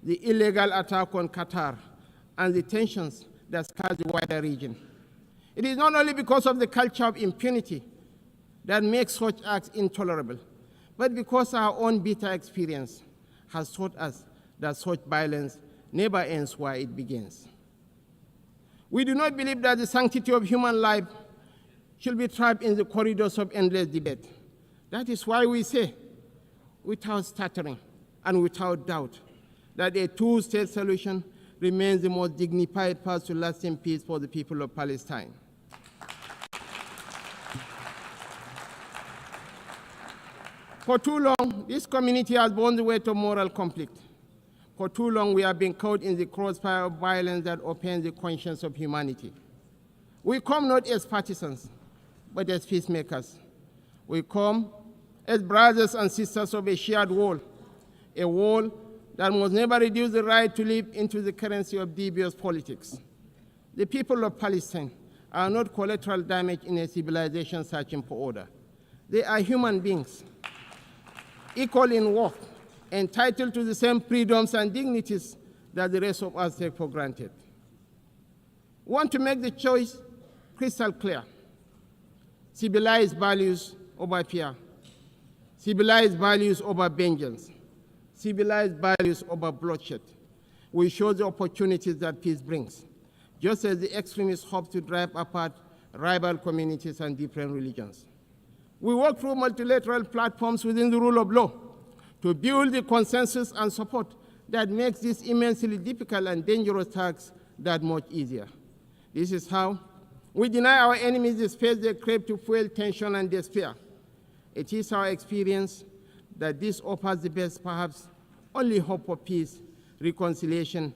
the illegal attack on Qatar, and the tensions that scar the wider region. It is not only because of the culture of impunity that makes such acts intolerable, but because our own bitter experience has taught us that such violence never ends where it begins. We do not believe that the sanctity of human life should be trapped in the corridors of endless debate. That is why we say, without stuttering and without doubt, that a two-state solution remains the most dignified path to lasting peace for the people of Palestine. For too long, this community has borne the weight of moral conflict. For too long, we have been caught in the crossfire of violence that offends the conscience of humanity. We come not as partisans, but as peacemakers. We come as brothers and sisters of a shared wall, a wall that must never reduce the right to live into the currency of devious politics. The people of Palestine are not collateral damage in a civilization searching for order. They are human beings, equal in worth, entitled to the same freedoms and dignities that the rest of us take for granted. We want to make the choice crystal clear. Civilized values over fear. Civilized values over vengeance. Civilized values over bloodshed. We show the opportunities that peace brings, just as the extremists hope to drive apart rival communities and different religions. We work through multilateral platforms within the rule of law to build the consensus and support that makes this immensely difficult and dangerous task that much easier. This is how we deny our enemies the space they crave to fuel tension and despair. It is our experience that this offers the best, perhaps only hope for peace, reconciliation,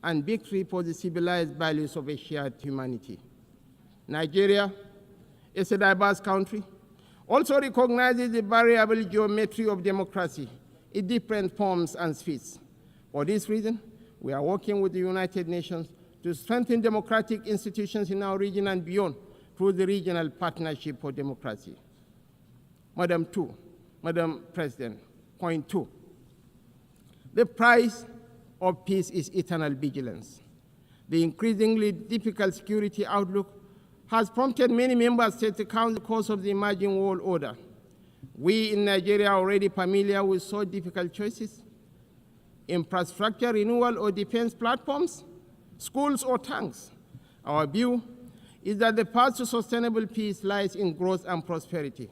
and victory for the civilized values of a shared humanity. Nigeria is a diverse country, also recognizes the variable geometry of democracy in different forms and speeds. For this reason, we are working with the United Nations to strengthen democratic institutions in our region and beyond through the Regional Partnership for Democracy. Madam President, point 2. The price of peace is eternal vigilance. The increasingly difficult security outlook has prompted many member states to count the cost of the emerging world order. We in Nigeria are already familiar with so difficult choices: infrastructure renewal or defense platforms, schools or tanks. Our view is that the path to sustainable peace lies in growth and prosperity.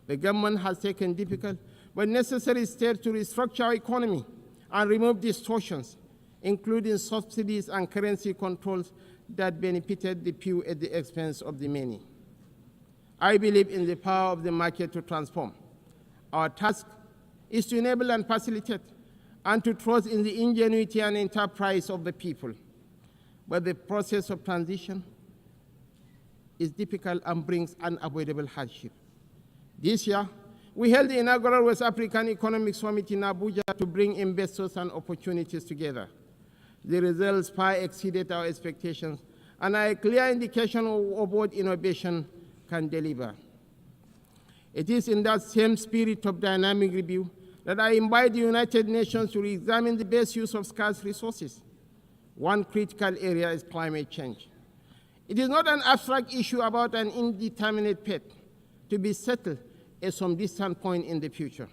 The government has taken difficult but necessary steps to restructure our economy and remove distortions, including subsidies and currency controls that benefited the few at the expense of the many. I believe in the power of the market to transform. Our task is to enable and facilitate and to trust in the ingenuity and enterprise of the people. But the process of transition is difficult and brings unavoidable hardship. This year, we held the inaugural West African Economic Summit in Abuja to bring investors and opportunities together. The results far exceeded our expectations and are a clear indication of what innovation can deliver. It is in that same spirit of dynamic review that I invite the United Nations to re-examine the best use of scarce resources. One critical area is climate change. It is not an abstract issue about an indeterminate fate to be settled at some distant point in the future.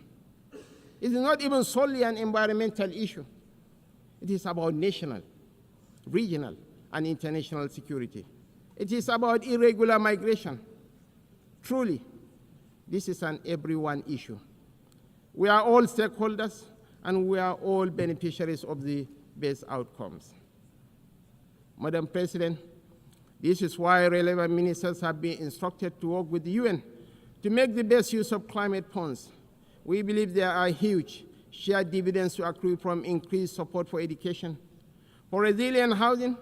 It is not even solely an environmental issue. It is about national, regional, and international security. It is about irregular migration. Truly, this is an everyone issue. We are all stakeholders, and we are all beneficiaries of the best outcomes. Madam President, this is why relevant ministers have been instructed to work with the UN to make the best use of climate funds. We believe there are huge shared dividends to accrue from increased support for education, for resilient housing,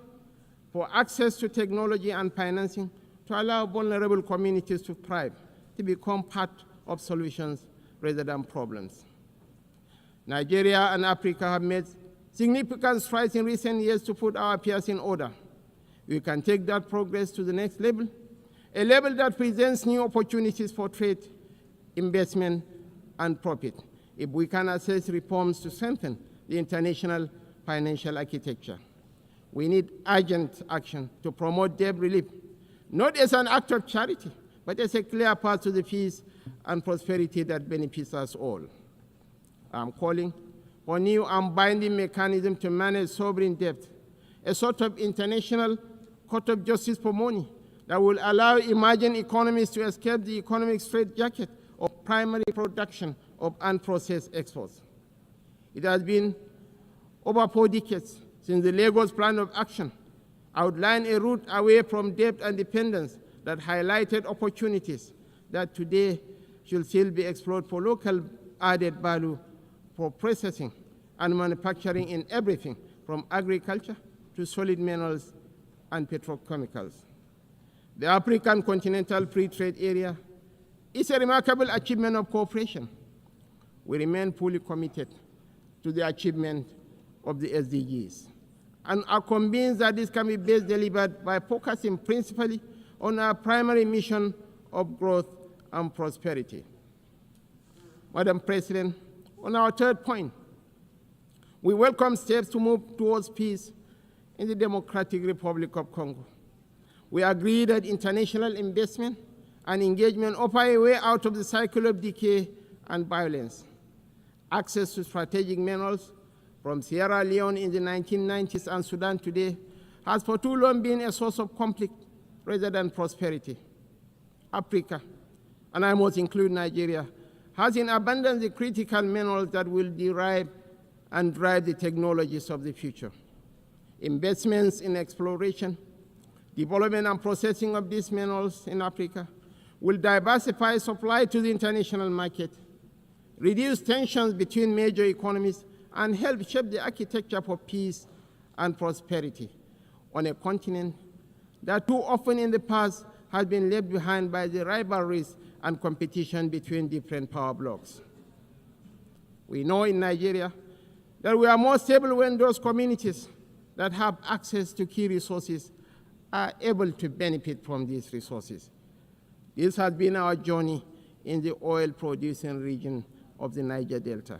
for access to technology and financing to allow vulnerable communities to thrive, to become part of solutions rather than problems. Nigeria and Africa have made significant strides in recent years to put our affairs in order. We can take that progress to the next level, a level that presents new opportunities for trade, investment, and profit, if we can assess reforms to strengthen the international financial architecture. We need urgent action to promote debt relief, not as an act of charity, but as a clear path to the peace and prosperity that benefits us all. I'm calling for new and binding mechanism to manage sovereign debt, a sort of international court of justice for money that will allow emerging economies to escape the economic straitjacket of primary production of unprocessed exports. It has been over 4 decades since the Lagos Plan of Action outlined a route away from debt and dependence that highlighted opportunities that today should still be explored for local added value for processing and manufacturing in everything from agriculture to solid minerals and petrochemicals. The African Continental Free Trade Area is a remarkable achievement of cooperation. We remain fully committed to the achievement of the SDGs and are convinced that this can be best delivered by focusing principally on our primary mission of growth and prosperity. Madam President, on our third point, we welcome steps to move towards peace in the Democratic Republic of Congo. We agree that international investment and engagement offer a way out of the cycle of decay and violence. Access to strategic minerals from Sierra Leone in the 1990s and Sudan today has for too long been a source of conflict rather than prosperity. Africa, and I must include Nigeria, has in abundance the critical minerals that will derive and drive the technologies of the future. Investments in exploration, development and processing of these minerals in Africa will diversify supply to the international market, reduce tensions between major economies, and help shape the architecture for peace and prosperity on a continent that too often in the past has been left behind by the rivalries and competition between different power blocs. We know in Nigeria that we are more stable when those communities that have access to key resources are able to benefit from these resources. This has been our journey in the oil-producing region of the Niger Delta.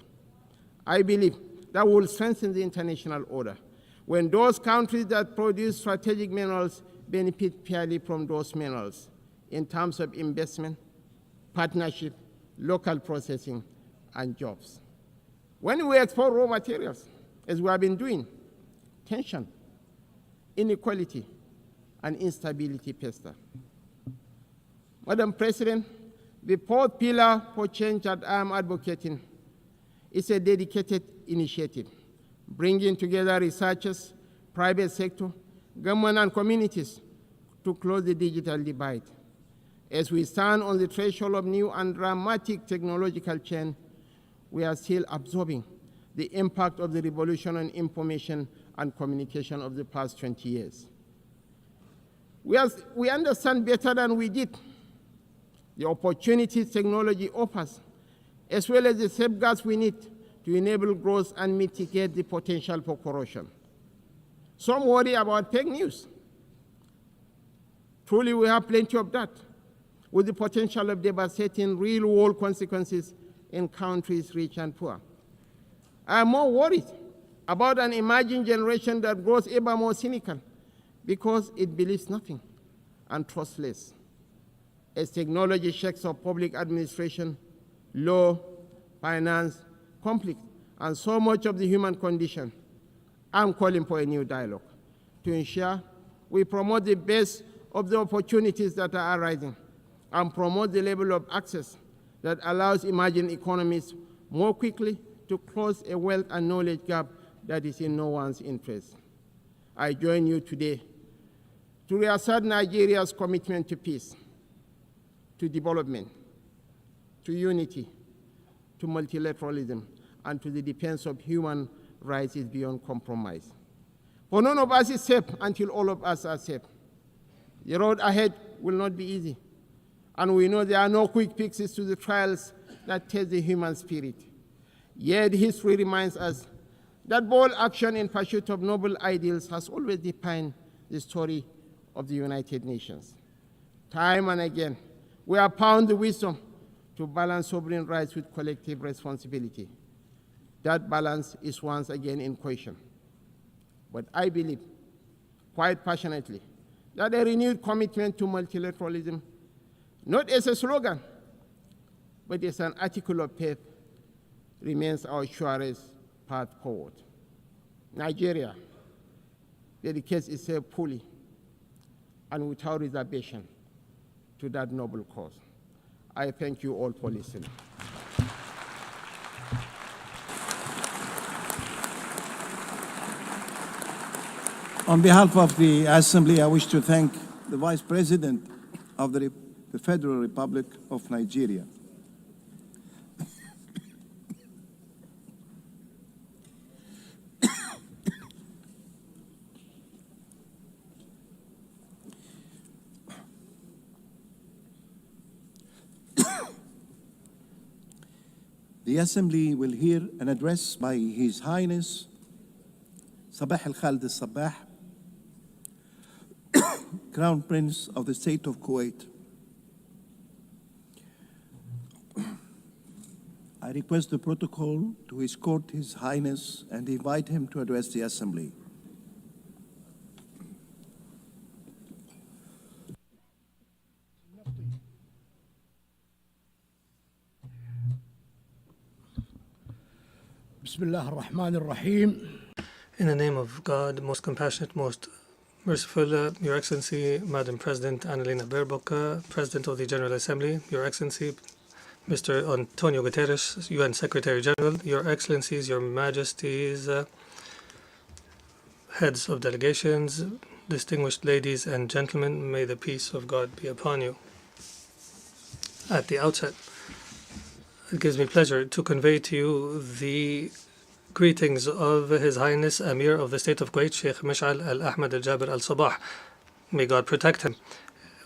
I believe that will strengthen the international order when those countries that produce strategic minerals benefit fairly from those minerals in terms of investment, partnership, local processing, and jobs. When we export raw materials, as we have been doing, tension, inequality, and instability fester. Madam President, the fourth pillar for change that I am advocating is a dedicated initiative, bringing together researchers, private sector, government, and communities to close the digital divide. As we stand on the threshold of new and dramatic technological change, we are still absorbing the impact of the revolution on information and communication of the past 20 years. We understand better than we did the opportunities technology offers, as well as the safeguards we need to enable growth and mitigate the potential for corruption. Some worry about fake news. Truly, we have plenty of that, with the potential of devastating real-world consequences in countries rich and poor. I am more worried about an emerging generation that grows ever more cynical because it believes nothing and trusts less. As technology shakes up public administration, law, finance, conflict, and so much of the human condition, I'm calling for a new dialogue to ensure we promote the best of the opportunities that are arising and promote the level of access that allows emerging economies more quickly to close a wealth and knowledge gap that is in no one's interest. I join you today to reassert Nigeria's commitment to peace, to development, to unity, to multilateralism, and to the defense of human rights is beyond compromise. For none of us is safe until all of us are safe. The road ahead will not be easy, and we know there are no quick fixes to the trials that test the human spirit. Yet history reminds us that bold action in pursuit of noble ideals has always defined the story of the United Nations. Time and again, we have found the wisdom to balance sovereign rights with collective responsibility. That balance is once again in question. But I believe, quite passionately, that a renewed commitment to multilateralism, not as a slogan, but as an article of faith, remains our surest path forward. Nigeria dedicates itself fully and without reservation to that noble cause. I thank you all for listening. On behalf of the Assembly, I wish to thank the Vice President of the Federal Republic of Nigeria. The Assembly will hear an address by His Highness Sabah al-Khalid al-Sabah, Crown Prince of the State of Kuwait. I request the protocol to escort His Highness and invite him to address the Assembly. Bismillah ar-Rahman ar-Rahim. In the name of God, most compassionate, most merciful, Your Excellency, Madam President Annalena Baerbock, President of the General Assembly, Your Excellency, Mr. Antonio Guterres, UN Secretary General, Your Excellencies, Your Majesties, heads of delegations, distinguished ladies and gentlemen, may the peace of God be upon you. At the outset, it gives me pleasure to convey to you the greetings of His Highness Amir of the State of Kuwait, Sheikh Mish'al Al-Ahmad Al-Jabir Al-Sabah. May God protect him.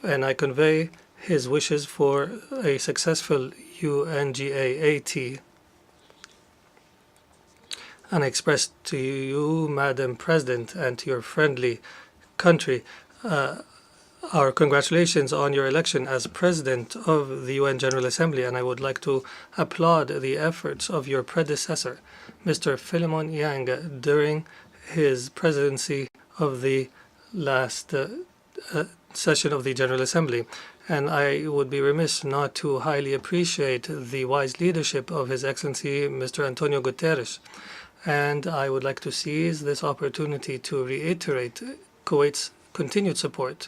And I convey his wishes for a successful UNGA and I express to you, Madam President, and to your friendly country, our congratulations on your election as President of the UN General Assembly, and I would like to applaud the efforts of your predecessor, Mr. Philemon Yang, during his presidency of the last session of the General Assembly. And I would be remiss not to highly appreciate the wise leadership of His Excellency, Mr. Antonio Guterres. And I would like to seize this opportunity to reiterate Kuwait's continued support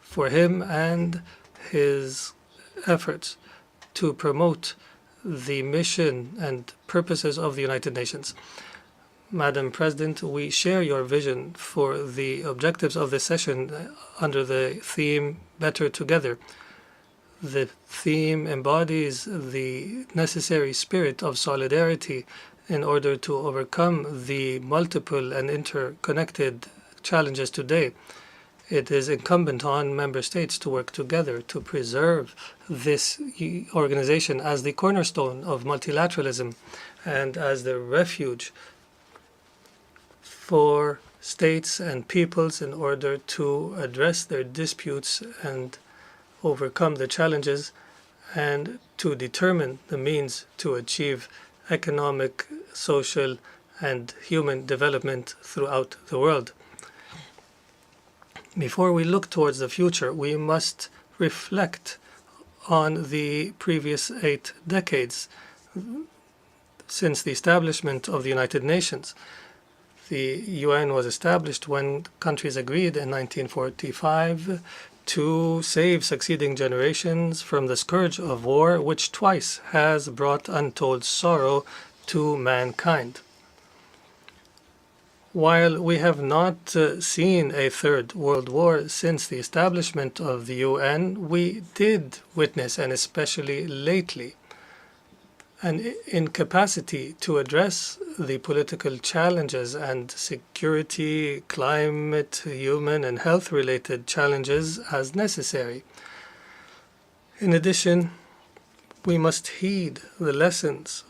for him and his efforts to promote the mission and purposes of the United Nations. Madam President, we share your vision for the objectives of this session under the theme Better Together. The theme embodies the necessary spirit of solidarity in order to overcome the multiple and interconnected challenges today. It is incumbent on member states to work together to preserve this organization as the cornerstone of multilateralism and as the refuge for states and peoples in order to address their disputes and overcome the challenges, and to determine the means to achieve economic, social, and human development throughout the world. Before we look towards the future, we must reflect on the previous 8 decades since the establishment of the United Nations. The UN was established when countries agreed in 1945 to save succeeding generations from the scourge of war, which twice has brought untold sorrow to mankind. While we have not seen a third world war since the establishment of the UN, we did witness, and especially lately, an incapacity to address the political challenges and security, climate, human, and health-related challenges as necessary. In addition, we must heed the lessons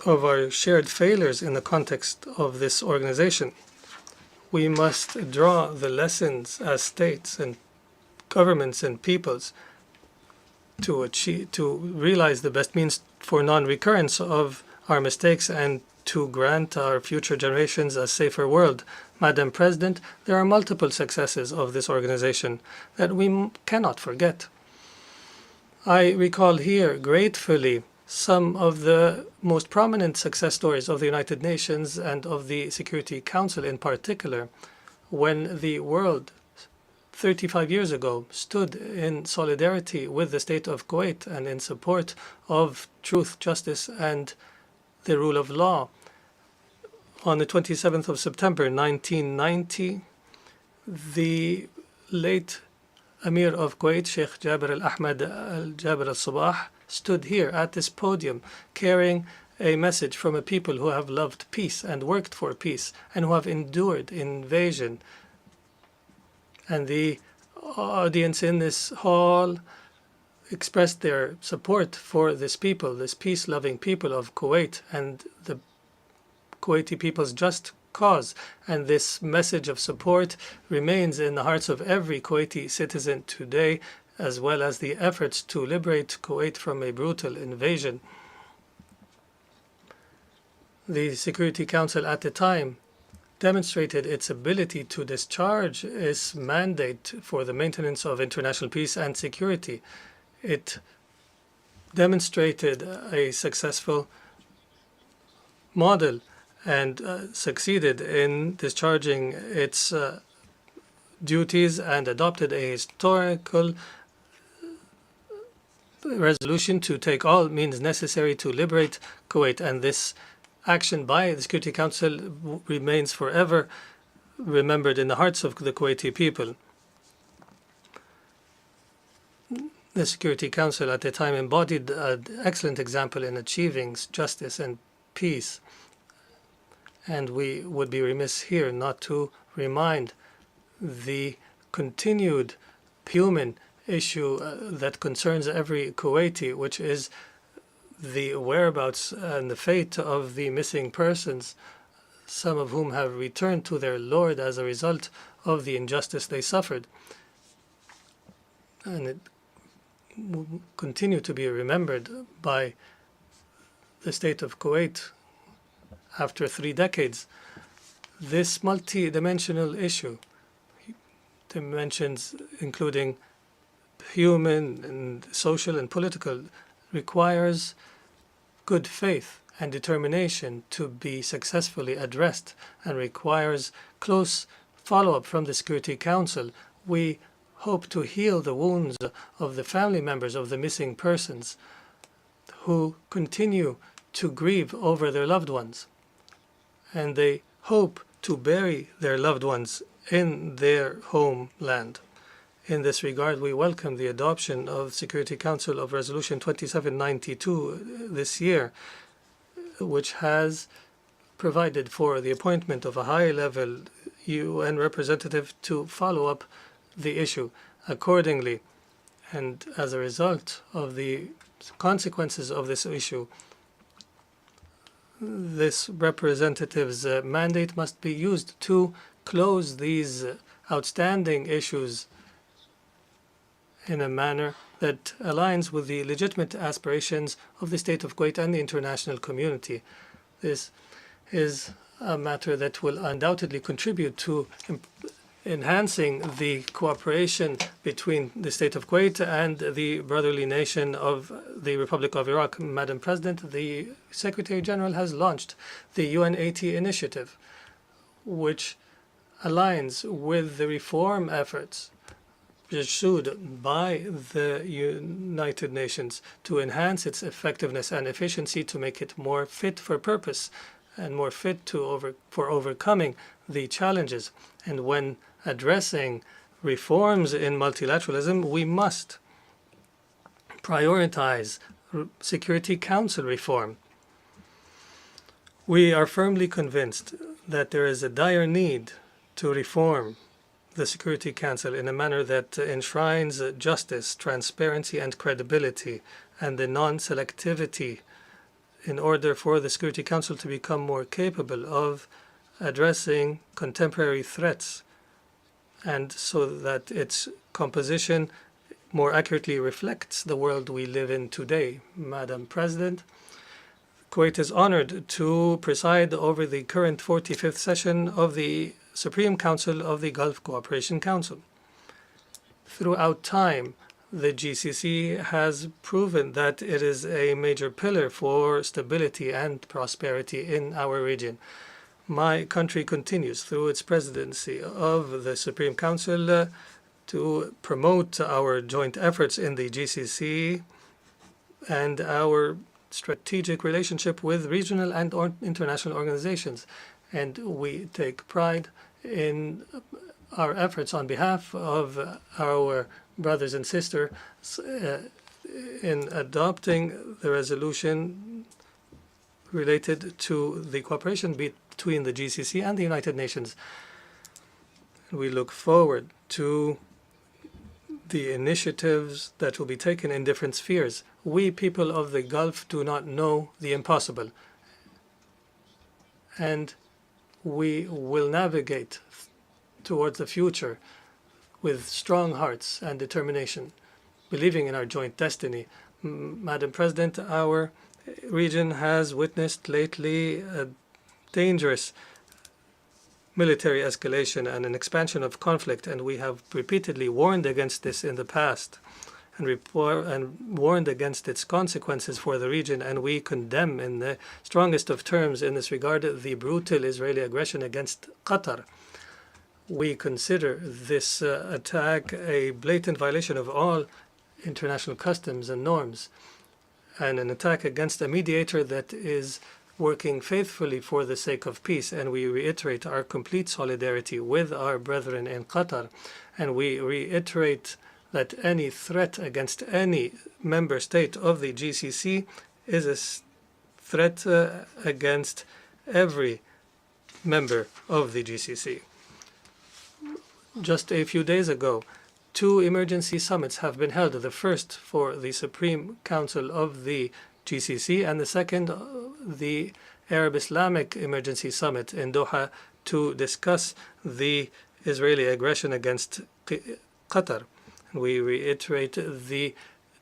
of our shared failures in the context of this organization. We must draw the lessons as states and governments and peoples to realize the best means for non-recurrence of our mistakes and to grant our future generations a safer world. Madam President, there are multiple successes of this organization that we cannot forget. I recall here gratefully some of the most prominent success stories of the United Nations and of the Security Council in particular, when the world 35 years ago stood in solidarity with the state of Kuwait and in support of truth, justice, and the rule of law. On the 27th of September 1990, the late Emir of Kuwait, Sheikh Jabir al-Ahmed al-Jabir al-Sabah, stood here at this podium carrying a message from a people who have loved peace and worked for peace and who have endured invasion. And the audience in this hall expressed their support for this people, this peace-loving people of Kuwait, and the Kuwaiti people's just cause. And this message of support remains in the hearts of every Kuwaiti citizen today, as well as the efforts to liberate Kuwait from a brutal invasion. The Security Council at the time demonstrated its ability to discharge its mandate for the maintenance of international peace and security. It demonstrated a successful model and succeeded in discharging its duties and adopted a historical resolution to take all means necessary to liberate Kuwait. And this action by the Security Council remains forever remembered in the hearts of the Kuwaiti people. The Security Council at the time embodied an excellent example in achieving justice and peace. And we would be remiss here not to remind the continued human issue that concerns every Kuwaiti, which is the whereabouts and the fate of the missing persons, some of whom have returned to their Lord as a result of the injustice they suffered. And it will continue to be remembered by the state of Kuwait after 3 decades. This multi-dimensional issue, dimensions including human and social and political, requires good faith and determination to be successfully addressed and requires close follow-up from the Security Council. We hope to heal the wounds of the family members of the missing persons who continue to grieve over their loved ones, and they hope to bury their loved ones in their homeland. In this regard, we welcome the adoption of Security Council of Resolution 2792 this year, which has provided for the appointment of a high-level UN representative to follow up the issue accordingly. And as a result of the consequences of this issue, this representative's mandate must be used to close these outstanding issues in a manner that aligns with the legitimate aspirations of the state of Kuwait and the international community. This is a matter that will undoubtedly contribute to enhancing the cooperation between the state of Kuwait and the brotherly nation of the Republic of Iraq. Madam President, the Secretary General has launched the UN-80 initiative, which aligns with the reform efforts pursued by the United Nations to enhance its effectiveness and efficiency, to make it more fit for purpose and more fit for overcoming the challenges. And when addressing reforms in multilateralism, we must prioritize Security Council reform. We are firmly convinced that there is a dire need to reform the Security Council in a manner that enshrines justice, transparency, and credibility, and the non-selectivity, in order for the Security Council to become more capable of addressing contemporary threats, and so that its composition more accurately reflects the world we live in today. Madam President, Kuwait is honored to preside over the current 45th session of the Supreme Council of the Gulf Cooperation Council. Throughout time, the GCC has proven that it is a major pillar for stability and prosperity in our region. My country continues through its presidency of the Supreme Council to promote our joint efforts in the GCC and our strategic relationship with regional and international organizations. And we take pride in our efforts on behalf of our brothers and sisters in adopting the resolution related to the cooperation between the GCC and the United Nations. We look forward to the initiatives that will be taken in different spheres. We, people of the Gulf, do not know the impossible, and we will navigate towards the future with strong hearts and determination, believing in our joint destiny. Madam President, our region has witnessed lately a dangerous military escalation and an expansion of conflict, and we have repeatedly warned against this in the past and warned against its consequences for the region, and we condemn in the strongest of terms in this regard the brutal Israeli aggression against Qatar. We consider this attack a blatant violation of all international customs and norms, and an attack against a mediator that is working faithfully for the sake of peace. And we reiterate our complete solidarity with our brethren in Qatar, and we reiterate that any threat against any member state of the GCC is a threat against every member of the GCC. Just a few days ago, 2 emergency summits have been held, the first for the Supreme Council of the GCC and the second, the Arab Islamic Emergency Summit in Doha, to discuss the Israeli aggression against Qatar. We reiterate the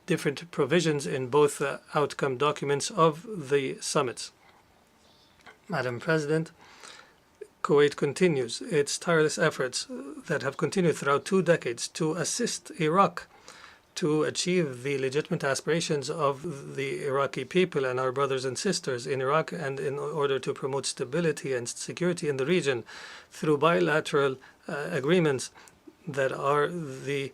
different provisions in both outcome documents of the summits. Madam President, Kuwait continues its tireless efforts that have continued throughout 2 decades to assist Iraq to achieve the legitimate aspirations of the Iraqi people and our brothers and sisters in Iraq, and in order to promote stability and security in the region through bilateral agreements that are the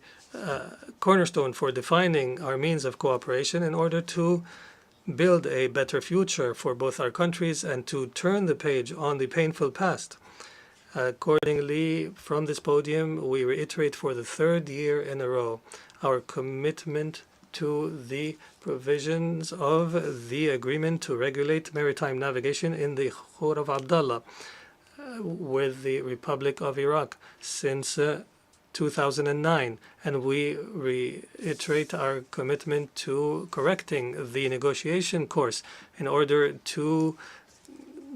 cornerstone for defining our means of cooperation in order to build a better future for both our countries and to turn the page on the painful past. Accordingly, from this podium, we reiterate for the 3rd year in a row our commitment to the provisions of the agreement to regulate maritime navigation in the Khor of Abdullah with the Republic of Iraq since 2009, and we reiterate our commitment to correcting the negotiation course in order to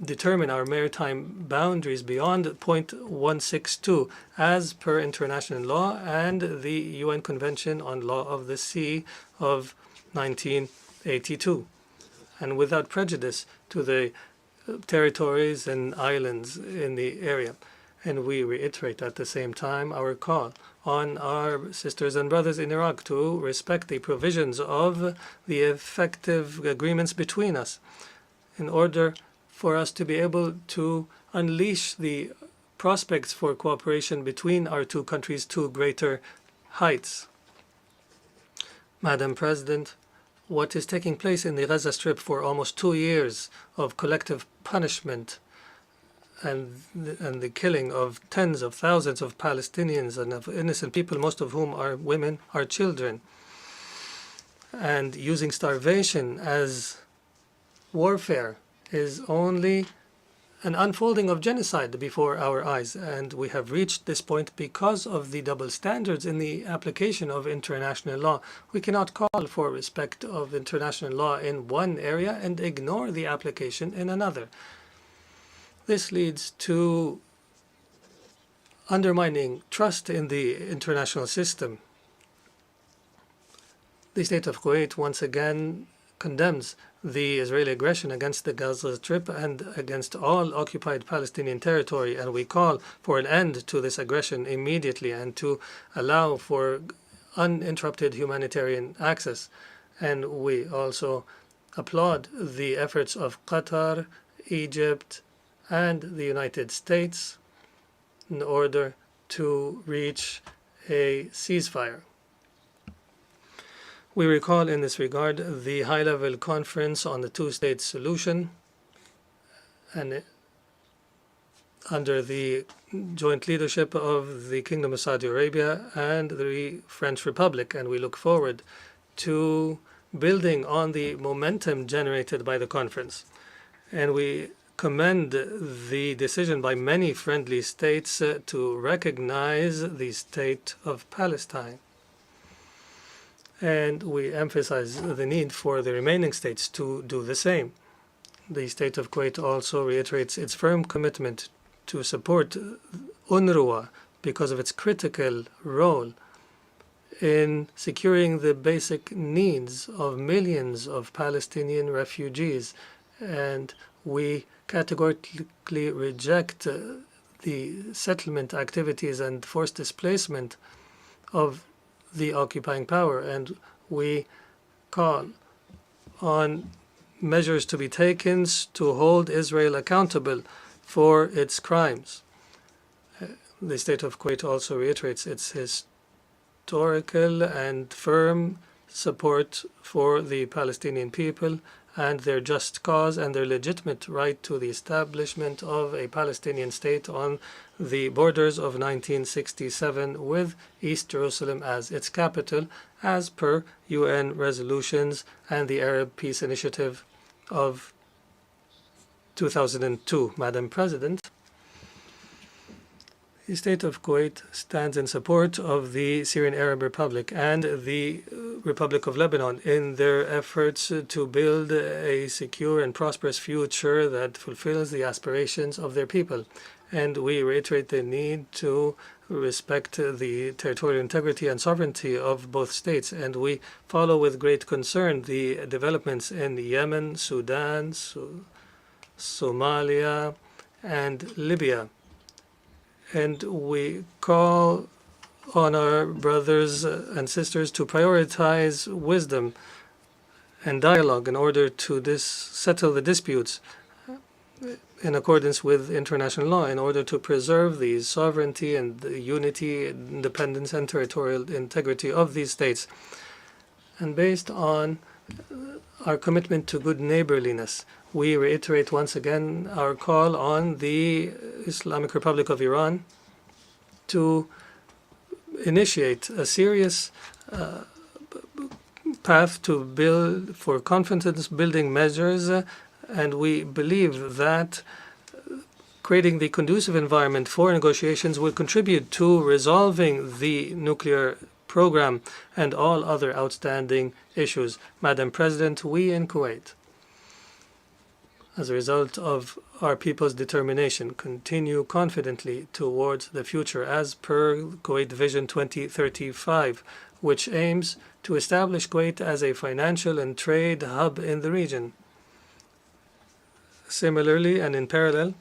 determine our maritime boundaries beyond point 162 as per international law and the UN Convention on Law of the Sea of 1982, and without prejudice to the territories and islands in the area. And we reiterate at the same time our call on our sisters and brothers in Iraq to respect the provisions of the effective agreements between us in order for us to be able to unleash the prospects for cooperation between our two countries to greater heights. Madam President, what is taking place in the Gaza Strip for almost 2 years of collective punishment and the killing of tens of thousands of Palestinians and of innocent people, most of whom are women, are children, and using starvation as warfare is only an unfolding of genocide before our eyes. And we have reached this point because of the double standards in the application of international law. We cannot call for respect of international law in one area and ignore the application in another. This leads to undermining trust in the international system. The state of Kuwait once again condemns the Israeli aggression against the Gaza Strip and against all occupied Palestinian territory, and we call for an end to this aggression immediately and to allow for uninterrupted humanitarian access. And we also applaud the efforts of Qatar, Egypt, and the United States in order to reach a ceasefire. We recall in this regard the high-level conference on the two-state solution, and under the joint leadership of the Kingdom of Saudi Arabia and the French Republic, and we look forward to building on the momentum generated by the conference. And we commend the decision by many friendly states to recognize the state of Palestine. And we emphasize the need for the remaining states to do the same. The state of Kuwait also reiterates its firm commitment to support UNRWA because of its critical role in securing the basic needs of millions of Palestinian refugees. And we categorically reject the settlement activities and forced displacement of the occupying power, and we call on measures to be taken to hold Israel accountable for its crimes. The state of Kuwait also reiterates its historical and firm support for the Palestinian people and their just cause and their legitimate right to the establishment of a Palestinian state on the borders of 1967 with East Jerusalem as its capital, as per UN resolutions and the Arab Peace Initiative of 2002. Madam President, the state of Kuwait stands in support of the Syrian Arab Republic and the Republic of Lebanon in their efforts to build a secure and prosperous future that fulfills the aspirations of their people. And we reiterate the need to respect the territorial integrity and sovereignty of both states. And we follow with great concern the developments in Yemen, Sudan, Somalia, and Libya. And we call on our brothers and sisters to prioritize wisdom and dialogue in order to settle the disputes in accordance with international law, in order to preserve the sovereignty and the unity, independence, and territorial integrity of these states. And based on our commitment to good neighborliness, we reiterate once again our call on the Islamic Republic of Iran to initiate a serious path to build for confidence-building measures, and we believe that creating the conducive environment for negotiations will contribute to resolving the nuclear program and all other outstanding issues. Madam President, we in Kuwait as a result of our people's determination, continue confidently towards the future as per Kuwait Vision 2035, which aims to establish Kuwait as a financial and trade hub in the region. Similarly, and in parallel,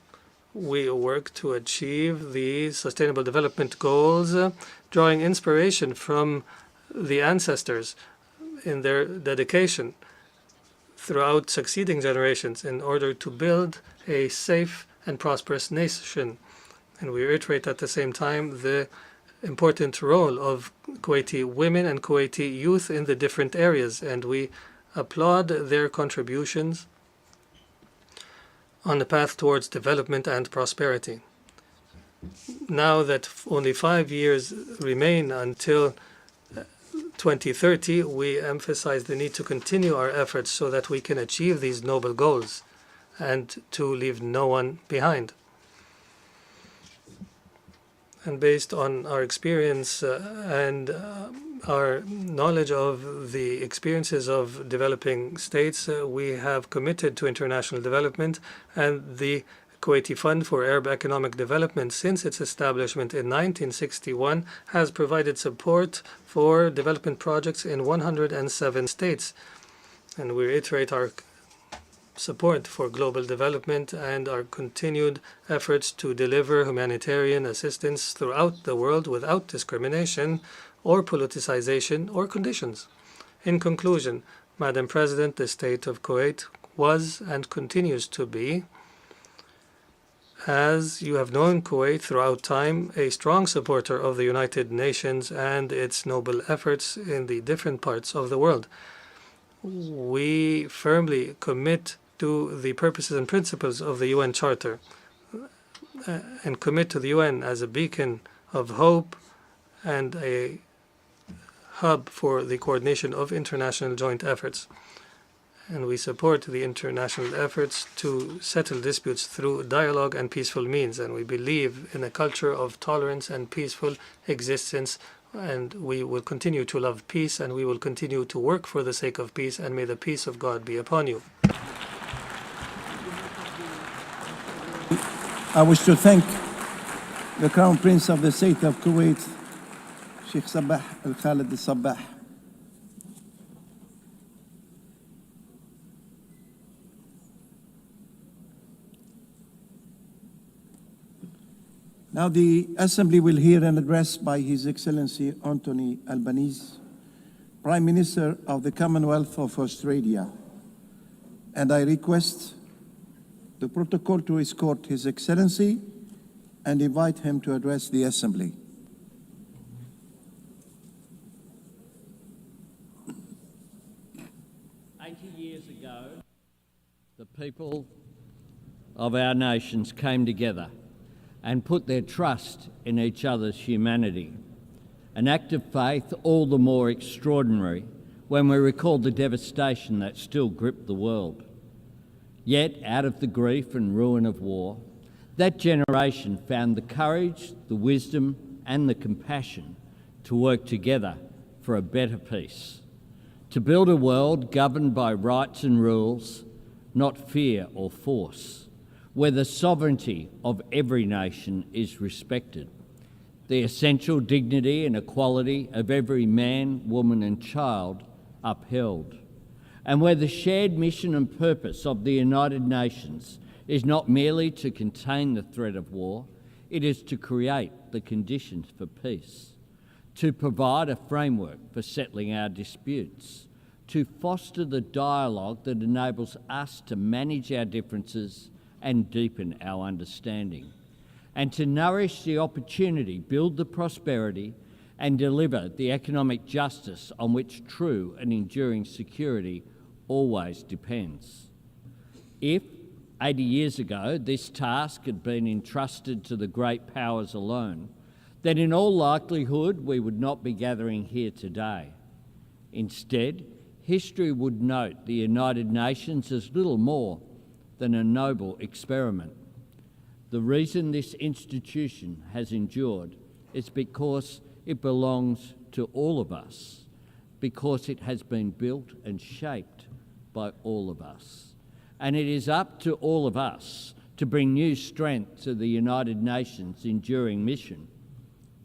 we work to achieve the Sustainable Development Goals, drawing inspiration from the ancestors in their dedication throughout succeeding generations in order to build a safe and prosperous nation. And we reiterate at the same time the important role of Kuwaiti women and Kuwaiti youth in the different areas, and we applaud their contributions on the path towards development and prosperity. Now that only 5 years remain until 2030, we emphasize the need to continue our efforts so that we can achieve these noble goals and to leave no one behind. And based on our experience and our knowledge of the experiences of developing states, we have committed to international development, and the Kuwaiti Fund for Arab Economic Development, since its establishment in 1961, has provided support for development projects in 107 states. And we reiterate our support for global development and our continued efforts to deliver humanitarian assistance throughout the world without discrimination or politicization or conditions. In conclusion, Madam President, the state of Kuwait was and continues to be, as you have known Kuwait throughout time, a strong supporter of the United Nations and its noble efforts in the different parts of the world. We firmly commit to the purposes and principles of the UN Charter and commit to the UN as a beacon of hope and a hub for the coordination of international joint efforts. And we support the international efforts to settle disputes through dialogue and peaceful means. And we believe in a culture of tolerance and peaceful existence. And we will continue to love peace, and we will continue to work for the sake of peace. And may the peace of God be upon you. I wish to thank the Crown Prince of the State of Kuwait, Sheikh Sabah Al-Khalid Al-Sabah. Now the Assembly will hear an address by His Excellency Anthony Albanese, Prime Minister of the Commonwealth of Australia, and I request the protocol to escort His Excellency and invite him to address the Assembly. Years ago, the people of our nations came together and put their trust in each other's humanity. An act of faith all the more extraordinary when we recall the devastation that still gripped the world. Yet, out of the grief and ruin of war, that generation found the courage, the wisdom, and the compassion to work together for a better peace, to build a world governed by rights and rules, not fear or force, where the sovereignty of every nation is respected, the essential dignity and equality of every man, woman and child upheld, and where the shared mission and purpose of the United Nations is not merely to contain the threat of war, it is to create the conditions for peace, to provide a framework for settling our disputes, to foster the dialogue that enables us to manage our differences and deepen our understanding, and to nourish the opportunity, build the prosperity, and deliver the economic justice on which true and enduring security always depends. If 80 years ago this task had been entrusted to the great powers alone, then in all likelihood we would not be gathering here today. Instead, history would note the United Nations as little more than a noble experiment. The reason this institution has endured is because it belongs to all of us, because it has been built and shaped by all of us, and it is up to all of us to bring new strength to the United Nations' enduring mission,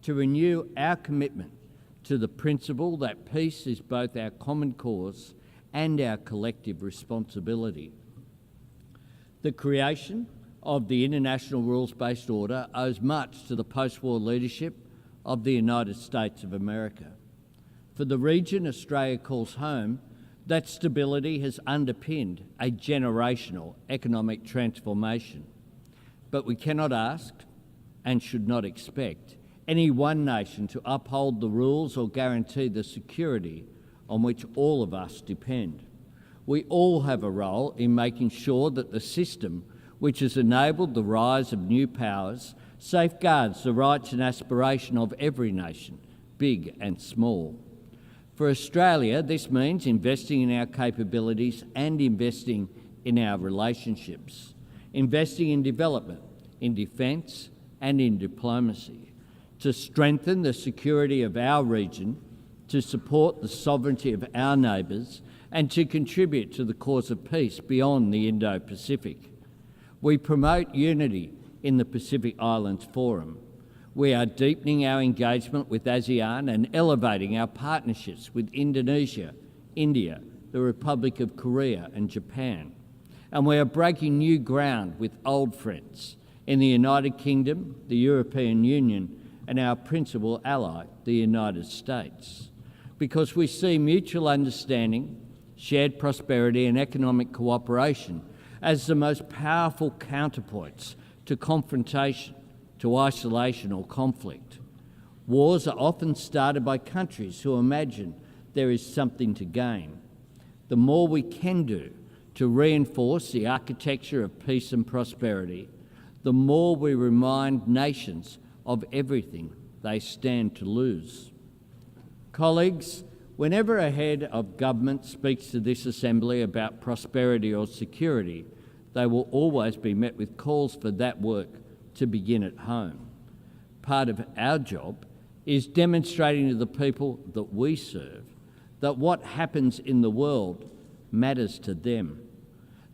to renew our commitment to the principle that peace is both our common cause and our collective responsibility. The creation of the international rules-based order owes much to the post-war leadership of the United States of America. For the region Australia calls home, that stability has underpinned a generational economic transformation. But we cannot ask, and should not expect, any one nation to uphold the rules or guarantee the security on which all of us depend. We all have a role in making sure that the system which has enabled the rise of new powers safeguards the rights and aspiration of every nation, big and small. For Australia, this means investing in our capabilities and investing in our relationships, investing in development, in defence and in diplomacy, to strengthen the security of our region, to support the sovereignty of our neighbours, and to contribute to the cause of peace beyond the Indo-Pacific. We promote unity in the Pacific Islands Forum. We are deepening our engagement with ASEAN and elevating our partnerships with Indonesia, India, the Republic of Korea and Japan. And we are breaking new ground with old friends in the United Kingdom, the European Union, and our principal ally, the United States, because we see mutual understanding, shared prosperity and economic cooperation as the most powerful counterpoints to confrontation, to isolation or conflict. Wars are often started by countries who imagine there is something to gain. The more we can do to reinforce the architecture of peace and prosperity, the more we remind nations of everything they stand to lose. Colleagues, whenever a head of government speaks to this Assembly about prosperity or security, they will always be met with calls for that work to begin at home. Part of our job is demonstrating to the people that we serve that what happens in the world matters to them,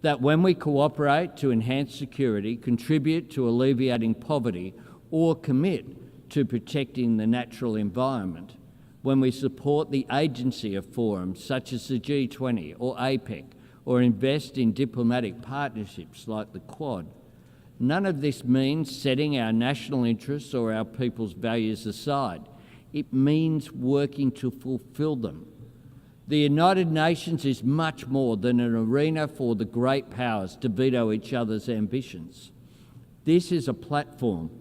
that when we cooperate to enhance security, contribute to alleviating poverty, or commit to protecting the natural environment, when we support the agency of forums such as the G20 or APEC, or invest in diplomatic partnerships like the Quad, none of this means setting our national interests or our people's values aside. It means working to fulfil them. The United Nations is much more than an arena for the great powers to veto each other's ambitions. This is a platform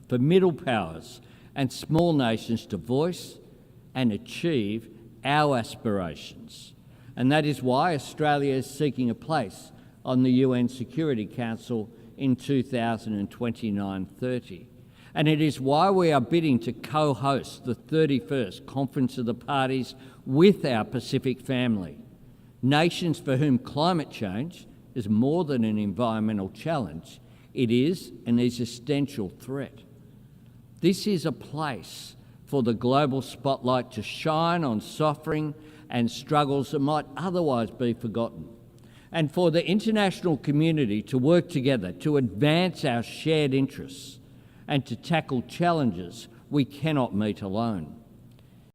for middle powers and small nations to voice and achieve our aspirations. And that is why Australia is seeking a place on the UN Security Council in 2029-30. And it is why we are bidding to co-host the 31st Conference of the Parties with our Pacific family, nations for whom climate change is more than an environmental challenge, it is an existential threat. This is a place for the global spotlight to shine on suffering and struggles that might otherwise be forgotten, and for the international community to work together to advance our shared interests and to tackle challenges we cannot meet alone.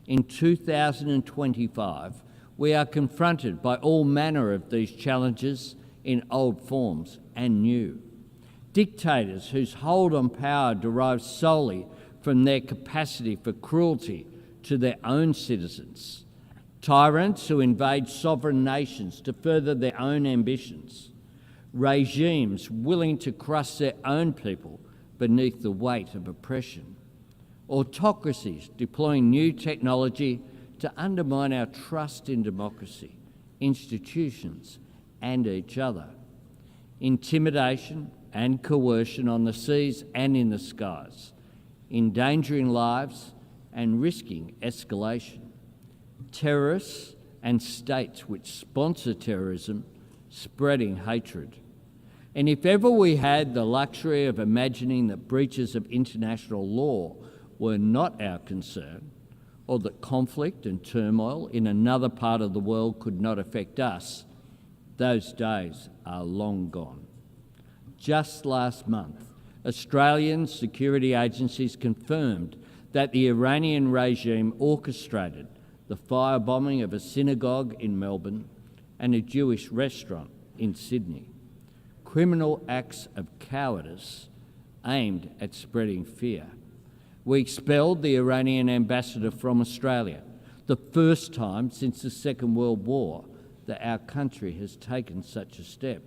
In 2025, we are confronted by all manner of these challenges in old forms and new. Dictators whose hold on power derives solely from their capacity for cruelty to their own citizens. Tyrants who invade sovereign nations to further their own ambitions. Regimes willing to crush their own people beneath the weight of oppression. Autocracies deploying new technology to undermine our trust in democracy, institutions, and each other. Intimidation and coercion on the seas and in the skies, endangering lives and risking escalation. Terrorists and states which sponsor terrorism, spreading hatred. And if ever we had the luxury of imagining that breaches of international law were not our concern, or that conflict and turmoil in another part of the world could not affect us, Those days are long gone. Just last month, Australian security agencies confirmed that the Iranian regime orchestrated the firebombing of a synagogue in Melbourne and a Jewish restaurant in Sydney. Criminal acts of cowardice aimed at spreading fear. We expelled the Iranian ambassador from Australia, the first time since the Second World War that our country has taken such a step.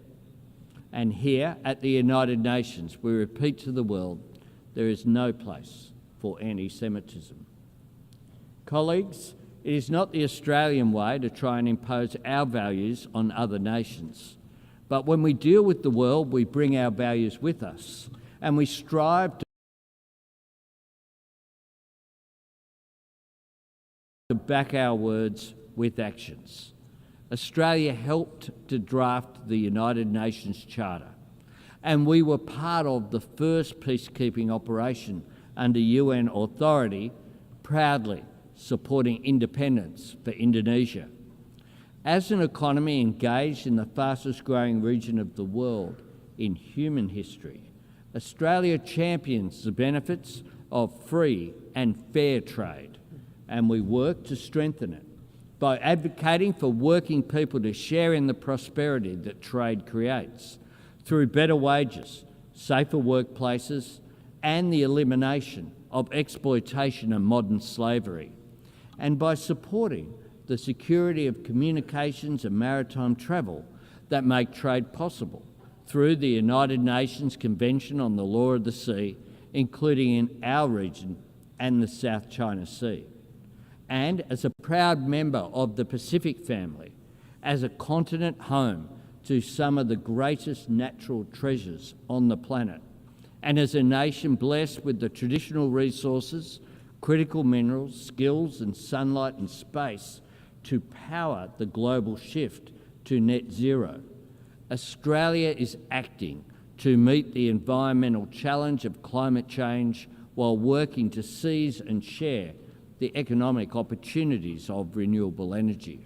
And here at the United Nations, we repeat to the world, there is no place for anti-Semitism. Colleagues, it is not the Australian way to try and impose our values on other nations. But when we deal with the world, we bring our values with us, and we strive to back our words with actions. Australia helped to draft the United Nations Charter, and we were part of the first peacekeeping operation under UN authority, proudly supporting independence for Indonesia. As an economy engaged in the fastest growing region of the world in human history, Australia champions the benefits of free and fair trade, and we work to strengthen it by advocating for working people to share in the prosperity that trade creates through better wages, safer workplaces, and the elimination of exploitation and modern slavery, and by supporting the security of communications and maritime travel that make trade possible through the United Nations Convention on the Law of the Sea, including in our region and the South China Sea. And as a proud member of the Pacific family, as a continent home to some of the greatest natural treasures on the planet, and as a nation blessed with the traditional resources, critical minerals, skills and sunlight and space to power the global shift to net zero, Australia is acting to meet the environmental challenge of climate change while working to seize and share the economic opportunities of renewable energy.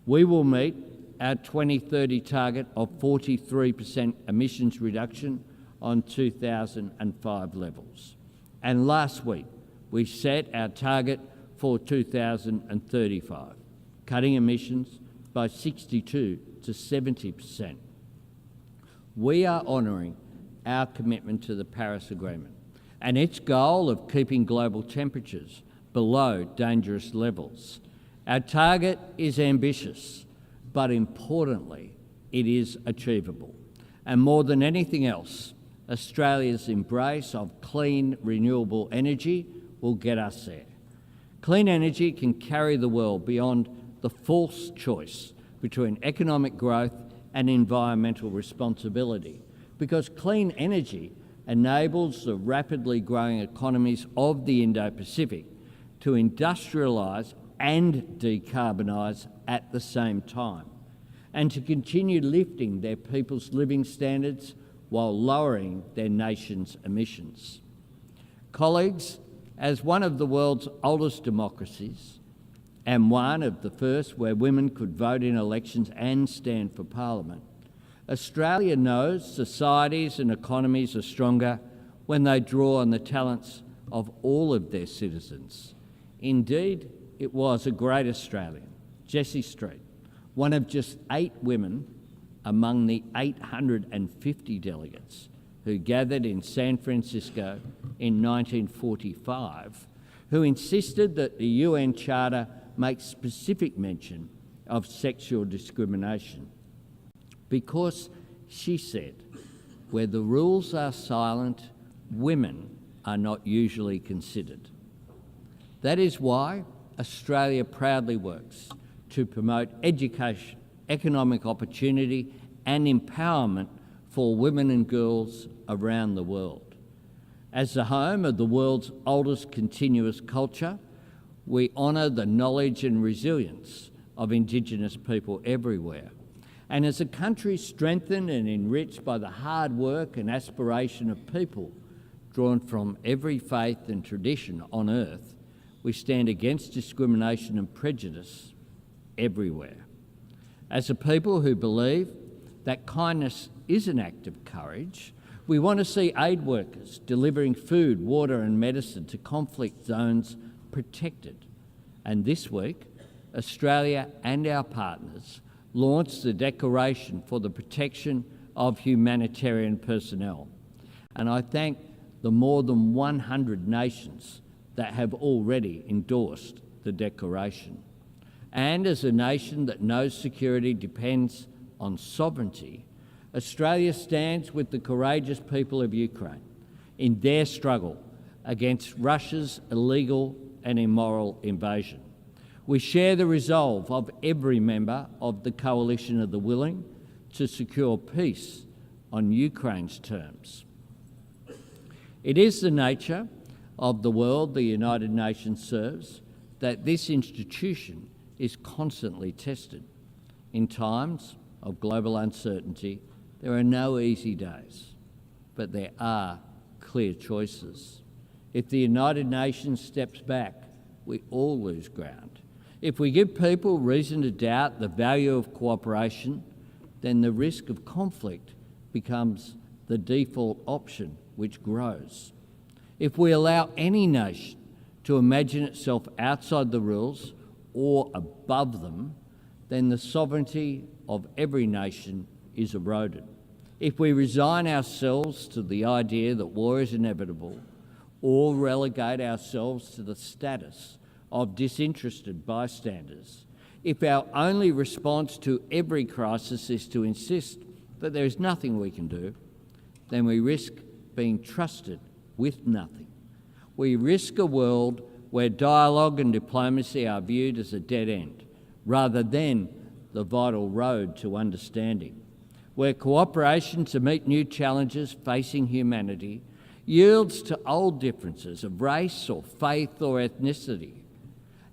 We will meet our 2030 target of 43% emissions reduction on 2005 levels. And last week, we set our target for 2035, cutting emissions by 62 to 70%. We are honouring our commitment to the Paris Agreement and its goal of keeping global temperatures below dangerous levels. Our target is ambitious, but importantly, it is achievable. And more than anything else, Australia's embrace of clean, renewable energy will get us there. Clean energy can carry the world beyond the false choice between economic growth and environmental responsibility, because clean energy enables the rapidly growing economies of the Indo-Pacific to industrialise and decarbonise at the same time, and to continue lifting their people's living standards while lowering their nation's emissions. Colleagues, as one of the world's oldest democracies, and one of the first where women could vote in elections and stand for Parliament, Australia knows societies and economies are stronger when they draw on the talents of all of their citizens. Indeed, it was a great Australian, Jessie Street, one of just 8 women among the 850 delegates who gathered in San Francisco in 1945, who insisted that the UN Charter make specific mention of sexual discrimination. Because, she said, where the rules are silent, women are not usually considered. That is why Australia proudly works to promote education, economic opportunity and empowerment for women and girls around the world. As the home of the world's oldest continuous culture, we honour the knowledge and resilience of Indigenous people everywhere. And as a country strengthened and enriched by the hard work and aspiration of people drawn from every faith and tradition on earth, we stand against discrimination and prejudice everywhere. As a people who believe that kindness is an act of courage, we want to see aid workers delivering food, water and medicine to conflict zones protected. And this week, Australia and our partners launched the Declaration for the Protection of Humanitarian Personnel. And I thank the more than 100 nations that have already endorsed the Declaration. And as a nation that knows security depends on sovereignty, Australia stands with the courageous people of Ukraine in their struggle against Russia's illegal and immoral invasion. We share the resolve of every member of the Coalition of the Willing to secure peace on Ukraine's terms. It is the nature of the world the United Nations serves that this institution is constantly tested. In times of global uncertainty, there are no easy days, but there are clear choices. If the United Nations steps back, we all lose ground. If we give people reason to doubt the value of cooperation, then the risk of conflict becomes the default option, which grows. If we allow any nation to imagine itself outside the rules or above them, then the sovereignty of every nation is eroded. If we resign ourselves to the idea that war is inevitable or relegate ourselves to the status of disinterested bystanders, if our only response to every crisis is to insist that there is nothing we can do, then we risk being trusted with nothing. We risk a world where dialogue and diplomacy are viewed as a dead end, rather than the vital road to understanding, where cooperation to meet new challenges facing humanity yields to old differences of race or faith or ethnicity,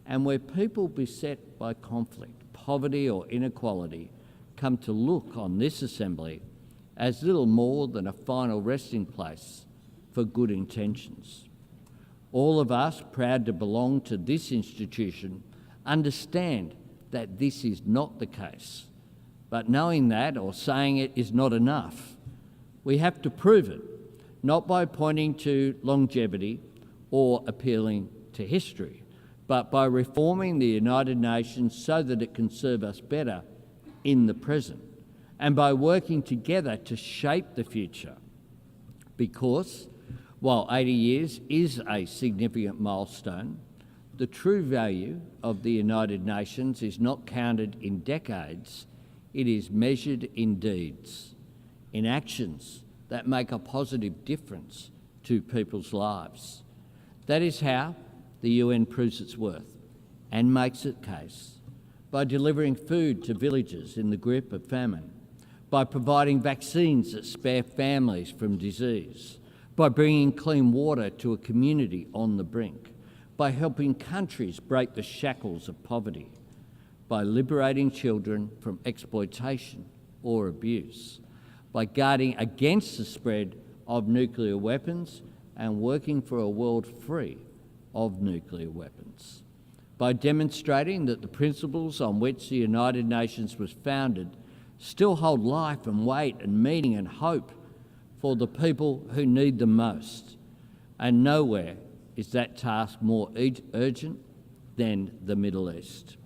and where people beset by conflict, poverty or inequality come to look on this assembly as little more than a final resting place for good intentions. All of us, proud to belong to this institution, understand that this is not the case. But knowing that or saying it is not enough. We have to prove it, not by pointing to longevity or appealing to history, but by reforming the United Nations so that it can serve us better in the present, and by working together to shape the future. Because while 80 years is a significant milestone, the true value of the United Nations is not counted in decades, it is measured in deeds, in actions that make a positive difference to people's lives. That is how the UN proves its worth and makes its case, by delivering food to villages in the grip of famine, by providing vaccines that spare families from disease, by bringing clean water to a community on the brink, by helping countries break the shackles of poverty, by liberating children from exploitation or abuse, by guarding against the spread of nuclear weapons and working for a world free of nuclear weapons, by demonstrating that the principles on which the United Nations was founded still hold life and weight and meaning and hope for the people who need them most. And nowhere is that task more urgent than the Middle East.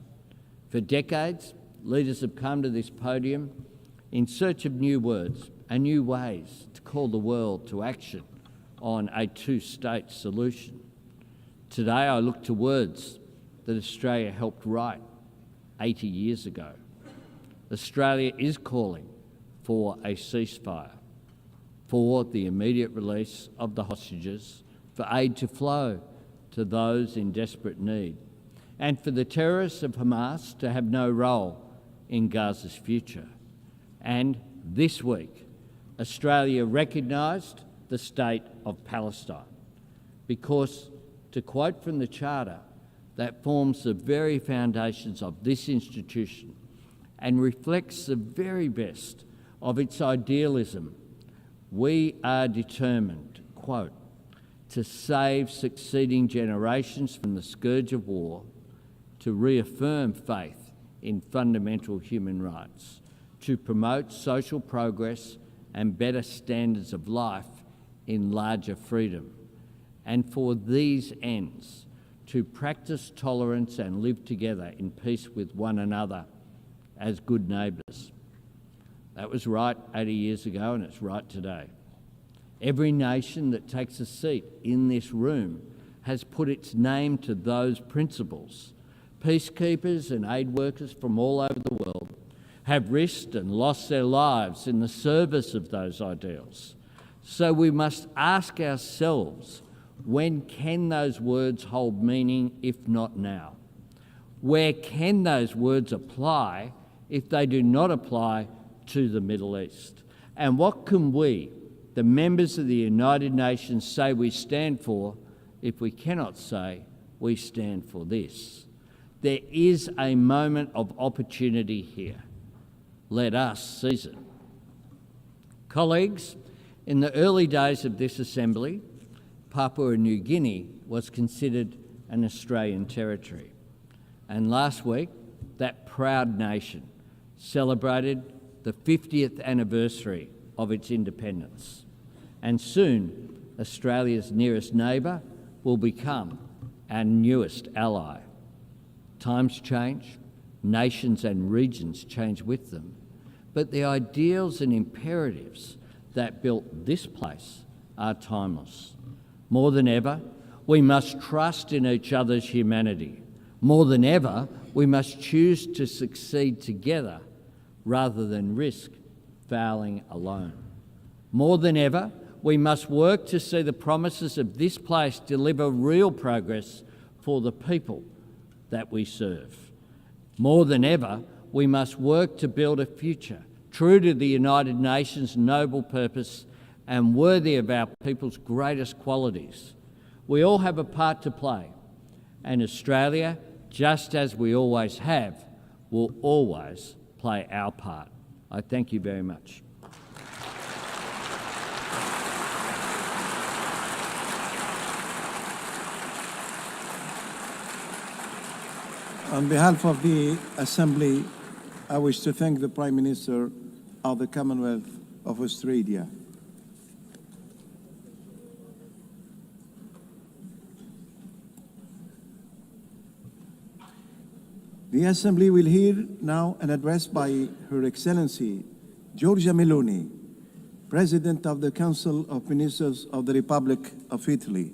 For decades, leaders have come to this podium in search of new words and new ways to call the world to action on a two-state solution. Today I look to words that Australia helped write 80 years ago. Australia is calling for a ceasefire, for the immediate release of the hostages, for aid to flow to those in desperate need, and for the terrorists of Hamas to have no role in Gaza's future. And this week, Australia recognised the state of Palestine because, to quote from the Charter, that forms the very foundations of this institution and reflects the very best of its idealism, we are determined, quote, to save succeeding generations from the scourge of war, to reaffirm faith in fundamental human rights, to promote social progress and better standards of life in larger freedom, and for these ends, to practice tolerance and live together in peace with one another as good neighbours. That was right 80 years ago, and it's right today. Every nation that takes a seat in this room has put its name to those principles. Peacekeepers and aid workers from all over the world have risked and lost their lives in the service of those ideals. So we must ask ourselves, when can those words hold meaning if not now? Where can those words apply if they do not apply to the Middle East? And what can we, the members of the United Nations, say we stand for if we cannot say we stand for this? There is a moment of opportunity here. Let us seize it. Colleagues, in the early days of this Assembly, Papua New Guinea was considered an Australian territory. And last week, that proud nation celebrated the 50th anniversary of its independence. And soon, Australia's nearest neighbour will become our newest ally. Times change, nations and regions change with them, but the ideals and imperatives that built this place are timeless. More than ever, we must trust in each other's humanity. More than ever, we must choose to succeed together rather than risk failing alone. More than ever, we must work to see the promises of this place deliver real progress for the people that we serve. More than ever, we must work to build a future true to the United Nations' noble purpose and worthy of our people's greatest qualities. We all have a part to play, and Australia, just as we always have, will always play our part. I thank you very much. On behalf of the Assembly, I wish to thank the Prime Minister of the Commonwealth of Australia. The Assembly will hear now an address by Her Excellency Giorgia Meloni, President of the Council of Ministers of the Republic of Italy.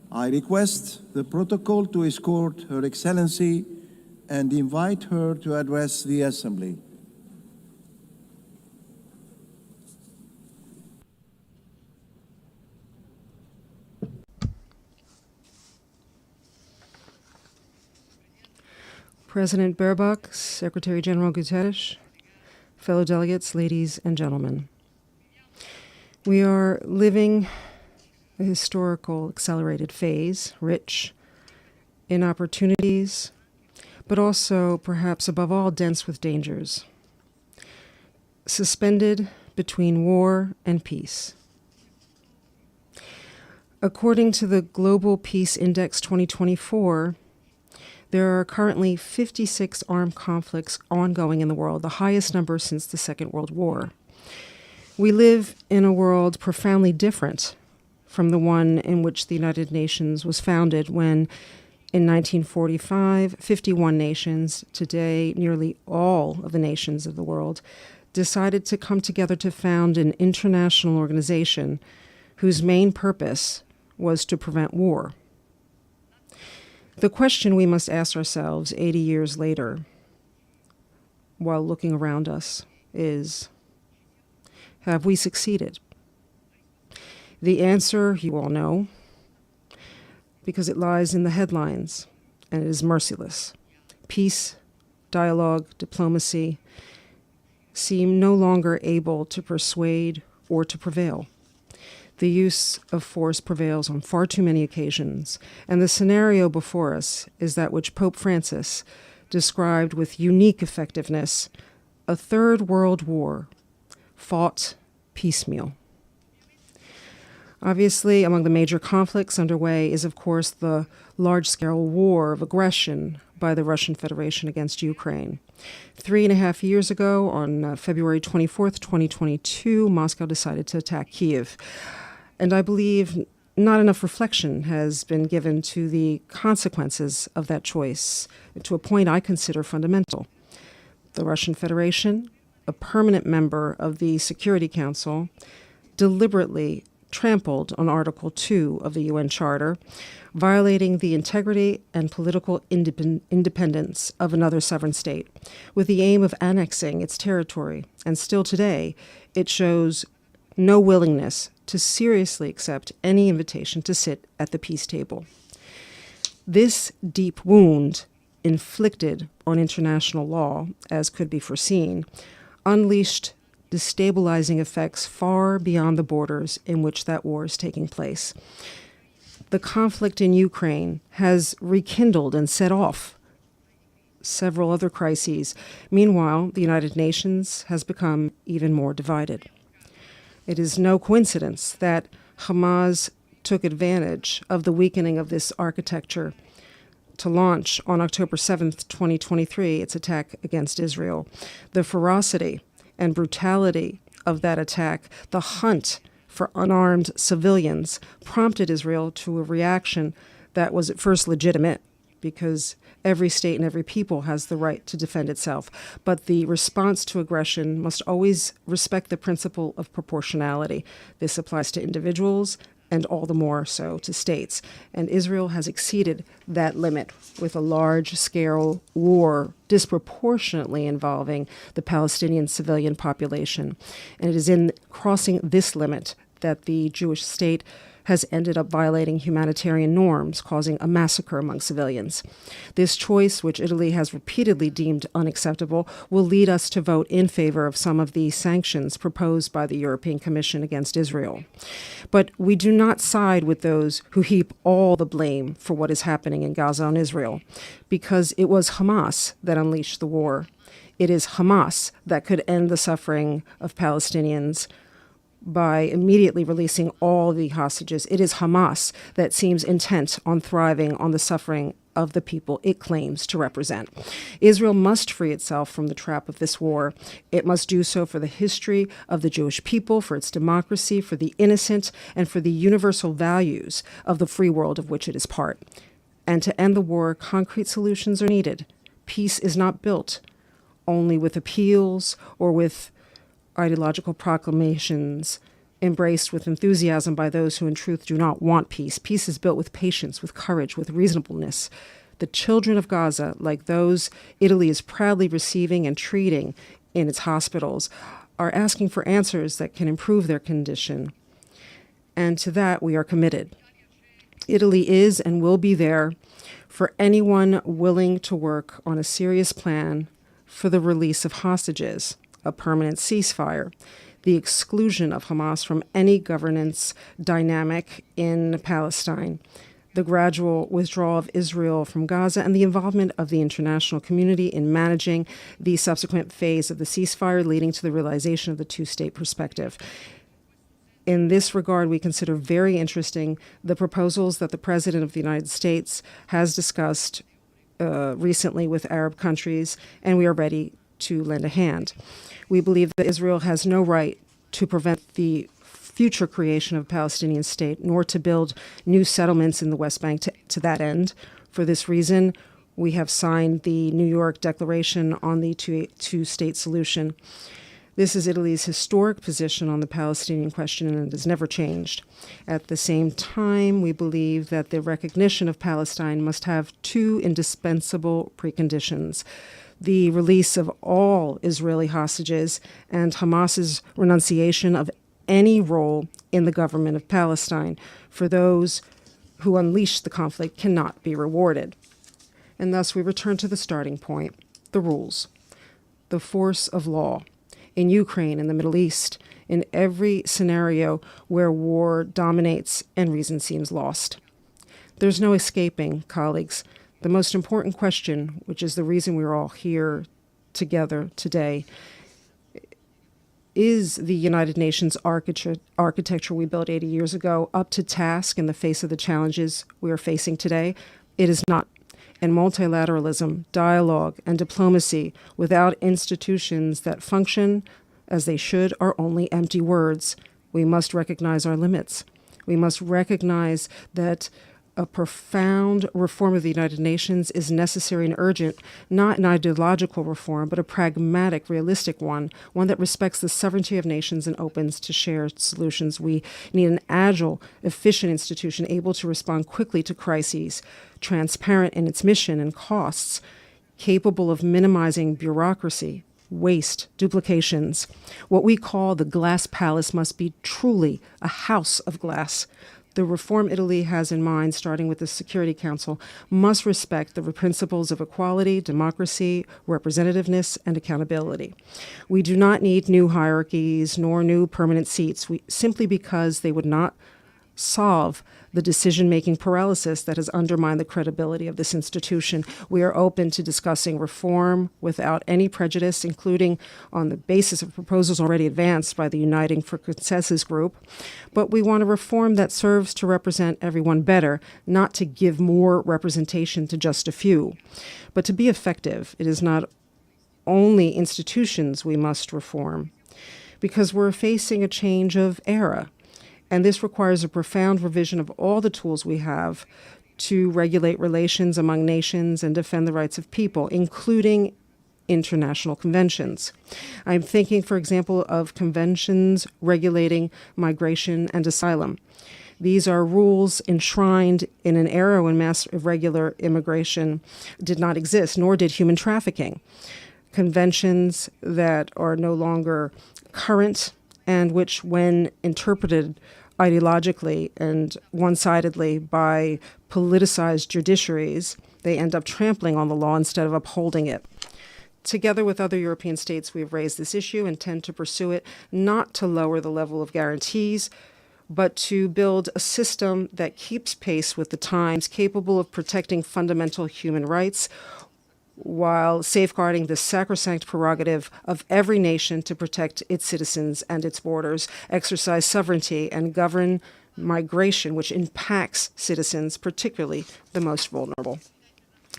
I request the protocol to escort Her Excellency and invite her to address the Assembly. President Baerbock, Secretary General Guterres, fellow delegates, ladies and gentlemen. We are living a historical accelerated phase, rich in opportunities, but also, perhaps above all, dense with dangers. Suspended between war and peace. According to the Global Peace Index 2024, there are currently 56 armed conflicts ongoing in the world, the highest number since the Second World War. We live in a world profoundly different from the one in which the United Nations was founded when, in 1945, 51 nations, today nearly all of the nations of the world, decided to come together to found an international organization whose main purpose was to prevent war. The question we must ask ourselves 80 years later, while looking around us, is, have we succeeded? The answer you all know, because it lies in the headlines, and it is merciless. Peace, dialogue, diplomacy seem no longer able to persuade or to prevail. The use of force prevails on far too many occasions, and the scenario before us is that which Pope Francis described with unique effectiveness, a third world war, fought piecemeal. Obviously, among the major conflicts underway is, of course, the large-scale war of aggression by the Russian Federation against Ukraine. 3.5 years ago, on February 24th, 2022, Moscow decided to attack Kyiv. And I believe not enough reflection has been given to the consequences of that choice, to a point I consider fundamental. The Russian Federation, a permanent member of the Security Council, deliberately trampled on Article 2 of the UN Charter, violating the integrity and political independence of another sovereign state, with the aim of annexing its territory. And still today, it shows no willingness to seriously accept any invitation to sit at the peace table. This deep wound, inflicted on international law, as could be foreseen, unleashed destabilizing effects far beyond the borders in which that war is taking place. The conflict in Ukraine has rekindled and set off several other crises. Meanwhile, the United Nations has become even more divided. It is no coincidence that Hamas took advantage of the weakening of this architecture to launch on October 7th, 2023, its attack against Israel. The ferocity and brutality of that attack, the hunt for unarmed civilians, prompted Israel to a reaction that was at first legitimate, because every state and every people has the right to defend itself. But the response to aggression must always respect the principle of proportionality. This applies to individuals and all the more so to states. And Israel has exceeded that limit with a large-scale war disproportionately involving the Palestinian civilian population. And it is in crossing this limit that the Jewish state has ended up violating humanitarian norms, causing a massacre among civilians. This choice, which Italy has repeatedly deemed unacceptable, will lead us to vote in favor of some of the sanctions proposed by the European Commission against Israel. But we do not side with those who heap all the blame for what is happening in Gaza on Israel, because it was Hamas that unleashed the war. It is Hamas that could end the suffering of Palestinians by immediately releasing all the hostages. It is Hamas that seems intent on thriving on the suffering of the people it claims to represent. Israel must free itself from the trap of this war. It must do so for the history of the Jewish people, for its democracy, for the innocent, and for the universal values of the free world of which it is part. And to end the war, concrete solutions are needed. Peace is not built only with appeals or with ideological proclamations embraced with enthusiasm by those who in truth do not want peace. Peace is built with patience, with courage, with reasonableness. The children of Gaza, like those Italy is proudly receiving and treating in its hospitals, are asking for answers that can improve their condition. And to that we are committed. Italy is and will be there for anyone willing to work on a serious plan for the release of hostages, a permanent ceasefire, the exclusion of Hamas from any governance dynamic in Palestine, the gradual withdrawal of Israel from Gaza, and the involvement of the international community in managing the subsequent phase of the ceasefire, leading to the realization of the two-state perspective. In this regard, we consider very interesting the proposals that the President of the United States has discussed recently with Arab countries, and we are ready to lend a hand. We believe that Israel has no right to prevent the future creation of a Palestinian state, nor to build new settlements in the West Bank to that end. For this reason, we have signed the New York Declaration on the two-state solution. This is Italy's historic position on the Palestinian question, and it has never changed. At the same time, we believe that the recognition of Palestine must have two indispensable preconditions: the release of all Israeli hostages and Hamas's renunciation of any role in the government of Palestine. For those who unleashed the conflict cannot be rewarded. And thus we return to the starting point, the rules, the force of law. In Ukraine, in the Middle East, in every scenario where war dominates and reason seems lost. There's no escaping, colleagues, the most important question, which is the reason we're all here together today. Is the United Nations architecture we built 80 years ago up to task in the face of the challenges we are facing today? It is not. and multilateralism, dialogue, and diplomacy without institutions that function as they should are only empty words. We must recognize our limits. We must recognize that a profound reform of the United Nations is necessary and urgent, not an ideological reform, but a pragmatic, realistic one that respects the sovereignty of nations and opens to shared solutions. We need an agile, efficient institution able to respond quickly to crises, transparent in its mission and costs, capable of minimizing bureaucracy, waste, duplications. What we call the glass palace must be truly a house of glass. The reform Italy has in mind, starting with the Security Council, must respect the principles of equality, democracy, representativeness, and accountability. We do not need new hierarchies nor new permanent seats, simply because they would not solve the decision-making paralysis that has undermined the credibility of this institution. We are open to discussing reform without any prejudice, including on the basis of proposals already advanced by the Uniting for Consensus group. But we want a reform that serves to represent everyone better, not to give more representation to just a few. But to be effective, it is not only institutions we must reform, because we're facing a change of era. And this requires a profound revision of all the tools we have to regulate relations among nations and defend the rights of people, including international conventions. I'm thinking, for example, of conventions regulating migration and asylum. These are rules enshrined in an era when mass irregular immigration did not exist, nor did human trafficking. Conventions that are no longer current and which, when interpreted ideologically and one-sidedly by politicized judiciaries, they end up trampling on the law instead of upholding it. Together with other European states, we have raised this issue and tend to pursue it not to lower the level of guarantees, but to build a system that keeps pace with the times, capable of protecting fundamental human rights, while safeguarding the sacrosanct prerogative of every nation to protect its citizens and its borders, exercise sovereignty, and govern migration, which impacts citizens, particularly the most vulnerable.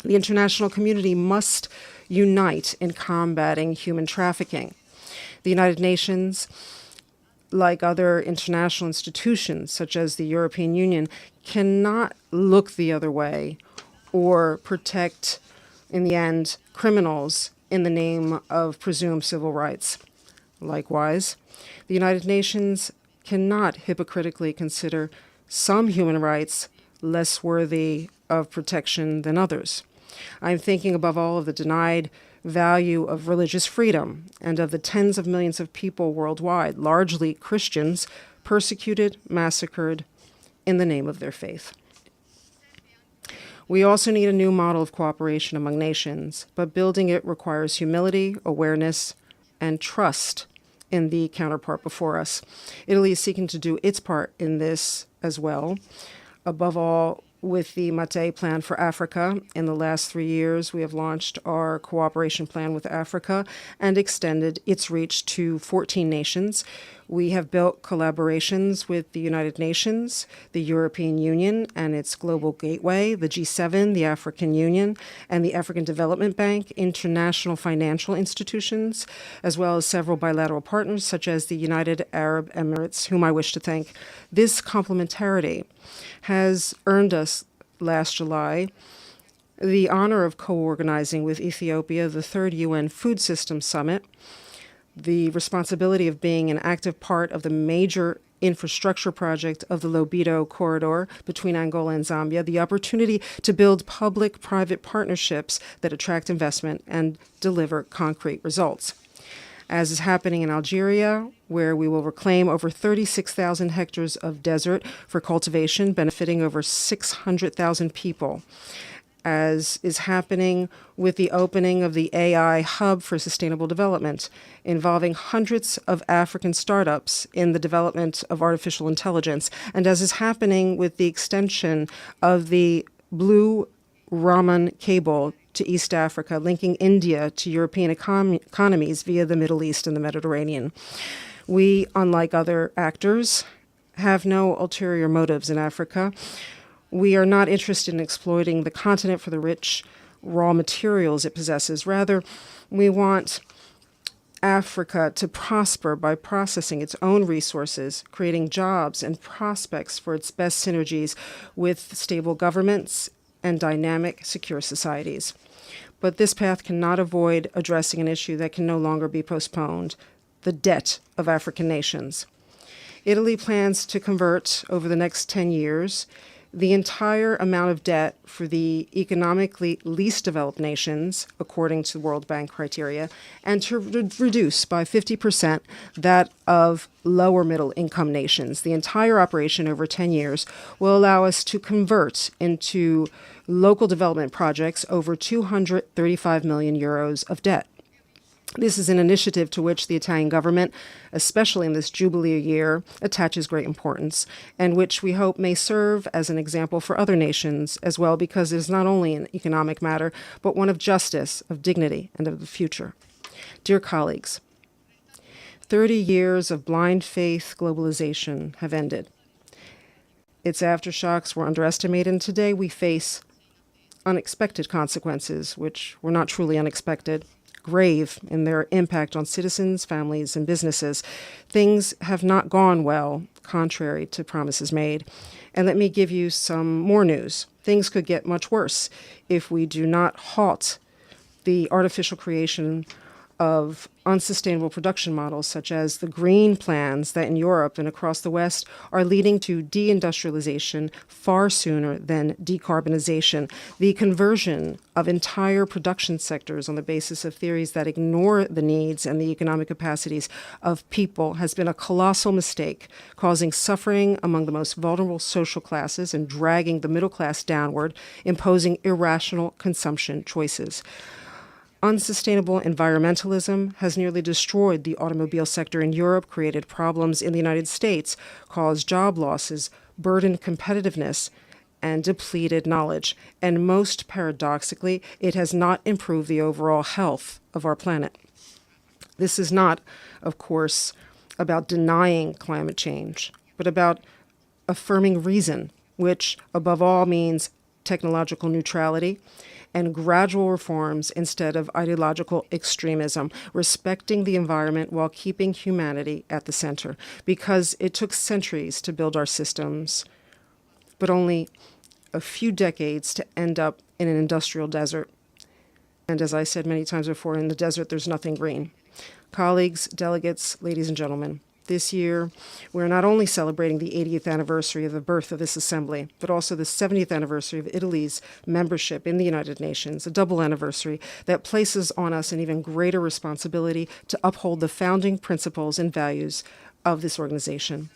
The international community must unite in combating human trafficking. The United Nations, like other international institutions, such as the European Union, cannot look the other way or protect, in the end, criminals in the name of presumed civil rights. Likewise, the United Nations cannot hypocritically consider some human rights less worthy of protection than others. I'm thinking above all of the denied value of religious freedom and of the tens of millions of people worldwide, largely Christians, persecuted, massacred in the name of their faith. We also need a new model of cooperation among nations, but building it requires humility, awareness, and trust in the counterpart before us. Italy is seeking to do its part in this as well. Above all, with the Mattei Plan for Africa, in the last 3 years, we have launched our cooperation plan with Africa and extended its reach to 14 nations. We have built collaborations with the United Nations, the European Union and its Global Gateway, the G7, the African Union, and the African Development Bank, international financial institutions, as well as several bilateral partners such as the United Arab Emirates, whom I wish to thank. This complementarity has earned us, last July, the honor of co-organizing with Ethiopia the 3rd UN Food System Summit, the responsibility of being an active part of the major infrastructure project of the Lobito corridor between Angola and Zambia, the opportunity to build public-private partnerships that attract investment and deliver concrete results. As is happening in Algeria, where we will reclaim over 36,000 hectares of desert for cultivation, benefiting over 600,000 people. As is happening with the opening of the AI Hub for Sustainable Development, involving hundreds of African startups in the development of artificial intelligence, and as is happening with the extension of the Blue Raman cable to East Africa, linking India to European economies via the Middle East and the Mediterranean. We, unlike other actors, have no ulterior motives in Africa. We are not interested in exploiting the continent for the rich raw materials it possesses. Rather, we want Africa to prosper by processing its own resources, creating jobs and prospects for its best synergies with stable governments and dynamic, secure societies. But this path cannot avoid addressing an issue that can no longer be postponed: the debt of African nations. Italy plans to convert over the next 10 years the entire amount of debt for the economically least developed nations, according to the World Bank criteria, and to reduce by 50% that of lower middle income nations. The entire operation over 10 years will allow us to convert into local development projects over 235 million euros of debt. This is an initiative to which the Italian government, especially in this Jubilee year, attaches great importance, and which we hope may serve as an example for other nations as well, because it is not only an economic matter, but one of justice, of dignity, and of the future. Dear colleagues, 30 years of blind faith globalization have ended. Its aftershocks were underestimated, and today we face unexpected consequences, which were not truly unexpected, grave in their impact on citizens, families, and businesses. Things have not gone well, contrary to promises made. And let me give you some more news. Things could get much worse if we do not halt the artificial creation of unsustainable production models, such as the green plans that in Europe and across the West are leading to deindustrialization far sooner than decarbonization. The conversion of entire production sectors on the basis of theories that ignore the needs and the economic capacities of people has been a colossal mistake, causing suffering among the most vulnerable social classes and dragging the middle class downward, imposing irrational consumption choices. Unsustainable environmentalism has nearly destroyed the automobile sector in Europe, created problems in the United States, caused job losses, burdened competitiveness, and depleted knowledge. And most paradoxically, it has not improved the overall health of our planet. This is not, of course, about denying climate change, but about affirming reason, which above all means technological neutrality and gradual reforms instead of ideological extremism, respecting the environment while keeping humanity at the center. Because it took centuries to build our systems, but only a few decades to end up in an industrial desert. And as I said many times before, in the desert there's nothing green. Colleagues, delegates, ladies and gentlemen, this year, we're not only celebrating the 80th anniversary of the birth of this assembly, but also the 70th anniversary of Italy's membership in the United Nations, a double anniversary that places on us an even greater responsibility to uphold the founding principles and values of this organization.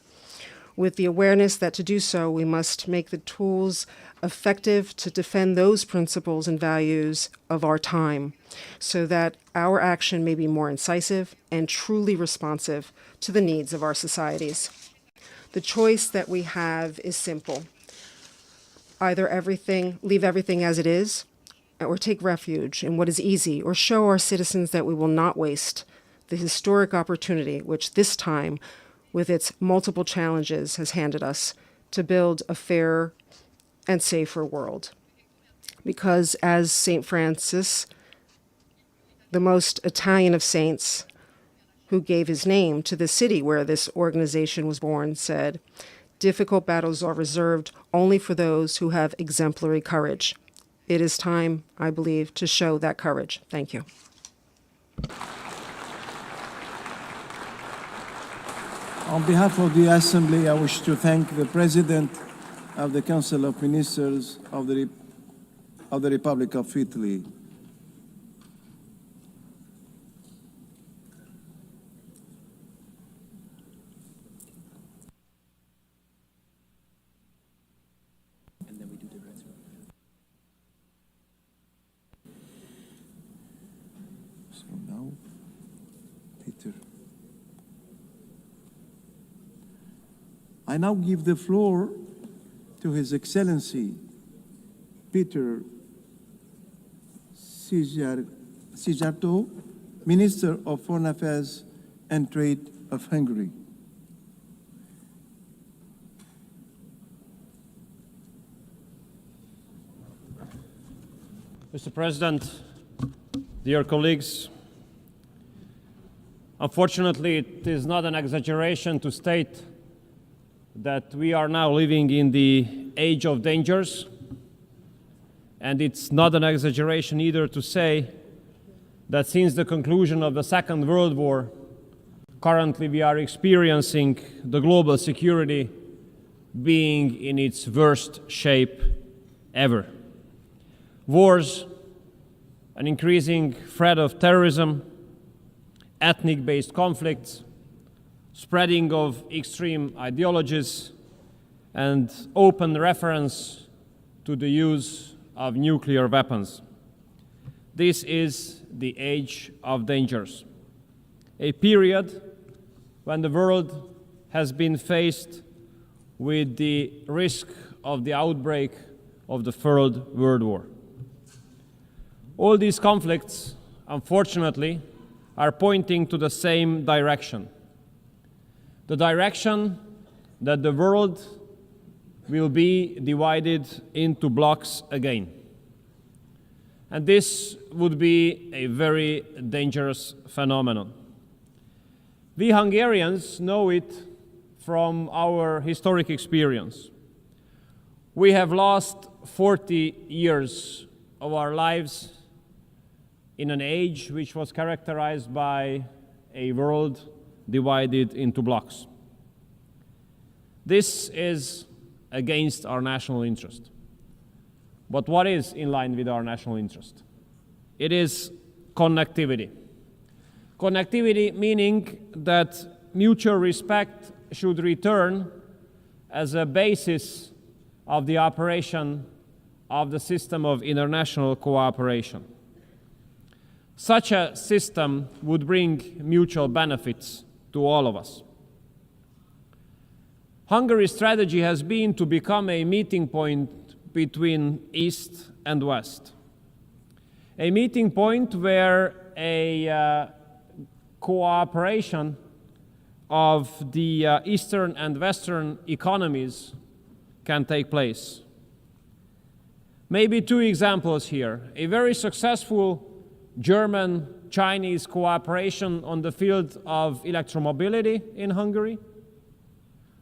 With the awareness that to do so, we must make the tools effective to defend those principles and values of our time, so that our action may be more incisive and truly responsive to the needs of our societies. The choice that we have is simple. Either leave everything as it is, or take refuge in what is easy, or show our citizens that we will not waste the historic opportunity which this time, with its multiple challenges, has handed us to build a fairer and safer world. Because as St. Francis, the most Italian of saints, who gave his name to the city where this organization was born, said, "Difficult battles are reserved only for those who have exemplary courage." It is time, I believe, to show that courage. Thank you. On behalf of the Assembly, I wish to thank the President of the Council of Ministers of the Republic of Italy. So now, Peter. I now give the floor to His Excellency Peter Szijjártó, Minister of Foreign Affairs and Trade of Hungary. Mr. President, dear colleagues, unfortunately, it is not an exaggeration to state that we are now living in the age of dangers, and it's not an exaggeration either to say that since the conclusion of the Second World War, currently we are experiencing the global security being in its worst shape ever. Wars, an increasing threat of terrorism, ethnic-based conflicts, spreading of extreme ideologies, and open reference to the use of nuclear weapons. This is the age of dangers, a period when the world has been faced with the risk of the outbreak of the Third World War. All these conflicts, unfortunately, are pointing to the same direction. The direction that the world will be divided into blocks again. And this would be a very dangerous phenomenon. We Hungarians know it from our historic experience. We have lost 40 years of our lives in an age which was characterized by a world divided into blocks. This is against our national interest. But what is in line with our national interest? It is connectivity. Connectivity meaning that mutual respect should return as a basis of the operation of the system of international cooperation. Such a system would bring mutual benefits to all of us. Hungary's strategy has been to become a meeting point between East and West. A meeting point where a cooperation of the Eastern and Western economies can take place. Maybe two examples here. A very successful German-Chinese cooperation on the field of electromobility in Hungary,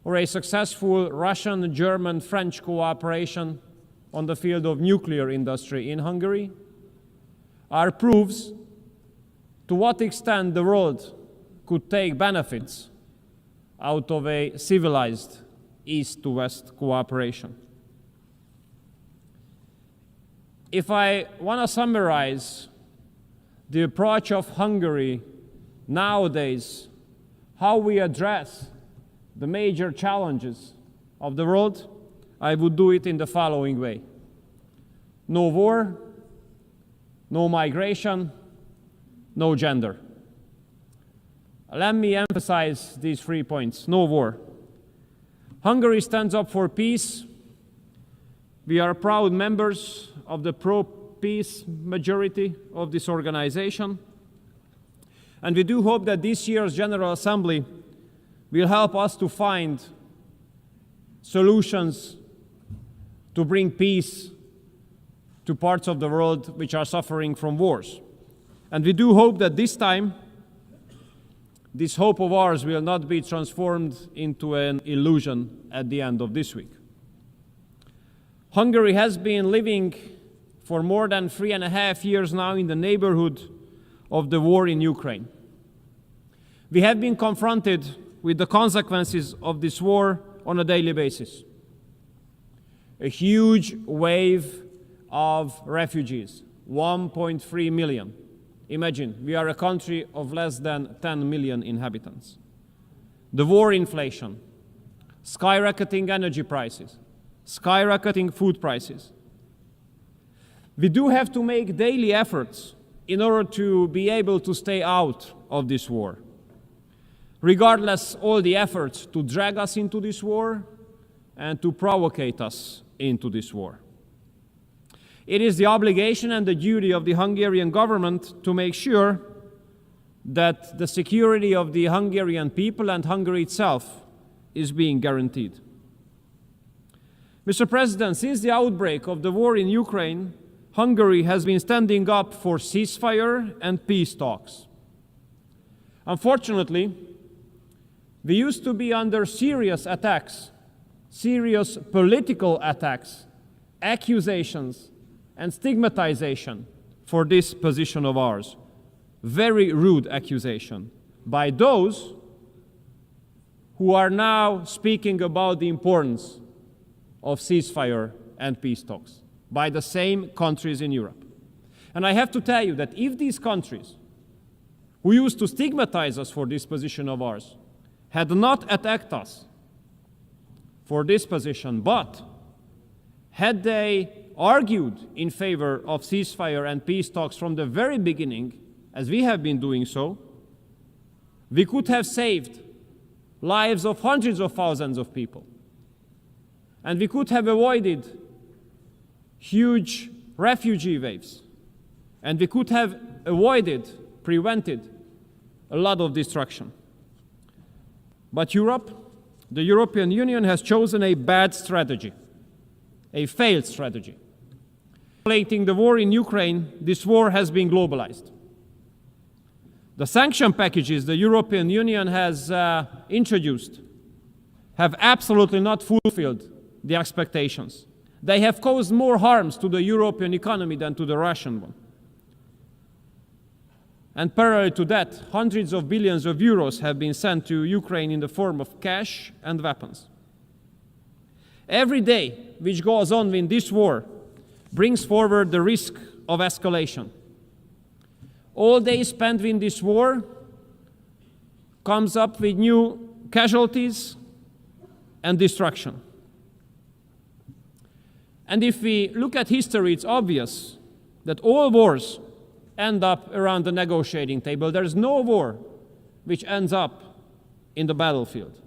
or a successful Russian, German, French cooperation on the field of nuclear industry in Hungary, are proofs to what extent the world could take benefits out of a civilized East-to-West cooperation. If I want to summarize the approach of Hungary nowadays, how we address the major challenges of the world, I would do it in the following way. No war, no migration, no gender. Let me emphasize these 3 points. No war. Hungary stands up for peace. We are proud members of the pro-peace majority of this organization. And we do hope that this year's General Assembly will help us to find solutions to bring peace to parts of the world which are suffering from wars. And we do hope that this time, this hope of ours will not be transformed into an illusion at the end of this week. Hungary has been living for more than 3.5 years now in the neighborhood of the war in Ukraine. We have been confronted with the consequences of this war on a daily basis. A huge wave of refugees, 1.3 million. Imagine, we are a country of less than 10 million inhabitants. The war inflation, skyrocketing energy prices, skyrocketing food prices. We do have to make daily efforts in order to be able to stay out of this war. Regardless all the efforts to drag us into this war and to provocate us into this war. It is the obligation and the duty of the Hungarian government to make sure that the security of the Hungarian people and Hungary itself is being guaranteed. Mr. President, since the outbreak of the war in Ukraine, Hungary has been standing up for ceasefire and peace talks. Unfortunately, we used to be under serious attacks, serious political attacks, accusations, and stigmatization for this position of ours. Very rude accusation by those who are now speaking about the importance of ceasefire and peace talks, by the same countries in Europe. And I have to tell you that if these countries, who used to stigmatize us for this position of ours, had not attacked us for this position, but had they argued in favor of ceasefire and peace talks from the very beginning, as we have been doing so, we could have saved lives of hundreds of thousands of people. And we could have avoided huge refugee waves. And we could have prevented a lot of destruction. But Europe, the European Union, has chosen a bad strategy, a failed strategy. Escalating the war in Ukraine, this war has been globalized. The sanction packages the European Union has introduced have absolutely not fulfilled the expectations. They have caused more harms to the European economy than to the Russian one. And parallel to that, hundreds of billions of euros have been sent to Ukraine in the form of cash and weapons. Every day which goes on in this war brings forward the risk of escalation. All day spent in this war comes up with new casualties and destruction. And if we look at history, it's obvious that all wars end up around the negotiating table. There is no war which ends up in the battlefield.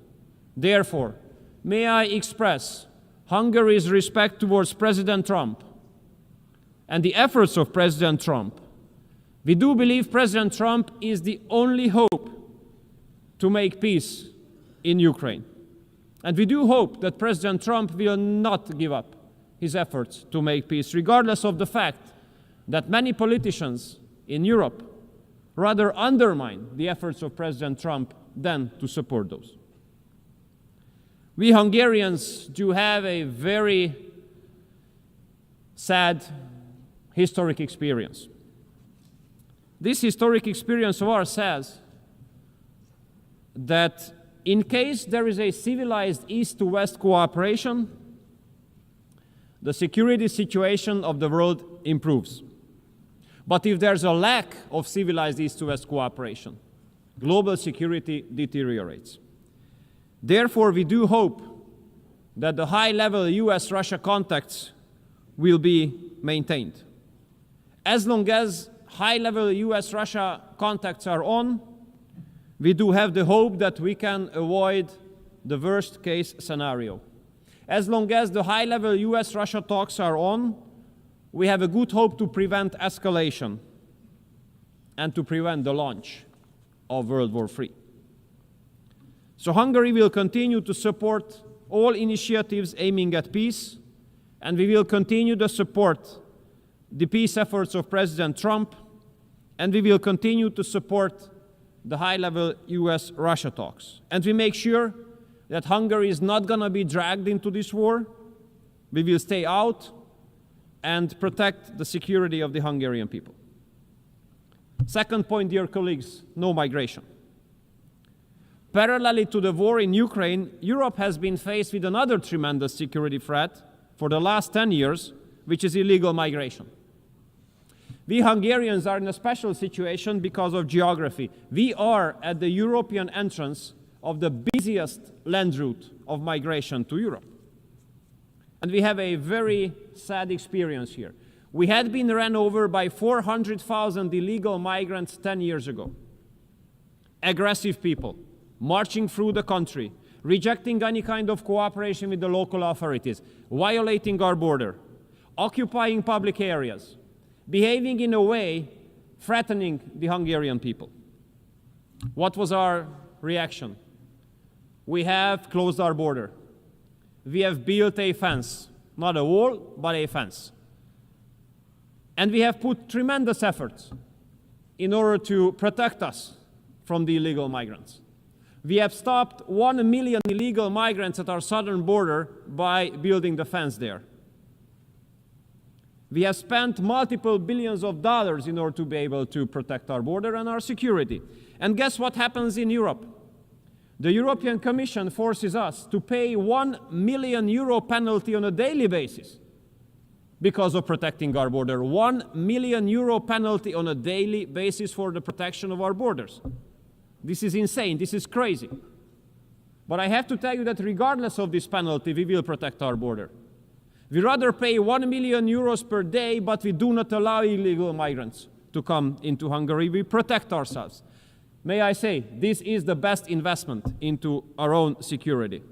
Therefore, may I express Hungary's respect towards President Trump and the efforts of President Trump. We do believe President Trump is the only hope to make peace in Ukraine. And we do hope that President Trump will not give up his efforts to make peace, regardless of the fact that many politicians in Europe rather undermine the efforts of President Trump than to support those. We Hungarians do have a very sad historic experience. This historic experience of ours says that in case there is a civilized East-to-West cooperation, the security situation of the world improves. But if there's a lack of civilized East-to-West cooperation, global security deteriorates. Therefore, we do hope that the high-level US-Russia contacts will be maintained. As long as high-level US-Russia contacts are on, we do have the hope that we can avoid the worst-case scenario. As long as the high-level US-Russia talks are on, we have a good hope to prevent escalation and to prevent the launch of World War III. So Hungary will continue to support all initiatives aiming at peace, and we will continue to support the peace efforts of President Trump, and we will continue to support the high-level US-Russia talks. And we make sure that Hungary is not going to be dragged into this war. We will stay out and protect the security of the Hungarian people. Second point, dear colleagues, no migration. Parallelly to the war in Ukraine, Europe has been faced with another tremendous security threat for the last 10 years, which is illegal migration. We Hungarians are in a special situation because of geography. We are at the European entrance of the busiest land route of migration to Europe. And we have a very sad experience here. We had been run over by 400,000 illegal migrants 10 years ago. Aggressive people, marching through the country, rejecting any kind of cooperation with the local authorities, violating our border, occupying public areas, behaving in a way threatening the Hungarian people. What was our reaction? We have closed our border. We have built a fence, not a wall, but a fence. And we have put tremendous efforts in order to protect us from the illegal migrants. We have stopped 1 million illegal migrants at our southern border by building the fence there. We have spent multiple billions of dollars in order to be able to protect our border and our security. And guess what happens in Europe? The European Commission forces us to pay €1 million penalty on a daily basis because of protecting our border. €1 million penalty on a daily basis for the protection of our borders. This is insane. This is crazy. But I have to tell you that regardless of this penalty, we will protect our border. We rather pay €1 million per day, but we do not allow illegal migrants to come into Hungary. We protect ourselves. May I say, this is the best investment into our own security.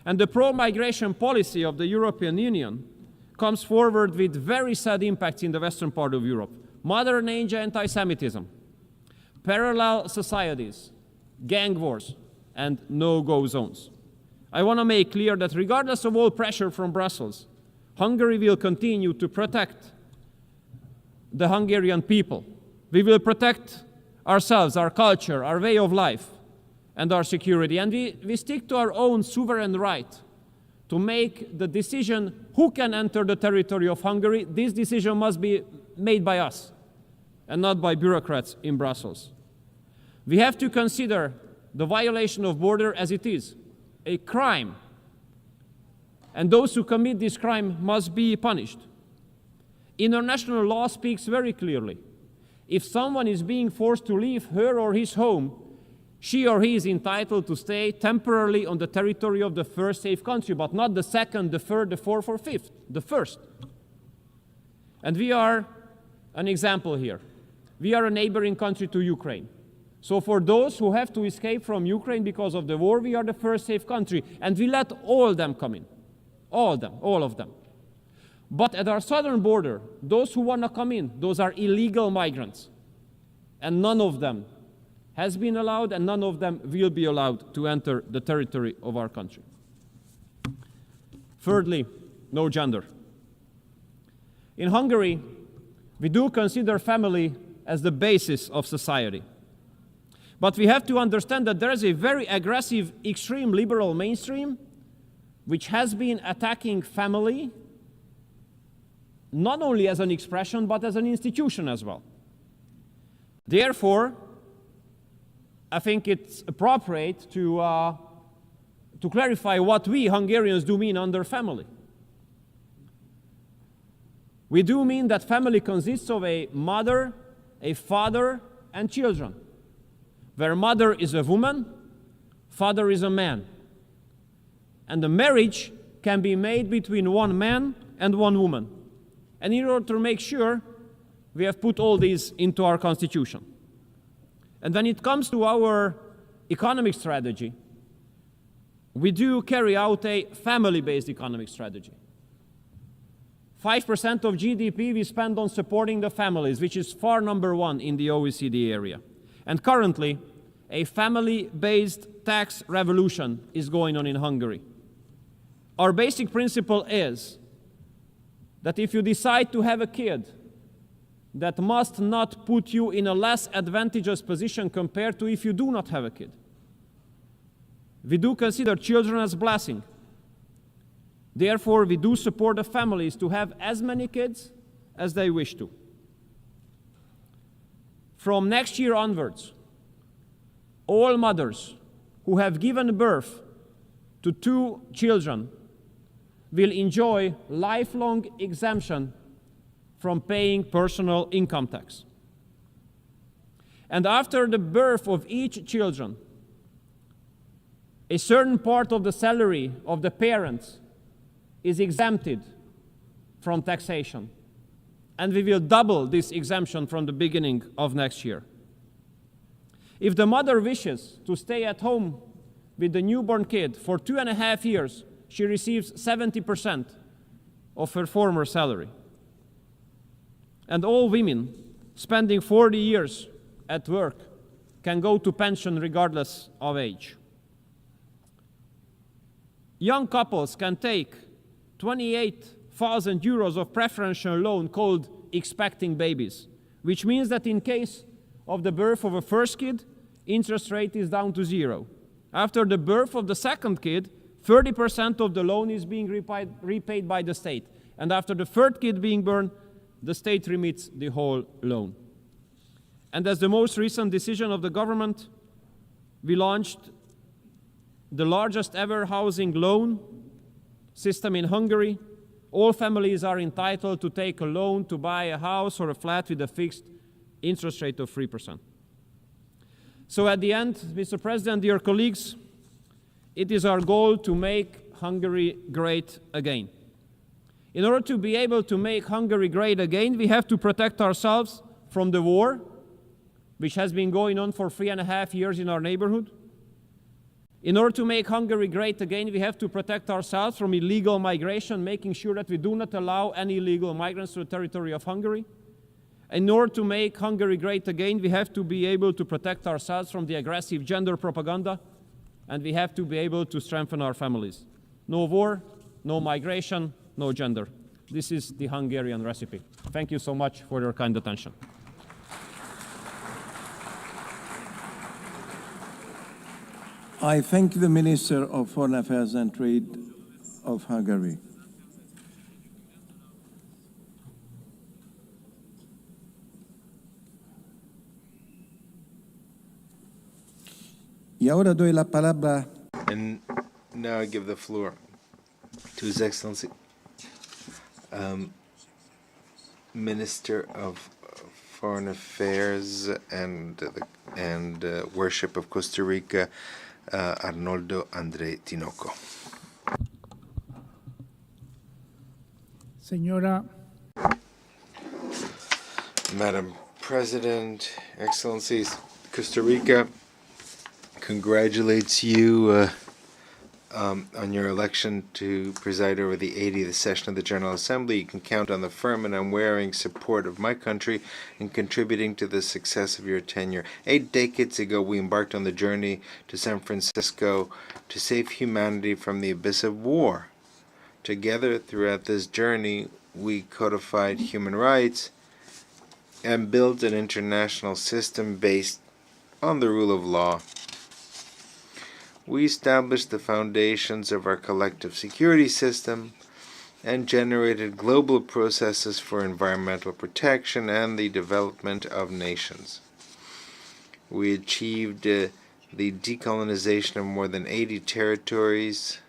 And the pro-migration policy of the European Union comes forward with very sad impacts in the western part of Europe. Modern-age anti-Semitism, parallel societies, gang wars, and no-go zones. I want to make clear that regardless of all pressure from Brussels, Hungary will continue to protect the Hungarian people. We will protect ourselves, our culture, our way of life, and our security. And we stick to our own sovereign right to make the decision who can enter the territory of Hungary. This decision must be made by us and not by bureaucrats in Brussels. We have to consider the violation of border as it is, a crime. And those who commit this crime must be punished. International law speaks very clearly. If someone is being forced to leave her or his home, she or he is entitled to stay temporarily on the territory of the first safe country, but not the second, the third, the fourth, or fifth, the first. And we are an example here. We are a neighboring country to Ukraine. So for those who have to escape from Ukraine because of the war, we are the first safe country, and we let all of them come in. All of them. But at our southern border, those who want to come in, those are illegal migrants. And none of them has been allowed, and none of them will be allowed to enter the territory of our country. Thirdly, no gender. In Hungary, we do consider family as the basis of society. But we have to understand that there is a very aggressive, extreme liberal mainstream which has been attacking family not only as an expression, but as an institution as well. Therefore, I think it's appropriate to clarify what we Hungarians do mean under family. We do mean that family consists of a mother, a father, and children, where mother is a woman, father is a man. And the marriage can be made between one man and one woman. And in order to make sure, we have put all these into our constitution. And when it comes to our economic strategy, we do carry out a family-based economic strategy. 5% of GDP we spend on supporting the families, which is far number one in the OECD area. And currently, a family-based tax revolution is going on in Hungary. Our basic principle is that if you decide to have a kid, that must not put you in a less advantageous position compared to if you do not have a kid. We do consider children as a blessing. Therefore, we do support the families to have as many kids as they wish to. From next year onwards, all mothers who have given birth to 2 children will enjoy lifelong exemption from paying personal income tax. And after the birth of each children, a certain part of the salary of the parents is exempted from taxation. And we will double this exemption from the beginning of next year. If the mother wishes to stay at home with the newborn kid for 2.5 years, she receives 70% of her former salary. And all women spending 40 years at work can go to pension regardless of age. Young couples can take 28,000 euros of preferential loan called expecting babies, which means that in case of the birth of a first kid, interest rate is down to 0. After the birth of the second kid, 30% of the loan is being repaid by the state. And after the third kid being born, the state remits the whole loan. And as the most recent decision of the government, we launched the largest ever housing loan system in Hungary. All families are entitled to take a loan to buy a house or a flat with a fixed interest rate of 3%. So at the end, Mr. President, dear colleagues, it is our goal to make Hungary great again. In order to be able to make Hungary great again, we have to protect ourselves from the war, which has been going on for 3.5 years in our neighborhood. In order to make Hungary great again, we have to protect ourselves from illegal migration, making sure that we do not allow any illegal migrants to the territory of Hungary. In order to make Hungary great again, we have to be able to protect ourselves from the aggressive gender propaganda, and we have to be able to strengthen our families. No war, no migration, no gender. This is the Hungarian recipe. Thank you so much for your kind attention. I thank the Minister of Foreign Affairs and Trade of Hungary. Y ahora doy la palabra. And now I give the floor to His Excellency, Minister of Foreign Affairs and Worship of Costa Rica, Arnoldo André Tinoco. Señora. Madam President, Excellencies, Costa Rica congratulates you on your election to preside over the 80th session of the General Assembly. You can count on the firm and unwavering support of my country in contributing to the success of your tenure. 8 decades ago, we embarked on the journey to San Francisco to save humanity from the abyss of war. Together, throughout this journey, we codified human rights and built an international system based on the rule of law. We established the foundations of our collective security system and generated global processes for environmental protection and the development of nations. We achieved the decolonization of more than 80 territories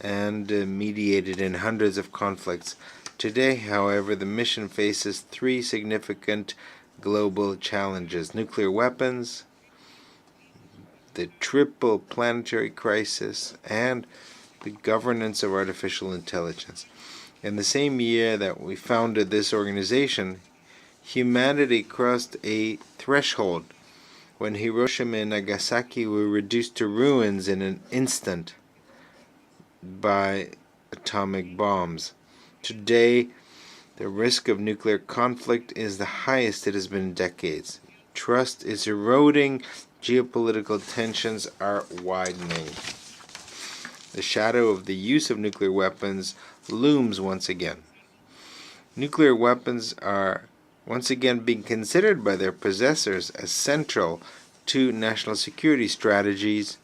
and mediated in hundreds of conflicts. Today, however, the mission faces 3 significant global challenges: nuclear weapons, the triple planetary crisis, and the governance of artificial intelligence. In the same year that we founded this organization, humanity crossed a threshold when Hiroshima and Nagasaki were reduced to ruins in an instant by atomic bombs. Today, the risk of nuclear conflict is the highest it has been in decades. Trust is eroding. Geopolitical tensions are widening. The shadow of the use of nuclear weapons looms once again. Nuclear weapons are once again being considered by their possessors as central to national security strategies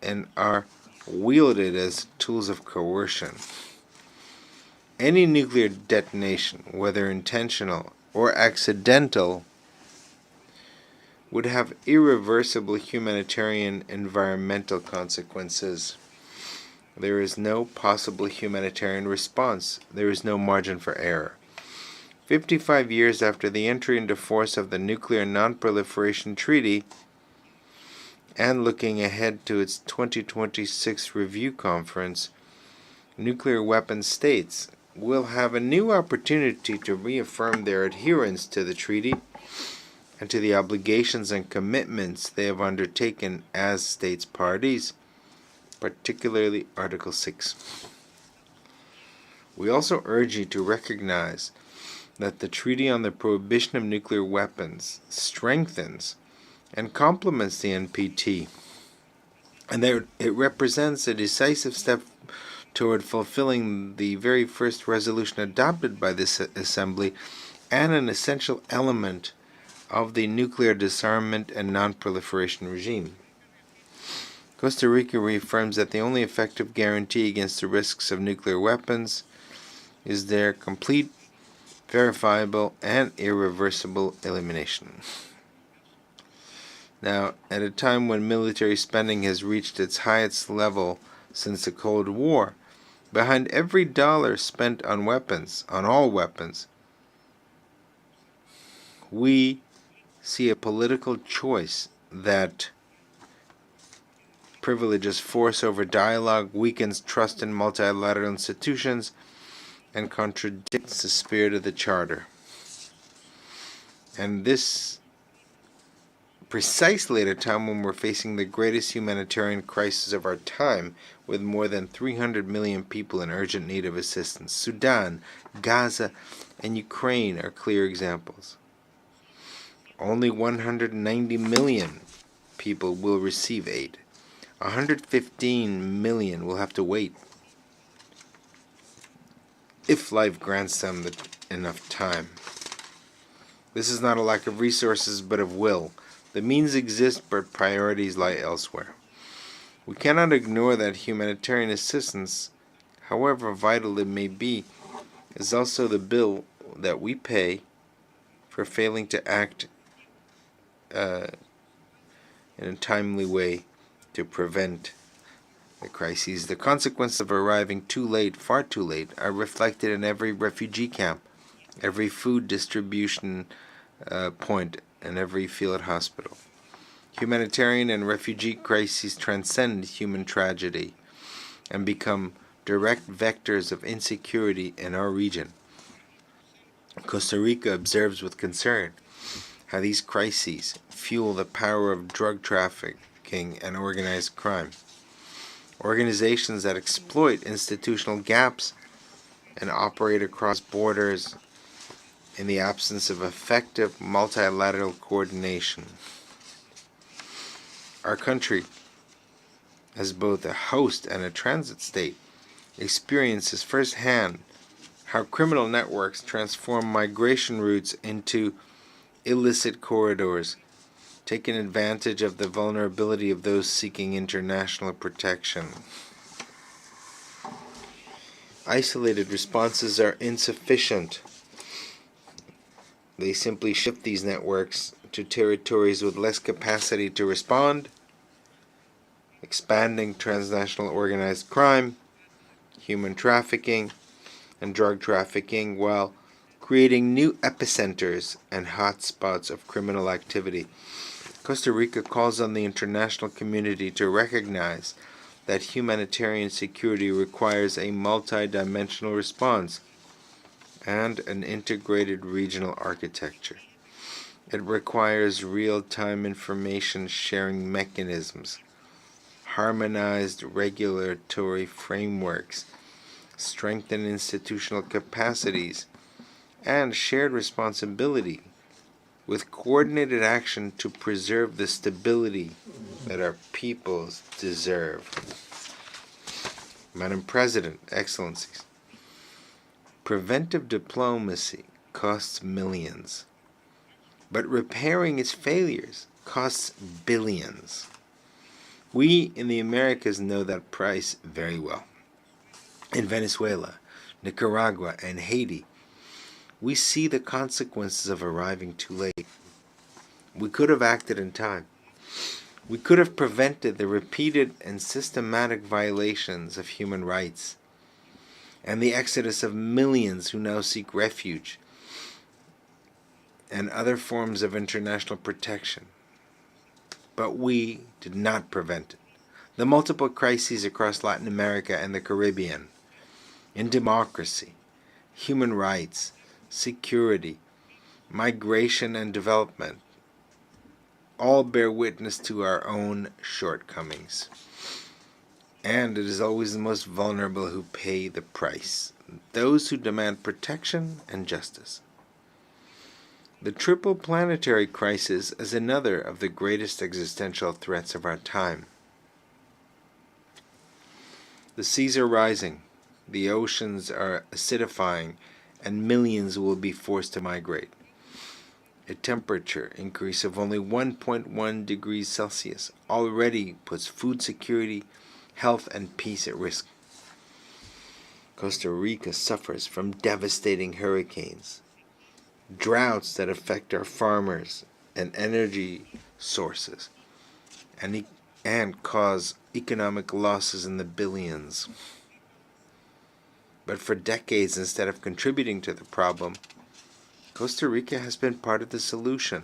and are wielded as tools of coercion. Any nuclear detonation, whether intentional or accidental, would have irreversible humanitarian environmental consequences. There is no possible humanitarian response. There is no margin for error. 55 years after the entry into force of the Nuclear Non-Proliferation Treaty, and looking ahead to its 2026 review conference, nuclear weapon states will have a new opportunity to reaffirm their adherence to the treaty and to the obligations and commitments they have undertaken as states parties, particularly Article 6. We also urge you to recognize that the Treaty on the Prohibition of Nuclear Weapons strengthens and complements the NPT, and that it represents a decisive step toward fulfilling the very first resolution adopted by this Assembly and an essential element of the nuclear disarmament and non-proliferation regime. Costa Rica reaffirms that the only effective guarantee against the risks of nuclear weapons is their complete, verifiable, and irreversible elimination. Now, at a time when military spending has reached its highest level since the Cold War, behind every dollar spent on weapons, on all weapons, we see a political choice that privileges force over dialogue, weakens trust in multilateral institutions, and contradicts the spirit of the Charter. And this precisely at a time when we're facing the greatest humanitarian crisis of our time, with more than 300 million people in urgent need of assistance. Sudan, Gaza, and Ukraine are clear examples. Only 190 million people will receive aid. 115 million will have to wait, if life grants them enough time. This is not a lack of resources, but of will. The means exist, but priorities lie elsewhere. We cannot ignore that humanitarian assistance, however vital it may be, is also the bill that we pay for failing to act in a timely way to prevent the crises. The consequences of arriving too late, far too late, are reflected in every refugee camp, every food distribution point, and every field hospital. Humanitarian and refugee crises transcend human tragedy and become direct vectors of insecurity in our region. Costa Rica observes with concern how these crises fuel the power of drug trafficking and organized crime. Organizations that exploit institutional gaps and operate across borders in the absence of effective multilateral coordination. Our country, as both a host and a transit state, experiences firsthand how criminal networks transform migration routes into illicit corridors, taking advantage of the vulnerability of those seeking international protection. Isolated responses are insufficient. They simply shift these networks to territories with less capacity to respond, expanding transnational organized crime, human trafficking, and drug trafficking, while creating new epicenters and hotspots of criminal activity. Costa Rica calls on the international community to recognize that humanitarian security requires a multi-dimensional response and an integrated regional architecture. It requires real-time information sharing mechanisms, harmonized regulatory frameworks, strengthened institutional capacities, and shared responsibility with coordinated action to preserve the stability that our peoples deserve. Madam President, Excellencies, preventive diplomacy costs millions, but repairing its failures costs billions. We in the Americas know that price very well. In Venezuela, Nicaragua, and Haiti, we see the consequences of arriving too late. We could have acted in time. We could have prevented the repeated and systematic violations of human rights and the exodus of millions who now seek refuge and other forms of international protection. But we did not prevent it. The multiple crises across Latin America and the Caribbean, in democracy, human rights, security, migration, and development, all bear witness to our own shortcomings. And it is always the most vulnerable who pay the price, those who demand protection and justice. The triple planetary crisis is another of the greatest existential threats of our time. The seas are rising. The oceans are acidifying and millions will be forced to migrate. A temperature increase of only 1.1 degrees Celsius already puts food security, health, and peace at risk. Costa Rica suffers from devastating hurricanes, droughts that affect our farmers and energy sources, and cause economic losses in the billions. But for decades, instead of contributing to the problem, Costa Rica has been part of the solution.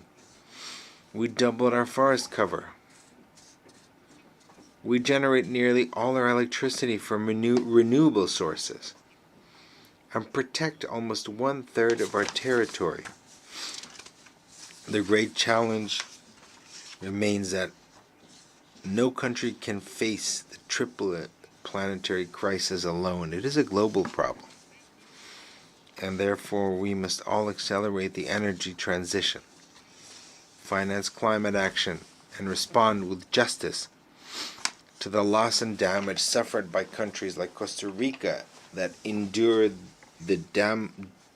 We doubled our forest cover. We generate nearly all our electricity from renewable sources and protect almost 1/3 of our territory. The great challenge remains that no country can face the triple planetary crisis alone. It is a global problem. And therefore we must all accelerate the energy transition, finance climate action, and respond with justice to the loss and damage suffered by countries like Costa Rica that endured the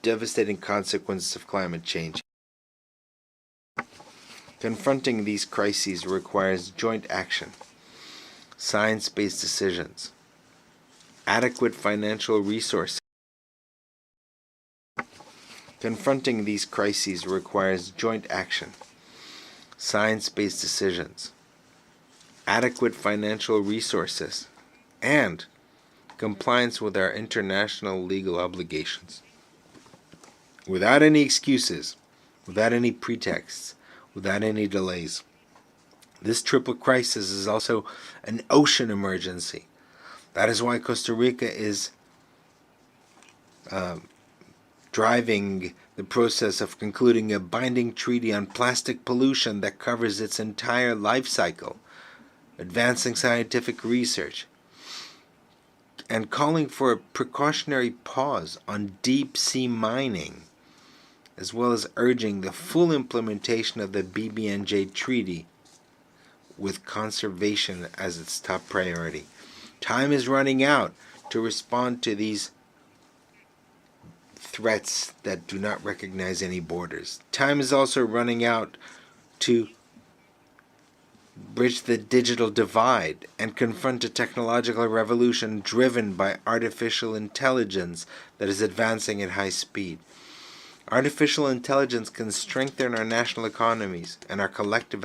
devastating consequences of climate change. Confronting these crises requires joint action, science-based decisions, adequate financial resources. Confronting these crises requires joint action, science-based decisions, adequate financial resources, and compliance with our international legal obligations. Without any excuses, without any pretexts, without any delays. This triple crisis is also an ocean emergency. That is why Costa Rica is driving the process of concluding a binding treaty on plastic pollution that covers its entire life cycle, advancing scientific research, and calling for a precautionary pause on deep-sea mining, as well as urging the full implementation of the BBNJ Treaty with conservation as its top priority. Time is running out to respond to these threats that do not recognize any borders. Time is also running out to bridge the digital divide and confront a technological revolution driven by artificial intelligence that is advancing at high speed. Artificial intelligence can strengthen our national economies and our collective